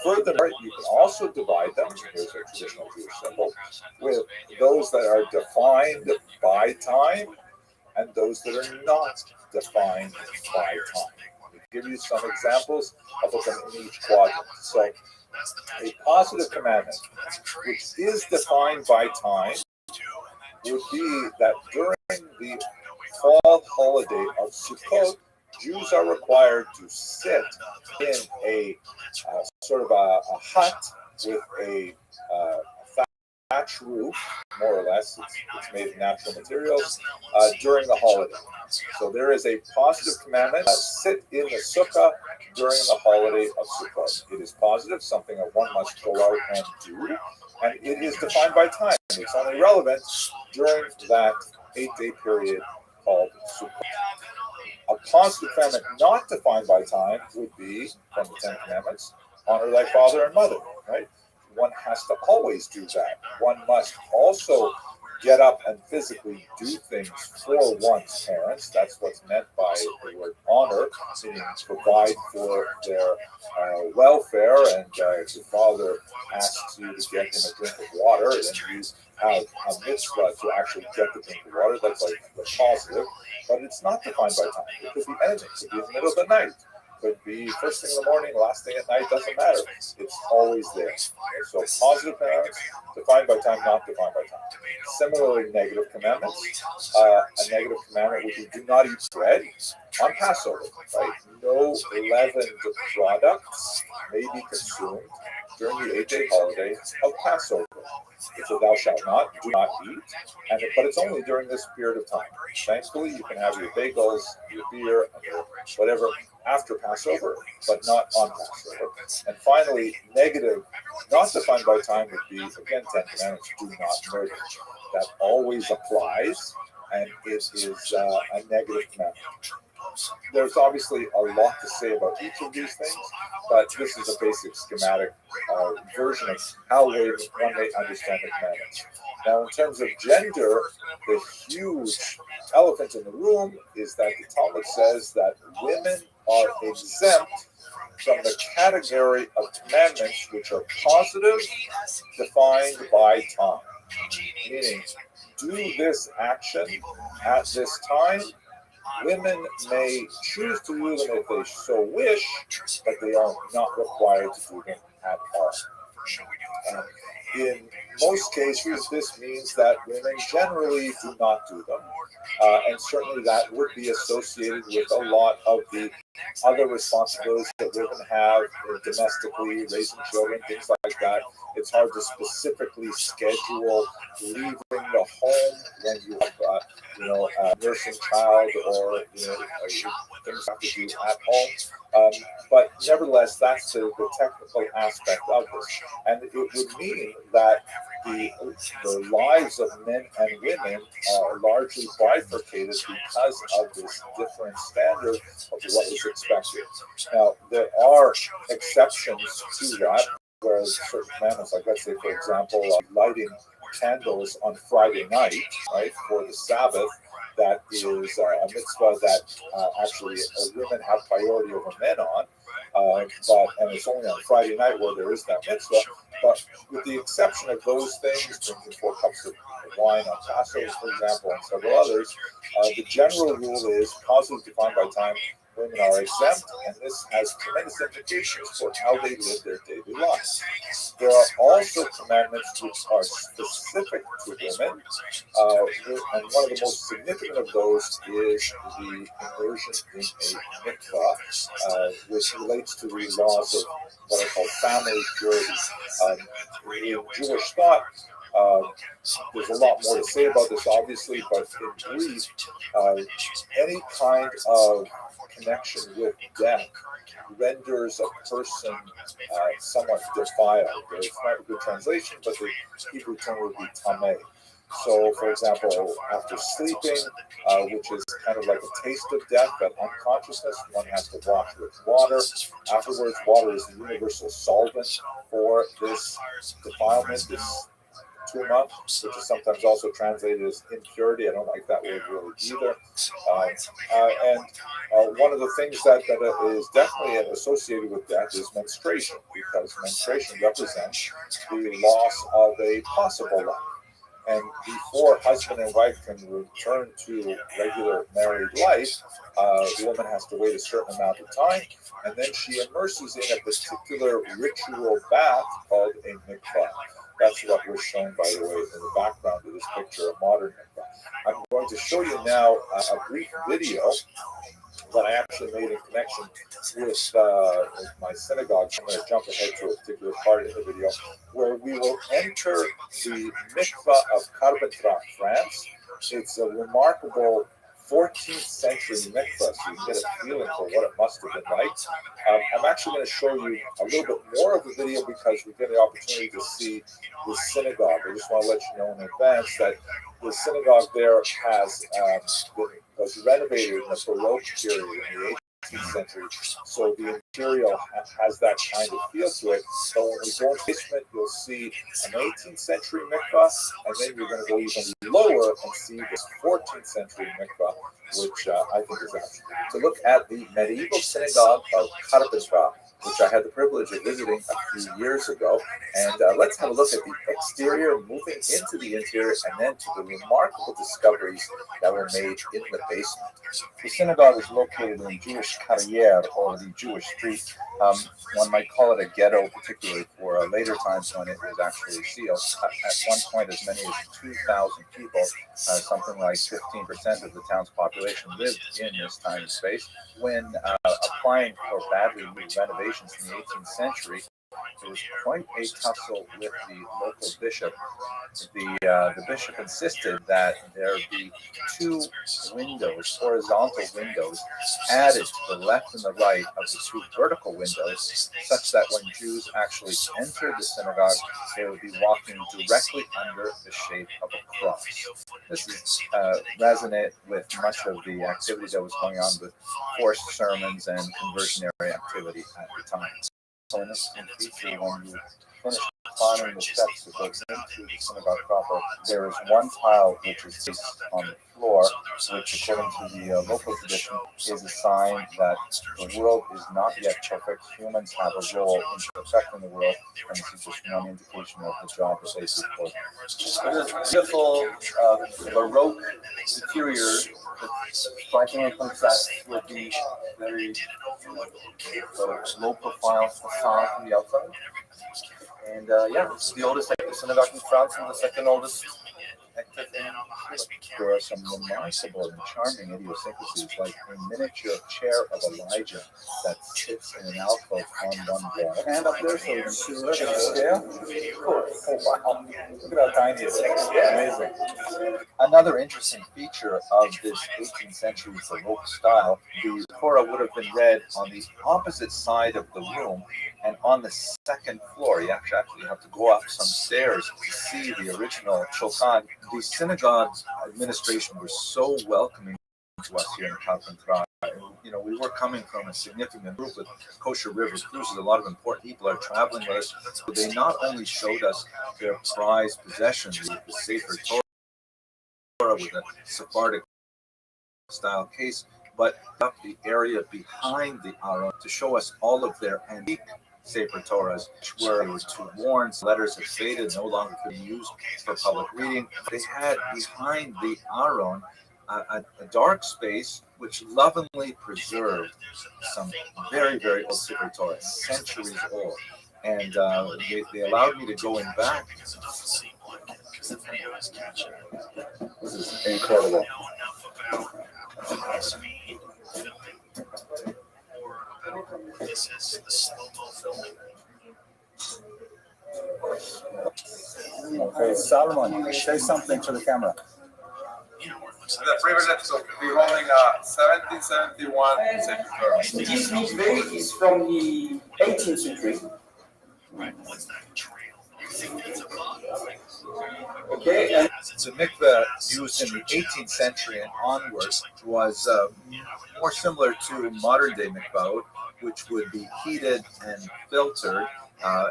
B: Furthermore, you can also divide them, here's a traditional Jewish symbol, with those that are defined by time and those that are not defined by time. I'll give you some examples of them in each quadrant. So, a positive commandment, which is defined by time, would be that during the fall holiday of Sukkot, Jews are required to sit in a sort of a hut with a thatch roof, more or less. It's made of natural materials during the holiday. So there is a positive commandment: sit in the sukkah during the holiday of Sukkot. It is positive, something that one must go out and do, and it is defined by time. It's only relevant during that 8-day period called Sukkot. A positive commandment not defined by time would be, from the Ten Commandments, honor thy father and mother, right? One has to always do that. One must also get up and physically do things for one's parents. That's what's meant by the word honor, meaning provide for their welfare. And if your father asks you to get him a drink of water, then you have a mitzvah to actually get the drink of water. That's like the positive, but it's not defined by time. It could be anything. It could be in the middle of the night. Could be first thing in the morning, last thing at night, doesn't matter. It's always there. So positive commandments, defined by time, not defined by time. Similarly, negative commandments. A negative commandment would be do not eat bread on Passover, right? No leavened products may be consumed during the 8-day holiday of Passover. It's a thou shalt not, do not eat, but it's only during this period of time. Thankfully, you can have your bagels, your beer, and your whatever after Passover, but not on Passover. And finally, negative, not defined by time, would be, again, 10 Commandments, do not murder. That always applies, and it is a negative commandment. There's obviously a lot to say about each of these things, but this is a basic schematic version of how one may understand the commandments. Now, in terms of gender, the huge elephant in the room is that the Talmud says that women are exempt from the category of commandments which are positive, defined by time. Meaning, do this action at this time. Women may choose to do them if they so wish, but they are not required to do them at all. In most cases, this means that women generally do not do them. And certainly that would be associated with a lot of the other responsibilities that women have domestically, raising children, things like that. It's hard to specifically schedule leaving the home when you have, a nursing child or, things you have to do at home. But nevertheless, that's the technical aspect of this. And it would mean that the lives of men and women are largely bifurcated because of this different standard of what is expected. Now, there are exceptions to that, whereas certain commandments, like let's say, for example, lighting candles on Friday night, right, for the Sabbath, that is a mitzvah that actually women have priority over men on. And it's only on Friday night where there is that mitzvah. But with the exception of those things, drinking 4 cups of wine on Passover, for example, and several others, the general rule is positive defined by time. Women are exempt, and this has tremendous implications for how they live their daily lives. There are also commandments which are specific to women, and one of the most significant of those is the immersion in a mikvah, which relates to the laws of what are called family purity. In Jewish thought, there's a lot more to say about this, obviously, but in brief, any kind of connection with death renders a person somewhat defiled. It's not a good translation, but the Hebrew term would be tameh. So, for example, after sleeping, which is kind of like a taste of death, that unconsciousness, one has to wash with water. Afterwards, water is the universal solvent for this defilement, this tuma, which is sometimes also translated as impurity. I don't like that word really either. And one of the things that is definitely associated with death is menstruation, because menstruation represents the loss of a possible life. And before husband and wife can return to regular married life, the woman has to wait a certain amount of time, and then she immerses in a particular ritual bath called a mikvah. That's what we're showing, by the way, in the background of this picture, a modern mikvah. I'm going to show you now a brief video that I actually made in connection with my synagogue. I'm going to jump ahead to a particular part in the video where we will enter the mikvah of Carpentras, France. It's a remarkable 14th century mikvah, so you can get a feeling for what it must have been like. I'm actually going to show you a little bit more of the video because we get the opportunity to see the synagogue. I just want to let you know in advance that the synagogue there was renovated in the Baroque period in the 18th century, so the interior has that kind of feel to it. So when we go in the basement, you'll see an 18th century mikvah, and then you're going to go even lower and see this 14th century mikvah, which I think is absolutely. To look at the medieval synagogue of Carpentras, which I had the privilege of visiting a few years ago. And let's have a look at the exterior, moving into the interior, and then to the remarkable discoveries that were made in the basement.
G: The synagogue is located in Jewish Carrière, or the Jewish street. One might call it a ghetto, particularly for later times when it was actually sealed. At one point, as many as 2,000 people, something like 15% of the town's population, lived in this tiny space. When applying for badly needed renovations in the 18th century, there was quite a tussle with the local bishop. The bishop insisted that there be two windows, horizontal windows, added to the left and the right of the two vertical windows, such that when Jews actually entered the synagogue, they would be walking directly under the shape of a cross. This is resonant with much of the activity that was going on with forced sermons and conversionary activity at the time. So in this feature, when you finish climbing the steps that go into the synagogue proper, there is one tile which is placed on the floor, which according to the local tradition is a sign that the world is not yet perfect. Humans have a role in perfecting the world, and this is just one indication of the job that they do for
C: This beautiful Baroque interior, strikingly contrasts with the very low profile facade from the outside. And it's the oldest active synagogue in France and the second oldest active in Europe.
G: There are some remarkable and charming idiosyncrasies, like a miniature chair of Elijah that sits in an alcove on one wall.
B: And up there, so you can see it. Yeah, of course. Oh, wow. Look at how tiny it is. Amazing.
G: Another interesting feature of this 18th century Baroque style, the Torah would have been read on the opposite side of the room, and on the second floor. You actually have to go up some stairs to see the original Shulchan. The synagogue administration was so welcoming to us here in Carpentras. We were coming from a significant group with Kosher River Cruises. A lot of important people are traveling with us. So they not only showed us their prized possessions, the Sefer Torah with a Sephardic style case, but up the area behind the Aron to show us all of their antique Sefer Torahs, which were to warn letters had faded, no longer could be used for public reading. They had behind the Aron a dark space which lovingly preserved some very, very old Sefer Torah, centuries old. And they allowed me to go in back.
B: This is incredible.
J: This is the slow-mo filming.
G: Okay, Solomon, say something to the camera.
I: The previous episode, we're rolling 1771 Sefer Torah.
C: This mikveh is from the 18th century.
J: Right, what's that trail? You think that's a bug?
C: Okay, and
G: the mikveh used in the 18th century and onward was more similar to modern day mikvah, which would be heated and filtered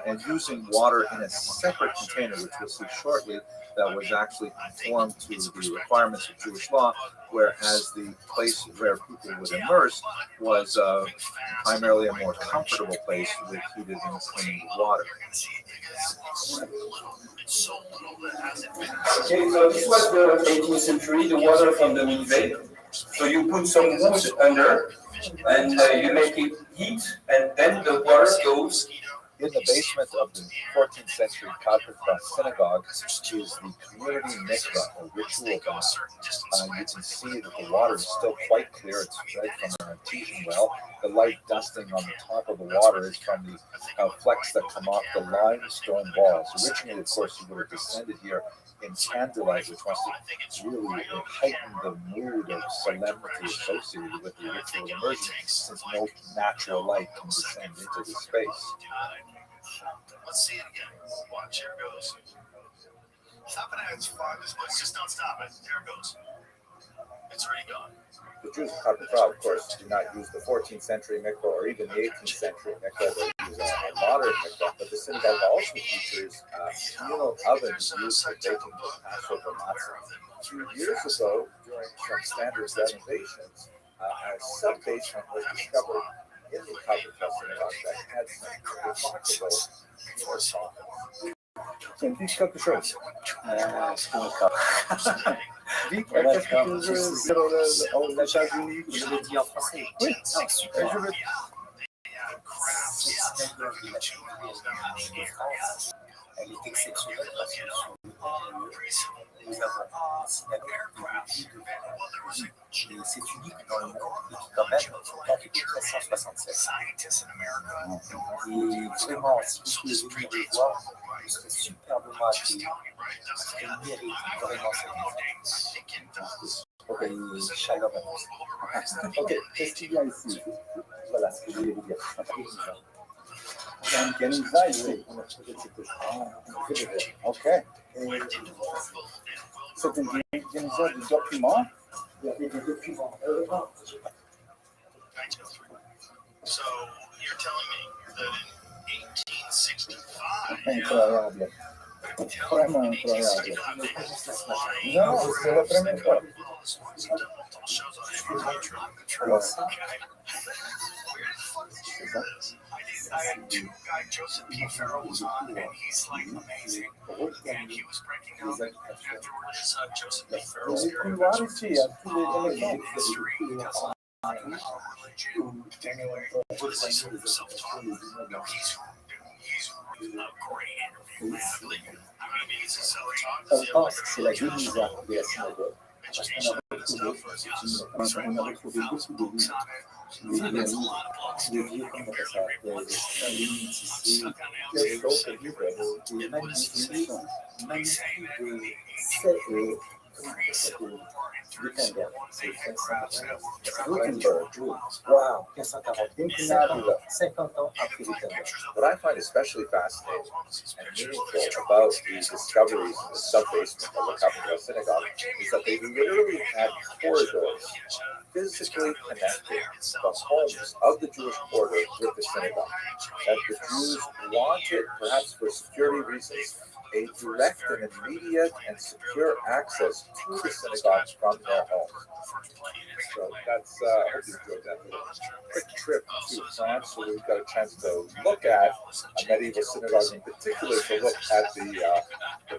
G: and using water in a separate container, which we'll see shortly, that was actually conformed to the requirements of Jewish law, whereas the place where people would immerse was primarily a more comfortable place with heated and clean water.
K: Okay, so this was the 18th century, the water from the mikveh. So you put some wood under, and you make it heat, and then the water goes.
G: In the basement of the 14th century Cathedral synagogue is the community mikveh, a ritual bath. You can see that the water is still quite clear. It's right from an artesian well. The light dusting on the top of the water is from the flecks that come off the limestone walls. Originally, of course, you would have descended here in candlelight, which must have really heightened the mood of solemnity associated with the ritual immersion, since no natural light can descend into the space.
J: Let's see it again. Watch, here it goes. Stop it, it's fun. Just don't stop it. Here it goes. It's already gone.
G: The Jews of Cathedral, of course, do not use the 14th century mikveh or even the 18th century mikveh. They use a modern mikveh, but the synagogue also features communal ovens used for baking the Passover matzah. 2 years ago, during some standard renovations, a sub-basement was discovered in the Cathedral synagogue that had some remarkable communal. Can you quelque chose? Vite, qu'est-ce que tu veux dire aux États-Unis?
L: Je le dis en français.
G: Oui,
L: je veux. Elle est exceptionnelle parce que nous avons un synagogue et c'est unique dans le monde et qui quand même date de 1367. Et vraiment, si vous pouvez venir le voir, vous serez superbement accueillis parce qu'elle mérite vraiment cette maison. Et chaleur à tous.
I: Ok, qu'est-ce qu'il y a ici? Voilà ce que je voulais vous dire. Il y a une Genisa ici. Ok. C'est une Genisa de documents. Il y avait des documents.
J: So you're telling me that in 1865,
I: Incroyable. Vraiment incroyable. Non, c'est la première fois.
J: I had two guys, Joseph P. Farrell was on, and he's like amazing. And he was breaking down afterwards. Joseph P. Farrell's history religion. Anyway, this is self-taught. No, he's a great interview, man. I mean, he's a self-taught.
F: On pense que c'est la Genisa de la synagogue. Parce qu'on a retrouvé beaucoup de livres. Les vieux, comment on appelle ça, les ici, d'autres livres, des magnifiques de Gutenberg, c'est 1540. Wow, 1540, 50 ans après Gutenberg.
G: What I find especially fascinating and meaningful about these discoveries in the sub-basement of the Cathedral synagogue is that they literally had corridors physically connecting the homes of the Jewish quarter with the synagogue. That the Jews wanted, perhaps for security reasons, a direct and immediate and secure access to the synagogue from their homes. So that's, I hope you enjoyed that little quick trip to France, so we've got a chance to look at a medieval synagogue, in particular to look at the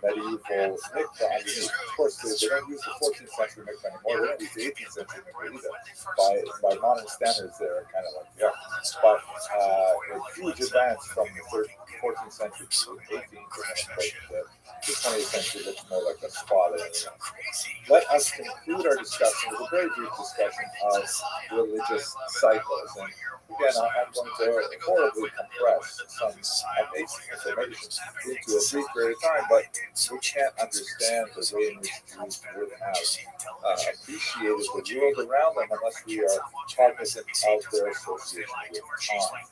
G: medieval mikveh underneath. Of course, they don't use the 14th century mikveh anymore, they don't use the 18th century mikveh either. By modern standards, they're kind of like, yeah, but a huge advance from the 14th century to the 18th. The 20th century looks more like a spa than anything. Let us conclude our discussion with a very brief discussion of religious cycles. And again, I'm going to horribly compress some amazing information into a brief period of time, but we can't understand the way in which Jews would have appreciated the world around them unless we are cognizant of their association with time.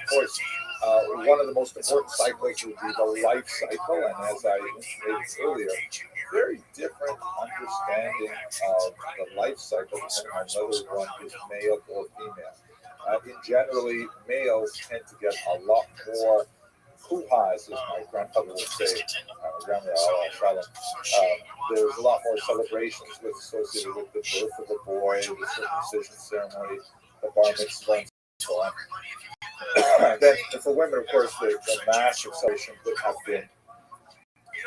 G: Of course, one of the most important cycles would be the life cycle, and as I intimated earlier,
B: very different understanding of the life cycle depending on whether one is male or female. Generally, males tend to get a lot more hoo-has, as my grandfather would say, grandmother, Shalom. There's a lot more celebrations associated with the birth of a boy, the circumcision ceremony, the bar mitzvah, and so on. Then, for women, of course, the massive celebration would have been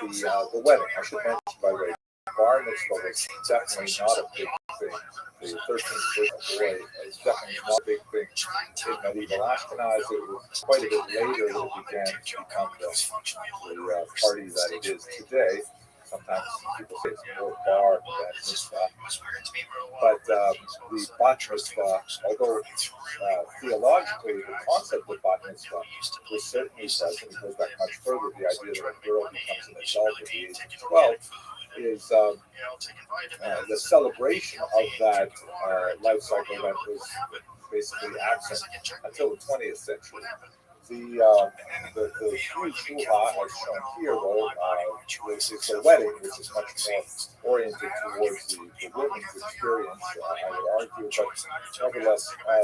B: the wedding. I should mention, by the way, bar mitzvah was definitely not a big thing. The 13th birth of a boy is definitely not a big thing in medieval Ashkenaz. It was quite a bit later that it began to become the party that it is today. Sometimes people say it's more bar than mitzvah. But the bat mitzvah, although theologically the concept of bat mitzvah was certainly present, it goes back much further. The idea that a girl becomes an adult at the age of 12 is the celebration of that life cycle that was basically absent until the 20th century. The huge hoo-ha, as shown here, though, is the wedding, which is much more oriented towards the women's experience, I would argue. But nevertheless,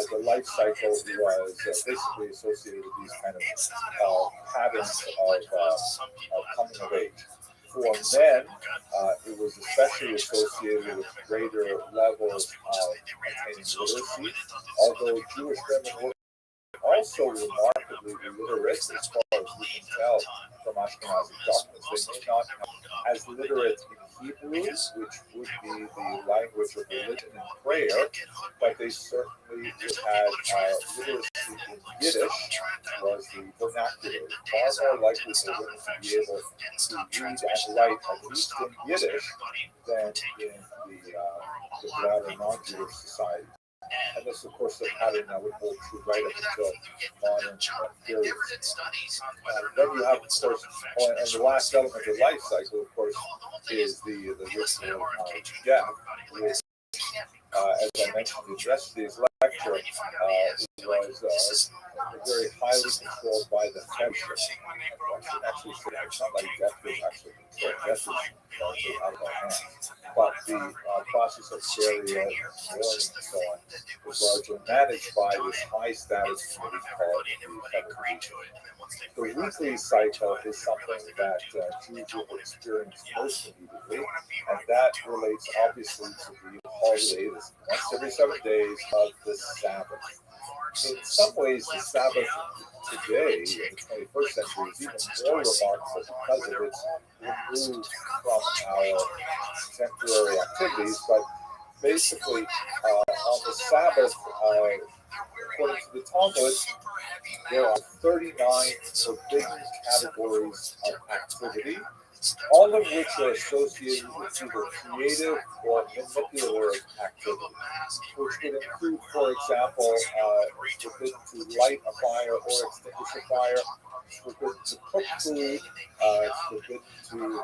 B: the life cycle was basically associated with these kind of patterns of coming of age. For men, it was especially associated with greater levels of attaining literacy, although Jewish women were also remarkably illiterate, as far as we can tell from Ashkenazi documents. They may not be as literate in Hebrew, which would be the language of religion and prayer, but they certainly had literacy in Yiddish, was the vernacular. Far more likely for women to be able to read and write, at least in Yiddish, than in the broader non-Jewish society. And this, of course, the pattern that would hold true right up until modern periods. Then you have, of course, and the last element of life cycle, of course, is the ritual of death, which, as I mentioned in yesterday's lecture, was very highly controlled by the fellowship. Actually, it's not like death was actually controlled. Death is out of our hands. But the process of burial, mourning, and so on was largely managed by this high status committee called the Federation. The weekly cycle is something that Jews will experience most immediately, and that relates obviously to the holiday, this once every 7 days of the Sabbath. In some ways, the Sabbath today, in the 21st century, is even more remarkable because of its removed from our contemporary activities. But basically, on the Sabbath, according to the Talmud, there are 39 forbidden categories of activity, all of which are associated with either creative or manipulative activity, which would include, for example, forbidden to light a fire or extinguish a fire, forbidden to cook food, forbidden to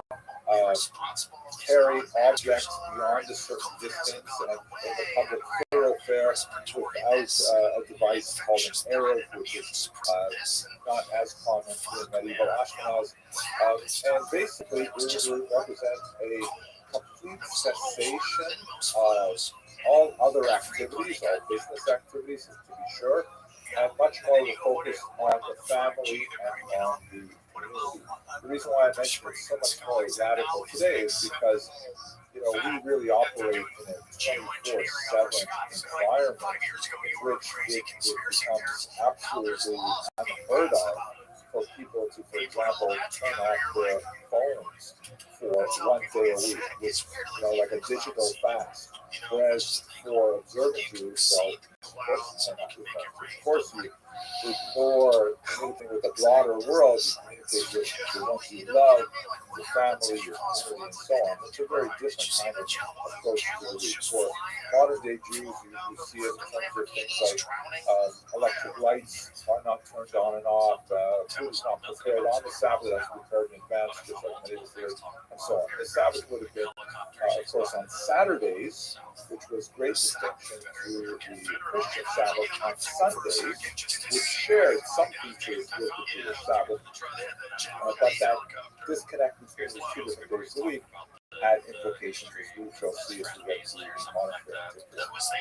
B: carry objects beyond a certain distance in the public thoroughfare without a device called an Erev, which is not as common in medieval Ashkenaz. And basically, it represents a complete cessation of all other activities, all business activities, to be sure, and much more of a focus on the family and on the community. The reason why I mention it's so much more radical today is because, we really operate in a 24/7 environment in which it becomes absolutely unheard of for people to, for example, turn off their phones for 1 day a week, which, like a digital fast. Whereas for observant Jews, well, of course, you turn off your phones. Of course, you ignore anything with the broader world. You communicate with the ones you love, your family, your community, and so on. It's a very different kind of approach to the week. For modern day Jews, you see it in terms of things like electric lights are not turned on and off, food is not prepared on the Sabbath, that's prepared in advance, just like many of us here, and so on. The Sabbath would have been, of course, on Saturdays, which was great distinction to the Christian Sabbath on Sundays, which shared some features with the Jewish Sabbath, but that disconnect between the two different days of the week had implications, as we shall see as we get to the monetary.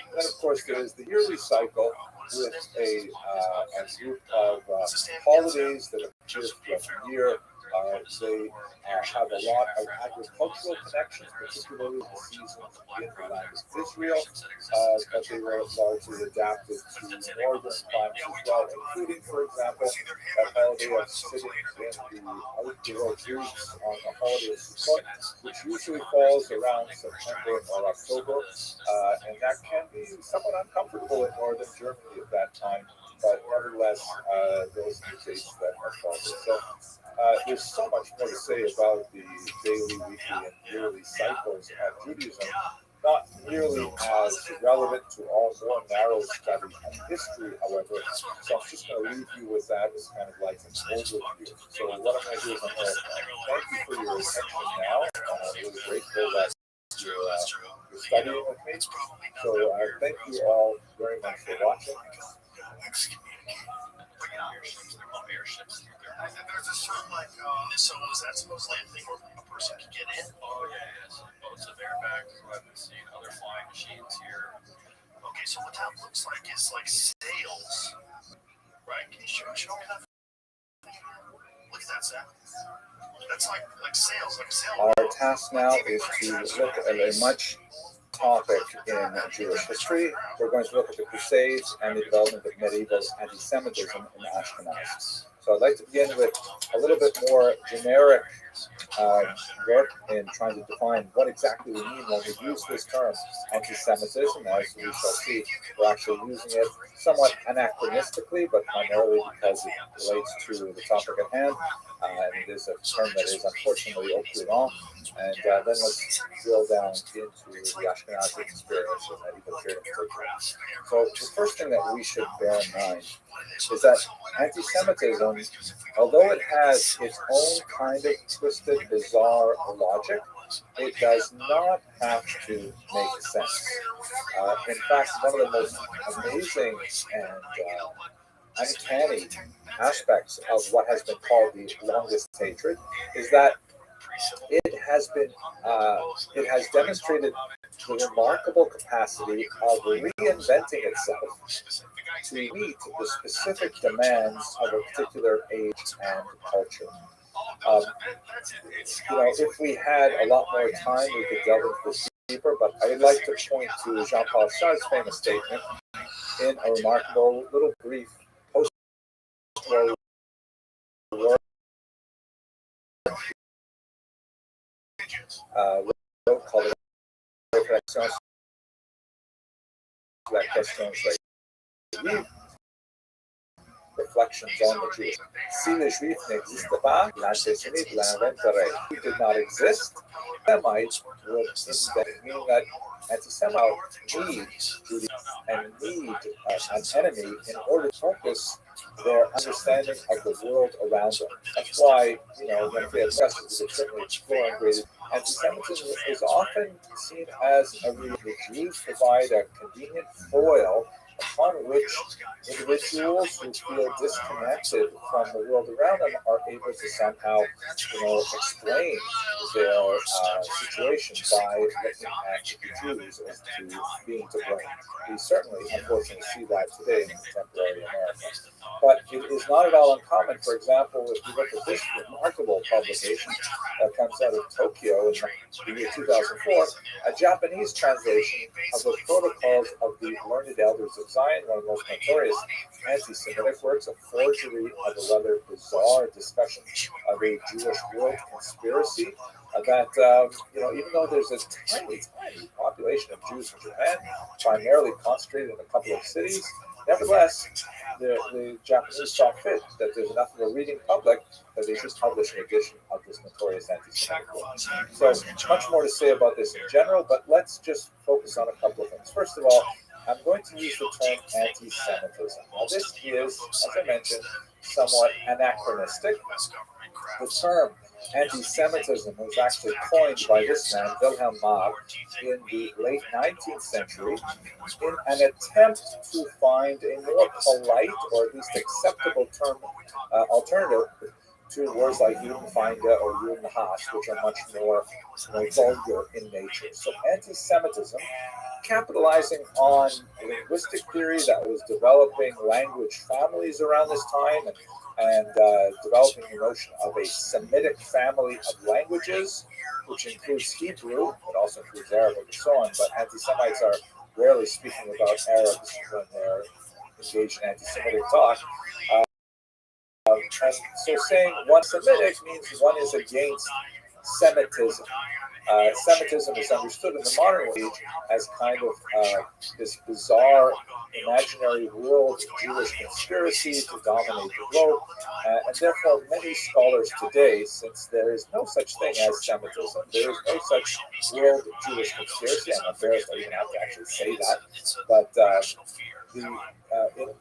B: And then, of course, there is the yearly cycle with a group of holidays that appear throughout the year. They have a lot of agricultural connections, particularly the seasons in the land of Israel, but they were largely adapted to northern climates as well, including, for example, that holiday of sitting in the outdoor booths on the holiday of Sukkot, which usually falls around September or October, and that can be somewhat uncomfortable in northern Germany at that time, but nevertheless, those are the dates that are followed. So, there's so much more to say about the daily, weekly, and yearly cycles of Judaism, not nearly as relevant to our more narrow study of history, however. So I'm just going to leave you with that as kind of like an overview. So what I'm going to do is I'm going to thank you for your attention now. I'm really grateful that you're studying with me. So thank you all very much for watching.
E: There's a certain so is that supposedly a thing where a person can get in? Oh yeah. So boats of airbags. I've seen other flying machines here. Okay, so what that looks like is like sails, right? Can you show me that? Look at that, Sam. That's like sails, like sail.
B: Our task now is to look at a much topic in Jewish history. We're going to look at the Crusades and the development of medieval anti-Semitism in Ashkenaz. So I'd like to begin with a little bit more generic work in trying to define what exactly we mean when we use this term anti-Semitism. As we shall see, we're actually using it somewhat anachronistically, but primarily because it relates to the topic at hand. And it is a term that is unfortunately au courant. And then let's drill down into the Ashkenazi experience of medieval period in particular. So the first thing that we should bear in mind is that anti-Semitism, although it has its own kind of twisted, bizarre logic, it does not have to make sense. In fact, one of the most amazing and uncanny aspects of what has been called the longest hatred is that it has demonstrated the remarkable capacity of reinventing itself to meet the specific demands of a particular age and culture. If we had a lot more time, we could delve into this deeper, but I'd like to point to Jean-Paul Sartre's famous statement in a remarkable little brief post-war called Reflections on the Jews. Si le Juif n'existe pas, l'antisémite l'inventerait. If he did not exist, Semites would invent, meaning that anti-Semites need Judaism and need an enemy in order to focus their understanding of the world around them. That's why, when we have questions, it's certainly exploring graded. Anti-Semitism is often seen as a reason the Jews provide a convenient foil upon which individuals who feel disconnected from the world around them are able to somehow, explain their situation by looking at the Jews as to being to blame. We certainly, unfortunately, see that today in contemporary America. But it is not at all uncommon. For example, if you look at this remarkable publication that comes out of Tokyo in the year 2004, a Japanese translation of the Protocols of the Learned Elders of Zion, one of the most notorious anti-Semitic works, a forgery of a rather bizarre discussion of a Jewish world conspiracy. That even though there's a tiny population of Jews in Japan, primarily concentrated in a couple of cities, nevertheless, the Japanese saw fit that there's enough of a reading public that they should publish an edition of this notorious anti-Semitic book. So much more to say about this in general, but let's just focus on a couple of things. First of all, I'm going to use the term anti-Semitism. Now, this is, as I mentioned, somewhat anachronistic. The term anti-Semitism was actually coined by this man, Wilhelm Marx, in the late 19th century in an attempt to find a more polite or at least acceptable term alternative to words like Judenfeinde or Judenhass, which are much more vulgar in nature. So anti-Semitism, capitalizing on linguistic theory that was developing language families around this time and developing the notion of a Semitic family of languages, which includes Hebrew, it also includes Arabic and so on, but anti-Semites are rarely speaking about Arabs when they're engaged in anti-Semitic talk. And so saying one Semitic means one is against Semitism. Semitism is understood in the modern age as kind of this bizarre imaginary world Jewish conspiracy to dominate the globe. And therefore, many scholars today, since there is no such thing as Semitism, there is no such world Jewish conspiracy. I'm embarrassed I even have to actually say that. But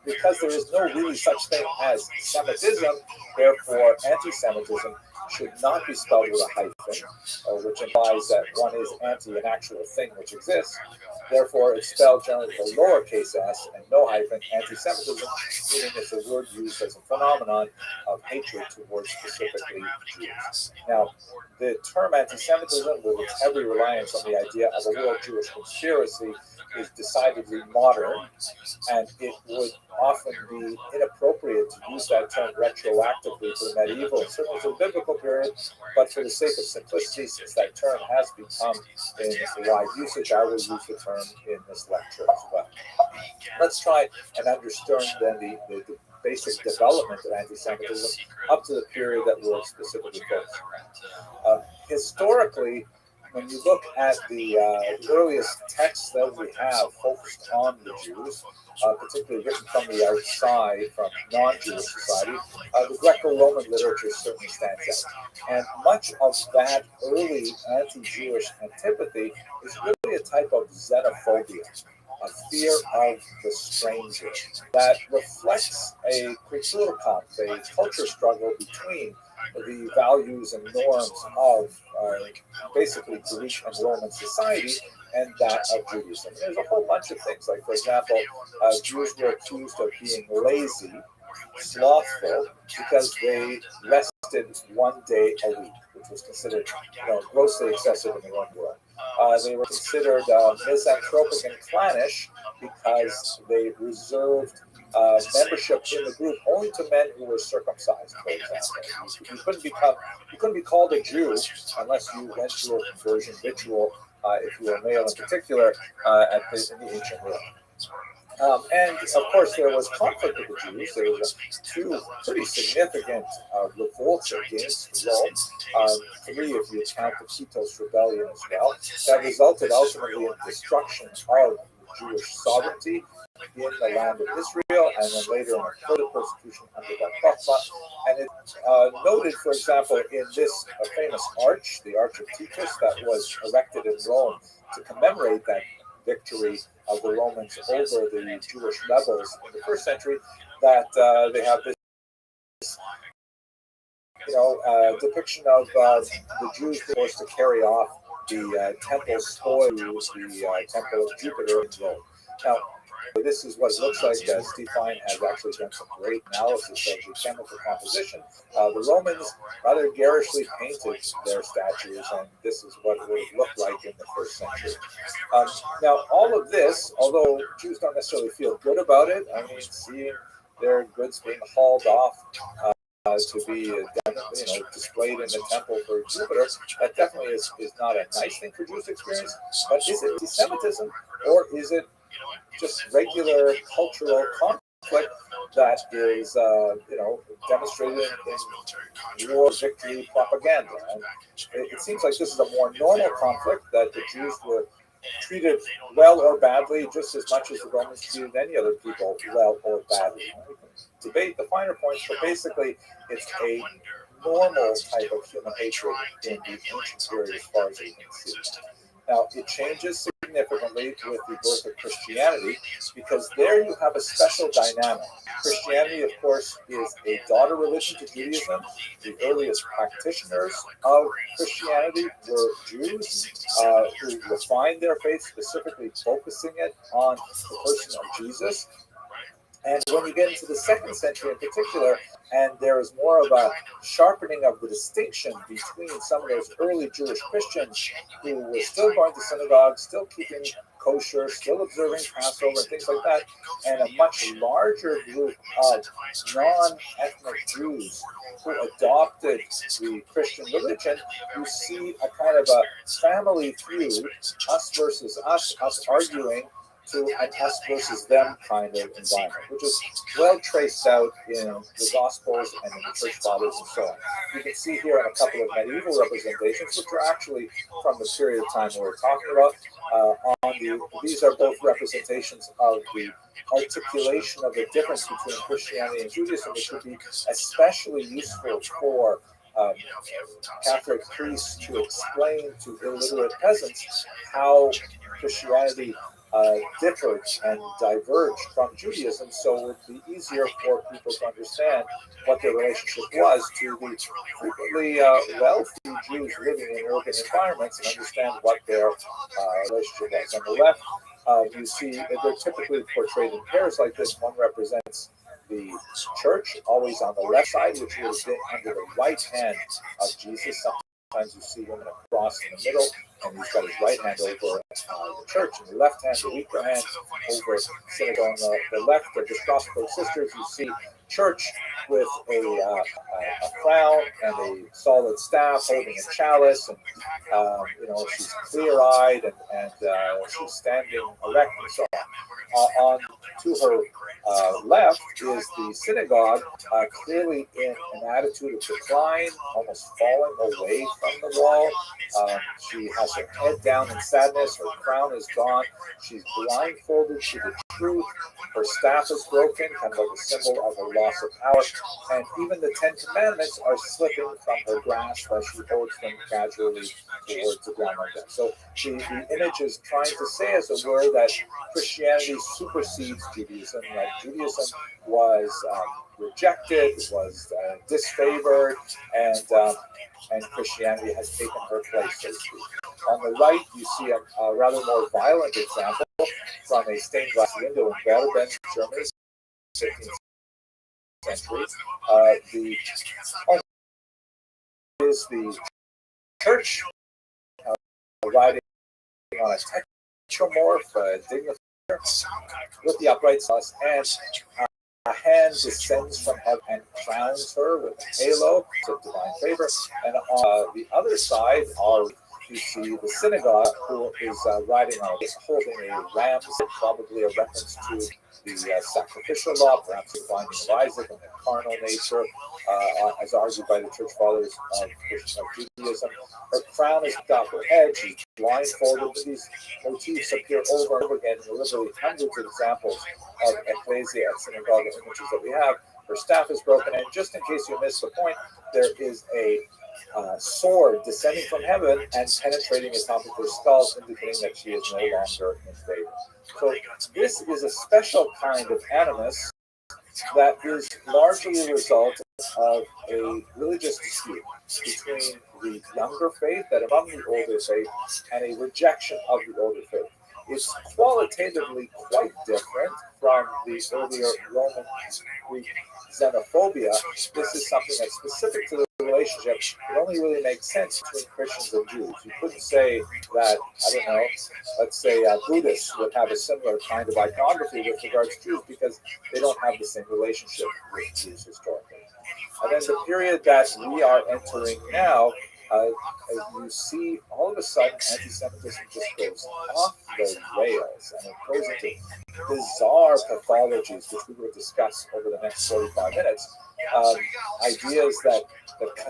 B: because there is no really such thing as Semitism, therefore anti-Semitism should not be spelled with a hyphen, which implies that one is anti an actual thing which exists. Therefore, it's spelled generally with a lowercase s and no hyphen, anti-Semitism, meaning it's a word used as a phenomenon of hatred towards specifically Jews. Now, the term anti-Semitism, with its heavy reliance on the idea of a world Jewish conspiracy, is decidedly modern, and it would often be inappropriate to use that term retroactively to the medieval and certainly to the biblical period, but for the sake of simplicity, since that term has become in wide usage, I will use the term in this lecture as well. Let's try and understand then the basic development of anti-Semitism up to the period that we're specifically focused on. Historically, when you look at the earliest texts that we have focused on the Jews, particularly written from the outside, from non-Jewish society, the Greco-Roman literature certainly stands out. And much of that early anti-Jewish antipathy is really a type of xenophobia, a fear of the stranger, that reflects a Kulturkampf, a culture struggle between the values and norms of basically Greek and Roman society and that of Judaism. There's a whole bunch of things, like, for example, Jews were accused of being lazy, slothful, because they rested one day a week, which was considered grossly excessive in the Roman world. They were considered misanthropic and clannish because they reserved membership in the group only to men who were circumcised, for example. You couldn't be called a Jew unless you went through a conversion ritual, if you were male in particular, in the ancient world. And of course, there was conflict with the Jews. There was two pretty significant revolts against Rome, three if you count the Titus rebellion as well, that resulted ultimately in destruction of Jewish sovereignty in the land of Israel, and then later in a further persecution under Bar Kokhba. And it's noted, for example, in this famous arch, the Arch of Titus, that was erected in Rome to commemorate that victory of the Romans over the Jewish rebels in the first century, that they have this depiction of the Jews forced to carry off the temple spoil, the temple of Jupiter in Rome. Now, this is what it looks like. Steve Fine has actually done some great analysis of the chemical composition. The Romans rather garishly painted their statues, and this is what it would have looked like in the first century. Now, all of this, although Jews don't necessarily feel good about it, I mean, seeing their goods being hauled off to be displayed in the temple for Jupiter, that definitely is not a nice thing for Jews to experience. But is it anti-Semitism, or is it just regular cultural conflict that is, demonstrated in war victory propaganda? And it seems like this is a more normal conflict, that the Jews were treated well or badly just as much as the Romans treated any other people well or badly. We can debate the finer points, but basically it's a normal type of human hatred in the ancient period as far as we can see. Now, it changes significantly with the birth of Christianity, because there you have a special dynamic. Christianity, of course, is a daughter religion to Judaism. The earliest practitioners of Christianity were Jews who refined their faith, specifically focusing it on the person of Jesus. And when you get into the second century in particular, and there is more of a sharpening of the distinction between some of those early Jewish Christians who were still going to synagogue, still keeping kosher, still observing Passover, and things like that, and a much larger group of non-ethnic Jews who adopted the Christian religion. You see a kind of a family feud, us versus us arguing, to an us versus them kind of environment, which is well traced out in the Gospels and in the Church Fathers and so on. You can see here a couple of medieval representations, which are actually from the period of time we're talking about. These are both representations of the articulation of the difference between Christianity and Judaism, which would be especially useful for Catholic priests to explain to illiterate peasants how Christianity differed and diverged from Judaism, so it would be easier for people to understand what their relationship was to the frequently wealthy Jews living in urban environments and understand what their relationship was. On the left, you see they're typically portrayed in pairs like this. One represents the church, always on the left side, which would have been under the right hand of Jesus. Sometimes you see him in a cross in the middle, and he's got his right hand over the church, and the left hand, the weaker hand, over synagogue. On the left of the Strasbourg sisters, you see church with a crown and a solid staff holding a chalice, and she's clear-eyed and she's standing erect and so on. To her left is the synagogue, clearly in an attitude of decline, almost falling away from the wall. She has her head down in sadness. Her crown is gone. She's blindfolded to the truth. Her staff is broken, kind of like a symbol of her loss of power. And even the Ten Commandments are slipping from her grasp as she holds them casually towards the ground like that. So the image is trying to say, as it were, that Christianity supersedes Judaism, that Judaism was rejected, was disfavored, and Christianity has taken her place, so to speak. On the right, you see a rather more violent example from a stained glass window in Berlin, Germany, 15th century. Is the church riding on a tetromorph dignifier with the upright sauce, and a hand descends from heaven and crowns her with a halo of divine favor. And on the other side you see the synagogue, who is riding on holding a ram's, probably a reference to the sacrificial law, perhaps the binding of Isaac and the carnal nature, as argued by the church fathers of Judaism. Her crown is off her head. She's blindfolded. These motifs appear over and over again in literally hundreds of examples of ecclesia and synagogue images that we have. Her staff is broken, and just in case you missed the point, there is a sword descending from heaven and penetrating the top of her skull, indicating that she is no longer in favor. So this is a special kind of animus that is largely a result of a religious dispute between the younger faith that among the older faith and a rejection of the older faith. It's qualitatively quite different from the earlier Roman Greek xenophobia. This is something that's specific to the relationship. It only really makes sense between Christians and Jews. You couldn't say that, let's say Buddhists would have a similar kind of iconography with regards to Jews, because they don't have the same relationship with Jews historically. And then the period that we are entering now, as you see, all of a sudden, anti-Semitism just goes off the rails, and it goes into bizarre pathologies, which we will discuss over the next 45 minutes. Ideas that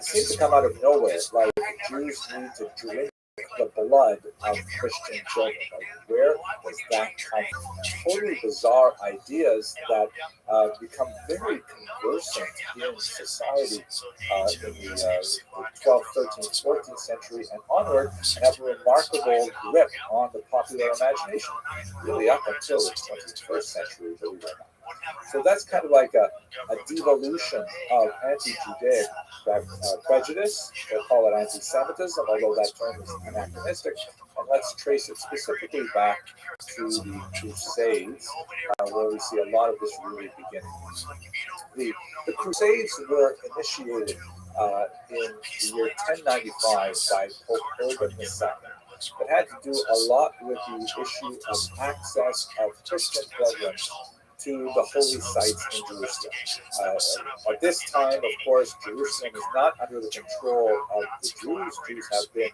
B: seem to come out of nowhere, like Jews need to drink the blood of Christian children. Like, where does that come from? Totally bizarre ideas that become very conversant in society in the 12th, 13th, 14th century and onward, and have a remarkable grip on the popular imagination, really up until the 21st century, believe it or not. So that's kind of like a devolution of anti-Judaic prejudice. They'll call it anti-Semitism, although that term is anachronistic. let's trace it specifically back to the Crusades, where we see a lot of this really beginning. The Crusades were initiated in the year 1095 by Pope Urban II. It had to do a lot with the issue of access of Christian pilgrims to the holy sites in Jerusalem. At this time, of course, Jerusalem is not under the control of the Jews. Jews have been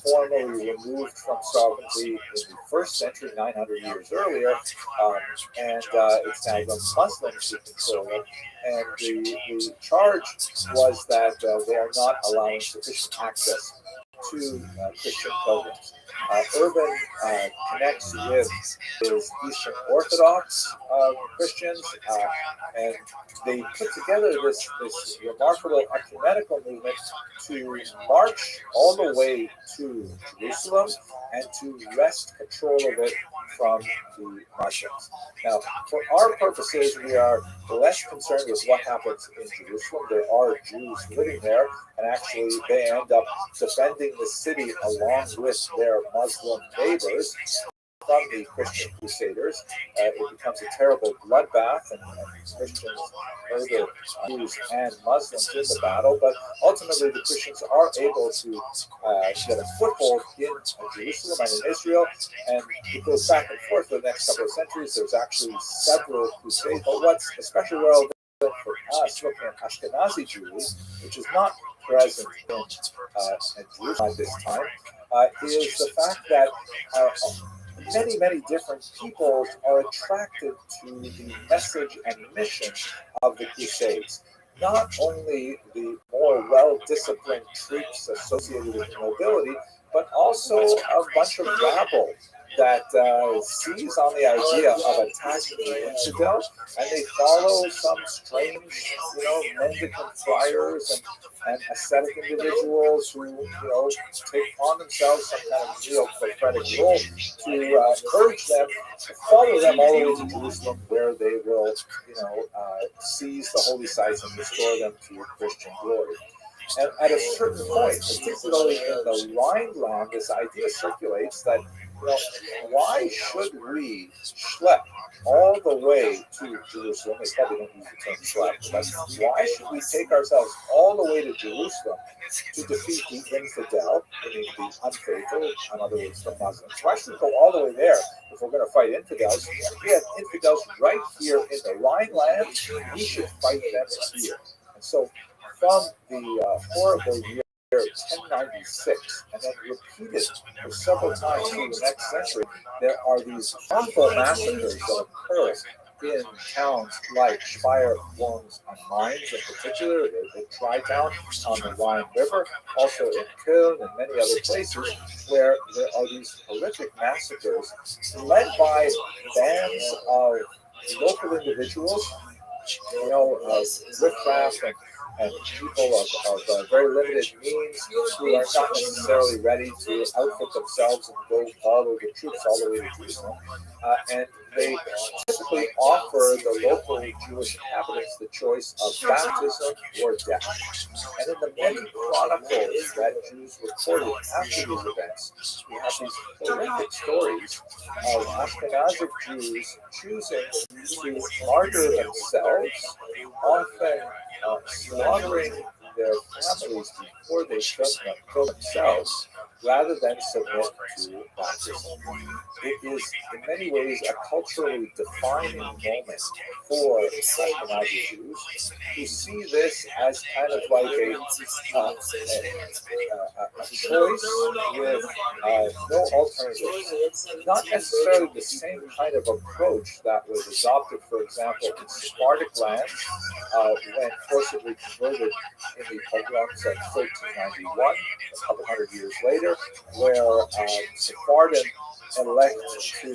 B: formally removed from sovereignty in the first century, 900 years earlier, and it's now the Muslims who control it. And the charge was that they are not allowing sufficient access to Christian pilgrims. Urban connects with his Eastern Orthodox Christians, and they put together this remarkable ecumenical movement to march all the way to Jerusalem and to wrest control of it from the Muslims. Now, for our purposes, we are less concerned with what happens in Jerusalem. There are Jews living there, and actually they end up defending the city along with their Muslim neighbors from the Christian crusaders. It becomes a terrible bloodbath, and Christians murder Jews and Muslims in the battle, but ultimately the Christians are able to get a foothold in Jerusalem and in Israel, and it goes back and forth for the next couple of centuries. There's actually several crusades, but what's especially relevant for us looking at Ashkenazi Jews, which is not present in Jerusalem at this time, is the fact that many different peoples are attracted to the message and mission of the Crusades. Not only the more well-disciplined troops associated with the nobility, but also a bunch of rabble that seize on the idea of attacking the infidel, and they follow some strange, mendicant friars and ascetic individuals who, take on themselves some kind of neo-prophetic role to urge them to follow them all the way to Jerusalem, where they will, seize the holy sites and restore them to Christian glory. And at a certain point, particularly in the Rhineland, this idea circulates that, why should we schlep all the way to Jerusalem? They probably don't use the term schlep, but why should we take ourselves all the way to Jerusalem to defeat the infidel, meaning the unfaithful, in other words, the Muslims? Why should we go all the way there if we're going to fight infidels? We have infidels right here in the Rhineland. We should fight them here. And so, from the horrible year 1096, and then repeated for several times through the next century, there are these awful massacres that occur in towns like Speyer, Worms, and Mainz in particular, the tri-town on the Rhine River, also in Köln and many other places where there are these horrific massacres led by bands of local individuals, riffraff and people of very limited means who are not necessarily ready to outfit themselves and go follow the troops all the way to Jerusalem. And they typically offer the local Jewish inhabitants the choice of baptism or death. And in the many chronicles that Jews recorded after these events, we have these horrific stories of Ashkenazic Jews choosing to martyr themselves, often slaughtering their families before they kill themselves, rather than submit to baptism. It is in many ways a culturally defining moment for Ashkenazi Jews who see this as kind of like a choice with no alternatives. Not necessarily the same kind of approach that was adopted, for example, in Sephardic lands when forcibly converted in the pogroms of 1391, a couple hundred years later, where Sephardim elect to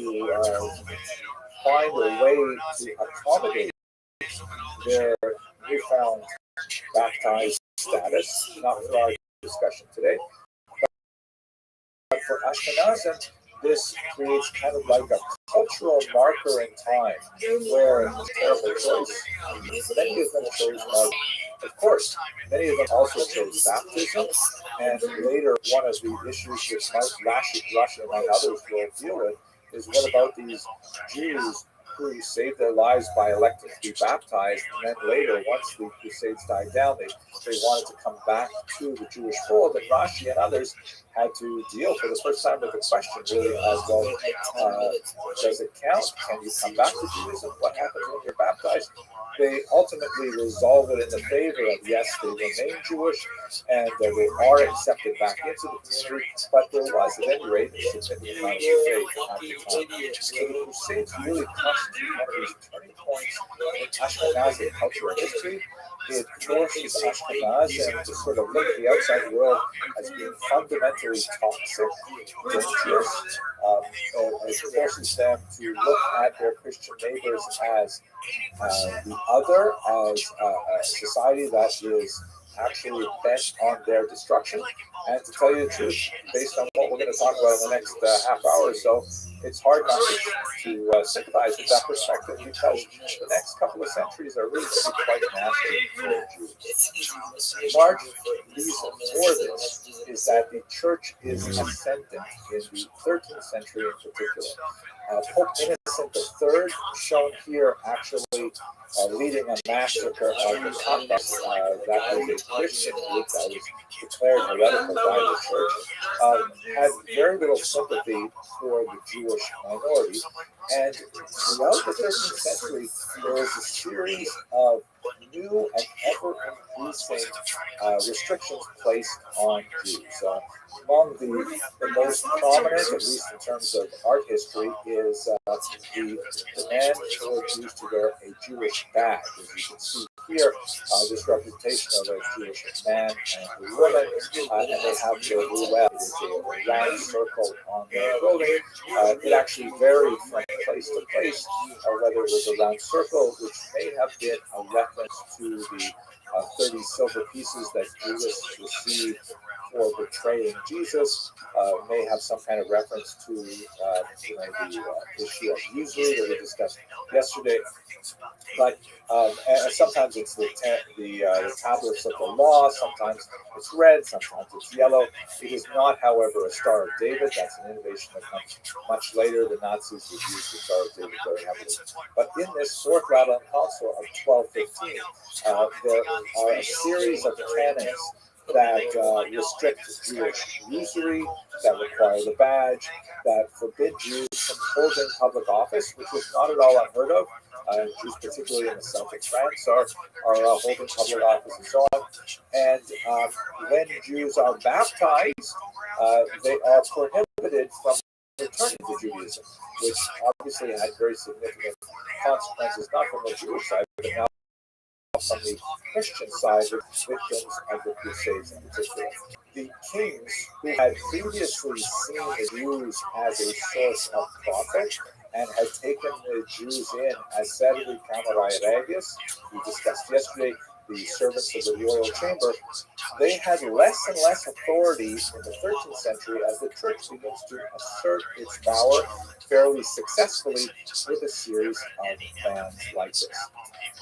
B: find a way to accommodate their newfound baptized status, not for our discussion today, but for Ashkenazim, this creates kind of like a cultural marker in time where it's a terrible choice. Many of them chose Of course, many of them also chose baptism, and later one of the issues which Rashi and others will deal with is what about these Jews who saved their lives by electing to be baptized, and then later, once the Crusades died down, they wanted to come back to the Jewish fold, and Rashi and others had to deal for the first time with the question, really, as well, does it count? Can you come back to Judaism? What happens when you're baptized? They ultimately resolve it in the favor of, yes, they remain Jewish, and they are accepted back into the community, but there was, at any rate, a significant amount of faith at the time. So the Crusades really constitute one of these turning points in Ashkenazi cultural history. It forces Ashkenazim to sort of look at the outside world as being fundamentally toxic, dangerous. It forces them to look at their Christian neighbors as the other, as a society that is actually bent on their destruction. And to tell you the truth, based on what we're going to talk about in the next half hour or so, it's hard not to sympathize with that perspective, because the next couple of centuries are really going to be quite nasty for Jews. Large reason for this is that the church is ascendant in the 13th century in particular. Pope Innocent III, shown here actually leading a massacre of the Catholics, that was a Christian group that was declared heretical by the church, had very little sympathy for the Jewish minority. And throughout the 13th century, there was a series of new and ever-increasing restrictions placed on Jews. Among the most prominent, at least in terms of art history, is the demand for Jews to wear a Jewish badge. As you can see here, this representation of a Jewish man and a woman, and they have their ruelle, which is a round circle on their clothing. It actually varied from place to place, whether it was a round circle, which may have been a reference to the 30 silver pieces that Judas received for betraying Jesus, may have some kind of reference to the issue of usury that we discussed yesterday. But and sometimes it's the tablets of the law, sometimes it's red, sometimes it's yellow. It is not, however, a Star of David. That's an innovation that comes much later. The Nazis would use the Star of David very heavily. But in this Fourth Lateran Council of 1215, there are a series of canons that restrict Jewish usury, that require the badge, that forbid Jews from holding public office, which was not at all unheard of. Jews, particularly in the south of France, are holding public office and so on. And when Jews are baptized, they are prohibited from returning to Judaism, which obviously had very significant consequences, not from the Jewish side, but now from the Christian side, with victims of the Crusades in particular. The kings who had previously seen the Jews as a source of profit and had taken the Jews in as Servi Camerai Regis, we discussed yesterday, the servants of the royal chamber, they had less and less authority in the 13th century as the church begins to assert its power fairly successfully with a series of bans like this.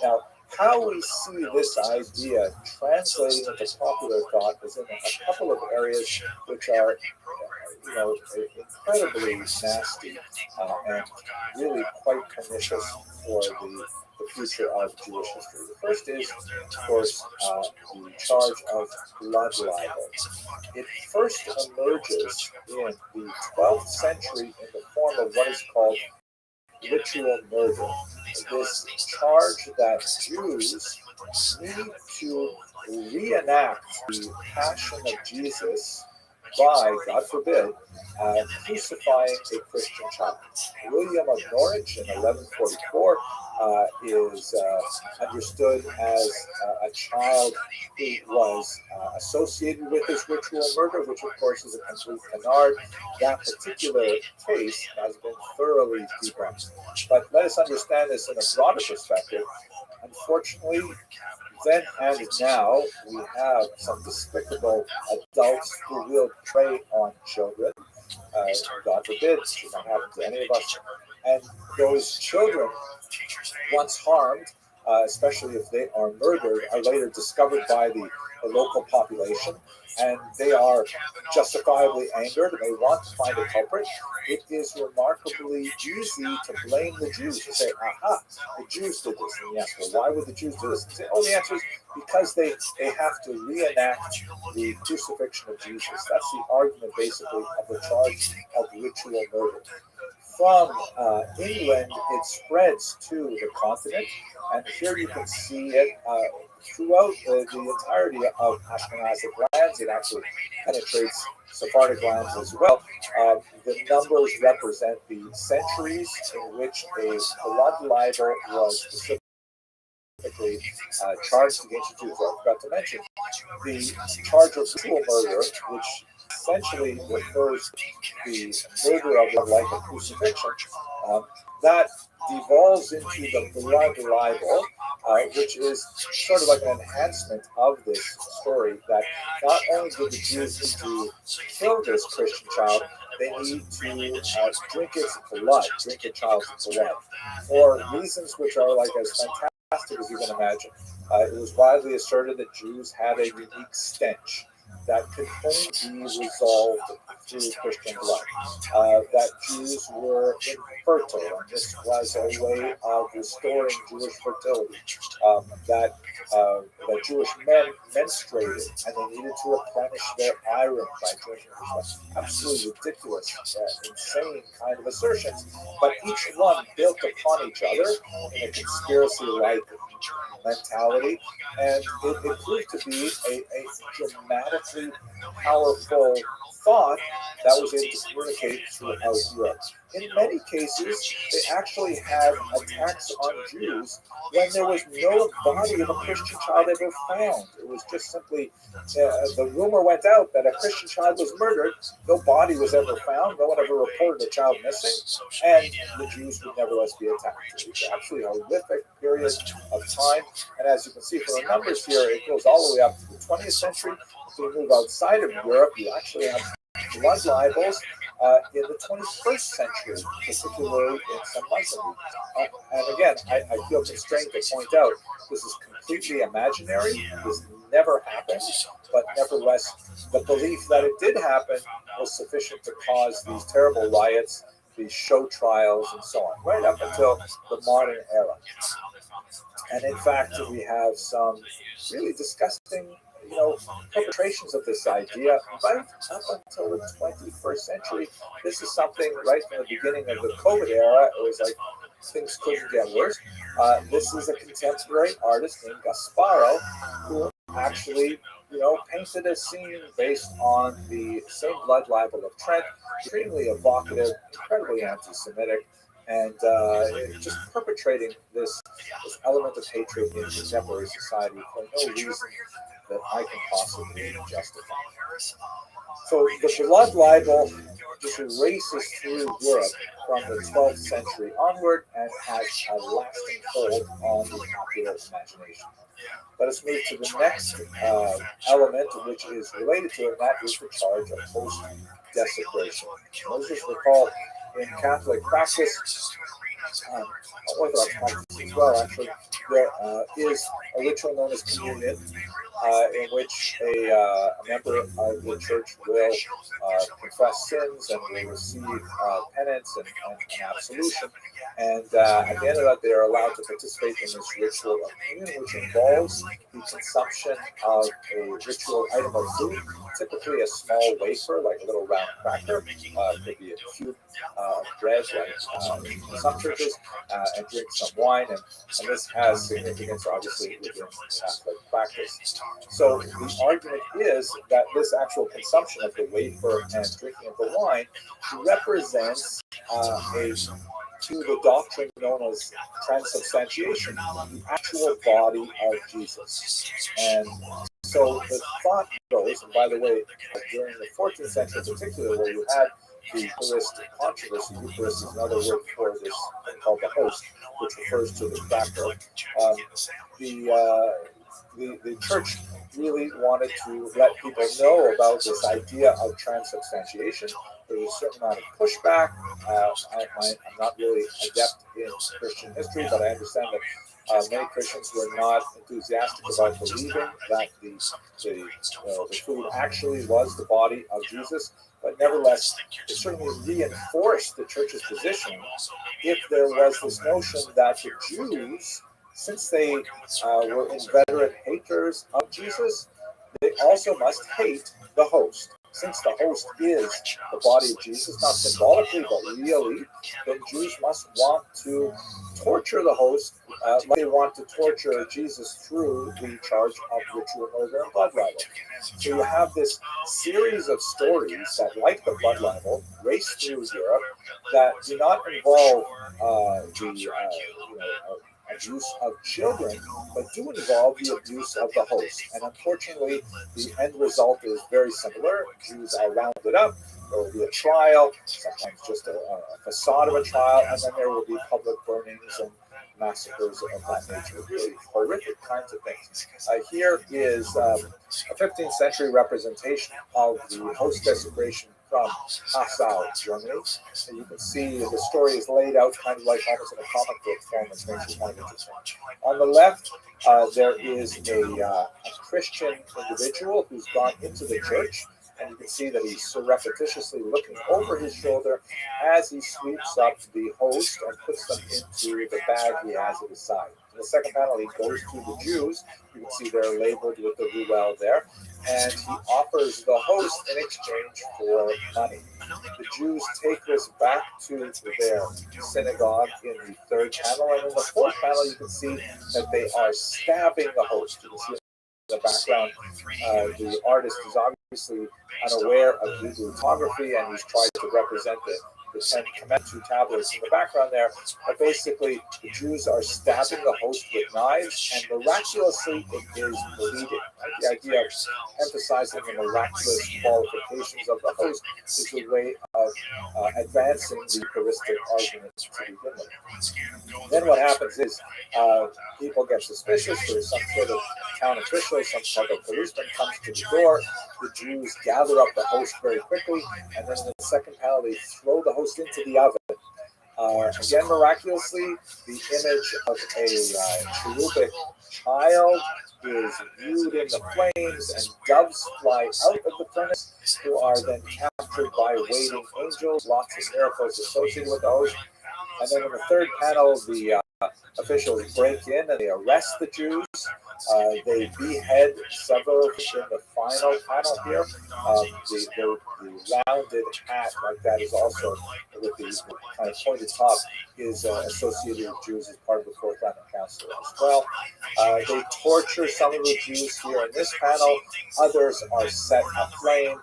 B: Now, how we see this idea translating into popular thought is in a couple of areas which are, incredibly nasty and really quite pernicious for the future of Jewish history. The first is, of course, the charge of blood libel. It first emerges in the 12th century in the form of what is called ritual murder. This charge that Jews need to reenact the passion of Jesus by, God forbid, crucifying a Christian child. William of Norwich in 1144 is understood as a child who was associated with this ritual murder, which of course is a complete canard. That particular case has been thoroughly debunked. But let us understand this in a broader perspective. Unfortunately, then and now, we have some despicable adults who will prey on children. God forbid, it should not happen to any of us. And those children, once harmed, especially if they are murdered, are later discovered by the local population, and they are justifiably angered and they want to find a culprit, it is remarkably easy to blame the Jews, to say, aha, the Jews did this. And yes, well, why would the Jews do this? And say, oh, the answer is because they have to reenact the crucifixion of Jesus. That's the argument, basically, of the charge of ritual murder. From England, it spreads to the continent, and here you can see it throughout the entirety of Ashkenazic lands. It actually penetrates Sephardic lands as well. The numbers represent the centuries in which a blood libel was specifically charged against Jews. I forgot to mention the charge of ritual murder, which essentially refers to the murder of the like a crucifixion, that devolves into the blood libel, which is sort of like an enhancement of this story, that not only did the Jews need to kill this Christian child, they need to drink its blood, drink the child's blood, for reasons which are like as fantastic as you can imagine. It was widely asserted that Jews had a unique stench that could only be resolved through Christian blood, that Jews were infertile, and this was a way of restoring Jewish fertility, that Jewish men menstruated and they needed to replenish their iron by drinking blood. Absolutely ridiculous, insane kind of assertions, but each one built upon each other in a conspiracy-like mentality, and it proved to be a dramatically powerful thought that was able to communicate throughout Europe. In many cases, they actually had attacks on Jews when there was no body of a Christian child ever found. It was just simply, the rumor went out that a Christian child was murdered, no body was ever found, no one ever reported a child missing, and the Jews would nevertheless be attacked. It was absolutely a horrific period of time, and as you can see from the numbers here, it goes all the way up to the 20th century. If you move outside of Europe, you actually have blood libels in the 21st century, particularly in some Muslim regions. And again, I feel constrained to point out this is completely imaginary. This never happened, but nevertheless, the belief that it did happen was sufficient to cause these terrible riots, these show trials, and so on, right up until the modern era. And in fact, we have some really disgusting, perpetrations of this idea right up until the 21st century. This is something right from the beginning of the COVID era. It was like things couldn't get worse. This is a contemporary artist named Gasparo who actually, painted a scene based on the same blood libel of Trent, extremely evocative, incredibly anti-Semitic, and just perpetrating this element of hatred in contemporary society for no reason that I can possibly justify. So the blood libel just races through Europe from the 12th century onward and has a lasting hold on the popular imagination. Let us move to the next element, which is related to it, and that is the charge of post-desecration. Let's just recall in Catholic practice, Orthodox practice as well, actually, there is a ritual known as communion, in which a member of the church will confess sins and will receive penance and absolution. And at the end of that, they are allowed to participate in this ritual of communion, which involves the consumption of a ritual item of food, typically a small wafer, like a little round cracker, could be a cube of bread, like in some churches, and drink some wine. And this has significance, obviously, within Catholic practice. So the argument is that this actual consumption of the wafer and drinking of the wine represents to the doctrine known as transubstantiation, the actual body of Jesus. And so the thought goes, and by the way, during the 14th century in particular, where you had the Eucharist controversy, Eucharist is another word for this thing called the host, which refers to the cracker. the church really wanted to let people know about this idea of transubstantiation. There was a certain amount of pushback. I'm not really adept in Christian history, but I understand that many Christians were not enthusiastic about believing that the food actually was the body of Jesus. But nevertheless, it certainly reinforced the church's position if there was this notion that the Jews, since they were inveterate haters of Jesus, they also must hate the host. Since the host is the body of Jesus, not symbolically, but really, then Jews must want to torture the host like they want to torture Jesus through the charge of ritual murder and blood libel. So you have this series of stories that, like the blood libel, race through Europe that do not involve the abuse of children, but do involve the abuse of the host. And unfortunately, the end result is very similar. Jews are rounded up, there will be a trial, sometimes just a facade of a trial, and then there will be public burnings and massacres of that nature. Really horrific kinds of things. Here is a 15th century representation of the host desecration from Passau, Germany. And you can see the story is laid out kind of like almost in a comic book form. It makes it kind of interesting. On the left, there is a Christian individual who's gone into the church, and you can see that he's surreptitiously looking over his shoulder as he sweeps up the host and puts them into the bag he has at his side. In the second panel, he goes to the Jews. You can see they're labeled with the ruel there, and he offers the host in exchange for money. The Jews take this back to their synagogue in the third panel, and in the fourth panel, you can see that they are stabbing the host. You can see in the background, the artist is obviously unaware of Hebrew lithography, and he's tried to represent the Ten Commandments tablets in the background there. But basically, the Jews are stabbing the host with knives, and miraculously, it is bleeding. Right? The idea of emphasizing the miraculous qualifications of the host is a way of advancing the Eucharistic argument to begin with. Then what happens is people get suspicious. There's some sort of town official, some sort of policeman comes to the door. The Jews gather up the host very quickly, and then in the second panel, they throw the host into the oven. Again, miraculously, the image of a cherubic child is viewed in the flames, and doves fly out of the furnace, who are then captured by waiting angels. Lots of miracles associated with those. And then in the third panel, the officials break in and they arrest the Jews. They behead several in the final panel here. The rounded hat like that is also, with the kind of pointed top, is associated with Jews as part of the Fourth Latin Council as well. They torture some of the Jews here in this panel. Others are set aflame.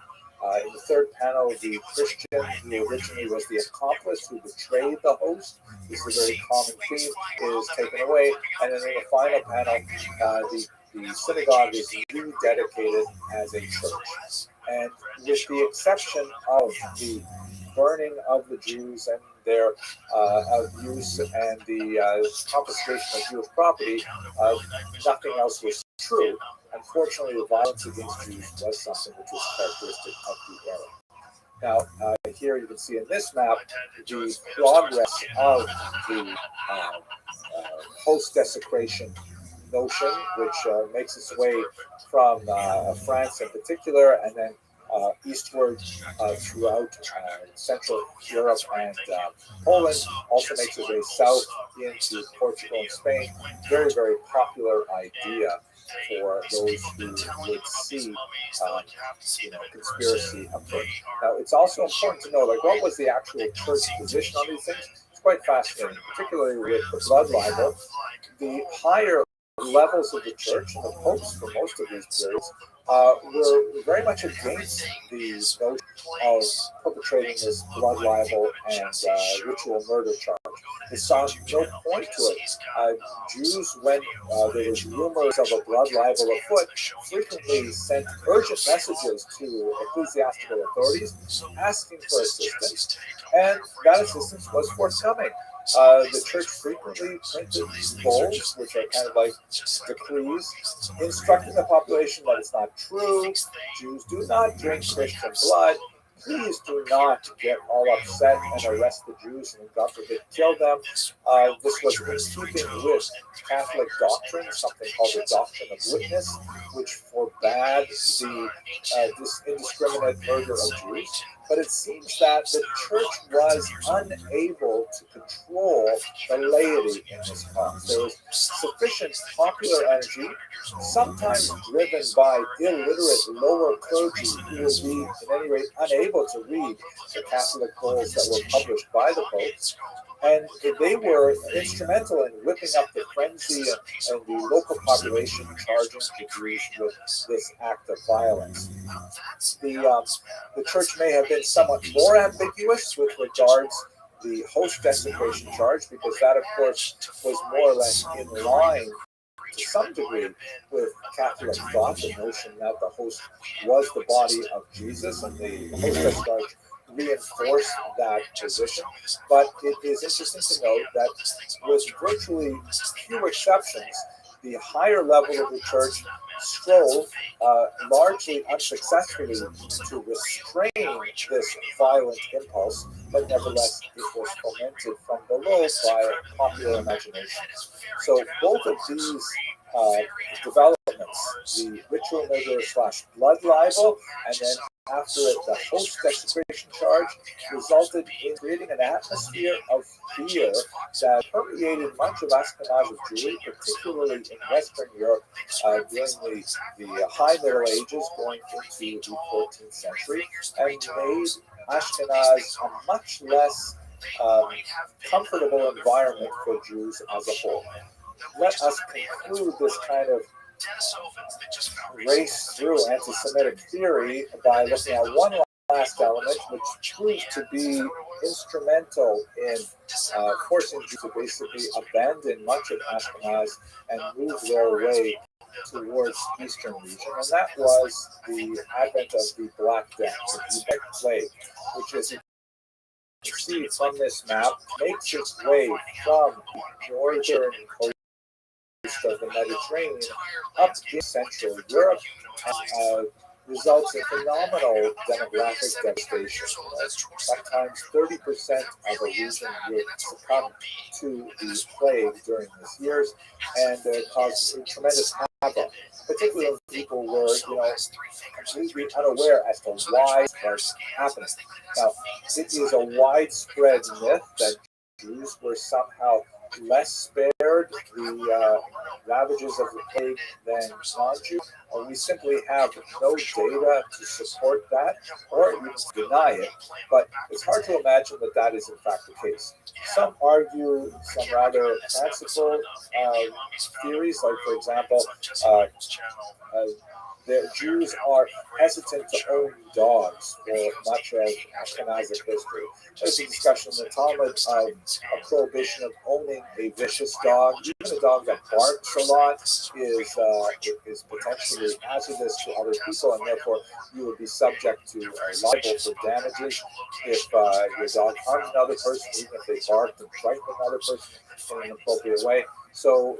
B: In the third panel, the Christian who originally was the accomplice who betrayed the host, this is a very common theme, is taken away. And then in the final panel, the synagogue is rededicated as a church. And with the exception of the burning of the Jews and their abuse and the confiscation of Jewish property, nothing else was true. Unfortunately, the violence against Jews was something which was characteristic of the era. Now, here you can see in this map the progress of the host desecration notion, which makes its way from France in particular, and then eastward throughout Central Europe and Poland, also makes its way south into Portugal and Spain. Very, very popular idea for those who would see, conspiracy afoot. Now, it's also important to know, what was the actual church position on these things? It's quite fascinating, particularly with the blood libel. The higher levels of the church, and the popes for most of these periods, were very much against the notion of perpetrating this blood libel and ritual murder charge. They saw no point to it. Jews, when there was rumors of a blood libel afoot, frequently sent urgent messages to ecclesiastical authorities asking for assistance, and that assistance was forthcoming. The church frequently printed bulls, which are kind of like decrees, instructing the population that it's not true. Jews do not drink Christian blood. Please do not get all upset and arrest the Jews and, God forbid, kill them. This was in keeping with Catholic doctrine, something called the doctrine of witness, which forbade this indiscriminate murder of Jews. But it seems that the church was unable to control the laity in this cause. There was sufficient popular energy, sometimes driven by illiterate lower clergy who would be, at any rate, unable to read the Catholic bulls that were published by the popes. And they were instrumental in whipping up the frenzy and the local population charging the Jews with this act of violence. The church may have been somewhat more ambiguous with regards the host desecration charge, because that, of course, was more or less in line to some degree with Catholic thought, the notion that the host was the body of Jesus, and the host charge reinforced that position. But it is interesting to note that with virtually few exceptions, the higher level of the church strove, largely unsuccessfully, to restrain this violent impulse, but nevertheless it was fomented from below by popular imagination. So both of these developments, the ritual murder / blood libel, and then after it, the host desecration charge, resulted in creating an atmosphere of fear that permeated much of Ashkenazi Jewry, particularly in Western Europe during the High Middle Ages, going into the 14th century, and made Ashkenaz a much less comfortable environment for Jews as a whole. Let us conclude this kind of race through anti-Semitic theory by looking at one last element, which proved to be instrumental in forcing Jews to basically abandon much of Ashkenaz and move their way towards Eastern region, and that was the advent of the Black Death, the bubonic plague, which is, you see from this map, makes its way from northern coast of the Mediterranean up in Central Europe, and results in phenomenal demographic devastation. Sometimes 30% of a region would succumb to the plague during these years, and caused tremendous havoc, particularly when people were, completely unaware as to why it was happening. Now, it is a widespread myth that Jews were somehow less spared the ravages of the plague than non-Jews. We simply have no data to support that or even to deny it, but it's hard to imagine that that is in fact the case. Some argue some rather fanciful theories, like, for example, the Jews are hesitant to own dogs for much of Ashkenazic history. There's a discussion in the Talmud of a prohibition of owning a vicious dog. Even a dog that barks a lot is potentially hazardous to other people, and therefore you would be subject to liable for damages if your dog harms another person, even if they barked and frightened another person in an appropriate way. So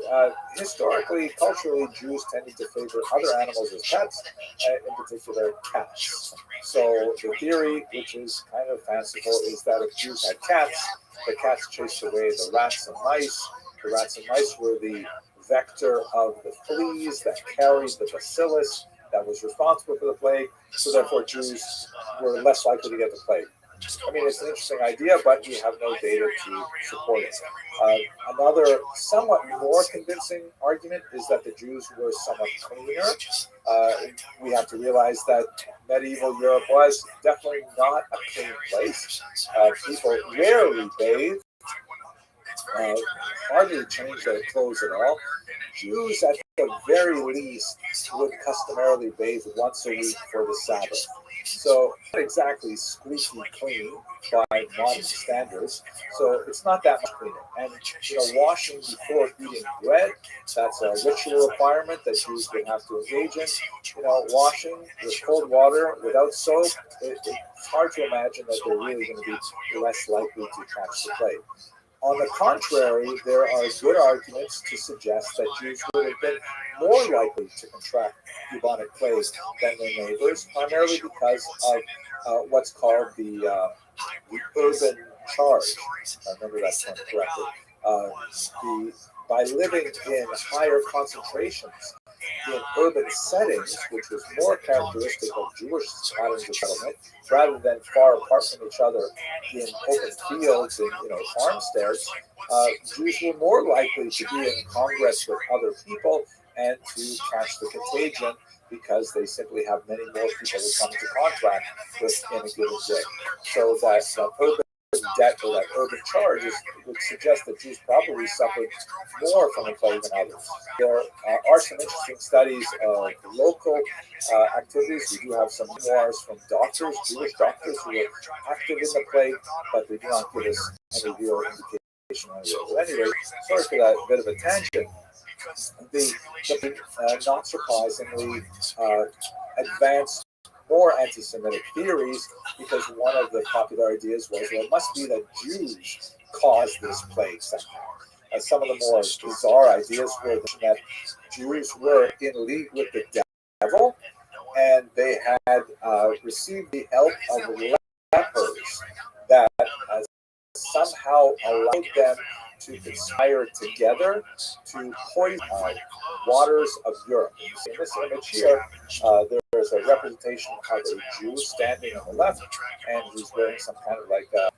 B: historically, culturally, Jews tended to favor other animals as pets, in particular cats. So the theory, which is kind of fanciful, is that if Jews had cats, the cats chased away the rats and mice. The rats and mice were the vector of the fleas that carried the bacillus that was responsible for the plague. So therefore, Jews were less likely to get the plague. I mean, it's an interesting idea, but we have no data to support it. Another somewhat more convincing argument is that the Jews were somewhat cleaner. We have to realize that medieval Europe was definitely not a clean place. People rarely bathed, hardly changed their clothes at all. Jews, at the very least, would customarily bathe once a week for the Sabbath. So not exactly squeaky clean by modern standards. So it's not that much cleaner. And washing before eating bread, that's a ritual requirement that Jews would have to engage in. Washing with cold water without soap, it's hard to imagine that they're really going to be less likely to catch the plague. On the contrary, there are good arguments to suggest that Jews would have been more likely to contract bubonic plague than their neighbors, primarily because of what's called the urban charge. I remember that term correctly. By living in higher concentrations in urban settings, which was more characteristic of Jewish patterns of settlement, rather than far apart from each other in open fields and farmsteads, Jews were more likely to be in congress with other people and to catch the contagion because they simply have many more people who come into contact with in a given day. So that urban debt or that urban charge would suggest that Jews probably suffered more from the plague than others. There are some interesting studies of local activities. We do have some memoirs from doctors, Jewish doctors who were active in the plague, but they do not give us any real indication on it. But anyway, sorry for that bit of a tangent. Not surprisingly, advanced more anti-Semitic theories, because one of the popular ideas was, well, it must be that Jews caused this plague somehow. Some of the more bizarre ideas were that Jews were in league with the devil, and they had received the help of lepers that somehow allowed them to conspire together to poison waters of Europe. In this image here, there's a representation of a Jew standing on the left, and he's wearing some kind of like a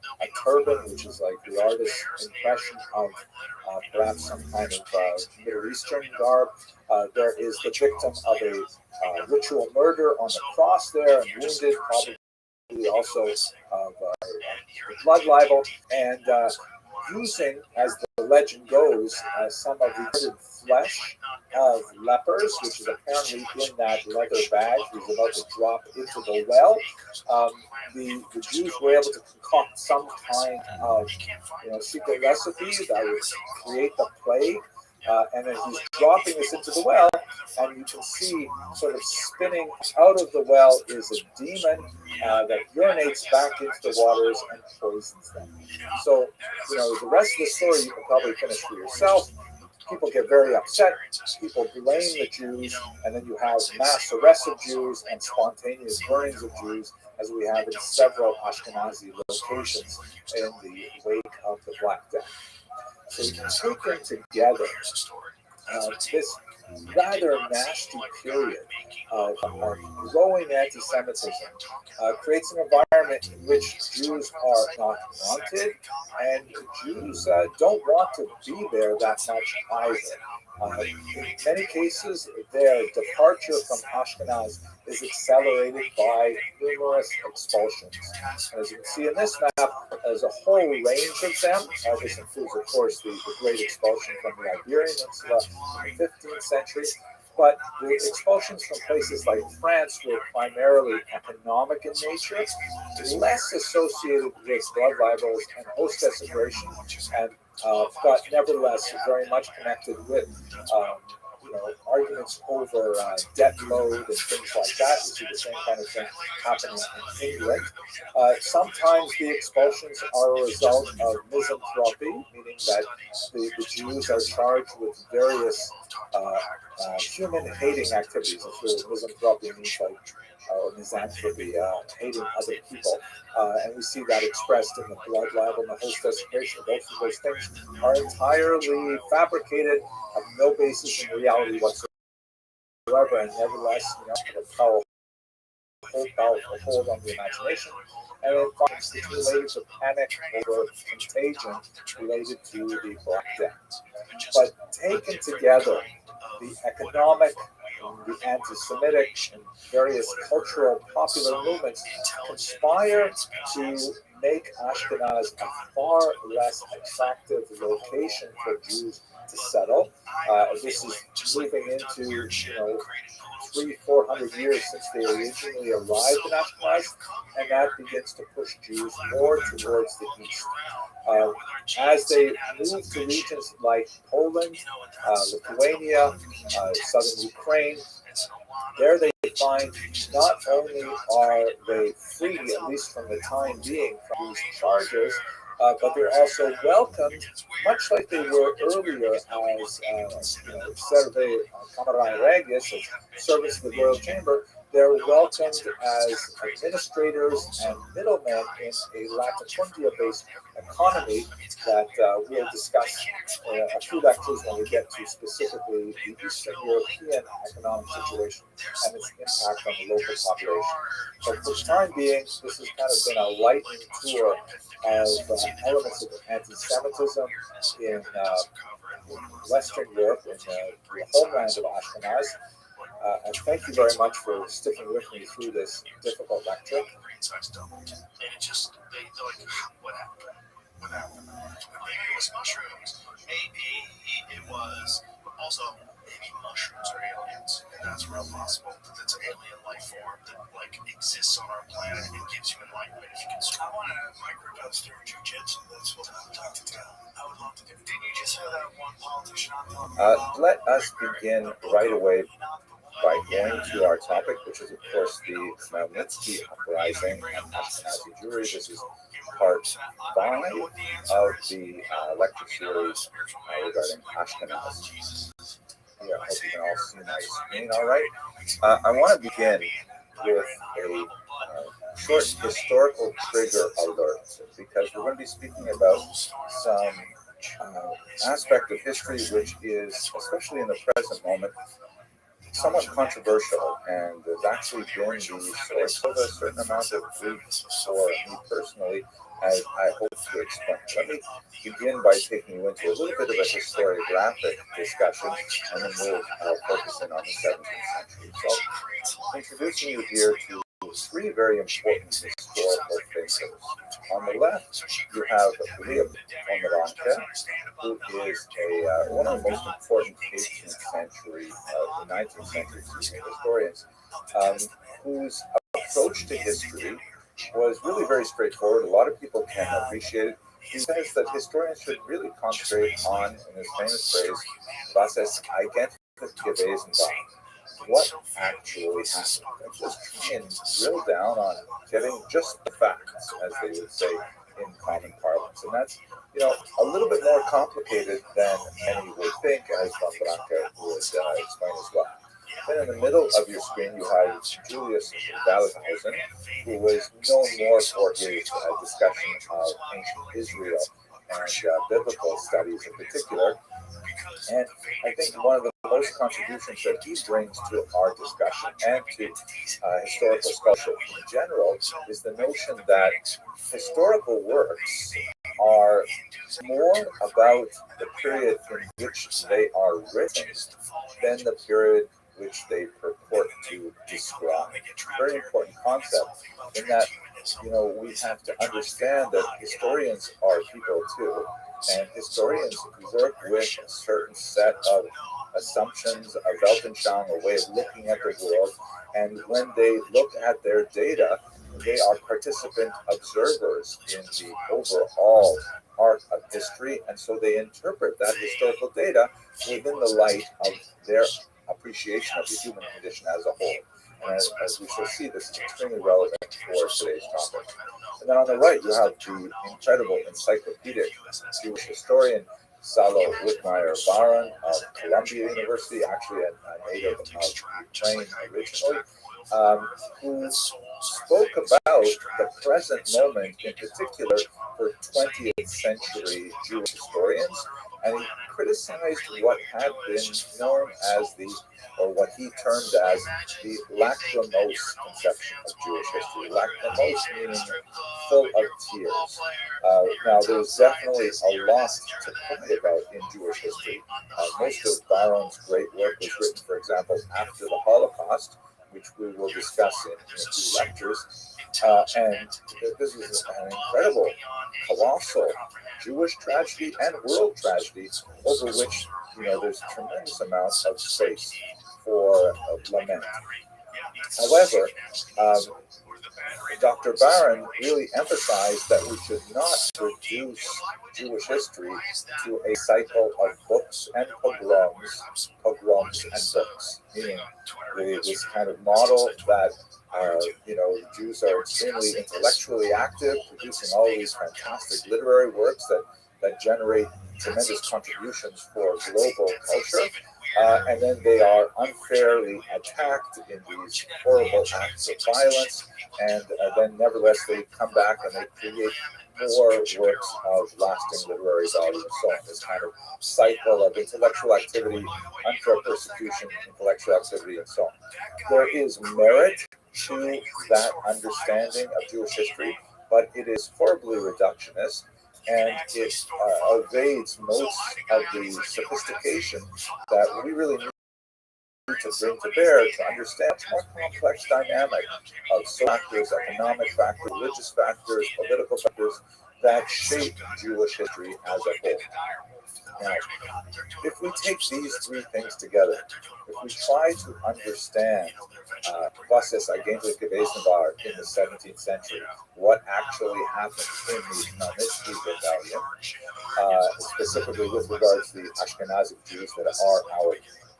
B: turban, which is like the artist's impression of perhaps some kind of Middle Eastern garb. There is the victim of a ritual murder on the cross there, and wounded, probably also of blood libel, and using, as the legend goes, some of the murdered flesh of lepers, which is apparently in that leather bag he's about to drop into the well. The Jews were able to concoct some kind of secret recipe that would create the plague. And then he's dropping this into the well, and you can see sort of spinning out of the well is a demon that urinates back into the waters and poisons them. So, the rest of the story you can probably finish for yourself. People get very upset. People blame the Jews, and then you have mass arrests of Jews and spontaneous burnings of Jews, as we have in several Ashkenazi locations in the wake of the Black Death. So taken together, this rather nasty period of growing anti-Semitism creates an environment in which Jews are not wanted, and Jews don't want to be there that much either. In many cases, their departure from Ashkenaz is accelerated by numerous expulsions. As you can see in this map, there's a whole range of them. This includes, of course, the great expulsion from the Iberian Peninsula in the 15th century. But the expulsions from places like France were primarily economic in nature, less associated with blood libels and host desecration, and but nevertheless very much connected with arguments over debt load and things like that. You see the same kind of thing happening in England. Sometimes the expulsions are a result of misanthropy, meaning that the Jews are charged with various human-hating activities. That's really misanthropy means, like, or misanthropy, hating other people. And we see that expressed in the blood libel and the host desecration. Both of those things are entirely fabricated, have no basis in reality whatsoever, and nevertheless, have a powerful hold on the imagination. And then finally, it's related to panic over contagion related to the Black Death. But taken together, the economic, the anti-Semitic, and various cultural popular movements conspire to make Ashkenaz a far less attractive location for Jews to settle. This is moving into 300-400 years since they originally arrived in Ashkenaz, and that begins to push Jews more towards the east. As they move to regions like Poland, Lithuania, southern Ukraine, there they find not only are they free, at least from the time being, from these charges, but they're also welcomed, much like they were earlier, as Serve Camerai Regis, as servants of the royal chamber. They're welcomed as administrators and middlemen in a latifundia-based economy that we'll discuss a few lectures when we get to specifically the Eastern European economic situation and its impact on the local population. But for the time being, this has kind of been a lightning tour of elements of anti-Semitism in Western Europe, in the homeland of Ashkenaz. And thank you very much for sticking with me through this difficult lecture.
E: And it just, they're like, what happened? What happened? Maybe it was mushrooms. Maybe it was also, maybe mushrooms are aliens. And that's real possible. That it's an alien life form that, like, exists on our planet and gives you enlightenment if you can swim. I want to microdose through jiu-jitsu. That's what I would like to do. I would love to do. Didn't you just hear that one politician on the
B: Let us begin right away by going to our topic, which is, of course, the Khmelnytsky uprising and Ashkenazi Jewry. This is part 5 of the lecture series regarding Ashkenaz. Yeah, I hope you can all see my screen all right. I want to begin with a short historical trigger alert, because we're going to be speaking about some aspect of history which is, especially in the present moment, somewhat controversial, and there's actually been the source of a certain amount of grief for me personally, as I hope to explain. Let me begin by taking you into a little bit of a historiographic discussion, and then we'll focus in on the 17th century. So, introducing you here to 3 very important historical figures. On the left, you have Rabbi who is one of the most important 18th century, 19th century historians, whose approach to history was really very straightforward. A lot of people can appreciate it. He says that historians should really concentrate on, in his famous phrase, was es eigentlich gewesen war. What actually happened? And just try and drill down on getting just the facts, as they would say in common parlance. And that's, a little bit more complicated than many would think, as Von Branca would explain as well. Then in the middle of your screen, you have Julius Wellhausen, who was known more for his discussion of ancient Israel and biblical studies in particular. And I think one of the most contributions that he brings to our discussion and to historical scholarship in general is the notion that historical works are more about the period in which they are written than the period which they purport to describe. Very important concept in that, we have to understand that historians are people too, and historians work with a certain set of assumptions, a Weltanschauung, a way of looking at the world, and when they look at their data, they are participant observers in the overall arc of history, and so they interpret that historical data within the light of their appreciation of the human condition as a whole. And as we shall see, this is extremely relevant for today's topic. And then on the right, you have the incredible encyclopedic Jewish historian Salo Whitmire-Baron of Columbia University, actually a native of Ukraine originally, who spoke about the present moment in particular for 20th century Jewish historians, and he criticized what had been known as or what he termed as the lachrymose conception of Jewish history. Lachrymose meaning full of tears. Now, there's definitely a lot to cry about in Jewish history. Most of Baron's great work was written, for example, after the Holocaust, which we will discuss in a few lectures. And this is an incredible, colossal Jewish tragedy and world tragedy over which, there's tremendous amounts of space for lament. However, Dr. Barron really emphasized that we should not reduce Jewish history to a cycle of books and pogroms and books, meaning this kind of model that Jews are extremely intellectually active, producing all these fantastic literary works that generate tremendous contributions for global culture. And then they are unfairly attacked in these horrible acts of violence, and then nevertheless they come back and they create more works of lasting literary value and so on. This kind of cycle of intellectual activity, unfair persecution, intellectual activity, and so on. There is merit to that understanding of Jewish history, but it is horribly reductionist, and it evades most of the sophistication that we really need to bring to bear to understand a more complex dynamic of social factors, economic factors, religious factors, political factors that shape Jewish history as a whole. Now, if we take these three things together, if we try to understand process eigentlich gewesen war in the 17th century, what actually happened in the Khmelnytsky rebellion, specifically with regards to the Ashkenazic Jews that are our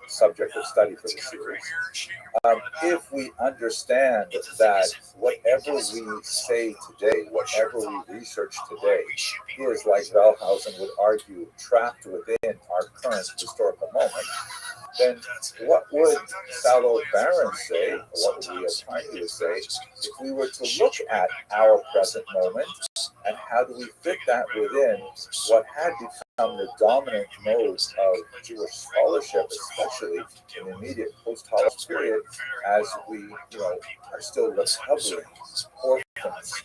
B: subject of study for the series. If we understand that whatever we say today, whatever we research today, is, like Wellhausen would argue, trapped within our current historical moment, then what would Salo Baron say, or what would we O'Keefe say, if we were to look at our present moment, and how do we fit that within what had become the dominant mode of Jewish scholarship, especially in the immediate post-Holocaust period, as we are still recovering orphans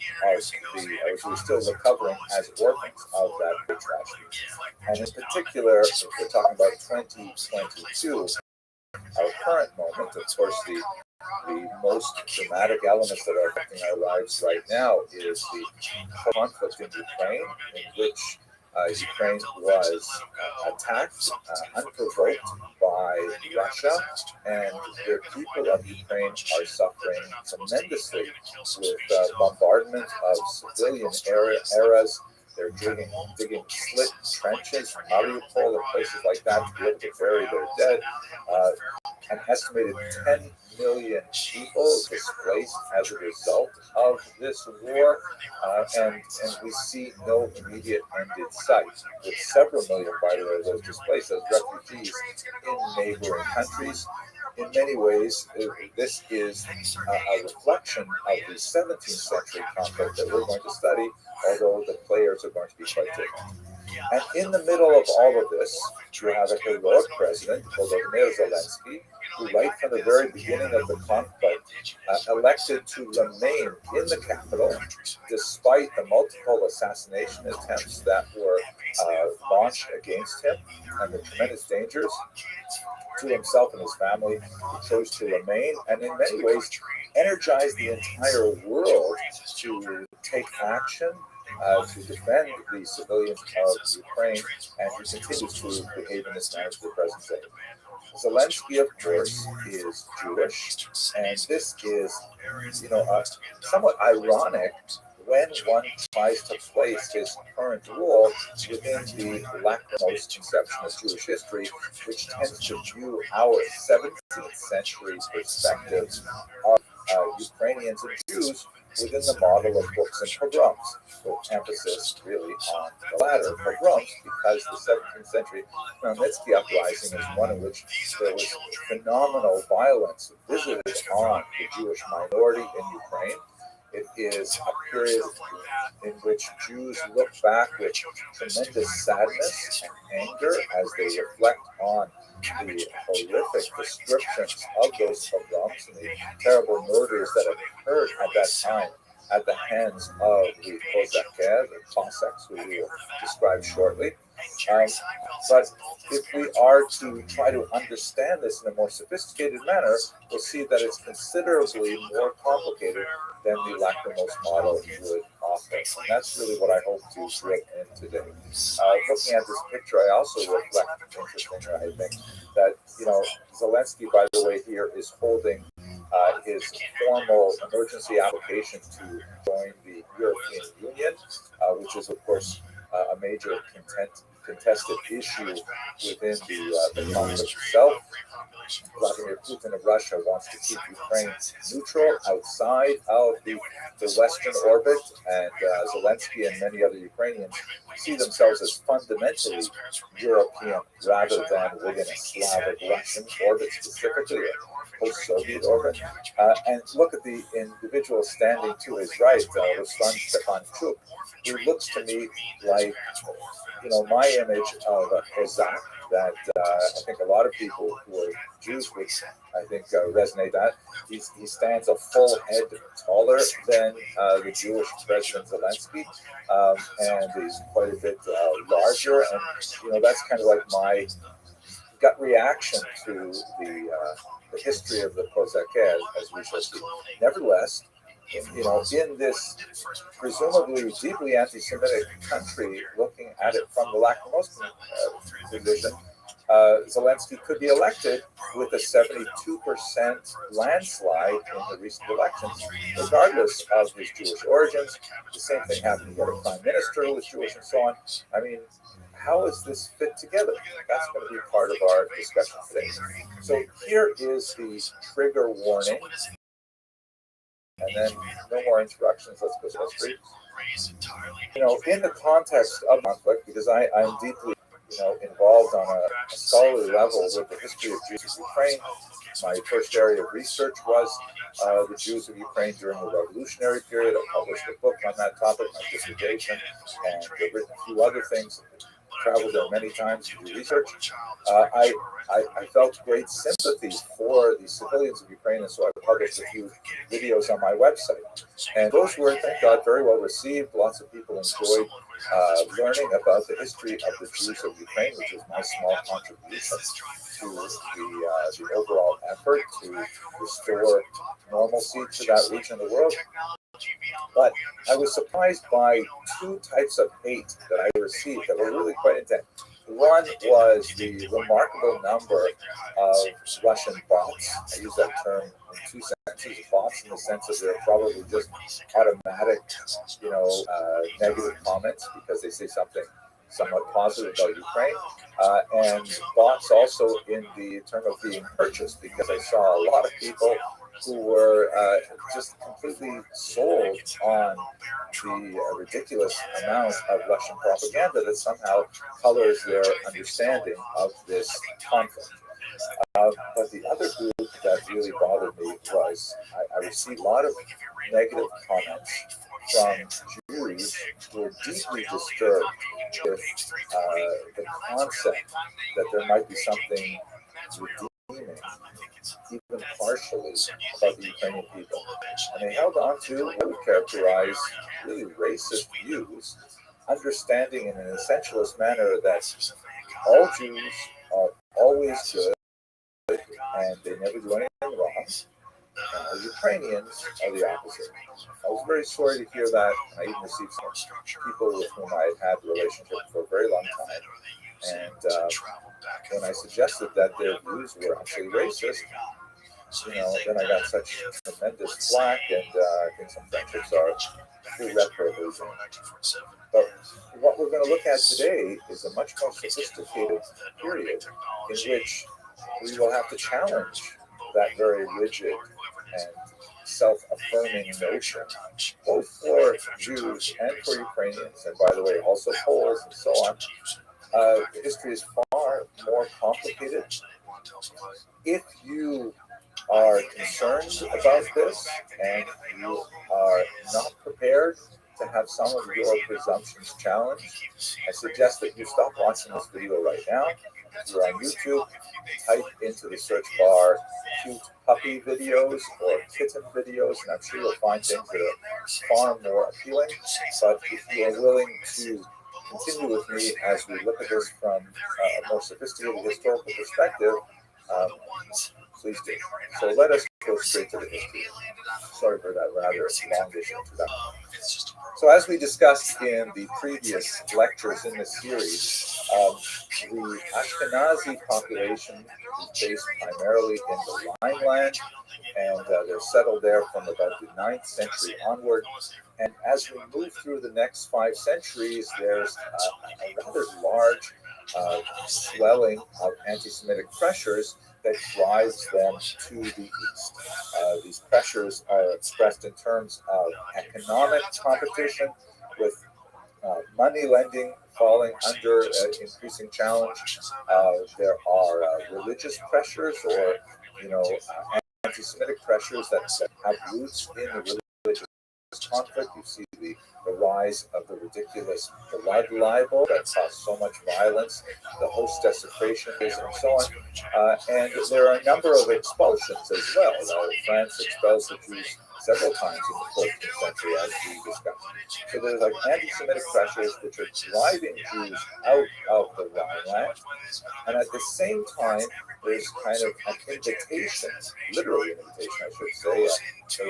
B: we're still recovering as orphans of that great tragedy. And in particular, if we're talking about 2022, our current moment, of course, the most dramatic elements that are affecting our lives right now is the conflict in Ukraine, in which Ukraine was attacked unprovoked by Russia, and the people of Ukraine are suffering tremendously with bombardment of civilian areas. They're digging slit trenches in Mariupol and places like that to be able to bury their dead. An estimated 10 million people displaced as a result of this war, and we see no immediate end in sight, with several million, by the way, of those displaced as refugees in neighboring countries. In many ways, this is a reflection of the 17th century conflict that we're going to study, although the players are going to be quite different. And in the middle of all of this, you have a heroic president, Volodymyr Zelensky, who right from the very beginning of the conflict elected to remain in the capital despite the multiple assassination attempts that were launched against him and the tremendous dangers to himself and his family. He chose to remain, and in many ways energized the entire world to take action to defend the civilians of Ukraine, and he continues to behave in this manner to the present day. Zelensky, of course, is Jewish, and this is, somewhat ironic when one tries to place his current role within the lachrymose conception of Jewish history, which tends to view our 17th century perspective of Ukrainians and Jews within the model of books and pogroms, with emphasis really on the latter, pogroms, because the 17th century Khmelnytsky uprising is one in which there was phenomenal violence visited on the Jewish minority in Ukraine. It is a period in which Jews look back with tremendous sadness and anger as they reflect on the horrific descriptions of those pogroms and the terrible murders that occurred at that time at the hands of the Cossacks, who we will describe shortly. But if we are to try to understand this in a more sophisticated manner, we'll see that it's considerably more complicated than the lachrymose model would offer. And that's really what I hope to get in today. Looking at this picture, I also reflect, interestingly, I think, that, Zelensky, by the way, here is holding his formal emergency application to join the European Union, which is, of course, a major contested issue within the conflict itself. Vladimir Putin of Russia wants to keep Ukraine neutral outside of the Western orbit, and Zelensky and many other Ukrainians see themselves as fundamentally European rather than within a Slavic Russian orbit, specifically a post-Soviet orbit. And look at the individual standing to his right, Ruslan Stefanchuk, who looks to me like, my image of a Kozak that I think a lot of people who are Jews would, I think, resonate that. He stands a full head taller than the Jewish President Zelensky, and he's quite a bit larger. And, that's kind of like my gut reaction to the history of the Kozak, as we shall see. Nevertheless, in this presumably deeply anti-Semitic country, looking at it from the lacrimosa position, Zelensky could be elected with a 72% landslide in the recent elections, regardless of his Jewish origins. The same thing happened to the prime minister who was Jewish and so on. I mean, how does this fit together? That's going to be part of our discussion today. So here is the trigger warning. And then no more interruptions. Let's go to history. In the context of conflict, because I'm deeply, involved on a scholarly level with the history of Jews of Ukraine. My first area of research was the Jews of Ukraine during the revolutionary period. I published a book on that topic, my dissertation, and I've written a few other things. Traveled there many times to do research. I felt great sympathy for the civilians of Ukraine, and so I published a few videos on my website. And those were, thank God, very well received. Lots of people enjoyed learning about the history of the Jews of Ukraine, which is my small contribution to the overall effort to restore normalcy to that region of the world. But I was surprised by two types of hate that I received that were really quite intense. One was the remarkable number of Russian bots. I use that term in two senses. Bots in the sense that they're probably just automatic, negative comments because they say something somewhat positive about Ukraine. And bots also in the term of being purchased, because I saw a lot of people who were just completely sold on the ridiculous amount of Russian propaganda that somehow colors their understanding of this conflict. But the other group that really bothered me was I received a lot of negative comments from Jews who were deeply disturbed with the concept that there might be something redeeming, even partially, about the Ukrainian people. And they held on to what we characterize really racist views, understanding in an essentialist manner that all Jews are always good and they never do anything wrong. The Ukrainians are the opposite. I was very sorry to hear that. I even received some people with whom I had had a relationship for a very long time. And when I suggested that their views were actually racist, then I got such tremendous flack, and I think some friendships are irreparably ruined. But what we're going to look at today is a much more sophisticated period in which we will have to challenge that very rigid and self-affirming notion, both for Jews and for Ukrainians, and by the way, also Poles and so on. History is far more complicated. If you are concerned about this and you are not prepared to have some of your presumptions challenged, I suggest that you stop watching this video right now. If you're on YouTube, type into the search bar cute puppy videos or kitten videos, and I'm sure you'll find things that are far more appealing. But if you are willing to continue with me as we look at this from a more sophisticated historical perspective, please do. So let us go straight to the history. Sorry for that rather longish introduction. So as we discussed in the previous lectures in this series, the Ashkenazi population is based primarily in the Rhineland, and they're settled there from about the 9th century onward. And as we move through the next 5 centuries, there's a rather large swelling of anti-Semitic pressures that drives them to the east. These pressures are expressed in terms of economic competition, with money lending falling under increasing challenge. There are religious pressures, or anti-Semitic pressures that have roots in the religious conflict. You see the rise of the ridiculous blood libel that caused so much violence, the host desecration, and so on. And there are a number of expulsions as well. France expels the Jews several times in the 14th century, as we discussed. So there's like anti-Semitic pressures which are driving Jews out of the Rhineland, and at the same time, there's kind of an invitation, literally an invitation, I should say,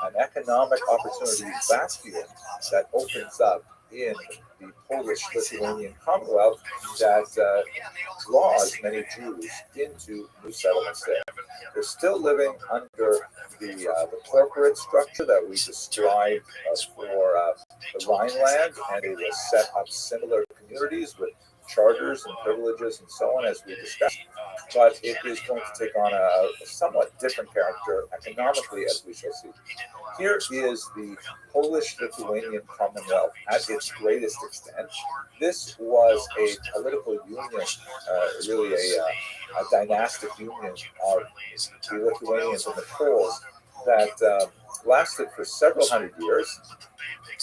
B: an economic opportunity vacuum that opens up in the Polish-Lithuanian Commonwealth that draws many Jews into new settlements there. They're still living under the corporate structure that we described for the Rhineland, and it has set up similar communities with charters and privileges and so on, as we discussed. But it is going to take on a somewhat different character economically, as we shall see. Here is the Polish-Lithuanian Commonwealth at its greatest extent. This was a political union, really a dynastic union of the Lithuanians and the Poles that lasted for several hundred years.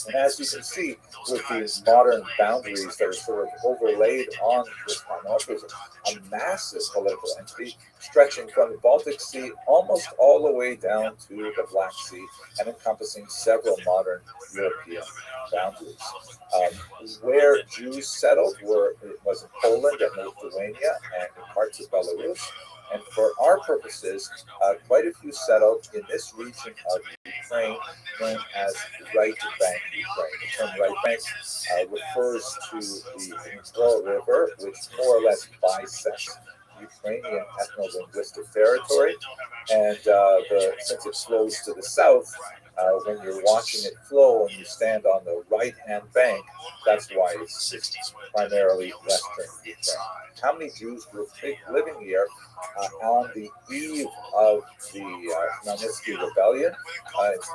B: And as you can see, with these modern boundaries that are sort of overlaid on this Commonwealth, there's a massive political entity stretching from the Baltic Sea almost all the way down to the Black Sea and encompassing several modern European boundaries. Where Jews settled was in Poland and Lithuania and in parts of Belarus. And for our purposes, quite a few settled in this region of Ukraine known as Right Bank Ukraine. The term Right Bank refers to the Dnipro River, which more or less bisects Ukrainian ethno-linguistic territory. And since it flows to the south, when you're watching it flow and you stand on the right-hand bank, that's why it's primarily Western Ukraine. How many Jews were living here on the eve of the Khmelnytsky Rebellion,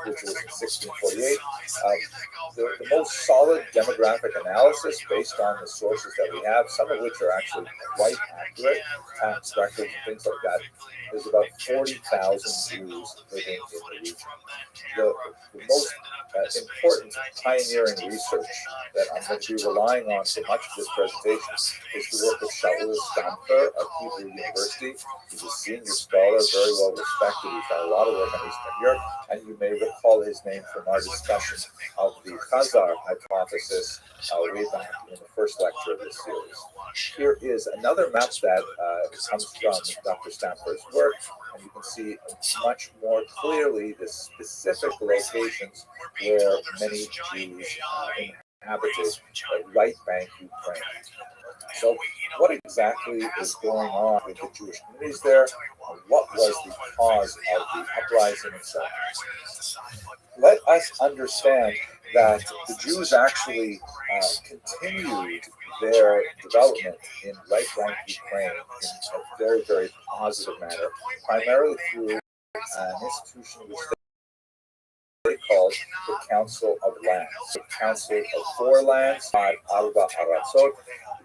B: which was in 1648? The most solid demographic analysis based on the sources that we have, some of which are actually quite accurate, tax records and things like that, there's about 40,000 Jews living in the region. The most important pioneering research that I'm going to be relying on for much of this presentation is the work of Shaul Stamfer of Hebrew University. He's a senior scholar, very well respected. He's done a lot of work on Eastern Europe, and you may recall his name from our discussion of the Khazar hypothesis way back in the first lecture of this series. Here is another map that comes from Dr. Stamfer's work, and you can see much more clearly the specific locations where many Jews inhabited the right bank Ukraine. So what exactly is going on with the Jewish communities there? What was the cause of the uprising itself? Let us understand that the Jews actually continued their development in right-bank Ukraine in a very, very positive manner, primarily through an institution which they called the Council of Lands, the Council of Four Lands, Arba Aratzot,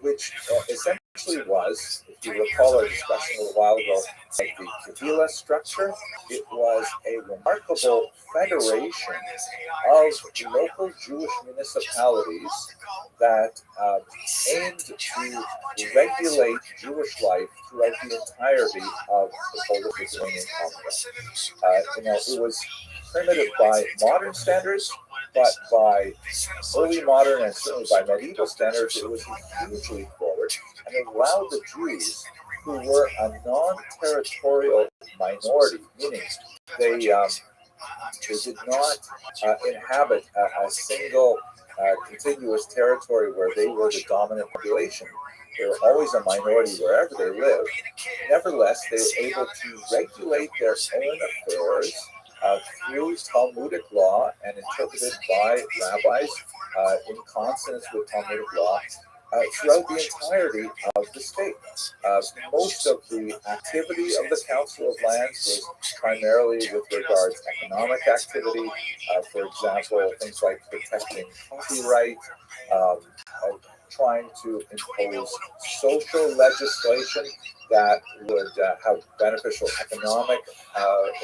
B: which essentially was, if you recall our discussion a little while ago, like the Kehillah structure. It was a remarkable federation of local Jewish municipalities that aimed to regulate Jewish life throughout the entirety of the Polish-Lithuanian Commonwealth. It was primitive by modern standards, but by early modern and certainly by medieval standards, it was a huge leap forward, and it allowed the Jews, who were a non-territorial minority, meaning they They did not inhabit a single contiguous territory where they were the dominant population. They were always a minority wherever they lived. Nevertheless, they were able to regulate their own affairs through Talmudic law and interpreted by rabbis in consonance with Talmudic law throughout the entirety of the state. Most of the activity of the Council of Lands was primarily with regards to economic activity, for example, things like protecting copyright, trying to impose social legislation that would have beneficial economic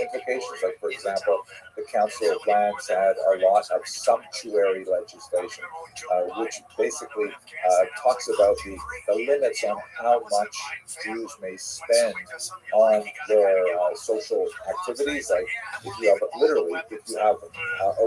B: implications. Like, for example, the Council of Lands had a lot of sumptuary legislation, which basically talks about the limits on how much Jews may spend on their social activities. Like, if you have a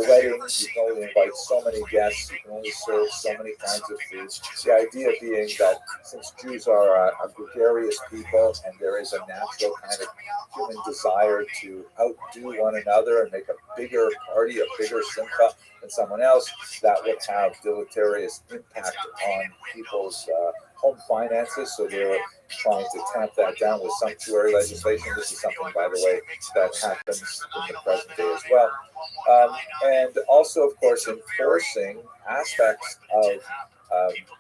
B: wedding, you can only invite so many guests, you can only serve so many kinds of foods. The idea being that since Jews are a gregarious people and there is a natural kind of human desire to outdo one another and make a bigger party, a bigger simcha than someone else, that would have deleterious impact on people's home finances. So they're trying to tamp that down with sumptuary legislation. This is something, by the way, that happens in the present day as well. And also, of course, enforcing aspects of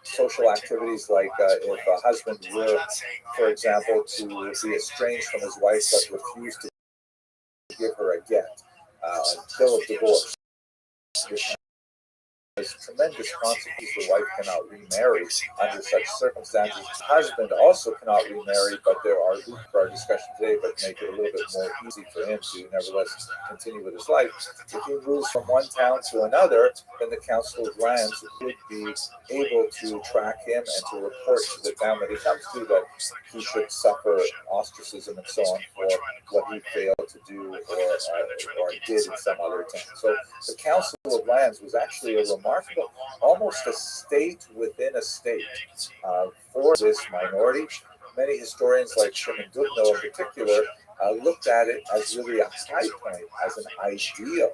B: social activities, like if a husband were, for example, to be estranged from his wife but refuse to give her a get, bill of divorce. There's tremendous consequences. The wife cannot remarry under such circumstances. The husband also cannot remarry, but there are, for our discussion today, but make it a little bit more easy for him to nevertheless continue with his life. If he moves from one town to another, then the Council of Lands would be able to track him and to report to the town that he comes to that he should suffer ostracism and so on for what he failed to do or did in some other town. So the Council of Lands was actually a remarkable, almost a state within a state for this minority. Many historians, like Shimon Dubno in particular, looked at it as really a high point, as an ideal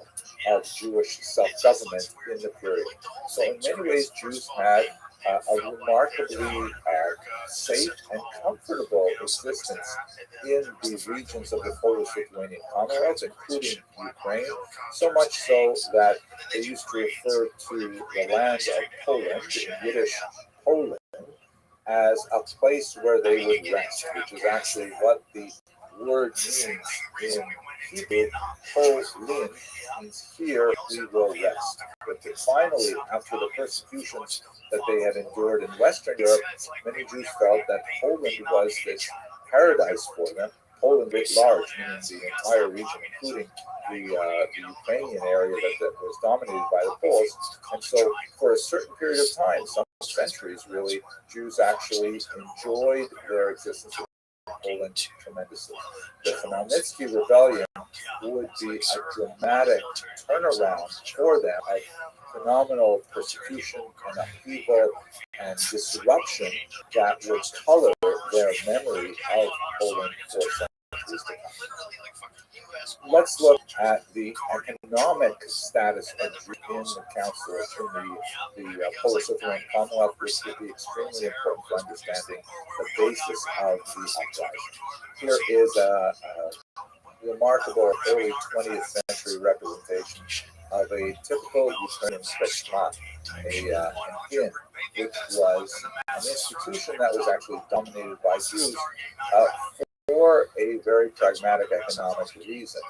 B: of Jewish self-government in the period. So in many ways, Jews had a remarkably safe and comfortable existence in the regions of the Polish-Lithuanian Commonwealth, including Ukraine, so much so that they used to refer to the land of Poland, in Yiddish Poland, as a place where they would rest, which is actually what the word means in Hebrew. Polin means here we will rest. But finally, after the persecutions that they had endured in Western Europe, many Jews felt that Poland was this paradise for them. Poland writ large, meaning the entire region, including the Ukrainian area that was dominated by the Poles. And so for a certain period of time, some centuries really, Jews actually enjoyed their existence in Poland tremendously. The Chmielnicki rebellion would be a dramatic turnaround for them, a phenomenal persecution and upheaval and disruption that would color their memory of Poland for centuries to come. Let's look at the economic status of Jews in the Council, in the Polish-Lithuanian Commonwealth, which would be extremely important for understanding the basis of the uprising. Here is a remarkable early 20th century representation of a typical Ukrainian spectma, an inn, which was an institution that was actually dominated by Jews for a very pragmatic economic reason.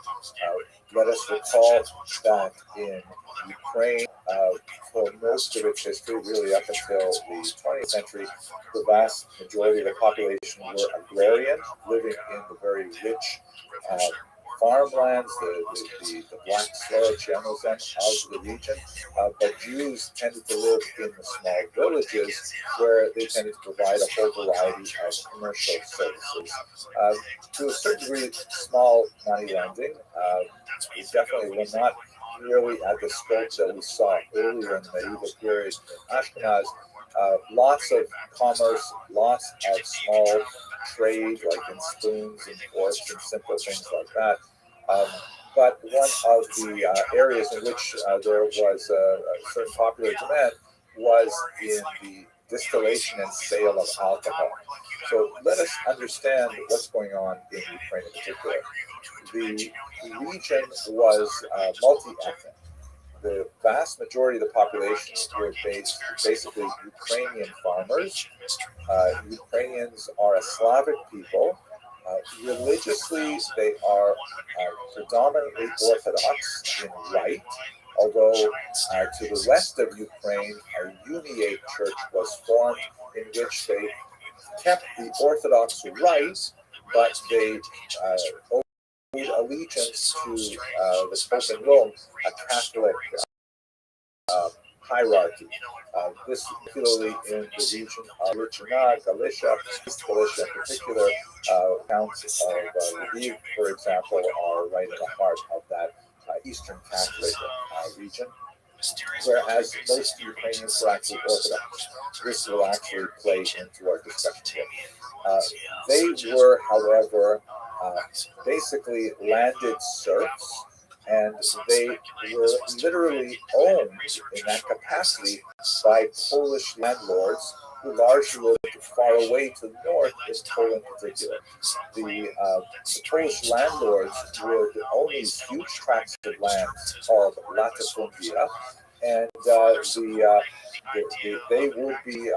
B: Let us recall that in Ukraine, for most of its history, really up until the 20th century, the vast majority of the population were agrarian, living in the very rich farmlands, the black soil Chernozem of the region, but Jews tended to live in the small villages where they tended to provide a whole variety of commercial services. To a certain degree, small money lending. We definitely were not really at the scope that we saw earlier in the medieval period in Ashkenaz. Lots of commerce, lots of small trade, like in spoons and forks and simple things like that. but one of the areas in which there was a certain popular demand was in the distillation and sale of alcohol. So let us understand what's going on in Ukraine in particular. The region was multi-ethnic. The vast majority of the population were basically Ukrainian farmers. Ukrainians are a Slavic people. Religiously, they are predominantly Orthodox in rite, although to the west of Ukraine, a Uniate church was formed in which they kept the Orthodox rite, but they owed allegiance to the Pope in Rome, a Catholic hierarchy. This particularly in the region of Virginia, Galicia, Galicia in particular, towns of Rabbi, for example, are right in the heart of that Eastern Catholic region. Whereas most Ukrainians were actually Orthodox. This will actually play into our discussion here. They were, however, basically landed serfs, and they were literally owned in that capacity by Polish landlords who largely lived far away to the north, in Poland in particular. The Polish landlords would own these huge tracts of land called latifundia, and they would be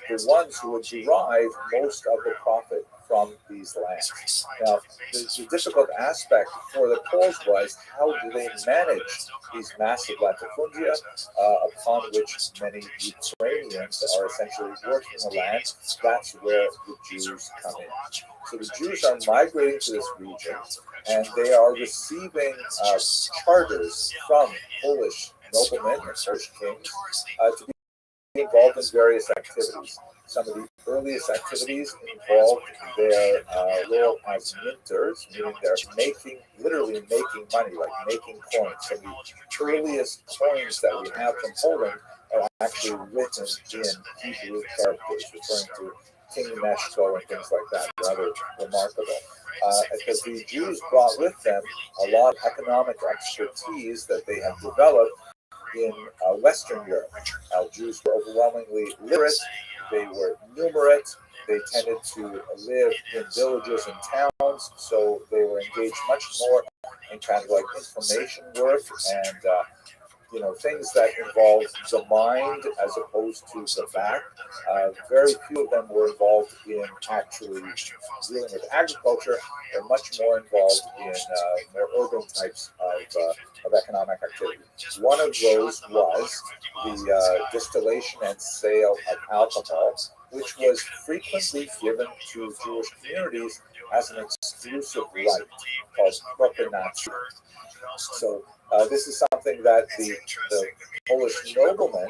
B: the ones who would derive most of the profit from these lands. Now, the difficult aspect for the Poles was how do they manage these massive latifundia upon which many Ukrainians are essentially working the land. That's where the Jews come in. So the Jews are migrating to this region, and they are receiving charters from Polish noblemen and Polish kings to be involved in various activities. Some of the earliest activities involved their role as minters, meaning they're literally making money, like making coins. Some of the earliest coins that we have from Poland are actually written in Hebrew characters, referring to King Neshko and things like that. Rather remarkable. Because the Jews brought with them a lot of economic expertise that they have developed in Western Europe. Jews were overwhelmingly literate, they were numerate, they tended to live in villages and towns, so they were engaged much more in kind of like information work and things that involved the mind as opposed to the back. Very few of them were involved in actually dealing with agriculture. They're much more involved in more urban types of economic activity. One of those was the distillation and sale of alcohol, which was frequently given to Jewish communities as an exclusive right called proprietary. So this is something that the Polish noblemen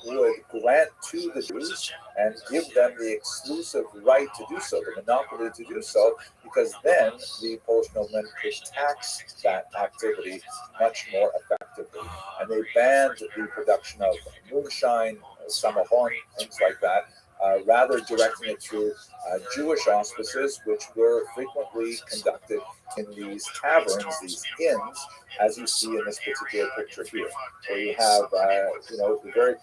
B: would grant to the Jews and give them the exclusive right to do so, the monopoly to do so, because then the Polish noblemen could tax that activity much more effectively. And they banned the production of moonshine, samahon, things like that, rather directing it through Jewish auspices, which were frequently conducted in these taverns, these inns, as you see in this particular picture here, where you have, the very,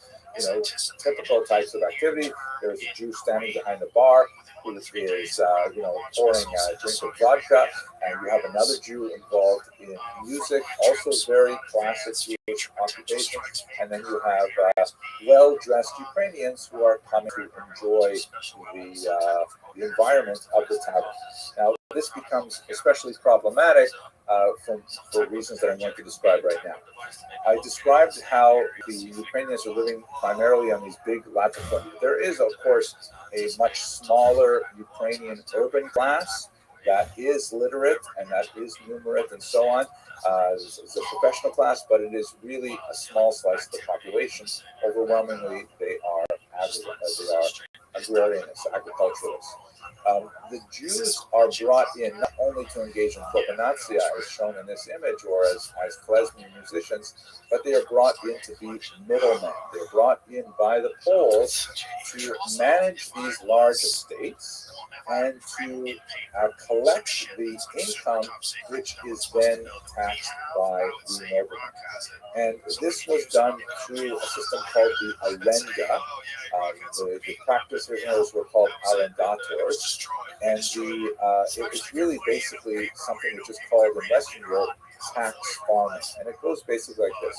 B: typical types of activity. There's a Jew standing behind the bar who is, pouring a drink of vodka, and you have another Jew involved in music, also very classic Jewish occupation, and then you have well-dressed Ukrainians who are coming to enjoy the environment of the tavern. Now, this becomes especially problematic for reasons that I'm going to describe right now. I described how the Ukrainians are living primarily on these big latifundia. There is, of course, a much smaller Ukrainian urban class that is literate and that is numerate and so on. It's a professional class, but it is really a small slice of the population. Overwhelmingly, they are agrarianists, agriculturalists. The Jews are brought in not only to engage in propanatsia, as shown in this image, or as klezmer musicians, but they are brought in to be middlemen. They're brought in by the Poles to manage these large estates and to collect the income, which is then taxed by the nobleman. And this was done through a system called the arenda. The practitioners were called arrendators, and it's really basically something which is called in Western Europe tax farming, and it goes basically like this.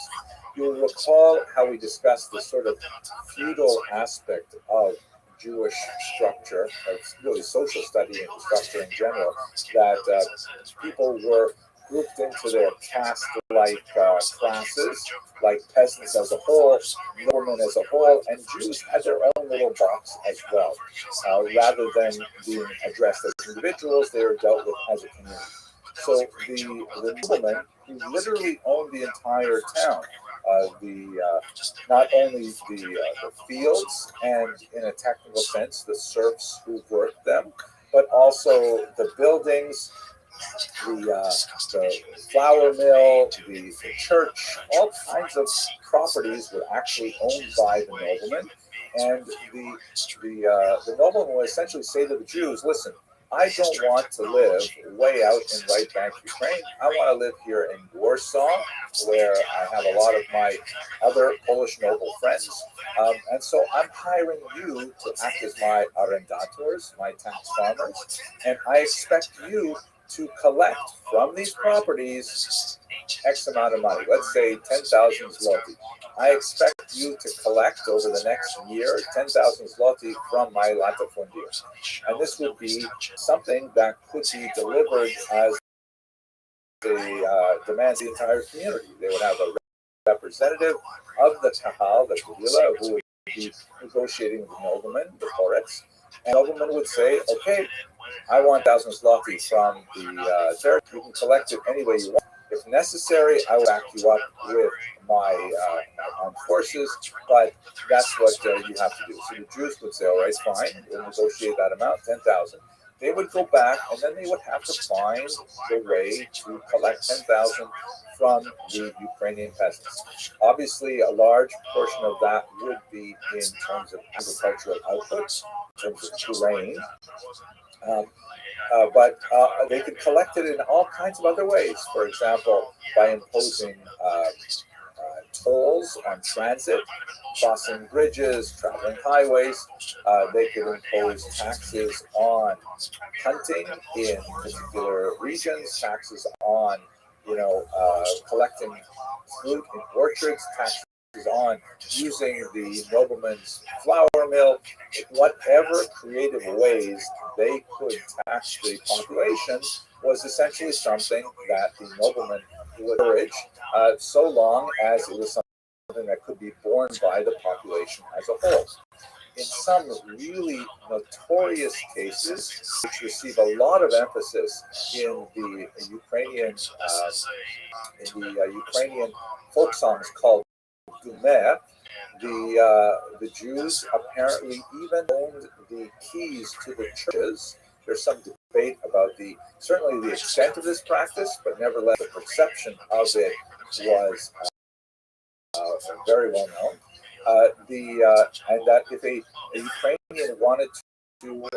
B: You'll recall how we discussed the sort of feudal aspect of Jewish structure, of really social study and structure in general, that people were grouped into their caste-like classes, like peasants as a whole, noblemen as a whole, and Jews had their own little box as well. Rather than being addressed as individuals, they were dealt with as a community. So the noblemen, who literally owned the entire town, not only the fields and, in a technical sense, the serfs who worked them, but also the buildings, the flour mill, the church, all kinds of properties were actually owned by the nobleman. And the nobleman would essentially say to the Jews, listen, I don't want to live way out in right bank Ukraine. I want to live here in Warsaw, where I have a lot of my other Polish noble friends. And so I'm hiring you to act as my arrendators, my tax farmers. And I expect you to collect from these properties X amount of money, let's say 10,000 zloty. I expect you to collect over the next year 10,000 zloty from my latifundiers. And this would be something that could be delivered as the demands of the entire community. They would have a representative of the Kahal, the Kehila, who would be negotiating with the nobleman, the Poretz. And the nobleman would say, okay, I want 1,000 zloty from the territory. You can collect it any way you want. If necessary, I will back you up with my armed forces, but that's what you have to do. So the Jews would say, all right, fine, we'll negotiate that amount, 10,000. They would go back, and then they would have to find the way to collect 10,000 from the Ukrainian peasants. Obviously, a large portion of that would be in terms of agricultural output, in terms of grain. But they could collect it in all kinds of other ways. For example, by imposing tolls on transit, crossing bridges, traveling highways. They could impose taxes on hunting in particular regions, taxes on, collecting fruit in orchards, taxes on using the nobleman's flour mill, whatever creative ways they could tax the population was essentially something that the nobleman would encourage, so long as it was something that could be borne by the population as a whole. In some really notorious cases, which receive a lot of emphasis in the Ukrainian folk songs called Dumer, the Jews apparently even owned the keys to the churches. There's some debate about certainly the extent of this practice, but nevertheless the perception of it was very well known. And that if a Ukrainian wanted to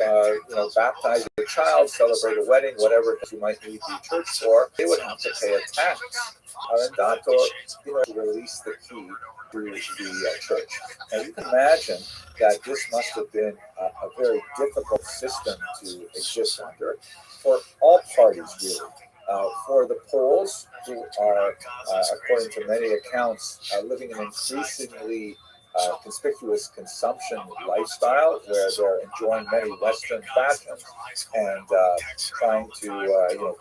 B: baptize a child, celebrate a wedding, whatever you might need the church for, they would have to pay a tax. Arrendator, to release the key to the church. Now you can imagine that this must have been a very difficult system to exist under for all parties, really. For the Poles, who are, according to many accounts, living an increasingly conspicuous consumption lifestyle where they're enjoying many Western fashions and trying to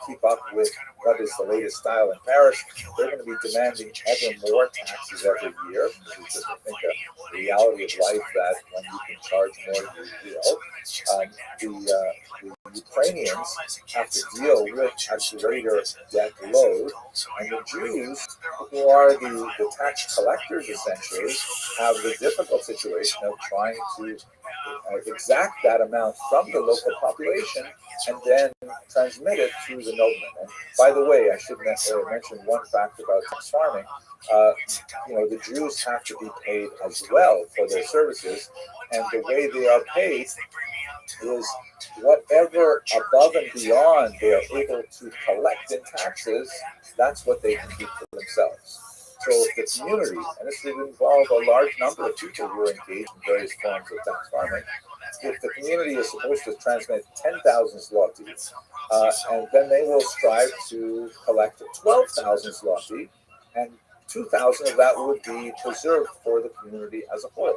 B: keep up with what is the latest style in Paris. They're going to be demanding ever more taxes every year. This is, I think, a reality of life that when you can charge more, you will. The Ukrainians have to deal with a greater debt load, and the Jews, who are the tax collectors essentially, have the difficult situation of trying to exact that amount from the local population and then transmit it to the nobleman. And by the way, I should mention one fact about tax farming. The Jews have to be paid as well for their services, and the way they are paid is whatever above and beyond they are able to collect in taxes, that's what they can keep for themselves. So if the community, and this would involve a large number of people who are engaged in various forms of tax farming, if the community is supposed to transmit 10,000 zloty, and then they will strive to collect 12,000 zloty, and 2,000 of that would be preserved for the community as a whole.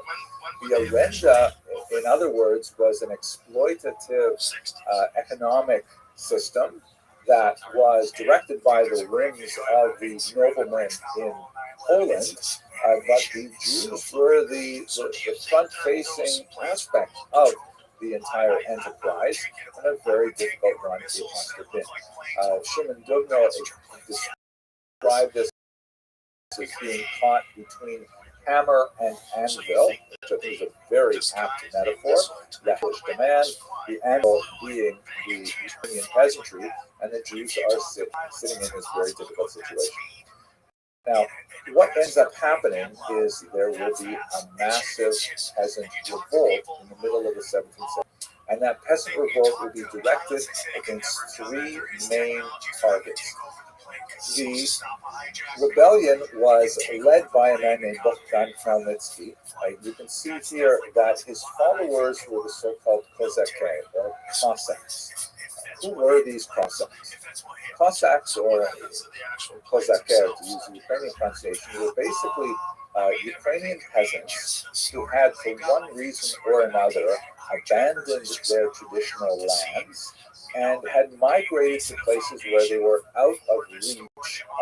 B: The arenda, in other words, was an exploitative economic system that was directed by the whims of the noblemen in Poland, but the Jews were the front-facing aspect of the entire enterprise, and a very difficult one it must have been. Shimon Dugno described this as being caught between hammer and anvil, which I think is a very apt metaphor. The Polish demand, the anvil being the Ukrainian peasantry, and the Jews are sitting in this very difficult situation. Now, what ends up happening is there will be a massive peasant revolt in the middle of the 17th century. And that peasant revolt will be directed against three main targets. The rebellion was led by a man named Bogdan Khmelnytsky. You can see here that his followers were the so-called Kozakai, or Cossacks. Who were these Cossacks? Cossacks, or Kozakai, to use the Ukrainian pronunciation, were basically Ukrainian peasants who had, for one reason or another, abandoned their traditional lands and had migrated to places where they were out of reach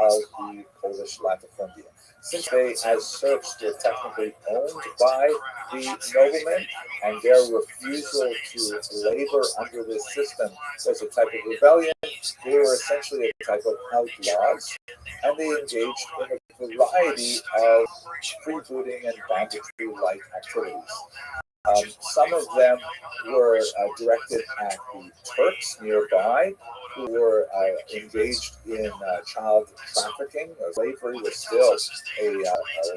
B: of the Polish latifundia. Since they, as serfs, were technically owned by the noblemen, and their refusal to labor under this system was a type of rebellion, they were essentially a type of outlaws, and they engaged in a variety of freebooting and banditry-like activities. Some of them were directed at the Turks nearby, who were engaged in child trafficking. Slavery was still a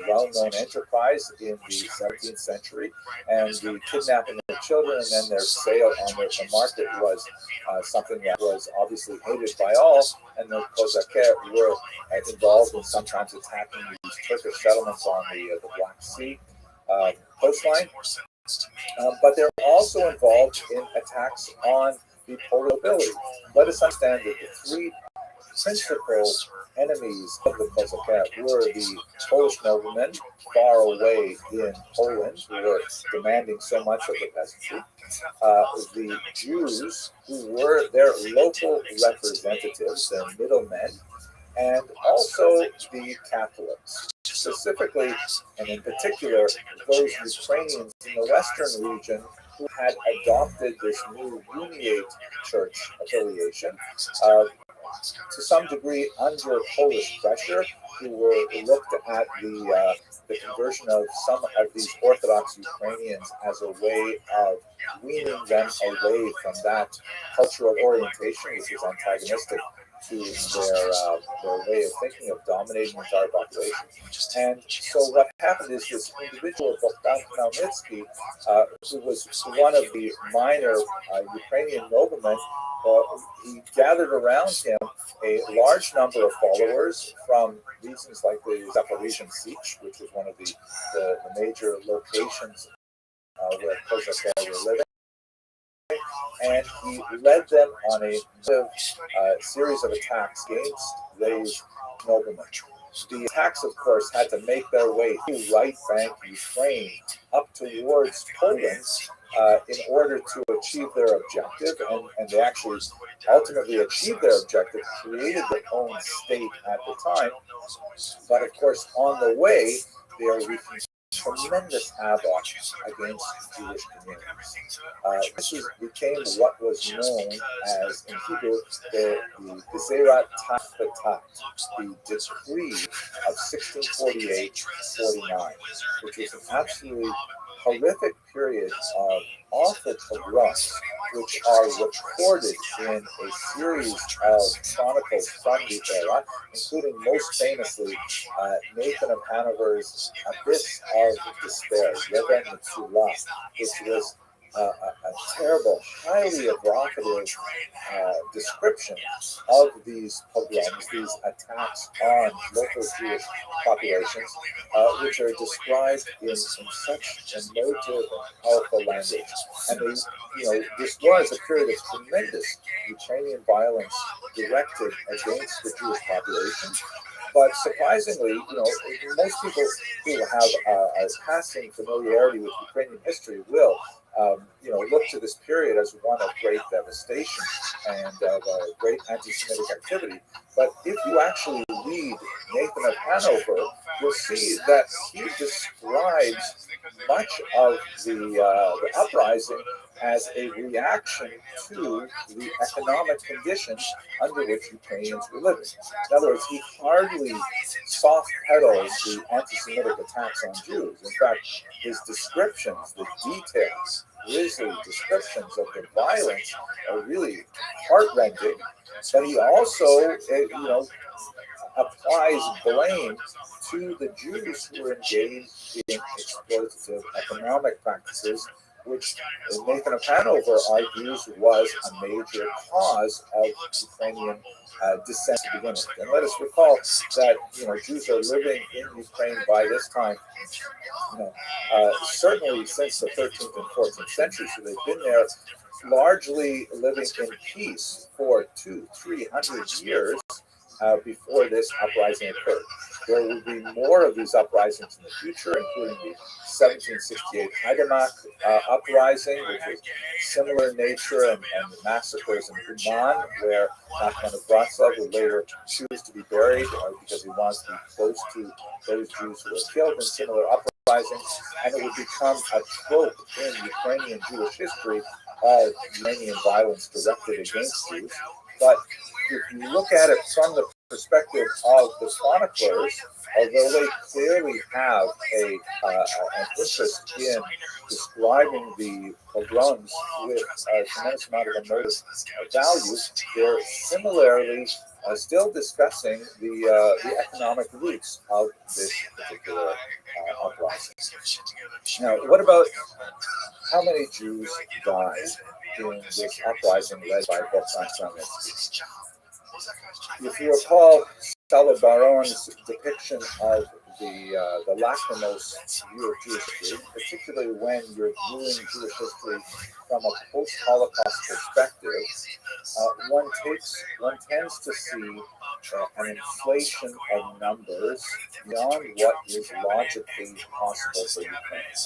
B: well-known enterprise in the 17th century, and the kidnapping of children and then their sale on the market was something that was obviously hated by all, and the Kozakai were involved in sometimes attacking these Turkish settlements on the Black Sea coastline. But they're also involved in attacks on the Polish nobility. Let us understand that the three principal enemies of the Kozakai were the Polish noblemen far away in Poland, who were demanding so much of the peasantry, the Jews, who were their local representatives, their middlemen, and also the Catholics. Specifically, and in particular, those Ukrainians in the western region who had adopted this new Uniate church affiliation, to some degree under Polish pressure, who were looked at the conversion of some of these Orthodox Ukrainians as a way of weaning them away from that cultural orientation, which is antagonistic to their way of thinking of dominating the entire population. And so what happened is this individual, Bogdan Khmelnytsky, who was one of the minor Ukrainian noblemen, he gathered around him a large number of followers from regions like the Zaporizhian Sich, which was one of the major locations where Kozakai were living. And he led them on a series of attacks against these noblemen. The attacks, of course, had to make their way through right bank Ukraine up towards Poland in order to achieve their objective, and they actually ultimately achieved their objective, created their own state at the time. But of course, on the way, they are wreaking tremendous havoc against Jewish communities. This became what was known as, in Hebrew, the Gezerat Tafetat, the decree of 1648-49, which was an absolutely horrific period of awful pogroms, which are recorded in a series of chronicles from the era, including most famously Nathan of Hanover's Abyss of Despair, Yevon Metzulah, which was a terrible, highly evocative description of these pogroms, these attacks on local Jewish populations, which are described in such emotive and powerful language. And this was a period of tremendous Ukrainian violence directed against the Jewish population. But surprisingly, most people who have a passing familiarity with Ukrainian history will, look to this period as one of great devastation and of great anti-Semitic activity. But if you actually read Nathan of Hanover, you'll see that he describes much of the uprising as a reaction to the economic conditions under which Ukrainians were living. In other words, he hardly soft pedals the anti-Semitic attacks on Jews. In fact, his descriptions, the details, grisly descriptions of the violence are really heartrending. But he also, applies blame to the Jews who were engaged in exploitative economic practices, which Nathan of Hanover argues was a major cause of Ukrainian dissent to begin with. And let us recall that Jews are living in Ukraine by this time, certainly since the 13th and 14th century. So they've been there largely living in peace for 200-300 years before this uprising occurred. There will be more of these uprisings in the future, including the 1768 Haganah uprising, which was similar in nature, and the massacres in Uman, where Nachman of Rothschild would later choose to be buried because he wants to be close to those Jews who were killed in similar uprisings, and it would become a trope in Ukrainian Jewish history of Ukrainian violence directed against Jews. But if you look at it from the perspective of the chroniclers, although they clearly have an interest in describing the pogroms with a tremendous amount of emotive value, they're similarly still discussing the economic roots of this particular uprising. Now, what about how many Jews died in this uprising led by Rothschild? If you recall Stella Baron's depiction of the lachrymose view of Jewish history, particularly when you're viewing Jewish history from a post-Holocaust perspective, one tends to see an inflation of numbers beyond what is logically possible for Ukraine.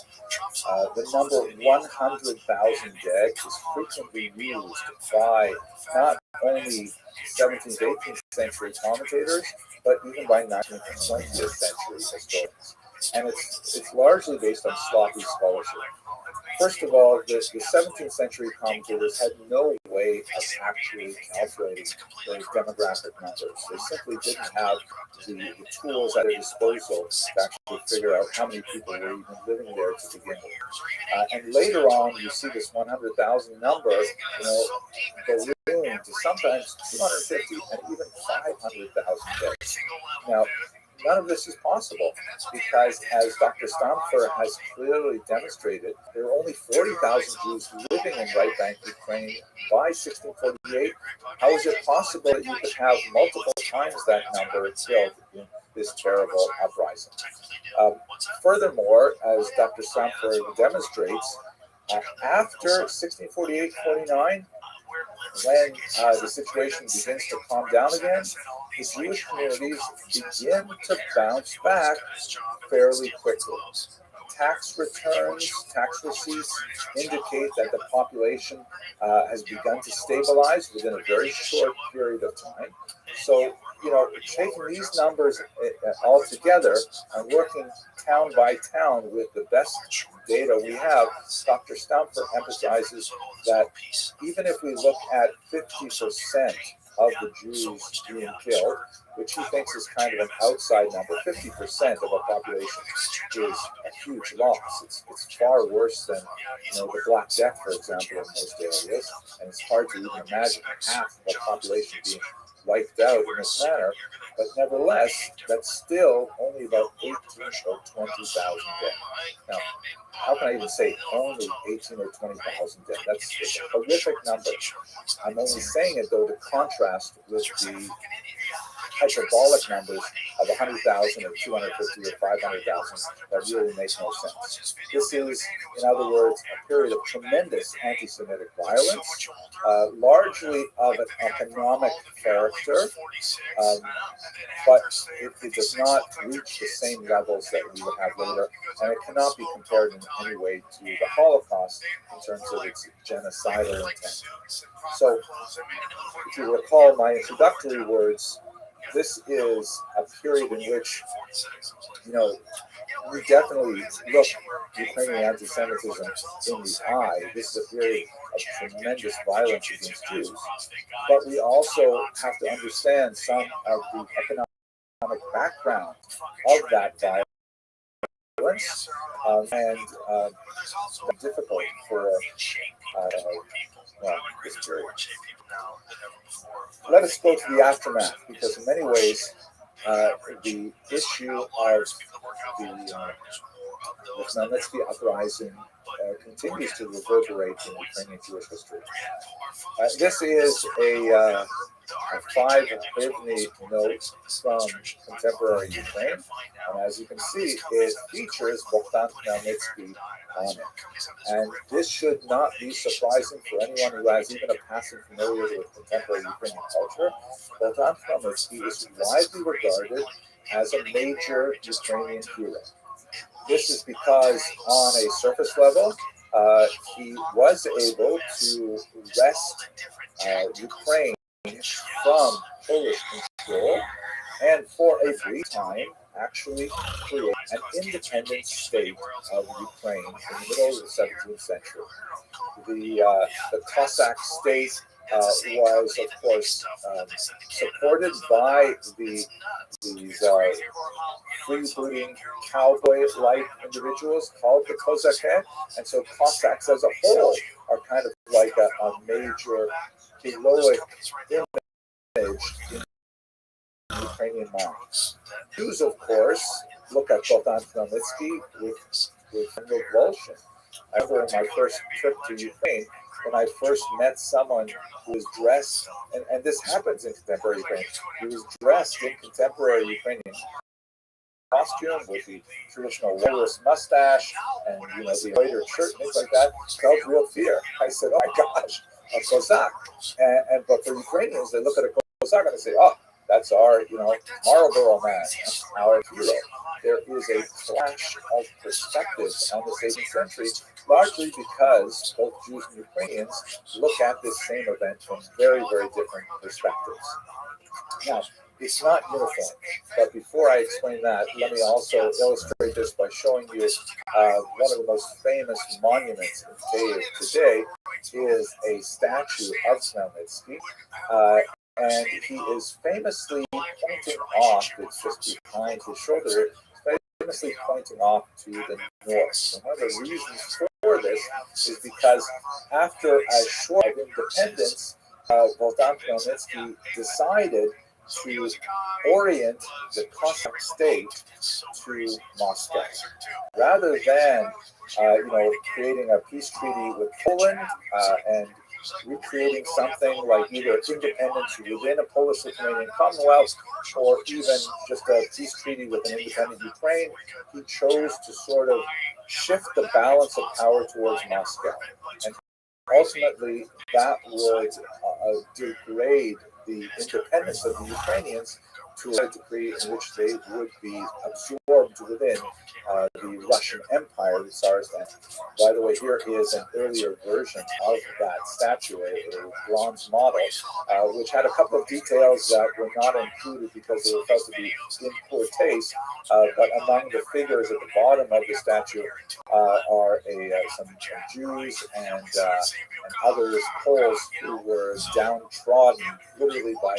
B: The number 100,000 dead is frequently used by not only 17th, 18th century commentators, but even by 19th and 20th century historians. And it's largely based on sloppy scholarship. First of all, the 17th century commentators had no way of actually calculating those demographic numbers. They simply didn't have the tools at their disposal to actually figure out how many people were even living there to begin with. And later on, you see this 100,000 number, balloon to sometimes 250 and even 500,000 deaths. Now, none of this is possible because, as Dr. Stamfer has clearly demonstrated, there were only 40,000 Jews living in right bank Ukraine by 1648. How is it possible that you could have multiple times that number killed in this terrible uprising? Furthermore, as Dr. Stamfer demonstrates, after 1648-49, when the situation begins to calm down again, the Jewish communities begin to bounce back fairly quickly. Tax returns, tax receipts indicate that the population has begun to stabilize within a very short period of time. So, taking these numbers all together and working town by town with the best data we have, Dr. Stamfer emphasizes that even if we look at 50% of the Jews being killed, which he thinks is kind of an outside number. 50% of our population is a huge loss. It's far worse than the Black Death, for example, in most areas, and it's hard to even imagine half of our population being wiped out in this manner. But nevertheless, that's still only about 18 or 20,000 dead. Now, how can I even say only 18 or 20,000 dead? That's a horrific number. I'm only saying it, though, to contrast with the hyperbolic numbers of 100,000 or 250 or 500,000 that really make no sense. This is, in other words, a period of tremendous anti-Semitic violence, largely of an economic character, but it does not reach the same levels that we would have later, and it cannot be compared in any way to the Holocaust in terms of its genocidal intent. So, if you recall my introductory words, this is a period in which, we definitely look Ukrainian anti-Semitism in the eye. This is a period of tremendous violence against Jews. But we also have to understand some of the economic background of that violence, and difficult for this period. Let us go to the aftermath, because in many ways, the issue of the Khmelnytsky uprising continues to reverberate in Ukrainian Jewish history. This is a 5 hryvnia note from contemporary Ukraine, and as you can see, it features Bogdan Khmelnytsky on it. And this should not be surprising for anyone who has even a passing familiarity with contemporary Ukrainian culture. Bogdan Khmelnytsky is widely regarded as a major Ukrainian hero. This is because, on a surface level, he was able to wrest Ukraine from Polish control, and for a brief time actually create an independent state of Ukraine in the middle of the 17th century. The Cossack state was, of course, supported by these freebooting cowboy-like individuals called the Kozaké, and so Cossacks as a whole are kind of like a major heroic image in Ukrainian minds. Jews, of course, look at Bogdan Khmelnytsky with revulsion. I remember in my first trip to Ukraine, when I first met someone who was dressed, and this happens in contemporary Ukraine, he was dressed in contemporary Ukrainian costume with the traditional walrus mustache and the embroidered shirt and things like that. Felt real fear. I said, "Oh my gosh, a Cossack!" But for Ukrainians, they look at a Cossack and they say, "Oh, that's our Marlboro man, our hero." There is a clash of perspectives on the 18th century, largely because both Jews and Ukrainians look at this same event from very, very different perspectives. Now, it's not uniform, but before I explain that, let me also illustrate this by showing you one of the most famous monuments in Kyiv today is a statue of Khmelnytsky, and he is famously pointing off, it's just behind his shoulder, famously pointing off to the north. And one of the reasons for this is because after a short independence, Bogdan Khmelnytsky decided to orient the Cossack state to Moscow. Rather than, creating a peace treaty with Poland and recreating something like either independence within a Polish-Lithuanian Commonwealth or even just a peace treaty with an independent Ukraine, he chose to sort of shift the balance of power towards Moscow. And ultimately, that would degrade the independence of the Ukrainians to a degree in which they would be absorbed within the Russian Empire, the Tsarist Empire. By the way, here is an earlier version of that statue, a bronze model, which had a couple of details that were not included because they were felt to be in poor taste. But among the figures at the bottom of the statue are some Jews and others, Poles, who were downtrodden literally by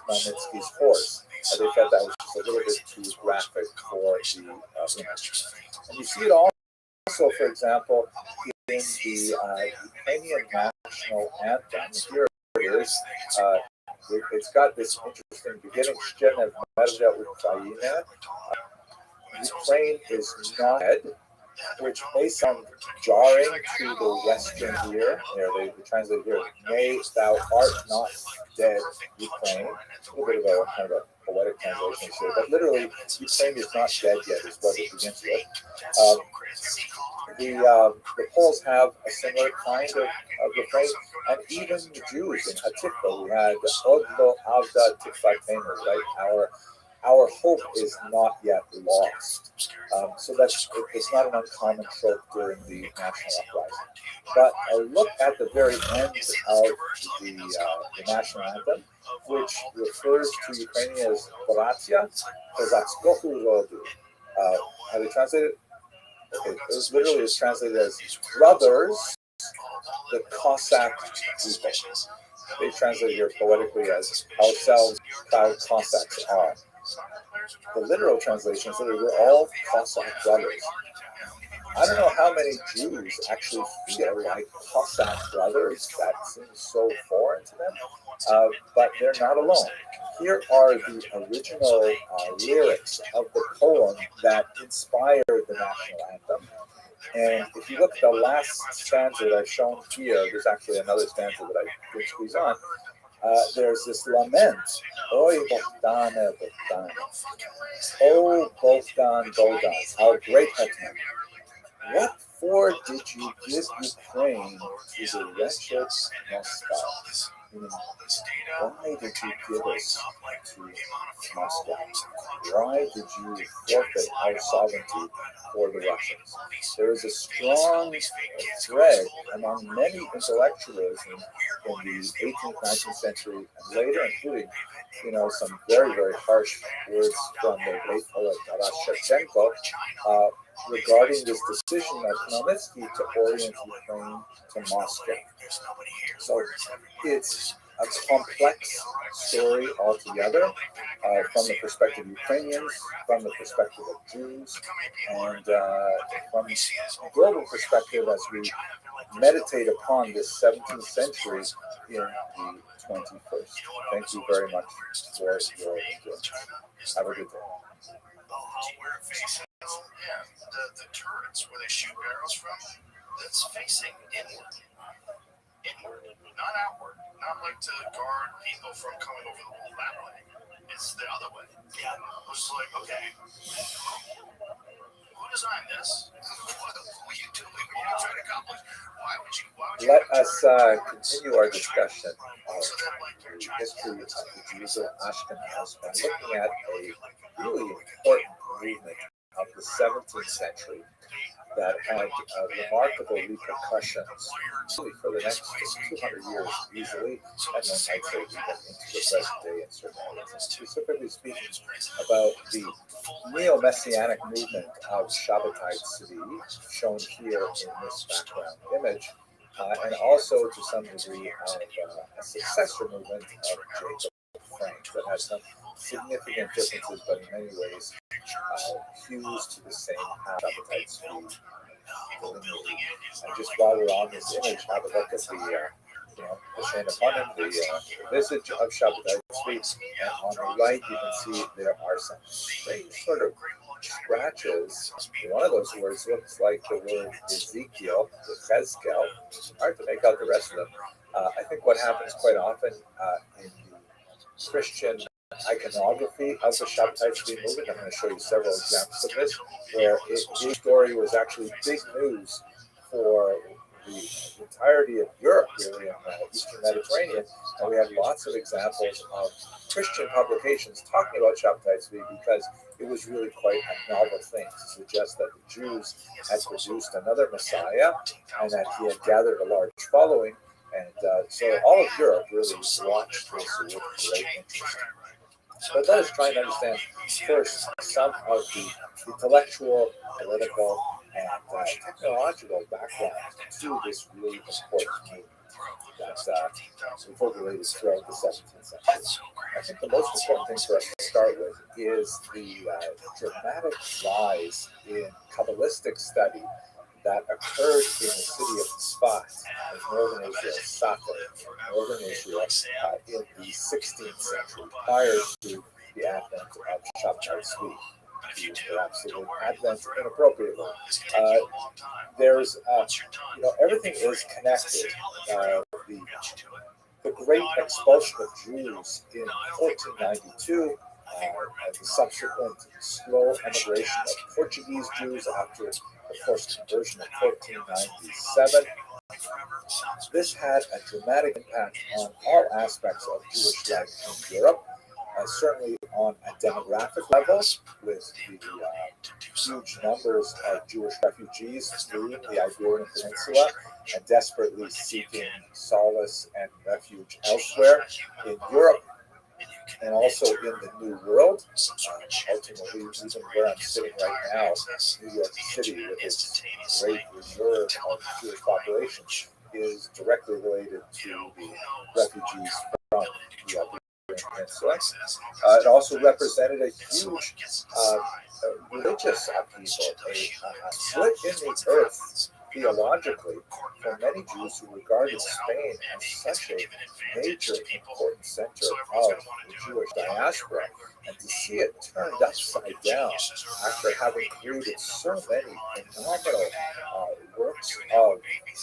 B: Khmelnytsky's horse. They felt that was just a little bit too graphic for the image. And you see it also, for example, in the Ukrainian national anthem. Here it is. It's got this interesting beginning. Ukraine is not dead, which may sound jarring to the Western ear. They translate here, "Nay, thou art not dead, Ukraine." A little bit of a kind of a poetic translation here, but literally, Ukraine is not dead yet, is what it begins with. The Poles have a similar kind of refrain, and even the Jews in Hatikva, we had Odlo Avda Tikvatenu, right? Our hope is not yet lost. So it's not an uncommon trope during the national uprising. But a look at the very end of the national anthem, which refers to Ukrainian as Bratia, Kozatskohu Rodu. How do they translate it? Okay, it literally is translated as brothers, the Cossack people. They translate here poetically as ourselves proud Cossacks are. The literal translation is that we're all Cossack brothers. I don't know how many Jews actually feel like Cossack brothers. That seems so foreign to them, but they're not alone. Here are the original lyrics of the poem that inspired the national anthem. And if you look at the last stanza that I've shown here, there's actually another stanza that I didn't squeeze on. There's this lament. Oy Bogdan, Bogdan. Oh, Bogdan, Bogdan, our great hetman. What for did you give Ukraine to the wretched Moscow? Why did you give us to Moscow? Why did you forfeit our sovereignty for the Russians? There is a strong thread among many intellectuals in the 18th, 19th century and later, including some very, very harsh words from the great poet Taras Shevchenko regarding this decision of Khmelnytsky to orient Ukraine to Moscow. So it's a complex story altogether from the perspective of Ukrainians, from the perspective of Jews, and from a global perspective as we meditate upon this 17th century in the 21st. Thank you very much for your engagement. Have a good day.
E: The turrets where they shoot arrows from, that's facing inward. Inward, not outward. Not like to guard people from coming over the wall that way. It's the other way. Yeah. It's like, okay, who designed this? What are you doing? What are you trying to accomplish? Why would you
B: Let us continue our discussion of the history of the Jews of Ashkenaz by looking at a really important movement of the 17th century that had remarkable repercussions really for the next 200 years easily, and then I'd say even into the present day in certain areas. Specifically speaking about the neo-messianic movement of Shabbatai Tzvi, shown here in this background image, and also to some degree of a successor movement of Jacob Frank that has some significant differences, but in many ways fused to the same Shabbatai Tzvi. And just while we're on this image, have a look at the Shane upon him, the visage of Shabbatai Tzvi, and on the right you can see there are some strange sort of scratches. One of those words looks like the word Ezekiel, Chezkel. Hard to make out the rest of them. I think what happens quite often in the Christian iconography of the Shabbatai Tzvi movement, I'm going to show you several examples of this, where his story was actually big news for the entirety of Europe, really, in the Eastern Mediterranean, and we have lots of examples of Christian publications talking about Shabbatai Tzvi because it was really quite a novel thing to suggest that the Jews had produced another Messiah and that he had gathered a large following, and so all of Europe really watched this with great interest. But let us try and understand first some of the intellectual, political,
G: and technological background to this really important movement that reverberated throughout the 17th century. I think the most important thing for us to start with is the dramatic rise in Kabbalistic study that occurred in the city of Tzfat in northern Israel, Safed, northern Israel, in the 16th century, prior to the advent of Shabbat Tzvi. Perhaps the word advent inappropriately. There's, everything is connected. The great expulsion of Jews in 1492, and the subsequent slow emigration of Portuguese Jews after the forced conversion of 1497. This had a dramatic impact on all aspects of Jewish life in Europe, certainly on a demographic level, with the huge numbers of Jewish refugees fleeing the Iberian Peninsula and desperately seeking solace and refuge elsewhere in Europe, and also in the New World. Ultimately, even where I'm sitting right now, New York City, with its great reserve of Jewish population, is directly related to the refugees from the Iberian Peninsula. It also represented a huge religious upheaval, a split in the earth theologically for many Jews who regarded Spain as such a major important center of the Jewish diaspora, and to see it turned upside down after having created so many phenomenal works of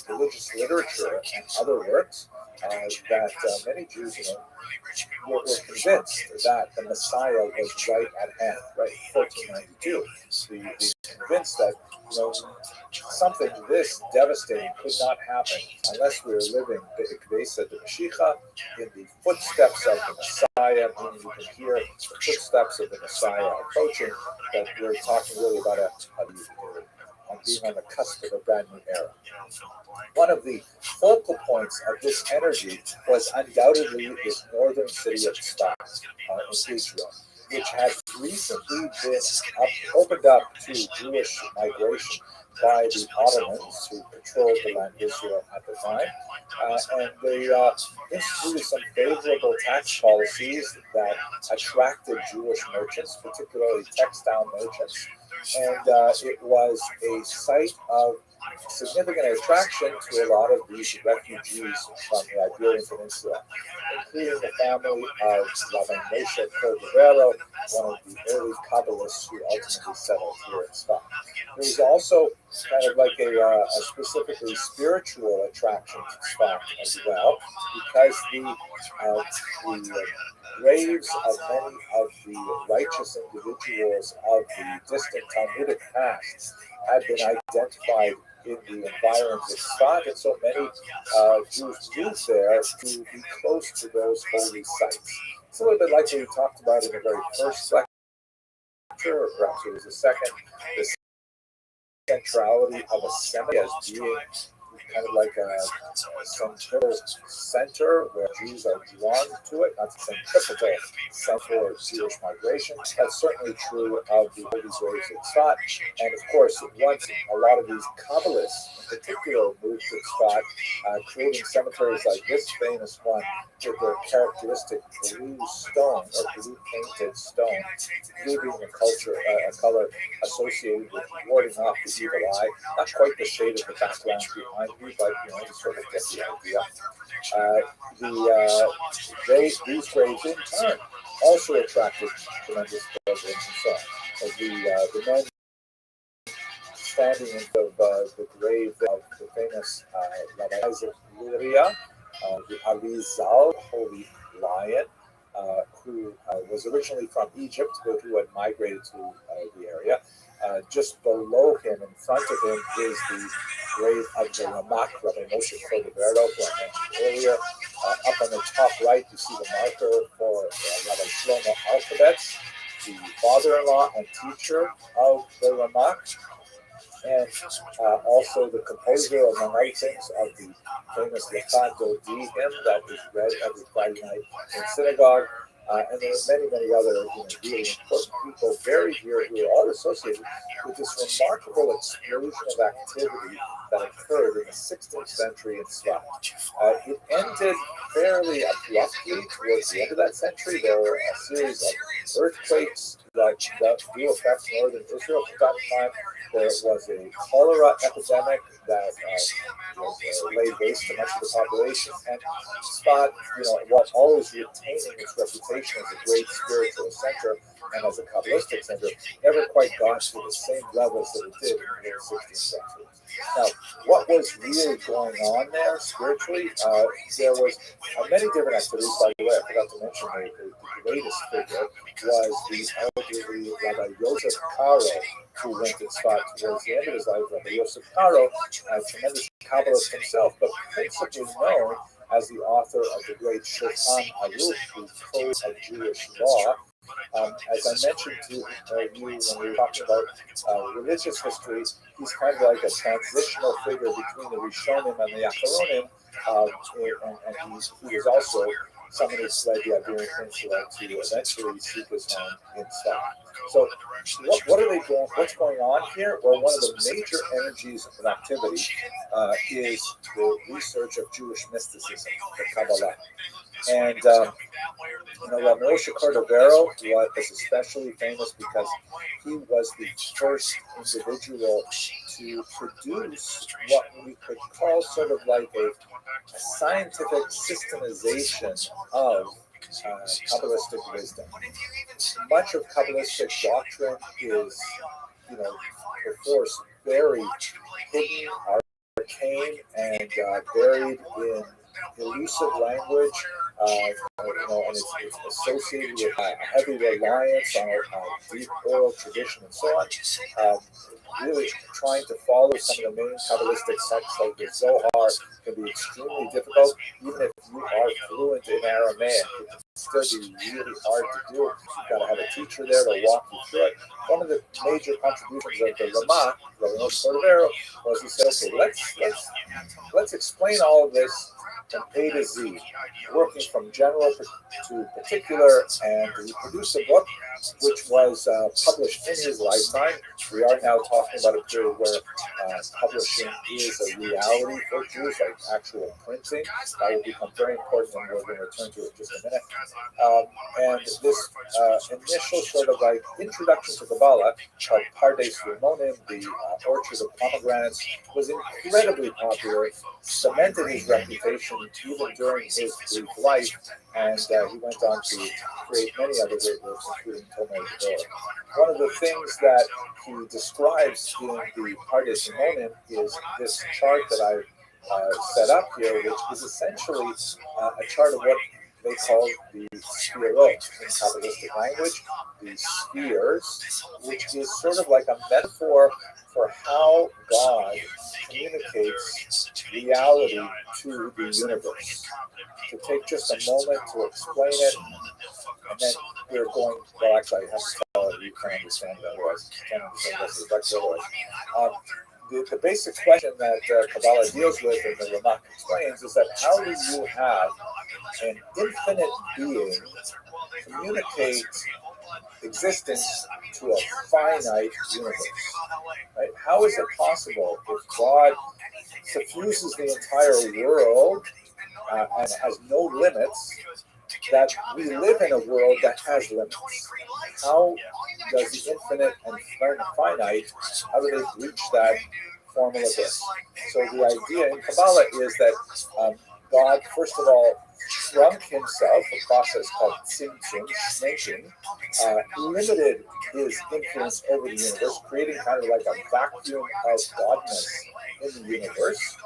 G: religious literature and other works, that many Jews were convinced that the Messiah was right at hand, right? 1492. Convinced that something this devastating could not happen unless we were living the Ikvesa, the Mashiach, in the footsteps of the Messiah. When you can hear the footsteps of the Messiah approaching, that we're talking really about being on the cusp of a brand new era. One of the focal points of this energy was undoubtedly this northern city of Tzfat in Israel, which has recently been opened up to Jewish migration by the Ottomans, who controlled the land of Israel at the time. And they instituted some favorable tax policies that attracted Jewish merchants, particularly textile merchants. And it was a site of significant attraction to a lot of these refugees from the Iberian Peninsula, including the family of Rabbi Moshe Cordovero, one of the early Kabbalists who ultimately settled here in Tzfat. There was also kind of like a specifically spiritual attraction to Tzfat as well, because the graves of many of the righteous individuals of the distant Talmudic past had been identified in the environs of Tzfat, and so many Jews moved there to be close to those holy sites. It's a little bit like what we talked about in the very first lecture, or perhaps it was the second, the centrality of a cemetery as being kind of like a central center where Jews are drawn to it, not the centripetal center of Jewish migration. That's certainly true of the holy graves of Tzfat. And of course, once a lot of these Kabbalists in particular moved to Tzfat, creating cemeteries like this famous one with their characteristic blue stone or blue painted stone, blue being a color associated with warding off the evil eye, not quite the shade of the background behind me, but you sort of get the idea. These graves in turn also attracted tremendous pilgrims and so on. The men standing in front of the grave of the famous Rabbi Isaac Luria, the Arizal, Holy Lion, who was originally from Egypt, but who had migrated to the area. Just below him, in front of him, is the grave of the Ramak, Rabbi Moshe Cordovero, who I mentioned earlier. Up on the top right, you see the marker for Rabbi Shlomo Alphabets, the father-in-law and teacher of the Ramak, and also the composer, among other things, of the famous Lecha Dodi hymn that is read every Friday night in synagogue. And there are many other really important people buried here who are all associated with this remarkable explosion of activity that occurred in the 16th century in Svat. It ended fairly abruptly towards the end of that century. There were a series of earthquakes that do affect northern Israel from time to time. There was a cholera epidemic that laid waste to much of the population, and Svat, while always retaining its reputation as a great spiritual center and as a Kabbalistic center, never quite got to the same levels that it did in the 16th century. Now, what was really going on there spiritually? There was many different activities. By the way, I forgot to mention the greatest figure was the elderly Rabbi Yosef Karo, who went to Svat towards the end of his life. Rabbi Yosef Karo, a tremendous Kabbalist himself, but principally known as the author of the great Shulchan Aruch, the Code of Jewish Law. As I mentioned to you when we were talking about religious history, he's kind of like a transitional figure between the Rishonim and the Acharonim, and he was also someone who fled the Iberian Peninsula to eventually seek his home in Svat. So, what are they doing? What's going on here? Well, one of the major energies of activity is the research of Jewish mysticism, the Kabbalah. And Rabbi Moshe Cordovero was especially famous because he was the first individual to produce what we could call sort of like a scientific systemization of Kabbalistic wisdom. Much of Kabbalistic doctrine is, perforce very hidden, arcane, and buried in elusive language, and it's associated with a heavy reliance on deep oral tradition and so on. Really trying to follow some of the main Kabbalistic texts like the Zohar can be extremely difficult. Even if you are fluent in Aramaic, it can still be really hard to do. You've got to have a teacher there to walk you through it. One of the major contributions of the Rabbi Moshe Cordovero, was he said, okay, let's explain all of this from A to Z, working from general to particular, and he produced a book which was published in his lifetime. We are now talking about a period where publishing is a reality for Jews, like actual printing. That will become very important, and we're going to return to it in just a minute. And this initial sort of like introduction to Kabbalah, called Pardes Rimonim, the Orchard of Pomegranates, was incredibly popular, cemented his reputation even during his brief life, and he went on to create many other great works, including Tomer Gedor. One of the things that he describes in the Pardes Rimonim is this chart that I've set up here, which is essentially a chart of what they call the spherot in Kabbalistic language, the spheres, which is sort of like a metaphor for how God communicates reality to the universe. To take just a moment to explain it, and then we're going, well, actually, I have to tell it, you can understand it, otherwise you can't understand this is otherwise. The basic question that Kabbalah deals with and the Ramak explains is that how do you have an infinite being communicate existence to a finite universe? Right? How is it possible if God suffuses the entire world and has no limits, that we live in a world that has limits? How does the infinite and finite, how do they reach that formal abyss? So the idea in Kabbalah is that God, first of all, shrunk himself, a process called tzimtzum, shrinking, limited his influence over the universe, creating kind of like a vacuum of godness in the universe.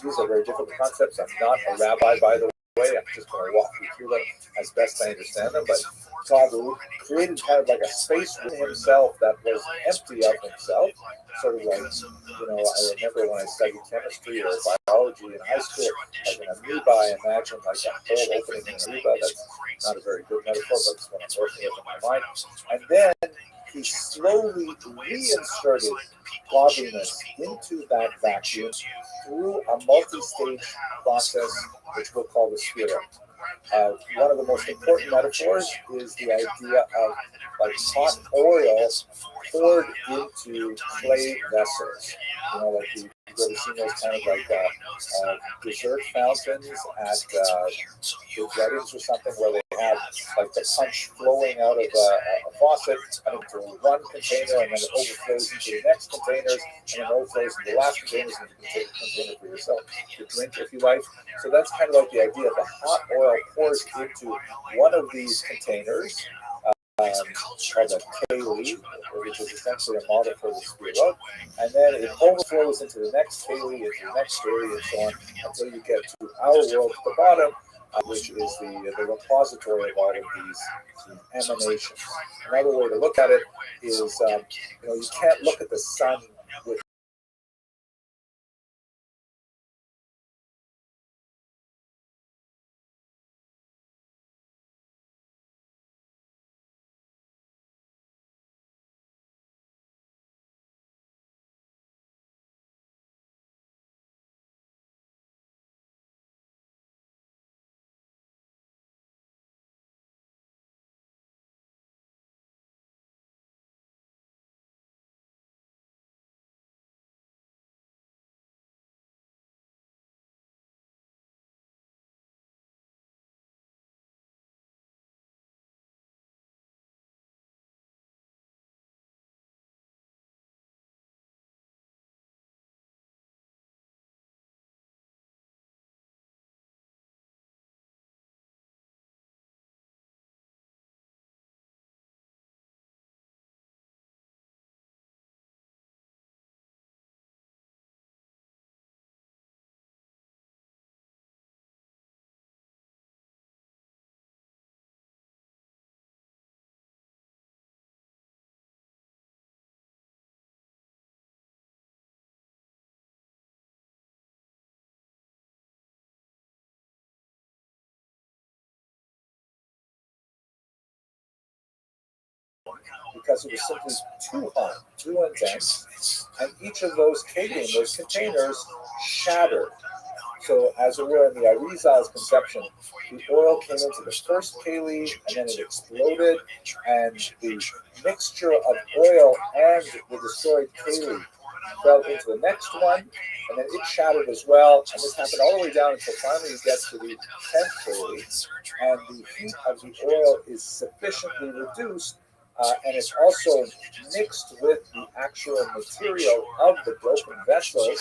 G: These are very difficult concepts. I'm not a rabbi, by the way. I'm just going to walk you through them as best I understand them. But God created kind of like a space within himself that was empty of himself. Sort of like, I remember when I studied chemistry or biology in high school, like an amoeba, I imagined like a hole opening in an amoeba. That's not a very good metaphor, but it's what I'm working with in my mind. And then he slowly reinserted godliness into that vacuum through a multi-stage process, which we'll call the spirit.
B: one of the most important metaphors is the idea of like hot oil poured into clay vessels. You know, like you've ever seen those kind of like dessert fountains at big weddings or something, where they have like the punch flowing out of a faucet into one container, and then it overflows into the next containers, and then overflows into the last containers, and you can take a container for yourself to drink if you like. So that's kind of like the idea. The hot oil pours into one of these containers, called a keli, which is essentially a model for the spirot, and then it overflows into the next keli, into the next keli, and so on, until you get to our world at the bottom, which is the repository of all of these emanations. Another way to look at it is, you can't look at the sun with because it was simply too hot, too intense, and each of those kelim, those containers, shattered. So as it were, in the Arizal's conception, the oil came into the first keli, and then it exploded, and the mixture of oil and the destroyed keli fell into the next one, and then it shattered as well, and this happened all the way down until finally you get to the 10th keli, and the heat of the oil is sufficiently reduced, and it's also mixed with the actual material of the broken vessels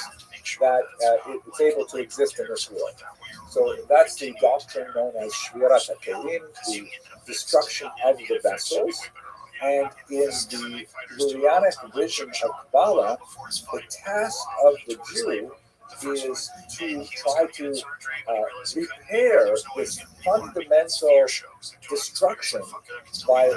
B: that it's able to exist in this world. So that's the doctrine known as Shvirat HaKelim, the destruction of the vessels. And in the Lurianic vision of Kabbalah, the task of the Jew is to try to repair this fundamental destruction by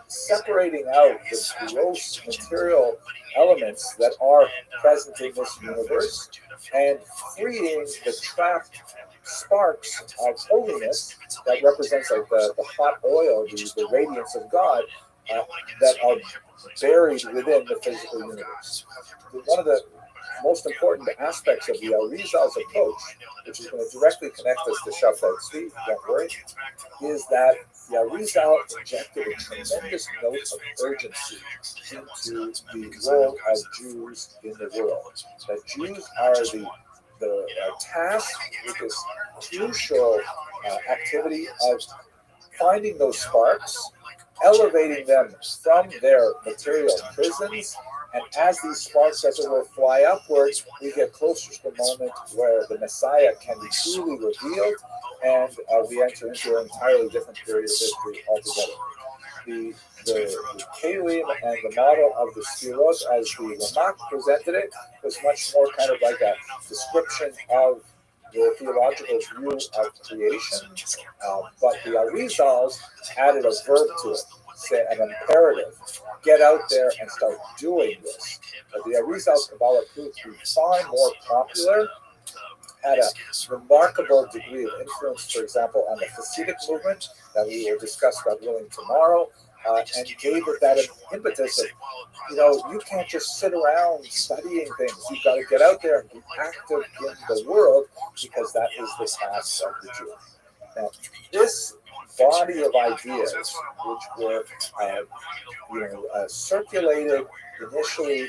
B: separating out the gross material elements that are present in this universe and freeing the trapped sparks of holiness that represents like the hot oil, the radiance of God that are buried within the physical universe. One of the most important aspects of the Arizal's approach, which is going to directly connect us to Shafat Tzvi, don't worry, is that the Arizal injected a tremendous note of urgency into the role of Jews in the world. That Jews are the task with this crucial activity of finding those sparks, elevating them from their material prisons, and as these sparks, as it were, fly upwards, we get closer to the moment where the Messiah can be truly revealed, and we enter into an entirely different period of history altogether. The Kalim and the model of the Sfirot, as the Ramak presented it, was much more kind of like a description of the theological view of creation, but the Arizals added a verb to it, say an imperative. Get out there and start doing this. The Arizal's Kabbalah proved to be far more popular, had a remarkable degree of influence, for example, on the Hasidic movement that we will discuss, God willing, tomorrow, and gave it that impetus of, you can't just sit around studying things. You've got to get out there and be active in the world, because that is the task of the Jew. Now, this body of ideas, which were circulated initially in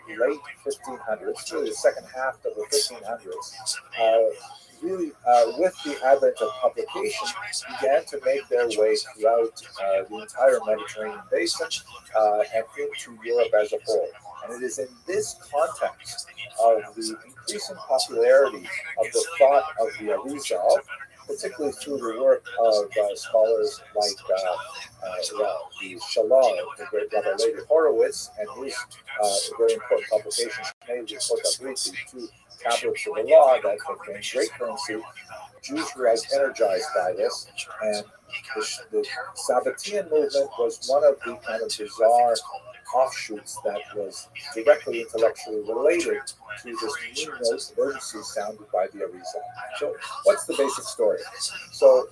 B: the late 1500s, really the second half of the 1500s, with the advent of publication, began to make their way throughout the entire Mediterranean basin and into Europe as a whole. And it is in this context of the increasing popularity of the thought of the Arizal, particularly through the work of scholars like the Shalal, the great Rabbi Levi Horowitz, and his very important publications, made the Kotabrit, the two tablets of the law that have gained great currency. Jews were as energized by this, and the Sabbatean movement was one of the kind of bizarre offshoots that was directly intellectually related to this new note emergency sounded by the Arizal. So what's the basic story? So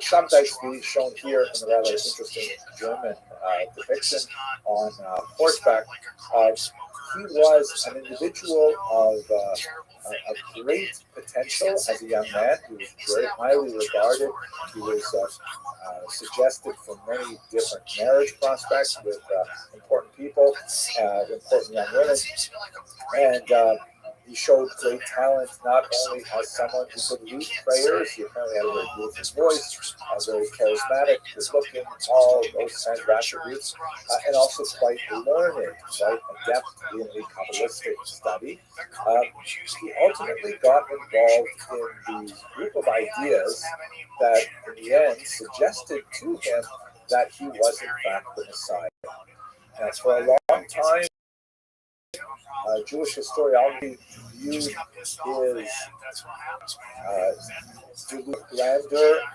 B: Shabtai shown here in a rather interesting German depiction on horseback. He was an individual of great potential as a young man. He was very highly regarded. He was suggested for many different marriage prospects with important people, important young women. And he showed great talent, not only as someone who could lead prayers. He apparently had a very beautiful voice, very charismatic, good looking, all those kinds of attributes, and also quite learned, quite adept in the Kabbalistic study. He ultimately got involved in the group of ideas that, in the end, suggested to him that he was, in fact, the Messiah. And for a long time, Jewish historiography viewed his grandeur as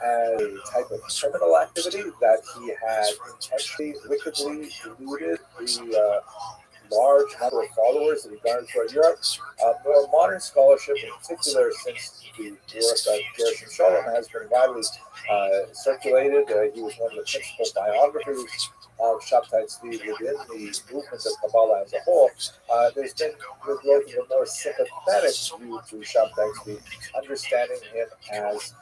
B: a type of criminal activity, that he had intentionally, wickedly deluded the large number of followers that he garnered throughout Europe. More modern scholarship, in particular since the work of Gershom Scholem has been widely circulated. He was one of the principal biographers of Shabtai Tzvi within the movement of Kabbalah as a whole. There's been the growth of a more sympathetic view to Shabtai Tzvi, understanding him as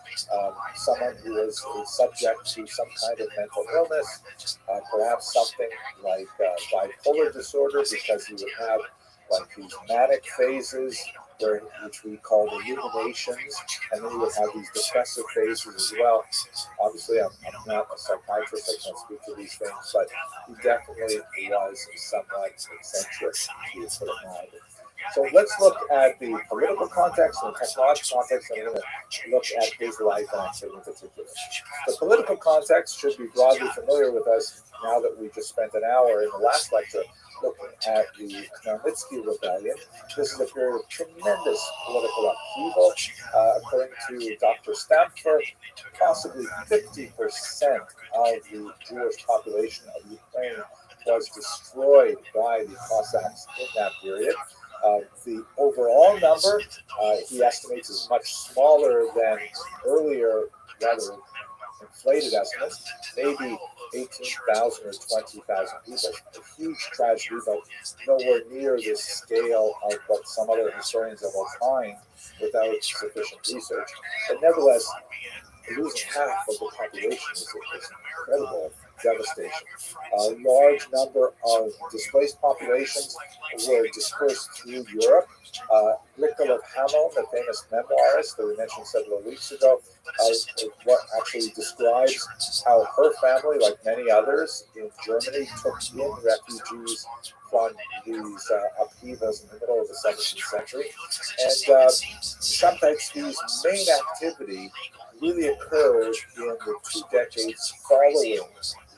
B: someone who was subject to some kind of mental illness, perhaps something like bipolar disorder, because he would have like these manic phases, which we call illuminations, and then he would have these depressive phases as well. Obviously, I'm not a psychiatrist, I can't speak to these things, but he definitely was somewhat eccentric, to put it mildly. So let's look at the political context and the technological context, and we're going to look at his life and activity in particular. The political context should be broadly familiar with us now that we just spent an hour in the last lecture looking at the Khmelnytsky rebellion. This is a period of tremendous political upheaval. According to Dr. Stamfer, possibly 50% of the Jewish population of Ukraine was destroyed by the Cossacks in that period. The overall number, he estimates, is much smaller than earlier, rather inflated estimates, maybe 18,000 or 20,000 people. A huge tragedy, but nowhere near the scale of what some other historians have opined without sufficient research. But nevertheless, losing half of the population is incredible devastation. A large number of displaced populations were dispersed through Europe. Richter of Hamel, the famous memoirist that we mentioned several weeks ago, what actually describes how her family, like many others in Germany, took in refugees from these upheavals in the middle of the 17th century. And Shabtai Tzvi's main activity really occurred in the 2 decades following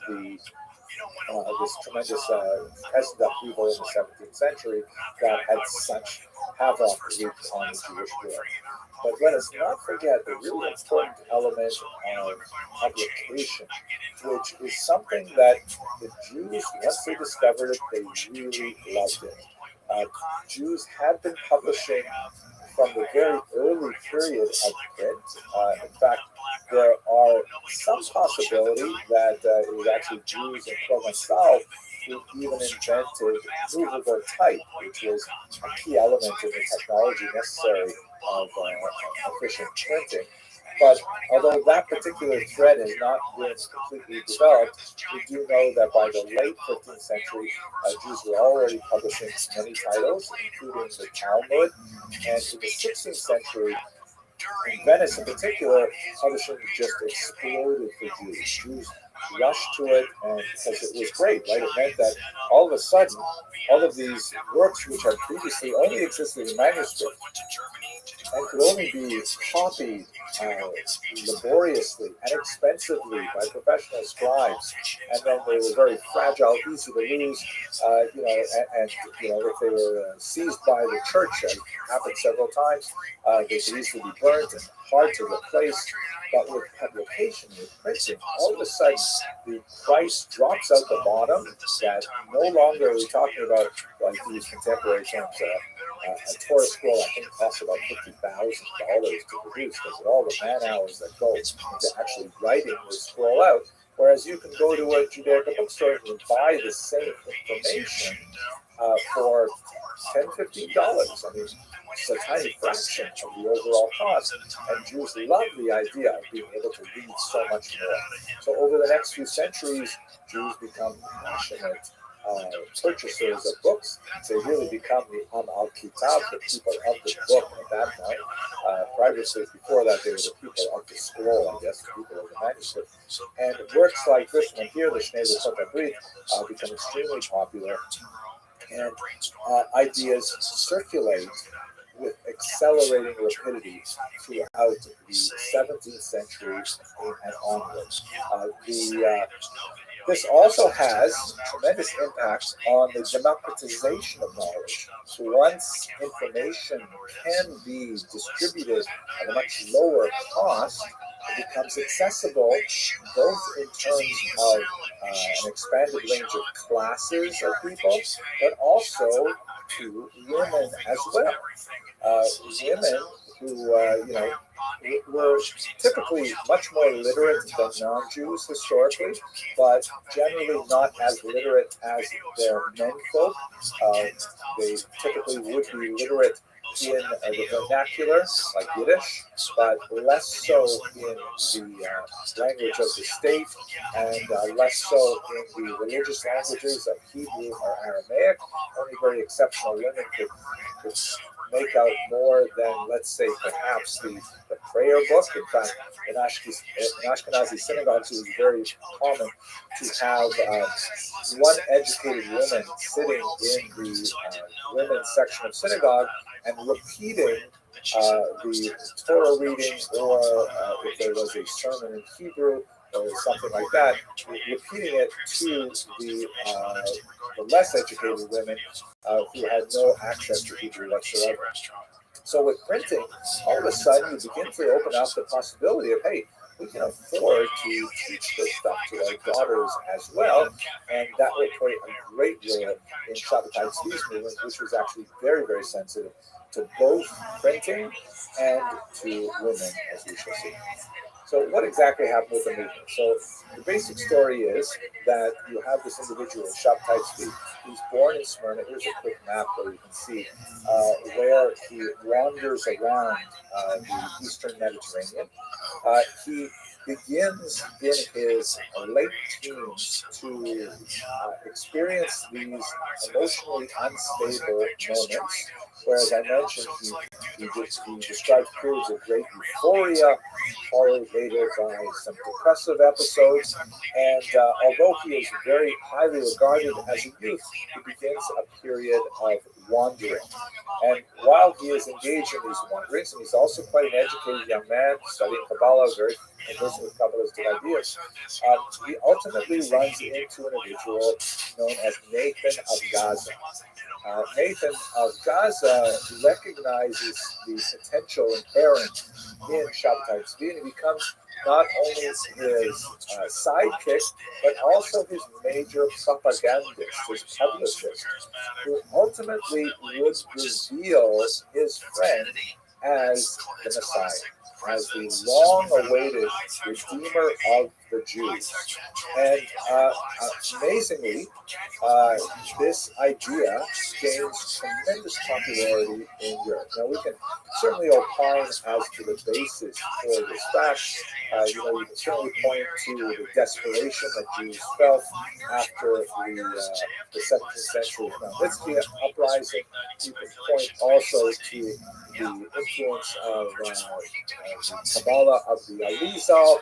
B: this tremendous peasant upheaval in the 17th century that had such havoc wreaked on the Jewish world. But let us not forget the really important element of publication, which is something that the Jews, once they discovered it, they really loved it. Jews had been publishing from the very early period of print. In fact, there are some possibility that it was actually Jews in Provençal who even invented movable type, which was a key element in the technology necessary of efficient printing. But although that particular thread has not been completely developed, we do know that by the late 15th century, Jews were already publishing many titles, including the Talmud, and in the 16th century, in Venice in particular, publishing just exploded for Jews. Jews rushed to it, and because it was great, right? It meant that all of a sudden, all of these works which had previously only existed in manuscript and could only be copied laboriously and expensively by professional scribes, and then they were very fragile, easy to lose, and if they were seized by the church, as happened several times, they could easily be burnt and hard to replace. But with publication, with printing, all of a sudden the price drops out the bottom, that no longer are we talking about, like these contemporary terms, a Torah scroll, I think, costs about $50,000 to produce because of all the man hours that go into actually writing the scroll out. Whereas you can go to a Judaica bookstore and buy the same information for $10, $15. I mean, it's a tiny fraction of the overall cost, and Jews love the idea of being able to read so much more. So over the next few centuries, Jews become passionate purchasers of books. They really become the al-Kitab, the people of the book at that point. Previously, before that, they were the people of the scroll, I guess, the people of the manuscript. And works like this one here, the Shnei L'Sot become extremely popular, and ideas circulate with accelerating rapidity throughout the 17th century and onwards. This also has tremendous impact on the democratization of knowledge. So once information can be distributed at a much lower cost, it becomes accessible both in terms of an expanded range of classes of people, but also to women as well. Women who, were typically much more literate than non-Jews historically, but generally not as literate as their menfolk. They typically would be literate in the vernacular, like Yiddish, but less so in the language of the state, and less so in the religious languages of Hebrew or Aramaic. Only very exceptional women could make out more than, let's say, perhaps the prayer book. In fact, in Ashkenazi synagogues, it was very common to have one educated woman sitting in the women's section of synagogue and repeating the Torah reading, or if there was a sermon in Hebrew or something like that, repeating it to the less educated women who had no access to Hebrew whatsoever. So with printing, all of a sudden you begin to open up the possibility of, hey, we can afford to teach this stuff to our daughters as well, and that will play a great role in Shabbatai Tzvi's movement, which was actually very, very sensitive to both printing and to women, as we shall see. So what exactly happened with the movement? So the basic story is that you have this individual, Shabbatai Tzvi. He's born in Smyrna. Here's a quick map where you can see where he wanders around the Eastern Mediterranean. He begins in his late teens to experience these emotionally unstable moments, where, as I mentioned, he describes periods of great euphoria, followed later by some depressive episodes, and although he is very highly regarded as a youth, he begins a period of wandering. And while he is engaged in these wanderings, and he's also quite an educated young man, studying Kabbalah, very conversant with Kabbalistic ideas, he ultimately runs into an individual known as Nathan of Gaza. Nathan of Gaza recognizes the potential inherent in Shabbatai Tzvi, and he becomes not only his sidekick, but also his major propagandist, his publicist, who ultimately would reveal his friend as the Messiah, as the long-awaited Redeemer of the Jews. And amazingly, this idea gains tremendous popularity in Europe. Now, we can certainly opine as to the basis for this fact. You can certainly point to the desperation that Jews felt after the 17th century Magnitsky uprising. You can point also to the influence of the Kabbalah of the Arizal.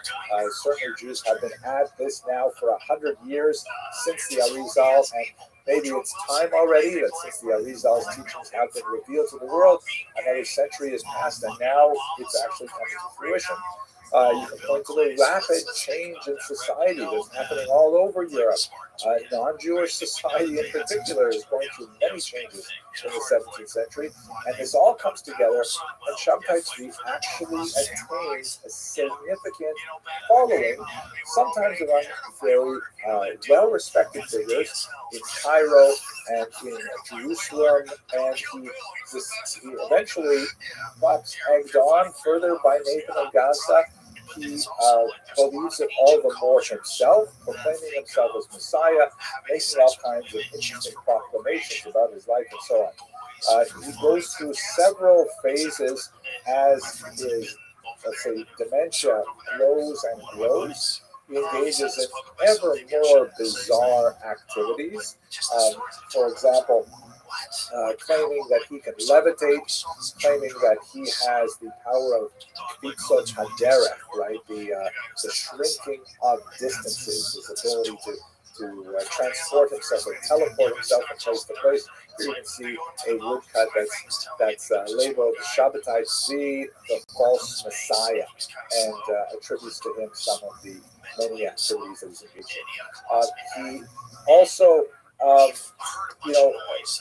B: Certainly, Jews have been at this now for 100 years since the Arizal, and maybe it's time already that since the Arizal's teachings have been revealed to the world, another century has passed, and now it's actually coming to fruition. You can point to the rapid change in society that's happening all over Europe. Non-Jewish society in particular is going through many changes in the 17th century, and this all comes together, and Shabtai Tzvi actually attains a significant following, sometimes among very well-respected figures in Cairo and in Jerusalem, and he eventually, perhaps egged on further by Nathan of Gaza, he believes it all the more himself, proclaiming himself as Messiah, making all kinds of interesting proclamations about his life and so on. He goes through several phases as his, let's say, dementia grows and grows. He engages in ever more bizarre activities. For example, claiming that he can levitate, claiming that he has the power of Bitzot Haderech, right? The shrinking of distances, his ability to transport himself or teleport himself from place to place. You can see a woodcut that's labeled Shabbatai Tzvi, the false Messiah, and attributes to him some of the many activities that he's engaged in. He also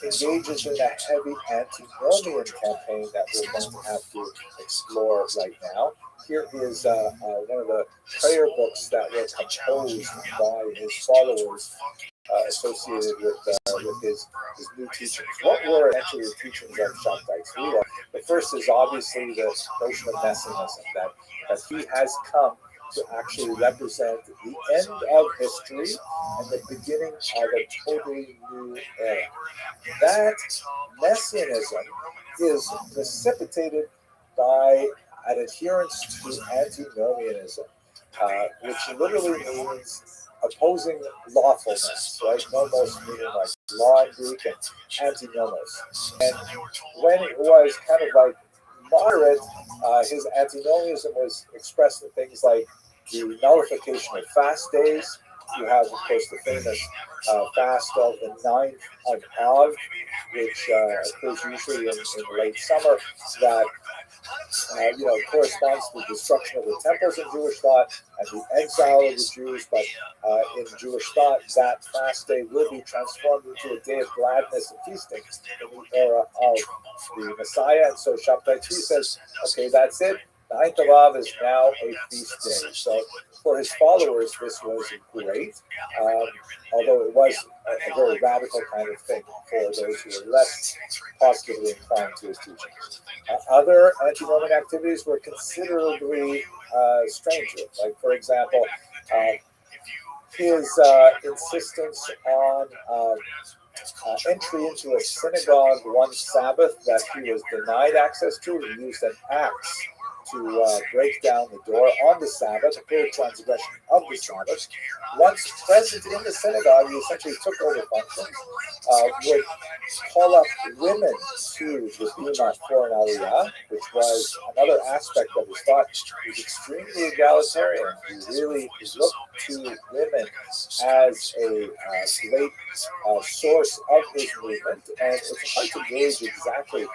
B: engages in a heavy antinomian campaign that we're going to have to explore right now. Here is one of the prayer books that were composed by his followers associated with his new teachings. What were actually the teachings of Shabtai Tzvi? Well, the first is obviously the notion of messianism, that he has come to actually represent the end of history and the beginning of a totally new era. That messianism is precipitated by an adherence to antinomianism, which literally means opposing lawfulness, right? Nomos meaning like law in Greek, and antinomos. And when it was kind of like moderate, his antinomianism was expressed in things like the nullification of fast days. You have, of course, the famous fast of the 9th of Av, which occurs usually in late summer, that corresponds to the destruction of the temples in Jewish thought and the exile of the Jews. But in Jewish thought, that fast day will be transformed into a day of gladness and feasting in the era of the Messiah. And so Shabtai Tzvi says, okay, that's it. 9th of Av is now a feast day. So for his followers, this was great, although it was a very radical kind of thing for those who were less positively inclined to his teachings. Other antinomian activities were considerably stranger. Like, for example, his insistence on entry into a synagogue one Sabbath that he was denied access to. He used an axe to break down the door on the Sabbath, a clear transgression of the Sabbath. Once present in the synagogue, he essentially took over functions, would call up women to the Bima for an Aliyah, which was another aspect of his thought. He was extremely egalitarian. He really looked to women as a great source of his movement, and it's hard to gauge exactly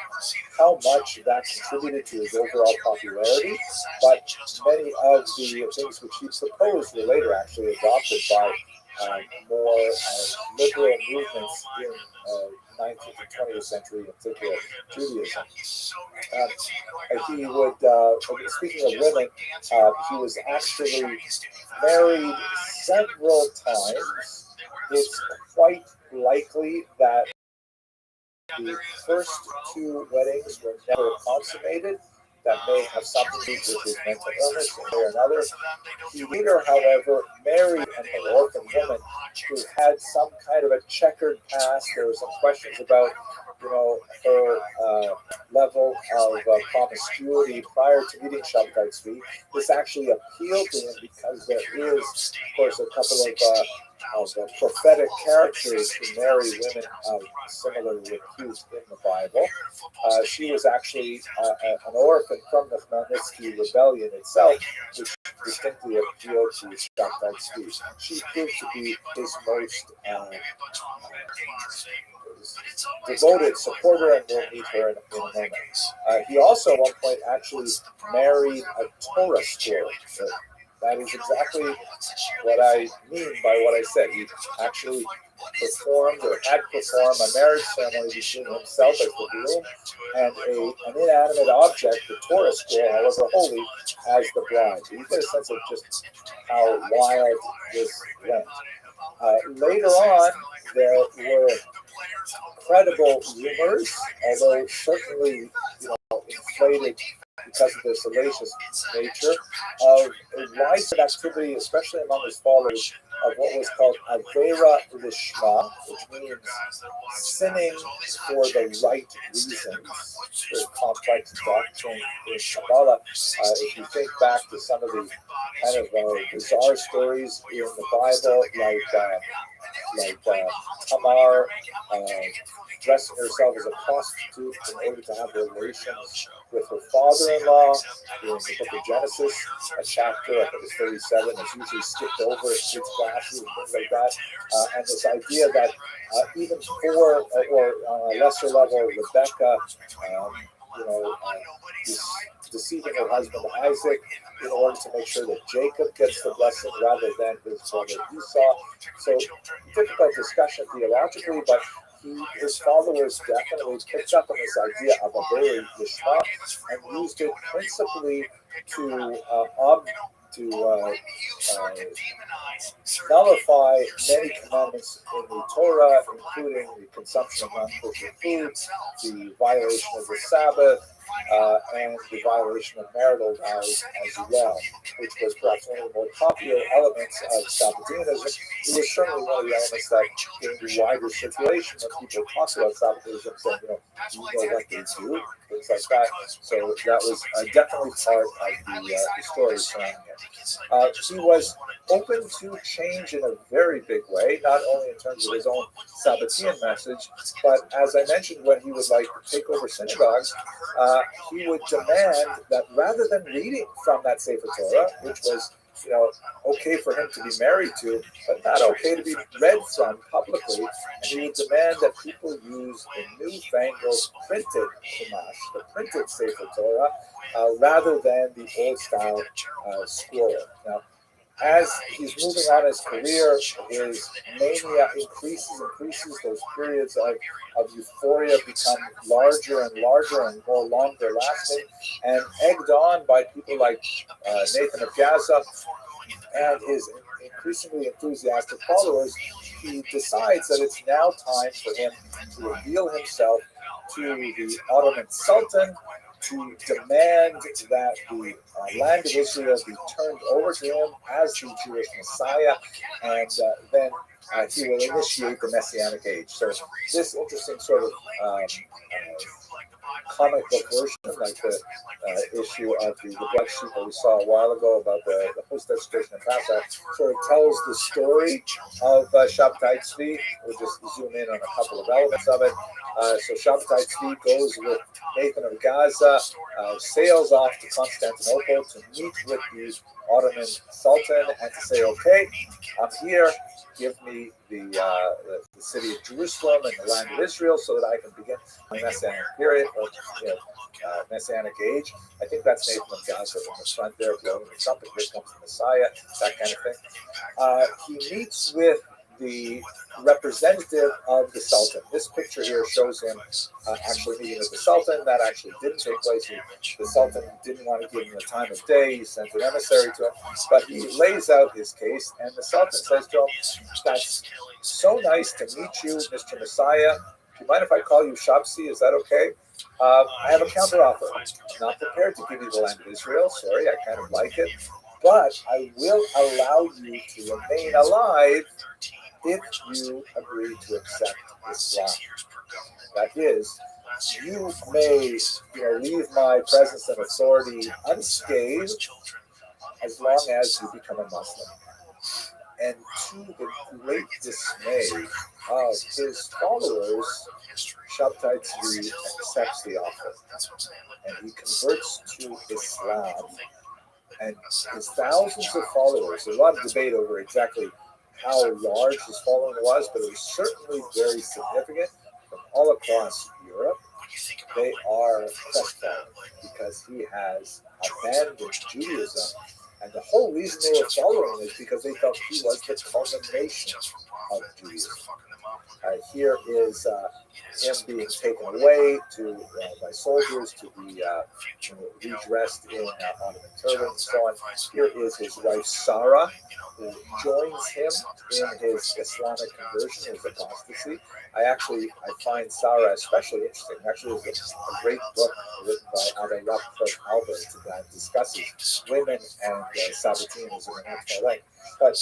B: how much that contributed to his overall popularity, but many of the things which he proposed were later actually adopted by more liberal movements in 19th and 20th century, in particular Judaism. He would, speaking of women, he was actually married several times. It's quite likely that the first two weddings were never consummated, that may have something to do with his mental illness in way or another. He later, however, married an orphan woman who had some kind of a checkered past. There were some questions about, her level of promiscuity prior to meeting Shabtai Tzvi. This actually appealed to him because there is, of course, a couple of prophetic characters who marry women similarly accused in the Bible. She was actually an orphan from the Khmelnytsky rebellion itself, which distinctly appealed to Shabtai Tzvi. She proved to be his most devoted supporter, and we'll meet her in a moment. He also at one point actually married a Torah school. That is exactly what I mean by what I said. He actually performed or had performed a marriage ceremony between himself as the groom and an inanimate object, the Torah scroll, however holy, as the bride. You get a sense of just how wild this went. Later on, there were credible rumors, although certainly inflated because of their salacious nature, of a widespread activity, especially among his followers, of what was called Avera Lishma, which means sinning for the right reasons. Very complex doctrine in Kabbalah. If you think back to some of the kind of bizarre stories in the Bible, like Tamar dressing herself as a prostitute in order to have relations with her father-in-law in the book of Genesis, a chapter, I think it's 37, is usually skipped over in kids' classes and things like that. And this idea that even for, or on a lesser level, Rebecca, deceiving her husband Isaac in order to make sure that Jacob gets the blessing rather than his brother Esau. So difficult discussion theologically, but his followers definitely picked up on this idea of a very Lishma and used it principally to nullify many commandments in the Torah, including the consumption of non-kosher foods, the violation of the Sabbath, and the violation of marital vows as well, which was perhaps one of the more popular elements of Sabbatism. It was certainly one of the elements that gained wider circulation when people talked about Sabbatism, saying, you know what they do, things like that. So that was definitely part of the story surrounding it. He was open to change in a very big way, not only in terms of his own Sabbatean message, but as I mentioned, when he would take over synagogues, he would demand that rather than reading from that Sefer Torah, which was okay for him to be married to, but not okay to be read from publicly, and he would demand that people use the newfangled printed Chumash, the printed Sefer Torah, rather than the old style scroll. Now, as he's moving on his career, his mania increases. Those periods of euphoria become larger and larger and more longer lasting, and egged on by people like Nathan of Gaza and his increasingly enthusiastic followers, he decides that it's now time for him to reveal himself to the Ottoman Sultan, to demand that the land of Israel be turned over to him as the Jewish Messiah, and then he will initiate the Messianic age. So this interesting sort of comic book version, like the issue of the Black Sheep that we saw a while ago about the post-desecration of Passover, sort of tells the story of Shabtai Tzvi. We'll just zoom in on a couple of elements of it. So Shabtai Tzvi goes with Nathan of Gaza, sails off to Constantinople to meet with the Ottoman Sultan and to say, okay, I'm here, give me the city of Jerusalem and the land of Israel so that I can begin my Messianic period, or Messianic age. I think that's Nathan of Gaza in the front there, blowing the trumpet, here comes the Messiah, that kind of thing. He meets with the representative of the Sultan. This picture here shows him actually meeting with the Sultan. That actually didn't take place. The Sultan didn't want to give him the time of day. He sent an emissary to him, but he lays out his case, and the Sultan says to him, "That's so nice to meet you, Mr. Messiah. Do you mind if I call you Shabsi? Is that okay?" I have a counteroffer. I'm not prepared to give you the land of Israel. Sorry, I kind of like it. But I will allow you to remain alive if you agree to accept Islam. That is, you may leave my presence and authority unscathed as long as you become a Muslim. And to the great dismay of his followers, Shabtai Tzvi accepts the offer. And he converts to Islam. And his thousands of followers, there's a lot of debate over exactly how large his following was, but it was certainly very significant from all across Europe. They are crestfallen because he has abandoned Judaism. And the whole reason they were following is because they felt he was the culmination of Judaism. Here is him being taken away by soldiers to be redressed in Ottoman turbans and so on. Here is his wife Sarah, who joins him in his Islamic conversion, his apostasy. I find Sarah especially interesting. Actually, there's a great book written by Rothschild that discusses women and Sabbateanism in that way. But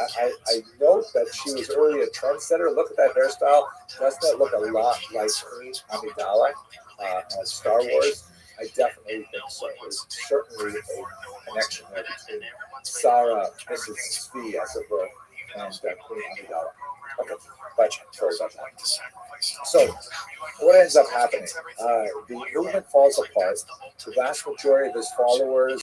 B: I note that she was early a trendsetter. Look at that hairstyle. Doesn't that look a lot like Queen Amidala of Star Wars? I definitely think so. There's certainly a connection there between Sarah, Mrs. Svi, as it were, and Queen Amidala. Okay, but sorry about that. So, what ends up happening? The movement falls apart. The vast majority of his followers